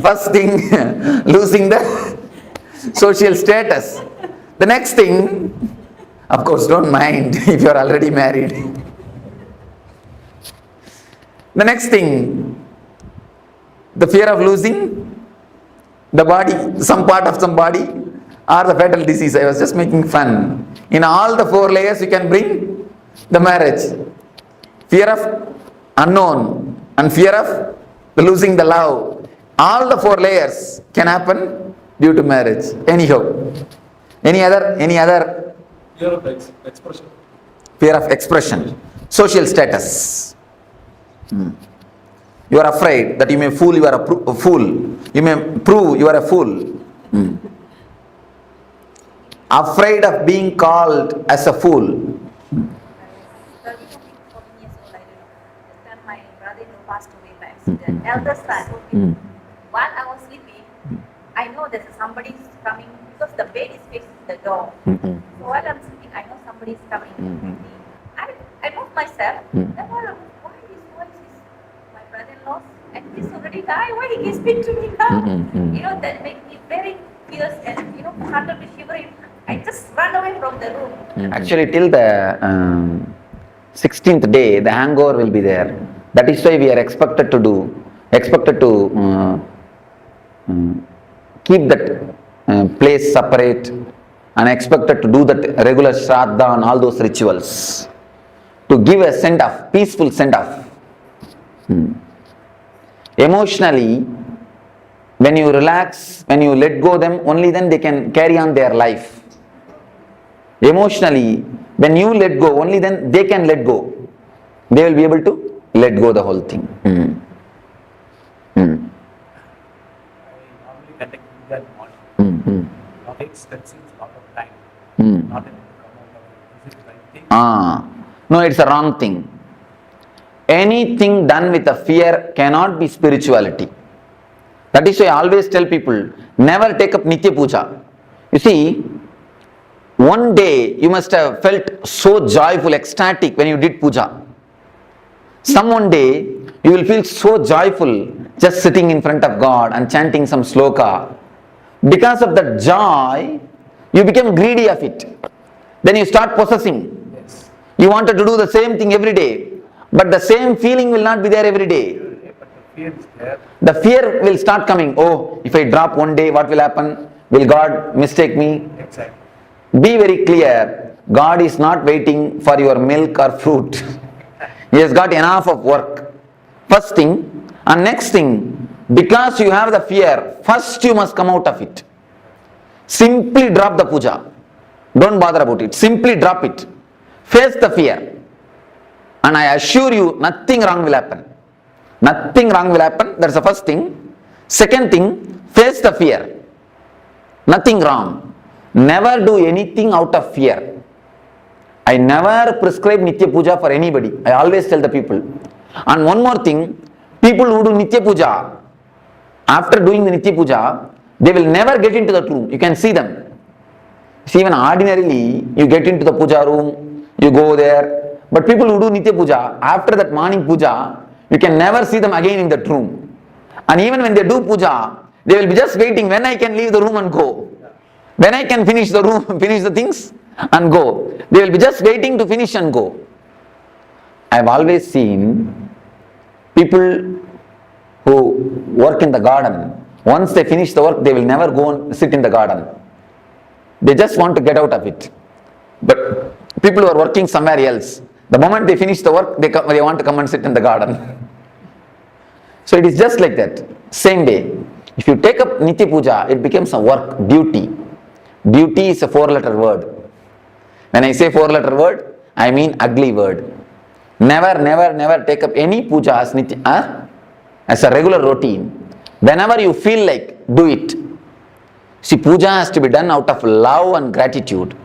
first thing, losing the social status. The next thing, of course, don't mind if you are already married. The next thing, the fear of losing the body, some part of some body, or the fatal disease. I was just making fun. In all the 4 layers, you can bring the marriage. Fear of unknown and fear of losing the love. All the 4 layers can happen due to marriage. Anyhow, any other? Fear of expression. Fear of expression. Social status. You are afraid that you may fool, you are a fool. You may prove you are a fool. Afraid of being called as a fool. My brother-in-law passed away by accident. Eldest son. While I was sleeping, I know there's somebody coming because the bed is facing the door. So while I'm sleeping, I know somebody is coming. I moved myself. Then why this voice is my brother-in-law? And he's already died. Why he can speak to me now? That made me very fierce and started to shivering. I just ran away from the room. Actually, till the 16th day, the hangover will be there. That is why we are expected to keep that place separate and expected to do that regular shraddha and all those rituals to give a send-off, peaceful send-off. Emotionally, when you relax, when you let go them, only then they can carry on their life. Emotionally, when you let go, only then they can let go. They will be able to let go the whole thing. I normally conduct puja in the morning. Now it consumes a lot of time. Not able to come out of it. Is it the right thing? No, it's a wrong thing. Anything done with a fear cannot be spirituality. That is why I always tell people, never take up Nitya Puja. You see, one day you must have felt so joyful, ecstatic when you did puja. Some one day you will feel so joyful just sitting in front of God and chanting some sloka. Because of that joy, you become greedy of it. Then you start possessing. Yes. You wanted to do the same thing every day, but the same feeling will not be there every day. But the fear is there. The fear will start coming. Oh, if I drop one day, what will happen? Will God mistake me? Exactly. Be very clear, God is not waiting for your milk or fruit. He has got enough of work. First thing, and next thing, because you have the fear, first you must come out of it. Simply drop the puja. Don't bother about it. Simply drop it. Face the fear. And I assure you, nothing wrong will happen. Nothing wrong will happen. That's the first thing. Second thing, face the fear. Nothing wrong. Never do anything out of fear. I never prescribe Nitya Puja for anybody. I always tell the people. And one more thing, people who do Nitya Puja, after doing the Nitya Puja, they will never get into the room. You can see them. See, even ordinarily, you get into the puja room, you go there. But people who do Nitya Puja, after that morning puja, you can never see them again in that room. And even when they do puja, they will be just waiting when I can leave the room and go. When I can finish the room, finish the things and go. They will be just waiting to finish and go. I have always seen people who work in the garden, once they finish the work, they will never go and sit in the garden. They just want to get out of it. But people who are working somewhere else, the moment they finish the work, they want to come and sit in the garden. So it is just like that. Same way. If you take up Nitya Puja, it becomes a work, duty. Duty is a 4-letter word. When I say 4-letter word, I mean ugly word. Never, never, never take up any puja as a regular routine. Whenever you feel like, do it. See, puja has to be done out of love and gratitude.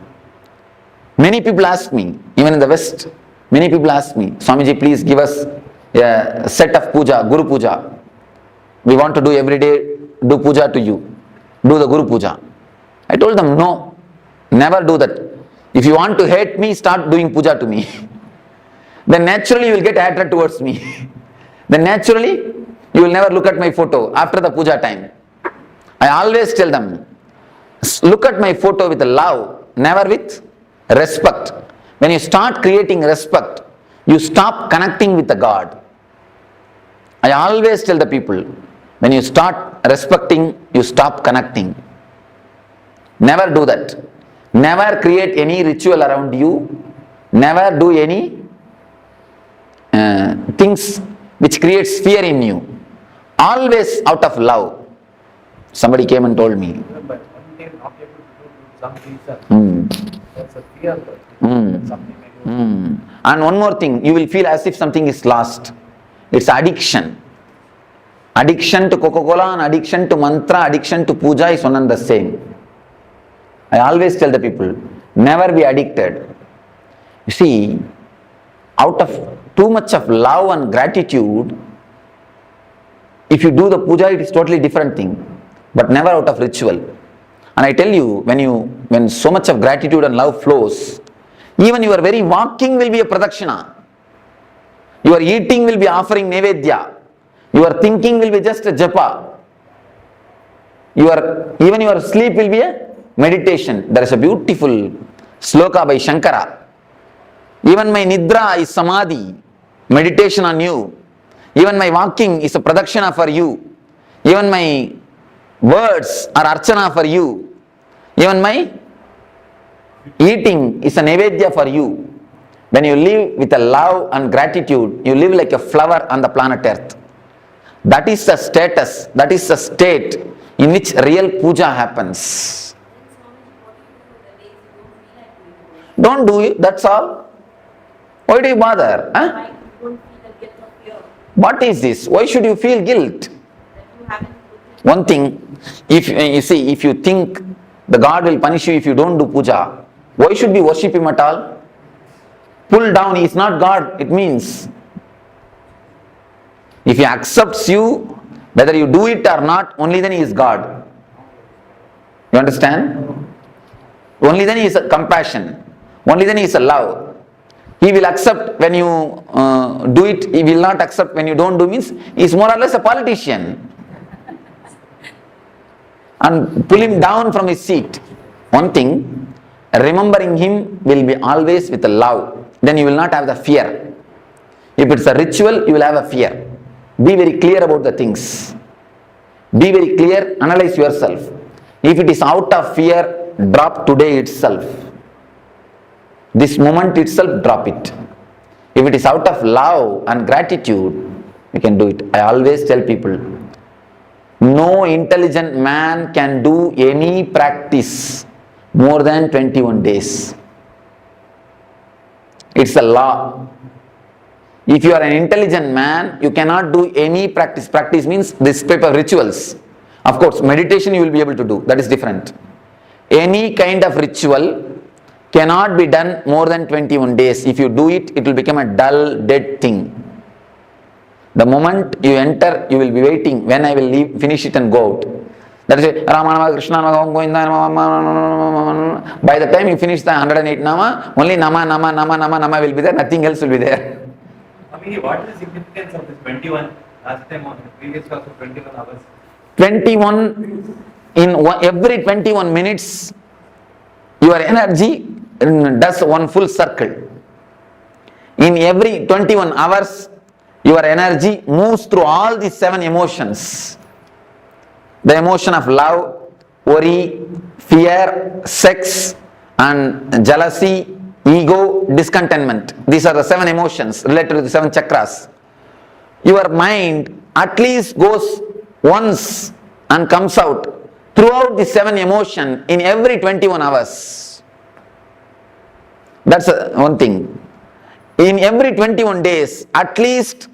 Many people ask me, even in the West, many people ask me, Swamiji, please give us a set of puja, Guru Puja. We want to do every day, do puja to you. Do the Guru Puja. I told them, no, never do that. If you want to hate me, start doing puja to me. Then naturally you will get hatred towards me. Then naturally you will never look at my photo after the puja time. I always tell them, look at my photo with love, never with respect. When you start creating respect, you stop connecting with the God. I always tell the people, when you start respecting, you stop connecting. Never do that. Never create any ritual around you. Never do any things which creates fear in you. Always out of love. Somebody came and told me. But one day not able to do some reason. That's a fear. Something may go. And one more thing, you will feel as if something is lost. It's addiction. Addiction to Coca-Cola and addiction to mantra, addiction to puja is one and the same. I always tell the people, never be addicted. You see, out of too much of love and gratitude, if you do the puja, it is totally different thing, but never out of ritual. And I tell you, when so much of gratitude and love flows, even your very walking will be a pradakshina. Your eating will be offering nevedya. Your thinking will be just a japa. Even your sleep will be a meditation. There is a beautiful sloka by Shankara. Even my nidra is samadhi, meditation on you. Even my walking is a pradakshina for you. Even my words are archana for you. Even my eating is a nevedya for you. When you live with a love and gratitude, you live like a flower on the planet Earth. That is the status, that is the state in which real puja happens. Don't do it, that's all. Why do you bother? Huh? What is this? Why should you feel guilt? One thing, if you think the God will punish you if you don't do puja, why should we worship him at all? Pull down, he is not God, it means. If he accepts you, whether you do it or not, only then he is God. You understand? Only then he is a compassion. Only then he is a love. He will accept when you do it, he will not accept when you don't do, means he is more or less a politician. And pull him down from his seat. One thing, remembering him will be always with a love. Then you will not have the fear. If it's a ritual, you will have a fear. Be very clear about the things. Be very clear, analyze yourself. If it is out of fear, drop today itself. This moment itself, drop it. If it is out of love and gratitude, you can do it. I always tell people, no intelligent man can do any practice more than 21 days. It's a law. If you are an intelligent man, you cannot do any practice. Practice means this type of rituals. Of course, meditation you will be able to do. That is different. Any kind of ritual cannot be done more than 21 days. If you do it, it will become a dull, dead thing. The moment you enter, you will be waiting when I will leave, finish it and go out. That is it. Rama Nama, Krishna Nama, Govinda Nama. By the time you finish the 108 Nama, only Nama will be there, nothing else will be there. What is the significance of this 21? Last time on the previous class of 21 hours. 21, every 21 minutes, your energy does one full circle. In every 21 hours, your energy moves through all these 7 emotions. The emotion of love, worry, fear, sex, and jealousy, ego, discontentment. These are the 7 emotions related to the 7 chakras. Your mind at least goes once and comes out throughout the 7 emotions in every 21 hours. That's one thing. In every 21 days, at least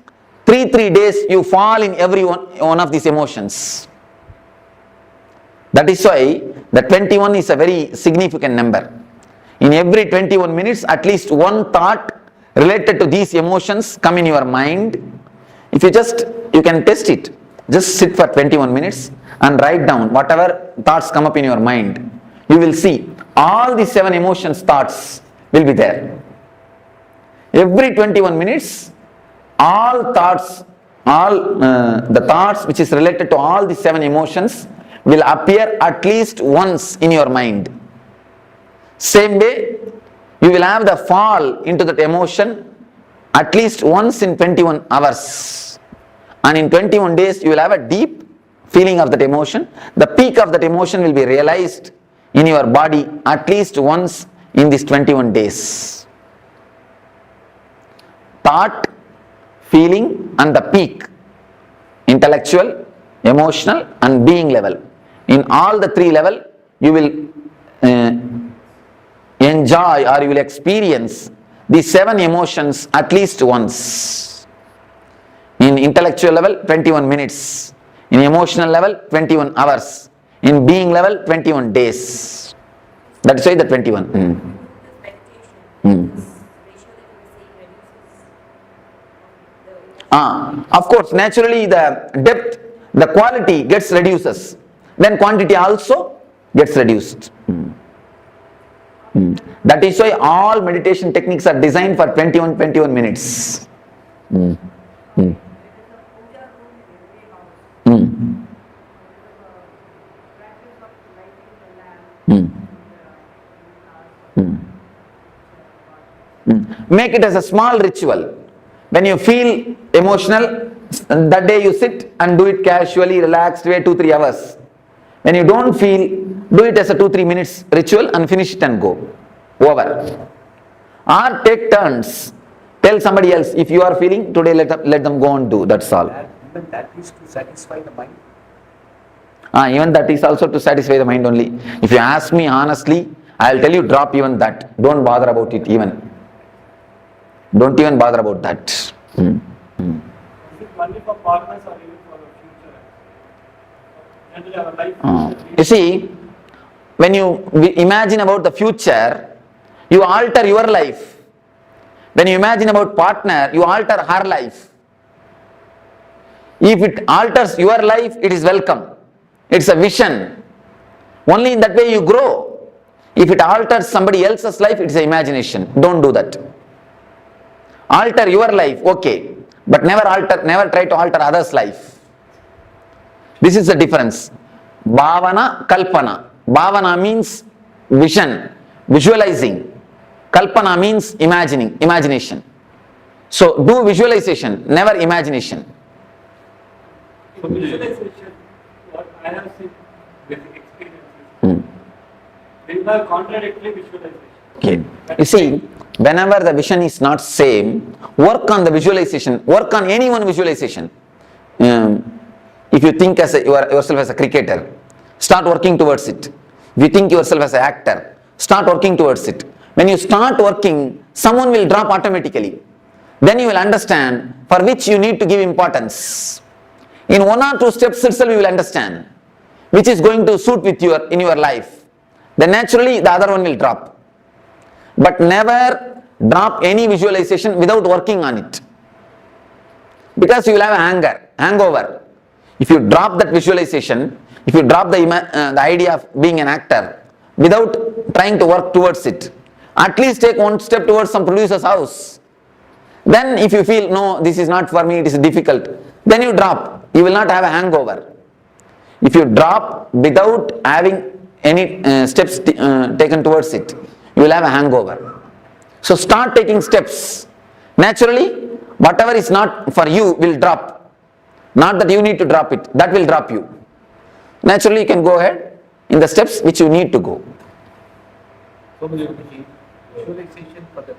3 days you fall in every one of these emotions. That is why the 21 is a very significant number. In every 21 minutes, at least one thought related to these emotions come in your mind. If you can test it. Just sit for 21 minutes and write down whatever thoughts come up in your mind. You will see all the 7 emotions thoughts will be there. Every 21 minutes, all thoughts, the thoughts which is related to all the 7 emotions will appear at least once in your mind. Same way, you will have the fall into that emotion at least once in 21 hours. And in 21 days, you will have a deep feeling of that emotion. The peak of that emotion will be realized in your body at least once in these 21 days. Thought, feeling and the peak, intellectual, emotional and being level. In all the 3 levels, you will enjoy or you will experience these 7 emotions at least once. In intellectual level, 21 minutes. In emotional level, 21 hours. In being level, 21 days. That is why the 21. Of course, naturally the depth, the quality gets reduces. Then quantity also gets reduced. That is why all meditation techniques are designed for 21 minutes. Make it as a small ritual. When you feel emotional, that day you sit and do it casually, relaxed, wait 2-3 hours. When you don't feel, do it as a 2-3 minutes ritual and finish it and go. Over. Or take turns. Tell somebody else, if you are feeling, today let them go and do, that's all. Even that is to satisfy the mind. Even that is also to satisfy the mind only. If you ask me honestly, I will tell you drop even that. Don't bother about it even. Don't even bother about that. Is it only for partners or even for the future? Generally our life. You see, when you imagine about the future, you alter your life. When you imagine about partner, you alter her life. If it alters your life, it is welcome. It's a vision. Only in that way you grow. If it alters somebody else's life, it's an imagination. Don't do that. Alter your life, okay, but never try to alter others' life. This is the difference. Bhavana, Kalpana. Bhavana means vision, visualizing. Kalpana means imagination. So do visualization, never imagination. So visualization, what I have seen with experiences, they are contradictory visualization. Okay. You see, whenever the vision is not same, work on the visualization, work on any one visualization. If you think as yourself as a cricketer, start working towards it. If you think yourself as an actor, start working towards it. When you start working, someone will drop automatically. Then you will understand for which you need to give importance. In 1 or 2 steps itself you will understand which is going to suit with in your life. Then naturally the other one will drop. But never drop any visualization without working on it. Because you will have a hangover. If you drop that visualization, if you drop the idea of being an actor without trying to work towards it, at least take 1 step towards some producer's house. Then if you feel, no, this is not for me, it is difficult, then you drop. You will not have a hangover. If you drop without having any steps taken towards it, you will have a hangover. So start taking steps. Naturally, whatever is not for you will drop. Not that you need to drop it, that will drop you. Naturally, you can go ahead in the steps which you need to go. So visualization for the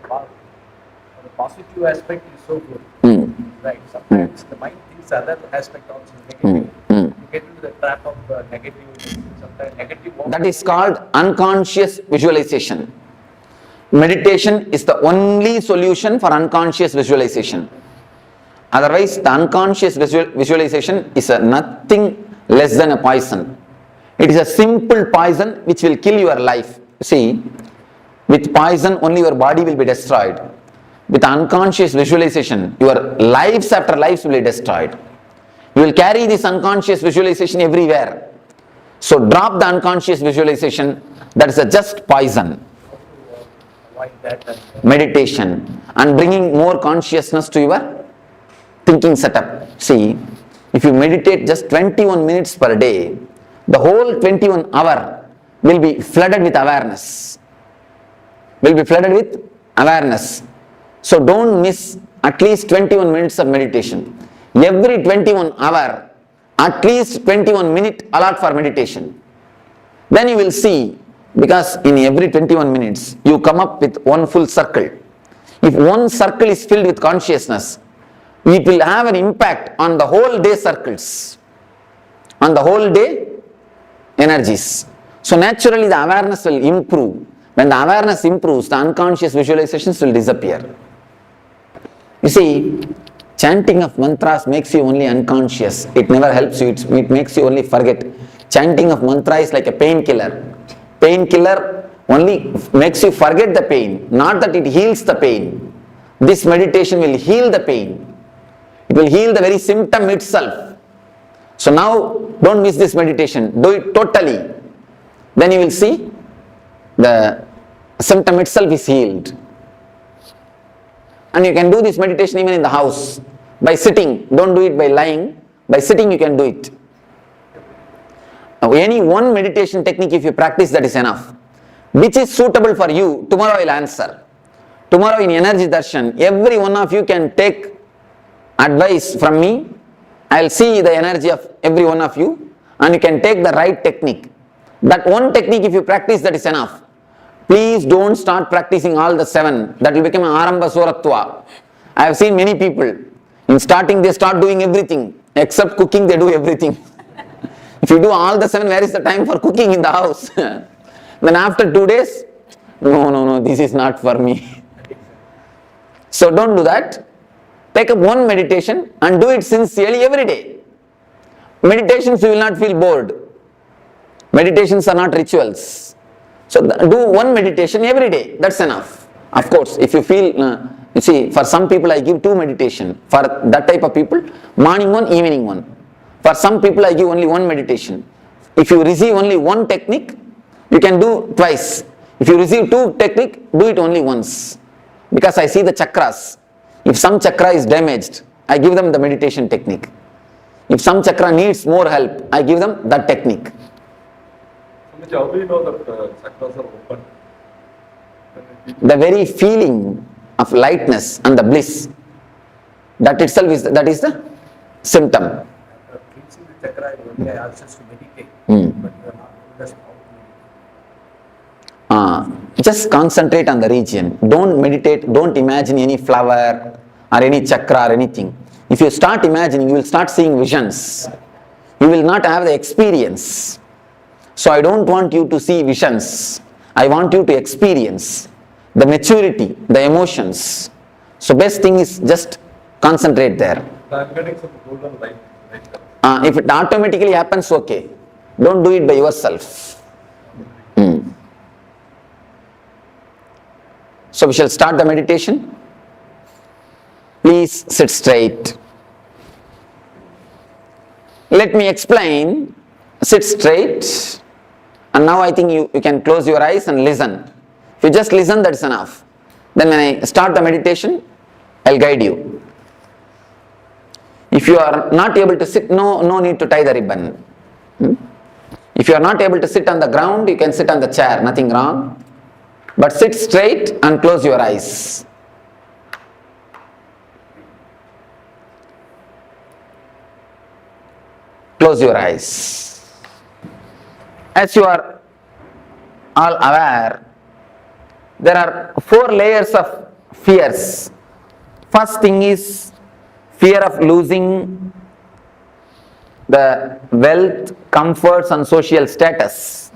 positive aspect is so good. Right. Sometimes the mind thinks other aspect also negative. You get into the trap of negative, sometimes negative. That is called unconscious visualization. meditation is the only solution for unconscious visualization. Otherwise, the unconscious visualization is nothing less than a poison. It is a simple poison which will kill your life. See, with poison only your body will be destroyed. With unconscious visualization, your lives after lives will be destroyed. You will carry this unconscious visualization everywhere. So drop the unconscious visualization, that is a just poison. Meditation and bringing more consciousness to your thinking setup. See, if you meditate just 21 minutes per day, the whole 21 hour will be flooded with awareness. So don't miss at least 21 minutes of meditation. Every 21 hour, at least 21 minutes allot for meditation. Then you will see, because in every 21 minutes, you come up with one full circle. If one circle is filled with consciousness, it will have an impact on the whole day circles, on the whole day energies. So naturally the awareness will improve. When the awareness improves, the unconscious visualizations will disappear. You see, chanting of mantras makes you only unconscious. It never helps you, it makes you only forget. Chanting of mantra is like a painkiller. Painkiller only makes you forget the pain, not that it heals the pain. This meditation will heal the pain. It will heal the very symptom itself. So now, don't miss this meditation. Do it totally. Then you will see the symptom itself is healed. And you can do this meditation even in the house. By sitting. Don't do it by lying. By sitting you can do it. Now, any one meditation technique if you practice, that is enough. Which is suitable for you, tomorrow I will answer. Tomorrow in Energy Darshan, every one of you can take advice from me. I will see the energy of every one of you and you can take the right technique. That one technique if you practice, that is enough. Please don't start practicing all the 7. That will become an Arambha Soratva. I have seen many people, in starting they start doing everything. Except cooking, they do everything. If you do all the 7, where is the time for cooking in the house? Then after 2 days, no, this is not for me. So don't do that. Take up one meditation and do it sincerely every day. Meditations you will not feel bored. Meditations are not rituals. So do one meditation every day, that's enough. Of course, if you feel, you see, for some people I give 2 meditation. For that type of people, morning one, evening one. For some people I give only one meditation. If you receive only one technique, you can do twice. If you receive 2 technique, do it only once. Because I see the chakras. If some chakra is damaged, I give them the meditation technique. If some chakra needs more help, I give them that technique. How do you know that chakras are open? The very feeling of lightness and the bliss, that itself is the symptom. Fixing the chakra, I ask us to meditate, but you are not just how to meditate. Just concentrate on the region. Don't meditate, don't imagine any flower or any chakra or anything. If you start imagining, you will start seeing visions. You will not have the experience. So I don't want you to see visions. I want you to experience the maturity, the emotions. So best thing is just concentrate there. I'm getting some golden light. If it automatically happens, okay. Don't do it by yourself. So we shall start the meditation. Please sit straight. Let me explain. Sit straight. And now I think you can close your eyes and listen. If you just listen, that's enough. Then when I start the meditation, I'll guide you. If you are not able to sit, no need to tie the ribbon. If you are not able to sit on the ground, you can sit on the chair, nothing wrong. But sit straight and close your eyes. Close your eyes. As you are all aware, there are 4 layers of fears. First thing is fear of losing the wealth, comforts and social status.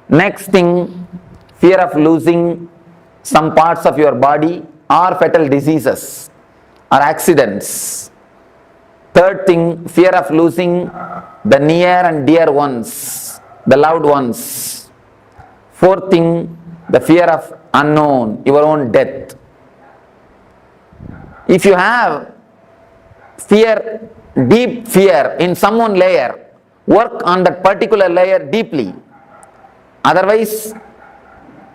Next thing, fear of losing some parts of your body, or fatal diseases or accidents. Third thing, fear of losing the near and dear ones, the loved ones. Fourth thing, the fear of unknown, your own death. If you have fear, deep fear in some one layer, work on that particular layer deeply. Otherwise,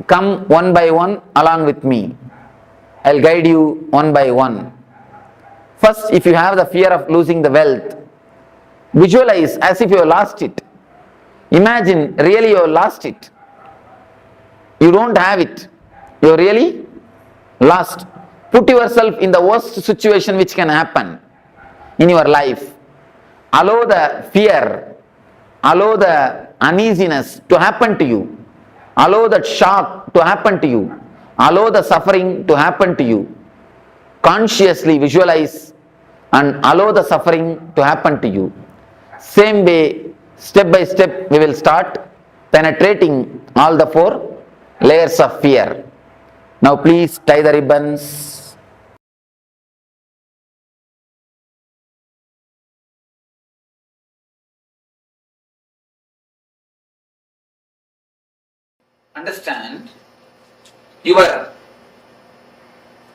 come one by one along with me. I'll guide you one by one. First, if you have the fear of losing the wealth, visualize as if you have lost it. Imagine really you have lost it. You don't have it. You are really lost. Put yourself in the worst situation which can happen in your life. Allow the fear, allow the uneasiness to happen to you. Allow that shock to happen to you. Allow the suffering to happen to you. Consciously visualize and allow the suffering to happen to you. Same way, step by step, we will start penetrating all the 4 layers of fear. Now please tie the ribbons. Understand, your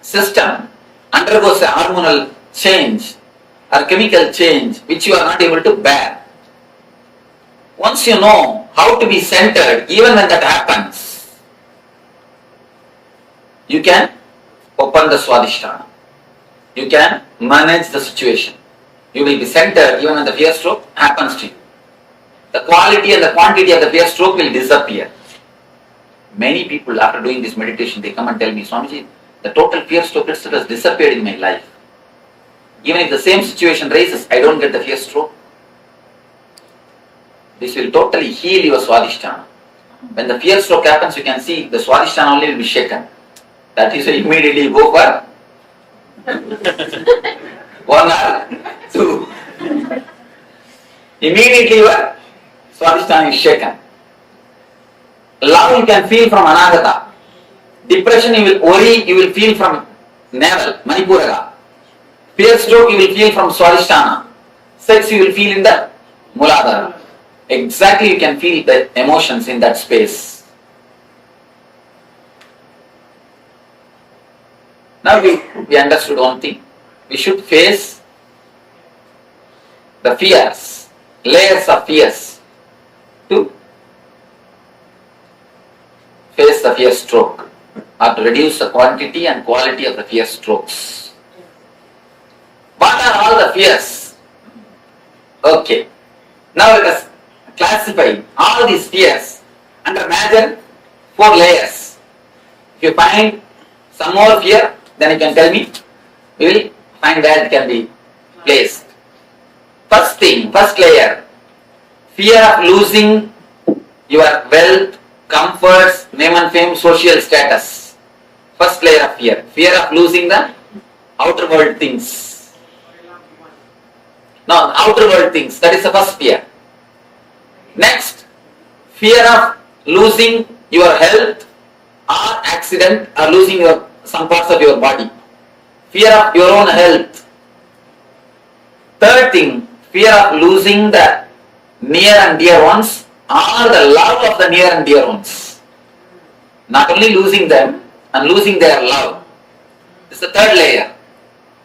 system undergoes a hormonal change or chemical change which you are not able to bear. Once you know how to be centered, even when that happens, you can open the Swadhisthana. You can manage the situation. You will be centered even when the fear stroke happens to you. The quality and the quantity of the fear stroke will disappear. Many people, after doing this meditation, they come and tell me, Swamiji, the total fear stroke itself has disappeared in my life. Even if the same situation rises, I don't get the fear stroke. This will totally heal your Swadhisthana. When the fear stroke happens, you can see the Swadhisthana only will be shaken. That is why immediately you go for 1 or 2. Immediately your Swadhisthana is shaken. Love you can feel from Anagata. Depression you will worry, you will feel from navel, Manipuraga. Fear stroke you will feel from Swadhisthana. Sex you will feel in the Muladhara. Exactly you can feel the emotions in that space. Now we understood one thing. We should face the fears, layers of fears to face the fear stroke or to reduce the quantity and quality of the fear strokes. What are all the fears? Okay. Now let us classify all these fears under major 4 layers. If you find some more fear, then you can tell me. We will find where it can be placed. First thing, first layer, fear of losing your wealth, comforts, name and fame, social status. First layer of fear. Fear of losing the outer world things. No, outer world things. That is the first fear. Next, fear of losing your health or accident or losing some parts of your body. Fear of your own health. Third thing, fear of losing the near and dear ones or the love of the near and dear ones. Not only losing them and losing their love. This is the third layer.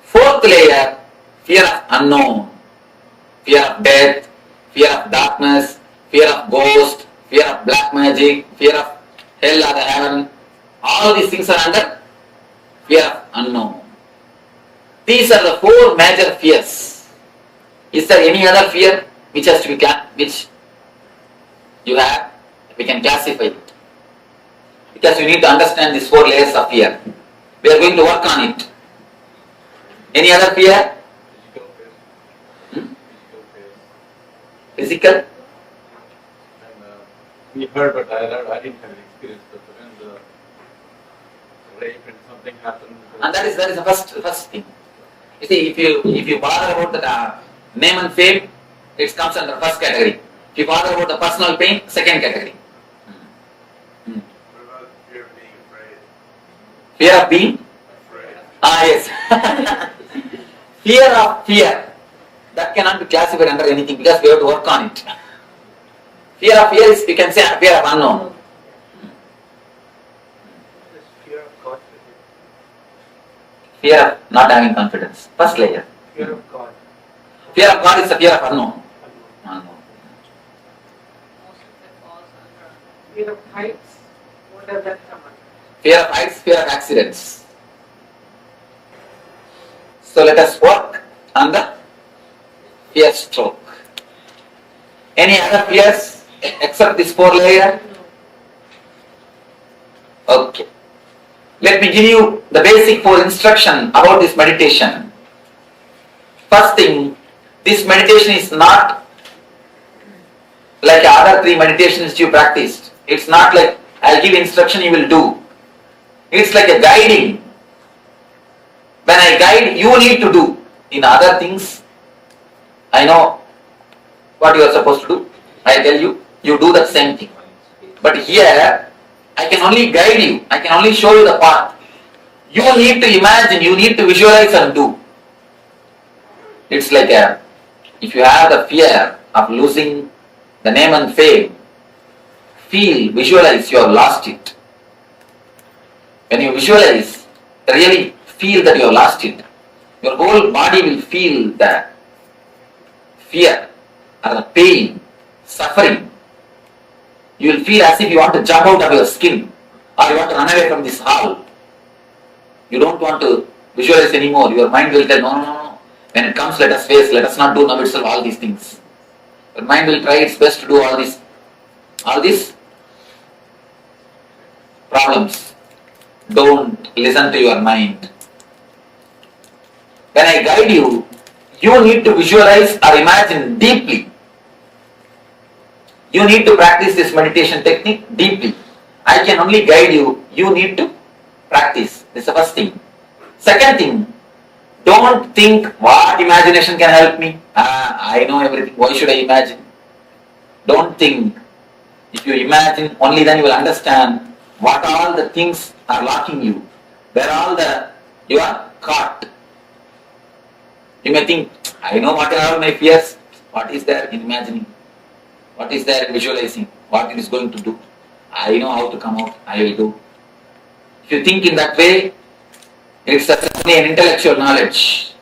Fourth layer, fear of unknown. Fear of death, fear of darkness, fear of ghost, fear of black magic, fear of hell or the heaven. All these things are under fear of unknown. These are the 4 major fears. Is there any other fear which has to be which you have? We can classify it. Because you need to understand these 4 layers of fear. We are going to work on it. Any other fear? Physical? We heard, but I didn't have an experience. But when the rape and something happened, and that is the first thing. You see, if you bother about the name and fame, it comes under first category. If you bother about the personal pain, second category. What about fear of being afraid? Fear of being? Yes. Fear of fear. That cannot be classified under anything because we have to work on it. Fear of fear is, you can say, fear of unknown. Fear of not having confidence. First layer. Fear of God. Fear of God is the fear of unknown. Fear of heights, what does that come under? Fear of heights, fear of accidents. So let us work on the fear stroke. Any other fears except this 4 layer? Okay. Let me give you the basic 4 instruction about this meditation. First thing, this meditation is not like other 3 meditations you practiced. It's not like I'll give instruction, you will do. It's like a guiding. When I guide, you need to do. In other things, I know what you are supposed to do. I tell you, you do the same thing. But here, I can only guide you. I can only show you the path. You need to imagine, you need to visualize and do. It's like if you have the fear of losing the name and fame, visualize you have lost it. When you visualize, really feel that you have lost it, your whole body will feel the fear or the pain, suffering. You will feel as if you want to jump out of your skin or you want to run away from this hall. You don't want to visualize anymore. Your mind will tell, no. When it comes, let us face, let us not do now itself all these things. Your mind will try its best to do all these problems. Don't listen to your mind. When I guide you, you need to visualize or imagine deeply. You need to practice this meditation technique deeply. I can only guide you. You need to practice. This is the first thing. Second thing, don't think what imagination can help me. I know everything. Why should I imagine? Don't think. If you imagine, only then you will understand what all the things are locking you. Where all you are caught. You may think, I know what are my fears. What is there in imagining? What is there in visualizing? What it is going to do? I know how to come out. I will do. If you think in that way, it's only an intellectual knowledge.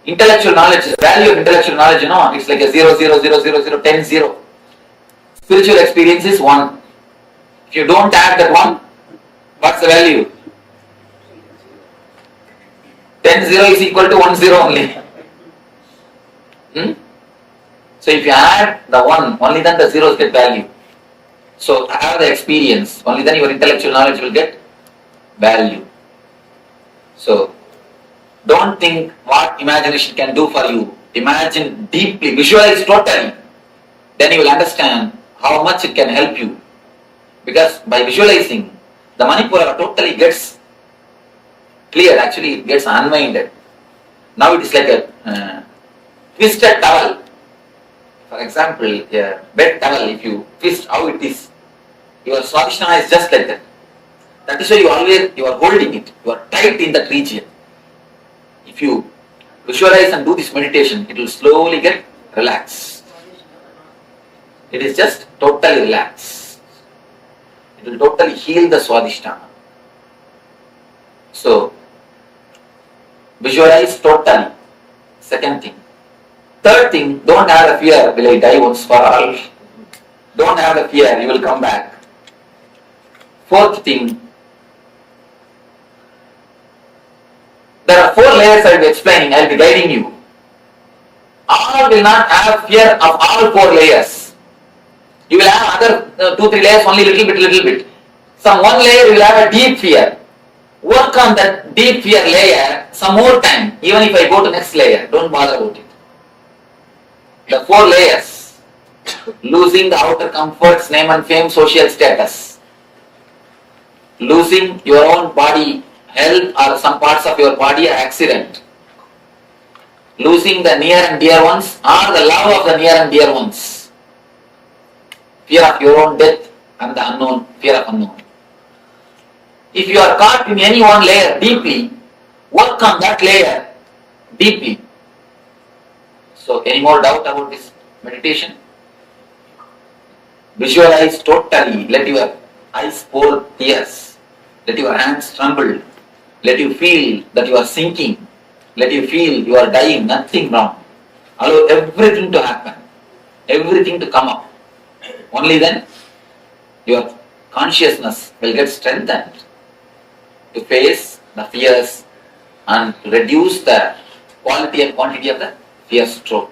Intellectual knowledge, the value of intellectual knowledge, it's like a 0, 0, 0, 0, 0, 10, 0. Spiritual experience is 1. If you don't add that 1, what's the value? 10, 0 is equal to 1, 0 only. So if you add the 1, only then the zeros get value. So have the experience, only then your intellectual knowledge will get value. So don't think what imagination can do for you. Imagine deeply, visualize totally. Then you will understand how much it can help you. Because by visualizing, the Manipura totally gets clear, actually it gets unwinded. Now it is like a twisted towel. For example, a bed towel, if you twist how it is, your Swadhisthana is just like that. That is why you are holding it, you are tight in that region. If you visualize and do this meditation, it will slowly get relaxed. It is just totally relaxed. It will totally heal the Swadhisthana. So, visualize totally. Second thing. Third thing, don't have the fear, will I die once for all? Don't have the fear, you will come back. Fourth thing, there are 4 layers I will be explaining, I will be guiding you. All will not have fear of all 4 layers. You will have other 2-3 layers only little bit. Some 1 layer you will have a deep fear. Work on that deep fear layer some more time, even if I go to next layer, don't bother about it. The 4 layers, losing the outer comforts, name and fame, social status, losing your own body, health or some parts of your body or accident, losing the near and dear ones or the love of the near and dear ones, fear of your own death and the unknown, fear of unknown. If you are caught in any one layer deeply, work on that layer deeply. So, any more doubt about this meditation? Visualize totally. Let your eyes pour tears. Let your hands tremble. Let you feel that you are sinking. Let you feel you are dying. Nothing wrong. Allow everything to happen. Everything to come up. Only then your consciousness will get strengthened to face the fears and reduce the quality and quantity of the fear stroke.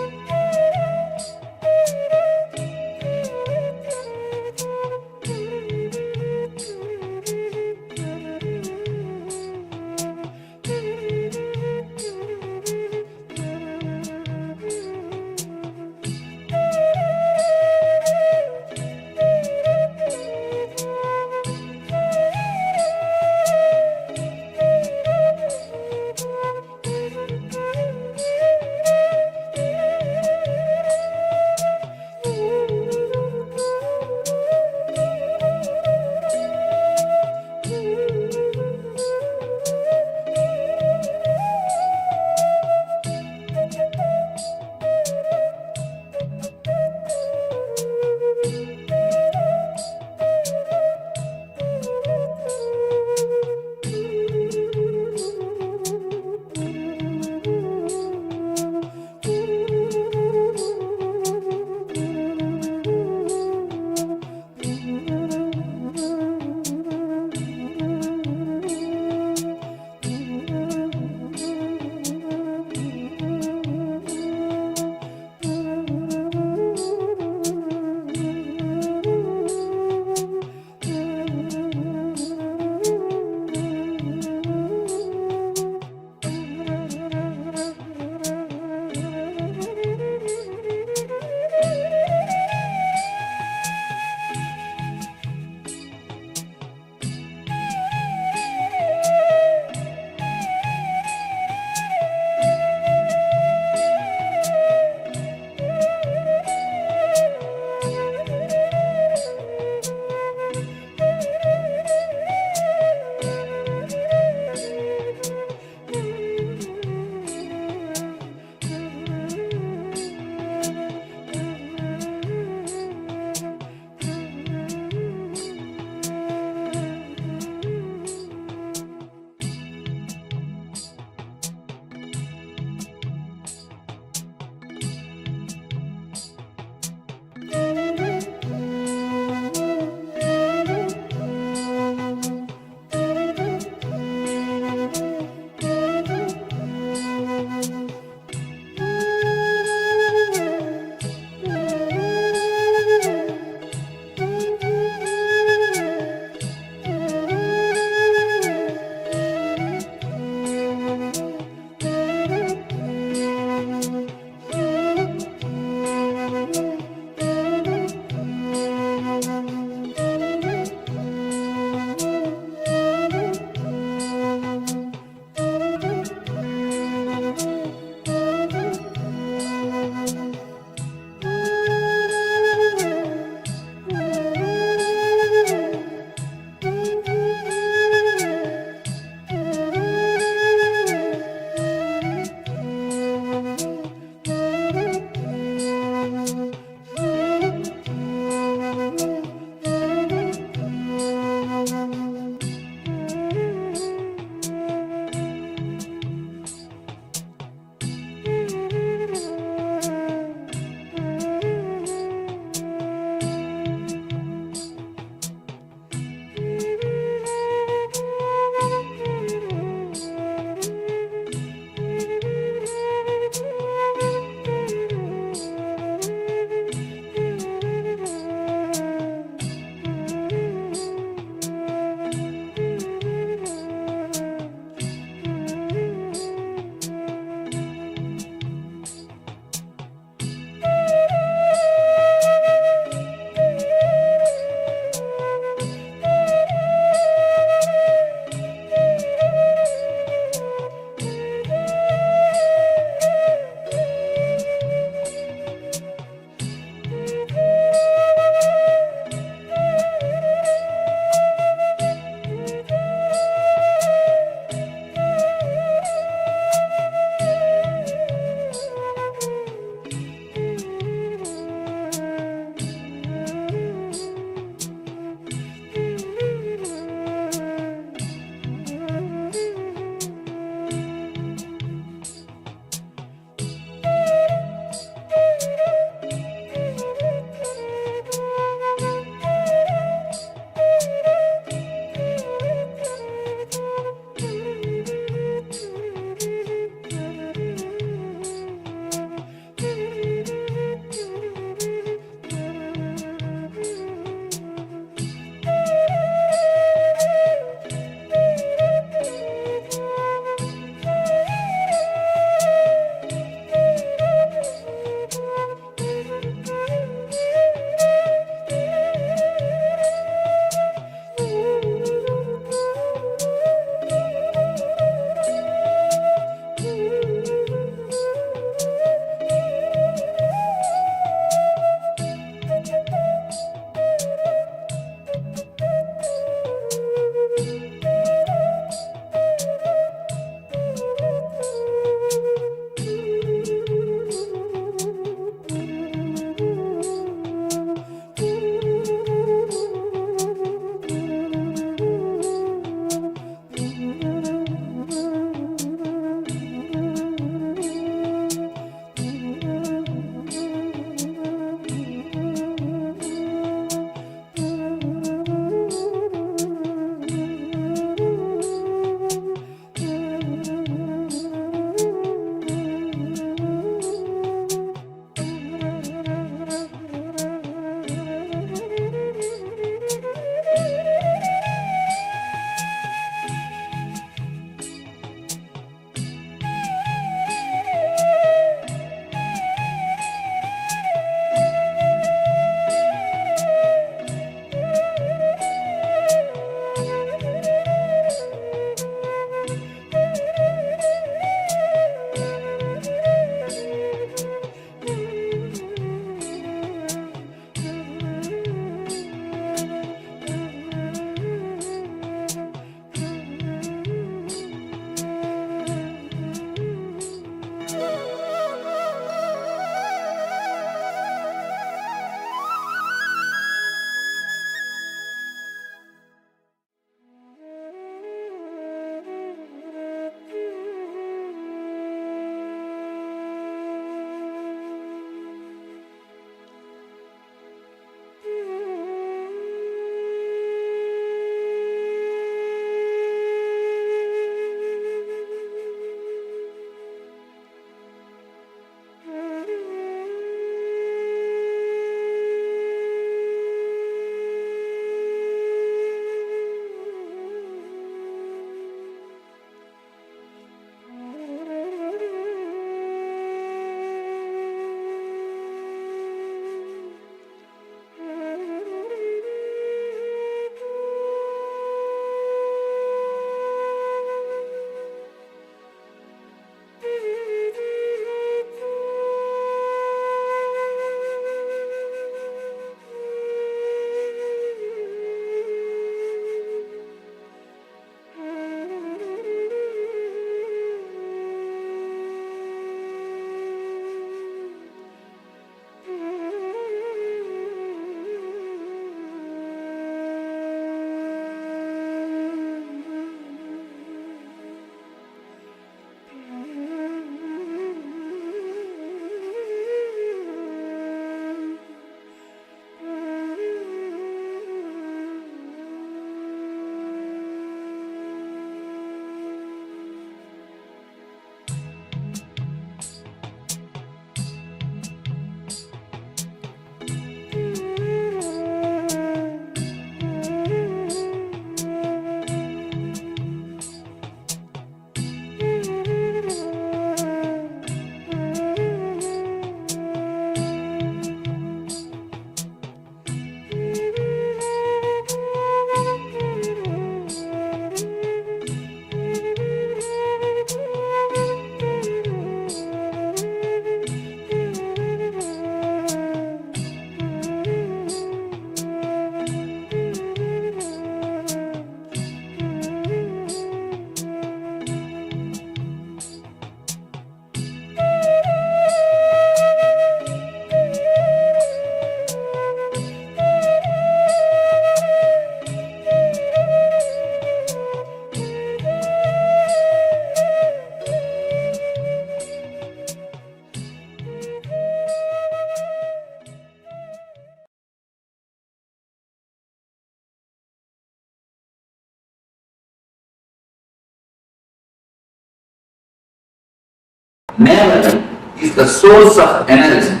navel is the source of energy.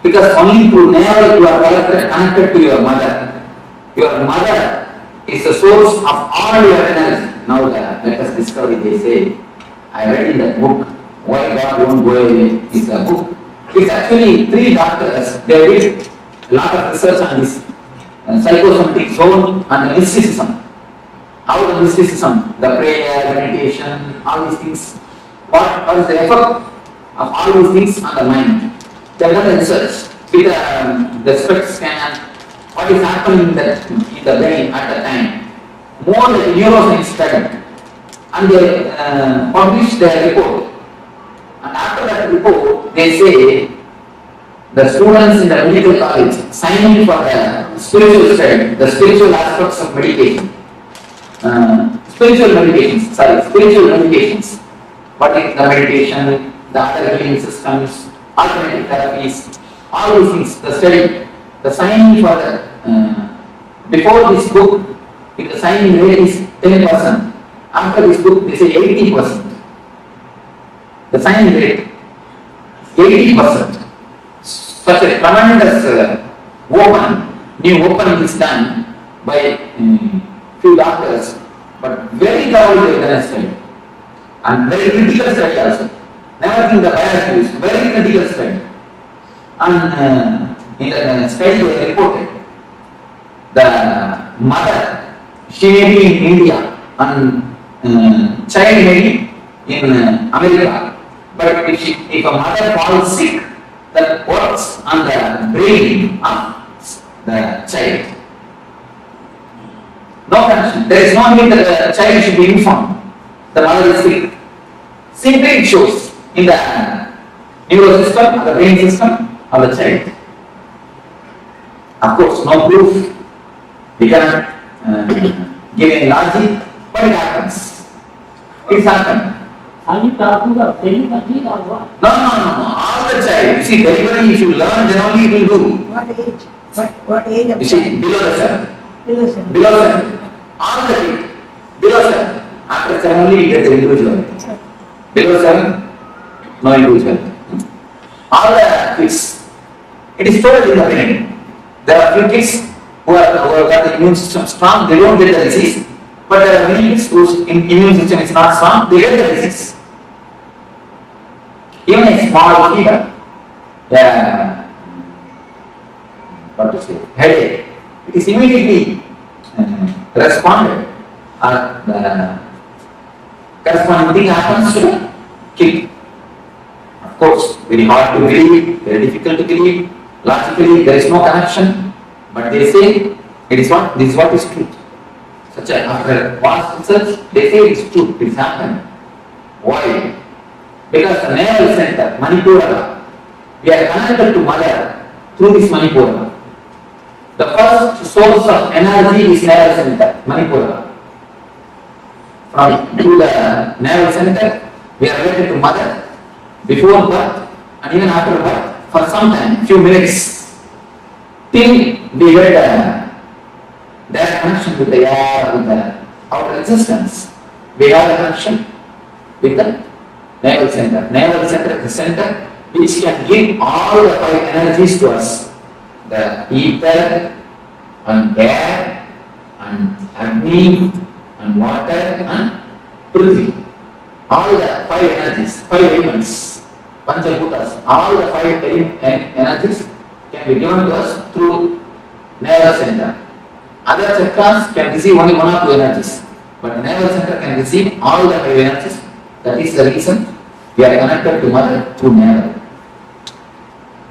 Because only through navel you are connected to your mother. Your mother is the source of all your energy. Now let us discover it. They say, I read in that book, Why God Won't Go Away. It's a book. It's actually 3 doctors. They did a lot of research on this psychosomatic zone and the mysticism. How the mysticism, the prayer, meditation, all these things, what is the effect of all these things on the mind? They have done the research with the SPECT scan, what is happening in the brain at the time. More than neuroscience study. And they published their report. And after that report, they say the students in the medical college signing for the spiritual study, the spiritual aspects of meditation. Spiritual meditations. What is the meditation, the other healing systems, alternative therapies, all these things, the study, the signing for the, before this book, the signing rate is 10%. After this book, they say 80%. The signing rate, 80%. Such a tremendous new opening is done by few doctors, but very thoroughly organized study and very critical study also. Never think the bias views, very critical study. And in the study they reported the mother, she may be in India and child may be in America, but if a mother falls sick, that works on the brain of the child. No connection. There is no need that the child should be informed. The mother is sick. Simply it shows in the neural system, the brain system of the child. Of course, no proof. We cannot give any logic, but it happens. It's happened. Are you talking about telepathy or what? No. All the child. You see, delivery, if you learn, then only it will do. What age? What age of You see, below the 7. Below 7. Below 7. All the kid. Below 7. After 7 only you get the individual. Below 7, no individual. All the kids. It is stored in the brain. There are few kids who have got the immune system strong, they don't get the disease. But there are many kids whose immune system is not strong, they get the disease. Even a small fever, what to say, headache, it is immediately responded. The corresponding thing happens to the kid. Of course, very hard to believe, very difficult to believe. Logically, there is no connection, but they say it is what this is what is truth. Such a after vast research, they say it is true. It is happened. Why? Because the nerve center, Manipura, we are connected to mother through this Manipura. The first source of energy is nerve center, Manipura. From to the nerve center, we are related to mother before birth and even after birth for some time, few minutes, till we get that connection with the air, with the outer existence. We have a connection with the navel center. Navel center is the center which can give all the 5 energies to us. The ether and air and Agni and water and Prithvi. All the 5 energies, 5 elements, Panchabhutas, all the 5 energies can be given to us through navel center. Other chakras can receive only 1 or 2 energies, but the navel center can receive all the 5 energies. That is the reason we are connected to mother through navel.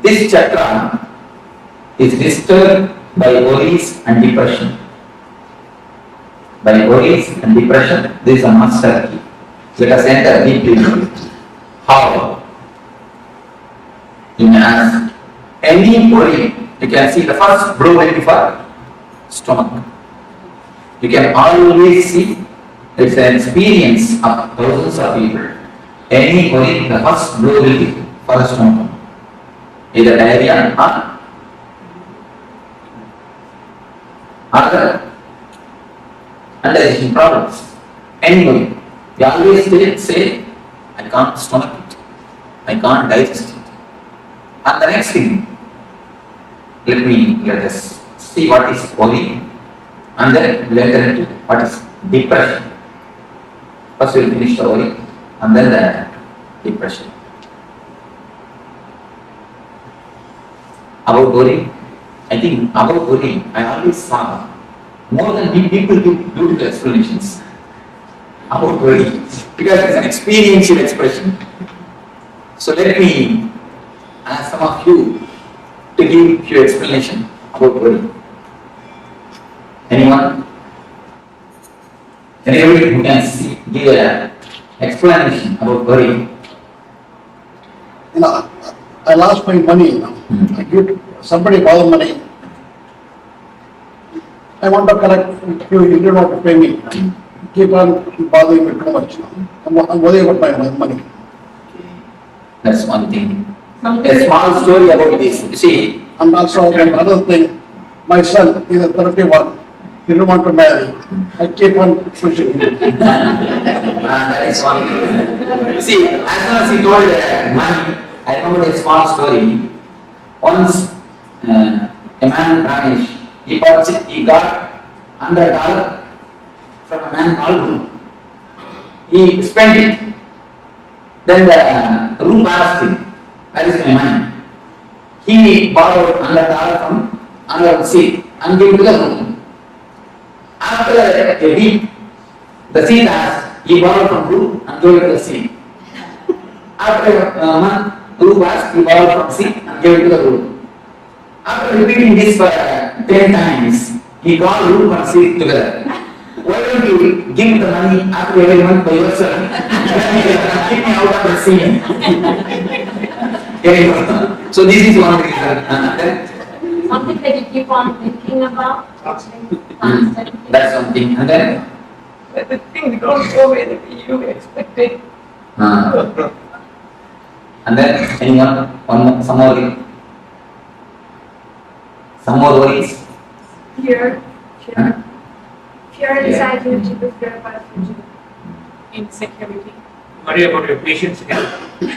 This chakra is disturbed by worries and depression. By worries and depression, there is a master key. Let us enter deeply. How? You may ask. Any worry, you can see the first blow will be for stomach. You can always see it's an experience of thousands of people. Any worry, the first blow will be for the stomach. Either diarrhea or other underlying problems. Any worry. You always say, I can't stomach it. I can't digest it. And the next thing, let us see what is worry, and then later what is depression. First we'll finish the worry, and then the depression. About worry, I think about worry, I always saw more than people give beautiful explanations about worry, because it's an experiential expression. So let me ask some of you to give few explanation about worry. Anyone? Anybody who can give an explanation about worry? I lost my money. I give somebody borrow money. I want to collect. You don't want to pay me. Keep on bothering me too much. I'm worried about my money. That's one thing. A small story about this. You see, and also another thing. My son is a 31. He don't want to marry. I keep on pushing him. That is one thing. You see, as soon as he told money, I remember a small story. Once a man vanished. He got $100 from a man called Room. He spent it. Then the Room asked him, "Where is my money?" He borrowed $100 from another Sikh and gave it to the Room. After a week, the Sikh asked, he borrowed from Room and gave it to the Sikh. After a month, Room asked, he borrowed from Sikh and gave it to the Room. After repeating this for 10 times, he called Room and Sikh together. Why don't you give the money after every month by yourself? Keep me out of the scene. So this is one reason. Something that you keep on thinking about. That's something. And then? But the things don't go the way you expected. And then, anyone? Some more? Some more worries? Fear. Fear inside you to prepare for the future. Insecurity. Worry about your patient's health. Each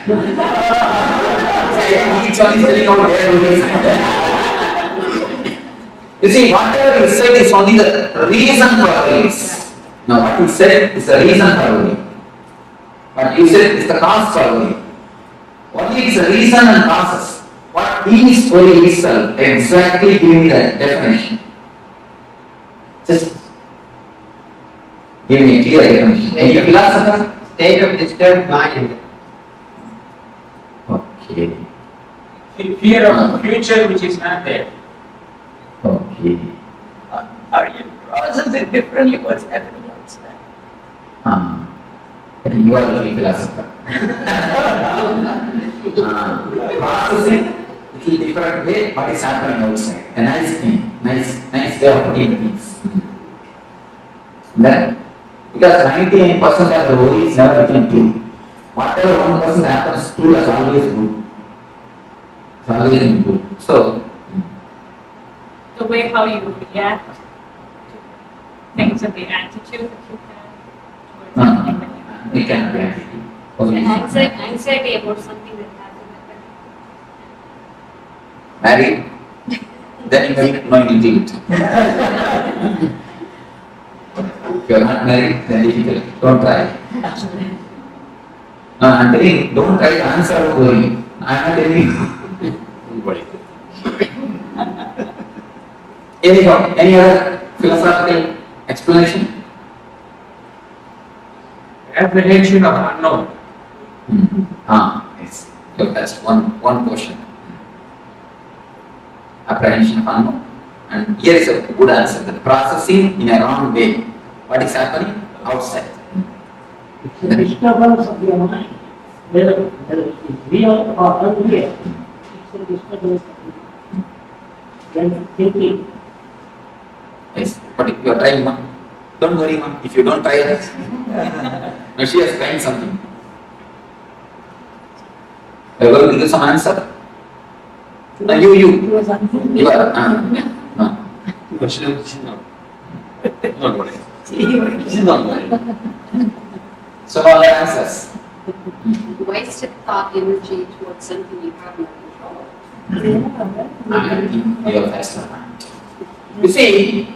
one is telling out their worries. You see, whatever he said is only the reason for worries. Now, what he said is the reason for worry. What you said is the cause for worry. Only is the reason and causes. What is worry itself? Exactly give me the definition. Just give me a clear definition. Any philosopher? State of disturbed mind. Okay. Fear of the future which is not there. Okay. Or you process it differently what's happening outside. You are the philosopher. Processing a little different way what is happening outside. A nice thing, nice way of putting things. Then, because 99% of the worries never become true. Whatever 1% happens, true is always good. It's always good. So, The way how you react to things and the attitude that you have towards everything that you we can react. Anxiety about something that hasn't happened. Married? Then you need no guilt. If you are not married, then difficult. Don't try. No, I am telling, don't try to answer the worry. I am not telling you. Don't worry. Anyhow, any other philosophical explanation? Apprehension of unknown. Yes. So that's one question. Apprehension of unknown. And here is a good answer. The processing in a wrong way. What is happening outside? It's a disturbance of your mind. Whether it is real or unreal, it's a disturbance of your mind. When thinking. Yes, but if you are trying, ma'am, don't worry, ma'am. If you don't try it, no, she has trying something. Are you going to give some answer? No, you are. Don't worry. So all the answers. wasted thought energy towards something you have no control. Your personal mind. You see,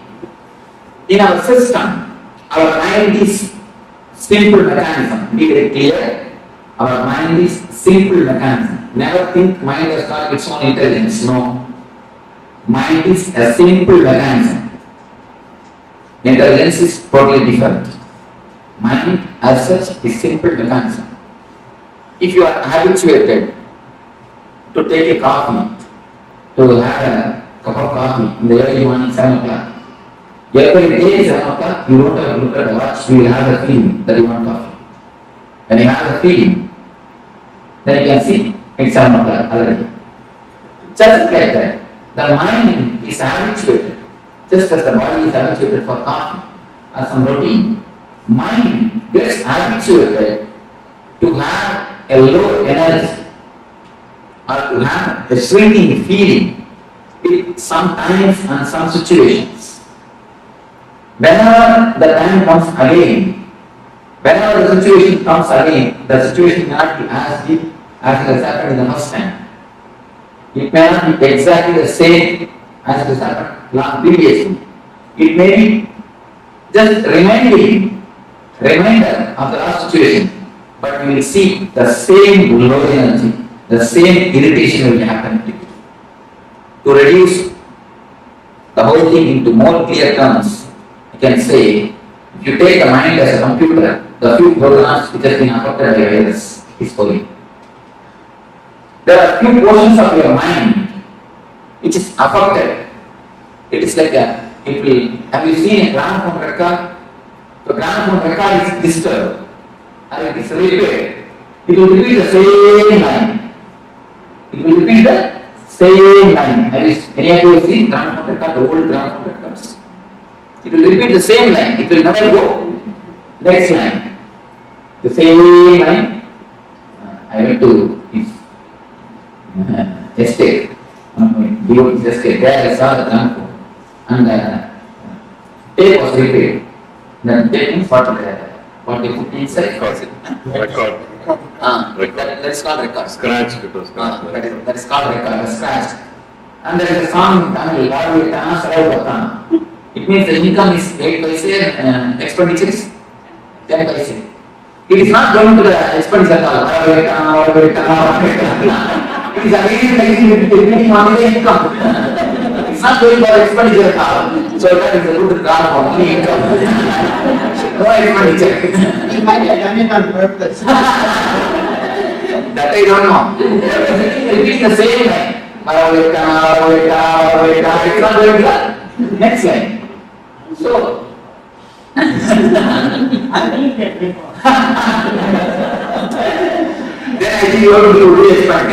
in our system, our mind is simple mechanism. Be very clear. Our mind is simple mechanism. Never think mind has got its own intelligence. No. Mind is a simple mechanism. Intelligence is totally different. Mind as such is simple mechanism. If you are habituated to take a coffee, to have a cup of coffee in the early morning, 7 o'clock, every day 7 o'clock, you don't have to look at the watch, you will have the feeling that you want coffee. When you have the feeling, then you can see it's 7 o'clock already. Just like that, the mind is habituated, just as the body is habituated for coffee or some routine. Mind gets habituated to have a low energy or to have a shrinking feeling in some times and some situations. Whenever the time comes again, whenever the situation comes again, the situation may not be as deep as it has happened in the first time. It may not be exactly the same as it has happened previously. It may be just reminder of the last situation, but you will see the same low energy, the same irritation will happen to you. To reduce the whole thing into more clear terms, you can say, if you take the mind as a computer, the few programs which has been affected by virus is holy. There are few portions of your mind which is affected. It is like have you seen a gramophone record? The gramophone record is disturbed and it is repaired. It will repeat the same line. It will repeat the same line. Any of you have seen gramophone record, the old gramophone records? It will repeat the same line. It will never go next line. The same line. I went to his estate. Below his estate. There I saw the gramophone. And tape was repaired. Then tape means what they put inside? Record. That is called record. Scratch. It was scratched. That is called record, scratch. And there is a song in Tamil, it means the income is 8 paise, expenditure is 10 paise. It is not going to the expenditure at all. It is again repeating on the income. It's not going for expenditure at all. So that is a good regard for money income. No expenditure. You might have done it on purpose. That I don't know. Repeating the same line. It's not going to the next line. So, then I think you have to do expand.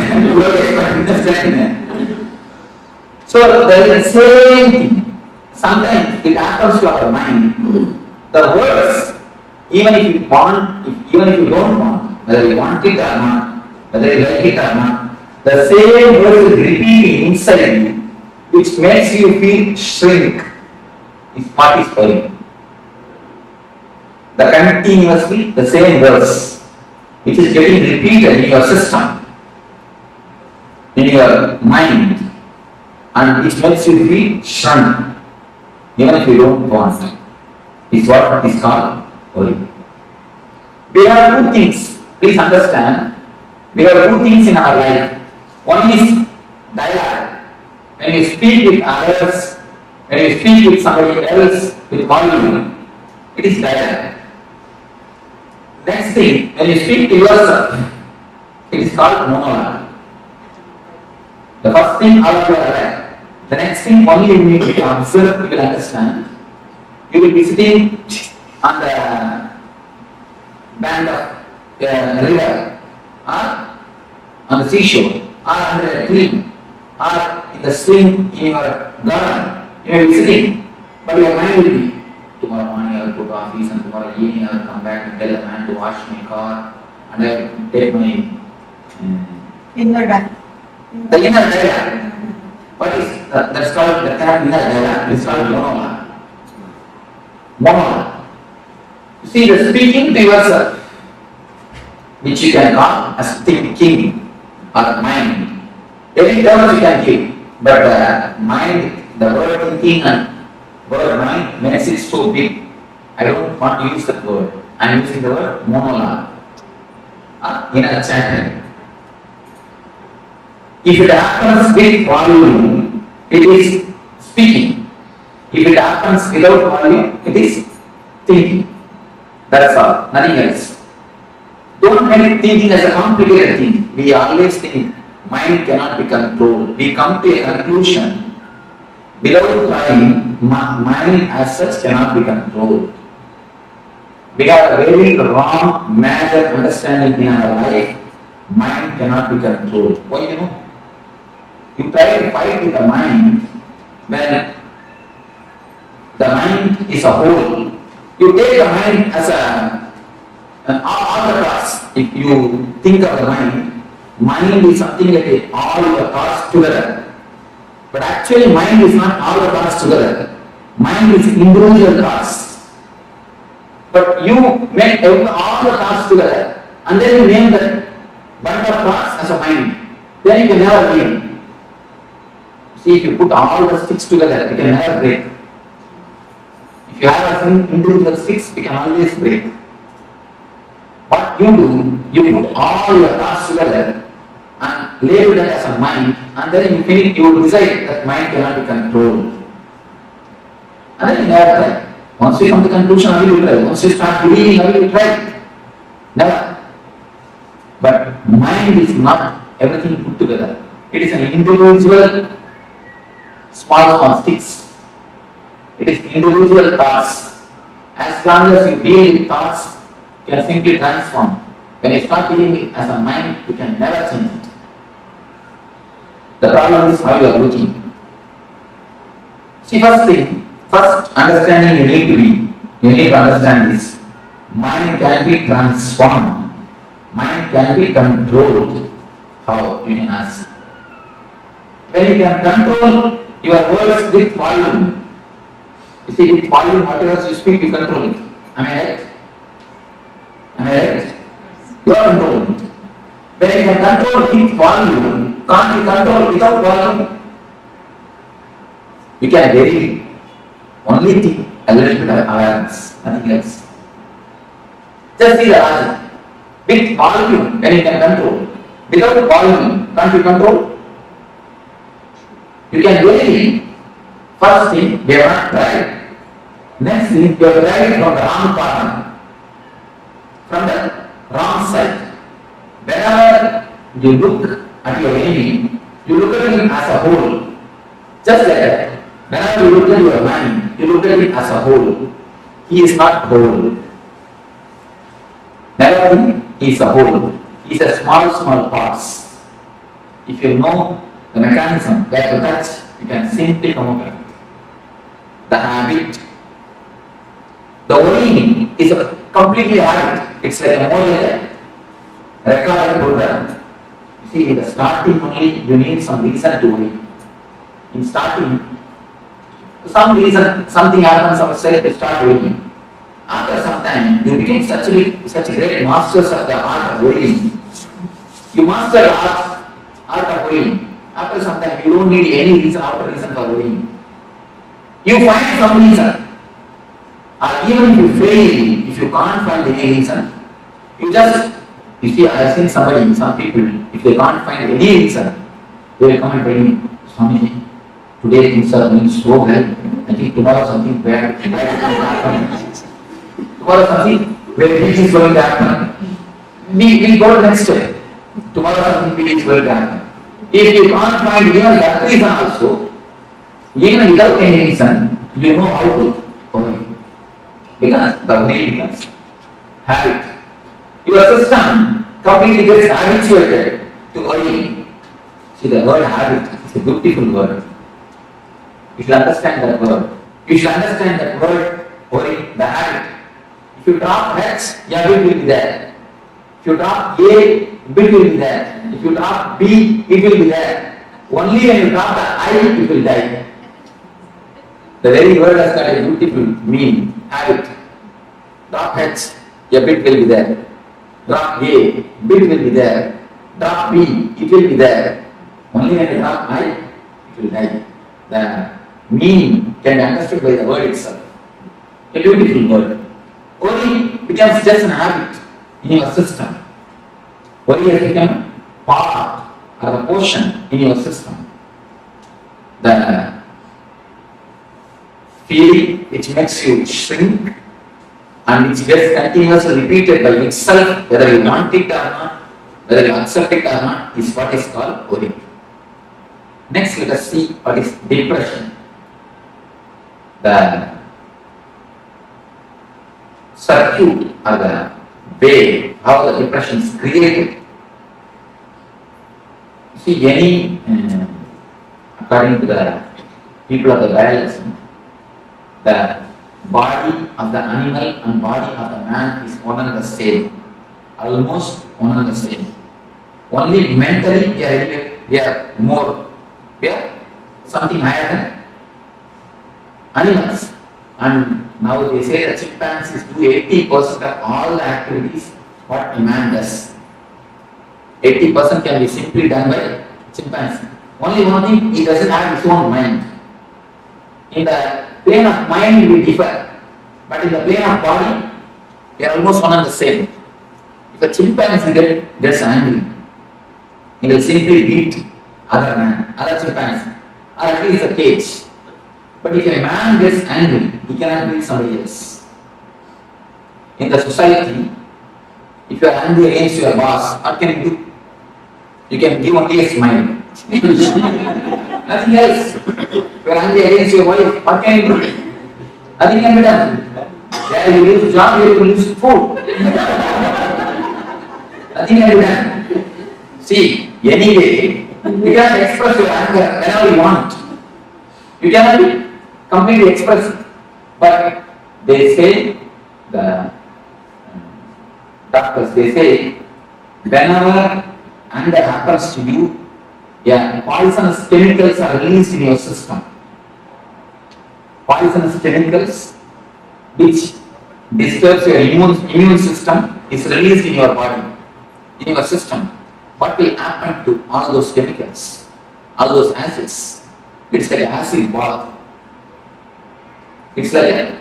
So there is the same thing. Sometimes it happens to our mind. The words, even if you want, even if you don't want, whether you want it or not, whether you like it or not, the same words is repeating inside you, which makes you feel shrink. Is what is worrying. The continuously the same words, which is getting repeated in your system, in your mind, and which makes you feel shrunk, even if you don't want it, is what is called worry. We have two things, please understand. We have two things in our life. One is dialogue. When you speak with others, when you speak with somebody else with volume, it is dialogue. Next thing, when you speak to yourself, it is called monologue. The first thing, all of you are aware. The next thing, only you need to observe, you will understand. You will be sitting on the bank of a river, or on the seashore, or under a tree, or in the swing in your garden. You may be sitting, but your mind will be, tomorrow morning I will go to office and tomorrow evening I will come back and tell the man to wash my car and I will take my inner dialogue. The inner dialogue. What is that's called the term inner dialogue? It's called monologue. Monologue. You see, the speaking to yourself. which you can call as thinking or mind. Any terms you can give, but mind, the word thinking and word mind makes it so big. I don't want to use that word. I am using the word monologue. Inner chanting. If it happens with volume, it is speaking. If it happens without volume, it is thinking. That's all, nothing else. Don't make thinking as a complicated thing. We always think mind cannot be controlled. We come to a conclusion. Without trying, mind as such cannot be controlled. We have a very wrong, major understanding in our life. Mind cannot be controlled. Why you know? You try to fight with the mind when the mind is a whole. You take the mind as all the thoughts. If you think of the mind is something like all the thoughts together. But actually mind is not all the thoughts together. Mind is individual thoughts. But you make all the thoughts together and then you name that bunch of thoughts as a mind. Then you can never break. See, if you put all the sticks together, you can never break. If you have a individual sticks, you can always break. What you do, you put all your thoughts together and label that as a mind, and then you feel you will decide that mind cannot be controlled. And then you never try. Once you come to conclusion, I will try. Once you start believing, I will try. Never. But mind is not everything put together. It is an individual small sticks. It is individual thoughts. As long as you deal with thoughts, you can simply transform. When you start dealing it as a mind, you can never change it. The problem is how you are looking. See, first understanding you need to understand this. Mind can be transformed. Mind can be controlled. How? You can ask. When you can control your words with volume. You see, with volume, whatever you speak, you control it. Am I right? Am I right? You are controlling it. When you can control with volume, can't you control without volume? You can vary. Only think a little bit of awareness, nothing else. Just see the logic. With volume, when you can control. Without volume, can't you control? You can vary. First thing, we have not tried. Next thing, you have tried from the wrong corner. From the wrong side. Whenever you look at your enemy, you look at him as a whole. Just like that. Whenever you look at your mind, you look at it as a whole. He is not whole. Never think he is a whole. He is a small parts. If you know the mechanism where to touch, you can simply come over it. The habit. The worrying is a completely habit. It's like a more recorded program. You see, in the starting only, you need some reason to worry. In starting, some reason, something happens outside, you start worrying. After some time, you become such a great masters of the art of worrying. You master the art of worrying. After some time, you don't need any reason after reason for worrying. You find some reason. Or even if you fail, if you can't find any reason, you see, I have seen some people, if they can't find any reason, they will come and tell me, Swamiji, today things are going so well. I think tomorrow something bad is going to happen. Tomorrow something very big is going to happen. We go to the next step. Tomorrow something big is going to happen. If you can't find even that reason also, even without any reason, you know how to worry. Because the way becomes habit. Your system completely gets habituated to worry. See, the word habit is a beautiful word. You should understand that word. You should understand that word, worry, the habit. If you drop H, your bit will be there. If you drop A, bit will be there. If you drop B, it will be there. Only when you drop the I, it will die. The very word has got a beautiful meaning, habit. Drop H, your bit will be there. Drop A, bit will be there. Drop B, it will be there. Only when you drop I, it will die. The meaning can be understood by the word itself. A beautiful word. Worry becomes just an habit in your system. Worry has become part or a portion in your system. The feeling which makes you shrink and which gets continuously repeated by itself, whether you want it or not, whether you accept it or not, is what is called worry. Next, let us see what is depression. The circuit or the way how the depression is created. See, any according to the people of the biology, the body of the animal and body of the man is one and the same, almost one and the same. Only mentally we are more, we are something higher than animals. And now they say that chimpanzees do 80% of all the activities what a man does. 80% can be simply done by chimpanzee. Only one thing, he doesn't have his own mind. In the plane of mind we differ, but in the plane of body, we are almost one and the same. If a chimpanzee gets angry, he will simply beat other chimpanzee, or at least a cage. But if a man gets angry, he cannot beat somebody else. In the society, if you are angry against your boss, what can you do? You can give only a smile. Nothing else. If you are angry against your wife, what can you do? Nothing can be done. There you lose job, you will lose food. Nothing can be done. See, anyway, you can express your anger whenever you want. You cannot completely express it. But they say, the doctors, they say, whenever anger happens to you, poisonous chemicals are released in your system. Poisonous chemicals which disturbs your immune system is released in your body, in your system. What will happen to all those chemicals, all those acids? It's like an acid bath. It's like a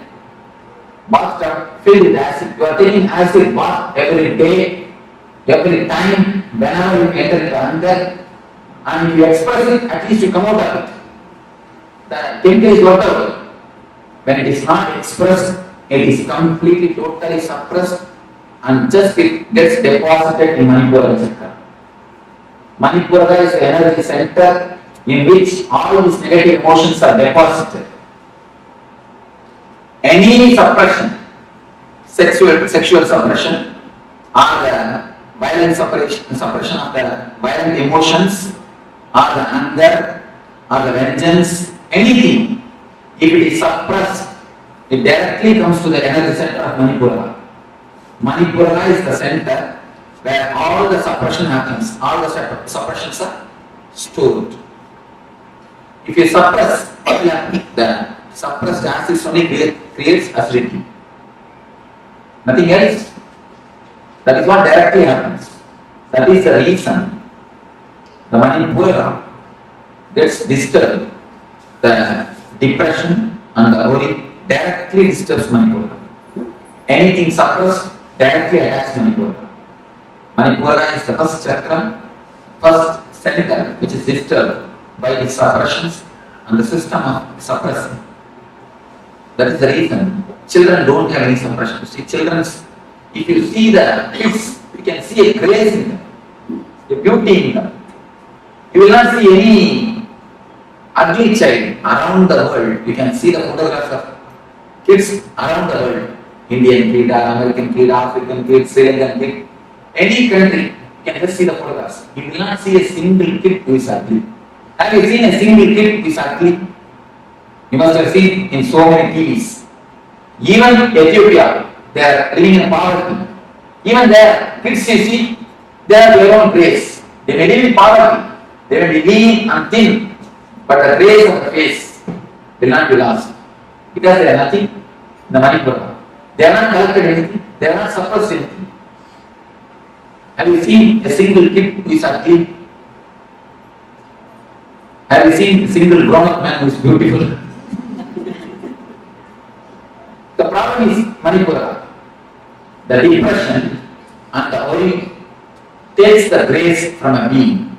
bathtub filled with acid. You are taking acid bath every day, every time, whenever you enter into anger, and you express it, at least you come out of it. The chemical is worked out. When it is not expressed, it is completely, totally suppressed, and just it gets deposited in Manipura Chakra. Manipura is the energy center in which all these negative emotions are deposited. Any suppression, sexual suppression, or the violent suppression of the violent emotions, or the anger, or the vengeance, anything, if it is suppressed, it directly comes to the energy center of Manipura. Manipura is the center where all the suppression happens, all the suppressions are stored. If you suppress, what will happen? The suppressed acid only creates acidity. Nothing else. That is what directly happens. That is the reason the Manipura gets disturbed. The depression and the worry directly disturbs Manipura. Anything suppressed directly attacks Manipura. Manipura is the first chakra, first center which is disturbed by its suppressions and the system of suppressing. That is the reason children don't have any suppression. See, children, if you see the kids, you can see a grace in them, a beauty in them. You will not see any ugly child around the world. You can see the photographs of kids around the world. Indian kid, American kid, African kid, Sri Lankan kid. Any country, you can just see the photographs. You will not see a single kid who is ugly. Have you seen a single kid who is ugly? You must have seen in so many TVs. Even Ethiopia, they are living in poverty. Even there, kids you see, they have their own grace. They may live in poverty, they may be lean and thin, but the grace of the face will not be lost. Because they are nothing in the Manipura. They are not collected anything, they are not suppressed anything. Have you seen a single kid who is ugly? Have you seen a single grown-up man who is beautiful? The problem is Manipura. The depression and the worry takes the grace from a being.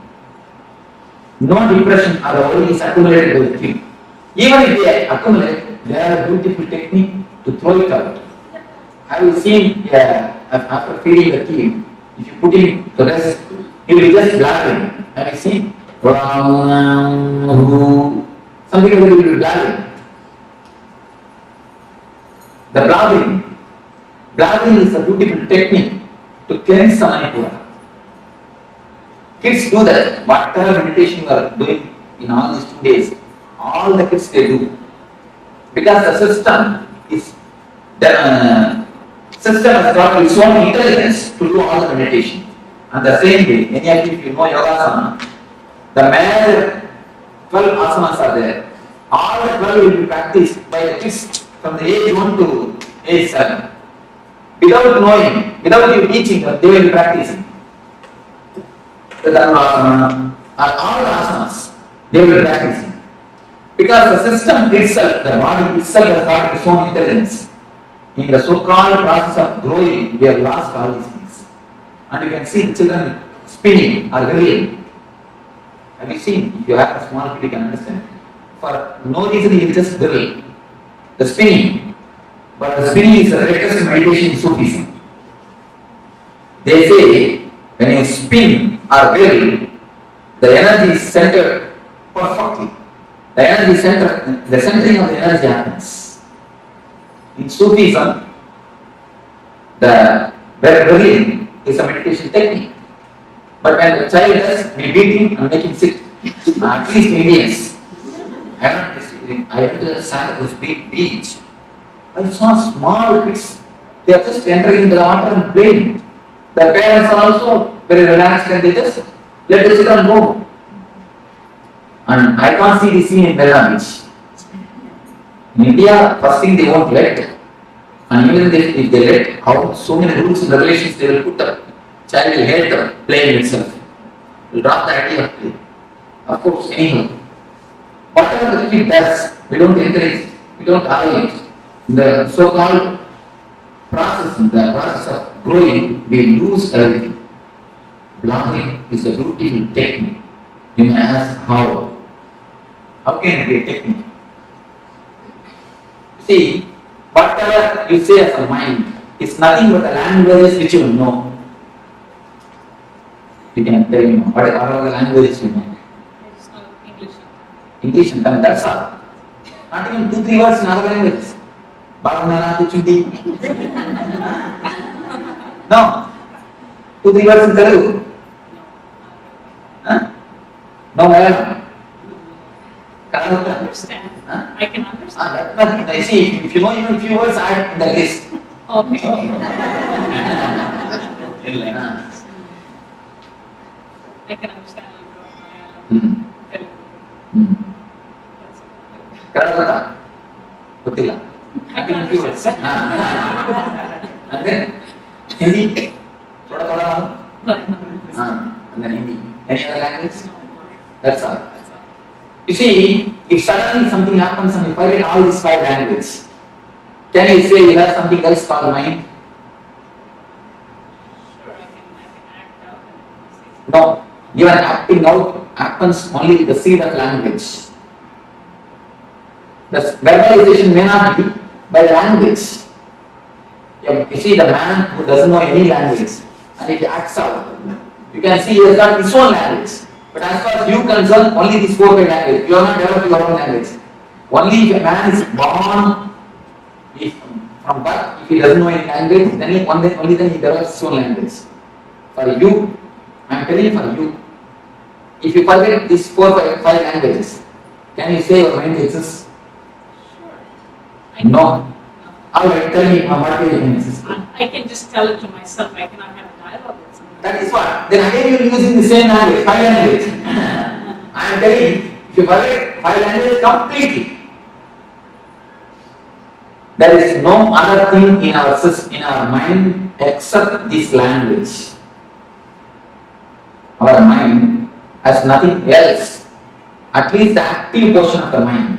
No depression or the worry is accumulated by the kid. Even if they accumulate, they have a beautiful technique to throw it out. Have you seen after feeding the kid, if you put him to rest, he will just blabbering. Have you seen? Something like that will be blabbering. The blabbering is a beautiful technique to cleanse the Manipura. Kids do that. Whatever meditation you are doing in all these 2 days, all the kids they do. Because the system has got its own intelligence to do all the meditation. And the same way, any of you, if you know Yogasana, the major 12 asanas are there. All the 12 will be practiced by the kids from the age 1 to age 7. Without knowing, without you teaching them, they will be practicing. The Dharma all the asanas, they will be practicing. Because the system itself, the body itself has got its own intelligence. In the so-called process of growing, we have lost all these things. And you can see the children spinning or drilling. Have you seen? If you have a small kid, you can understand. For no reason, he will just drill. The spinning. But the spinning is the greatest meditation in Sufism. They say, when you spin or drill, the energy is centered perfectly. The energy center, the centering of the energy happens. In Sufism, the drilling is a meditation technique. But when the child does, we beat him and make him sit. At least millions. I went to the Santa big beach. I saw small kids. They are just entering into the water and playing. The parents are also very relaxed and they just let the children go. And I can't see the scene in Marina Beach. In India, first thing they won't let. And even if they let, how so many rules and regulations they will put up. Child will hate the playing itself. Will drop the idea of play. Of course, anyhow. Whatever the kid does, we don't encourage, we don't allow it. The so-called process, the process of growing, we lose everything. Blocking is a beautiful technique. You may ask how? How can it be a technique? See, whatever you say as a mind is nothing but the languages which you know. You can tell me what are the languages you know? English and Tamil, that's all. Not even 2-3 words in other languages. Baranana, Kuchundi. No. 2-3 words in Telugu. Huh? No, Malayalam. Can you understand? Huh? I can understand. I see, if you know even a few words, add in the list. Okay. I can understand. Karakata. Gottilla. I can few words. And then Hindi. Thoda. And then Hindi. Any other language? That's all. You see, if suddenly something happens and you forget all these 5 languages, can you say you have something else called mind? No. Even acting out happens only with the seed of language. The verbalization may not be by the language. You see the man who doesn't know any language and he acts out. You can see he has got his own language. But as far as you concern, only these 4-5 languages. You are not developed your own language. Only if a man is born from birth, if he doesn't know any language, then only then he develops his own language. For you, I am telling you for you, if you forget these 4-5 languages, can you say your mind exists? No. Alright, tell me what way you can exist. I can just tell it to myself. I cannot have a dialogue with someone. That is what. Then again you are using the same language, 5 languages. I am telling you, if you forget 5 languages completely, there is no other thing in our mind except this language. our mind as nothing else, at least the active portion of the mind.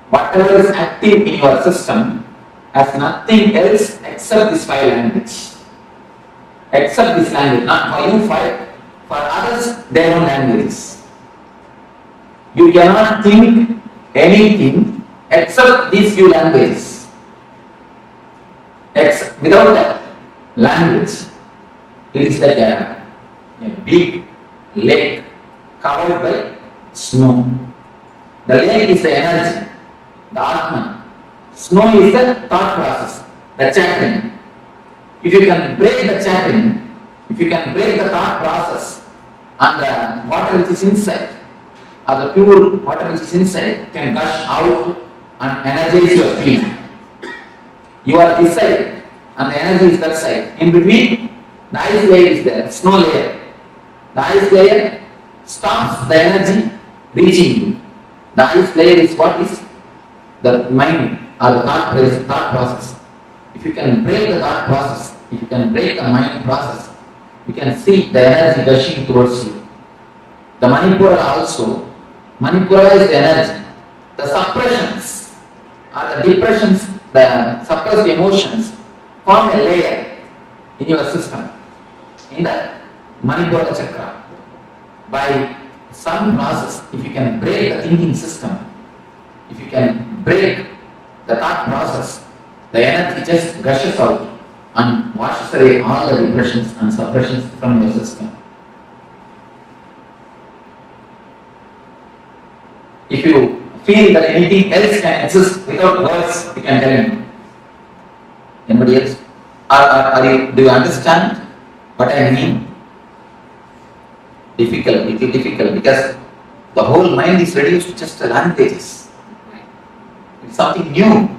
Whatever is active in your system has nothing else except this five language. Except this language, not for you five, for others their own languages. You cannot think anything except these few languages. Without that language, it is like a big lake covered by snow. The lake is the energy, the Atman. Snow is the thought process, the chattering. If you can break the chattering, if you can break the thought process, and the water which is inside, or the pure water which is inside can gush out and energize your field. You are this side and the energy is that side. In between, the ice layer is there, snow layer. The ice layer stops the energy reaching you. The ice layer is what is the mind or the thought process. If you can break the thought process, if you can break the mind process, you can see the energy gushing towards you. The Manipura also, Manipura is the energy. The suppressions or the depressions, the suppressed emotions form a layer in your system, in the Manipura chakra. By some process, if you can break the thinking system, if you can break the thought process, the energy just gushes out and washes away all the depressions and suppressions from your system. If you feel that anything else can exist without words, you can tell me. Anybody else? Do you understand what I mean? Difficult, little difficult, because the whole mind is reduced to just languages. It's something new.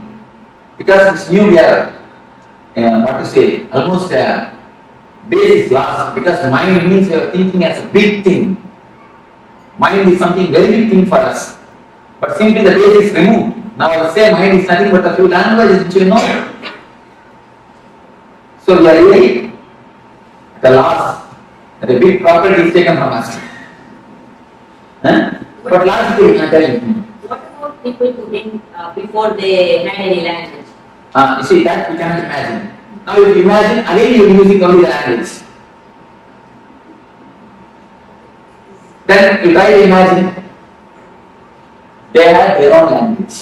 Because it's new, we are, almost a base is lost. Because mind means we are thinking as a big thing. Mind is something very big thing for us. But simply the base is removed. Now I say mind is nothing but a few languages which you know. So we are really the loss. The big property is taken from us. But logically, I tell you. What about people who think before they had any language? You see, that we cannot imagine. Now if you imagine, again you are using only the language. Then you try to imagine, they had their own language.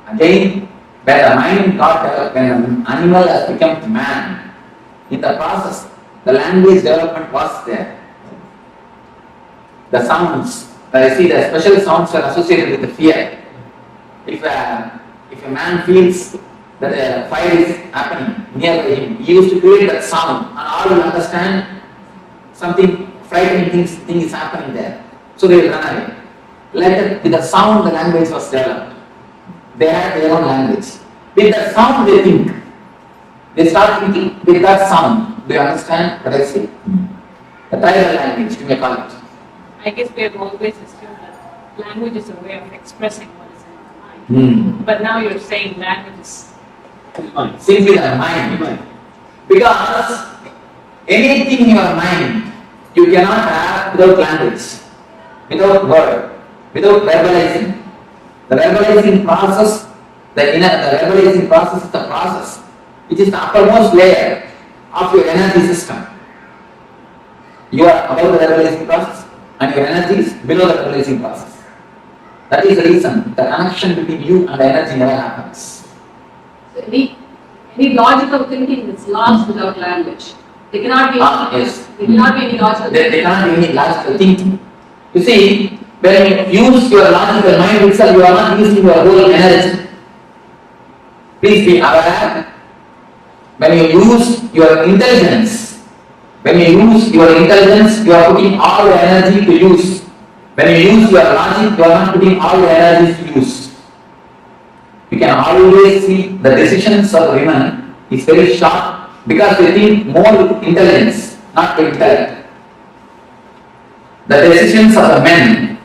Again, when the mind got, when an animal has become man, in the process, the language development was there. The sounds, I see the special sounds are associated with the fear. If a man feels that a fire is happening near him, he used to create that sound, and all will understand something frightening thing is happening there. So they will run away. Later, with the sound, the language was developed. They had their own language. With that sound, they think. They start thinking with that sound. Do you understand what I say? The tribal language, you may call it. I guess we have always assumed that language is a way of expressing what is in the mind. But now you're saying language is simply the mind. Because anything in your mind you cannot have without language, without word, without verbalizing. The verbalizing process, the verbalizing process is the process which is the uppermost layer of your energy system. You are above the verbalizing process and your energy is below the verbalizing process. That is the reason the connection between you and the energy never happens. So any logical thinking is lost without language. There cannot be there cannot be any logical thinking. There cannot be any logical thinking. You see, when you use your logical mind itself, you are not using your whole energy. Please be aware. When you use your intelligence, you are putting all your energy to use. When you use your logic, you are not putting all your energy to use. You can always see the decisions of women is very sharp because they think more with intelligence, not with intellect. The decisions of the men,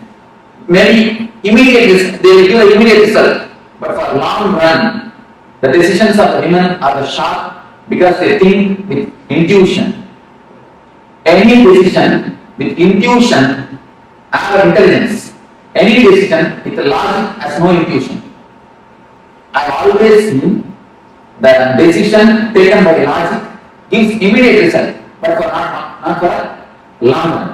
maybe immediate, they will give an immediate result, but for long run, the decisions of the women are sharp because they think with intuition. Any decision with intuition and intelligence. Any decision with logic has no intuition. I always seen the decision taken by logic gives immediate result, but for not for long run.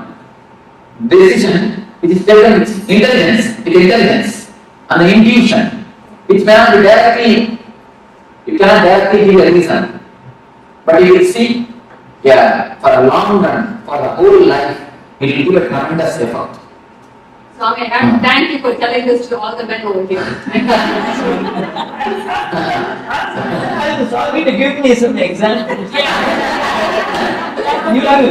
Decision which is taken with intelligence and the intuition, which may not be directly, you cannot directly give a reason, but you will see, for a long run, for the whole life, it will give a tremendous effort. Swami, I have to thank you for telling this to all the men over here. Swami, to give me some examples. You have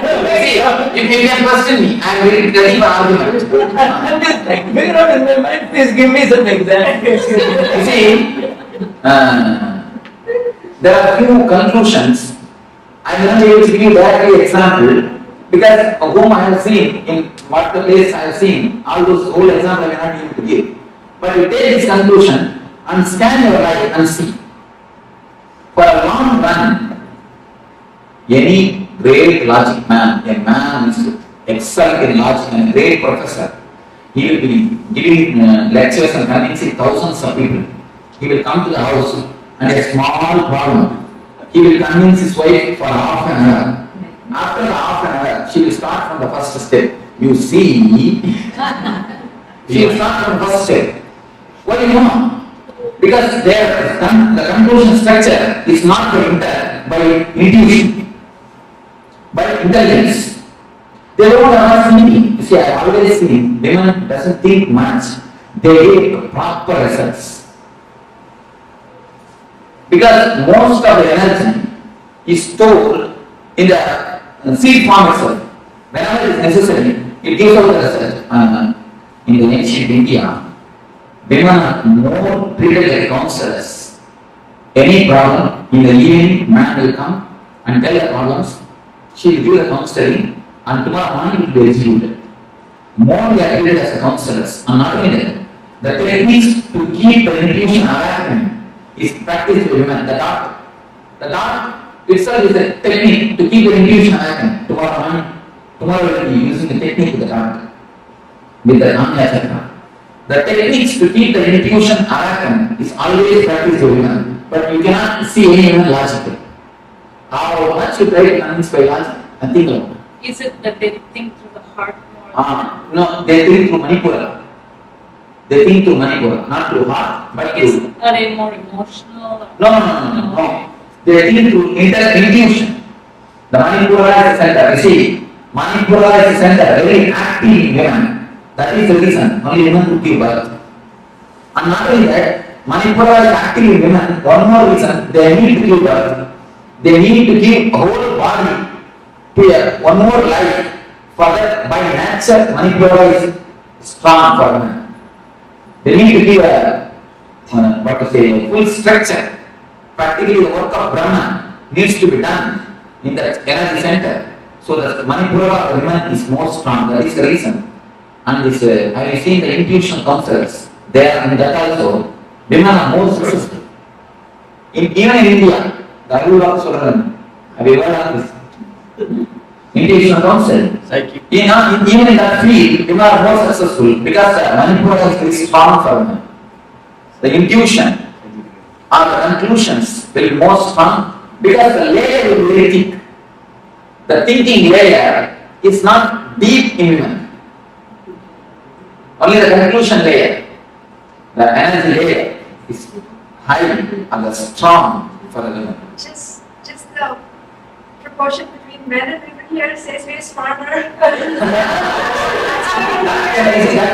See, if you can question me, I am ready for argument. I'm just like, figure out in my mind, please give me some examples. See, there are few conclusions. I am not able to give you directly example because of whom I have seen, in what the place I have seen, all those whole examples I may not be able to give. But you take this conclusion and scan your life and see. For a long run, any great logic man, a man who excel in logic and a great professor, he will be giving lectures and convincing thousands of people. He will come to the house and a small problem, he will convince his wife for half an hour. After half an hour, she will start from the first step. You see, she will start from the first step. What do you know? Because the conclusion structure is not by intuition, by intelligence. They don't have thinking. You see, I have always seen women doesn't think much. They get proper results. Because most of the energy is stored in the seed form itself. Whenever it is necessary, it gives out the result. In the ancient India, women are more treated like counselors. Any problem, in the evening, man will come and tell the problems. She will give the counseling and tomorrow morning it will be executed. More they are treated as counselors. And not only that, the techniques to keep the intuition alive is practiced by women. The dark itself is a technique to keep the intuition alive. Tomorrow we will be using the technique with the dark, with the Anya Chakra. The techniques to keep the intuition alive is always practiced by women. But you cannot see any women logically. How much you try to convince by logic, nothing like that. Is it that they think through the heart more? No, they think through Manipura. They think through Manipura, not through heart, but through. Are they more emotional? No. They think through intuition. The Manipura is the center. You see, Manipura is the center, very active in women. That is the reason only women could give birth. And not only that, Manipura is active in women. One more reason, they need to give birth. They need to give a whole body to one more life. For that, by nature, Manipura is strong for women. They need to give a full structure. Practically, the work of Brahman needs to be done in that energy center. So the Manipura of women is more strong. That is the reason. And this, I have seen the intuition counselors there, and that also, women are more successful. Even in India, the Ayurveda Suran, have you heard of this? Intuition counseling. Even in that field, women are more successful because the Manipura is very strong for women. The intuition or the conclusions will be more strong because the layer will be very thick. The thinking layer is not deep in women. Only the conclusion layer, the energy layer is high and strong for the women. Just the proportion between men and women here says we're smarter. That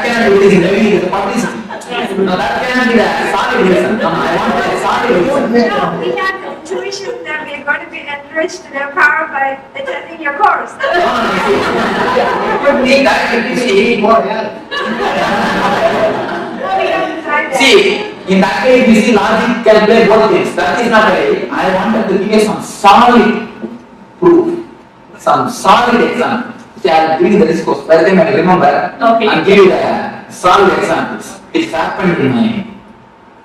cannot be the reason. Maybe the publicity. No, that cannot be the solid reason. I want a solid reason. No, we have the intuition that we're going to be enriched in our power by attending your course. See, in that case, we see logic can play both things. That is not right. I wanted to give you some solid proof, some solid example. See, I will give you the discourse. By the time I remember, and give you the solid examples. It's happened in my.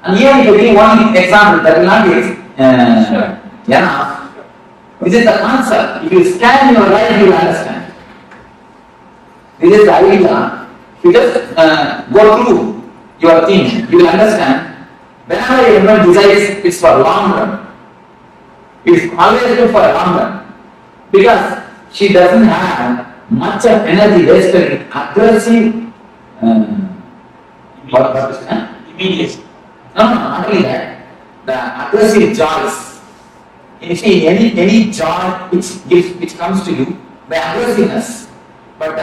And even if you give one example, that will not be enough. This is the concept. If you scan your life, you will understand. This is the idea. You just go through your thing, you will understand. Whenever everyone decides it's for long run, it's always good for a long run. Because she doesn't have much of energy wasted in aggressive immediate. No, not only that. The aggressive joys. You see, any joy which comes to you by aggressiveness, but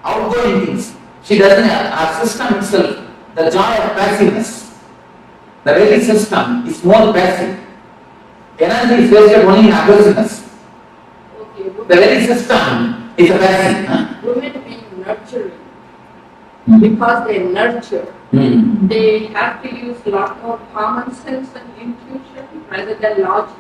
outgoing things. She doesn't have our system itself, the joy of passiveness. The very system is more passive. Energy is wasted only in aggressiveness. Okay, The very system is a passive. women being nurturing, because they nurture, they have to use a lot more common sense and intuition rather than logic.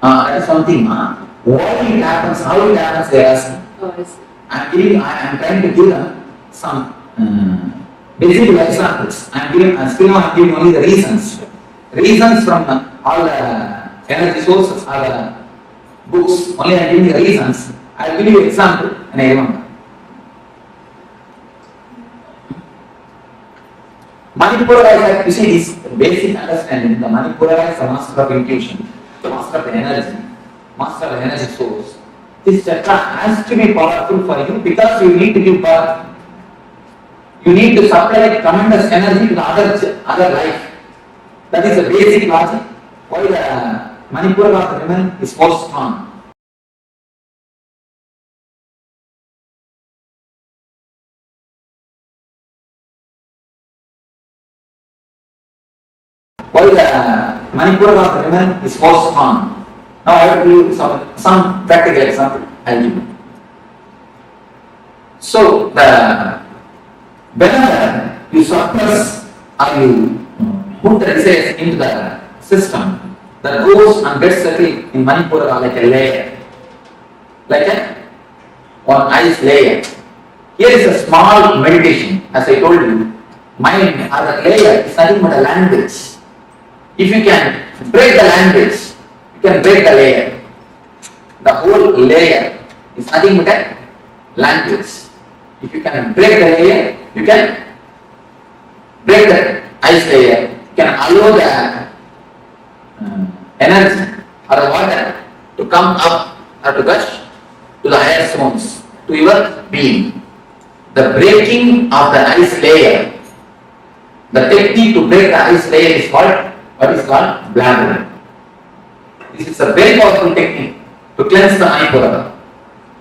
That is something. Why it happens, how it happens, they ask. Oh, I see. I am trying to give them some basic examples. I am giving only the reasons. Reasons from all the energy sources or the books. Only I am giving the reasons. I will give you example and I remember. Manipura is, you see, this basic understanding. The Manipura is the master of intuition, the master of the energy, master of the energy source. This chakra has to be powerful for you because you need to give birth. You need to supply tremendous energy to the other life. That is the basic logic. Why the Manipura of the women is more strong. Why the Manipura of the women is more strong. Now I have to give some practical example. I will give you. So whenever you suppress or you put the desires into the system, that goes and gets settled in Manipura like a layer, like one ice layer. Here is a small meditation, as I told you. Mind as a layer is nothing but a language. If you can break the language, you can break the layer. The whole layer is nothing but a language. If you can break the layer, you can break the ice layer. You can allow the energy or the water to come up or to gush to the higher zones, to your being. The breaking of the ice layer, the technique to break the ice layer is called, what is called blabbering. This is a very powerful technique to cleanse the Manipura,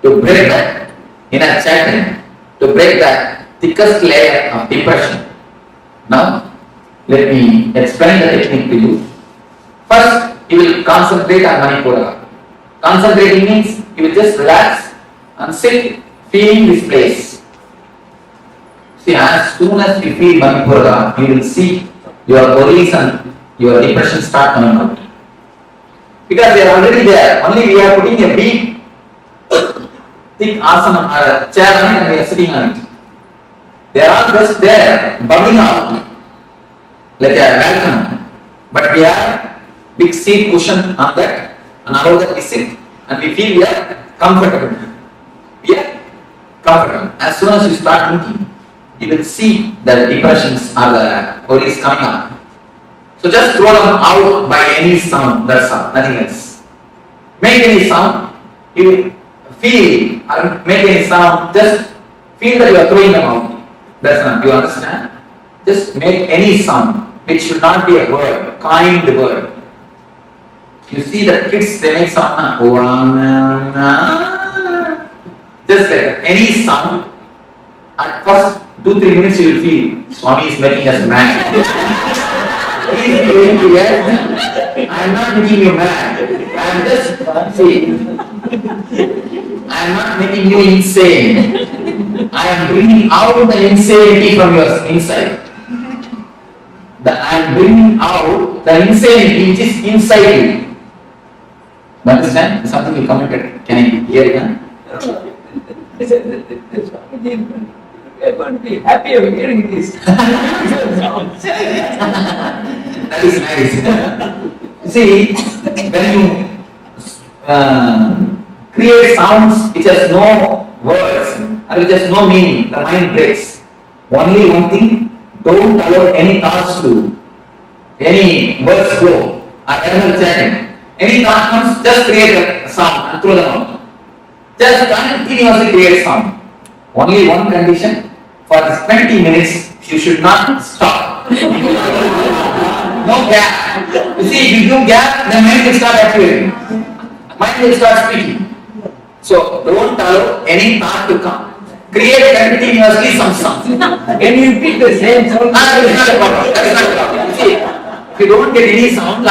to break the inner chanting, to break the thickest layer of depression. Now, let me explain the technique to you. First, you will concentrate on Manipura. Concentrating means you will just relax and sit feeling this place. See, as soon as you feel Manipura, you will see your worries and your depression start coming out. Because they are already there, only we are putting a big thick asana or a chair on it and we are sitting on it. They are all just there, bubbling out like a welcome. But we have big seat cushion on that, and above that we sit and we feel we are comfortable. We are comfortable. As soon as you start thinking, you will see the depressions or the worries coming up. So just throw them out by any sound, that's all, nothing else. Make any sound, you feel or make any sound, just feel that you are throwing them out. That's not, you understand? Just make any sound, which should not be a word, kind word. You see the kids, they make sound, just like any sound. At first 2-3 minutes you will feel Swami is making us mad. He is going to get, I am not making you mad. I am just I am not making you insane. I am bringing out the insanity from your inside. I am bringing out the insanity which is inside you. You understand? Something you commented. Can I hear it? We are going to be happy of hearing this. That is nice. See, when you create sounds which has no words, and with just no meaning, the mind breaks. Only one thing, don't allow any thoughts to, any words flow, or eternal chanting. Any thought comes, just create a sound and throw them out. Just continuously create sound. Only one condition, for this 20 minutes, you should not stop. No gap. You see, if you do gap, the mind will start activating. Mind will start speaking. So, don't allow any thought to come. Create continuously some sound. Can you repeat the same sound? That is not a problem. That is not a problem. See, if you don't get any sound,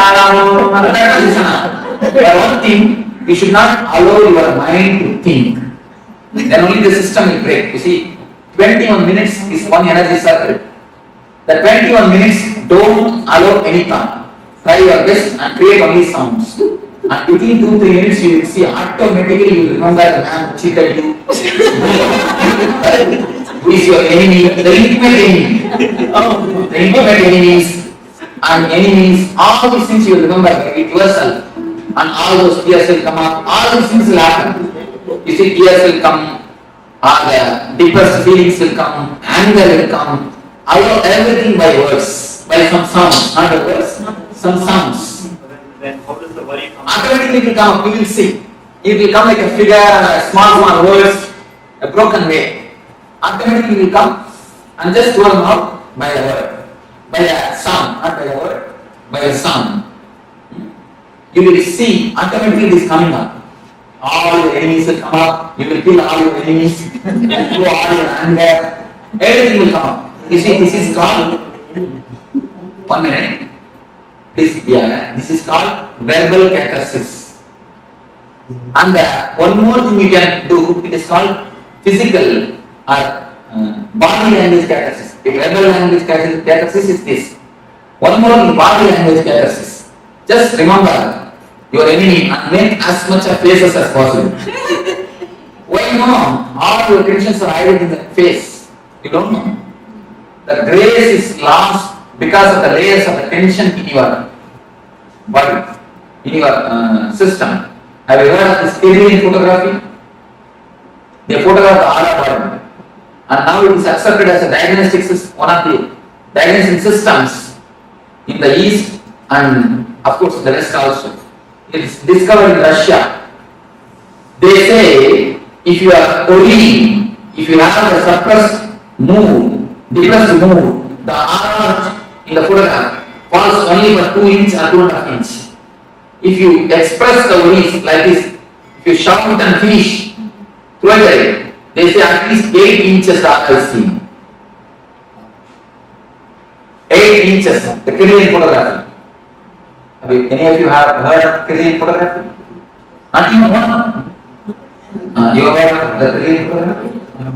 but one thing, you should not allow your mind to think. Then only the system will break. You see, 21 minutes is one energy circle. The 21 minutes, don't allow any thought. Try your best and create only sounds. And within 2-3 minutes, you will see automatically you will remember the man who cheated you. Who is your enemy? The intimate enemy. The intimate enemies and enemies, all these things you will remember with yourself. And all those tears will come up, all these things will happen. You see, tears will come, or the deepest feelings will come, anger will come. Allow everything by words, by some sounds, not the words, some sounds. Then how does the worry come? Automatically it will come up, you will see. It will come like a figure, a small words, a broken way. Automatically it will come and just throw them out by a word, by a sound, not by a word, by a sound. You will see automatically it is coming up. All your enemies will come up, you will kill all your enemies, throw all your anger, everything will come up. You see, this is called, 1 minute, this is called verbal catharsis. And one more thing you can do, it is called physical or body language catharsis. The verbal language catharsis is this. One more thing, body language catharsis. Just remember your enemy and make as much of faces as possible. Why no? All your tensions are hidden in the face. You don't know. The grace is lost because of the layers of the tension in your body, in your system. Have you heard of this alien photography? They photograph the aura body, and now it is accepted as a diagnostic system, one of the diagnostic systems in the East and of course the West also. It is discovered in Russia. They say if you are worrying, if you have a suppressed mood, depressed mood, the aura in the photograph falls only for 2 inches or 2.5 inches. If you express the worries like this, if you shout and finish, throw it away. They say at least 8 inches the aura is seen. 8 inches, the Korean photography. Any of you have heard of Korean photography? Not even one? You have heard of the Korean photography?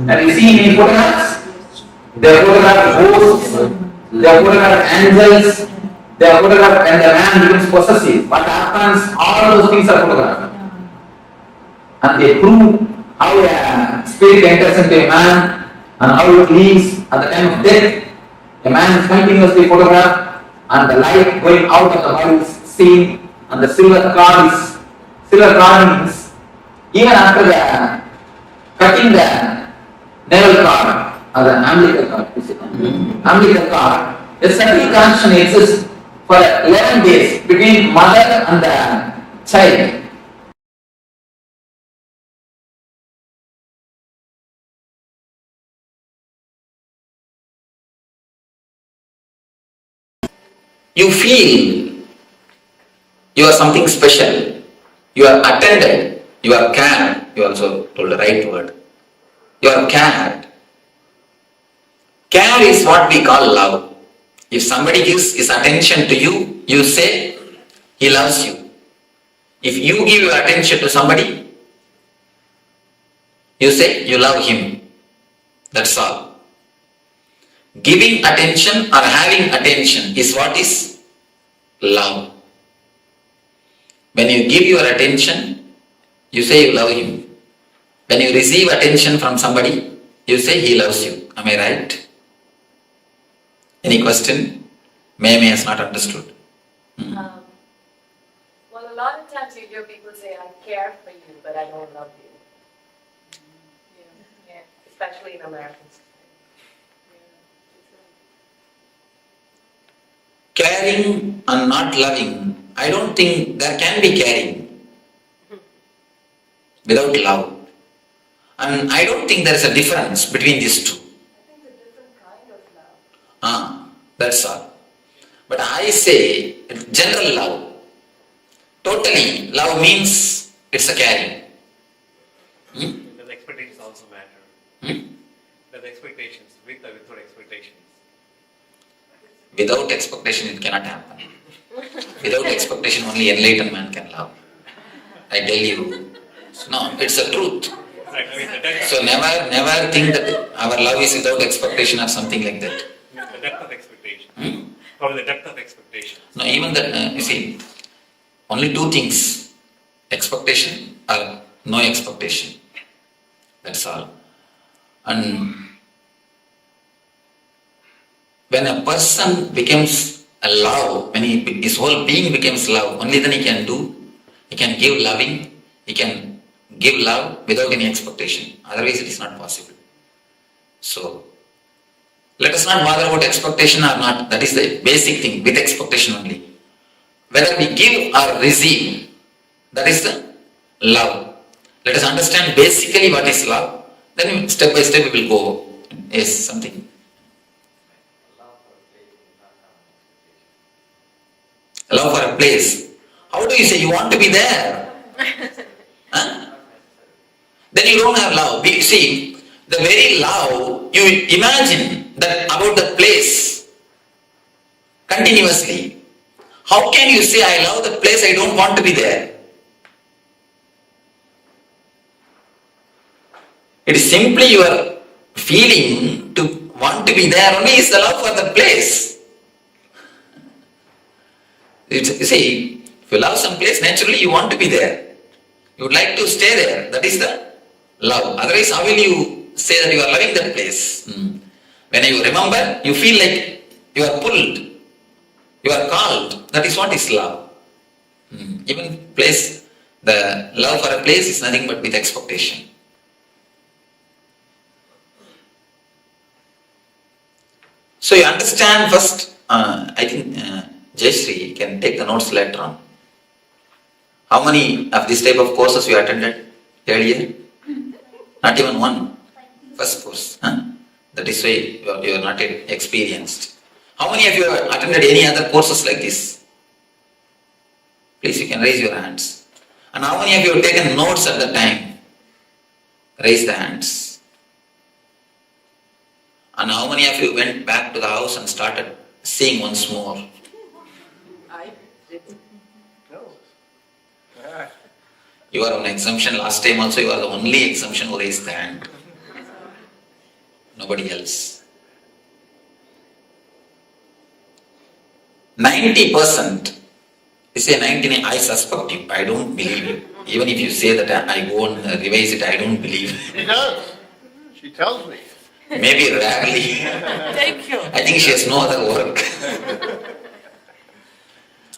Have you seen any photographs? They photograph ghosts, they photograph angels, they photograph when the man becomes possessive. What happens? All those things are photographed. And they prove how a spirit enters into a man and how it leaves at the time of death. A man is continuously photographed and the light going out of the body is seen, and the silver cord means even after the cutting the navel cord or the umbilical cord, a certain connection exists for 11 days between mother and the child. You feel you are something special, you are attended, you are cared, you also told the right word, you are cared. Care is what we call love. If somebody gives his attention to you, you say he loves you. If you give your attention to somebody, you say you love him. That's all. Giving attention or having attention is what is love. When you give your attention, you say you love him. When you receive attention from somebody, you say he loves you. Am I right? Any question? May has not understood. Well, a lot of times you hear people say, I care for you, but I don't love you. Yeah. especially in Americans. Caring and not loving, I don't think there can be caring without love. And I don't think there is a difference between these two. That's all. But I say general love. Totally, love means it's a caring. The expectations also matter. The expectations, with or without expectations. Without expectation, it cannot happen. Without expectation, only enlightened man can love. I tell you. No, it's the truth. So never think that our love is without expectation or something like that. The depth of expectation. Probably the depth of expectation. No, even that, you see, only two things. Expectation or no expectation. That's all. And when a person becomes a love, when his whole being becomes love, only then he can give loving, he can give love without any expectation. Otherwise it is not possible. So, let us not bother about expectation or not. That is the basic thing, with expectation only. Whether we give or receive, that is the love. Let us understand basically what is love. Then step by step we will go. Yes, something. Love for a place. How do you say you want to be there? Then you don't have love. See, the very love, you imagine that about the place continuously. How can you say I love the place, I don't want to be there? It is simply your feeling to want to be there only is the love for the place. You see, if you love some place, naturally you want to be there. You would like to stay there. That is the love. Otherwise, how will you say that you are loving that place? When you remember, you feel like you are pulled, you are called. That is what is love. Even place, the love for a place is nothing but with expectation. So you understand first, I think Jayashree can take the notes later on. How many of this type of courses you attended earlier? Not even one. First course. That is why you are not yet experienced. How many of you have attended any other courses like this? Please, you can raise your hands. And how many of you have taken notes at the time? Raise the hands. And how many of you went back to the house and started seeing once more? I didn't. No. You are on exemption. Last time also you are the only exemption who raised the hand. Nobody else. 90%. You say 99, I suspect you. I don't believe you. Even if you say that I go and revise it, I don't believe. She does. She tells me. Maybe rarely. Thank you. I think she has no other work.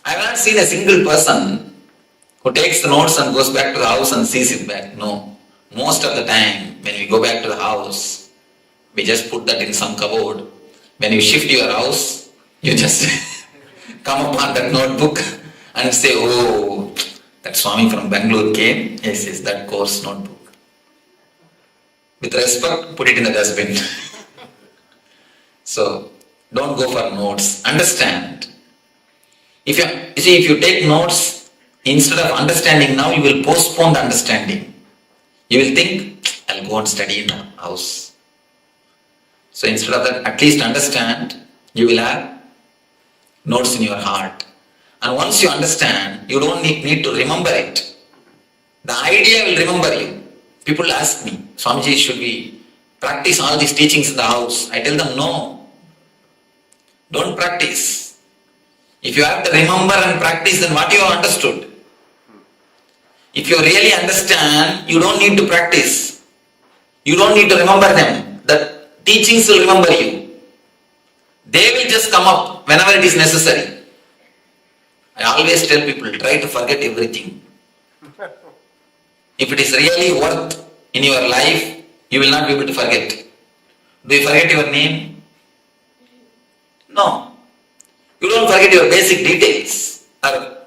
I have not seen a single person who takes the notes and goes back to the house and sees it back. No. Most of the time, when we go back to the house, we just put that in some cupboard. When you shift your house, you just come upon that notebook and say, oh, that Swami from Bangalore came. Yes, that course notebook. With respect, put it in the dustbin. So, don't go for notes. Understand. If you take notes, instead of understanding now, you will postpone the understanding. You will think, I'll go and study in the house. So instead of that, at least understand, you will have notes in your heart. And once you understand, you don't need to remember it. The idea will remember you. People ask me, Swamiji, should we practice all these teachings in the house? I tell them, no. Don't practice. If you have to remember and practice, then what you have understood? If you really understand, you don't need to practice. You don't need to remember them. The teachings will remember you. They will just come up whenever it is necessary. I always tell people, try to forget everything. If it is really worth in your life, you will not be able to forget. Do you forget your name? No. You don't forget your basic details or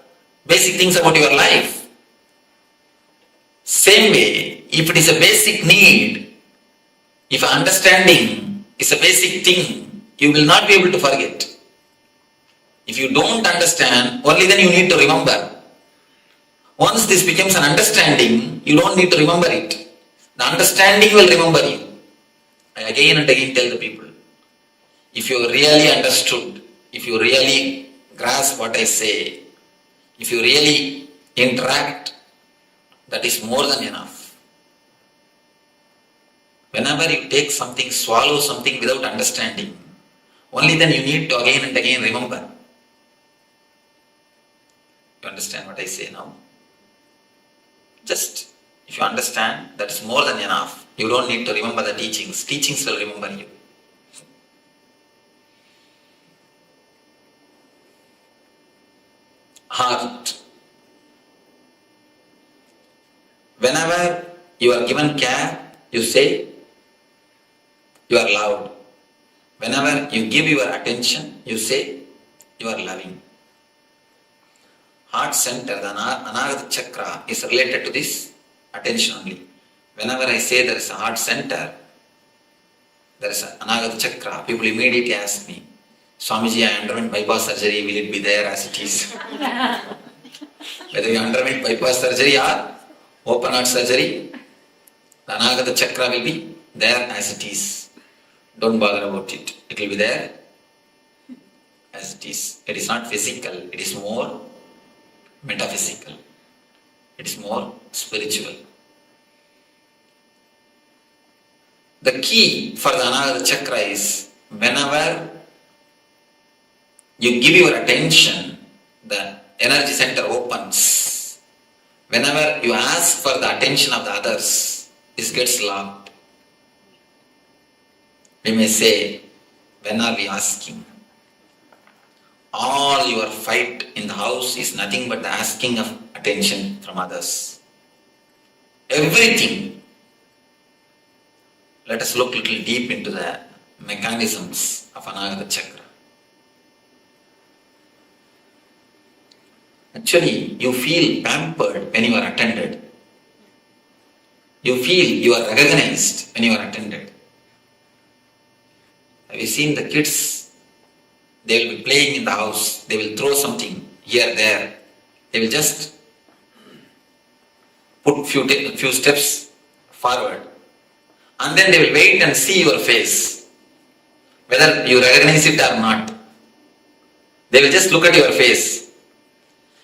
basic things about your life. Same way, if it is a basic need, if understanding is a basic thing, you will not be able to forget. If you don't understand, only then you need to remember. Once this becomes an understanding, you don't need to remember it. The understanding will remember you. I again and again tell the people, if you really understood, if you really grasp what I say, if you really interact, that is more than enough. Whenever you take something, swallow something without understanding, only then you need to again and again remember. You understand what I say now? Just, if you understand, that is more than enough. You don't need to remember the teachings. Teachings will remember you. Heart. Whenever you are given care, you say, you are loved. Whenever you give your attention, you say, you are loving. Heart center, the Anagata Chakra, is related to this attention only. Whenever I say there is a heart center, there is an Anagata Chakra, people immediately ask me, Swamiji, I underwent bypass surgery, will it be there as it is? Whether you underwent bypass surgery or open heart surgery, the Anagata Chakra will be there as it is. Don't bother about it. It will be there as it is. It is not physical, it is more metaphysical. It is more spiritual. The key for the Anagata Chakra is whenever you give your attention, the energy center opens. Whenever you ask for the attention of the others, this gets locked. We may say, when are we asking? All your fight in the house is nothing but the asking of attention from others. Everything. Let us look a little deep into the mechanisms of Anagata Chakra. Actually, you feel pampered when you are attended. You feel you are recognized when you are attended. Have you seen the kids? They will be playing in the house. They will throw something here, there. They will just put few steps forward. And then they will wait and see your face, whether you recognize it or not. They will just look at your face.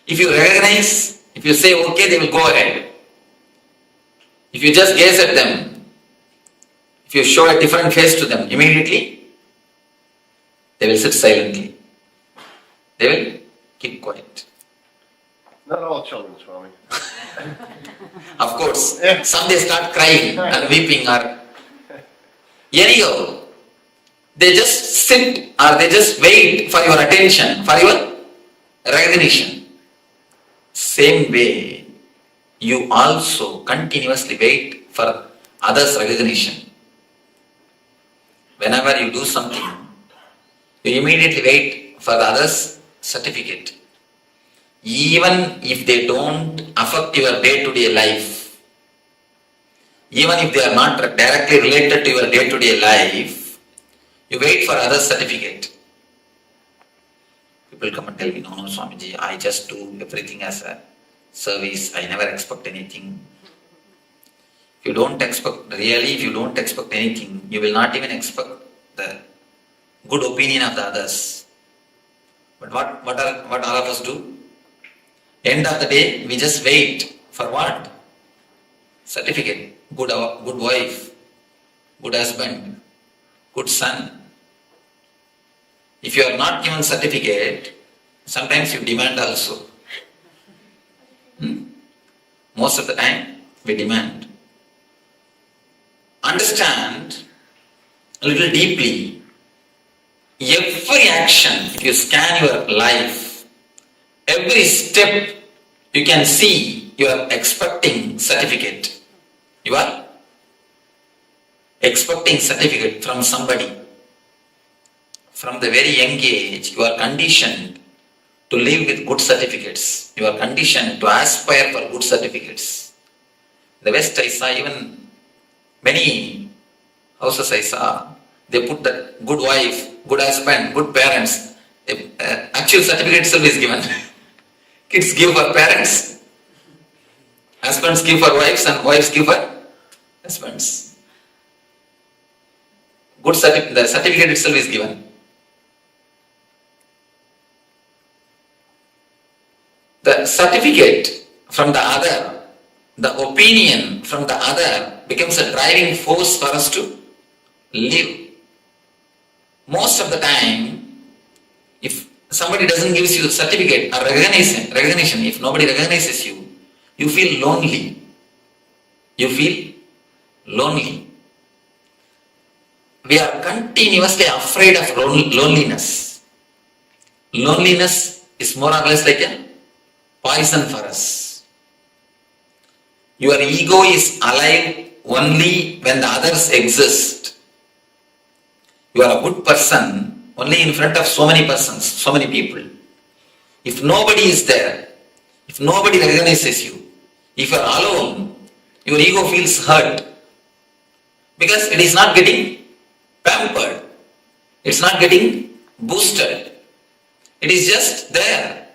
If you recognize, if you say okay, they will go ahead. If you just gaze at them, if you show a different face to them, immediately they will sit silently. They will keep quiet. Not all children, Swami. Of course, some they start crying and weeping or anyhow, they just sit or they just wait for your attention, for your recognition. Same way, you also continuously wait for others' recognition. Whenever you do something, you immediately wait for the others' certificate. Even if they don't affect your day-to-day life, even if they are not directly related to your day-to-day life, you wait for others' certificate. People come and tell me, no, Swamiji, I just do everything as a service, I never expect anything. If you don't expect anything, you will not even expect the good opinion of the others. But what all of us do? End of the day, we just wait for what? Certificate. Good wife, good husband, good son. If you are not given certificate, sometimes you demand also. Most of the time, we demand. Understand a little deeply. Every action, if you scan your life, every step you can see you are expecting certificate. You are expecting certificate from somebody. From the very young age, you are conditioned to live with good certificates. You are conditioned to aspire for good certificates. The West, I saw even many houses I saw, they put that good wife, good husband, good parents. Actual certificate itself is given. Kids give for parents, husbands give for wives, and wives give for husbands. The certificate itself is given. The certificate from the other, the opinion from the other becomes a driving force for us to live. Most of the time, if somebody doesn't give you a certificate or recognition, if nobody recognizes you, you feel lonely. You feel lonely. We are continuously afraid of loneliness. Loneliness is more or less like a poison for us. Your ego is alive only when the others exist. You are a good person only in front of so many persons, so many people. If nobody is there, if nobody recognizes you, if you are alone, your ego feels hurt because it is not getting pampered. It's not getting boosted. It is just there.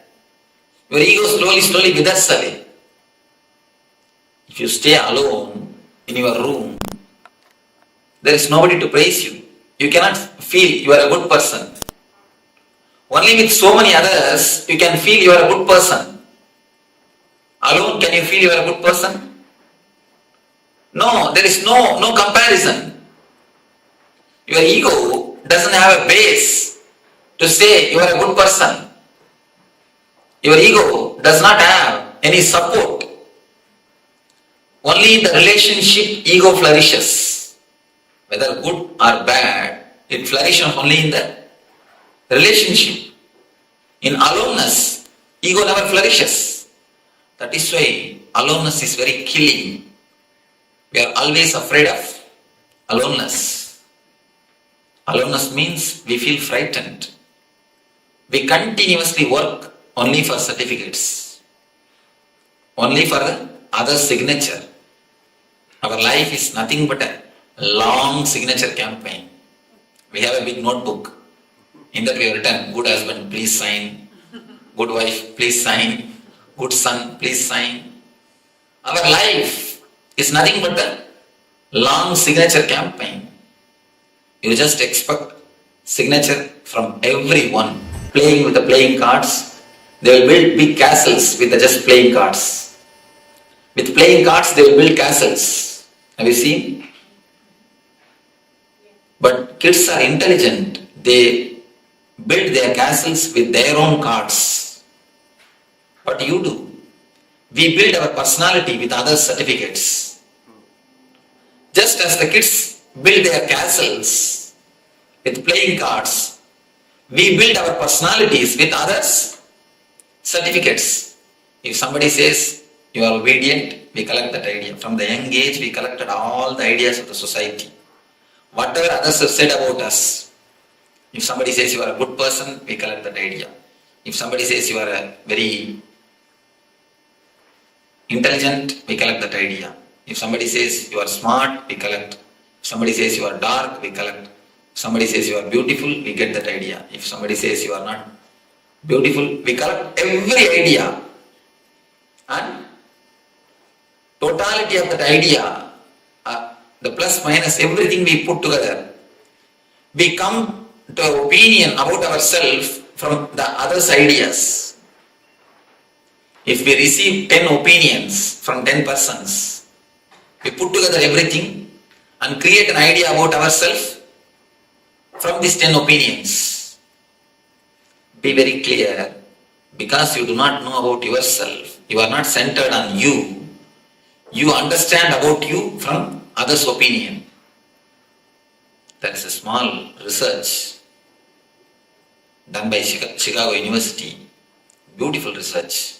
Your ego slowly withers away. If you stay alone in your room, there is nobody to praise you. You cannot feel you are a good person. Only with so many others, you can feel you are a good person. Alone, can you feel you are a good person? No, there is no comparison. Your ego doesn't have a base to say you are a good person. Your ego does not have any support. Only in the relationship ego flourishes. Whether good or bad, it flourishes only in the relationship. In aloneness, ego never flourishes. That is why aloneness is very killing. We are always afraid of aloneness. Aloneness means we feel frightened. We continuously work only for certificates, only for the other signature. Our life is nothing but a long signature campaign. We have a big notebook. In that we have written, good husband, please sign. Good wife, please sign. Good son, please sign. Our life is nothing but a long signature campaign. You just expect signature from everyone. Playing with the playing cards, they will build big castles with the just playing cards. With playing cards, they will build castles. Have you seen? But kids are intelligent. They build their castles with their own cards. What do you do? We build our personality with other certificates. Just as the kids build their castles with playing cards, we build our personalities with others' certificates. If somebody says you are obedient, we collect that idea. From the young age, we collected all the ideas of the society. Whatever others have said about us. If somebody says you are a good person, we collect that idea. If somebody says you are a very intelligent, we collect that idea. If somebody says you are smart, we collect. If somebody says you are dark, we collect. If somebody says you are beautiful, we get that idea. If somebody says you are not beautiful, we collect every idea. And totality of that idea, the plus minus, everything we put together, we come to an opinion about ourselves from the others' ideas. If we receive 10 opinions from 10 persons, we put together everything and create an idea about ourselves from these 10 opinions. Be very clear, because you do not know about yourself, you are not centered on you, you understand about you from others' opinion. There is a small research done by Chicago University, beautiful research.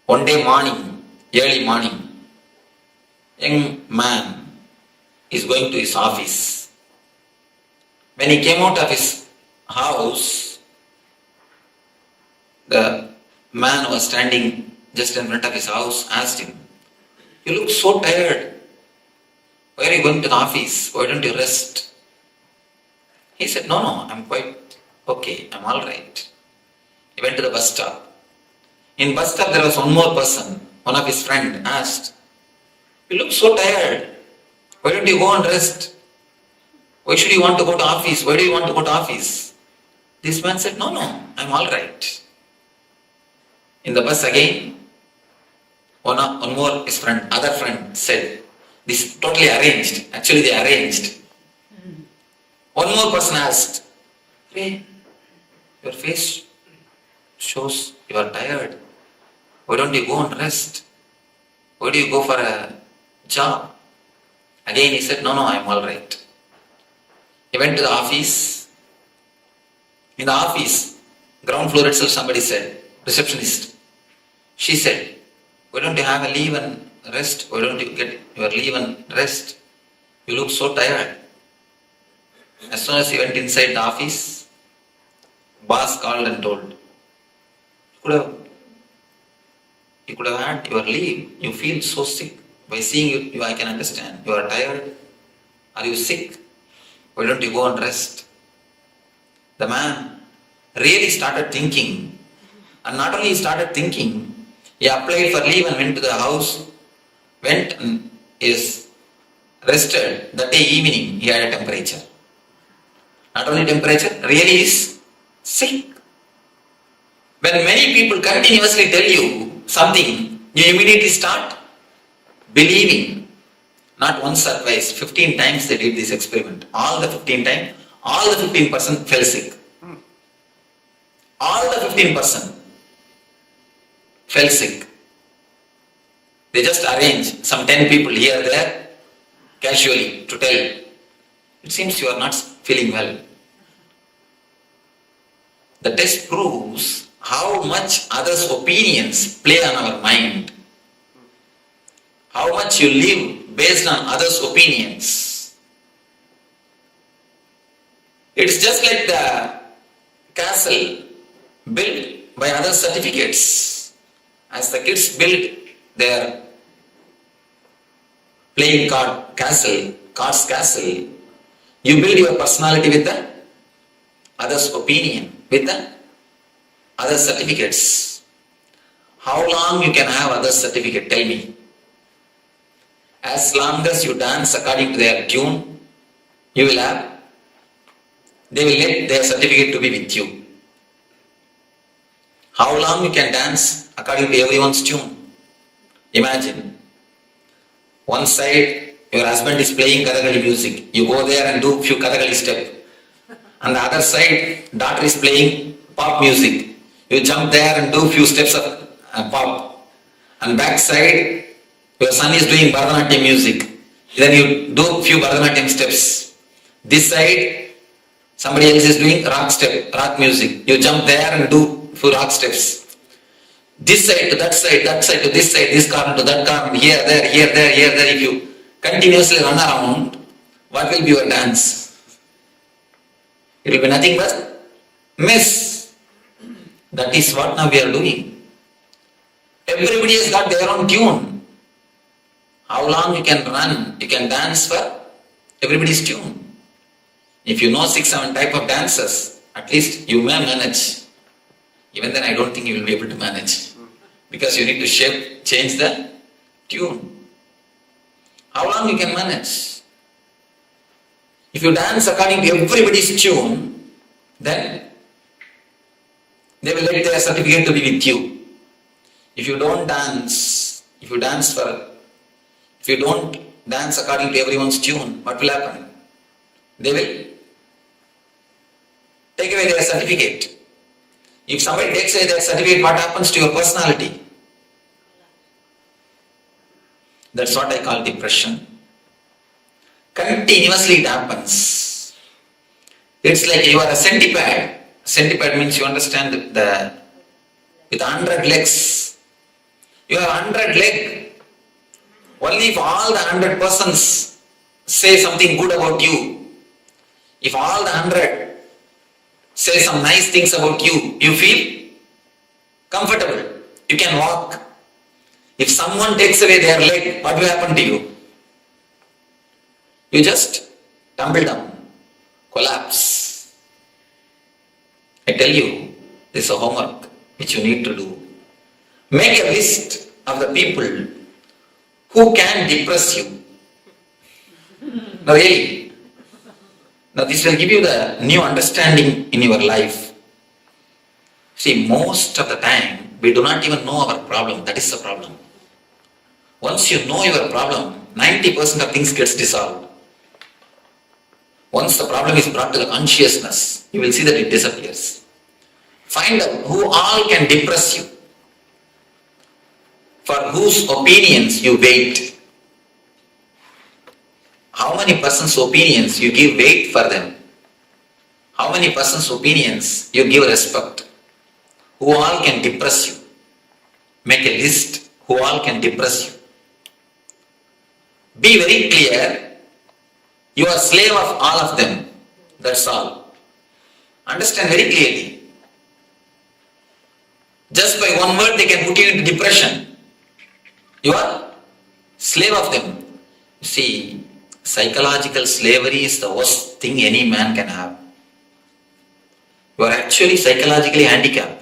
One day morning, early morning, young man is going to his office. When he came out of his house, the man who was standing just in front of his house asked him, "You look so tired. Why are you going to the office? Why don't you rest?" He said, "No, I'm quite okay. I'm all right." He went to the bus stop. In bus stop there was one more person. One of his friend asked, "You look so tired. Why don't you go and rest? Why should you want to go to office? Why do you want to go to office?" This man said, No, I'm all right. In the bus again, one more his friend, other friend said, "This is totally arranged." Actually they arranged. One more person asked, "Hey, your face shows you are tired. Why don't you go and rest? Why do you go for a job?" Again he said, No, I'm all right. He went to the office. In the office, ground floor itself, somebody said, receptionist. She said, "Why don't you have a leave and rest? Why don't you get your leave and rest? You look so tired." As soon as he went inside the office, boss called and told, You could have had your leave. You feel so sick. By seeing you, I can understand. You are tired. Are you sick? Why don't you go and rest? The man really started thinking. And not only he started thinking, he applied for leave and went to the house, went and is rested. That day evening, he had a temperature. Not only temperature, really is sick. When many people continuously tell you something, you immediately start believing. Not once or twice, 15 times they did this experiment. All the 15 times, all the 15% fell sick. All the 15% fell sick. They just arrange some 10 people here there casually to tell, "It seems you are not feeling well." The test proves how much others' opinions play on our mind. How much you live based on others' opinions. It's just like the castle built by other certificates. As the kids build their playing cards castle, you build your personality with the others' opinion, with the other certificates. How long you can have other certificate? Tell me. As long as you dance according to their tune, you will have. They will let their certificate to be with you. How long you can dance according to everyone's tune? Imagine. One side, your husband is playing Kathakali music. You go there and do few Kathakali steps. On the other side, daughter is playing pop music. You jump there and do few steps of pop. And back side, your son is doing Bharatanatyam music. Then you do few Bharatanatyam steps. This side, somebody else is doing rock music. You jump there and do few rock steps. This side to that side to this side, this corner to that corner, here, there. If you continuously run around, what will be your dance? It will be nothing but mess. That is what now we are doing. Everybody has got their own tune. How long you can run, you can dance for everybody's tune. If you know 6-7 type of dances, at least you may manage. Even then I don't think you will be able to manage. Because you need to change the tune. How long you can manage? If you dance according to everybody's tune, then they will let their certificate to be with you. If you don't dance according to everyone's tune, what will happen? They will take away their certificate. If somebody takes away their certificate, what happens to your personality? That's what I call depression. Continuously it happens. It's like you are a centipede. Centipede means you understand with 100 legs. You have 100 legs. Only if all the 100 persons say something good about you, if all the 100 say some nice things about you, you feel comfortable. You can walk. If someone takes away their leg, what will happen to you? You just tumble down, collapse. I tell you, this is a homework which you need to do. Make a list of the people who can depress you. No, really. Now this will give you the new understanding in your life. See, most of the time, we do not even know our problem. That is the problem. Once you know your problem, 90% of things gets dissolved. Once the problem is brought to the consciousness, you will see that it disappears. Find out who all can depress you, for whose opinions you wait. How many persons' opinions you give weight for them? How many persons' opinions you give respect? Who all can depress you? Make a list who all can depress you. Be very clear, you are slave of all of them. That's all. Understand very clearly. Just by one word they can put you into depression. You are slave of them. You see, psychological slavery is the worst thing any man can have. You are actually psychologically handicapped.